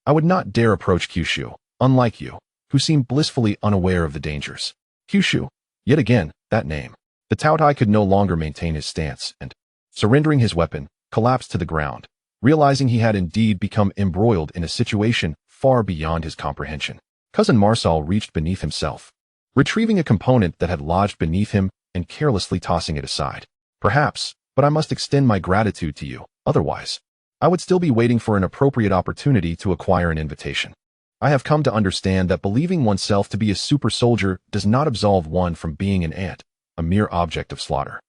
S1: I would not dare approach Kyushu, unlike you, who seem blissfully unaware of the dangers. Kyushu, yet again, that name. The Taotie could no longer maintain his stance and, surrendering his weapon, collapsed to the ground, realizing he had indeed become embroiled in a situation far beyond his comprehension. Cousin Marsal reached beneath himself, retrieving a component that had lodged beneath him and carelessly tossing it aside. Perhaps, but I must extend my gratitude to you, otherwise, I would still be waiting for an appropriate opportunity to acquire an invitation. I have come to understand that believing oneself to be a super soldier does not absolve one from being an ant, a mere object of slaughter.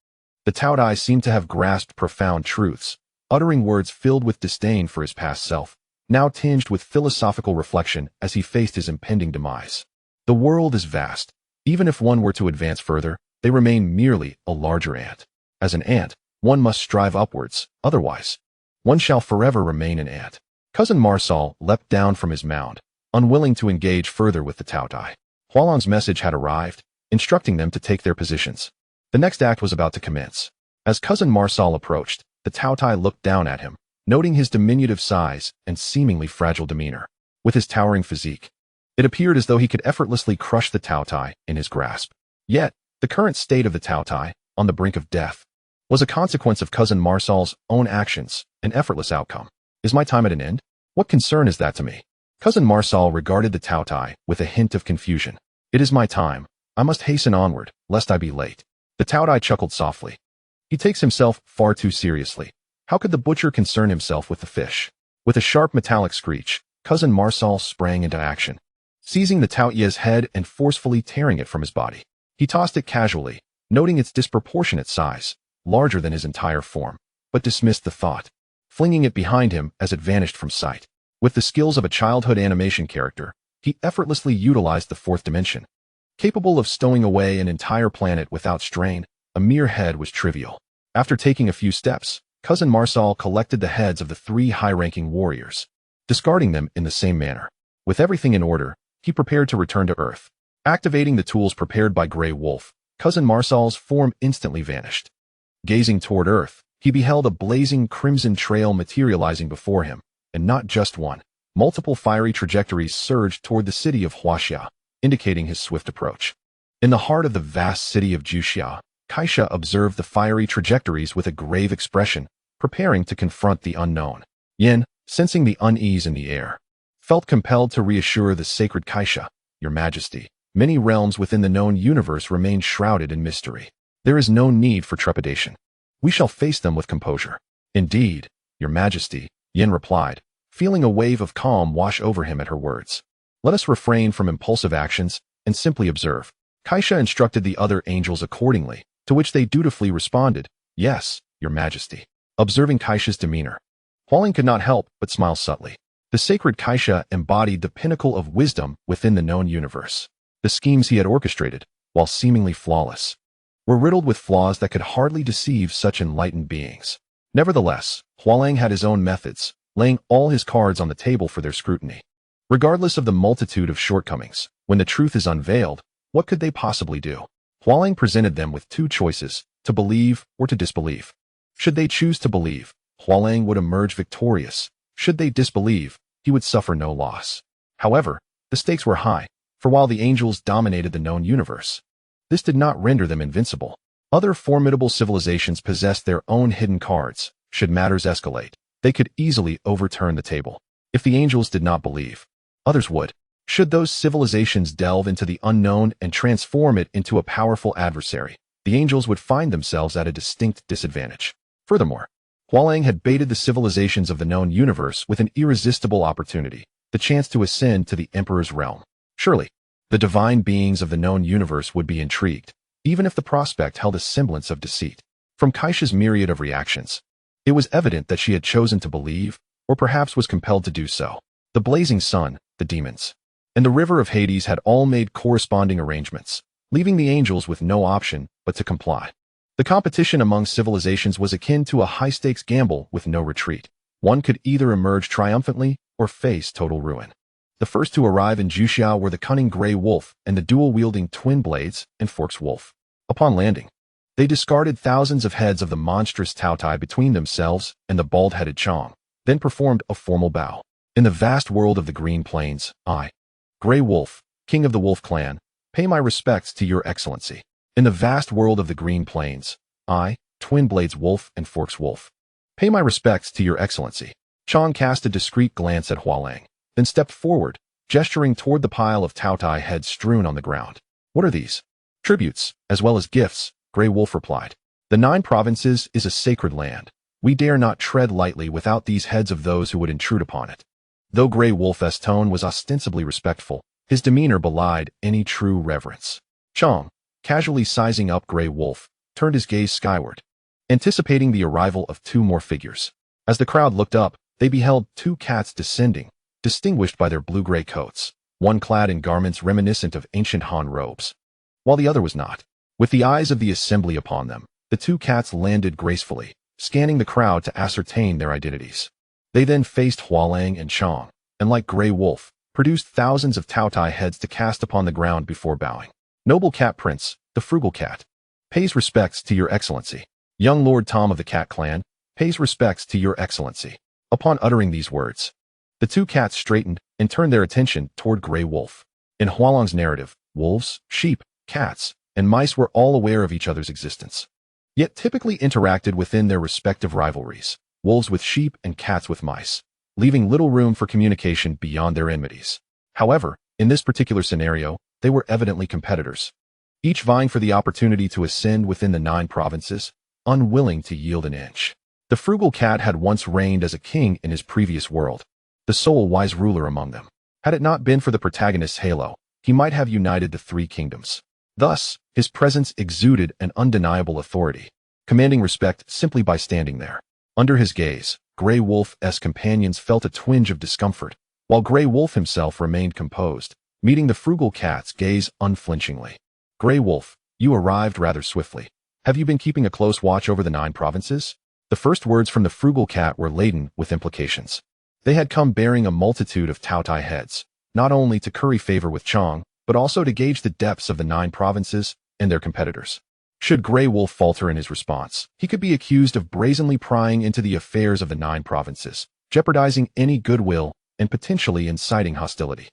S1: The Taotie seemed to have grasped profound truths, uttering words filled with disdain for his past self, now tinged with philosophical reflection as he faced his impending demise. The world is vast. Even if one were to advance further, they remain merely a larger ant. As an ant, one must strive upwards, otherwise, one shall forever remain an ant. Cousin Marsal leapt down from his mound, unwilling to engage further with the Taotie. Hua Lang's message had arrived, instructing them to take their positions. The next act was about to commence. As Cousin Marsal approached, the Taotie looked down at him, noting his diminutive size and seemingly fragile demeanor. With his towering physique, it appeared as though he could effortlessly crush the Taotie in his grasp. Yet, the current state of the Taotie, on the brink of death, was a consequence of Cousin Marsal's own actions, an effortless outcome. Is my time at an end? What concern is that to me? Cousin Marsal regarded the Taotie with a hint of confusion. It is my time. I must hasten onward, lest I be late. The Taotie chuckled softly. He takes himself far too seriously. How could the butcher concern himself with the fish? With a sharp metallic screech, cousin Marcel sprang into action, seizing the Taotie's head and forcefully tearing it from his body. He tossed it casually, noting its disproportionate size, larger than his entire form, but dismissed the thought, flinging it behind him as it vanished from sight. With the skills of a childhood animation character, he effortlessly utilized the fourth dimension. Capable of stowing away an entire planet without strain, a mere head was trivial. After taking a few steps, cousin Marcel collected the heads of the 3 high-ranking warriors, discarding them in the same manner. With everything in order, he prepared to return to Earth. Activating the tools prepared by Grey Wolf, cousin Marcel's form instantly vanished. Gazing toward Earth, he beheld a blazing crimson trail materializing before him, and not just one. Multiple fiery trajectories surged toward the city of Huaxia, indicating his swift approach. In the heart of the vast city of Juxia, Kaisha observed the fiery trajectories with a grave expression, preparing to confront the unknown. Yin, sensing the unease in the air, felt compelled to reassure the sacred Kaisha, "Your Majesty, many realms within the known universe remain shrouded in mystery. There is no need for trepidation. We shall face them with composure." "Indeed, Your Majesty," Yin replied, feeling a wave of calm wash over him at her words. "Let us refrain from impulsive actions and simply observe." Kaisha instructed the other angels accordingly, to which they dutifully responded, "Yes, Your Majesty." Observing Kaisha's demeanor, Hua Lang could not help but smile subtly. The sacred Kaisha embodied the pinnacle of wisdom within the known universe. The schemes he had orchestrated, while seemingly flawless, were riddled with flaws that could hardly deceive such enlightened beings. Nevertheless, Hua Lang had his own methods, laying all his cards on the table for their scrutiny. Regardless of the multitude of shortcomings, when the truth is unveiled, what could they possibly do? Hua Lang presented them with 2 choices, to believe or to disbelieve. Should they choose to believe, Hua Lang would emerge victorious. Should they disbelieve, he would suffer no loss. However, the stakes were high, for while the angels dominated the known universe, this did not render them invincible. Other formidable civilizations possessed their own hidden cards. Should matters escalate, they could easily overturn the table. If the angels did not believe, others would. Should those civilizations delve into the unknown and transform it into a powerful adversary, the angels would find themselves at a distinct disadvantage. Furthermore, Hua Lang had baited the civilizations of the known universe with an irresistible opportunity, the chance to ascend to the Emperor's realm. Surely, the divine beings of the known universe would be intrigued, even if the prospect held a semblance of deceit. From Kaisha's myriad of reactions, it was evident that she had chosen to believe, or perhaps was compelled to do so. The blazing sun, the demons, and the river of Hades had all made corresponding arrangements, leaving the angels with no option but to comply. The competition among civilizations was akin to a high-stakes gamble with no retreat. One could either emerge triumphantly or face total ruin. The first to arrive in Juxia were the cunning Grey Wolf and the dual-wielding twin blades and forks wolf. Upon landing, they discarded thousands of heads of the monstrous Taotie between themselves and the bald-headed Qiang, then performed a formal bow. "In the vast world of the Green Plains, I, Grey Wolf, King of the Wolf Clan, pay my respects to Your Excellency. In the vast world of the Green Plains, I, Twin Blades Wolf and Forks Wolf, pay my respects to Your Excellency." Qiang cast a discreet glance at Hua Lang, then stepped forward, gesturing toward the pile of Taotie heads strewn on the ground. "What are these?" "Tributes, as well as gifts," Grey Wolf replied. "The 9 provinces is a sacred land. We dare not tread lightly without these heads of those who would intrude upon it." Though Grey Wolf's tone was ostensibly respectful, his demeanor belied any true reverence. Qiang, casually sizing up Grey Wolf, turned his gaze skyward, anticipating the arrival of 2 more figures. As the crowd looked up, they beheld 2 cats descending, distinguished by their blue-gray coats, one clad in garments reminiscent of ancient Han robes, while the other was not. With the eyes of the assembly upon them, the 2 cats landed gracefully, scanning the crowd to ascertain their identities. They then faced Hua Lang and Qiang, and like Grey Wolf, produced thousands of Taotie heads to cast upon the ground before bowing. "Noble Cat Prince, the Frugal Cat, pays respects to Your Excellency. Young Lord Tom of the Cat Clan, pays respects to Your Excellency." Upon uttering these words, the 2 cats straightened and turned their attention toward Grey Wolf. In Hua Lang's narrative, wolves, sheep, cats, and mice were all aware of each other's existence, yet typically interacted within their respective rivalries, wolves with sheep and cats with mice, leaving little room for communication beyond their enmities. However, in this particular scenario, they were evidently competitors, each vying for the opportunity to ascend within the 9 provinces. unwilling to yield an inch. The frugal cat had once reigned as a king in his previous world, the sole wise ruler among them. Had it not been for the protagonist's halo, he might have united the three kingdoms. Thus, his presence exuded an undeniable authority, commanding respect simply by standing there. Under his gaze, Grey Wolf's companions felt a twinge of discomfort, while Grey Wolf himself remained composed, meeting the frugal cat's gaze unflinchingly. Grey Wolf, you arrived rather swiftly. Have you been keeping a close watch over the 9 provinces? The first words from the frugal cat were laden with implications. They had come bearing a multitude of Taotie heads, not only to curry favor with Qiang, but also to gauge the depths of the 9 provinces and their competitors. Should Grey Wolf falter in his response, he could be accused of brazenly prying into the affairs of the 9 provinces, jeopardizing any goodwill and potentially inciting hostility.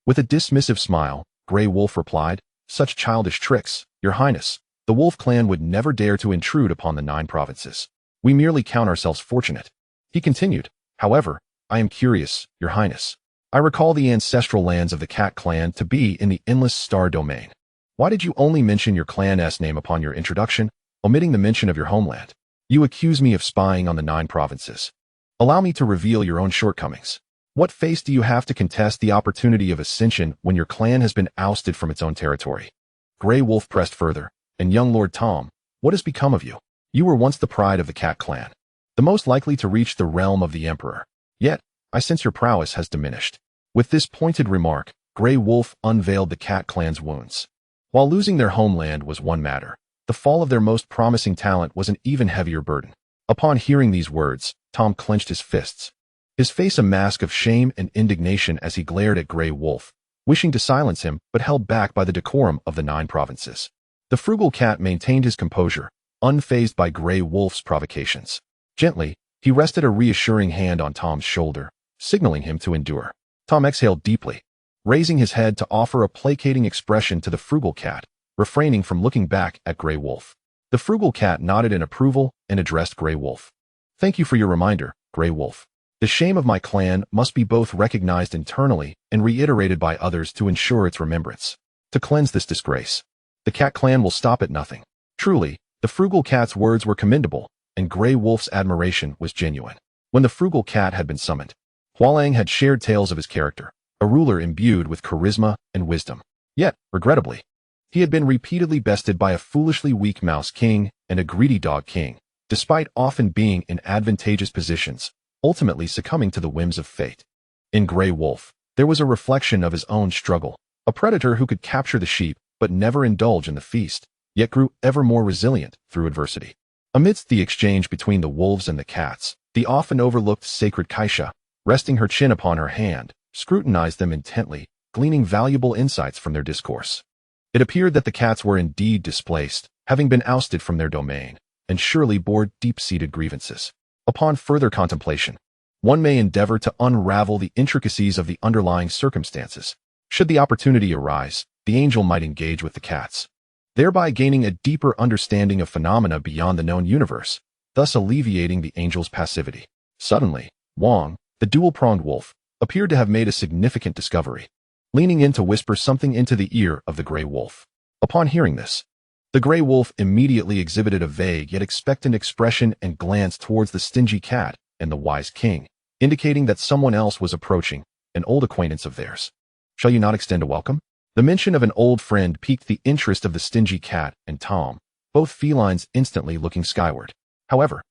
S1: With a dismissive smile, Grey Wolf replied, "Such childish tricks, Your Highness. The Wolf clan would never dare to intrude upon the 9 provinces. We merely count ourselves fortunate." He continued, "However, I am curious, Your Highness. I recall the ancestral lands of the Cat clan to be in the Endless Star domain. Why did you only mention your clan's name upon your introduction, omitting the mention of your homeland? You accuse me of spying on the 9 provinces. Allow me to reveal your own shortcomings. What face do you have to contest the opportunity of ascension when your clan has been ousted from its own territory?" Grey Wolf pressed further, "And young Lord Tom, what has become of you? You were once the pride of the Cat clan, the most likely to reach the realm of the Emperor. Yet, I sense your prowess has diminished." With this pointed remark, Grey Wolf unveiled the Cat clan's wounds. While losing their homeland was one matter, the fall of their most promising talent was an even heavier burden. Upon hearing these words, Tom clenched his fists, his face a mask of shame and indignation as he glared at Grey Wolf, wishing to silence him but held back by the decorum of the 9 provinces. The frugal cat maintained his composure, unfazed by Grey Wolf's provocations. Gently, he rested a reassuring hand on Tom's shoulder, signaling him to endure. Tom exhaled deeply, raising his head to offer a placating expression to the frugal cat, refraining from looking back at Grey Wolf. The frugal cat nodded in approval and addressed Grey Wolf. "Thank you for your reminder, Grey Wolf. The shame of my clan must be both recognized internally and reiterated by others to ensure its remembrance. To cleanse this disgrace, the Cat clan will stop at nothing." Truly, the frugal cat's words were commendable, and Grey Wolf's admiration was genuine. When the frugal cat had been summoned, Hua Lang had shared tales of his character, a ruler imbued with charisma and wisdom. Yet, regrettably, he had been repeatedly bested by a foolishly weak mouse king and a greedy dog king, despite often being in advantageous positions, ultimately succumbing to the whims of fate. In Grey Wolf, there was a reflection of his own struggle, a predator who could capture the sheep but never indulge in the feast, yet grew ever more resilient through adversity. Amidst the exchange between the wolves and the cats, the often overlooked sacred Kaisha, resting her chin upon her hand, scrutinized them intently, gleaning valuable insights from their discourse. It appeared that the cats were indeed displaced, having been ousted from their domain, and surely bore deep-seated grievances. Upon further contemplation, one may endeavor to unravel the intricacies of the underlying circumstances. Should the opportunity arise, the angel might engage with the cats, thereby gaining a deeper understanding of phenomena beyond the known universe, thus alleviating the angel's passivity. Suddenly, Wang, the dual-pronged wolf, appeared to have made a significant discovery, leaning in to whisper something into the ear of the Grey Wolf. Upon hearing this, the Grey Wolf immediately exhibited a vague yet expectant expression and glanced towards the stingy cat and the wise king, indicating that someone else was approaching, an old acquaintance of theirs. "Shall you not extend a welcome?" The mention of an old friend piqued the interest of the stingy cat and Tom, both felines instantly looking skyward. However,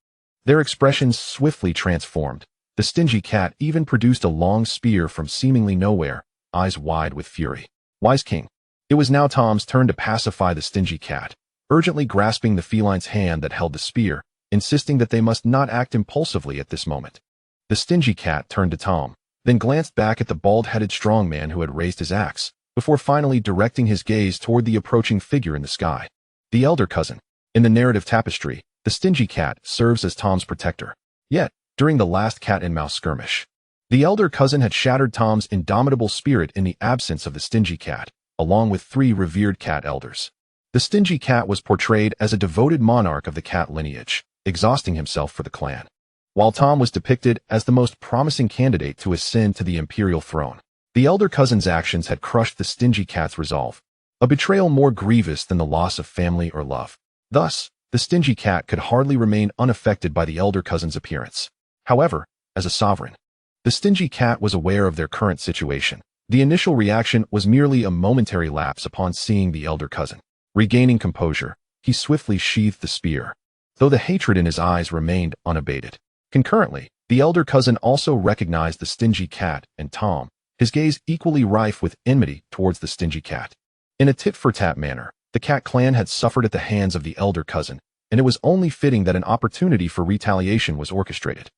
S1: their expressions swiftly transformed. The stingy cat even produced a long spear from seemingly nowhere, eyes wide with fury. "Wise king." It was now Tom's turn to pacify the stingy cat, urgently grasping the feline's hand that held the spear, insisting that they must not act impulsively at this moment. The stingy cat turned to Tom, then glanced back at the bald-headed strong man who had raised his axe, before finally directing his gaze toward the approaching figure in the sky. The elder cousin. In the narrative tapestry, the stingy cat serves as Tom's protector. Yet, during the last cat-and-mouse skirmish, the elder cousin had shattered Tom's indomitable spirit in the absence of the stingy cat, along with 3 revered cat elders. The stingy cat was portrayed as a devoted monarch of the cat lineage, exhausting himself for the clan, while Tom was depicted as the most promising candidate to ascend to the imperial throne. The elder cousin's actions had crushed the stingy cat's resolve, a betrayal more grievous than the loss of family or love. Thus, the stingy cat could hardly remain unaffected by the elder cousin's appearance. However, as a sovereign, the stingy cat was aware of their current situation. The initial reaction was merely a momentary lapse upon seeing the elder cousin. Regaining composure, he swiftly sheathed the spear, though the hatred in his eyes remained unabated. Concurrently, the elder cousin also recognized the stingy cat and Tom, his gaze equally rife with enmity towards the stingy cat. In a tit-for-tat manner, the cat clan had suffered at the hands of the elder cousin, and it was only fitting that an opportunity for retaliation was orchestrated.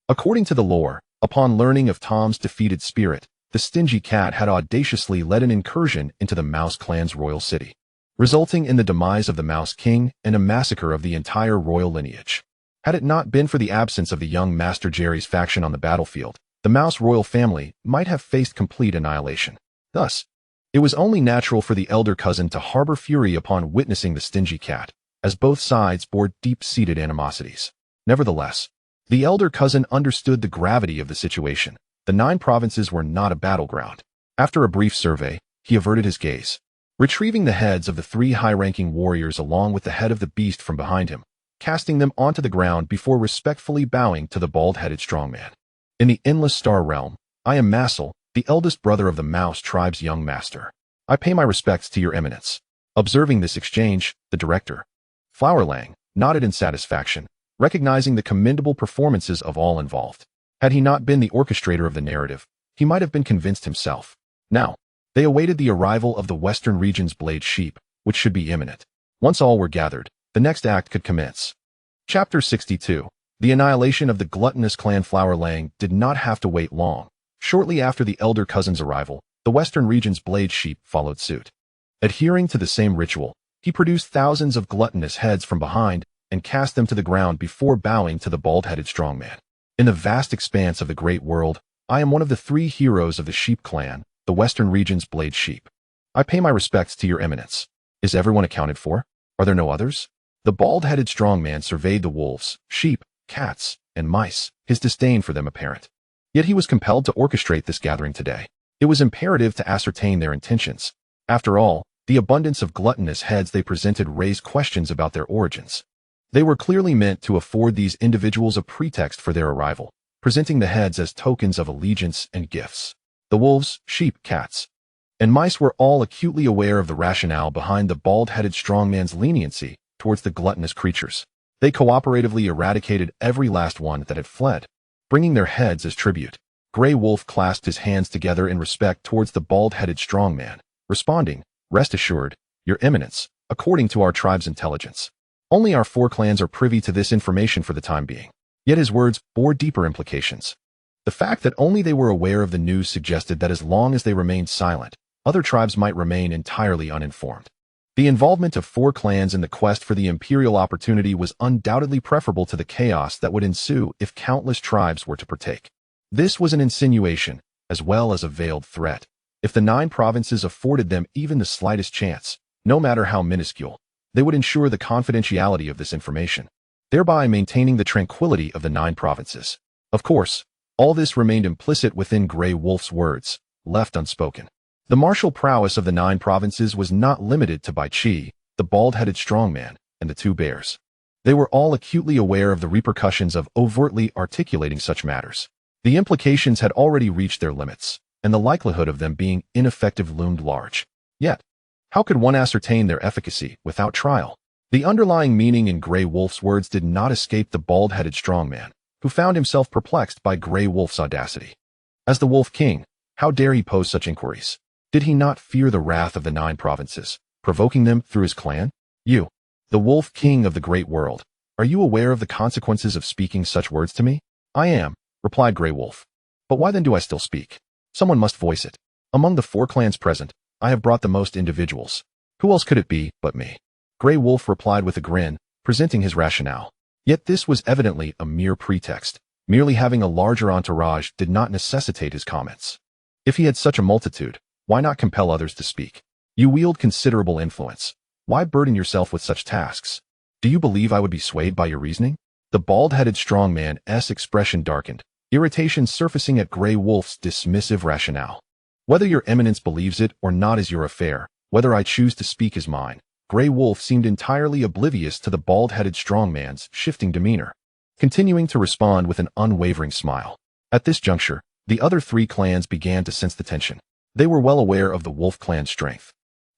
S1: According to the lore, upon learning of Tom's defeated spirit, the stingy cat had audaciously led an incursion into the Mouse clan's royal city, resulting in the demise of the Mouse King and a massacre of the entire royal lineage. Had it not been for the absence of the young Master Jerry's faction on the battlefield, the Mouse royal family might have faced complete annihilation. Thus, it was only natural for the elder cousin to harbor fury upon witnessing the stingy cat, as both sides bore deep-seated animosities. Nevertheless, the elder cousin understood the gravity of the situation. The 9 provinces were not a battleground. After a brief survey, he averted his gaze, retrieving the heads of the 3 high-ranking warriors along with the head of the beast from behind him, casting them onto the ground before respectfully bowing to the bald-headed strongman. In the endless star realm, I am Massel, the eldest brother of the Mouse tribe's young master. I pay my respects to your eminence. Observing this exchange, the director, Hua Lang, nodded in satisfaction, recognizing the commendable performances of all involved. Had he not been the orchestrator of the narrative, he might have been convinced himself. Now, they awaited the arrival of the Western region's blade sheep, which should be imminent. Once all were gathered, the next act could commence. Chapter 62. The annihilation of the gluttonous clan. Hua Lang did not have to wait long. Shortly after the elder cousin's arrival, the Western region's blade sheep followed suit. Adhering to the same ritual, he produced thousands of gluttonous heads from behind and cast them to the ground before bowing to the bald-headed strongman. In the vast expanse of the great world, I am one of the 3 heroes of the sheep clan, the Western region's blade sheep. I pay my respects to your eminence. Is everyone accounted for? Are there no others? The bald-headed strongman surveyed the wolves, sheep, cats, and mice, his disdain for them apparent. Yet he was compelled to orchestrate this gathering today. It was imperative to ascertain their intentions. After all, the abundance of gluttonous heads they presented raised questions about their origins. They were clearly meant to afford these individuals a pretext for their arrival, presenting the heads as tokens of allegiance and gifts. The wolves, sheep, cats, and mice were all acutely aware of the rationale behind the bald-headed strongman's leniency towards the gluttonous creatures. They cooperatively eradicated every last one that had fled, bringing their heads as tribute. Grey Wolf clasped his hands together in respect towards the bald-headed strongman, responding, "Rest assured, your eminence, according to our tribe's intelligence. Only our 4 clans are privy to this information for the time being." Yet his words bore deeper implications. The fact that only they were aware of the news suggested that as long as they remained silent, other tribes might remain entirely uninformed. The involvement of 4 clans in the quest for the imperial opportunity was undoubtedly preferable to the chaos that would ensue if countless tribes were to partake. This was an insinuation, as well as a veiled threat. If the 9 provinces afforded them even the slightest chance, no matter how minuscule, they would ensure the confidentiality of this information, thereby maintaining the tranquility of the 9 provinces. Of course, all this remained implicit within Grey Wolf's words, left unspoken. The martial prowess of the 9 provinces was not limited to Bai Qi, the bald-headed strongman, and the 2 bears. They were all acutely aware of the repercussions of overtly articulating such matters. The implications had already reached their limits, and the likelihood of them being ineffective loomed large. Yet, how could one ascertain their efficacy without trial? The underlying meaning in Grey Wolf's words did not escape the bald-headed strongman, who found himself perplexed by Grey Wolf's audacity. As the Wolf King, how dare he pose such inquiries? Did he not fear the wrath of the 9 provinces, provoking them through his clan? You, the Wolf King of the great world, are you aware of the consequences of speaking such words to me? I am, replied Grey Wolf. But why then do I still speak? Someone must voice it. Among the 4 clans present, I have brought the most individuals. Who else could it be but me? Grey Wolf replied with a grin, presenting his rationale. Yet this was evidently a mere pretext. Merely having a larger entourage did not necessitate his comments. If he had such a multitude, why not compel others to speak? You wield considerable influence. Why burden yourself with such tasks? Do you believe I would be swayed by your reasoning? The bald-headed strongman's expression darkened, irritation surfacing at Grey Wolf's dismissive rationale. Whether your eminence believes it or not is your affair. Whether I choose to speak is mine. Grey Wolf seemed entirely oblivious to the bald-headed strongman's shifting demeanor, continuing to respond with an unwavering smile. At this juncture, the other three clans began to sense the tension. They were well aware of the Wolf clan's strength.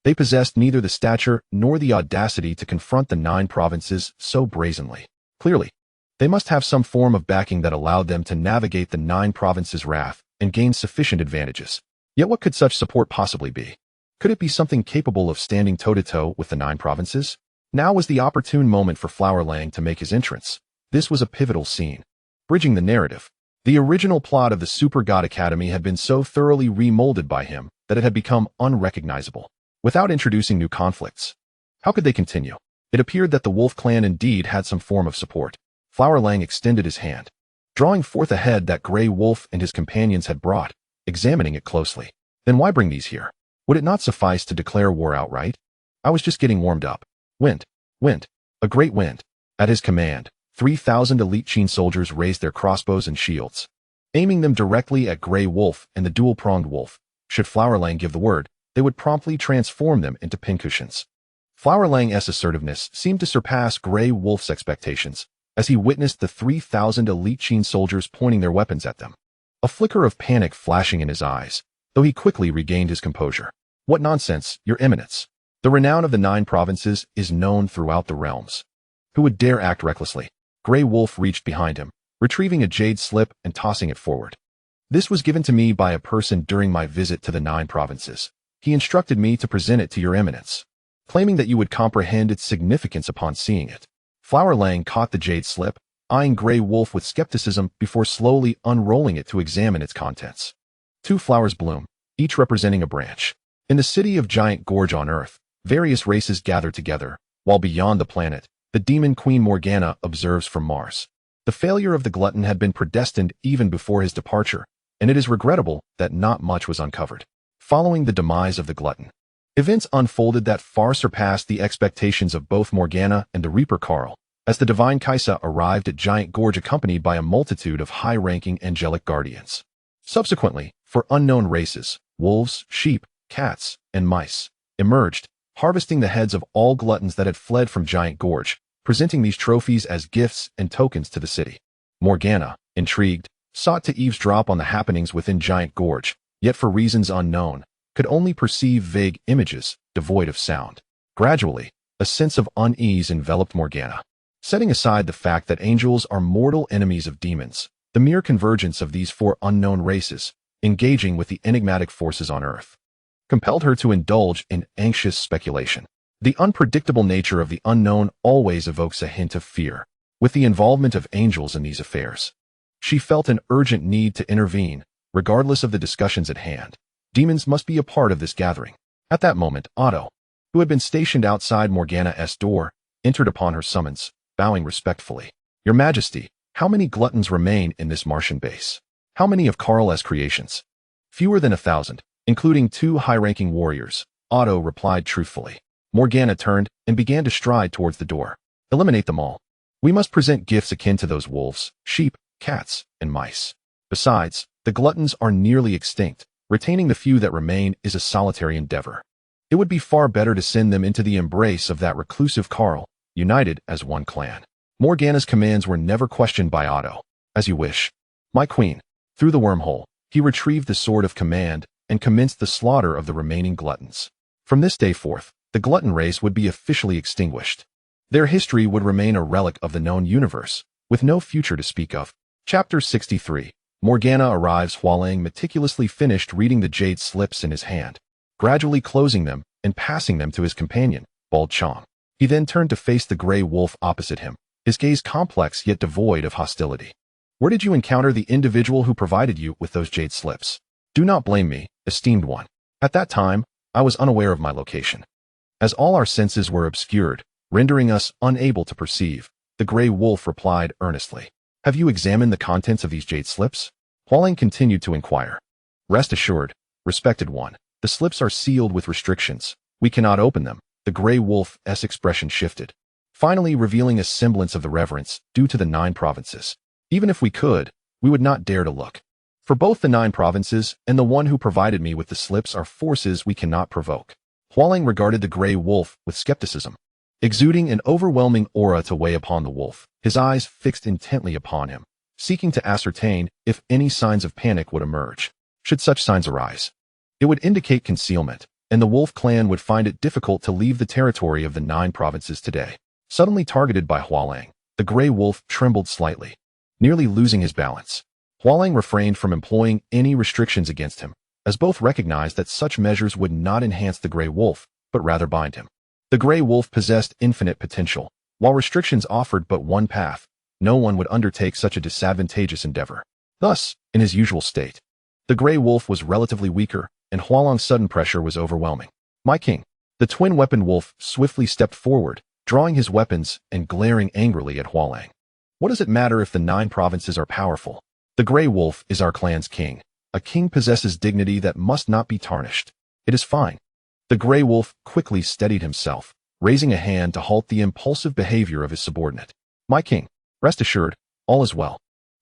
S1: They possessed neither the stature nor the audacity to confront the 9 provinces so brazenly. Clearly, they must have some form of backing that allowed them to navigate the 9 provinces' wrath and gain sufficient advantages. Yet what could such support possibly be? Could it be something capable of standing toe-to-toe with the 9 provinces? Now was the opportune moment for Hua Lang to make his entrance. This was a pivotal scene, bridging the narrative. The original plot of the Supergod Academy had been so thoroughly remolded by him that it had become unrecognizable, without introducing new conflicts. How could they continue? It appeared that the Wolf clan indeed had some form of support. Hua Lang extended his hand, drawing forth a head that Grey Wolf and his companions had brought, examining it closely. Then why bring these here? Would it not suffice to declare war outright? I was just getting warmed up. Wind. Wind. A great wind. At his command, 3,000 elite Qiang soldiers raised their crossbows and shields, aiming them directly at Grey Wolf and the dual-pronged wolf. Should Hua Lang give the word, they would promptly transform them into pincushions. Hua Lang's assertiveness seemed to surpass Grey Wolf's expectations as he witnessed the 3,000 elite Qiang soldiers pointing their weapons at them. A flicker of panic flashing in his eyes, though he quickly regained his composure. What nonsense, Your Eminence. The renown of the 9 provinces is known throughout the realms. Who would dare act recklessly? Grey Wolf reached behind him, retrieving a jade slip and tossing it forward. This was given to me by a person during my visit to the 9 provinces. He instructed me to present it to Your Eminence, claiming that you would comprehend its significance upon seeing it. Hua Lang caught the jade slip, eyeing Grey Wolf with skepticism before slowly unrolling it to examine its contents. 2 flowers bloom, each representing a branch. In the city of Giant Gorge on Earth, various races gather together, while beyond the planet, the demon queen Morgana observes from Mars. The failure of the glutton had been predestined even before his departure, and it is regrettable that not much was uncovered. Following the demise of the glutton, events unfolded that far surpassed the expectations of both Morgana and the Reaper Carl, as the divine Kaisa arrived at Giant Gorge accompanied by a multitude of high-ranking angelic guardians. Subsequently, for unknown races, wolves, sheep, cats, and mice emerged, harvesting the heads of all gluttons that had fled from Giant Gorge, presenting these trophies as gifts and tokens to the city. Morgana, intrigued, sought to eavesdrop on the happenings within Giant Gorge, yet for reasons unknown, could only perceive vague images, devoid of sound. Gradually, a sense of unease enveloped Morgana. Setting aside the fact that angels are mortal enemies of demons, the mere convergence of these 4 unknown races, engaging with the enigmatic forces on Earth, compelled her to indulge in anxious speculation. The unpredictable nature of the unknown always evokes a hint of fear. With the involvement of angels in these affairs, she felt an urgent need to intervene, regardless of the discussions at hand. Demons must be a part of this gathering. At that moment, Otto, who had been stationed outside Morgana's door, entered upon her summons, bowing respectfully. Your Majesty, how many gluttons remain in this Martian base? How many of Karl's creations? Fewer than 1,000, including 2 high-ranking warriors, Otto replied truthfully. Morgana turned and began to stride towards the door. Eliminate them all. We must present gifts akin to those wolves, sheep, cats, and mice. Besides, the gluttons are nearly extinct. Retaining the few that remain is a solitary endeavor. It would be far better to send them into the embrace of that reclusive Karl, united as one clan. Morgana's commands were never questioned by Otto. As you wish. My queen. Through the wormhole, he retrieved the sword of command and commenced the slaughter of the remaining gluttons. From this day forth, the glutton race would be officially extinguished. Their history would remain a relic of the known universe, with no future to speak of. Chapter 63. Morgana arrives. Hua Lang meticulously finished reading the jade slips in his hand, gradually closing them and passing them to his companion, Bald Qiang. He then turned to face the Grey Wolf opposite him, his gaze complex yet devoid of hostility. Where did you encounter the individual who provided you with those jade slips? Do not blame me, esteemed one. At that time, I was unaware of my location. As all our senses were obscured, rendering us unable to perceive, the Grey Wolf replied earnestly. Have you examined the contents of these jade slips? Hua Lang continued to inquire. Rest assured, respected one, the slips are sealed with restrictions. We cannot open them. The Grey Wolf's expression shifted, finally revealing a semblance of the reverence due to the 9 provinces. Even if we could, we would not dare to look. For both the 9 provinces and the one who provided me with the slips are forces we cannot provoke. Hua Lang regarded the gray wolf with skepticism. Exuding an overwhelming aura to weigh upon the wolf, his eyes fixed intently upon him, seeking to ascertain if any signs of panic would emerge. Should such signs arise, it would indicate concealment, and the wolf clan would find it difficult to leave the territory of the 9 provinces today. Suddenly targeted by Hua Lang, the gray wolf trembled slightly, nearly losing his balance. Hua Lang refrained from employing any restrictions against him, as both recognized that such measures would not enhance the gray wolf, but rather bind him. The gray wolf possessed infinite potential. While restrictions offered but one path, no one would undertake such a disadvantageous endeavor. Thus, in his usual state, the gray wolf was relatively weaker, and Hua Lang's sudden pressure was overwhelming. My king. The twin-weaponed wolf swiftly stepped forward, drawing his weapons and glaring angrily at Hua Lang. What does it matter if the 9 provinces are powerful? The gray wolf is our clan's king. A king possesses dignity that must not be tarnished. It is fine. The gray wolf quickly steadied himself, raising a hand to halt the impulsive behavior of his subordinate. My king, rest assured, all is well.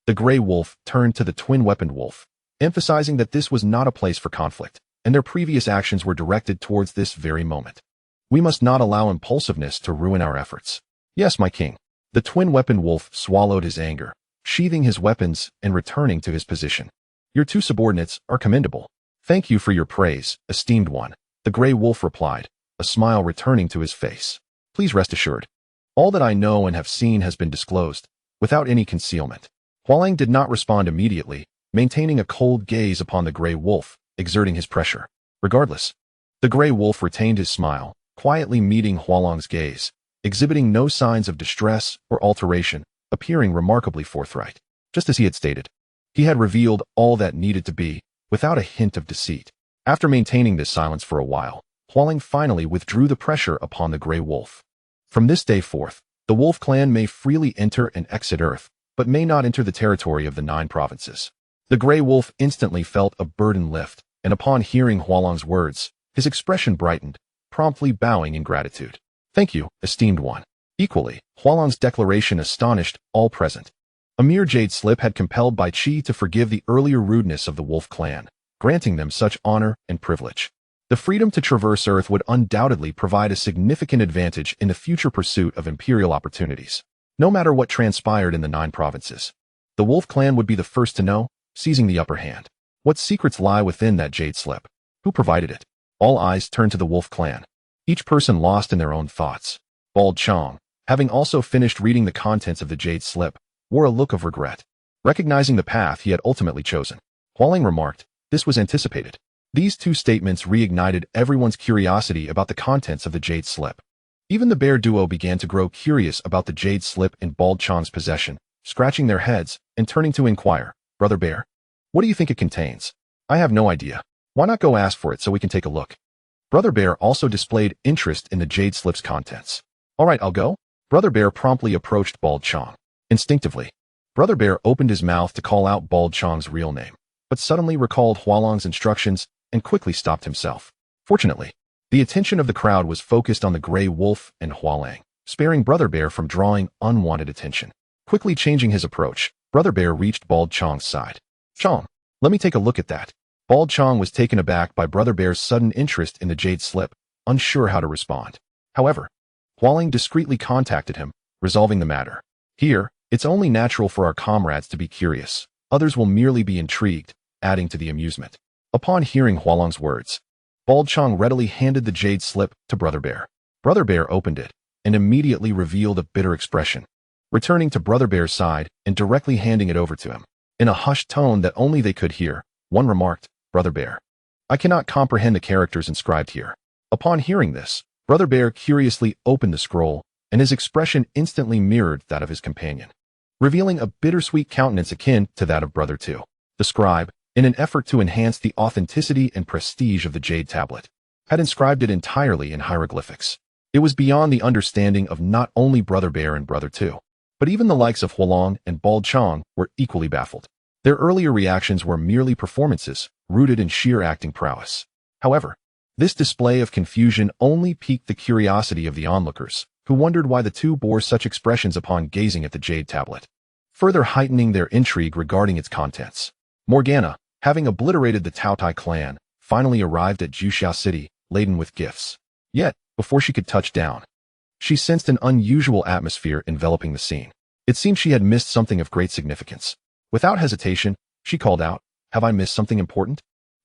S1: The gray wolf turned to the twin-weaponed wolf, emphasizing that this was not a place for conflict, and their previous actions were directed towards this very moment. We must not allow impulsiveness to ruin our efforts. Yes, my king. The twin-weaponed wolf swallowed his anger, sheathing his weapons and returning to his position. Your 2 subordinates are commendable. Thank you for your praise, esteemed one. The gray wolf replied, a smile returning to his face. Please rest assured. All that I know and have seen has been disclosed, without any concealment. Hua Lang did not respond immediately, maintaining a cold gaze upon the gray wolf, exerting his pressure. Regardless, the gray wolf retained his smile, quietly meeting Hua Lang's gaze, exhibiting no signs of distress or alteration, appearing remarkably forthright. Just as he had stated, he had revealed all that needed to be, without a hint of deceit. After maintaining this silence for a while, Hua Lang finally withdrew the pressure upon the gray wolf. From this day forth, the wolf clan may freely enter and exit Earth, but may not enter the territory of the 9 provinces. The gray wolf instantly felt a burden lift, and upon hearing Hua Lang's words, his expression brightened, promptly bowing in gratitude. Thank you, esteemed one. Equally, Hua Lang's declaration astonished all present. A mere jade slip had compelled Bai Qi to forgive the earlier rudeness of the wolf clan, granting them such honor and privilege. The freedom to traverse Earth would undoubtedly provide a significant advantage in the future pursuit of imperial opportunities. No matter what transpired in the 9 provinces, the wolf clan would be the first to know, seizing the upper hand. What secrets lie within that jade slip? Who provided it? All eyes turned to the wolf clan, each person lost in their own thoughts. Qiang, having also finished reading the contents of the jade slip, wore a look of regret. Recognizing the path he had ultimately chosen, Hua Lang remarked, this was anticipated. These 2 statements reignited everyone's curiosity about the contents of the jade slip. Even the bear duo began to grow curious about the jade slip in Qiang's possession, scratching their heads and turning to inquire, Brother Bear, what do you think it contains? I have no idea. Why not go ask for it so we can take a look? Brother Bear also displayed interest in the jade slip's contents. All right, I'll go. Brother Bear promptly approached Qiang. Instinctively, Brother Bear opened his mouth to call out Qiang's real name, but suddenly recalled Hua Lang's instructions and quickly stopped himself. Fortunately, the attention of the crowd was focused on the gray wolf and Hua Lang, sparing Brother Bear from drawing unwanted attention. Quickly changing his approach, Brother Bear reached Qiang's side. Qiang, let me take a look at that. Qiang was taken aback by Brother Bear's sudden interest in the jade slip, unsure how to respond. However, Hua Lang discreetly contacted him, resolving the matter. Here, it's only natural for our comrades to be curious. Others will merely be intrigued, adding to the amusement. Upon hearing Hua Lang's words, Qiang readily handed the jade slip to Brother Bear. Brother Bear opened it and immediately revealed a bitter expression, returning to Brother Bear's side and directly handing it over to him. In a hushed tone that only they could hear, one remarked, Brother Bear, I cannot comprehend the characters inscribed here. Upon hearing this, Brother Bear curiously opened the scroll, and his expression instantly mirrored that of his companion, revealing a bittersweet countenance akin to that of Brother Two. The scribe, in an effort to enhance the authenticity and prestige of the jade tablet, had inscribed it entirely in hieroglyphics. It was beyond the understanding of not only Brother Bear and Brother Two, but even the likes of Hua Lang and Qiang were equally baffled. Their earlier reactions were merely performances, rooted in sheer acting prowess. However, this display of confusion only piqued the curiosity of the onlookers, who wondered why the two bore such expressions upon gazing at the jade tablet, further heightening their intrigue regarding its contents. Morgana, having obliterated the Taotie clan, finally arrived at Juxiao City, laden with gifts. Yet, before she could touch down, she sensed an unusual atmosphere enveloping the scene. It seemed she had missed something of great significance. Without hesitation, she called out, "Have I missed something important?"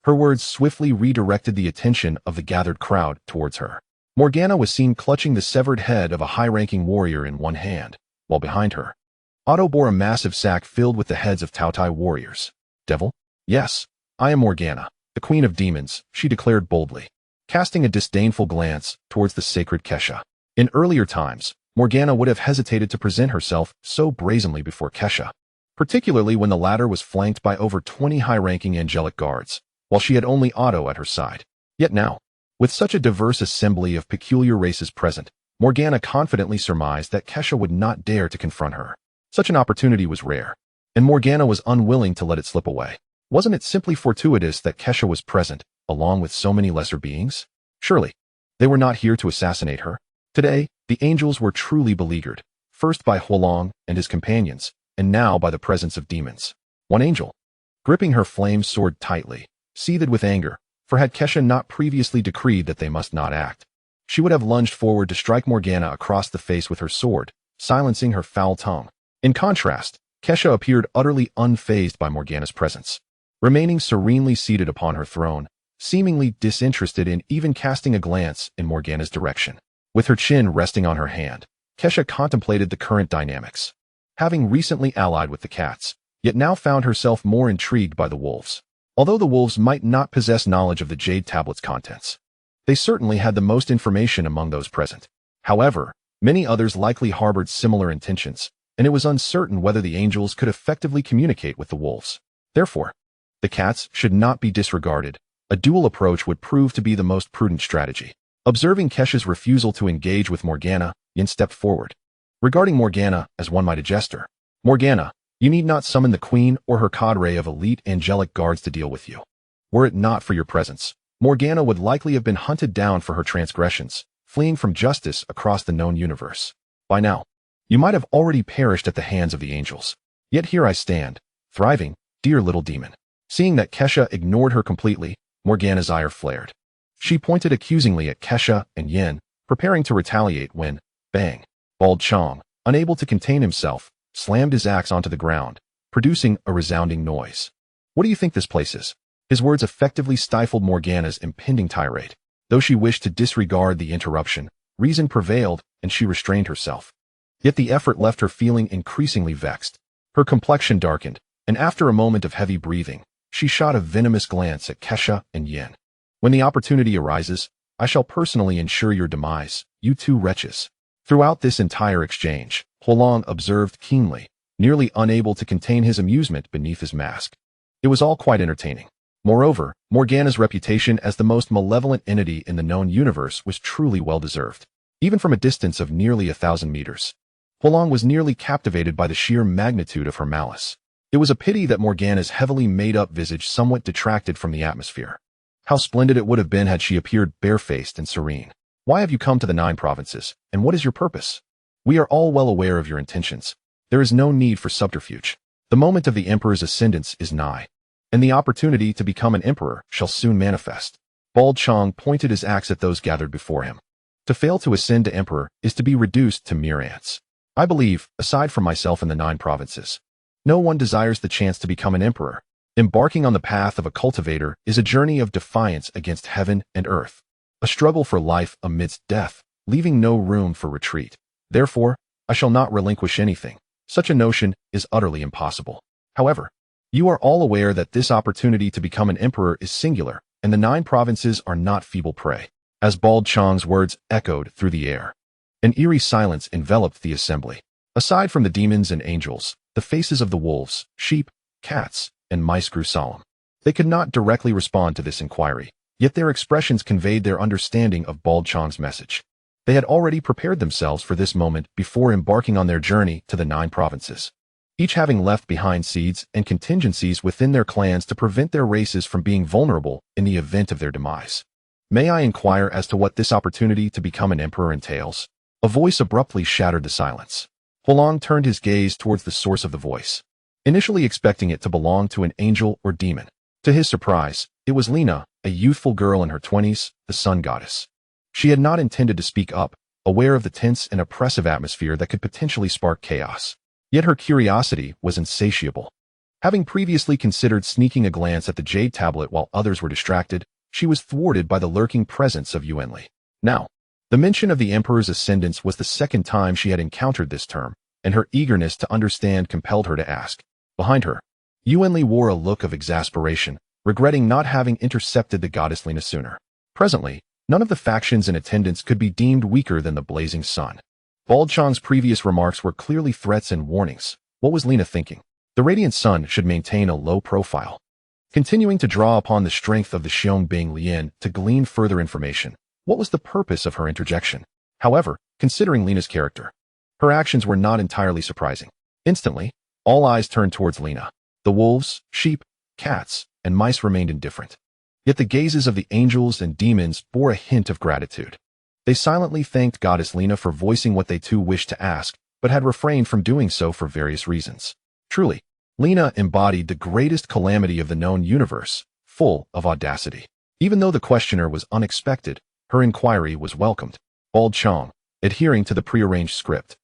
S1: Her words swiftly redirected the attention of the gathered crowd towards her. Morgana was seen clutching the severed head of a high-ranking warrior in one hand, while behind her, Otto bore a massive sack filled with the heads of Taotie warriors. "Devil? Yes, I am Morgana, the Queen of Demons," she declared boldly, casting a disdainful glance towards the sacred Kesha. In earlier times, Morgana would have hesitated to present herself so brazenly before Kesha, particularly when the latter was flanked by over 20 high-ranking angelic guards, while she had only Otto at her side. Yet now, with such a diverse assembly of peculiar races present, Morgana confidently surmised that Kesha would not dare to confront her. Such an opportunity was rare, and Morgana was unwilling to let it slip away. Wasn't it simply fortuitous that Kesha was present, along with so many lesser beings? Surely, they were not here to assassinate her. Today, the angels were truly beleaguered, first by Hua Lang and his companions, and now by the presence of demons. One angel, gripping her flame sword tightly, seethed with anger, for had Kesha not previously decreed that they must not act, she would have lunged forward to strike Morgana across the face with her sword, silencing her foul tongue. In contrast, Kesha appeared utterly unfazed by Morgana's presence, remaining serenely seated upon her throne, seemingly disinterested in even casting a glance in Morgana's direction. With her chin resting on her hand, Kesha contemplated the current dynamics. Having recently allied with the cats, yet now found herself more intrigued by the wolves. Although the wolves might not possess knowledge of the Jade Tablet's contents, they certainly had the most information among those present. However, many others likely harbored similar intentions, and it was uncertain whether the angels could effectively communicate with the wolves. Therefore, the cats should not be disregarded. A dual approach would prove to be the most prudent strategy. Observing Kesha's refusal to engage with Morgana, Yin stepped forward. Regarding Morgana as one might a jester, "Morgana, you need not summon the queen or her cadre of elite angelic guards to deal with you. Were it not for your presence, Morgana would likely have been hunted down for her transgressions, fleeing from justice across the known universe. By now, you might have already perished at the hands of the angels. Yet here I stand, thriving, dear little demon." Seeing that Kesha ignored her completely, Morgana's ire flared. She pointed accusingly at Kesha and Yin, preparing to retaliate when, bang, bald Qiang, unable to contain himself, slammed his axe onto the ground, producing a resounding noise. "What do you think this place is?" His words effectively stifled Morgana's impending tirade. Though she wished to disregard the interruption, reason prevailed and she restrained herself. Yet the effort left her feeling increasingly vexed. Her complexion darkened, and after a moment of heavy breathing, she shot a venomous glance at Kesha and Yin. "When the opportunity arises, I shall personally ensure your demise, you two wretches." Throughout this entire exchange, Hua Lang observed keenly, nearly unable to contain his amusement beneath his mask. It was all quite entertaining. Moreover, Morgana's reputation as the most malevolent entity in the known universe was truly well-deserved. Even from a distance of nearly 1,000 meters, Hua Lang was nearly captivated by the sheer magnitude of her malice. It was a pity that Morgana's heavily made-up visage somewhat detracted from the atmosphere. How splendid it would have been had she appeared barefaced and serene. "Why have you come to the 9 provinces, and what is your purpose? We are all well aware of your intentions. There is no need for subterfuge. The moment of the emperor's ascendance is nigh, and the opportunity to become an emperor shall soon manifest." Bald Qiang pointed his axe at those gathered before him. "To fail to ascend to emperor is to be reduced to mere ants. I believe, aside from myself and the 9 provinces, no one desires the chance to become an emperor. Embarking on the path of a cultivator is a journey of defiance against heaven and earth, a struggle for life amidst death, leaving no room for retreat. Therefore, I shall not relinquish anything. Such a notion is utterly impossible. However, you are all aware that this opportunity to become an emperor is singular, and the 9 provinces are not feeble prey." As Bald Qiang's words echoed through the air, an eerie silence enveloped the assembly. Aside from the demons and angels, the faces of the wolves, sheep, cats, and mice grew solemn. They could not directly respond to this inquiry, yet their expressions conveyed their understanding of Bald Qiang's message. They had already prepared themselves for this moment before embarking on their journey to the 9 provinces, each having left behind seeds and contingencies within their clans to prevent their races from being vulnerable in the event of their demise. "May I inquire as to what this opportunity to become an emperor entails?" A voice abruptly shattered the silence. Hua Lang turned his gaze towards the source of the voice, initially expecting it to belong to an angel or demon. To his surprise, it was Reina, a youthful girl in her 20s, the sun goddess. She had not intended to speak up, aware of the tense and oppressive atmosphere that could potentially spark chaos. Yet her curiosity was insatiable. Having previously considered sneaking a glance at the jade tablet while others were distracted, she was thwarted by the lurking presence of Yuanli. Now, the mention of the Emperor's ascendance was the second time she had encountered this term, and her eagerness to understand compelled her to ask. Behind her, Yuanli wore a look of exasperation, regretting not having intercepted the goddess Lina sooner. Presently, none of the factions in attendance could be deemed weaker than the blazing sun. Bald Qiang's previous remarks were clearly threats and warnings. What was Lina thinking? The radiant sun should maintain a low profile. Continuing to draw upon the strength of the Xiong Lian to glean further information, what was the purpose of her interjection? However, considering Lina's character, her actions were not entirely surprising. Instantly, all eyes turned towards Lina. The wolves, sheep, cats, and mice remained indifferent. Yet the gazes of the angels and demons bore a hint of gratitude. They silently thanked Goddess Lina for voicing what they too wished to ask, but had refrained from doing so for various reasons. Truly, Lina embodied the greatest calamity of the known universe, full of audacity. Even though the questioner was unexpected, her inquiry was welcomed. Bald Qiang, adhering to the prearranged script,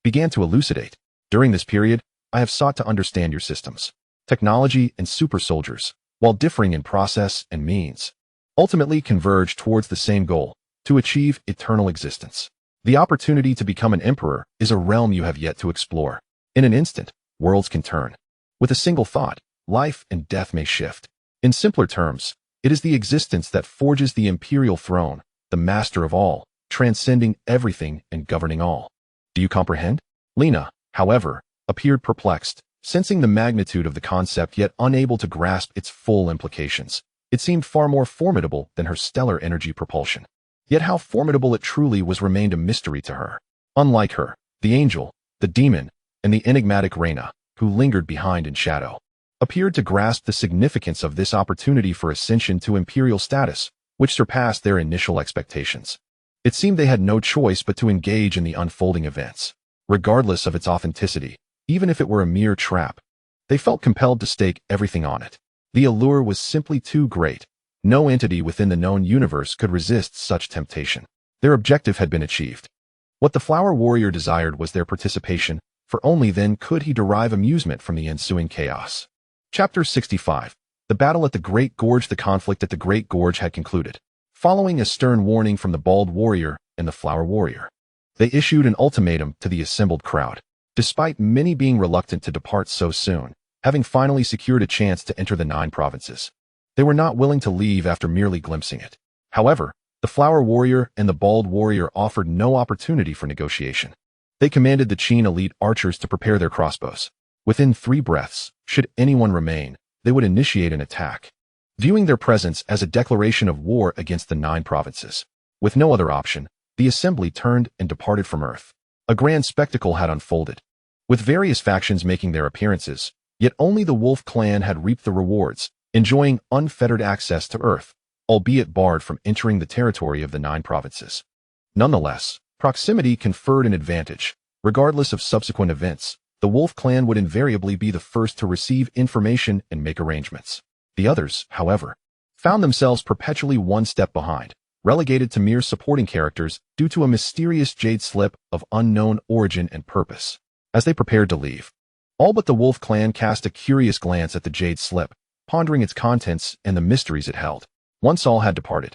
S1: began to elucidate. During this period, I have sought to understand your systems, technology, and super soldiers, while differing in process and means, ultimately converge towards the same goal, to achieve eternal existence. The opportunity to become an emperor is a realm you have yet to explore. In an instant, worlds can turn. With a single thought, life and death may shift. In simpler terms, it is the existence that forges the imperial throne, the master of all, transcending everything and governing all. Do you comprehend? Lina, however, appeared perplexed, sensing the magnitude of the concept yet unable to grasp its full implications. It seemed far more formidable than her stellar energy propulsion. Yet how formidable it truly was remained a mystery to her. Unlike her, the angel, the demon, and the enigmatic Reina, who lingered behind in shadow, appeared to grasp the significance of this opportunity for ascension to imperial status, which surpassed their initial expectations. It seemed they had no choice but to engage in the unfolding events. Regardless of its authenticity, even if it were a mere trap, they felt compelled to stake everything on it. The allure was simply too great. No entity within the known universe could resist such temptation. Their objective had been achieved. What the Flower Warrior desired was their participation, for only then could he derive amusement from the ensuing chaos. Chapter 65. The Battle at the Great Gorge. The conflict at the Great Gorge had concluded. Following a stern warning from the Bald Warrior and the Flower Warrior, they issued an ultimatum to the assembled crowd. Despite many being reluctant to depart so soon, having finally secured a chance to enter the 9 provinces, they were not willing to leave after merely glimpsing it. However, the Flower Warrior and the Bald Warrior offered no opportunity for negotiation. They commanded the Qiang elite archers to prepare their crossbows. Within 3 breaths, should anyone remain, they would initiate an attack, viewing their presence as a declaration of war against the 9 provinces. With no other option, the assembly turned and departed from Earth. A grand spectacle had unfolded, with various factions making their appearances, yet only the Wolf clan had reaped the rewards, enjoying unfettered access to Earth, albeit barred from entering the territory of the 9 provinces. Nonetheless, proximity conferred an advantage. Regardless of subsequent events, the Wolf clan would invariably be the first to receive information and make arrangements. The others, however, found themselves perpetually one step behind, relegated to mere supporting characters due to a mysterious jade slip of unknown origin and purpose. As they prepared to leave, all but the Wolf clan cast a curious glance at the jade slip, pondering its contents and the mysteries it held. Once all had departed,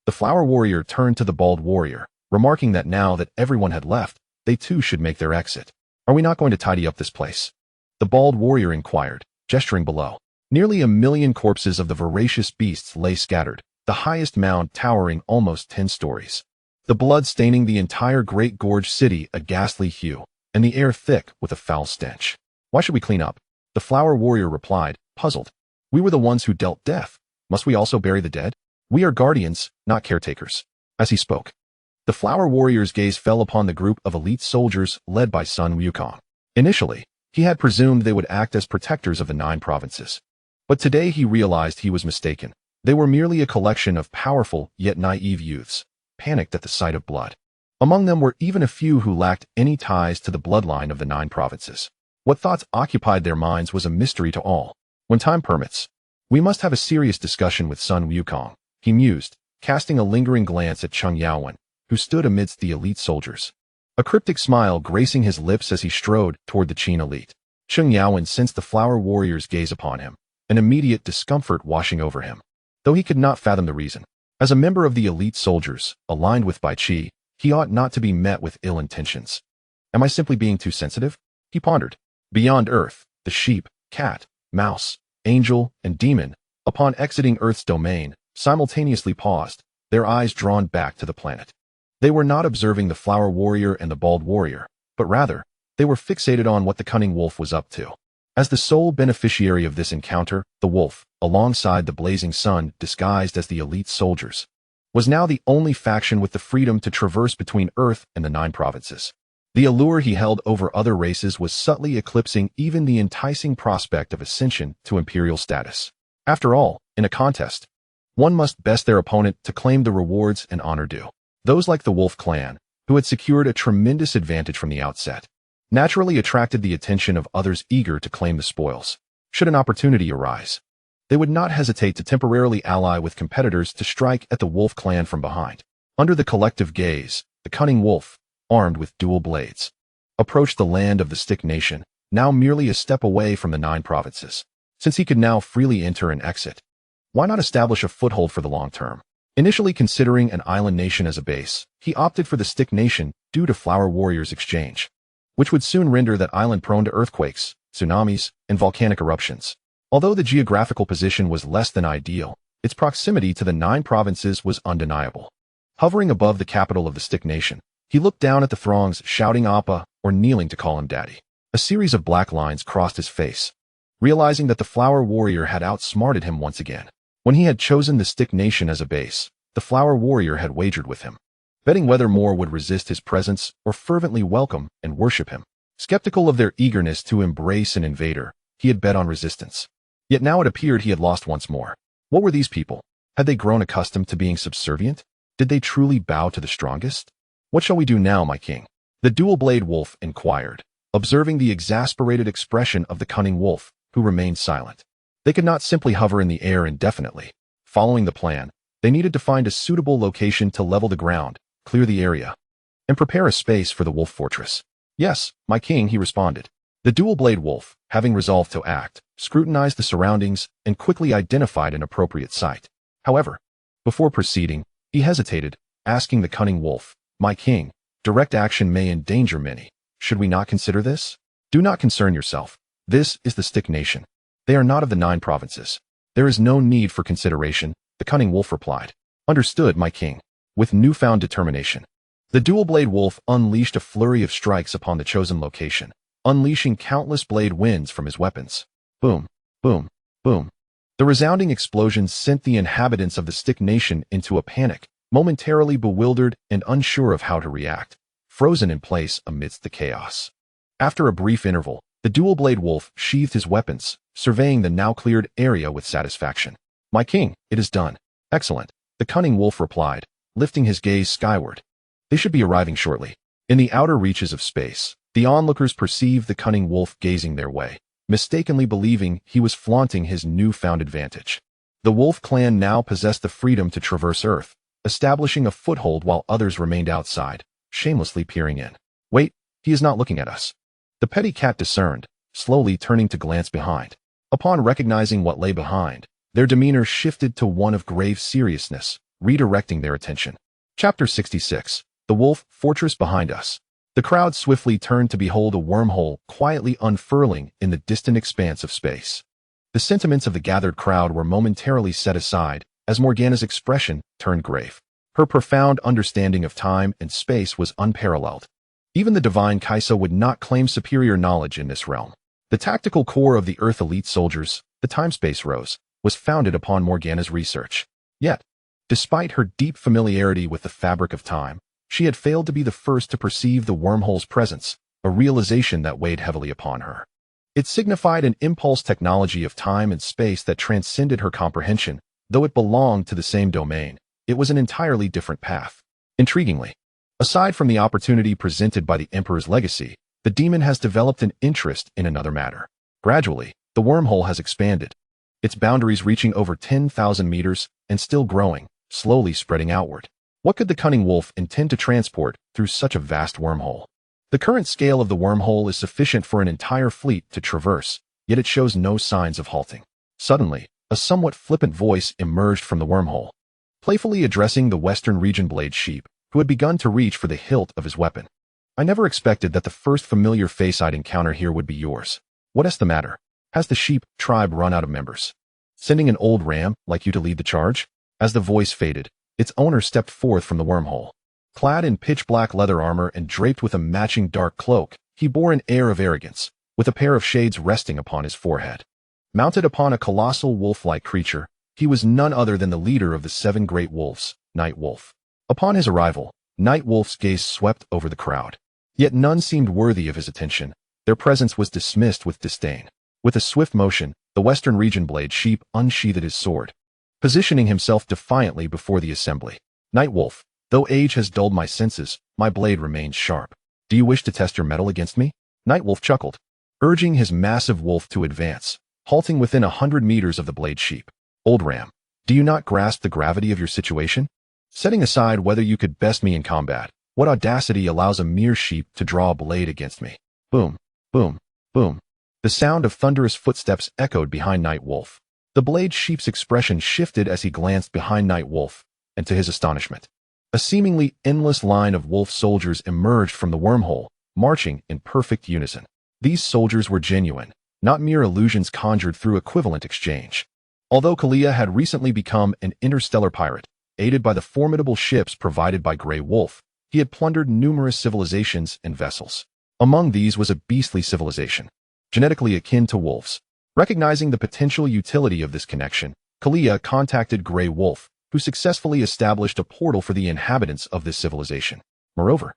S1: the Flower Warrior turned to the Bald Warrior, remarking that now that everyone had left, they too should make their exit. Are we not going to tidy up this place? The Bald Warrior inquired, gesturing below. Nearly 1,000,000 corpses of the voracious beasts lay scattered, the highest mound towering almost 10 stories. The blood staining the entire Great Gorge city a ghastly hue, and the air thick with a foul stench. Why should we clean up? The Flower Warrior replied, puzzled. We were the ones who dealt death. Must we also bury the dead? We are guardians, not caretakers. As he spoke, the Flower Warrior's gaze fell upon the group of elite soldiers led by Sun Wukong. Initially, he had presumed they would act as protectors of the 9 provinces. But today he realized he was mistaken. They were merely a collection of powerful yet naive youths, panicked at the sight of blood. Among them were even a few who lacked any ties to the bloodline of the 9 provinces. What thoughts occupied their minds was a mystery to all. When time permits, we must have a serious discussion with Sun Wukong, he mused, casting a lingering glance at Qiang, who stood amidst the elite soldiers. A cryptic smile gracing his lips as he strode toward the Qin elite. Qiang sensed the flower warrior's gaze upon him, an immediate discomfort washing over him, though he could not fathom the reason. As a member of the elite soldiers, aligned with Bai Qi, he ought not to be met with ill intentions. Am I simply being too sensitive? He pondered. Beyond Earth, the sheep, cat, mouse, angel, and demon, upon exiting Earth's domain, simultaneously paused, their eyes drawn back to the planet. They were not observing the flower warrior and the bald warrior, but rather, they were fixated on what the cunning wolf was up to. As the sole beneficiary of this encounter, the wolf, alongside the blazing sun disguised as the elite soldiers, was now the only faction with the freedom to traverse between Earth and the 9 provinces. The allure he held over other races was subtly eclipsing even the enticing prospect of ascension to imperial status. After all, in a contest, one must best their opponent to claim the rewards and honor due. Those like the Wolf clan, who had secured a tremendous advantage from the outset, naturally attracted the attention of others eager to claim the spoils. Should an opportunity arise, they would not hesitate to temporarily ally with competitors to strike at the Wolf clan from behind. Under the collective gaze, the cunning wolf, armed with dual blades, approached the land of the Stick Nation, now merely a step away from the 9 provinces. Since he could now freely enter and exit, why not establish a foothold for the long term? Initially considering an island nation as a base, he opted for the Stick Nation due to Flower Warrior's exchange, which would soon render that island prone to earthquakes, tsunamis, and volcanic eruptions. Although the geographical position was less than ideal, its proximity to the 9 provinces was undeniable. Hovering above the capital of the Stick Nation, he looked down at the throngs shouting Appa or kneeling to call him daddy. A series of black lines crossed his face, realizing that the Flower Warrior had outsmarted him once again. When he had chosen the Stick Nation as a base, the Flower Warrior had wagered with him, betting whether more would resist his presence or fervently welcome and worship him. Skeptical of their eagerness to embrace an invader, he had bet on resistance. Yet now it appeared he had lost once more. What were these people? Had they grown accustomed to being subservient? Did they truly bow to the strongest? What shall we do now, my king? The dual-blade wolf inquired, observing the exasperated expression of the cunning wolf, who remained silent. They could not simply hover in the air indefinitely. Following the plan, they needed to find a suitable location to level the ground, clear the area, and prepare a space for the wolf fortress. Yes, my king, he responded. The dual-blade wolf, having resolved to act, scrutinized the surroundings and quickly identified an appropriate site. However, before proceeding, he hesitated, asking the cunning wolf, my king, direct action may endanger many. Should we not consider this? Do not concern yourself. This is the Stick Nation. They are not of the 9 provinces. There is no need for consideration, the cunning wolf replied. Understood, my king. With newfound determination, the dual-blade wolf unleashed a flurry of strikes upon the chosen location, unleashing countless blade winds from his weapons. Boom, boom, boom. The resounding explosions sent the inhabitants of the Stick Nation into a panic, momentarily bewildered and unsure of how to react, frozen in place amidst the chaos. After a brief interval, the dual-blade wolf sheathed his weapons, surveying the now cleared area with satisfaction. My king, it is done. Excellent, the cunning wolf replied, lifting his gaze skyward. They should be arriving shortly. In the outer reaches of space, the onlookers perceived the cunning wolf gazing their way, mistakenly believing he was flaunting his newfound advantage. The Wolf clan now possessed the freedom to traverse Earth, establishing a foothold while others remained outside, shamelessly peering in. Wait, he is not looking at us. The petty cat discerned, slowly turning to glance behind. Upon recognizing what lay behind, their demeanor shifted to one of grave seriousness, redirecting their attention. Chapter 66. The Wolf Fortress Behind Us. The crowd swiftly turned to behold a wormhole quietly unfurling in the distant expanse of space. The sentiments of the gathered crowd were momentarily set aside as Morgana's expression turned grave. Her profound understanding of time and space was unparalleled. Even the divine Kaisa would not claim superior knowledge in this realm. The tactical core of the Earth elite soldiers, the Time-Space Rose, was founded upon Morgana's research. Yet, despite her deep familiarity with the fabric of time, she had failed to be the first to perceive the wormhole's presence, a realization that weighed heavily upon her. It signified an impulse technology of time and space that transcended her comprehension. Though it belonged to the same domain, it was an entirely different path. Intriguingly, aside from the opportunity presented by the Emperor's legacy, the demon has developed an interest in another matter. Gradually, the wormhole has expanded, its boundaries reaching over 10,000 meters and still growing, slowly spreading outward. What could the cunning wolf intend to transport through such a vast wormhole? The current scale of the wormhole is sufficient for an entire fleet to traverse, yet it shows no signs of halting. Suddenly, a somewhat flippant voice emerged from the wormhole, playfully addressing the Western Region Blade Sheep, who had begun to reach for the hilt of his weapon. I never expected that the first familiar face I'd encounter here would be yours. What is the matter? Has the sheep tribe run out of members? Sending an old ram like you to lead the charge? As the voice faded, its owner stepped forth from the wormhole. Clad in pitch-black leather armor and draped with a matching dark cloak, he bore an air of arrogance, with a pair of shades resting upon his forehead. Mounted upon a colossal wolf-like creature, he was none other than the leader of the 7 great wolves, Night Wolf. Upon his arrival, Night Wolf's gaze swept over the crowd. Yet none seemed worthy of his attention. Their presence was dismissed with disdain. With a swift motion, the Western Region Blade Sheep unsheathed his sword, positioning himself defiantly before the assembly. Night Wolf, though age has dulled my senses, my blade remains sharp. Do you wish to test your mettle against me? Night Wolf chuckled, urging his massive wolf to advance, halting within 100 meters of the Blade Sheep. Old ram, do you not grasp the gravity of your situation? Setting aside whether you could best me in combat, what audacity allows a mere sheep to draw a blade against me? Boom, boom, boom. The sound of thunderous footsteps echoed behind Night Wolf. The Blade Sheep's expression shifted as he glanced behind Night Wolf, and to his astonishment, a seemingly endless line of wolf soldiers emerged from the wormhole, marching in perfect unison. These soldiers were genuine, not mere illusions conjured through equivalent exchange. Although Kalia had recently become an interstellar pirate, aided by the formidable ships provided by Grey Wolf, he had plundered numerous civilizations and vessels. Among these was a beastly civilization, genetically akin to wolves. Recognizing the potential utility of this connection, Kalia contacted Grey Wolf, who successfully established a portal for the inhabitants of this civilization. Moreover,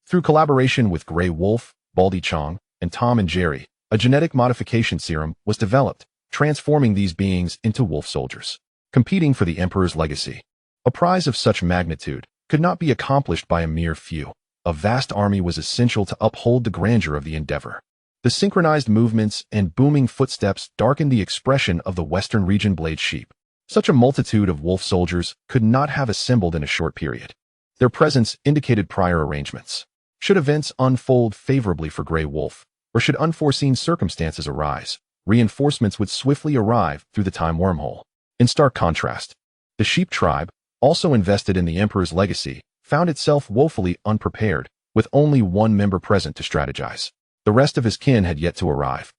S1: through collaboration with Grey Wolf, Baldy Qiang, and Tom and Jerry, a genetic modification serum was developed, transforming these beings into wolf soldiers, competing for the Emperor's legacy. A prize of such magnitude could not be accomplished by a mere few. A vast army was essential to uphold the grandeur of the endeavor. The synchronized movements and booming footsteps darkened the expression of the Western Region Blade Sheep. Such a multitude of wolf soldiers could not have assembled in a short period. Their presence indicated prior arrangements. Should events unfold favorably for Grey Wolf, or should unforeseen circumstances arise, reinforcements would swiftly arrive through the time wormhole. In stark contrast, the sheep tribe, also invested in the Emperor's legacy, found itself woefully unprepared, with only one member present to strategize. The rest of his kin had yet to arrive.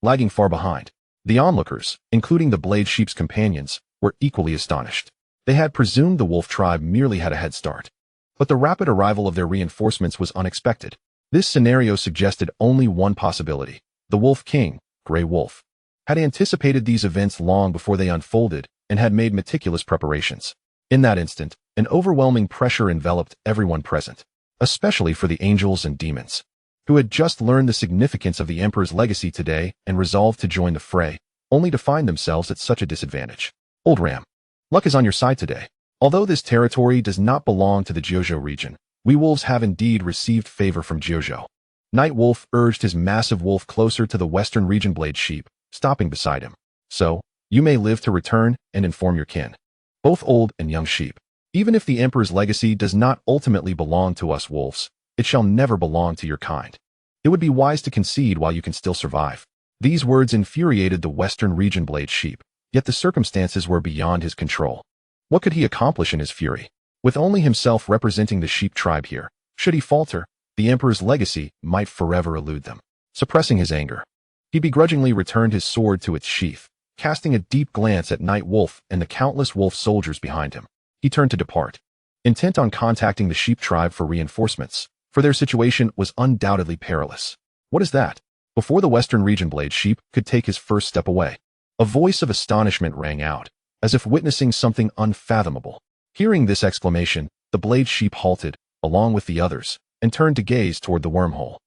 S1: Lagging far behind, the onlookers, including the Blade Sheep's companions, were equally astonished. They had presumed the wolf tribe merely had a head start. But the rapid arrival of their reinforcements was unexpected. This scenario suggested only one possibility. The Wolf King, Grey Wolf, had anticipated these events long before they unfolded and had made meticulous preparations. In that instant, an overwhelming pressure enveloped everyone present, especially for the angels and demons, who had just learned the significance of the Emperor's legacy today and resolved to join the fray, only to find themselves at such a disadvantage. Old Ram, luck is on your side today. Although this territory does not belong to the Jiuzhou region, we wolves have indeed received favor from Jiuzhou. Night Wolf urged his massive wolf closer to the Western Region Blade Sheep, stopping beside him. So, you may live to return and inform your kin, both old and young sheep. Even if the Emperor's legacy does not ultimately belong to us wolves, it shall never belong to your kind. It would be wise to concede while you can still survive. These words infuriated the Western Region Blade Sheep, yet the circumstances were beyond his control. What could he accomplish in his fury? With only himself representing the sheep tribe here, should he falter, the Emperor's legacy might forever elude them. Suppressing his anger, he begrudgingly returned his sword to its sheath, casting a deep glance at Night Wolf and the countless wolf soldiers behind him. He turned to depart, intent on contacting the sheep tribe for reinforcements, for their situation was undoubtedly perilous. What is that? Before the Western Region Blade Sheep could take his first step away, a voice of astonishment rang out, as if witnessing something unfathomable. Hearing this exclamation, the Blade Sheep halted, along with the others, and turned to gaze toward the wormhole.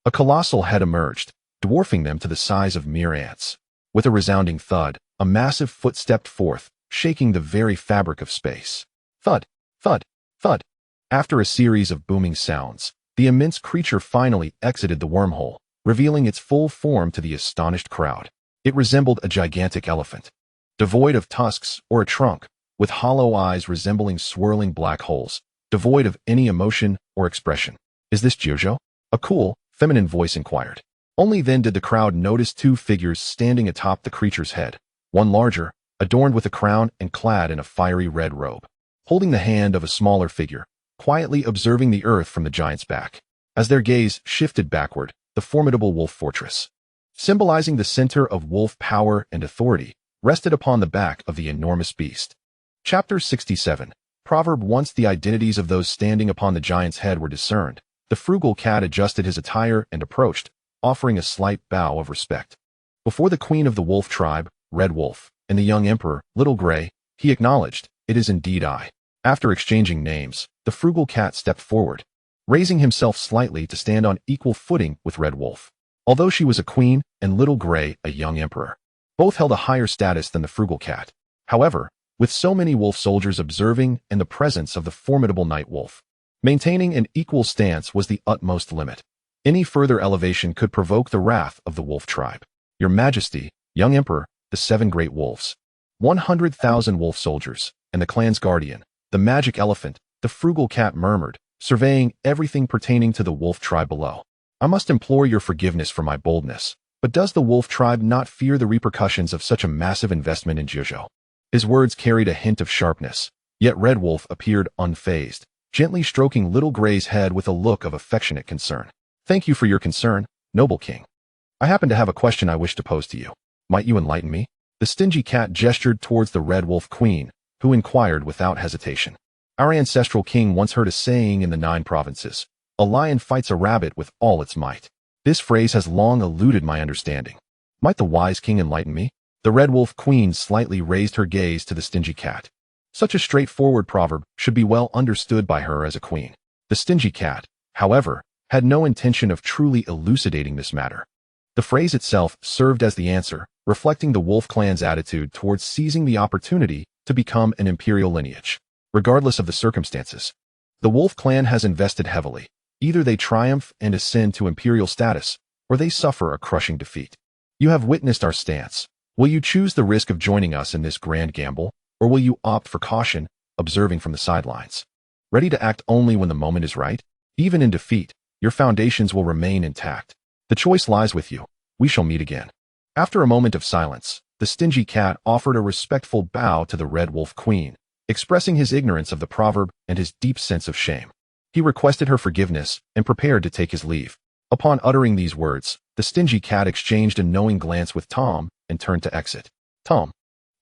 S1: A colossal head emerged, dwarfing them to the size of mere ants. With a resounding thud, a massive foot stepped forth, shaking the very fabric of space. Thud, thud, thud. After a series of booming sounds, the immense creature finally exited the wormhole, revealing its full form to the astonished crowd. It resembled a gigantic elephant, devoid of tusks or a trunk, with hollow eyes resembling swirling black holes, devoid of any emotion or expression. "Is this Jojo?" a cool, feminine voice inquired. Only then did the crowd notice two figures standing atop the creature's head, one larger, adorned with a crown and clad in a fiery red robe, holding the hand of a smaller figure, quietly observing the earth from the giant's back. As their gaze shifted backward, the formidable wolf fortress, symbolizing the center of wolf power and authority, rested upon the back of the enormous beast. Chapter 67. Proverb. Once the identities of those standing upon the giant's head were discerned, the frugal cat adjusted his attire and approached, offering a slight bow of respect. Before the queen of the wolf tribe, Red Wolf, and the young emperor, Little Gray, he acknowledged, "It is indeed I." After exchanging names, the frugal cat stepped forward, raising himself slightly to stand on equal footing with Red Wolf. Although she was a queen and Little Gray a young emperor, both held a higher status than the frugal cat. However, with so many wolf soldiers observing and the presence of the formidable night wolf, maintaining an equal stance was the utmost limit. Any further elevation could provoke the wrath of the wolf tribe. "Your Majesty, young emperor, the 7 great wolves, 100,000 wolf soldiers, and the clan's guardian, the magic elephant," the frugal cat murmured, surveying everything pertaining to the wolf tribe below. "I must implore your forgiveness for my boldness, but does the wolf tribe not fear the repercussions of such a massive investment in Jojo?" His words carried a hint of sharpness, yet Red Wolf appeared unfazed, gently stroking Little Gray's head with a look of affectionate concern. "Thank you for your concern, noble king. I happen to have a question I wish to pose to you. Might you enlighten me?" The stingy cat gestured towards the Red Wolf Queen, who inquired without hesitation. "Our ancestral king once heard a saying in the 9 provinces, 'A lion fights a rabbit with all its might.' This phrase has long eluded my understanding. Might the wise king enlighten me?" The Red Wolf Queen slightly raised her gaze to the stingy cat. Such a straightforward proverb should be well understood by her as a queen. The stingy cat, however, had no intention of truly elucidating this matter. The phrase itself served as the answer, reflecting the wolf clan's attitude towards seizing the opportunity to become an imperial lineage, regardless of the circumstances. The wolf clan has invested heavily. Either they triumph and ascend to imperial status, or they suffer a crushing defeat. You have witnessed our stance. Will you choose the risk of joining us in this grand gamble, or will you opt for caution, observing from the sidelines? Ready to act only when the moment is right? Even in defeat, your foundations will remain intact. The choice lies with you. We shall meet again." After a moment of silence, the stingy cat offered a respectful bow to the Red Wolf Queen, expressing his ignorance of the proverb and his deep sense of shame. He requested her forgiveness and prepared to take his leave. Upon uttering these words, the stingy cat exchanged a knowing glance with Tom and turned to exit. Tom,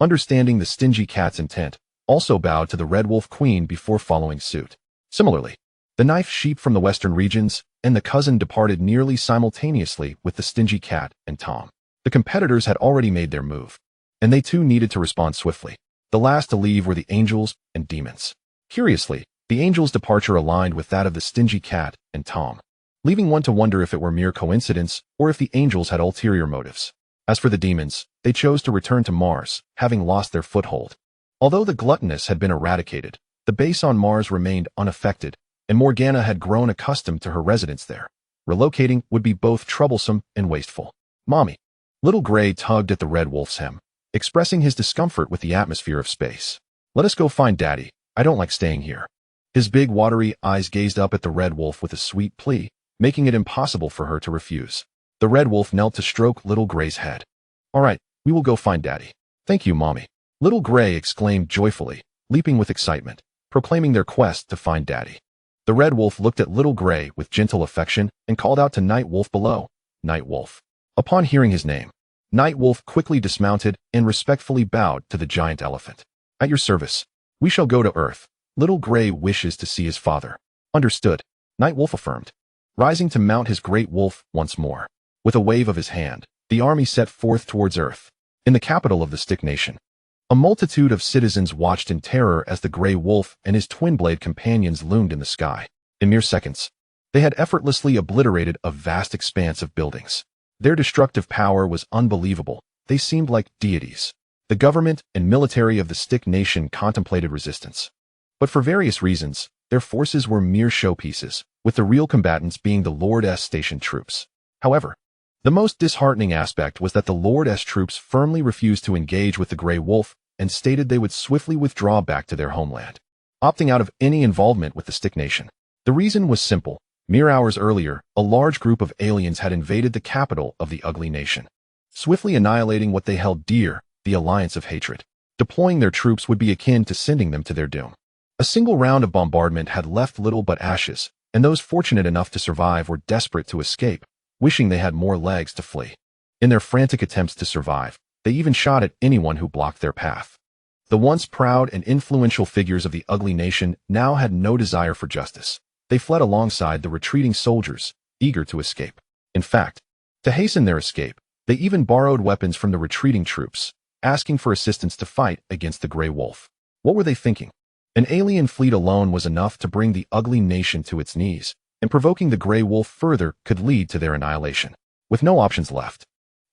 S1: understanding the stingy cat's intent, also bowed to the Red Wolf Queen before following suit. Similarly, the knife sheep from the western regions and the cousin departed nearly simultaneously with the stingy cat and Tom. The competitors had already made their move, and they too needed to respond swiftly. The last to leave were the angels and demons. Curiously, the angels' departure aligned with that of the stingy cat and Tom, leaving one to wonder if it were mere coincidence or if the angels had ulterior motives. As for the demons, they chose to return to Mars, having lost their foothold. Although the gluttonous had been eradicated, the base on Mars remained unaffected, and Morgana had grown accustomed to her residence there. Relocating would be both troublesome and wasteful. "Mommy." Little Gray tugged at the Red Wolf's hem, expressing his discomfort with the atmosphere of space. "Let us go find Daddy. I don't like staying here." His big watery eyes gazed up at the Red Wolf with a sweet plea, making it impossible for her to refuse. The Red Wolf knelt to stroke Little Gray's head. "All right, we will go find Daddy." "Thank you, Mommy." Little Gray exclaimed joyfully, leaping with excitement, proclaiming their quest to find Daddy. The Red Wolf looked at Little Gray with gentle affection and called out to Night Wolf below, "Night Wolf." Upon hearing his name, Night Wolf quickly dismounted and respectfully bowed to the giant elephant. "At your service. We shall go to Earth. Little Gray wishes to see his father." "Understood," Night Wolf affirmed, rising to mount his great wolf once more. With a wave of his hand, the army set forth towards Earth, in the capital of the Stick Nation. A multitude of citizens watched in terror as the Grey Wolf and his twin-blade companions loomed in the sky. In mere seconds, they had effortlessly obliterated a vast expanse of buildings. Their destructive power was unbelievable. They seemed like deities. The government and military of the Stick Nation contemplated resistance, but for various reasons, their forces were mere showpieces, with the real combatants being the Lord S Station troops. However, the most disheartening aspect was that the Lord S troops firmly refused to engage with the Grey Wolf and stated they would swiftly withdraw back to their homeland, opting out of any involvement with the Stick Nation. The reason was simple. Mere hours earlier, a large group of aliens had invaded the capital of the Ugly Nation, swiftly annihilating what they held dear, the Alliance of Hatred. Deploying their troops would be akin to sending them to their doom. A single round of bombardment had left little but ashes, and those fortunate enough to survive were desperate to escape, wishing they had more legs to flee. In their frantic attempts to survive, they even shot at anyone who blocked their path. The once proud and influential figures of the Ugly Nation now had no desire for justice. They fled alongside the retreating soldiers, eager to escape. In fact, to hasten their escape, they even borrowed weapons from the retreating troops, asking for assistance to fight against the Grey Wolf. What were they thinking? An alien fleet alone was enough to bring the Ugly Nation to its knees, and provoking the Grey Wolf further could lead to their annihilation. With no options left,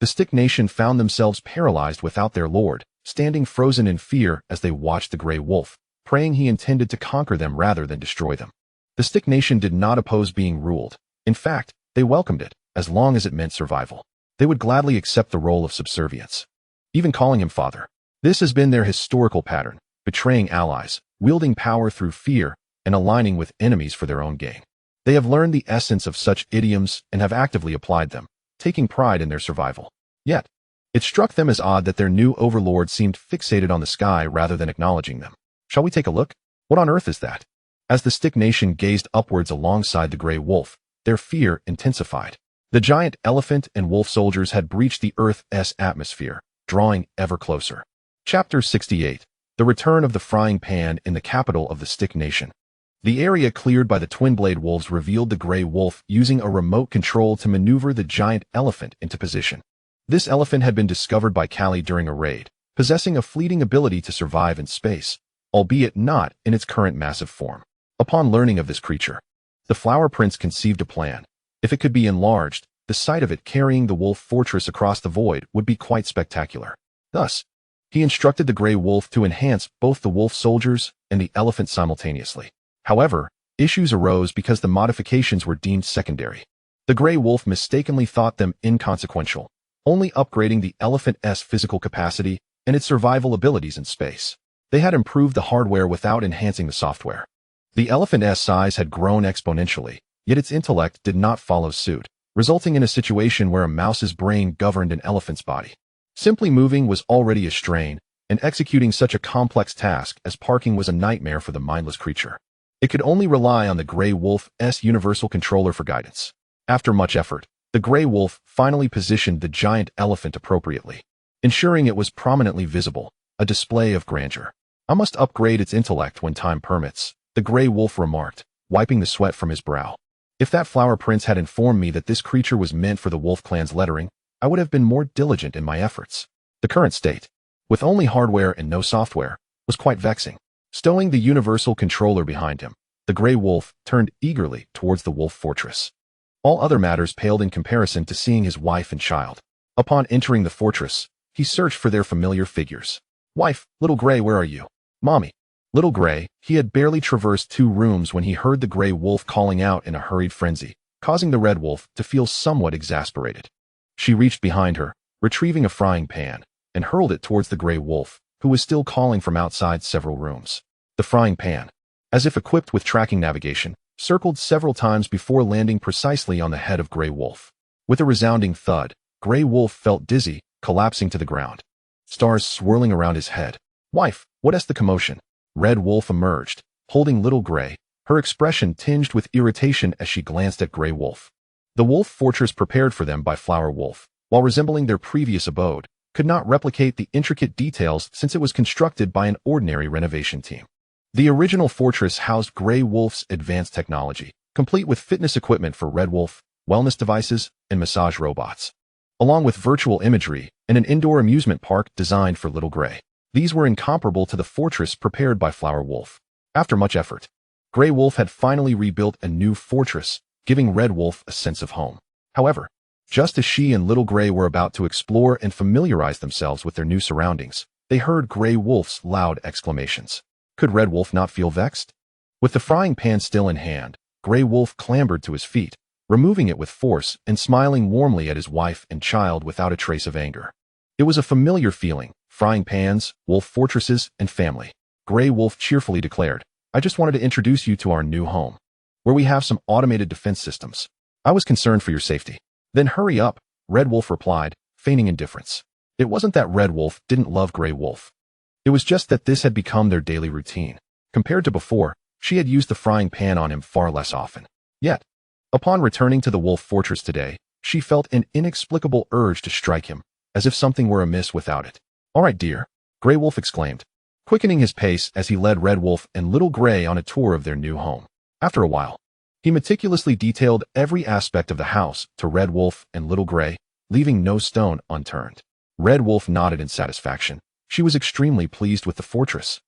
S1: the Stick Nation found themselves paralyzed without their lord, standing frozen in fear as they watched the Grey Wolf, praying he intended to conquer them rather than destroy them. The Stick Nation did not oppose being ruled. In fact, they welcomed it, as long as it meant survival. They would gladly accept the role of subservience, even calling him father. This has been their historical pattern, betraying allies, wielding power through fear, and aligning with enemies for their own gain. They have learned the essence of such idioms and have actively applied them, taking pride in their survival. Yet, it struck them as odd that their new overlord seemed fixated on the sky rather than acknowledging them. Shall we take a look? What on earth is that? As the Stick Nation gazed upwards alongside the Grey Wolf, their fear intensified. The giant elephant and wolf soldiers had breached the Earth's atmosphere, drawing ever closer. Chapter 68. The Return of the Frying Pan in the capital of the Stick Nation. The area cleared by the twin-blade wolves revealed the Grey Wolf using a remote control to maneuver the giant elephant into position. This elephant had been discovered by Callie during a raid, possessing a fleeting ability to survive in space, albeit not in its current massive form. Upon learning of this creature, the Flower Prince conceived a plan. If it could be enlarged, the sight of it carrying the wolf fortress across the void would be quite spectacular. Thus, he instructed the Grey Wolf to enhance both the wolf soldiers and the elephant simultaneously. However, issues arose because the modifications were deemed secondary. The Grey Wolf mistakenly thought them inconsequential, only upgrading the elephant's physical capacity and its survival abilities in space. They had improved the hardware without enhancing the software. The elephant's size had grown exponentially, yet its intellect did not follow suit, resulting in a situation where a mouse's brain governed an elephant's body. Simply moving was already a strain, and executing such a complex task as parking was a nightmare for the mindless creature. It could only rely on the Grey Wolf's universal controller for guidance. After much effort, the Grey Wolf finally positioned the giant elephant appropriately, ensuring it was prominently visible, a display of grandeur. I must upgrade its intellect when time permits, the Grey Wolf remarked, wiping the sweat from his brow. If that Flower Prince had informed me that this creature was meant for the Wolf Clan's lettering, I would have been more diligent in my efforts. The current state, with only hardware and no software, was quite vexing. Stowing the universal controller behind him, the Grey Wolf turned eagerly towards the wolf fortress. All other matters paled in comparison to seeing his wife and child. Upon entering the fortress, he searched for their familiar figures. Wife, Little Grey, where are you? Mommy. Little Grey, he had barely traversed 2 rooms when he heard the Grey Wolf calling out in a hurried frenzy, causing the Red Wolf to feel somewhat exasperated. She reached behind her, retrieving a frying pan, and hurled it towards the Grey Wolf, who was still calling from outside several rooms. The frying pan, as if equipped with tracking navigation, circled several times before landing precisely on the head of Grey Wolf. With a resounding thud, Grey Wolf felt dizzy, collapsing to the ground. Stars swirling around his head. Wife, what's the commotion? Red Wolf emerged, holding Little Grey, her expression tinged with irritation as she glanced at Grey Wolf. The wolf fortress prepared for them by Flower Wolf, while resembling their previous abode, could not replicate the intricate details since it was constructed by an ordinary renovation team. The original fortress housed Grey Wolf's advanced technology, complete with fitness equipment for Red Wolf, wellness devices, and massage robots, along with virtual imagery and an indoor amusement park designed for Little Grey. These were incomparable to the fortress prepared by Flower Wolf. After much effort, Grey Wolf had finally rebuilt a new fortress, giving Red Wolf a sense of home. However, just as she and Little Grey were about to explore and familiarize themselves with their new surroundings, they heard Grey Wolf's loud exclamations. Could Red Wolf not feel vexed? With the frying pan still in hand, Grey Wolf clambered to his feet, removing it with force and smiling warmly at his wife and child without a trace of anger. It was a familiar feeling: frying pans, wolf fortresses, and family. Grey Wolf cheerfully declared, "I just wanted to introduce you to our new home, where we have some automated defense systems. I was concerned for your safety." "Then hurry up," Red Wolf replied, feigning indifference. It wasn't that Red Wolf didn't love Grey Wolf. It was just that this had become their daily routine. Compared to before, she had used the frying pan on him far less often. Yet, upon returning to the wolf fortress today, she felt an inexplicable urge to strike him, as if something were amiss without it. "All right, dear," Grey Wolf exclaimed, quickening his pace as he led Red Wolf and Little Grey on a tour of their new home. After a while, he meticulously detailed every aspect of the house to Red Wolf and Little Grey, leaving no stone unturned. Red Wolf nodded in satisfaction. She was extremely pleased with the fortress,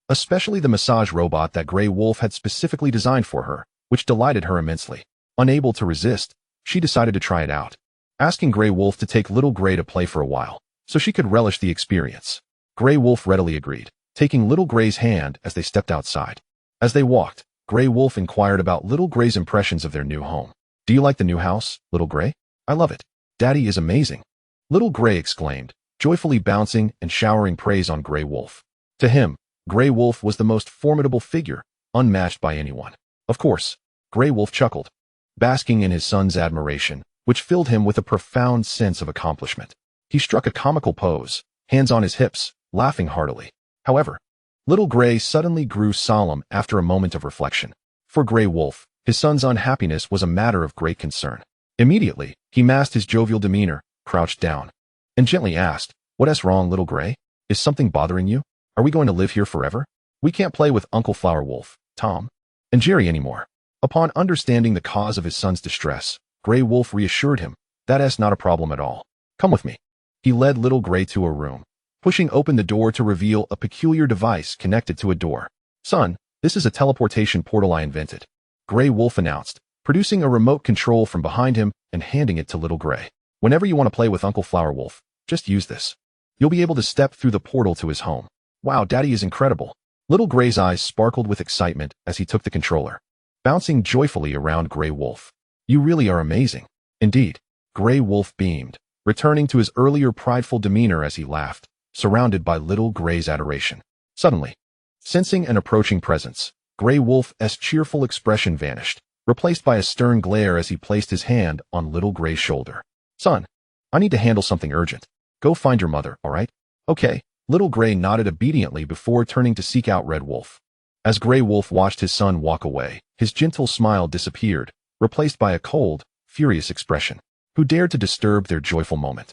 S1: especially the massage robot that Grey Wolf had specifically designed for her, which delighted her immensely. Unable to resist, she decided to try it out, asking Grey Wolf to take Little Grey to play for a while, so she could relish the experience. Grey Wolf readily agreed, taking Little Grey's hand as they stepped outside. As they walked, Grey Wolf inquired about Little Grey's impressions of their new home. "Do you like the new house, Little Grey?" "I love it. Daddy is amazing," Little Grey exclaimed, joyfully bouncing and showering praise on Grey Wolf. To him, Grey Wolf was the most formidable figure, unmatched by anyone. Of course, Grey Wolf chuckled, basking in his son's admiration, which filled him with a profound sense of accomplishment. He struck a comical pose, hands on his hips, laughing heartily. However, Little Grey suddenly grew solemn after a moment of reflection. For Grey Wolf, his son's unhappiness was a matter of great concern. Immediately, he masked his jovial demeanor, crouched down, and gently asked, "What's wrong, Little Grey? Is something bothering you? Are we going to live here forever? We can't play with Uncle Flower Wolf, Tom, and Jerry anymore." Upon understanding the cause of his son's distress, Grey Wolf reassured him, "That's not a problem at all. Come with me." He led Little Grey to a room, pushing open the door to reveal a peculiar device connected to a door. "Son, this is a teleportation portal I invented," Grey Wolf announced, producing a remote control from behind him and handing it to Little Grey. "Whenever you want to play with Uncle Flower Wolf, just use this. You'll be able to step through the portal to his home." "Wow, Daddy is incredible." Little Grey's eyes sparkled with excitement as he took the controller, bouncing joyfully around Grey Wolf. "You really are amazing." "Indeed," Grey Wolf beamed, returning to his earlier prideful demeanor as he laughed, surrounded by Little Grey's adoration. Suddenly, sensing an approaching presence, Grey Wolf's cheerful expression vanished, replaced by a stern glare as he placed his hand on Little Grey's shoulder. "Son, I need to handle something urgent. Go find your mother, all right?" "Okay." Little Grey nodded obediently before turning to seek out Red Wolf. As Grey Wolf watched his son walk away, his gentle smile disappeared, replaced by a cold, furious expression. Who dared to disturb their joyful moment?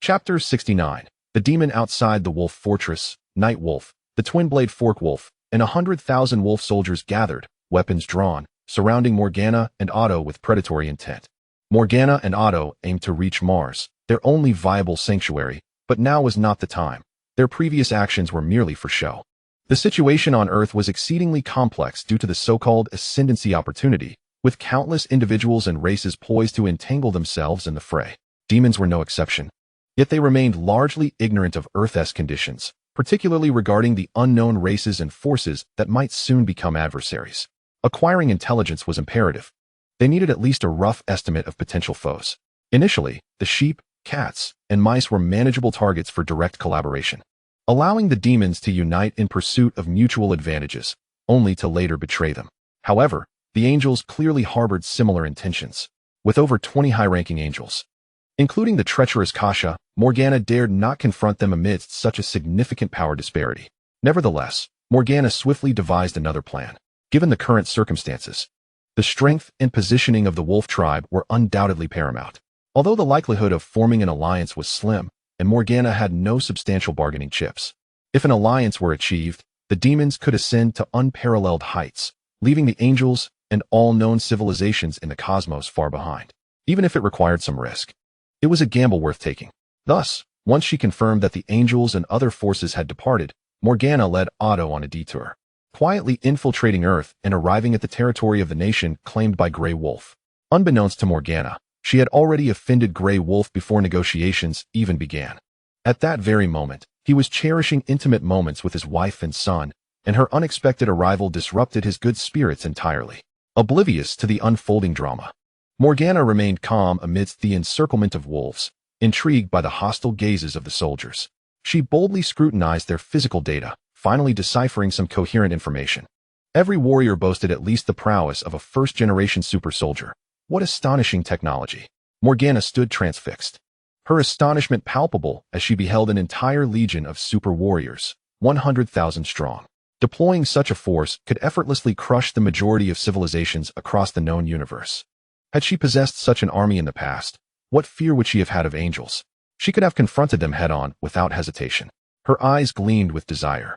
S1: Chapter 69. The Demon Outside the Wolf Fortress. Night Wolf, the Twin-Blade Fork Wolf, and 100,000 wolf soldiers gathered, weapons drawn, surrounding Morgana and Otto with predatory intent. Morgana and Otto aimed to reach Mars, their only viable sanctuary, but now was not the time. Their previous actions were merely for show. The situation on Earth was exceedingly complex due to the so-called ascendancy opportunity, with countless individuals and races poised to entangle themselves in the fray. Demons were no exception. Yet they remained largely ignorant of Earth's conditions, particularly regarding the unknown races and forces that might soon become adversaries. Acquiring intelligence was imperative. They needed at least a rough estimate of potential foes. Initially, the sheep, cats, and mice were manageable targets for direct collaboration, allowing the demons to unite in pursuit of mutual advantages, only to later betray them. However, the angels clearly harbored similar intentions. With over 20 high-ranking angels, including the treacherous Kasha, Morgana dared not confront them amidst such a significant power disparity. Nevertheless, Morgana swiftly devised another plan. Given the current circumstances, the strength and positioning of the wolf tribe were undoubtedly paramount. Although the likelihood of forming an alliance was slim, and Morgana had no substantial bargaining chips. If an alliance were achieved, the demons could ascend to unparalleled heights, leaving the angels and all known civilizations in the cosmos far behind. Even if it required some risk, it was a gamble worth taking. Thus, once she confirmed that the angels and other forces had departed, Morgana led Otto on a detour, quietly infiltrating Earth and arriving at the territory of the nation claimed by Grey Wolf. Unbeknownst to Morgana, she had already offended Grey Wolf before negotiations even began. At that very moment, he was cherishing intimate moments with his wife and son, and her unexpected arrival disrupted his good spirits entirely. Oblivious to the unfolding drama, Morgana remained calm amidst the encirclement of wolves, intrigued by the hostile gazes of the soldiers. She boldly scrutinized their physical data, finally deciphering some coherent information. Every warrior boasted at least the prowess of a first-generation super soldier. What astonishing technology! Morgana stood transfixed, her astonishment palpable as she beheld an entire legion of super warriors, 100,000 strong. Deploying such a force could effortlessly crush the majority of civilizations across the known universe. Had she possessed such an army in the past, what fear would she have had of angels? She could have confronted them head-on without hesitation. Her eyes gleamed with desire,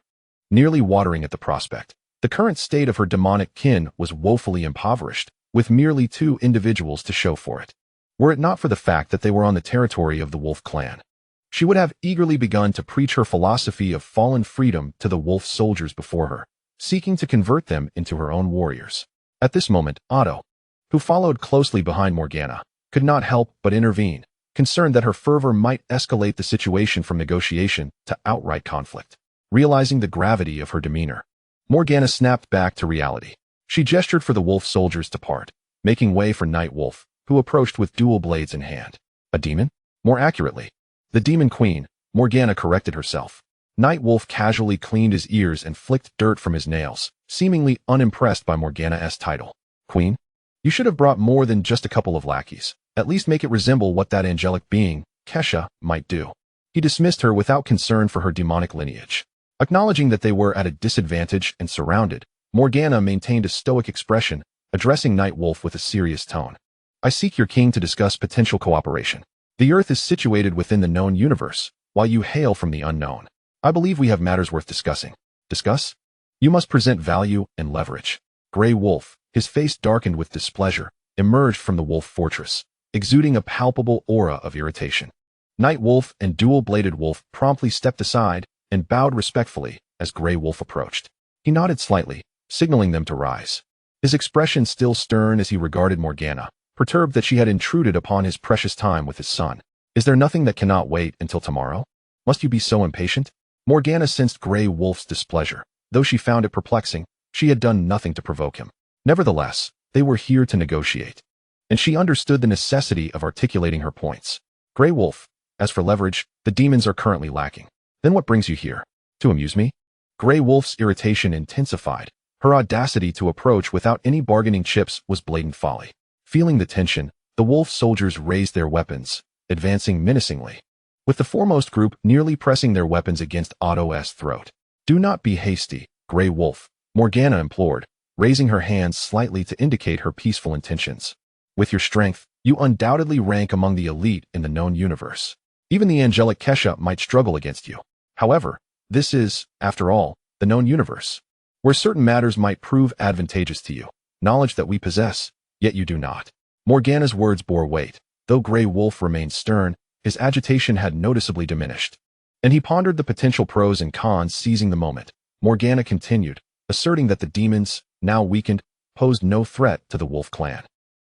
S1: nearly watering at the prospect. The current state of her demonic kin was woefully impoverished, with merely 2 individuals to show for it. Were it not for the fact that they were on the territory of the Wolf clan, she would have eagerly begun to preach her philosophy of fallen freedom to the Wolf soldiers before her, seeking to convert them into her own warriors. At this moment, Otto, who followed closely behind Morgana, could not help but intervene, concerned that her fervor might escalate the situation from negotiation to outright conflict. Realizing the gravity of her demeanor, Morgana snapped back to reality. She gestured for the Wolf soldiers to part, making way for Night Wolf, who approached with dual blades in hand. A demon? More accurately, the Demon Queen. Morgana corrected herself. Night Wolf casually cleaned his ears and flicked dirt from his nails, seemingly unimpressed by Morgana's title. Queen? You should have brought more than just a couple of lackeys. At least make it resemble what that angelic being, Kesha, might do. He dismissed her without concern for her demonic lineage. Acknowledging that they were at a disadvantage and surrounded, Morgana maintained a stoic expression, addressing Night Wolf with a serious tone. I seek your king to discuss potential cooperation. The Earth is situated within the known universe, while you hail from the unknown. I believe we have matters worth discussing. Discuss? You must present value and leverage. Grey Wolf, his face darkened with displeasure, emerged from the Wolf Fortress, exuding a palpable aura of irritation. Night Wolf and Dual-Bladed Wolf promptly stepped aside and bowed respectfully as Grey Wolf approached. He nodded slightly, signaling them to rise. His expression still stern as he regarded Morgana, perturbed that she had intruded upon his precious time with his son. Is there nothing that cannot wait until tomorrow? Must you be so impatient? Morgana sensed Grey Wolf's displeasure. Though she found it perplexing, she had done nothing to provoke him. Nevertheless, they were here to negotiate, and she understood the necessity of articulating her points. Grey Wolf, as for leverage, the demons are currently lacking. Then what brings you here? To amuse me? Grey Wolf's irritation intensified. Her audacity to approach without any bargaining chips was blatant folly. Feeling the tension, the Wolf soldiers raised their weapons, advancing menacingly, with the foremost group nearly pressing their weapons against Otto's throat. Do not be hasty, Grey Wolf, Morgana implored, raising her hands slightly to indicate her peaceful intentions. With your strength, you undoubtedly rank among the elite in the known universe. Even the angelic Kesha might struggle against you. However, this is, after all, the known universe, where certain matters might prove advantageous to you. Knowledge that we possess, yet you do not. Morgana's words bore weight. Though Grey Wolf remained stern, his agitation had noticeably diminished, and he pondered the potential pros and cons. Seizing the moment, Morgana continued, asserting that the demons, now weakened, posed no threat to the Wolf clan.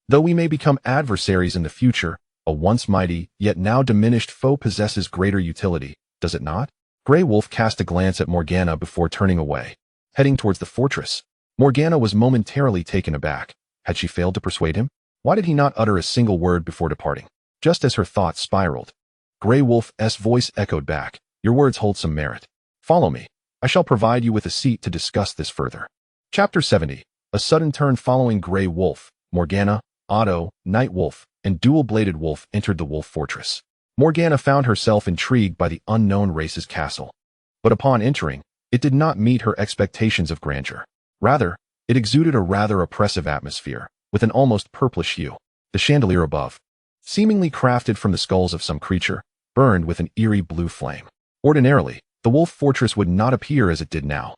S1: Though we may become adversaries in the future, a once mighty, yet now diminished foe possesses greater utility, does it not? Grey Wolf cast a glance at Morgana before turning away, heading towards the fortress. Morgana was momentarily taken aback. Had she failed to persuade him? Why did he not utter a single word before departing? Just as her thoughts spiraled, Grey Wolf's voice echoed back. Your words hold some merit. Follow me. I shall provide you with a seat to discuss this further. Chapter 70. A sudden turn. Following Grey Wolf, Morgana, Otto, Night Wolf, and Dual-Bladed Wolf entered the Wolf Fortress. Morgana found herself intrigued by the unknown race's castle. But upon entering, it did not meet her expectations of grandeur. Rather, it exuded a rather oppressive atmosphere, with an almost purplish hue. The chandelier above, seemingly crafted from the skulls of some creature, burned with an eerie blue flame. Ordinarily, the Wolf Fortress would not appear as it did now.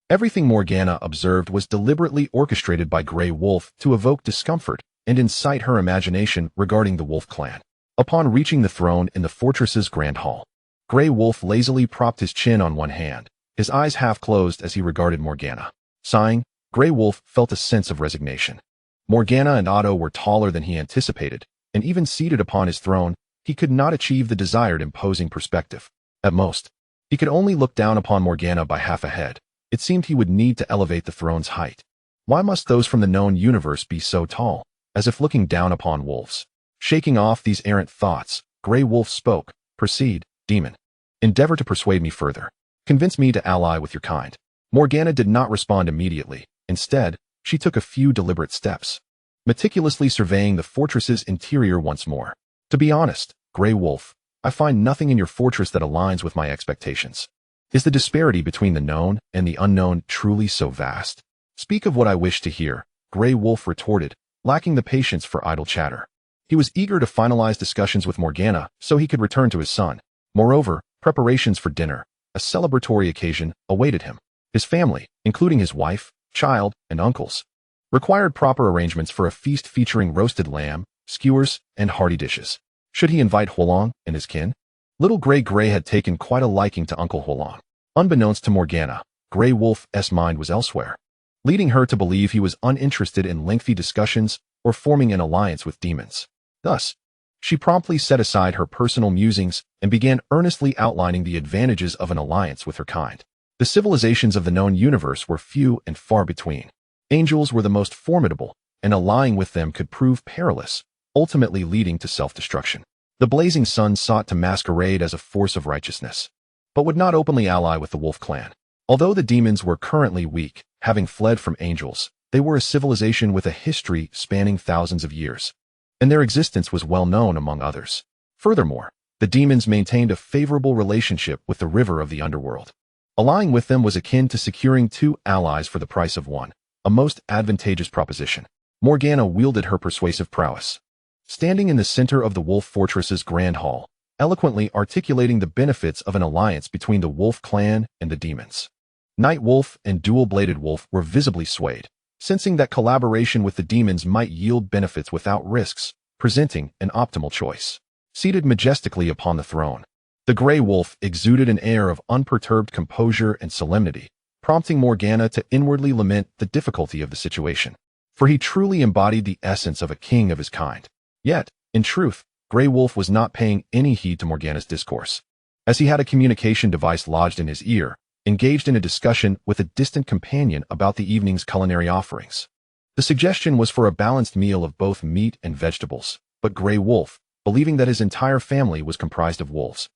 S1: Everything Morgana observed was deliberately orchestrated by Grey Wolf to evoke discomfort and incite her imagination regarding the Wolf clan. Upon reaching the throne in the fortress's grand hall, Grey Wolf lazily propped his chin on one hand, his eyes half closed as he regarded Morgana. Sighing, Grey Wolf felt a sense of resignation. Morgana and Otto were taller than he anticipated, and even seated upon his throne, he could not achieve the desired imposing perspective. At most, he could only look down upon Morgana by half a head. It seemed he would need to elevate the throne's height. Why must those from the known universe be so tall, as if looking down upon wolves? Shaking off these errant thoughts, Grey Wolf spoke. Proceed, demon. Endeavor to persuade me further. Convince me to ally with your kind. Morgana did not respond immediately. Instead, she took a few deliberate steps, meticulously surveying the fortress's interior once more. To be honest, Grey Wolf, I find nothing in your fortress that aligns with my expectations. Is the disparity between the known and the unknown truly so vast? Speak of what I wish to hear, Grey Wolf retorted, lacking the patience for idle chatter. He was eager to finalize discussions with Morgana so he could return to his son. Moreover, preparations for dinner, a celebratory occasion, awaited him. His family, including his wife, child, and uncles, required proper arrangements for a feast featuring roasted lamb, skewers, and hearty dishes. Should he invite Hua Lang and his kin? Little Grey had taken quite a liking to Uncle Hua Lang. Unbeknownst to Morgana, Grey Wolf's mind was elsewhere, leading her to believe he was uninterested in lengthy discussions or forming an alliance with demons. Thus, she promptly set aside her personal musings and began earnestly outlining the advantages of an alliance with her kind. The civilizations of the known universe were few and far between. Angels were the most formidable, and allying with them could prove perilous, ultimately leading to self-destruction. The blazing sun sought to masquerade as a force of righteousness, but would not openly ally with the Wolf clan. Although the demons were currently weak, having fled from angels, they were a civilization with a history spanning thousands of years, and their existence was well known among others. Furthermore, the demons maintained a favorable relationship with the river of the underworld. Allying with them was akin to securing two allies for the price of one, a most advantageous proposition. Morgana wielded her persuasive prowess, standing in the center of the Wolf Fortress's grand hall, eloquently articulating the benefits of an alliance between the Wolf clan and the demons. Night Wolf and Dual-Bladed Wolf were visibly swayed, sensing that collaboration with the demons might yield benefits without risks, presenting an optimal choice. Seated majestically upon the throne, the Grey Wolf exuded an air of unperturbed composure and solemnity, prompting Morgana to inwardly lament the difficulty of the situation, for he truly embodied the essence of a king of his kind. Yet, in truth, Grey Wolf was not paying any heed to Morgana's discourse, as he had a communication device lodged in his ear, engaged in a discussion with a distant companion about the evening's culinary offerings. The suggestion was for a balanced meal of both meat and vegetables, but Grey Wolf, believing that his entire family was comprised of wolves,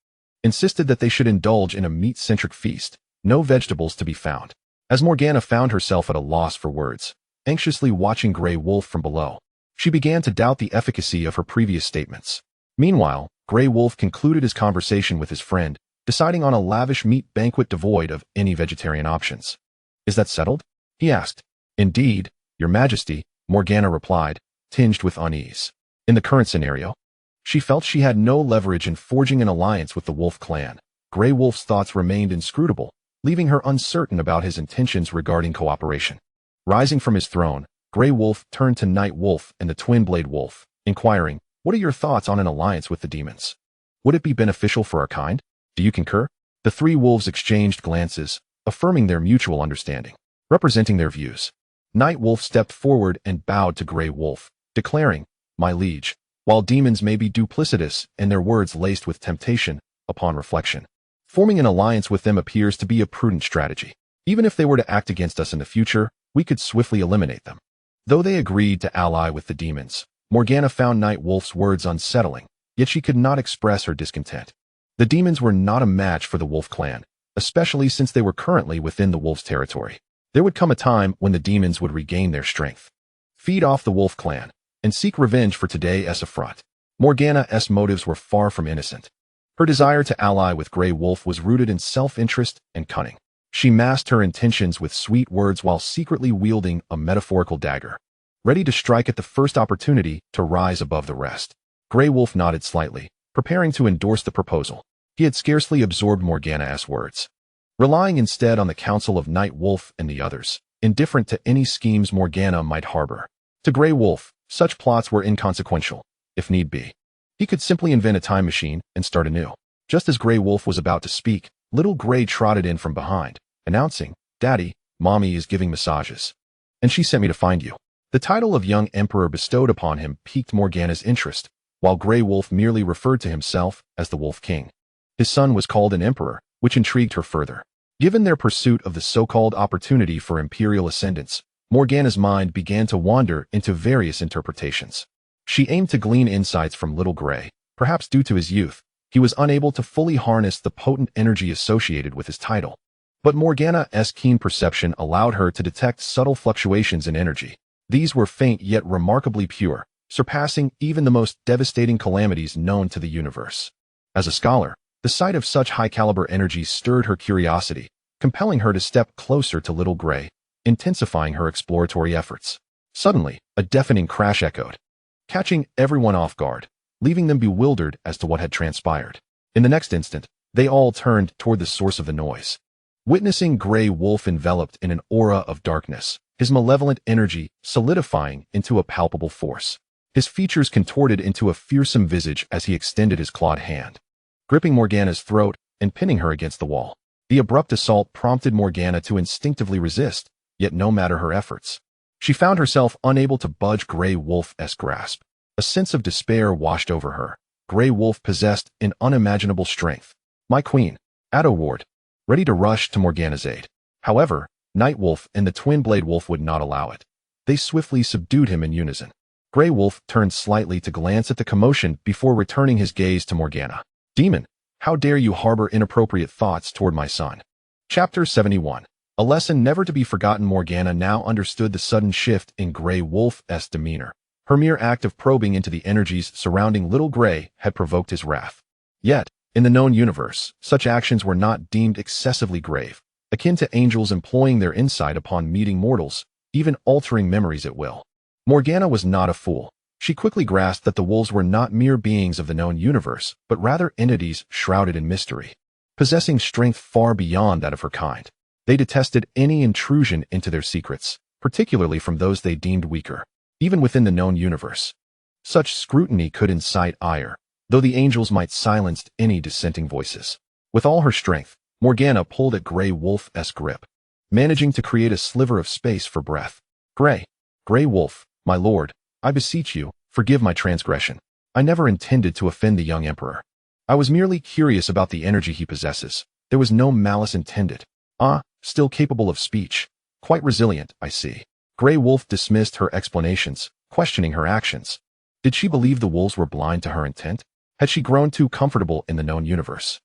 S1: insisted that they should indulge in a meat-centric feast, no vegetables to be found. As Morgana found herself at a loss for words, anxiously watching Grey Wolf from below, she began to doubt the efficacy of her previous statements. Meanwhile, Grey Wolf concluded his conversation with his friend, deciding on a lavish meat banquet devoid of any vegetarian options. "Is that settled?" he asked. "Indeed, Your Majesty," Morgana replied, tinged with unease. In the current scenario, she felt she had no leverage in forging an alliance with the Wolf clan. Grey Wolf's thoughts remained inscrutable, leaving her uncertain about his intentions regarding cooperation. Rising from his throne, Grey Wolf turned to Night Wolf and the Twin-Blade Wolf, inquiring, "What are your thoughts on an alliance with the demons? Would it be beneficial for our kind? Do you concur?" The three wolves exchanged glances, affirming their mutual understanding. Representing their views, Night Wolf stepped forward and bowed to Grey Wolf, declaring, "My liege, while demons may be duplicitous and their words laced with temptation, upon reflection, forming an alliance with them appears to be a prudent strategy. Even if they were to act against us in the future, we could swiftly eliminate them." Though they agreed to ally with the demons, Morgana found Night Wolf's words unsettling, yet she could not express her discontent. The demons were not a match for the Wolf clan, especially since they were currently within the Wolf's territory. There would come a time when the demons would regain their strength, feed off the Wolf clan, and seek revenge for today's affront. Morgana's motives were far from innocent. Her desire to ally with Grey Wolf was rooted in self-interest and cunning. She masked her intentions with sweet words while secretly wielding a metaphorical dagger, ready to strike at the first opportunity to rise above the rest. Grey Wolf nodded slightly, preparing to endorse the proposal. He had scarcely absorbed Morgana's words, relying instead on the counsel of Night Wolf and the others, indifferent to any schemes Morgana might harbor. To Grey Wolf, such plots were inconsequential, if need be. He could simply invent a time machine and start anew. Just as Grey Wolf was about to speak, Little Grey trotted in from behind, announcing, "Daddy, Mommy is giving massages, and she sent me to find you." The title of young emperor bestowed upon him piqued Morgana's interest, while Grey Wolf merely referred to himself as the Wolf King. His son was called an emperor, which intrigued her further. Given their pursuit of the so-called opportunity for imperial ascendance, Morgana's mind began to wander into various interpretations. She aimed to glean insights from Little Grey, Perhaps due to his youth, he was unable to fully harness the potent energy associated with his title. But Morgana's keen perception allowed her to detect subtle fluctuations in energy. These were faint yet remarkably pure, surpassing even the most devastating calamities known to the universe. As a scholar, the sight of such high-caliber energy stirred her curiosity, compelling her to step closer to Little Gray, intensifying her exploratory efforts. Suddenly, a deafening crash echoed, catching everyone off guard, leaving them bewildered as to what had transpired. In the next instant, they all turned toward the source of the noise. Witnessing Grey Wolf enveloped in an aura of darkness, his malevolent energy solidifying into a palpable force. His features contorted into a fearsome visage as he extended his clawed hand, gripping Morgana's throat and pinning her against the wall. The abrupt assault prompted Morgana to instinctively resist, yet no matter her efforts, she found herself unable to budge Grey Wolf's grasp. A sense of despair washed over her. Grey Wolf possessed an unimaginable strength. "My queen," Addo roared, ready to rush to Morgana's aid. However, Nightwolf and the twin-blade wolf would not allow it. They swiftly subdued him in unison. Grey Wolf turned slightly to glance at the commotion before returning his gaze to Morgana. "Demon, how dare you harbor inappropriate thoughts toward my son?" Chapter 71. A lesson never to be forgotten. Morgana now understood the sudden shift in Grey Wolf's demeanor. Her mere act of probing into the energies surrounding Little Gray had provoked his wrath. Yet, in the known universe, such actions were not deemed excessively grave, akin to angels employing their insight upon meeting mortals, even altering memories at will. Morgana was not a fool. She quickly grasped that the wolves were not mere beings of the known universe, but rather entities shrouded in mystery, possessing strength far beyond that of her kind. They detested any intrusion into their secrets, particularly from those they deemed weaker. Even within the known universe, such scrutiny could incite ire, though the angels might silence any dissenting voices. With all her strength, Morgana pulled at Grey Wolf's grip, managing to create a sliver of space for breath. Grey Wolf, my lord, I beseech you, forgive my transgression. I never intended to offend the young emperor. I was merely curious about the energy he possesses. There was no malice intended. Ah, still capable of speech. Quite resilient, I see." Grey Wolf dismissed her explanations, questioning her actions. Did she believe the wolves were blind to her intent? Had she grown too comfortable in the known universe,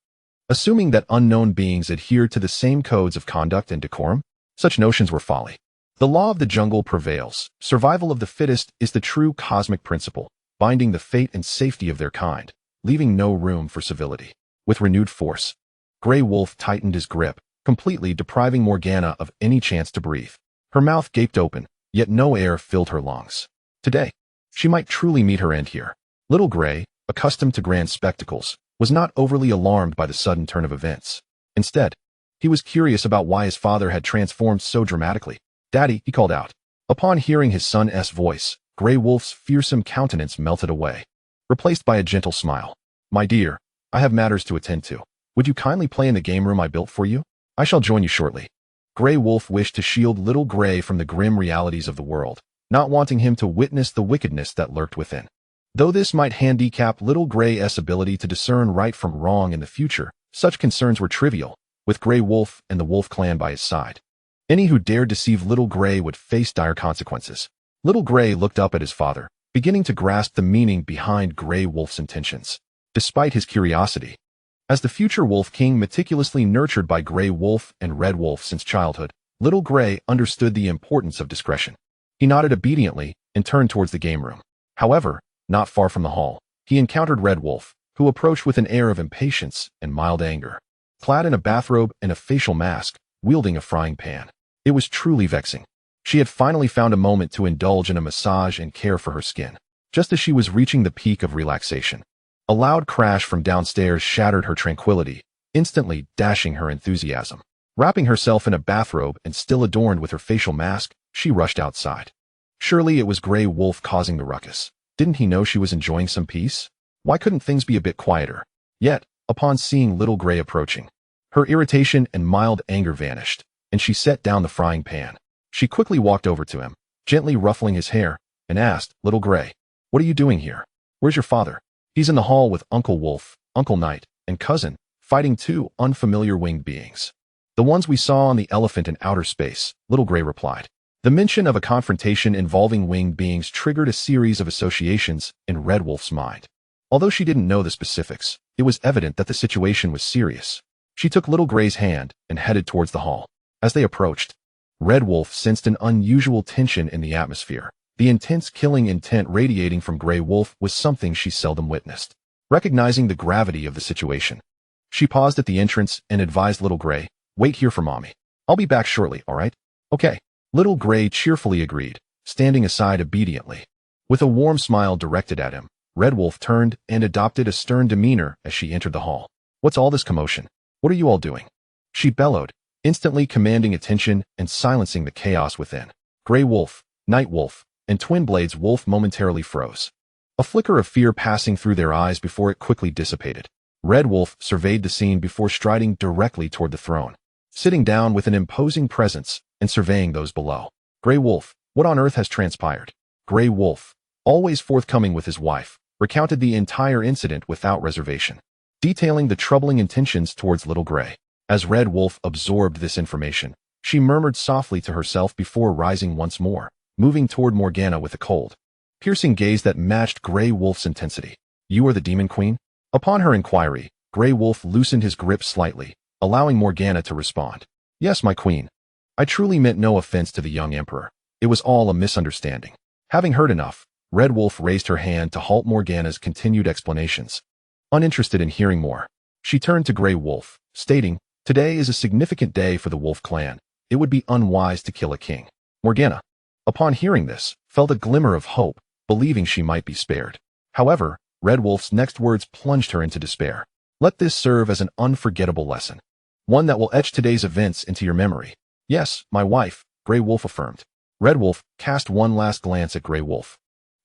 S1: assuming that unknown beings adhered to the same codes of conduct and decorum? Such notions were folly. The law of the jungle prevails. Survival of the fittest is the true cosmic principle, binding the fate and safety of their kind, leaving no room for civility. With renewed force, Grey Wolf tightened his grip, completely depriving Morgana of any chance to breathe. Her mouth gaped open, yet no air filled her lungs. Today, she might truly meet her end here. Little Gray, accustomed to grand spectacles, was not overly alarmed by the sudden turn of events. Instead, he was curious about why his father had transformed so dramatically. "Daddy," he called out. Upon hearing his son's voice, Grey Wolf's fearsome countenance melted away, replaced by a gentle smile. "My dear, I have matters to attend to. Would you kindly play in the game room I built for you? I shall join you shortly." Grey Wolf wished to shield Little Gray from the grim realities of the world, not wanting him to witness the wickedness that lurked within. Though this might handicap Little Gray's ability to discern right from wrong in the future, such concerns were trivial, with Grey Wolf and the Wolf clan by his side. Any who dared deceive Little Gray would face dire consequences. Little Gray looked up at his father, beginning to grasp the meaning behind Grey Wolf's intentions. Despite his curiosity, as the future Wolf King meticulously nurtured by Grey Wolf and Red Wolf since childhood, Little Gray understood the importance of discretion. He nodded obediently and turned towards the game room. However, not far from the hall, he encountered Red Wolf, who approached with an air of impatience and mild anger. Clad in a bathrobe and a facial mask, wielding a frying pan. It was truly vexing. She had finally found a moment to indulge in a massage and care for her skin, just as she was reaching the peak of relaxation. A loud crash from downstairs shattered her tranquility, instantly dashing her enthusiasm. Wrapping herself in a bathrobe and still adorned with her facial mask, she rushed outside. Surely it was Grey Wolf causing the ruckus. Didn't he know she was enjoying some peace? Why couldn't things be a bit quieter? Yet, upon seeing Little Gray approaching, her irritation and mild anger vanished, and she set down the frying pan. She quickly walked over to him, gently ruffling his hair, and asked, "Little Gray, what are you doing here? Where's your father?" "He's in the hall with Uncle Wolf, Uncle Knight, and Cousin, fighting two unfamiliar winged beings. The ones we saw on the elephant in outer space," Little Gray replied. The mention of a confrontation involving winged beings triggered a series of associations in Red Wolf's mind. Although she didn't know the specifics, it was evident that the situation was serious. She took Little Grey's hand and headed towards the hall. As they approached, Red Wolf sensed an unusual tension in the atmosphere. The intense killing intent radiating from Grey Wolf was something she seldom witnessed. Recognizing the gravity of the situation, she paused at the entrance and advised Little Grey, "Wait here for Mommy. I'll be back shortly, all right?" "Okay." Little Grey cheerfully agreed, standing aside obediently. With a warm smile directed at him, Red Wolf turned and adopted a stern demeanor as she entered the hall. "What's all this commotion? What are you all doing?" she bellowed, instantly commanding attention and silencing the chaos within. Grey Wolf, Night Wolf, and Twin Blades Wolf momentarily froze, a flicker of fear passing through their eyes before it quickly dissipated. Red Wolf surveyed the scene before striding directly toward the throne, sitting down with an imposing presence and surveying those below. Grey Wolf, what on earth has transpired? Grey Wolf, always forthcoming with his wife, recounted the entire incident without reservation, detailing the troubling intentions towards Little Grey. As Red Wolf absorbed this information, she murmured softly to herself before rising once more, moving toward Morgana with a cold, piercing gaze that matched Grey Wolf's intensity. "You are the Demon Queen?" Upon her inquiry, Grey Wolf loosened his grip slightly, allowing Morgana to respond. "Yes, my queen. I truly meant no offense to the young emperor. It was all a misunderstanding." Having heard enough, Red Wolf raised her hand to halt Morgana's continued explanations. Uninterested in hearing more, she turned to Grey Wolf, stating, "Today is a significant day for the Wolf clan. It would be unwise to kill a king." Morgana, upon hearing this, felt a glimmer of hope, believing she might be spared. However, Red Wolf's next words plunged her into despair. "Let this serve as an unforgettable lesson, one that will etch today's events into your memory." "Yes, my wife," Grey Wolf affirmed. Red Wolf cast one last glance at Grey Wolf,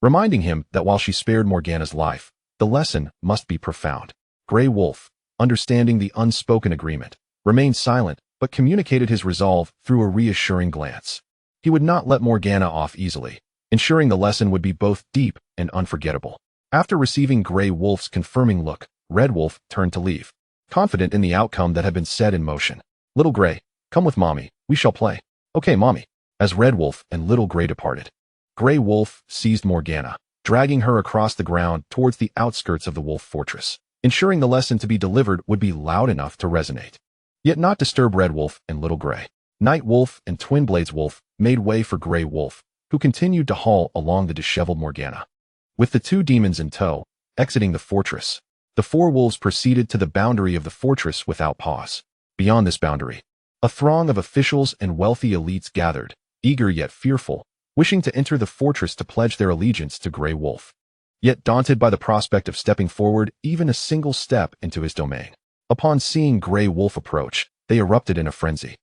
S1: reminding him that while she spared Morgana's life, the lesson must be profound. Grey Wolf, understanding the unspoken agreement, remained silent but communicated his resolve through a reassuring glance. He would not let Morgana off easily, ensuring the lesson would be both deep and unforgettable. After receiving Grey Wolf's confirming look, Red Wolf turned to leave, confident in the outcome that had been set in motion. "Little Grey, come with Mommy, we shall play." "Okay, Mommy." As Red Wolf and Little Grey departed, Grey Wolf seized Morgana, dragging her across the ground towards the outskirts of the Wolf Fortress, ensuring the lesson to be delivered would be loud enough to resonate, yet not disturb Red Wolf and Little Grey. Night Wolf and Twin Blades Wolf made way for Grey Wolf, who continued to haul along the disheveled Morgana. With the two demons in tow, exiting the fortress, the four wolves proceeded to the boundary of the fortress without pause. Beyond this boundary, a throng of officials and wealthy elites gathered, eager yet fearful, wishing to enter the fortress to pledge their allegiance to Grey Wolf, yet daunted by the prospect of stepping forward even a single step into his domain. Upon seeing Grey Wolf approach, they erupted in a frenzy,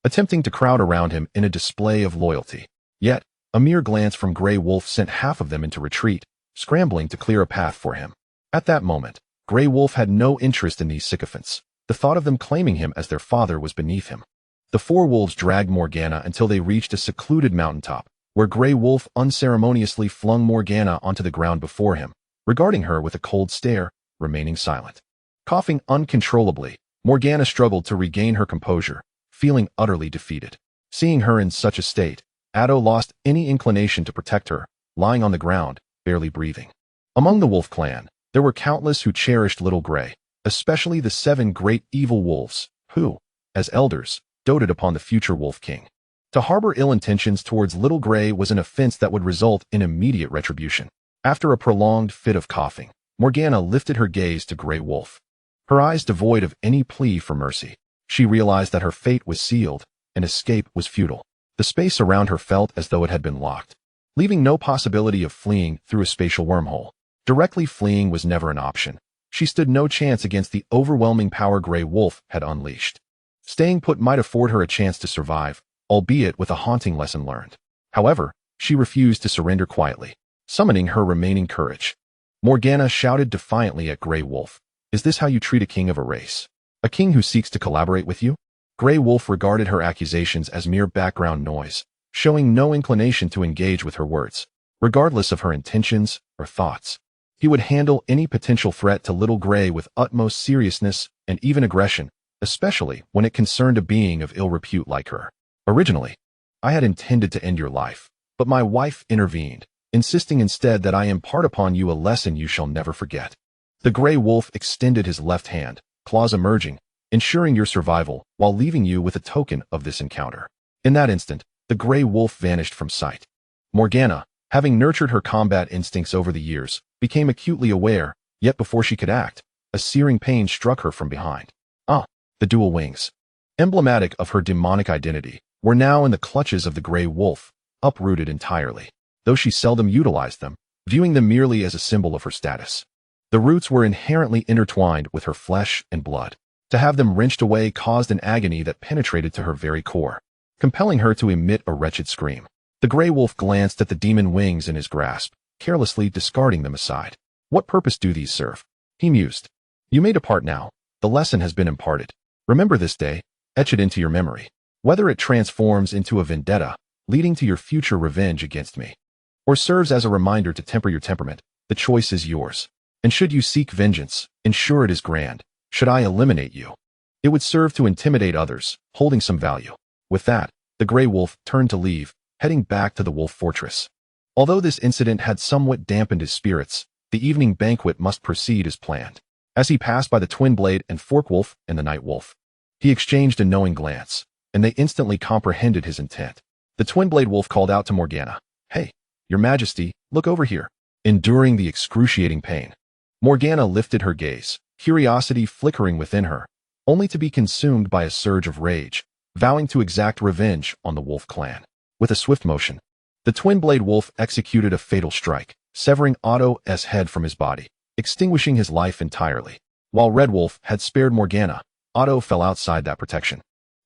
S1: attempting to crowd around him in a display of loyalty. Yet, a mere glance from Grey Wolf sent half of them into retreat, scrambling to clear a path for him. At that moment, Grey Wolf had no interest in these sycophants. The thought of them claiming him as their father was beneath him. The four wolves dragged Morgana until they reached a secluded mountaintop, where Grey Wolf unceremoniously flung Morgana onto the ground before him, regarding her with a cold stare, remaining silent. Coughing uncontrollably, Morgana struggled to regain her composure, feeling utterly defeated. Seeing her in such a state, Addo lost any inclination to protect her, lying on the ground, barely breathing. Among the Wolf clan, there were countless who cherished Little Grey, especially the 7 great evil wolves, who, as elders, doted upon the future Wolf King. To harbor ill intentions towards Little Grey was an offense that would result in immediate retribution. After a prolonged fit of coughing, Morgana lifted her gaze to Grey Wolf, her eyes devoid of any plea for mercy. She realized that her fate was sealed, and escape was futile. The space around her felt as though it had been locked, leaving no possibility of fleeing through a spatial wormhole. Directly fleeing was never an option. She stood no chance against the overwhelming power Grey Wolf had unleashed. Staying put might afford her a chance to survive, albeit with a haunting lesson learned. However, she refused to surrender quietly, summoning her remaining courage. Morgana shouted defiantly at Grey Wolf, "Is this how you treat a king of a race? A king who seeks to collaborate with you?" Grey Wolf regarded her accusations as mere background noise, showing no inclination to engage with her words. Regardless of her intentions or thoughts, he would handle any potential threat to Little Grey with utmost seriousness and even aggression, especially when it concerned a being of ill repute like her. "Originally, I had intended to end your life, but my wife intervened, insisting instead that I impart upon you a lesson you shall never forget." The gray wolf extended his left hand, claws emerging, ensuring your survival while leaving you with a token of this encounter. In that instant, the gray wolf vanished from sight. Morgana, having nurtured her combat instincts over the years, became acutely aware, yet before she could act, a searing pain struck her from behind. The dual wings, emblematic of her demonic identity, were now in the clutches of the gray wolf, uprooted entirely, though she seldom utilized them, viewing them merely as a symbol of her status. The roots were inherently intertwined with her flesh and blood. To have them wrenched away caused an agony that penetrated to her very core, compelling her to emit a wretched scream. The gray wolf glanced at the demon wings in his grasp, carelessly discarding them aside. What purpose do these serve? He mused. You may depart now. The lesson has been imparted. Remember this day, etch it into your memory. Whether it transforms into a vendetta, leading to your future revenge against me, or serves as a reminder to temper your temperament, the choice is yours. And should you seek vengeance, ensure it is grand. Should I eliminate you, it would serve to intimidate others, holding some value. With that, the gray wolf turned to leave, heading back to the wolf fortress. Although this incident had somewhat dampened his spirits, the evening banquet must proceed as planned. As he passed by the twin blade and fork wolf and the night wolf, he exchanged a knowing glance, and they instantly comprehended his intent. The twin blade wolf called out to Morgana, "Hey, your majesty, look over here." Enduring the excruciating pain, Morgana lifted her gaze, curiosity flickering within her, only to be consumed by a surge of rage, vowing to exact revenge on the wolf clan. With a swift motion, the twin blade wolf executed a fatal strike, severing Otto's head from his body, extinguishing his life entirely. While Red Wolf had spared Morgana, Otto fell outside that protection.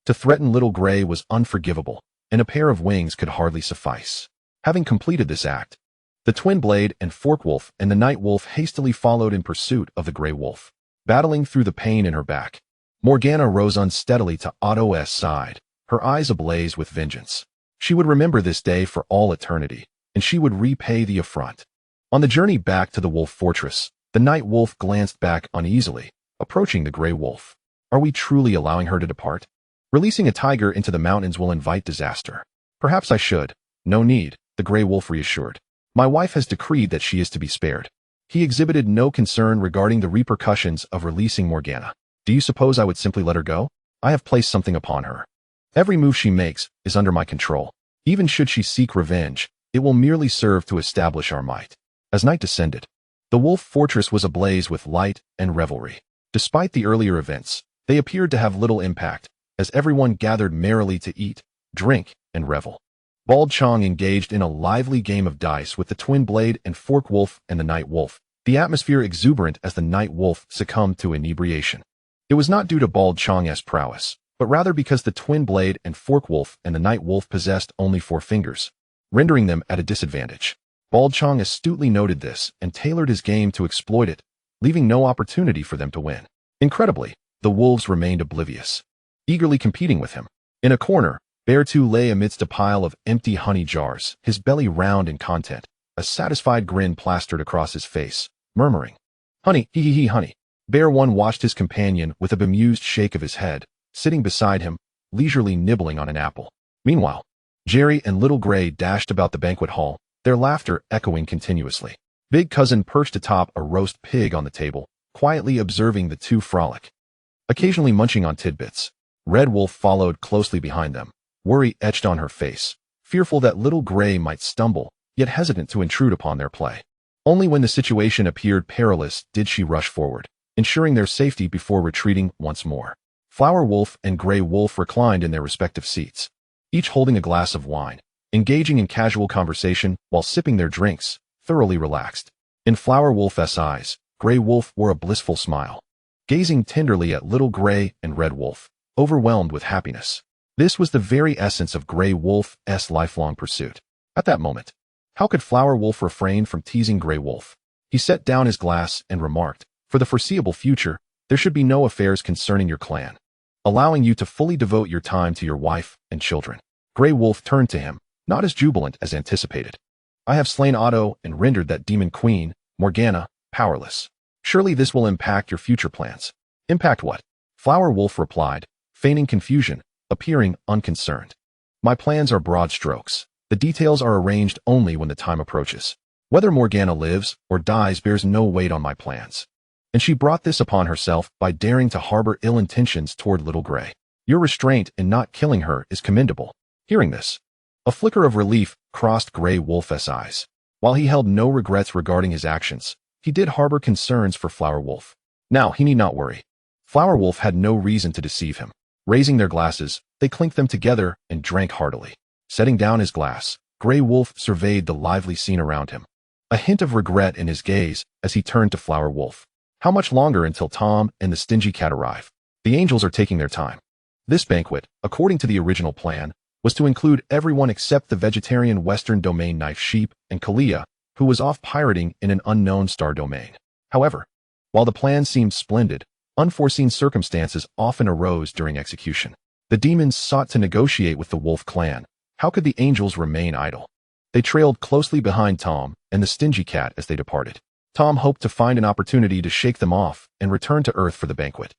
S1: To threaten Little Gray was unforgivable, and a pair of wings could hardly suffice. Having completed this act, the twin blade and fork wolf and the night wolf hastily followed in pursuit of the gray wolf. Battling through the pain in her back, Morgana rose unsteadily to Otto's side, her eyes ablaze with vengeance. She would remember this day for all eternity, and she would repay the affront. On the journey back to the wolf fortress, the night wolf glanced back uneasily, approaching the gray wolf. Are we truly allowing her to depart? Releasing a tiger into the mountains will invite disaster. Perhaps I should. No need, the gray wolf reassured. My wife has decreed that she is to be spared. He exhibited no concern regarding the repercussions of releasing Morgana. Do you suppose I would simply let her go? I have placed something upon her. Every move she makes is under my control. Even should she seek revenge, it will merely serve to establish our might. As night descended, the wolf fortress was ablaze with light and revelry. Despite the earlier events, they appeared to have little impact, as everyone gathered merrily to eat, drink, and revel. Bald Qiang engaged in a lively game of dice with the twin blade and fork wolf and the night wolf, the atmosphere exuberant as the night wolf succumbed to inebriation. It was not due to Bald Qiang's prowess, but rather because the twin blade and fork wolf and the night wolf possessed only 4 fingers, rendering them at a disadvantage. Bald Qiang astutely noted this and tailored his game to exploit it, leaving no opportunity for them to win. Incredibly, the wolves remained oblivious, eagerly competing with him. In a corner, Bear 2 lay amidst a pile of empty honey jars, his belly round in content, a satisfied grin plastered across his face, murmuring, "Honey, hee, honey." Bear 1 watched his companion with a bemused shake of his head, sitting beside him, leisurely nibbling on an apple. Meanwhile, Jerry and Little Gray dashed about the banquet hall, their laughter echoing continuously. Big Cousin perched atop a roast pig on the table, quietly observing the two frolic, occasionally munching on tidbits. Red Wolf followed closely behind them, worry etched on her face, fearful that Little Gray might stumble, yet hesitant to intrude upon their play. Only when the situation appeared perilous did she rush forward, ensuring their safety before retreating once more. Flower Wolf and Gray Wolf reclined in their respective seats, each holding a glass of wine, engaging in casual conversation while sipping their drinks, thoroughly relaxed. In Flower Wolf's eyes, Gray Wolf wore a blissful smile, gazing tenderly at Little Gray and Red Wolf, overwhelmed with happiness. This was the very essence of Gray Wolf's lifelong pursuit. At that moment, how could Flower Wolf refrain from teasing Gray Wolf? He set down his glass and remarked, "For the foreseeable future, there should be no affairs concerning your clan, allowing you to fully devote your time to your wife and children." Gray Wolf turned to him, not as jubilant as anticipated. "I have slain Otto and rendered that demon queen, Morgana, powerless. Surely this will impact your future plans." "Impact what?" Flower Wolf replied, feigning confusion, appearing unconcerned. "My plans are broad strokes. The details are arranged only when the time approaches. Whether Morgana lives or dies bears no weight on my plans. and she brought this upon herself by daring to harbor ill intentions toward Little Gray. Your restraint in not killing her is commendable. Hearing this, a flicker of relief crossed Grey Wolf's eyes. While he held no regrets regarding his actions, he did harbor concerns for Flower Wolf. Now he need not worry. Flower Wolf had no reason to deceive him. Raising their glasses, they clinked them together and drank heartily. Setting down his glass, Grey Wolf surveyed the lively scene around him, a hint of regret in his gaze as he turned to Flower Wolf. How much longer until Tom and the stingy cat arrive? The angels are taking their time. This banquet, according to the original plan, was to include everyone except the vegetarian Western Domain Knife Sheep and Kalia, who was off pirating in an unknown star domain. However, while the plan seemed splendid, unforeseen circumstances often arose during execution. The demons sought to negotiate with the Wolf clan. How could the angels remain idle? They trailed closely behind Tom and the stingy cat as they departed. Tom hoped to find an opportunity to shake them off and return to Earth for the banquet.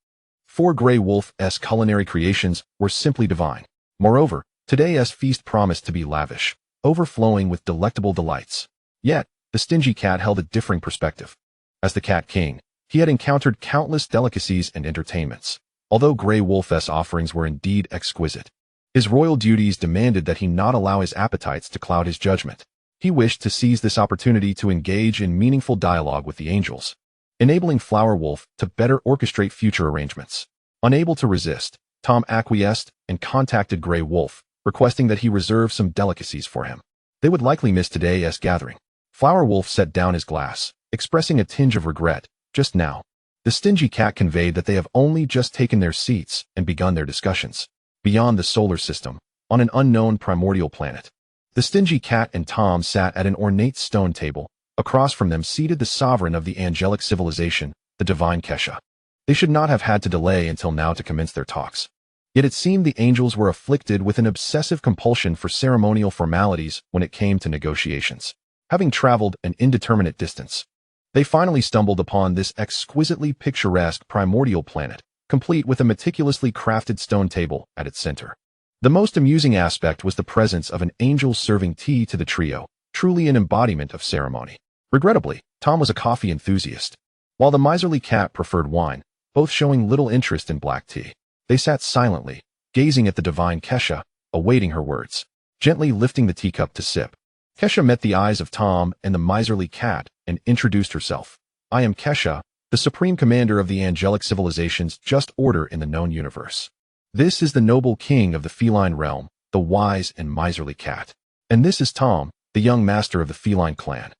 S1: 4 Grey Wolf's culinary creations were simply divine. Moreover, today's feast promised to be lavish, overflowing with delectable delights. Yet, the stingy cat held a differing perspective. As the Cat King, he had encountered countless delicacies and entertainments. Although Grey Wolf's offerings were indeed exquisite, his royal duties demanded that he not allow his appetites to cloud his judgment. He wished to seize this opportunity to engage in meaningful dialogue with the angels, enabling Flower Wolf to better orchestrate future arrangements. Unable to resist, Tom acquiesced and contacted Grey Wolf, requesting that he reserve some delicacies for him. They would likely miss today's gathering. Flower Wolf set down his glass, expressing a tinge of regret. Just now, the stingy cat conveyed that they have only just taken their seats and begun their discussions. Beyond the solar system, on an unknown primordial planet, the stingy cat and Tom sat at an ornate stone table. Across from them seated the sovereign of the angelic civilization, the divine Kesha. They should not have had to delay until now to commence their talks. Yet it seemed the angels were afflicted with an obsessive compulsion for ceremonial formalities when it came to negotiations. Having traveled an indeterminate distance, they finally stumbled upon this exquisitely picturesque primordial planet, complete with a meticulously crafted stone table at its center. The most amusing aspect was the presence of an angel serving tea to the trio, truly an embodiment of ceremony. Regrettably, Tom was a coffee enthusiast, while the miserly cat preferred wine, both showing little interest in black tea. They sat silently, gazing at the divine Kesha, awaiting her words, gently lifting the teacup to sip. Kesha met the eyes of Tom and the miserly cat and introduced herself. I am Kesha, the supreme commander of the angelic civilization's just order in the known universe. This is the noble king of the feline realm, the wise and miserly cat. And this is Tom, the young master of the feline clan.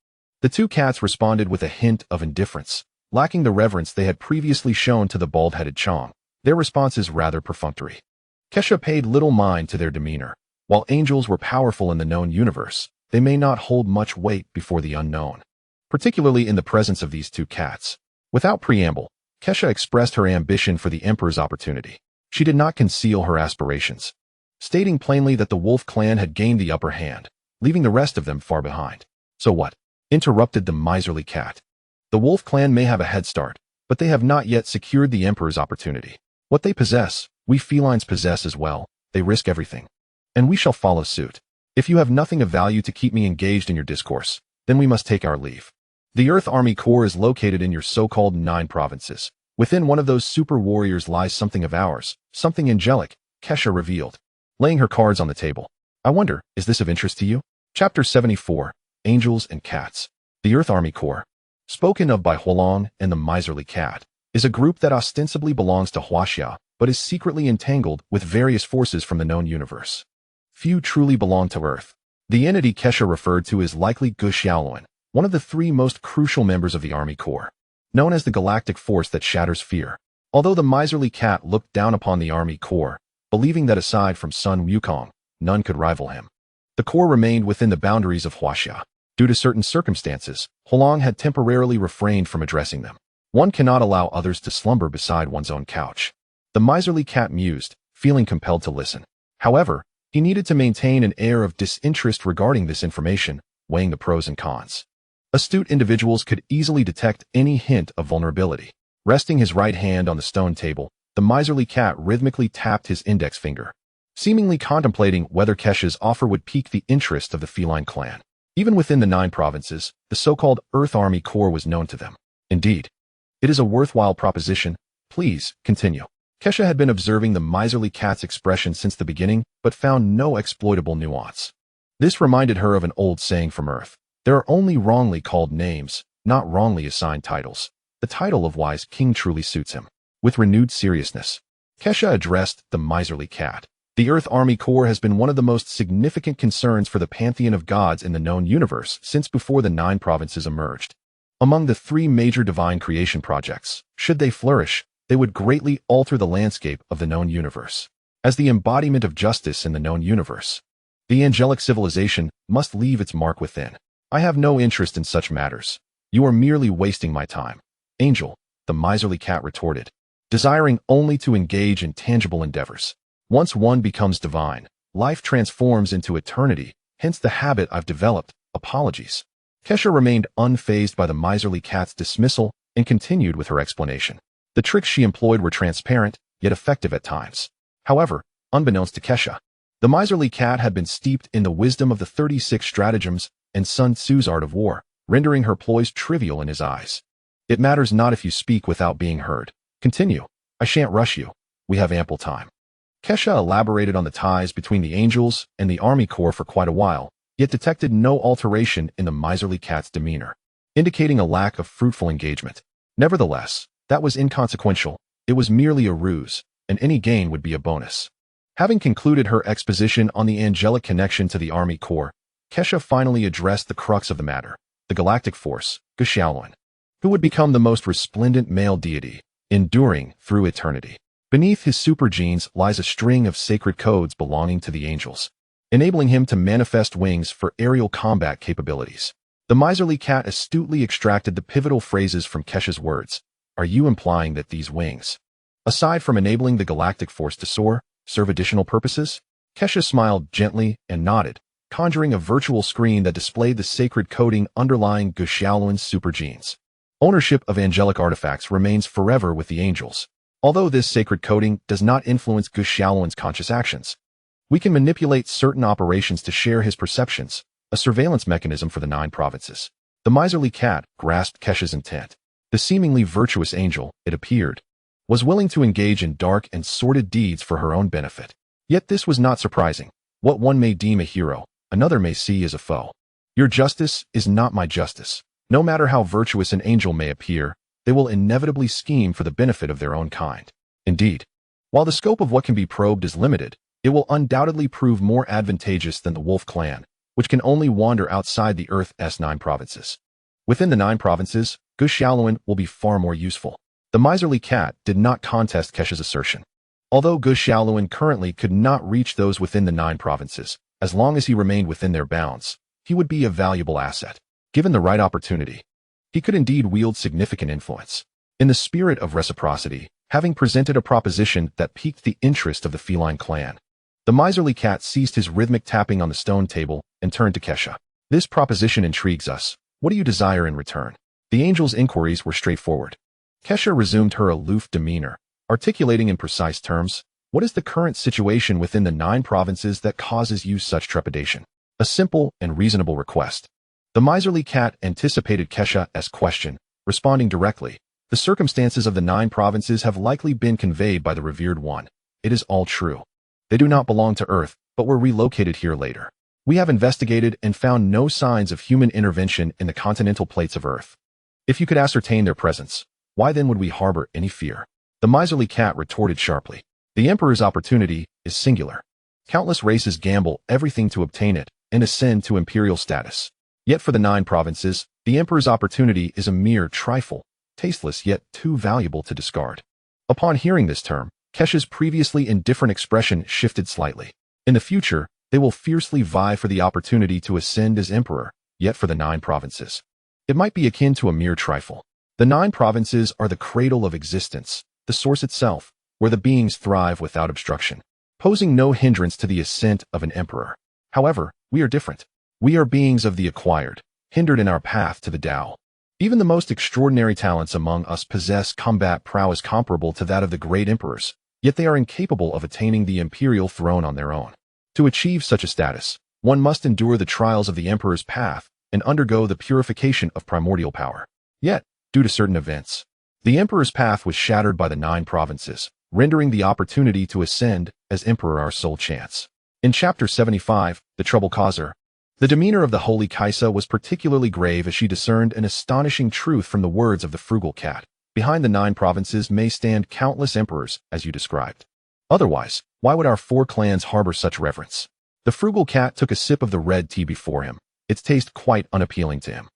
S1: The two cats responded with a hint of indifference, lacking the reverence they had previously shown to the bald-headed Qiang. Their responses rather perfunctory. Kesha paid little mind to their demeanor. While angels were powerful in the known universe, they may not hold much weight before the unknown, particularly in the presence of these two cats. Without preamble, Kesha expressed her ambition for the Emperor's opportunity. She did not conceal her aspirations, stating plainly that the Wolf clan had gained the upper hand, leaving the rest of them far behind. So what? Interrupted the miserly cat. The Wolf clan may have a head start, but they have not yet secured the Emperor's opportunity. What they possess, we felines possess as well. They risk everything, and we shall follow suit. If you have nothing of value to keep me engaged in your discourse, then we must take our leave. The Earth Army Corps is located in your so-called 9 provinces. Within one of those super warriors lies something of ours, something angelic, Kesha revealed, laying her cards on the table. I wonder, is this of interest to you? Chapter 74, Angels and Cats. The Earth Army Corps, spoken of by Hua Lang and the miserly cat, is a group that ostensibly belongs to Huaxia, but is secretly entangled with various forces from the known universe. Few truly belong to Earth. The entity Kesha referred to is likely Gu Xiaoluan, one of the 3 most crucial members of the Army Corps, known as the galactic force that shatters fear. Although the miserly cat looked down upon the Army Corps, believing that aside from Sun Wukong, none could rival him, the Corps remained within the boundaries of Huaxia. Due to certain circumstances, Hua Lang had temporarily refrained from addressing them. One cannot allow others to slumber beside one's own couch. The miserly cat mused, feeling compelled to listen. However, he needed to maintain an air of disinterest regarding this information, weighing the pros and cons. Astute individuals could easily detect any hint of vulnerability. Resting his right hand on the stone table, the miserly cat rhythmically tapped his index finger, seemingly contemplating whether Kesha's offer would pique the interest of the feline clan. Even within the 9 provinces, the so-called Earth Army Corps was known to them. Indeed, It is a worthwhile proposition. Please, continue. Kesha had been observing the miserly cat's expression since the beginning, but found no exploitable nuance. This reminded her of an old saying from Earth. There are only wrongly called names, not wrongly assigned titles. The title of wise king truly suits him. With renewed seriousness, Kesha addressed the miserly cat. The Earth Army Corps has been one of the most significant concerns for the pantheon of gods in the known universe since before the 9 provinces emerged. Among the 3 major divine creation projects, should they flourish, they would greatly alter the landscape of the known universe. As the embodiment of justice in the known universe, the angelic civilization must leave its mark within. I have no interest in such matters. You are merely wasting my time. Angel, the miserly cat retorted, desiring only to engage in tangible endeavors. Once one becomes divine, life transforms into eternity, hence the habit I've developed. Apologies. Kesha remained unfazed by the miserly cat's dismissal and continued with her explanation. The tricks she employed were transparent, yet effective at times. However, unbeknownst to Kesha, the miserly cat had been steeped in the wisdom of the 36 stratagems and Sun Tzu's art of war, rendering her ploys trivial in his eyes. It matters not if you speak without being heard. Continue. I shan't rush you. We have ample time. Kesha elaborated on the ties between the angels and the army corps for quite a while, yet detected no alteration in the miserly cat's demeanor, indicating a lack of fruitful engagement. Nevertheless, that was inconsequential. It was merely a ruse, and any gain would be a bonus. Having concluded her exposition on the angelic connection to the army corps, Kesha finally addressed the crux of the matter, the galactic force, Hua Lang, who would become the most resplendent male deity, enduring through eternity. Beneath his super genes lies a string of sacred codes belonging to the angels, enabling him to manifest wings for aerial combat capabilities. The miserly cat astutely extracted the pivotal phrases from Kesha's words. Are you implying that these wings, aside from enabling the galactic force to soar, serve additional purposes? Kesha smiled gently and nodded, conjuring a virtual screen that displayed the sacred coding underlying Hua Lang's super genes. Ownership of angelic artifacts remains forever with the angels. Although this sacred coding does not influence Hua Lang's conscious actions, we can manipulate certain operations to share his perceptions, a surveillance mechanism for the 9 provinces. The miserly cat grasped Kesha's intent. The seemingly virtuous angel, it appeared, was willing to engage in dark and sordid deeds for her own benefit. Yet this was not surprising. What one may deem a hero, another may see as a foe. Your justice is not my justice. No matter how virtuous an angel may appear, they will inevitably scheme for the benefit of their own kind. Indeed, while the scope of what can be probed is limited, it will undoubtedly prove more advantageous than the Wolf clan, which can only wander outside the Earth's 9 provinces. Within the 9 provinces, Hua Lang will be far more useful. The miserly cat did not contest Kesha's assertion. Although Hua Lang currently could not reach those within the 9 provinces, as long as he remained within their bounds, he would be a valuable asset. Given the right opportunity, he could indeed wield significant influence. In the spirit of reciprocity, having presented a proposition that piqued the interest of the feline clan, the miserly cat ceased his rhythmic tapping on the stone table and turned to Kesha. This proposition intrigues us. What do you desire in return? The angel's inquiries were straightforward. Kesha resumed her aloof demeanor, articulating in precise terms, what is the current situation within the 9 provinces that causes you such trepidation? A simple and reasonable request. The miserly cat anticipated Kesha's question, responding directly. The circumstances of the 9 provinces have likely been conveyed by the revered one. It is all true. They do not belong to Earth, but were relocated here later. We have investigated and found no signs of human intervention in the continental plates of Earth. If you could ascertain their presence, why then would we harbor any fear? The miserly cat retorted sharply. The Emperor's opportunity is singular. Countless races gamble everything to obtain it and ascend to imperial status. Yet for the 9 provinces, the Emperor's opportunity is a mere trifle, tasteless yet too valuable to discard. Upon hearing this term, Kesha's previously indifferent expression shifted slightly. In the future, they will fiercely vie for the opportunity to ascend as emperor, yet for the 9 provinces, it might be akin to a mere trifle. The 9 provinces are the cradle of existence, the source itself, where the beings thrive without obstruction, posing no hindrance to the ascent of an emperor. However, we are different. We are beings of the acquired, hindered in our path to the Tao. Even the most extraordinary talents among us possess combat prowess comparable to that of the great emperors, yet they are incapable of attaining the imperial throne on their own. To achieve such a status, one must endure the trials of the emperor's path and undergo the purification of primordial power. Yet, due to certain events, The emperor's path was shattered by the 9 provinces, rendering the opportunity to ascend as emperor our sole chance. In Chapter 75, The Trouble Causer, the demeanor of the Holy Kaisa was particularly grave as she discerned an astonishing truth from the words of the frugal cat. Behind the 9 provinces may stand countless emperors, as you described. Otherwise, why would our 4 clans harbor such reverence? The frugal cat took a sip of the red tea before him, its taste quite unappealing to him.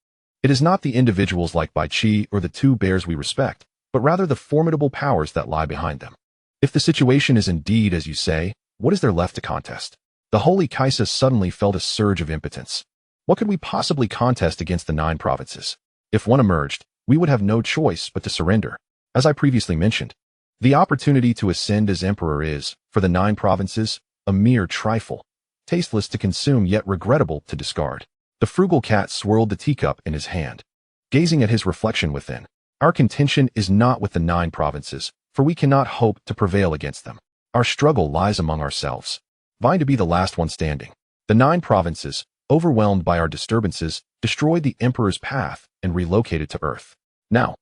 S1: It is not the individuals like Bai Qi or the 2 bears we respect, but rather the formidable powers that lie behind them. If the situation is indeed as you say, what is there left to contest? The Holy Kaisa suddenly felt a surge of impotence. What could we possibly contest against the 9 provinces? If one emerged, we would have no choice but to surrender. As I previously mentioned, the opportunity to ascend as emperor is, for the 9 provinces, a mere trifle, tasteless to consume yet regrettable to discard. The frugal cat swirled the teacup in his hand, gazing at his reflection within. Our contention is not with the 9 provinces, for we cannot hope to prevail against them. Our struggle lies among ourselves, vying to be the last one standing. The 9 provinces, overwhelmed by our disturbances, destroyed the emperor's path and relocated to Earth. Now,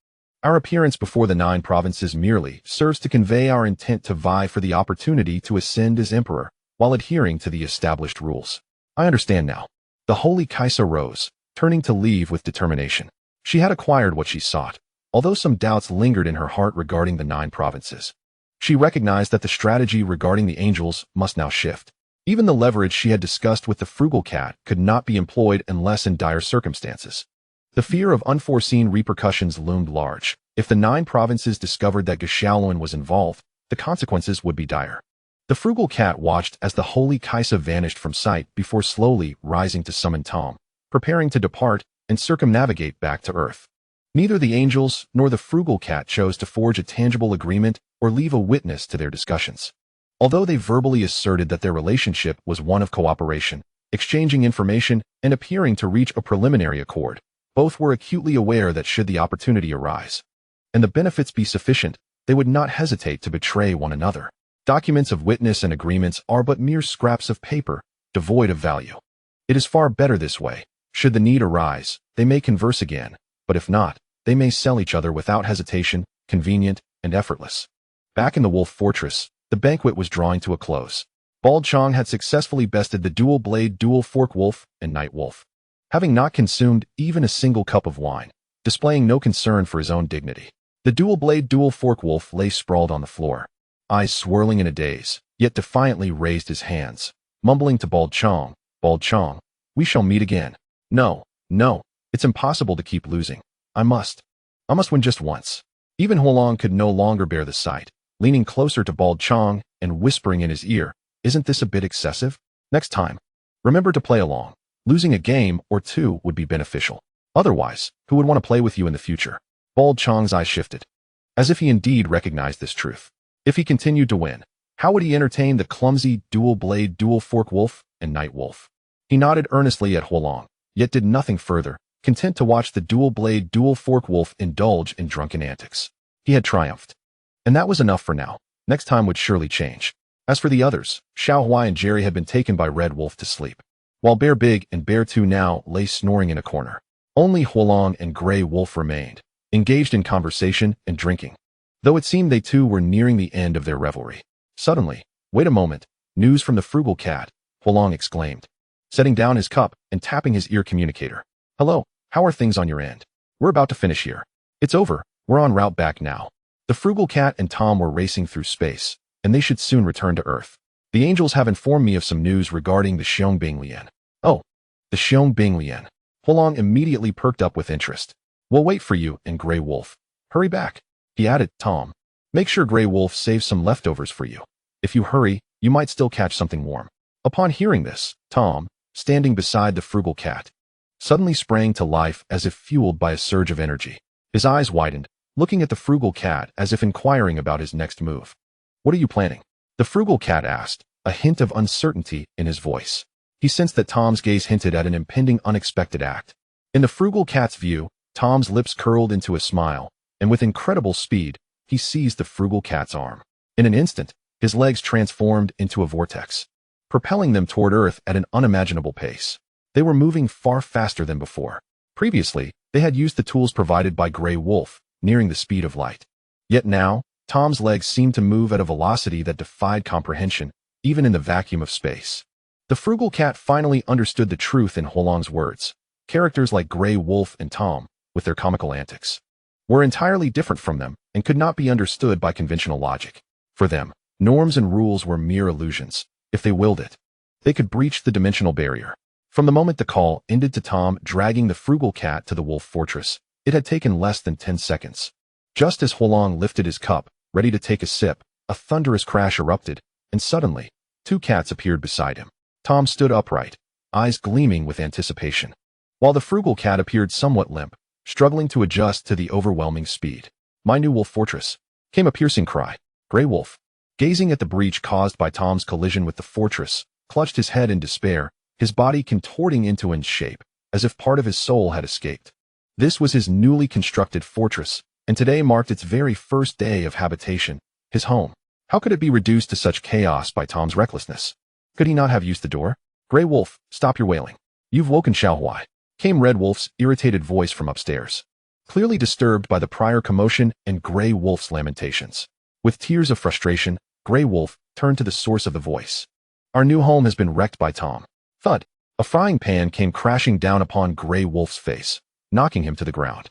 S1: our appearance before the 9 provinces merely serves to convey our intent to vie for the opportunity to ascend as emperor, while adhering to the established rules. I understand now. The Holy Kaisa rose, turning to leave with determination. She had acquired what she sought, although some doubts lingered in her heart regarding the 9 provinces. She recognized that the strategy regarding the angels must now shift. Even the leverage she had discussed with the frugal cat could not be employed unless in dire circumstances. The fear of unforeseen repercussions loomed large. If the 9 provinces discovered that Qiang was involved, the consequences would be dire. The frugal cat watched as the Holy Kaisa vanished from sight before slowly rising to summon Tom, preparing to depart and circumnavigate back to Earth. Neither the angels nor the frugal cat chose to forge a tangible agreement or leave a witness to their discussions. Although they verbally asserted that their relationship was one of cooperation, exchanging information, and appearing to reach a preliminary accord, both were acutely aware that should the opportunity arise, and the benefits be sufficient, they would not hesitate to betray one another. Documents of witness and agreements are but mere scraps of paper, devoid of value. It is far better this way. Should the need arise, they may converse again, but if not, they may sell each other without hesitation, convenient and effortless. Back in the Wolf Fortress, the banquet was drawing to a close. Bald Qiang had successfully bested the dual-blade dual-fork wolf and night wolf, having not consumed even a single cup of wine, displaying no concern for his own dignity. The dual-blade dual-fork wolf lay sprawled on the floor, eyes swirling in a daze, yet defiantly raised his hands, mumbling to Bald Qiang, we shall meet again. No, it's impossible to keep losing. I must win just once. Even Hua Lang could no longer bear the sight, leaning closer to Bald Qiang and whispering in his ear, isn't this a bit excessive? Next time, remember to play along. Losing a game or 2 would be beneficial. Otherwise, who would want to play with you in the future? Bald Qiang's eyes shifted, as if he indeed recognized this truth. If he continued to win, how would he entertain the clumsy dual-blade dual-fork wolf and night wolf? He nodded earnestly at Hua Lang, yet did nothing further, content to watch the dual-blade dual-fork wolf indulge in drunken antics. He had triumphed. And that was enough for now. Next time would surely change. As for the others, Xiao Huai and Jerry had been taken by Red Wolf to sleep, while Bear Big and Bear 2 now lay snoring in a corner. Only Hua Lang and Grey Wolf remained, engaged in conversation and drinking, though it seemed they too were nearing the end of their revelry. Suddenly, wait a moment, news from the frugal cat, Hua Lang exclaimed, setting down his cup and tapping his ear communicator. Hello, how are things on your end? We're about to finish here. It's over, we're en route back now. The frugal cat and Tom were racing through space, and they should soon return to Earth. The angels have informed me of some news regarding the Xiong Oh, the Xiong Hua Lang immediately perked up with interest. We'll wait for you and Grey Wolf. Hurry back, he added. Tom, make sure Grey Wolf saves some leftovers for you. If you hurry, you might still catch something warm. Upon hearing this, Tom, standing beside the frugal cat, suddenly sprang to life as if fueled by a surge of energy. His eyes widened, looking at the frugal cat as if inquiring about his next move. What are you planning? The frugal cat asked, a hint of uncertainty in his voice. He sensed that Tom's gaze hinted at an impending unexpected act. In the frugal cat's view, Tom's lips curled into a smile, and with incredible speed, he seized the frugal cat's arm. In an instant, his legs transformed into a vortex, propelling them toward Earth at an unimaginable pace. They were moving far faster than before. Previously, they had used the tools provided by Grey Wolf. nearing the speed of light. Yet now, Tom's legs seemed to move at a velocity that defied comprehension, even in the vacuum of space. The frugal cat finally understood the truth in Hua Lang's words. Characters like Grey Wolf and Tom, with their comical antics, were entirely different from them and could not be understood by conventional logic. For them, norms and rules were mere illusions. If they willed it, they could breach the dimensional barrier. From the moment the call ended to Tom dragging the frugal cat to the wolf fortress, it had taken less than 10 seconds. Just as Hua Lang lifted his cup, ready to take a sip, a thunderous crash erupted, and suddenly, 2 cats appeared beside him. Tom stood upright, eyes gleaming with anticipation, while the frugal cat appeared somewhat limp, struggling to adjust to the overwhelming speed. "My new wolf fortress," came a piercing cry. Grey Wolf, gazing at the breach caused by Tom's collision with the fortress, clutched his head in despair, his body contorting into an shape, as if part of his soul had escaped. This was his newly constructed fortress, and today marked its very first day of habitation, his home. How could it be reduced to such chaos by Tom's recklessness? Could he not have used the door? "Grey Wolf, stop your wailing. You've woken Xiao Huai," came Red Wolf's irritated voice from upstairs, clearly disturbed by the prior commotion and Grey Wolf's lamentations. With tears of frustration, Grey Wolf turned to the source of the voice. "Our new home has been wrecked by Tom." Thud! A frying pan came crashing down upon Grey Wolf's face, knocking him to the ground.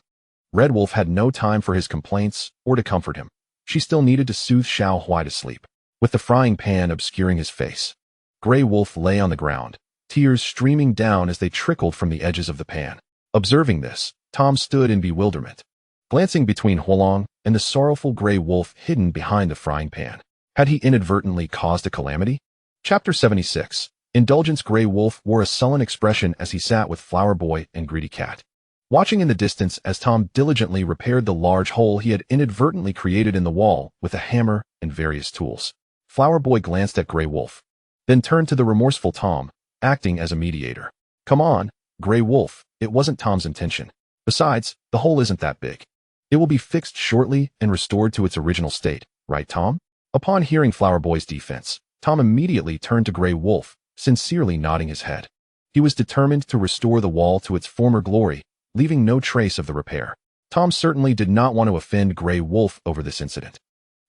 S1: Red Wolf had no time for his complaints or to comfort him. She still needed to soothe Xiao Huai to sleep, with the frying pan obscuring his face. Grey Wolf lay on the ground, tears streaming down as they trickled from the edges of the pan. Observing this, Tom stood in bewilderment, glancing between Hua Lang and the sorrowful Grey Wolf hidden behind the frying pan. Had he inadvertently caused a calamity? Chapter 76. Indulgence. Grey Wolf wore a sullen expression as he sat with Flower Boy and Greedy Cat, watching in the distance as Tom diligently repaired the large hole he had inadvertently created in the wall with a hammer and various tools. Flower Boy glanced at Grey Wolf, then turned to the remorseful Tom, acting as a mediator. "Come on, Grey Wolf, it wasn't Tom's intention. Besides, the hole isn't that big. It will be fixed shortly and restored to its original state, right, Tom?" Upon hearing Flower Boy's defense, Tom immediately turned to Grey Wolf, sincerely nodding his head. He was determined to restore the wall to its former glory, leaving no trace of the repair. Tom certainly did not want to offend Grey Wolf over this incident.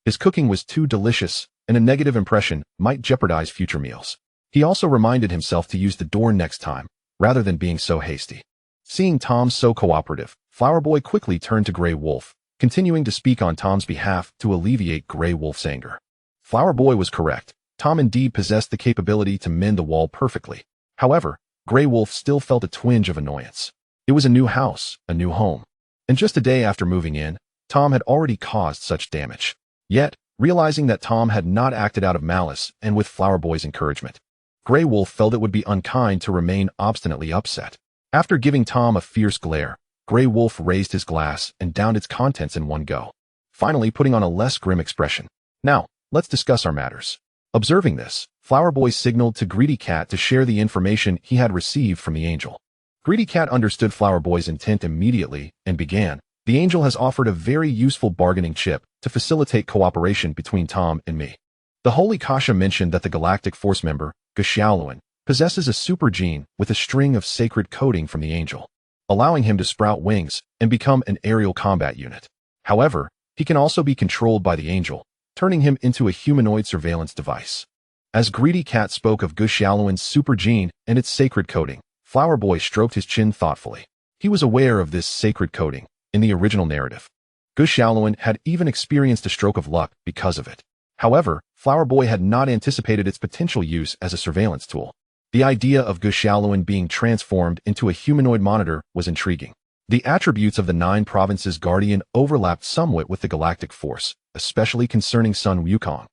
S1: His cooking was too delicious, and a negative impression might jeopardize future meals. He also reminded himself to use the door next time, rather than being so hasty. Seeing Tom so cooperative, Flower Boy quickly turned to Grey Wolf, continuing to speak on Tom's behalf to alleviate Grey Wolf's anger. Flower Boy was correct. Tom indeed possessed the capability to mend the wall perfectly. However, Grey Wolf still felt a twinge of annoyance. It was a new house, a new home, and just a day after moving in, Tom had already caused such damage. Yet, realizing that Tom had not acted out of malice and with Flower Boy's encouragement, Grey Wolf felt it would be unkind to remain obstinately upset. After giving Tom a fierce glare, Grey Wolf raised his glass and downed its contents in one go, finally putting on a less grim expression. "Now, let's discuss our matters." Observing this, Flower Boy signaled to Greedy Cat to share the information he had received from the angel. Greedy Cat understood Flower Boy's intent immediately and began. "The angel has offered a very useful bargaining chip to facilitate cooperation between Tom and me. The Holy Kasha mentioned that the Galactic Force member, Qiang, possesses a super gene with a string of sacred coding from the angel, allowing him to sprout wings and become an aerial combat unit. However, he can also be controlled by the angel, turning him into a humanoid surveillance device." As Greedy Cat spoke of Qiang's super gene and its sacred coding, Flower Boy stroked his chin thoughtfully. He was aware of this sacred coding in the original narrative. Qiang had even experienced a stroke of luck because of it. However, Flower Boy had not anticipated its potential use as a surveillance tool. The idea of Qiang being transformed into a humanoid monitor was intriguing. The attributes of the 9 provinces guardian overlapped somewhat with the Galactic Force, especially concerning Sun Wukong,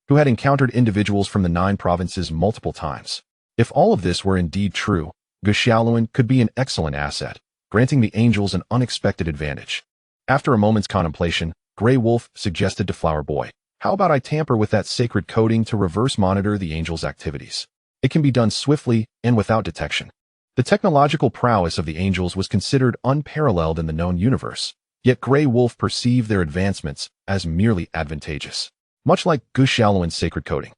S1: who had encountered individuals from the 9 provinces multiple times. If all of this were indeed true, Qiang could be an excellent asset, granting the angels an unexpected advantage. After a moment's contemplation, Grey Wolf suggested to Flower Boy, "How about I tamper with that sacred coding to reverse monitor the angel's activities? It can be done swiftly and without detection." The technological prowess of the angels was considered unparalleled in the known universe, yet Grey Wolf perceived their advancements as merely advantageous. Much like Qiang's sacred coding,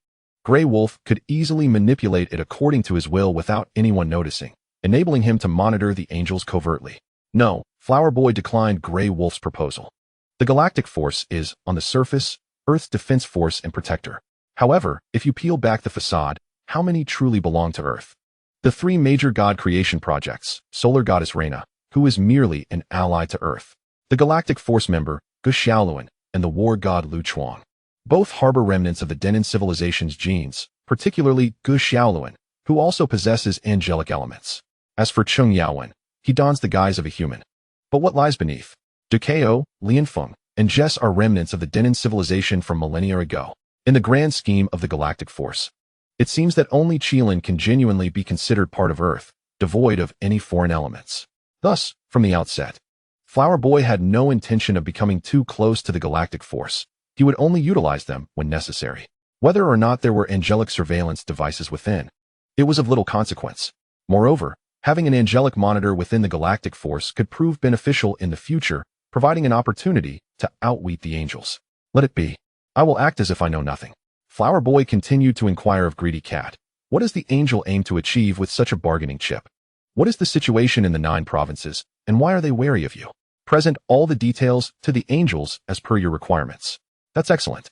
S1: Grey Wolf could easily manipulate it according to his will without anyone noticing, enabling him to monitor the angels covertly. No, Flower Boy declined Grey Wolf's proposal. The galactic force is, on the surface, Earth's defense force and protector. However, if you peel back the facade, how many truly belong to Earth? The three major god creation projects, solar goddess Reina, who is merely an ally to Earth, the galactic force member, Gu Xiaoluan, and the war god Lu Qiang. Both harbor remnants of the Denon civilization's genes, particularly Gu Xiaoluan, who also possesses angelic elements. As for Cheng Yaowen, he dons the guise of a human. But what lies beneath? Ducao, Lianfeng, and Jess are remnants of the Denon civilization from millennia ago. In the grand scheme of the galactic force, it seems that only Qiang can genuinely be considered part of Earth, devoid of any foreign elements. Thus, from the outset, Flower Boy had no intention of becoming too close to the galactic force. He would only utilize them when necessary. Whether or not there were angelic surveillance devices within, it was of little consequence. Moreover, having an angelic monitor within the galactic force could prove beneficial in the future, providing an opportunity to outwit the angels. Let it be. I will act as if I know nothing. Flower Boy continued to inquire of Greedy Cat. What does the angel aim to achieve with such a bargaining chip? What is the situation in the 9 provinces, and why are they wary of you? Present all the details to the angels as per your requirements. That's excellent.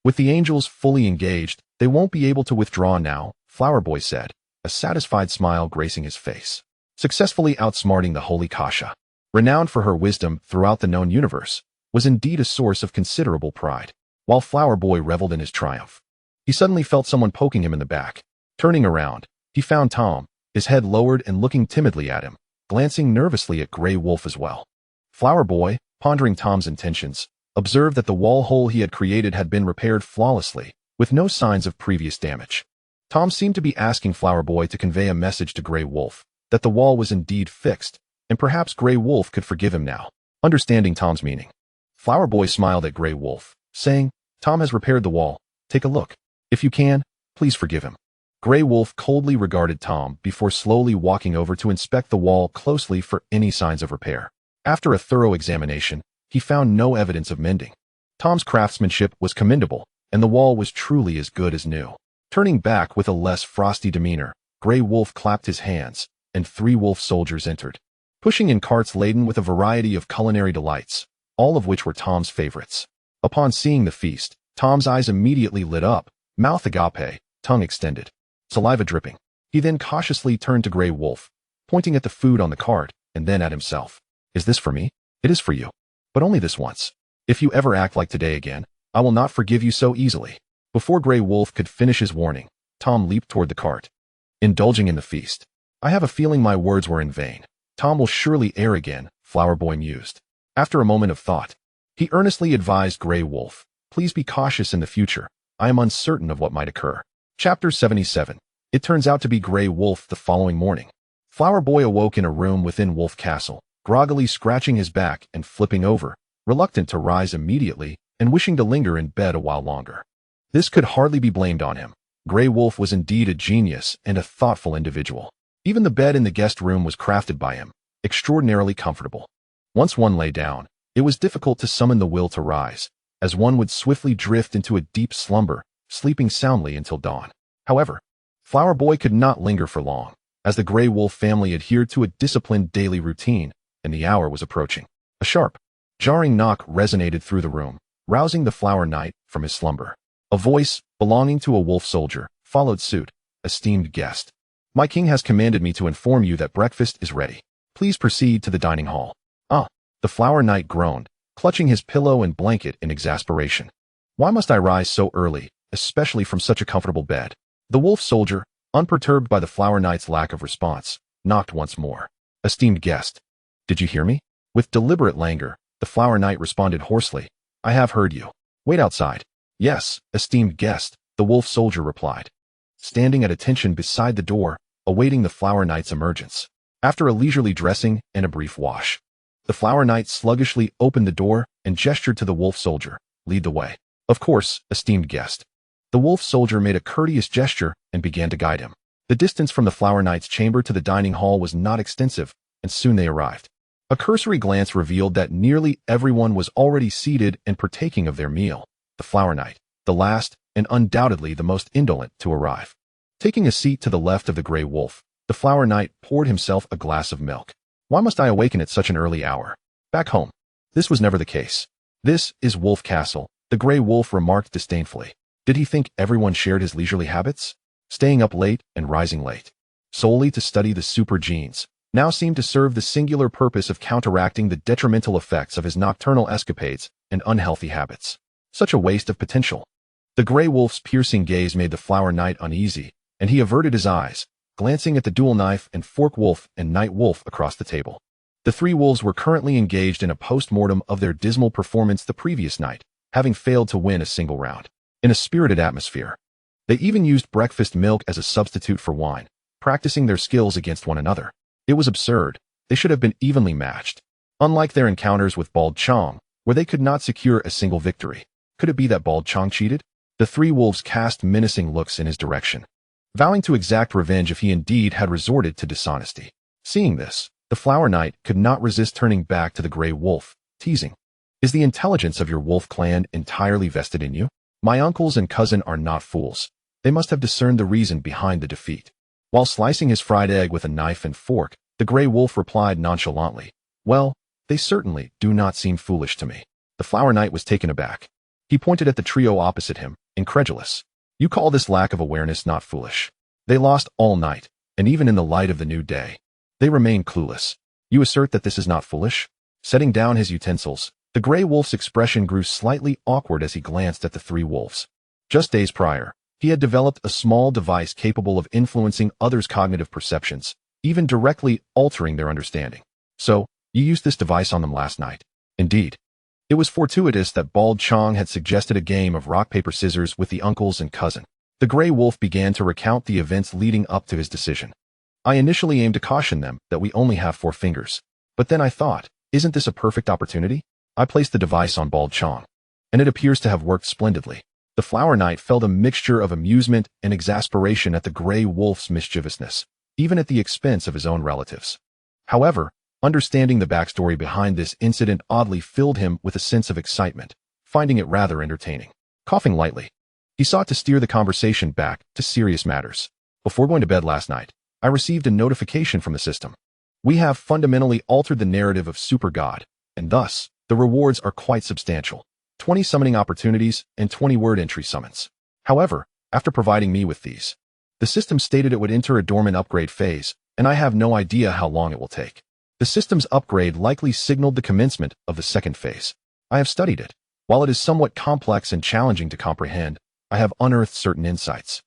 S1: With the angels fully engaged, they won't be able to withdraw now, Flower Boy said, a satisfied smile gracing his face. Successfully outsmarting the holy Kasha, renowned for her wisdom throughout the known universe, was indeed a source of considerable pride. While Flower Boy reveled in his triumph, he suddenly felt someone poking him in the back. Turning around, he found Tom, his head lowered and looking timidly at him, glancing nervously at Grey Wolf as well. Flower Boy, pondering Tom's intentions, observed that the wall hole he had created had been repaired flawlessly, with no signs of previous damage. Tom seemed to be asking Flower Boy to convey a message to Grey Wolf, that the wall was indeed fixed, and perhaps Grey Wolf could forgive him now. Understanding Tom's meaning, Flower Boy smiled at Grey Wolf, saying, Tom has repaired the wall. Take a look. If you can, please forgive him. Grey Wolf coldly regarded Tom before slowly walking over to inspect the wall closely for any signs of repair. After a thorough examination, he found no evidence of mending. Tom's craftsmanship was commendable, and the wall was truly as good as new. Turning back with a less frosty demeanor, Grey Wolf clapped his hands, and 3 wolf soldiers entered, pushing in carts laden with a variety of culinary delights, all of which were Tom's favorites. Upon seeing the feast, Tom's eyes immediately lit up, mouth agape, tongue extended, saliva dripping. He then cautiously turned to Grey Wolf, pointing at the food on the cart, and then at himself. Is this for me? It is for you. But only this once. If you ever act like today again, I will not forgive you so easily. Before Grey Wolf could finish his warning, Tom leaped toward the cart, indulging in the feast. I have a feeling my words were in vain. Tom will surely err again, Flower Boy mused. After a moment of thought, he earnestly advised Grey Wolf, please be cautious in the future. I am uncertain of what might occur. Chapter 77. It turns out to be Grey Wolf the following morning. Flower Boy awoke in a room within Wolf Castle, groggily scratching his back and flipping over, reluctant to rise immediately and wishing to linger in bed a while longer. This could hardly be blamed on him. Grey Wolf was indeed a genius and a thoughtful individual. Even the bed in the guest room was crafted by him, extraordinarily comfortable. Once one lay down, it was difficult to summon the will to rise, as one would swiftly drift into a deep slumber, sleeping soundly until dawn. However, Flower Boy could not linger for long, as the Grey Wolf family adhered to a disciplined daily routine, and the hour was approaching. A sharp, jarring knock resonated through the room, rousing the Flower Knight from his slumber. A voice, belonging to a wolf soldier, followed suit. Esteemed guest, my king has commanded me to inform you that breakfast is ready. Please proceed to the dining hall. Ah, the Flower Knight groaned, clutching his pillow and blanket in exasperation. Why must I rise so early, especially from such a comfortable bed? The wolf soldier, unperturbed by the Flower Knight's lack of response, knocked once more. Esteemed guest, did you hear me? With deliberate languor, the Flower Knight responded hoarsely. I have heard you. Wait outside. Yes, esteemed guest, the wolf soldier replied, standing at attention beside the door, awaiting the Flower Knight's emergence. After a leisurely dressing and a brief wash, the Flower Knight sluggishly opened the door and gestured to the wolf soldier, lead the way. Of course, esteemed guest. The wolf soldier made a courteous gesture and began to guide him. The distance from the Flower Knight's chamber to the dining hall was not extensive, and soon they arrived. A cursory glance revealed that nearly everyone was already seated and partaking of their meal. The Flower Knight, the last and undoubtedly the most indolent to arrive. Taking a seat to the left of the Grey Wolf, the Flower Knight poured himself a glass of milk. Why must I awaken at such an early hour? Back home, this was never the case. "This is Wolf Castle," the Grey Wolf remarked disdainfully. Did he think everyone shared his leisurely habits? Staying up late and rising late, solely to study the super genes, now seemed to serve the singular purpose of counteracting the detrimental effects of his nocturnal escapades and unhealthy habits. Such a waste of potential. The Grey Wolf's piercing gaze made the Flower Knight uneasy, and he averted his eyes, glancing at the dual knife and fork wolf and night wolf across the table. The three wolves were currently engaged in a post-mortem of their dismal performance the previous night, having failed to win a single round. In a spirited atmosphere, they even used breakfast milk as a substitute for wine, practicing their skills against one another. It was absurd. They should have been evenly matched. Unlike their encounters with Bald Qiang, where they could not secure a single victory. Could it be that Bald Qiang cheated? The three wolves cast menacing looks in his direction, vowing to exact revenge if he indeed had resorted to dishonesty. Seeing this, the Flower Knight could not resist turning back to the Grey Wolf, teasing, "Is the intelligence of your wolf clan entirely vested in you? My uncles and cousin are not fools. They must have discerned the reason behind the defeat." While slicing his fried egg with a knife and fork, the Grey Wolf replied nonchalantly, "Well, they certainly do not seem foolish to me." The Flower Knight was taken aback. He pointed at the trio opposite him, incredulous. "You call this lack of awareness not foolish? They lost all night, and even in the light of the new day, they remain clueless. You assert that this is not foolish?" Setting down his utensils, the Grey Wolf's expression grew slightly awkward as he glanced at the three wolves. Just days prior, he had developed a small device capable of influencing others' cognitive perceptions, even directly altering their understanding. "So, you used this device on them last night?" "Indeed." It was fortuitous that Bald Qiang had suggested a game of rock-paper-scissors with the uncles and cousin. The Grey Wolf began to recount the events leading up to his decision. "I initially aimed to caution them that we only have 4 fingers. But then I thought, isn't this a perfect opportunity? I placed the device on Bald Qiang, and it appears to have worked splendidly." The Flower Knight felt a mixture of amusement and exasperation at the Grey Wolf's mischievousness, even at the expense of his own relatives. However, understanding the backstory behind this incident oddly filled him with a sense of excitement, finding it rather entertaining. Coughing lightly, he sought to steer the conversation back to serious matters. "Before going to bed last night, I received a notification from the system. We have fundamentally altered the narrative of Supergod, and thus, the rewards are quite substantial. 20 summoning opportunities and 20 word entry summons. However, after providing me with these, the system stated it would enter a dormant upgrade phase, and I have no idea how long it will take. The system's upgrade likely signaled the commencement of the second phase. I have studied it. While it is somewhat complex and challenging to comprehend, I have unearthed certain insights."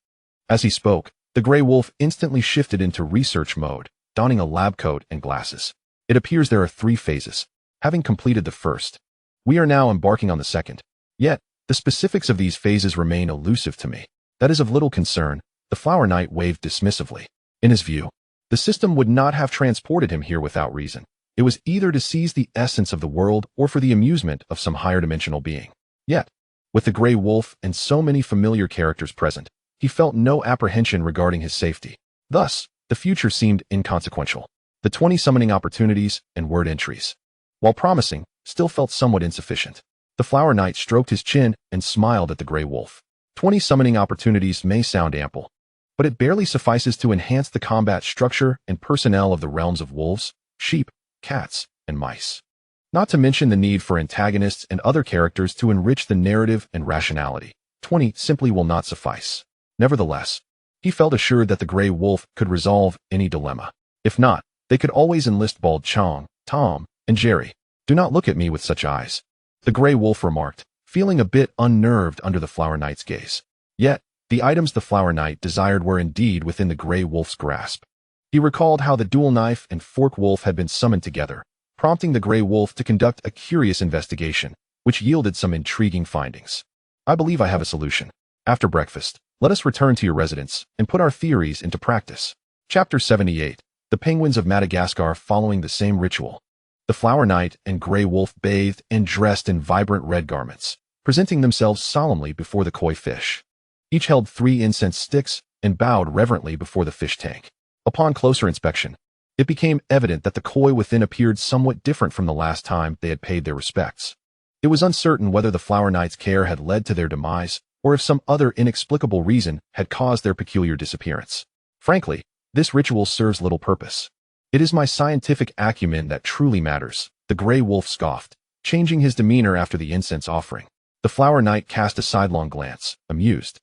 S1: As he spoke, the Grey Wolf instantly shifted into research mode, donning a lab coat and glasses. "It appears there are 3 phases. Having completed the first, we are now embarking on the second. Yet, the specifics of these phases remain elusive to me." "That is of little concern," the Flower Knight waved dismissively. In his view, the system would not have transported him here without reason. It was either to seize the essence of the world or for the amusement of some higher dimensional being. Yet, with the Grey Wolf and so many familiar characters present, he felt no apprehension regarding his safety. Thus, the future seemed inconsequential. The 20 summoning opportunities and word entries, while promising, still felt somewhat insufficient. The Flower Knight stroked his chin and smiled at the Grey Wolf. 20 summoning opportunities may sound ample, but it barely suffices to enhance the combat structure and personnel of the realms of wolves, sheep, cats, and mice. Not to mention the need for antagonists and other characters to enrich the narrative and rationality. 20 simply will not suffice. Nevertheless, he felt assured that the Grey Wolf could resolve any dilemma. If not, they could always enlist Bald Qiang, Tom, and Jerry. "Do not look at me with such eyes," the Grey Wolf remarked, feeling a bit unnerved under the Flower Knight's gaze. Yet, the items the Flower Knight desired were indeed within the Grey Wolf's grasp. He recalled how the dual knife and fork wolf had been summoned together, prompting the Grey Wolf to conduct a curious investigation, which yielded some intriguing findings. "I believe I have a solution. After breakfast, let us return to your residence and put our theories into practice." Chapter 78. The Penguins of Madagascar following the same ritual. The Flower Knight and Grey Wolf bathed and dressed in vibrant red garments, presenting themselves solemnly before the koi fish. Each held 3 incense sticks and bowed reverently before the fish tank. Upon closer inspection, it became evident that the koi within appeared somewhat different from the last time they had paid their respects. It was uncertain whether the Flower Knight's care had led to their demise, or if some other inexplicable reason had caused their peculiar disappearance. Frankly, this ritual serves little purpose. "It is my scientific acumen that truly matters," the Grey Wolf scoffed, changing his demeanor after the incense offering. The Flower Knight cast a sidelong glance, amused.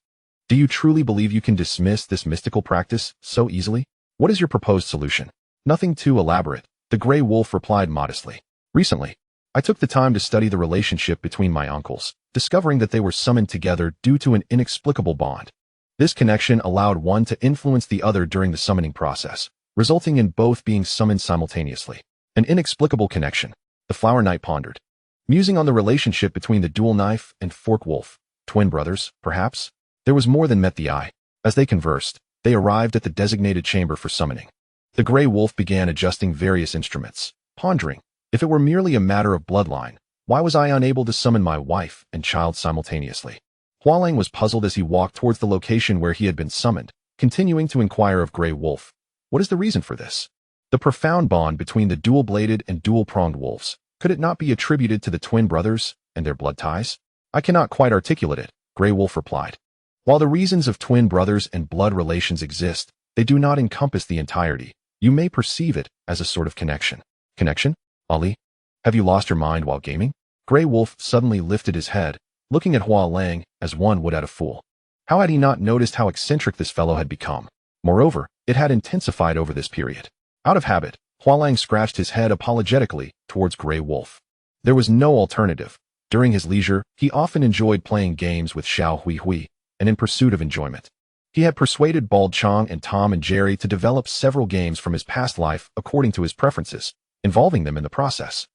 S1: Do you truly believe you can dismiss this mystical practice so easily? What is your proposed solution? Nothing too elaborate, the Grey Wolf replied modestly. Recently, I took the time to study the relationship between my uncles, discovering that they were summoned together due to an inexplicable bond. This connection allowed one to influence the other during the summoning process, resulting in both being summoned simultaneously. An inexplicable connection, the Flower Knight pondered. Musing on the relationship between the dual knife and fork wolf, twin brothers, perhaps? There was more than met the eye. As they conversed, they arrived at the designated chamber for summoning. The Grey Wolf began adjusting various instruments, pondering, if it were merely a matter of bloodline, why was I unable to summon my wife and child simultaneously? Hua Lang was puzzled as he walked towards the location where he had been summoned, continuing to inquire of Grey Wolf. What is the reason for this? The profound bond between the dual-bladed and dual-pronged wolves, could it not be attributed to the twin brothers and their blood ties? I cannot quite articulate it, Grey Wolf replied. While the reasons of twin brothers and blood relations exist, they do not encompass the entirety. You may perceive it as a sort of connection. Connection? Ali? Have you lost your mind while gaming? Grey Wolf suddenly lifted his head, looking at Hua Lang as one would at a fool. How had he not noticed how eccentric this fellow had become? Moreover, it had intensified over this period. Out of habit, Hua Lang scratched his head apologetically towards Grey Wolf. There was no alternative. During his leisure, he often enjoyed playing games with Xiao Hui, and in pursuit of enjoyment. He had persuaded Bald Qiang and Tom and Jerry to develop several games from his past life according to his preferences, involving them in the process.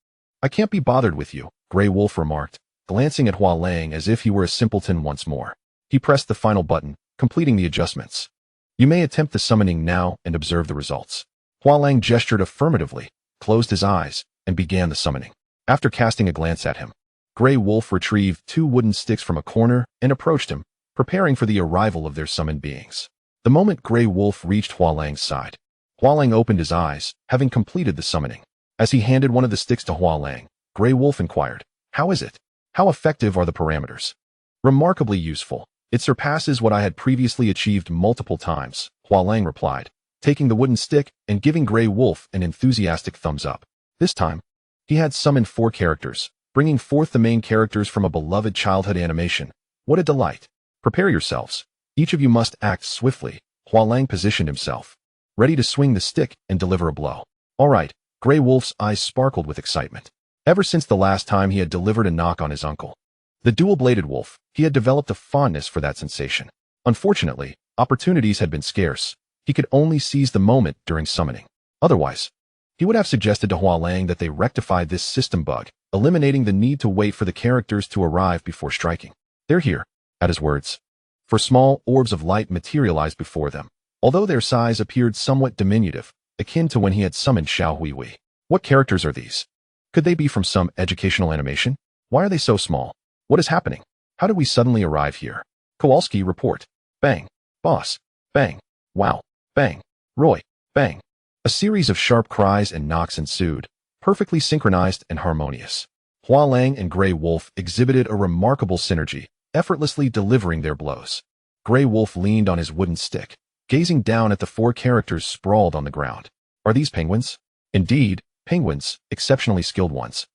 S1: I can't be bothered with you, Grey Wolf remarked, glancing at Hua Lang as if he were a simpleton once more. He pressed the final button, completing the adjustments. You may attempt the summoning now and observe the results. Hua Lang gestured affirmatively, closed his eyes, and began the summoning. After casting a glance at him, Grey Wolf retrieved 2 wooden sticks from a corner and approached him, preparing for the arrival of their summoned beings. The moment Grey Wolf reached Hua Lang's side, Hua Lang opened his eyes, having completed the summoning. As he handed one of the sticks to Hua Lang, Grey Wolf inquired, "How is it? How effective are the parameters?" "Remarkably useful. It surpasses what I had previously achieved multiple times," Hua Lang replied, taking the wooden stick and giving Grey Wolf an enthusiastic thumbs up. This time, he had summoned 4 characters, bringing forth the main characters from a beloved childhood animation. What a delight. Prepare yourselves. Each of you must act swiftly. Hua Lang positioned himself, ready to swing the stick and deliver a blow. All right, Grey Wolf's eyes sparkled with excitement. Ever since the last time he had delivered a knock on his uncle, the dual-bladed wolf, he had developed a fondness for that sensation. Unfortunately, opportunities had been scarce. He could only seize the moment during summoning. Otherwise, he would have suggested to Hua Lang that they rectify this system bug, eliminating the need to wait for the characters to arrive before striking. They're here. At his words, for small orbs of light materialized before them, although their size appeared somewhat diminutive, akin to when he had summoned Xiao Hui. What characters are these? Could they be from some educational animation? Why are they so small? What is happening? How did we suddenly arrive here? Kowalski, report. Bang. Boss. Bang. Wow. Bang. Roy. Bang. A series of sharp cries and knocks ensued, perfectly synchronized and harmonious. Hua Lang and Grey Wolf exhibited a remarkable synergy, effortlessly delivering their blows. Grey Wolf leaned on his wooden stick, gazing down at the 4 characters sprawled on the ground. Are these penguins? Indeed, penguins, exceptionally skilled ones.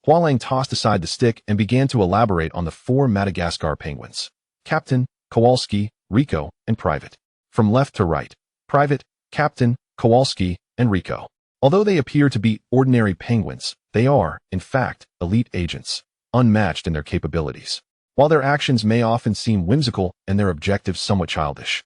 S1: Hua Lang tossed aside the stick and began to elaborate on the 4 Madagascar penguins. Captain, Kowalski, Rico, and Private. From left to right, Private, Captain, Kowalski, and Rico. Although they appear to be ordinary penguins, they are, in fact, elite agents, unmatched in their capabilities. While their actions may often seem whimsical and their objectives somewhat childish,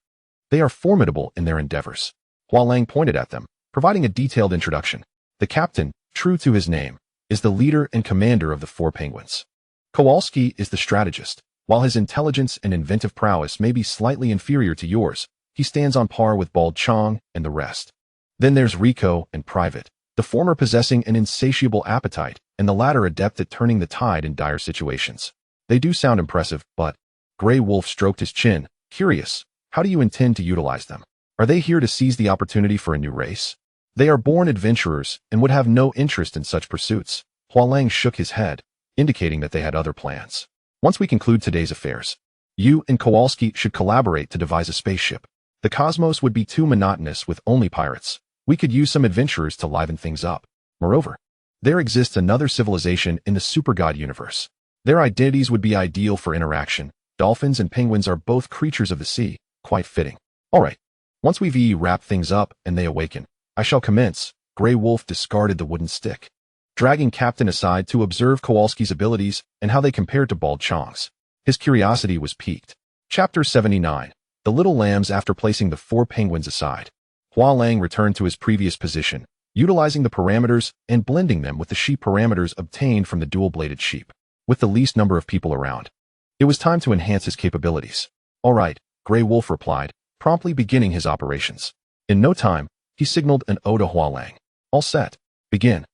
S1: they are formidable in their endeavors. Hua Lang pointed at them, providing a detailed introduction. The captain, true to his name, is the leader and commander of the 4 penguins. Kowalski is the strategist. While his intelligence and inventive prowess may be slightly inferior to yours, he stands on par with Bald Qiang and the rest. Then there's Rico and Private, the former possessing an insatiable appetite, and the latter adept at turning the tide in dire situations. They do sound impressive, but Grey Wolf stroked his chin, curious. How do you intend to utilize them? Are they here to seize the opportunity for a new race? They are born adventurers and would have no interest in such pursuits. Hua Lang shook his head, indicating that they had other plans. Once we conclude today's affairs, you and Kowalski should collaborate to devise a spaceship. The cosmos would be too monotonous with only pirates. We could use some adventurers to liven things up. Moreover, There exists another civilization in the Supergod universe. Their identities would be ideal for interaction. Dolphins and penguins are both creatures of the sea, quite fitting. Alright, once we've wrapped things up and they awaken, I shall commence. Grey Wolf discarded the wooden stick, dragging Captain aside to observe Kowalski's abilities and how they compared to Bald Qiang's. His curiosity was piqued. Chapter 79. The Little Lambs. After placing the 4 penguins aside, Hua Lang returned to his previous position, utilizing the parameters and blending them with the sheep parameters obtained from the dual-bladed sheep. With the least number of people around, it was time to enhance his capabilities. Alright, Grey Wolf replied, promptly beginning his operations. In no time, he signaled an ode to Hua Lang. All set. Begin.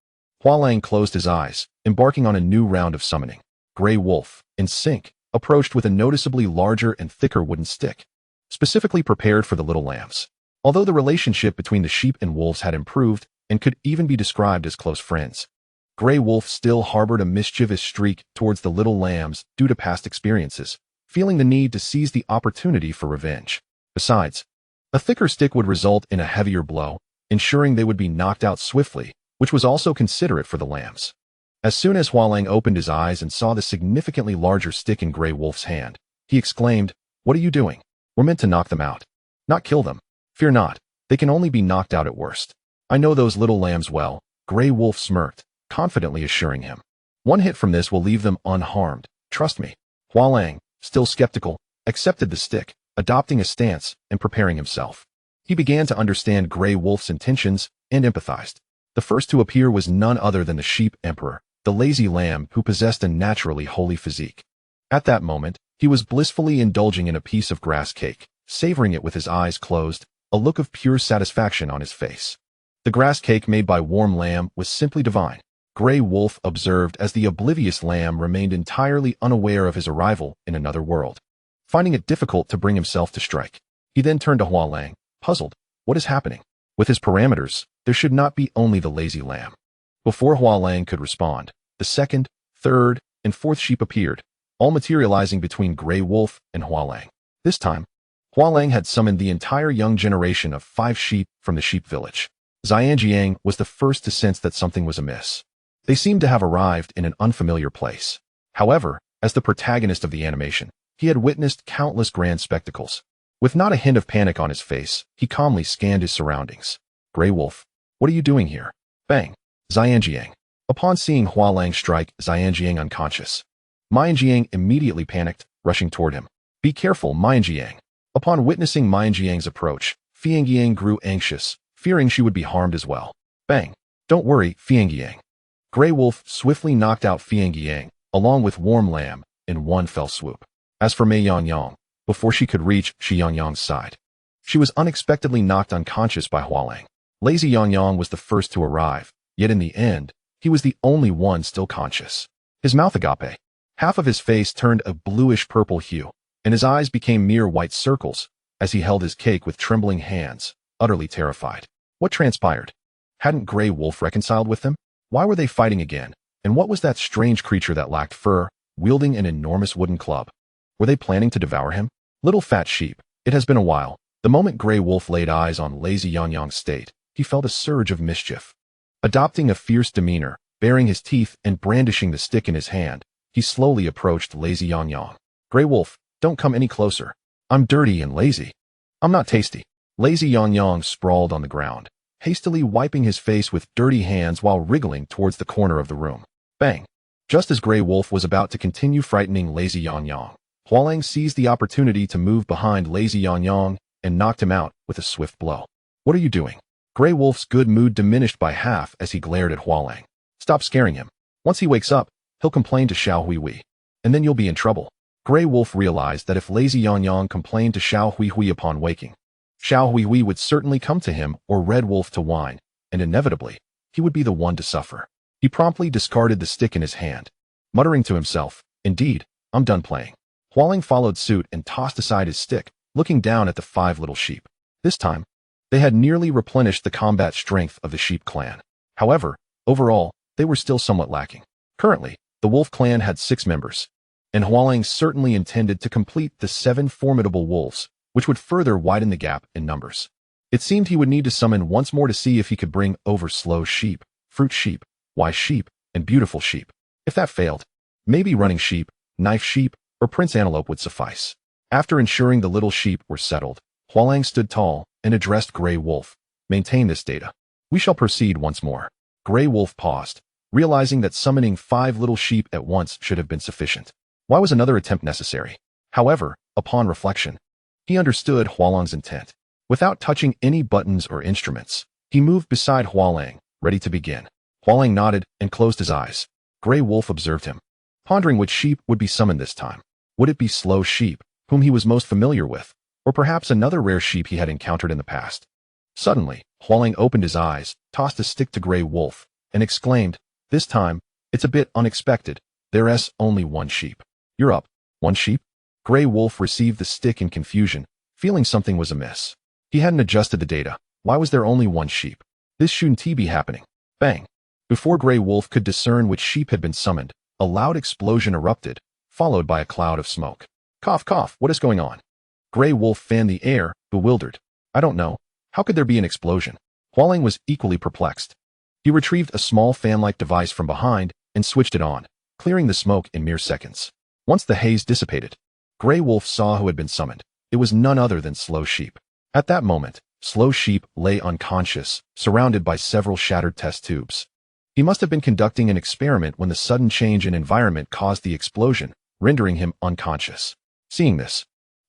S1: Hua Lang closed his eyes, embarking on a new round of summoning. Grey Wolf, in sync, approached with a noticeably larger and thicker wooden stick, specifically prepared for the little lambs. Although the relationship between the sheep and wolves had improved and could even be described as close friends, Grey Wolf still harbored a mischievous streak towards the little lambs due to past experiences, feeling the need to seize the opportunity for revenge. Besides, a thicker stick would result in a heavier blow, ensuring they would be knocked out swiftly, which was also considerate for the lambs. As soon as Hua Lang opened his eyes and saw the significantly larger stick in Grey Wolf's hand, he exclaimed, "What are you doing? We're meant to knock them out, not kill them. Fear not, they can only be knocked out at worst. I know those little lambs well." Grey Wolf smirked, confidently assuring him, "One hit from this will leave them unharmed, trust me." Hua Lang, still skeptical, accepted the stick, adopting a stance and preparing himself. He began to understand Grey Wolf's intentions and empathized. The first to appear was none other than the sheep emperor, the lazy lamb who possessed a naturally holy physique. At that moment, he was blissfully indulging in a piece of grass cake, savoring it with his eyes closed, a look of pure satisfaction on his face. The grass cake made by warm lamb was simply divine. Grey Wolf observed as the oblivious lamb remained entirely unaware of his arrival in another world, finding it difficult to bring himself to strike. He then turned to Hua Lang, puzzled. What is happening? With his parameters, there should not be only the lazy lamb. Before Hua Lang could respond, the second, third, and fourth sheep appeared, all materializing between Grey Wolf and Hua Lang. This time, Hua Lang had summoned the entire young generation of 5 sheep from the sheep village. Qiang was the first to sense that something was amiss. They seemed to have arrived in an unfamiliar place. However, as the protagonist of the animation, he had witnessed countless grand spectacles. With not a hint of panic on his face, he calmly scanned his surroundings. "Grey Wolf, what are you doing here?" Bang! Qiang. Upon seeing Hua Lang strike Qiang unconscious, Qiang immediately panicked, rushing toward him. "Be careful, Qiang." Upon witnessing Qiang's approach, Qiang grew anxious, fearing she would be harmed as well. Bang! "Don't worry, Qiang." Grey Wolf swiftly knocked out Qiang, along with Warm Lamb, in one fell swoop. As for Mei Yangyang, before she could reach Xiangyang's side, she was unexpectedly knocked unconscious by Hua Lang. Lazy Yangyang was the first to arrive, yet in the end, he was the only one still conscious. His mouth agape. Half of his face turned a bluish-purple hue, and his eyes became mere white circles as he held his cake with trembling hands, utterly terrified. What transpired? Hadn't Grey Wolf reconciled with them? Why were they fighting again? And what was that strange creature that lacked fur, wielding an enormous wooden club? Were they planning to devour him? Little fat sheep, it has been a while. The moment Grey Wolf laid eyes on Lazy Yangyang's state, he felt a surge of mischief. Adopting a fierce demeanor, baring his teeth and brandishing the stick in his hand, he slowly approached Lazy Yangyang. "Grey Wolf, don't come any closer. I'm dirty and lazy. I'm not tasty." Lazy Yangyang sprawled on the ground, hastily wiping his face with dirty hands while wriggling towards the corner of the room. Bang! Just as Grey Wolf was about to continue frightening Lazy Yangyang, Hua Lang seized the opportunity to move behind Lazy Yangyang and knocked him out with a swift blow. "What are you doing?" Grey Wolf's good mood diminished by half as he glared at Hua Lang. "Stop scaring him. Once he wakes up, he'll complain to Xiao Hui, and then you'll be in trouble." Grey Wolf realized that if Lazy Yangyang complained to Xiao Hui upon waking, Xiao Hui would certainly come to him or Red Wolf to whine, and inevitably, he would be the one to suffer. He promptly discarded the stick in his hand, muttering to himself, "Indeed, I'm done playing." Hua Lang followed suit and tossed aside his stick, looking down at the 5 little sheep. This time, they had nearly replenished the combat strength of the sheep clan. However, overall, they were still somewhat lacking. Currently, the wolf clan had 6 members, and Hua Lang certainly intended to complete the 7 formidable wolves, which would further widen the gap in numbers. It seemed he would need to summon once more to see if he could bring over slow sheep, fruit sheep, Why sheep and beautiful sheep? If that failed, maybe running sheep, knife sheep, or prince antelope would suffice. After ensuring the little sheep were settled, Hua Lang stood tall and addressed Grey Wolf. Maintain this data. We shall proceed once more. Grey Wolf paused, realizing that summoning 5 little sheep at once should have been sufficient. Why was another attempt necessary? However, upon reflection, he understood Hua Lang's intent. Without touching any buttons or instruments, he moved beside Hua Lang, ready to begin. Hua Lang nodded and closed his eyes. Grey Wolf observed him, pondering which sheep would be summoned this time. Would it be Slow Sheep, whom he was most familiar with, or perhaps another rare sheep he had encountered in the past? Suddenly, Hua Lang opened his eyes, tossed a stick to Grey Wolf, and exclaimed, "This time, it's a bit unexpected. There's only 1 sheep." "You're up. 1 sheep?" Grey Wolf received the stick in confusion, feeling something was amiss. He hadn't adjusted the data. Why was there only 1 sheep? This shouldn't be happening. Bang! Before Grey Wolf could discern which sheep had been summoned, a loud explosion erupted, followed by a cloud of smoke. Cough, cough, what is going on? Grey Wolf fanned the air, bewildered. I don't know. How could there be an explosion? Hua Lang was equally perplexed. He retrieved a small fan-like device from behind and switched it on, clearing the smoke in mere seconds. Once the haze dissipated, Grey Wolf saw who had been summoned. It was none other than Slow Sheep. At that moment, Slow Sheep lay unconscious, surrounded by several shattered test tubes. He must have been conducting an experiment when the sudden change in environment caused the explosion, rendering him unconscious. Seeing this,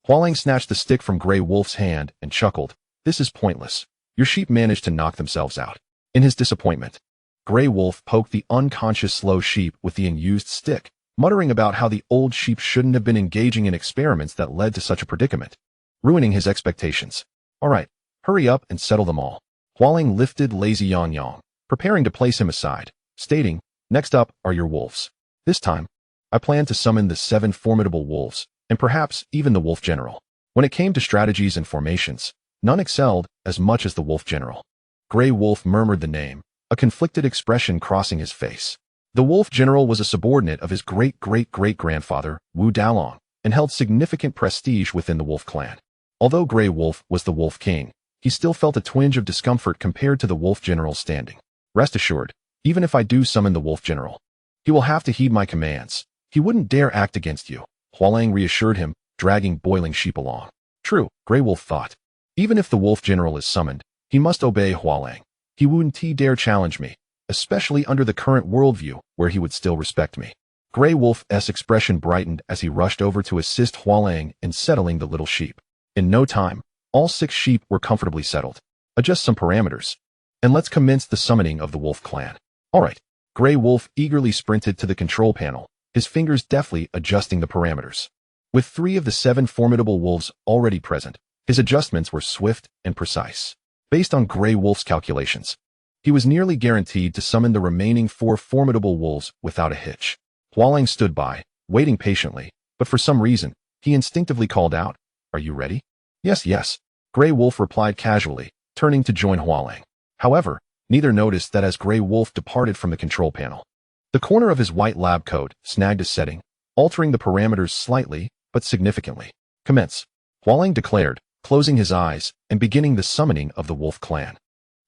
S1: Hua Lang snatched the stick from Grey Wolf's hand and chuckled. This is pointless. Your sheep managed to knock themselves out. In his disappointment, Grey Wolf poked the unconscious Slow Sheep with the unused stick, muttering about how the old sheep shouldn't have been engaging in experiments that led to such a predicament, ruining his expectations. All right, hurry up and settle them all. Hua Lang lifted Lazy Yang Yang, preparing to place him aside, stating, next up are your wolves. This time, I plan to summon the 7 formidable wolves, and perhaps even the Wolf General. When it came to strategies and formations, none excelled as much as the Wolf General. Grey Wolf murmured the name, a conflicted expression crossing his face. The Wolf General was a subordinate of his great-great-great-grandfather, Wu Dalong, and held significant prestige within the Wolf clan. Although Grey Wolf was the Wolf King, he still felt a twinge of discomfort compared to the Wolf General's standing. Rest assured, even if I do summon the Wolf General, he will have to heed my commands. He wouldn't dare act against you, Hua Lang reassured him, dragging Boiling Sheep along. True, Grey Wolf thought. Even if the Wolf General is summoned, he must obey Hua Lang. He wouldn't dare challenge me, especially under the current worldview where he would still respect me. Grey Wolf's expression brightened as he rushed over to assist Hua Lang in settling the little sheep. In no time, all 6 sheep were comfortably settled. Adjust some parameters, and let's commence the summoning of the Wolf clan. All right. Grey Wolf eagerly sprinted to the control panel, his fingers deftly adjusting the parameters. With 3 of the 7 formidable wolves already present, his adjustments were swift and precise. Based on Grey Wolf's calculations, he was nearly guaranteed to summon the remaining 4 formidable wolves without a hitch. Hua Lang stood by, waiting patiently, but for some reason, he instinctively called out, "Are you ready?" Yes, yes, Grey Wolf replied casually, turning to join Hua Lang. However, neither noticed that as Grey Wolf departed from the control panel, the corner of his white lab coat snagged a setting, altering the parameters slightly, but significantly. Commence, Hua Lang declared, closing his eyes and beginning the summoning of the Wolf clan.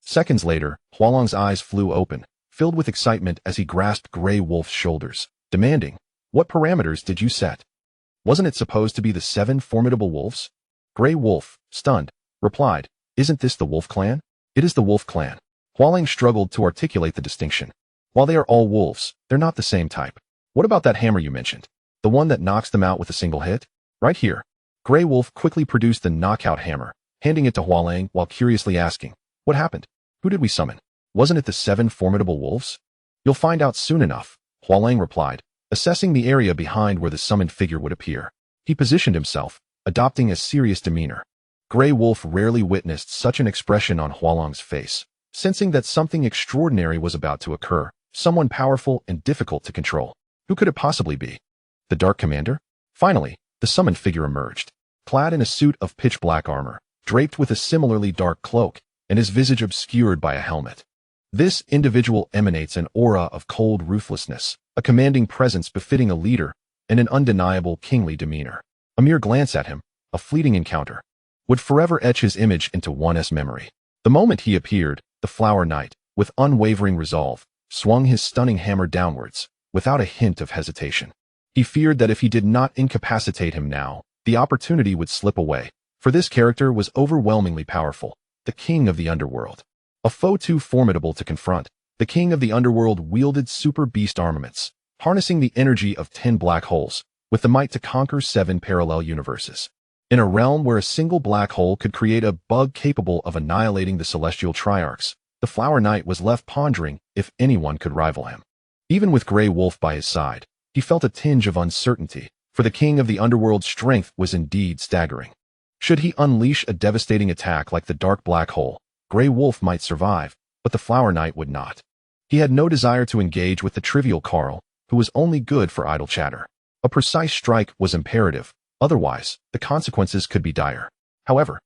S1: Seconds later, Hua Lang's eyes flew open, filled with excitement as he grasped Grey Wolf's shoulders, demanding, "What parameters did you set? Wasn't it supposed to be the 7 formidable wolves?" Grey Wolf, stunned, replied, "Isn't this the Wolf clan?" "It is the Wolf clan." Hua Lang struggled to articulate the distinction. "While they are all wolves, they're not the same type. What about that hammer you mentioned? The one that knocks them out with a single hit?" "Right here." Grey Wolf quickly produced the knockout hammer, handing it to Hua Lang while curiously asking, "What happened? Who did we summon? Wasn't it the 7 formidable wolves?" "You'll find out soon enough," Hua Lang replied, assessing the area behind where the summoned figure would appear. He positioned himself, adopting a serious demeanor. Grey Wolf rarely witnessed such an expression on Hua Lang's face, sensing that something extraordinary was about to occur, someone powerful and difficult to control. Who could it possibly be? The Dark Commander? Finally, the summoned figure emerged, clad in a suit of pitch-black armor, draped with a similarly dark cloak, and his visage obscured by a helmet. This individual emanates an aura of cold ruthlessness, a commanding presence befitting a leader, and an undeniable kingly demeanor. A mere glance at him, a fleeting encounter, would forever etch his image into one's memory. The moment he appeared, the Flower Knight, with unwavering resolve, swung his stunning hammer downwards, without a hint of hesitation. He feared that if he did not incapacitate him now, the opportunity would slip away, for this character was overwhelmingly powerful, the king of the underworld. A foe too formidable to confront, the king of the underworld wielded super beast armaments, harnessing the energy of 10 black holes, with the might to conquer 7 parallel universes. In a realm where a single black hole could create a bug capable of annihilating the celestial triarchs, the Flower Knight was left pondering if anyone could rival him. Even with Grey Wolf by his side, he felt a tinge of uncertainty, for the king of the underworld's strength was indeed staggering. Should he unleash a devastating attack like the dark black hole, Grey Wolf might survive, but the Flower Knight would not. He had no desire to engage with the trivial Carl, who was only good for idle chatter. A precise strike was imperative, otherwise, the consequences could be dire. However,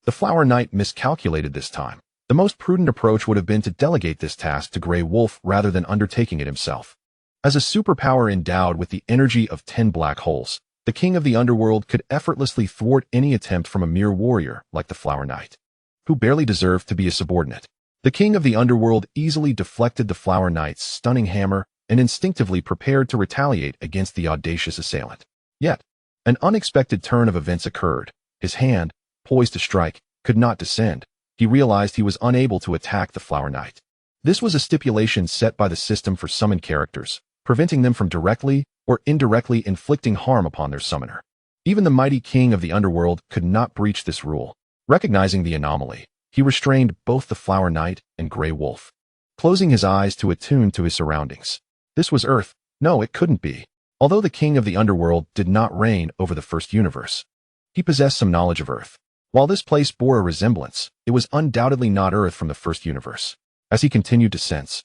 S1: the Flower Knight miscalculated this time. The most prudent approach would have been to delegate this task to Grey Wolf rather than undertaking it himself. As a superpower endowed with the energy of 10 black holes, the king of the underworld could effortlessly thwart any attempt from a mere warrior like the Flower Knight, who barely deserved to be a subordinate. The king of the underworld easily deflected the Flower Knight's stunning hammer and instinctively prepared to retaliate against the audacious assailant. Yet, an unexpected turn of events occurred. His hand, poised to strike, could not descend. He realized he was unable to attack the Flower Knight. This was a stipulation set by the system for summoned characters, preventing them from directly or indirectly inflicting harm upon their summoner. Even the mighty king of the underworld could not breach this rule. Recognizing the anomaly, he restrained both the Flower Knight and Grey Wolf, closing his eyes to attune to his surroundings. This was Earth. No, it couldn't be. Although the king of the underworld did not reign over the first universe, he possessed some knowledge of Earth. While this place bore a resemblance, it was undoubtedly not Earth from the first universe. As he continued to sense,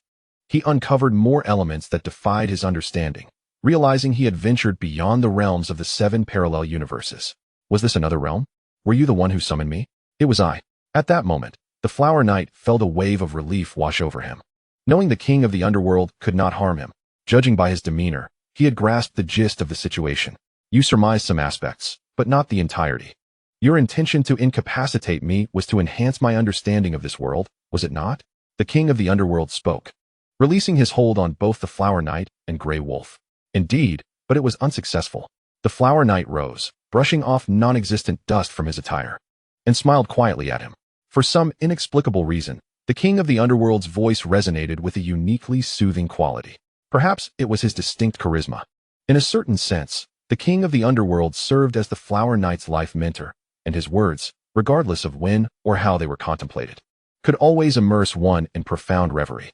S1: he uncovered more elements that defied his understanding, realizing he had ventured beyond the realms of the 7 parallel universes. Was this another realm? Were you the one who summoned me? It was I. At that moment, the Flower Knight felt a wave of relief wash over him. Knowing the king of the underworld could not harm him, judging by his demeanor, he had grasped the gist of the situation. You surmised some aspects, but not the entirety. Your intention to incapacitate me was to enhance my understanding of this world, was it not? The king of the underworld spoke, releasing his hold on both the Flower Knight and Grey Wolf. Indeed, but it was unsuccessful. The Flower Knight rose, brushing off non-existent dust from his attire, and smiled quietly at him. For some inexplicable reason, the king of the underworld's voice resonated with a uniquely soothing quality. Perhaps it was his distinct charisma. In a certain sense, the king of the underworld served as the Flower Knight's life mentor, and his words, regardless of when or how they were contemplated, could always immerse one in profound reverie.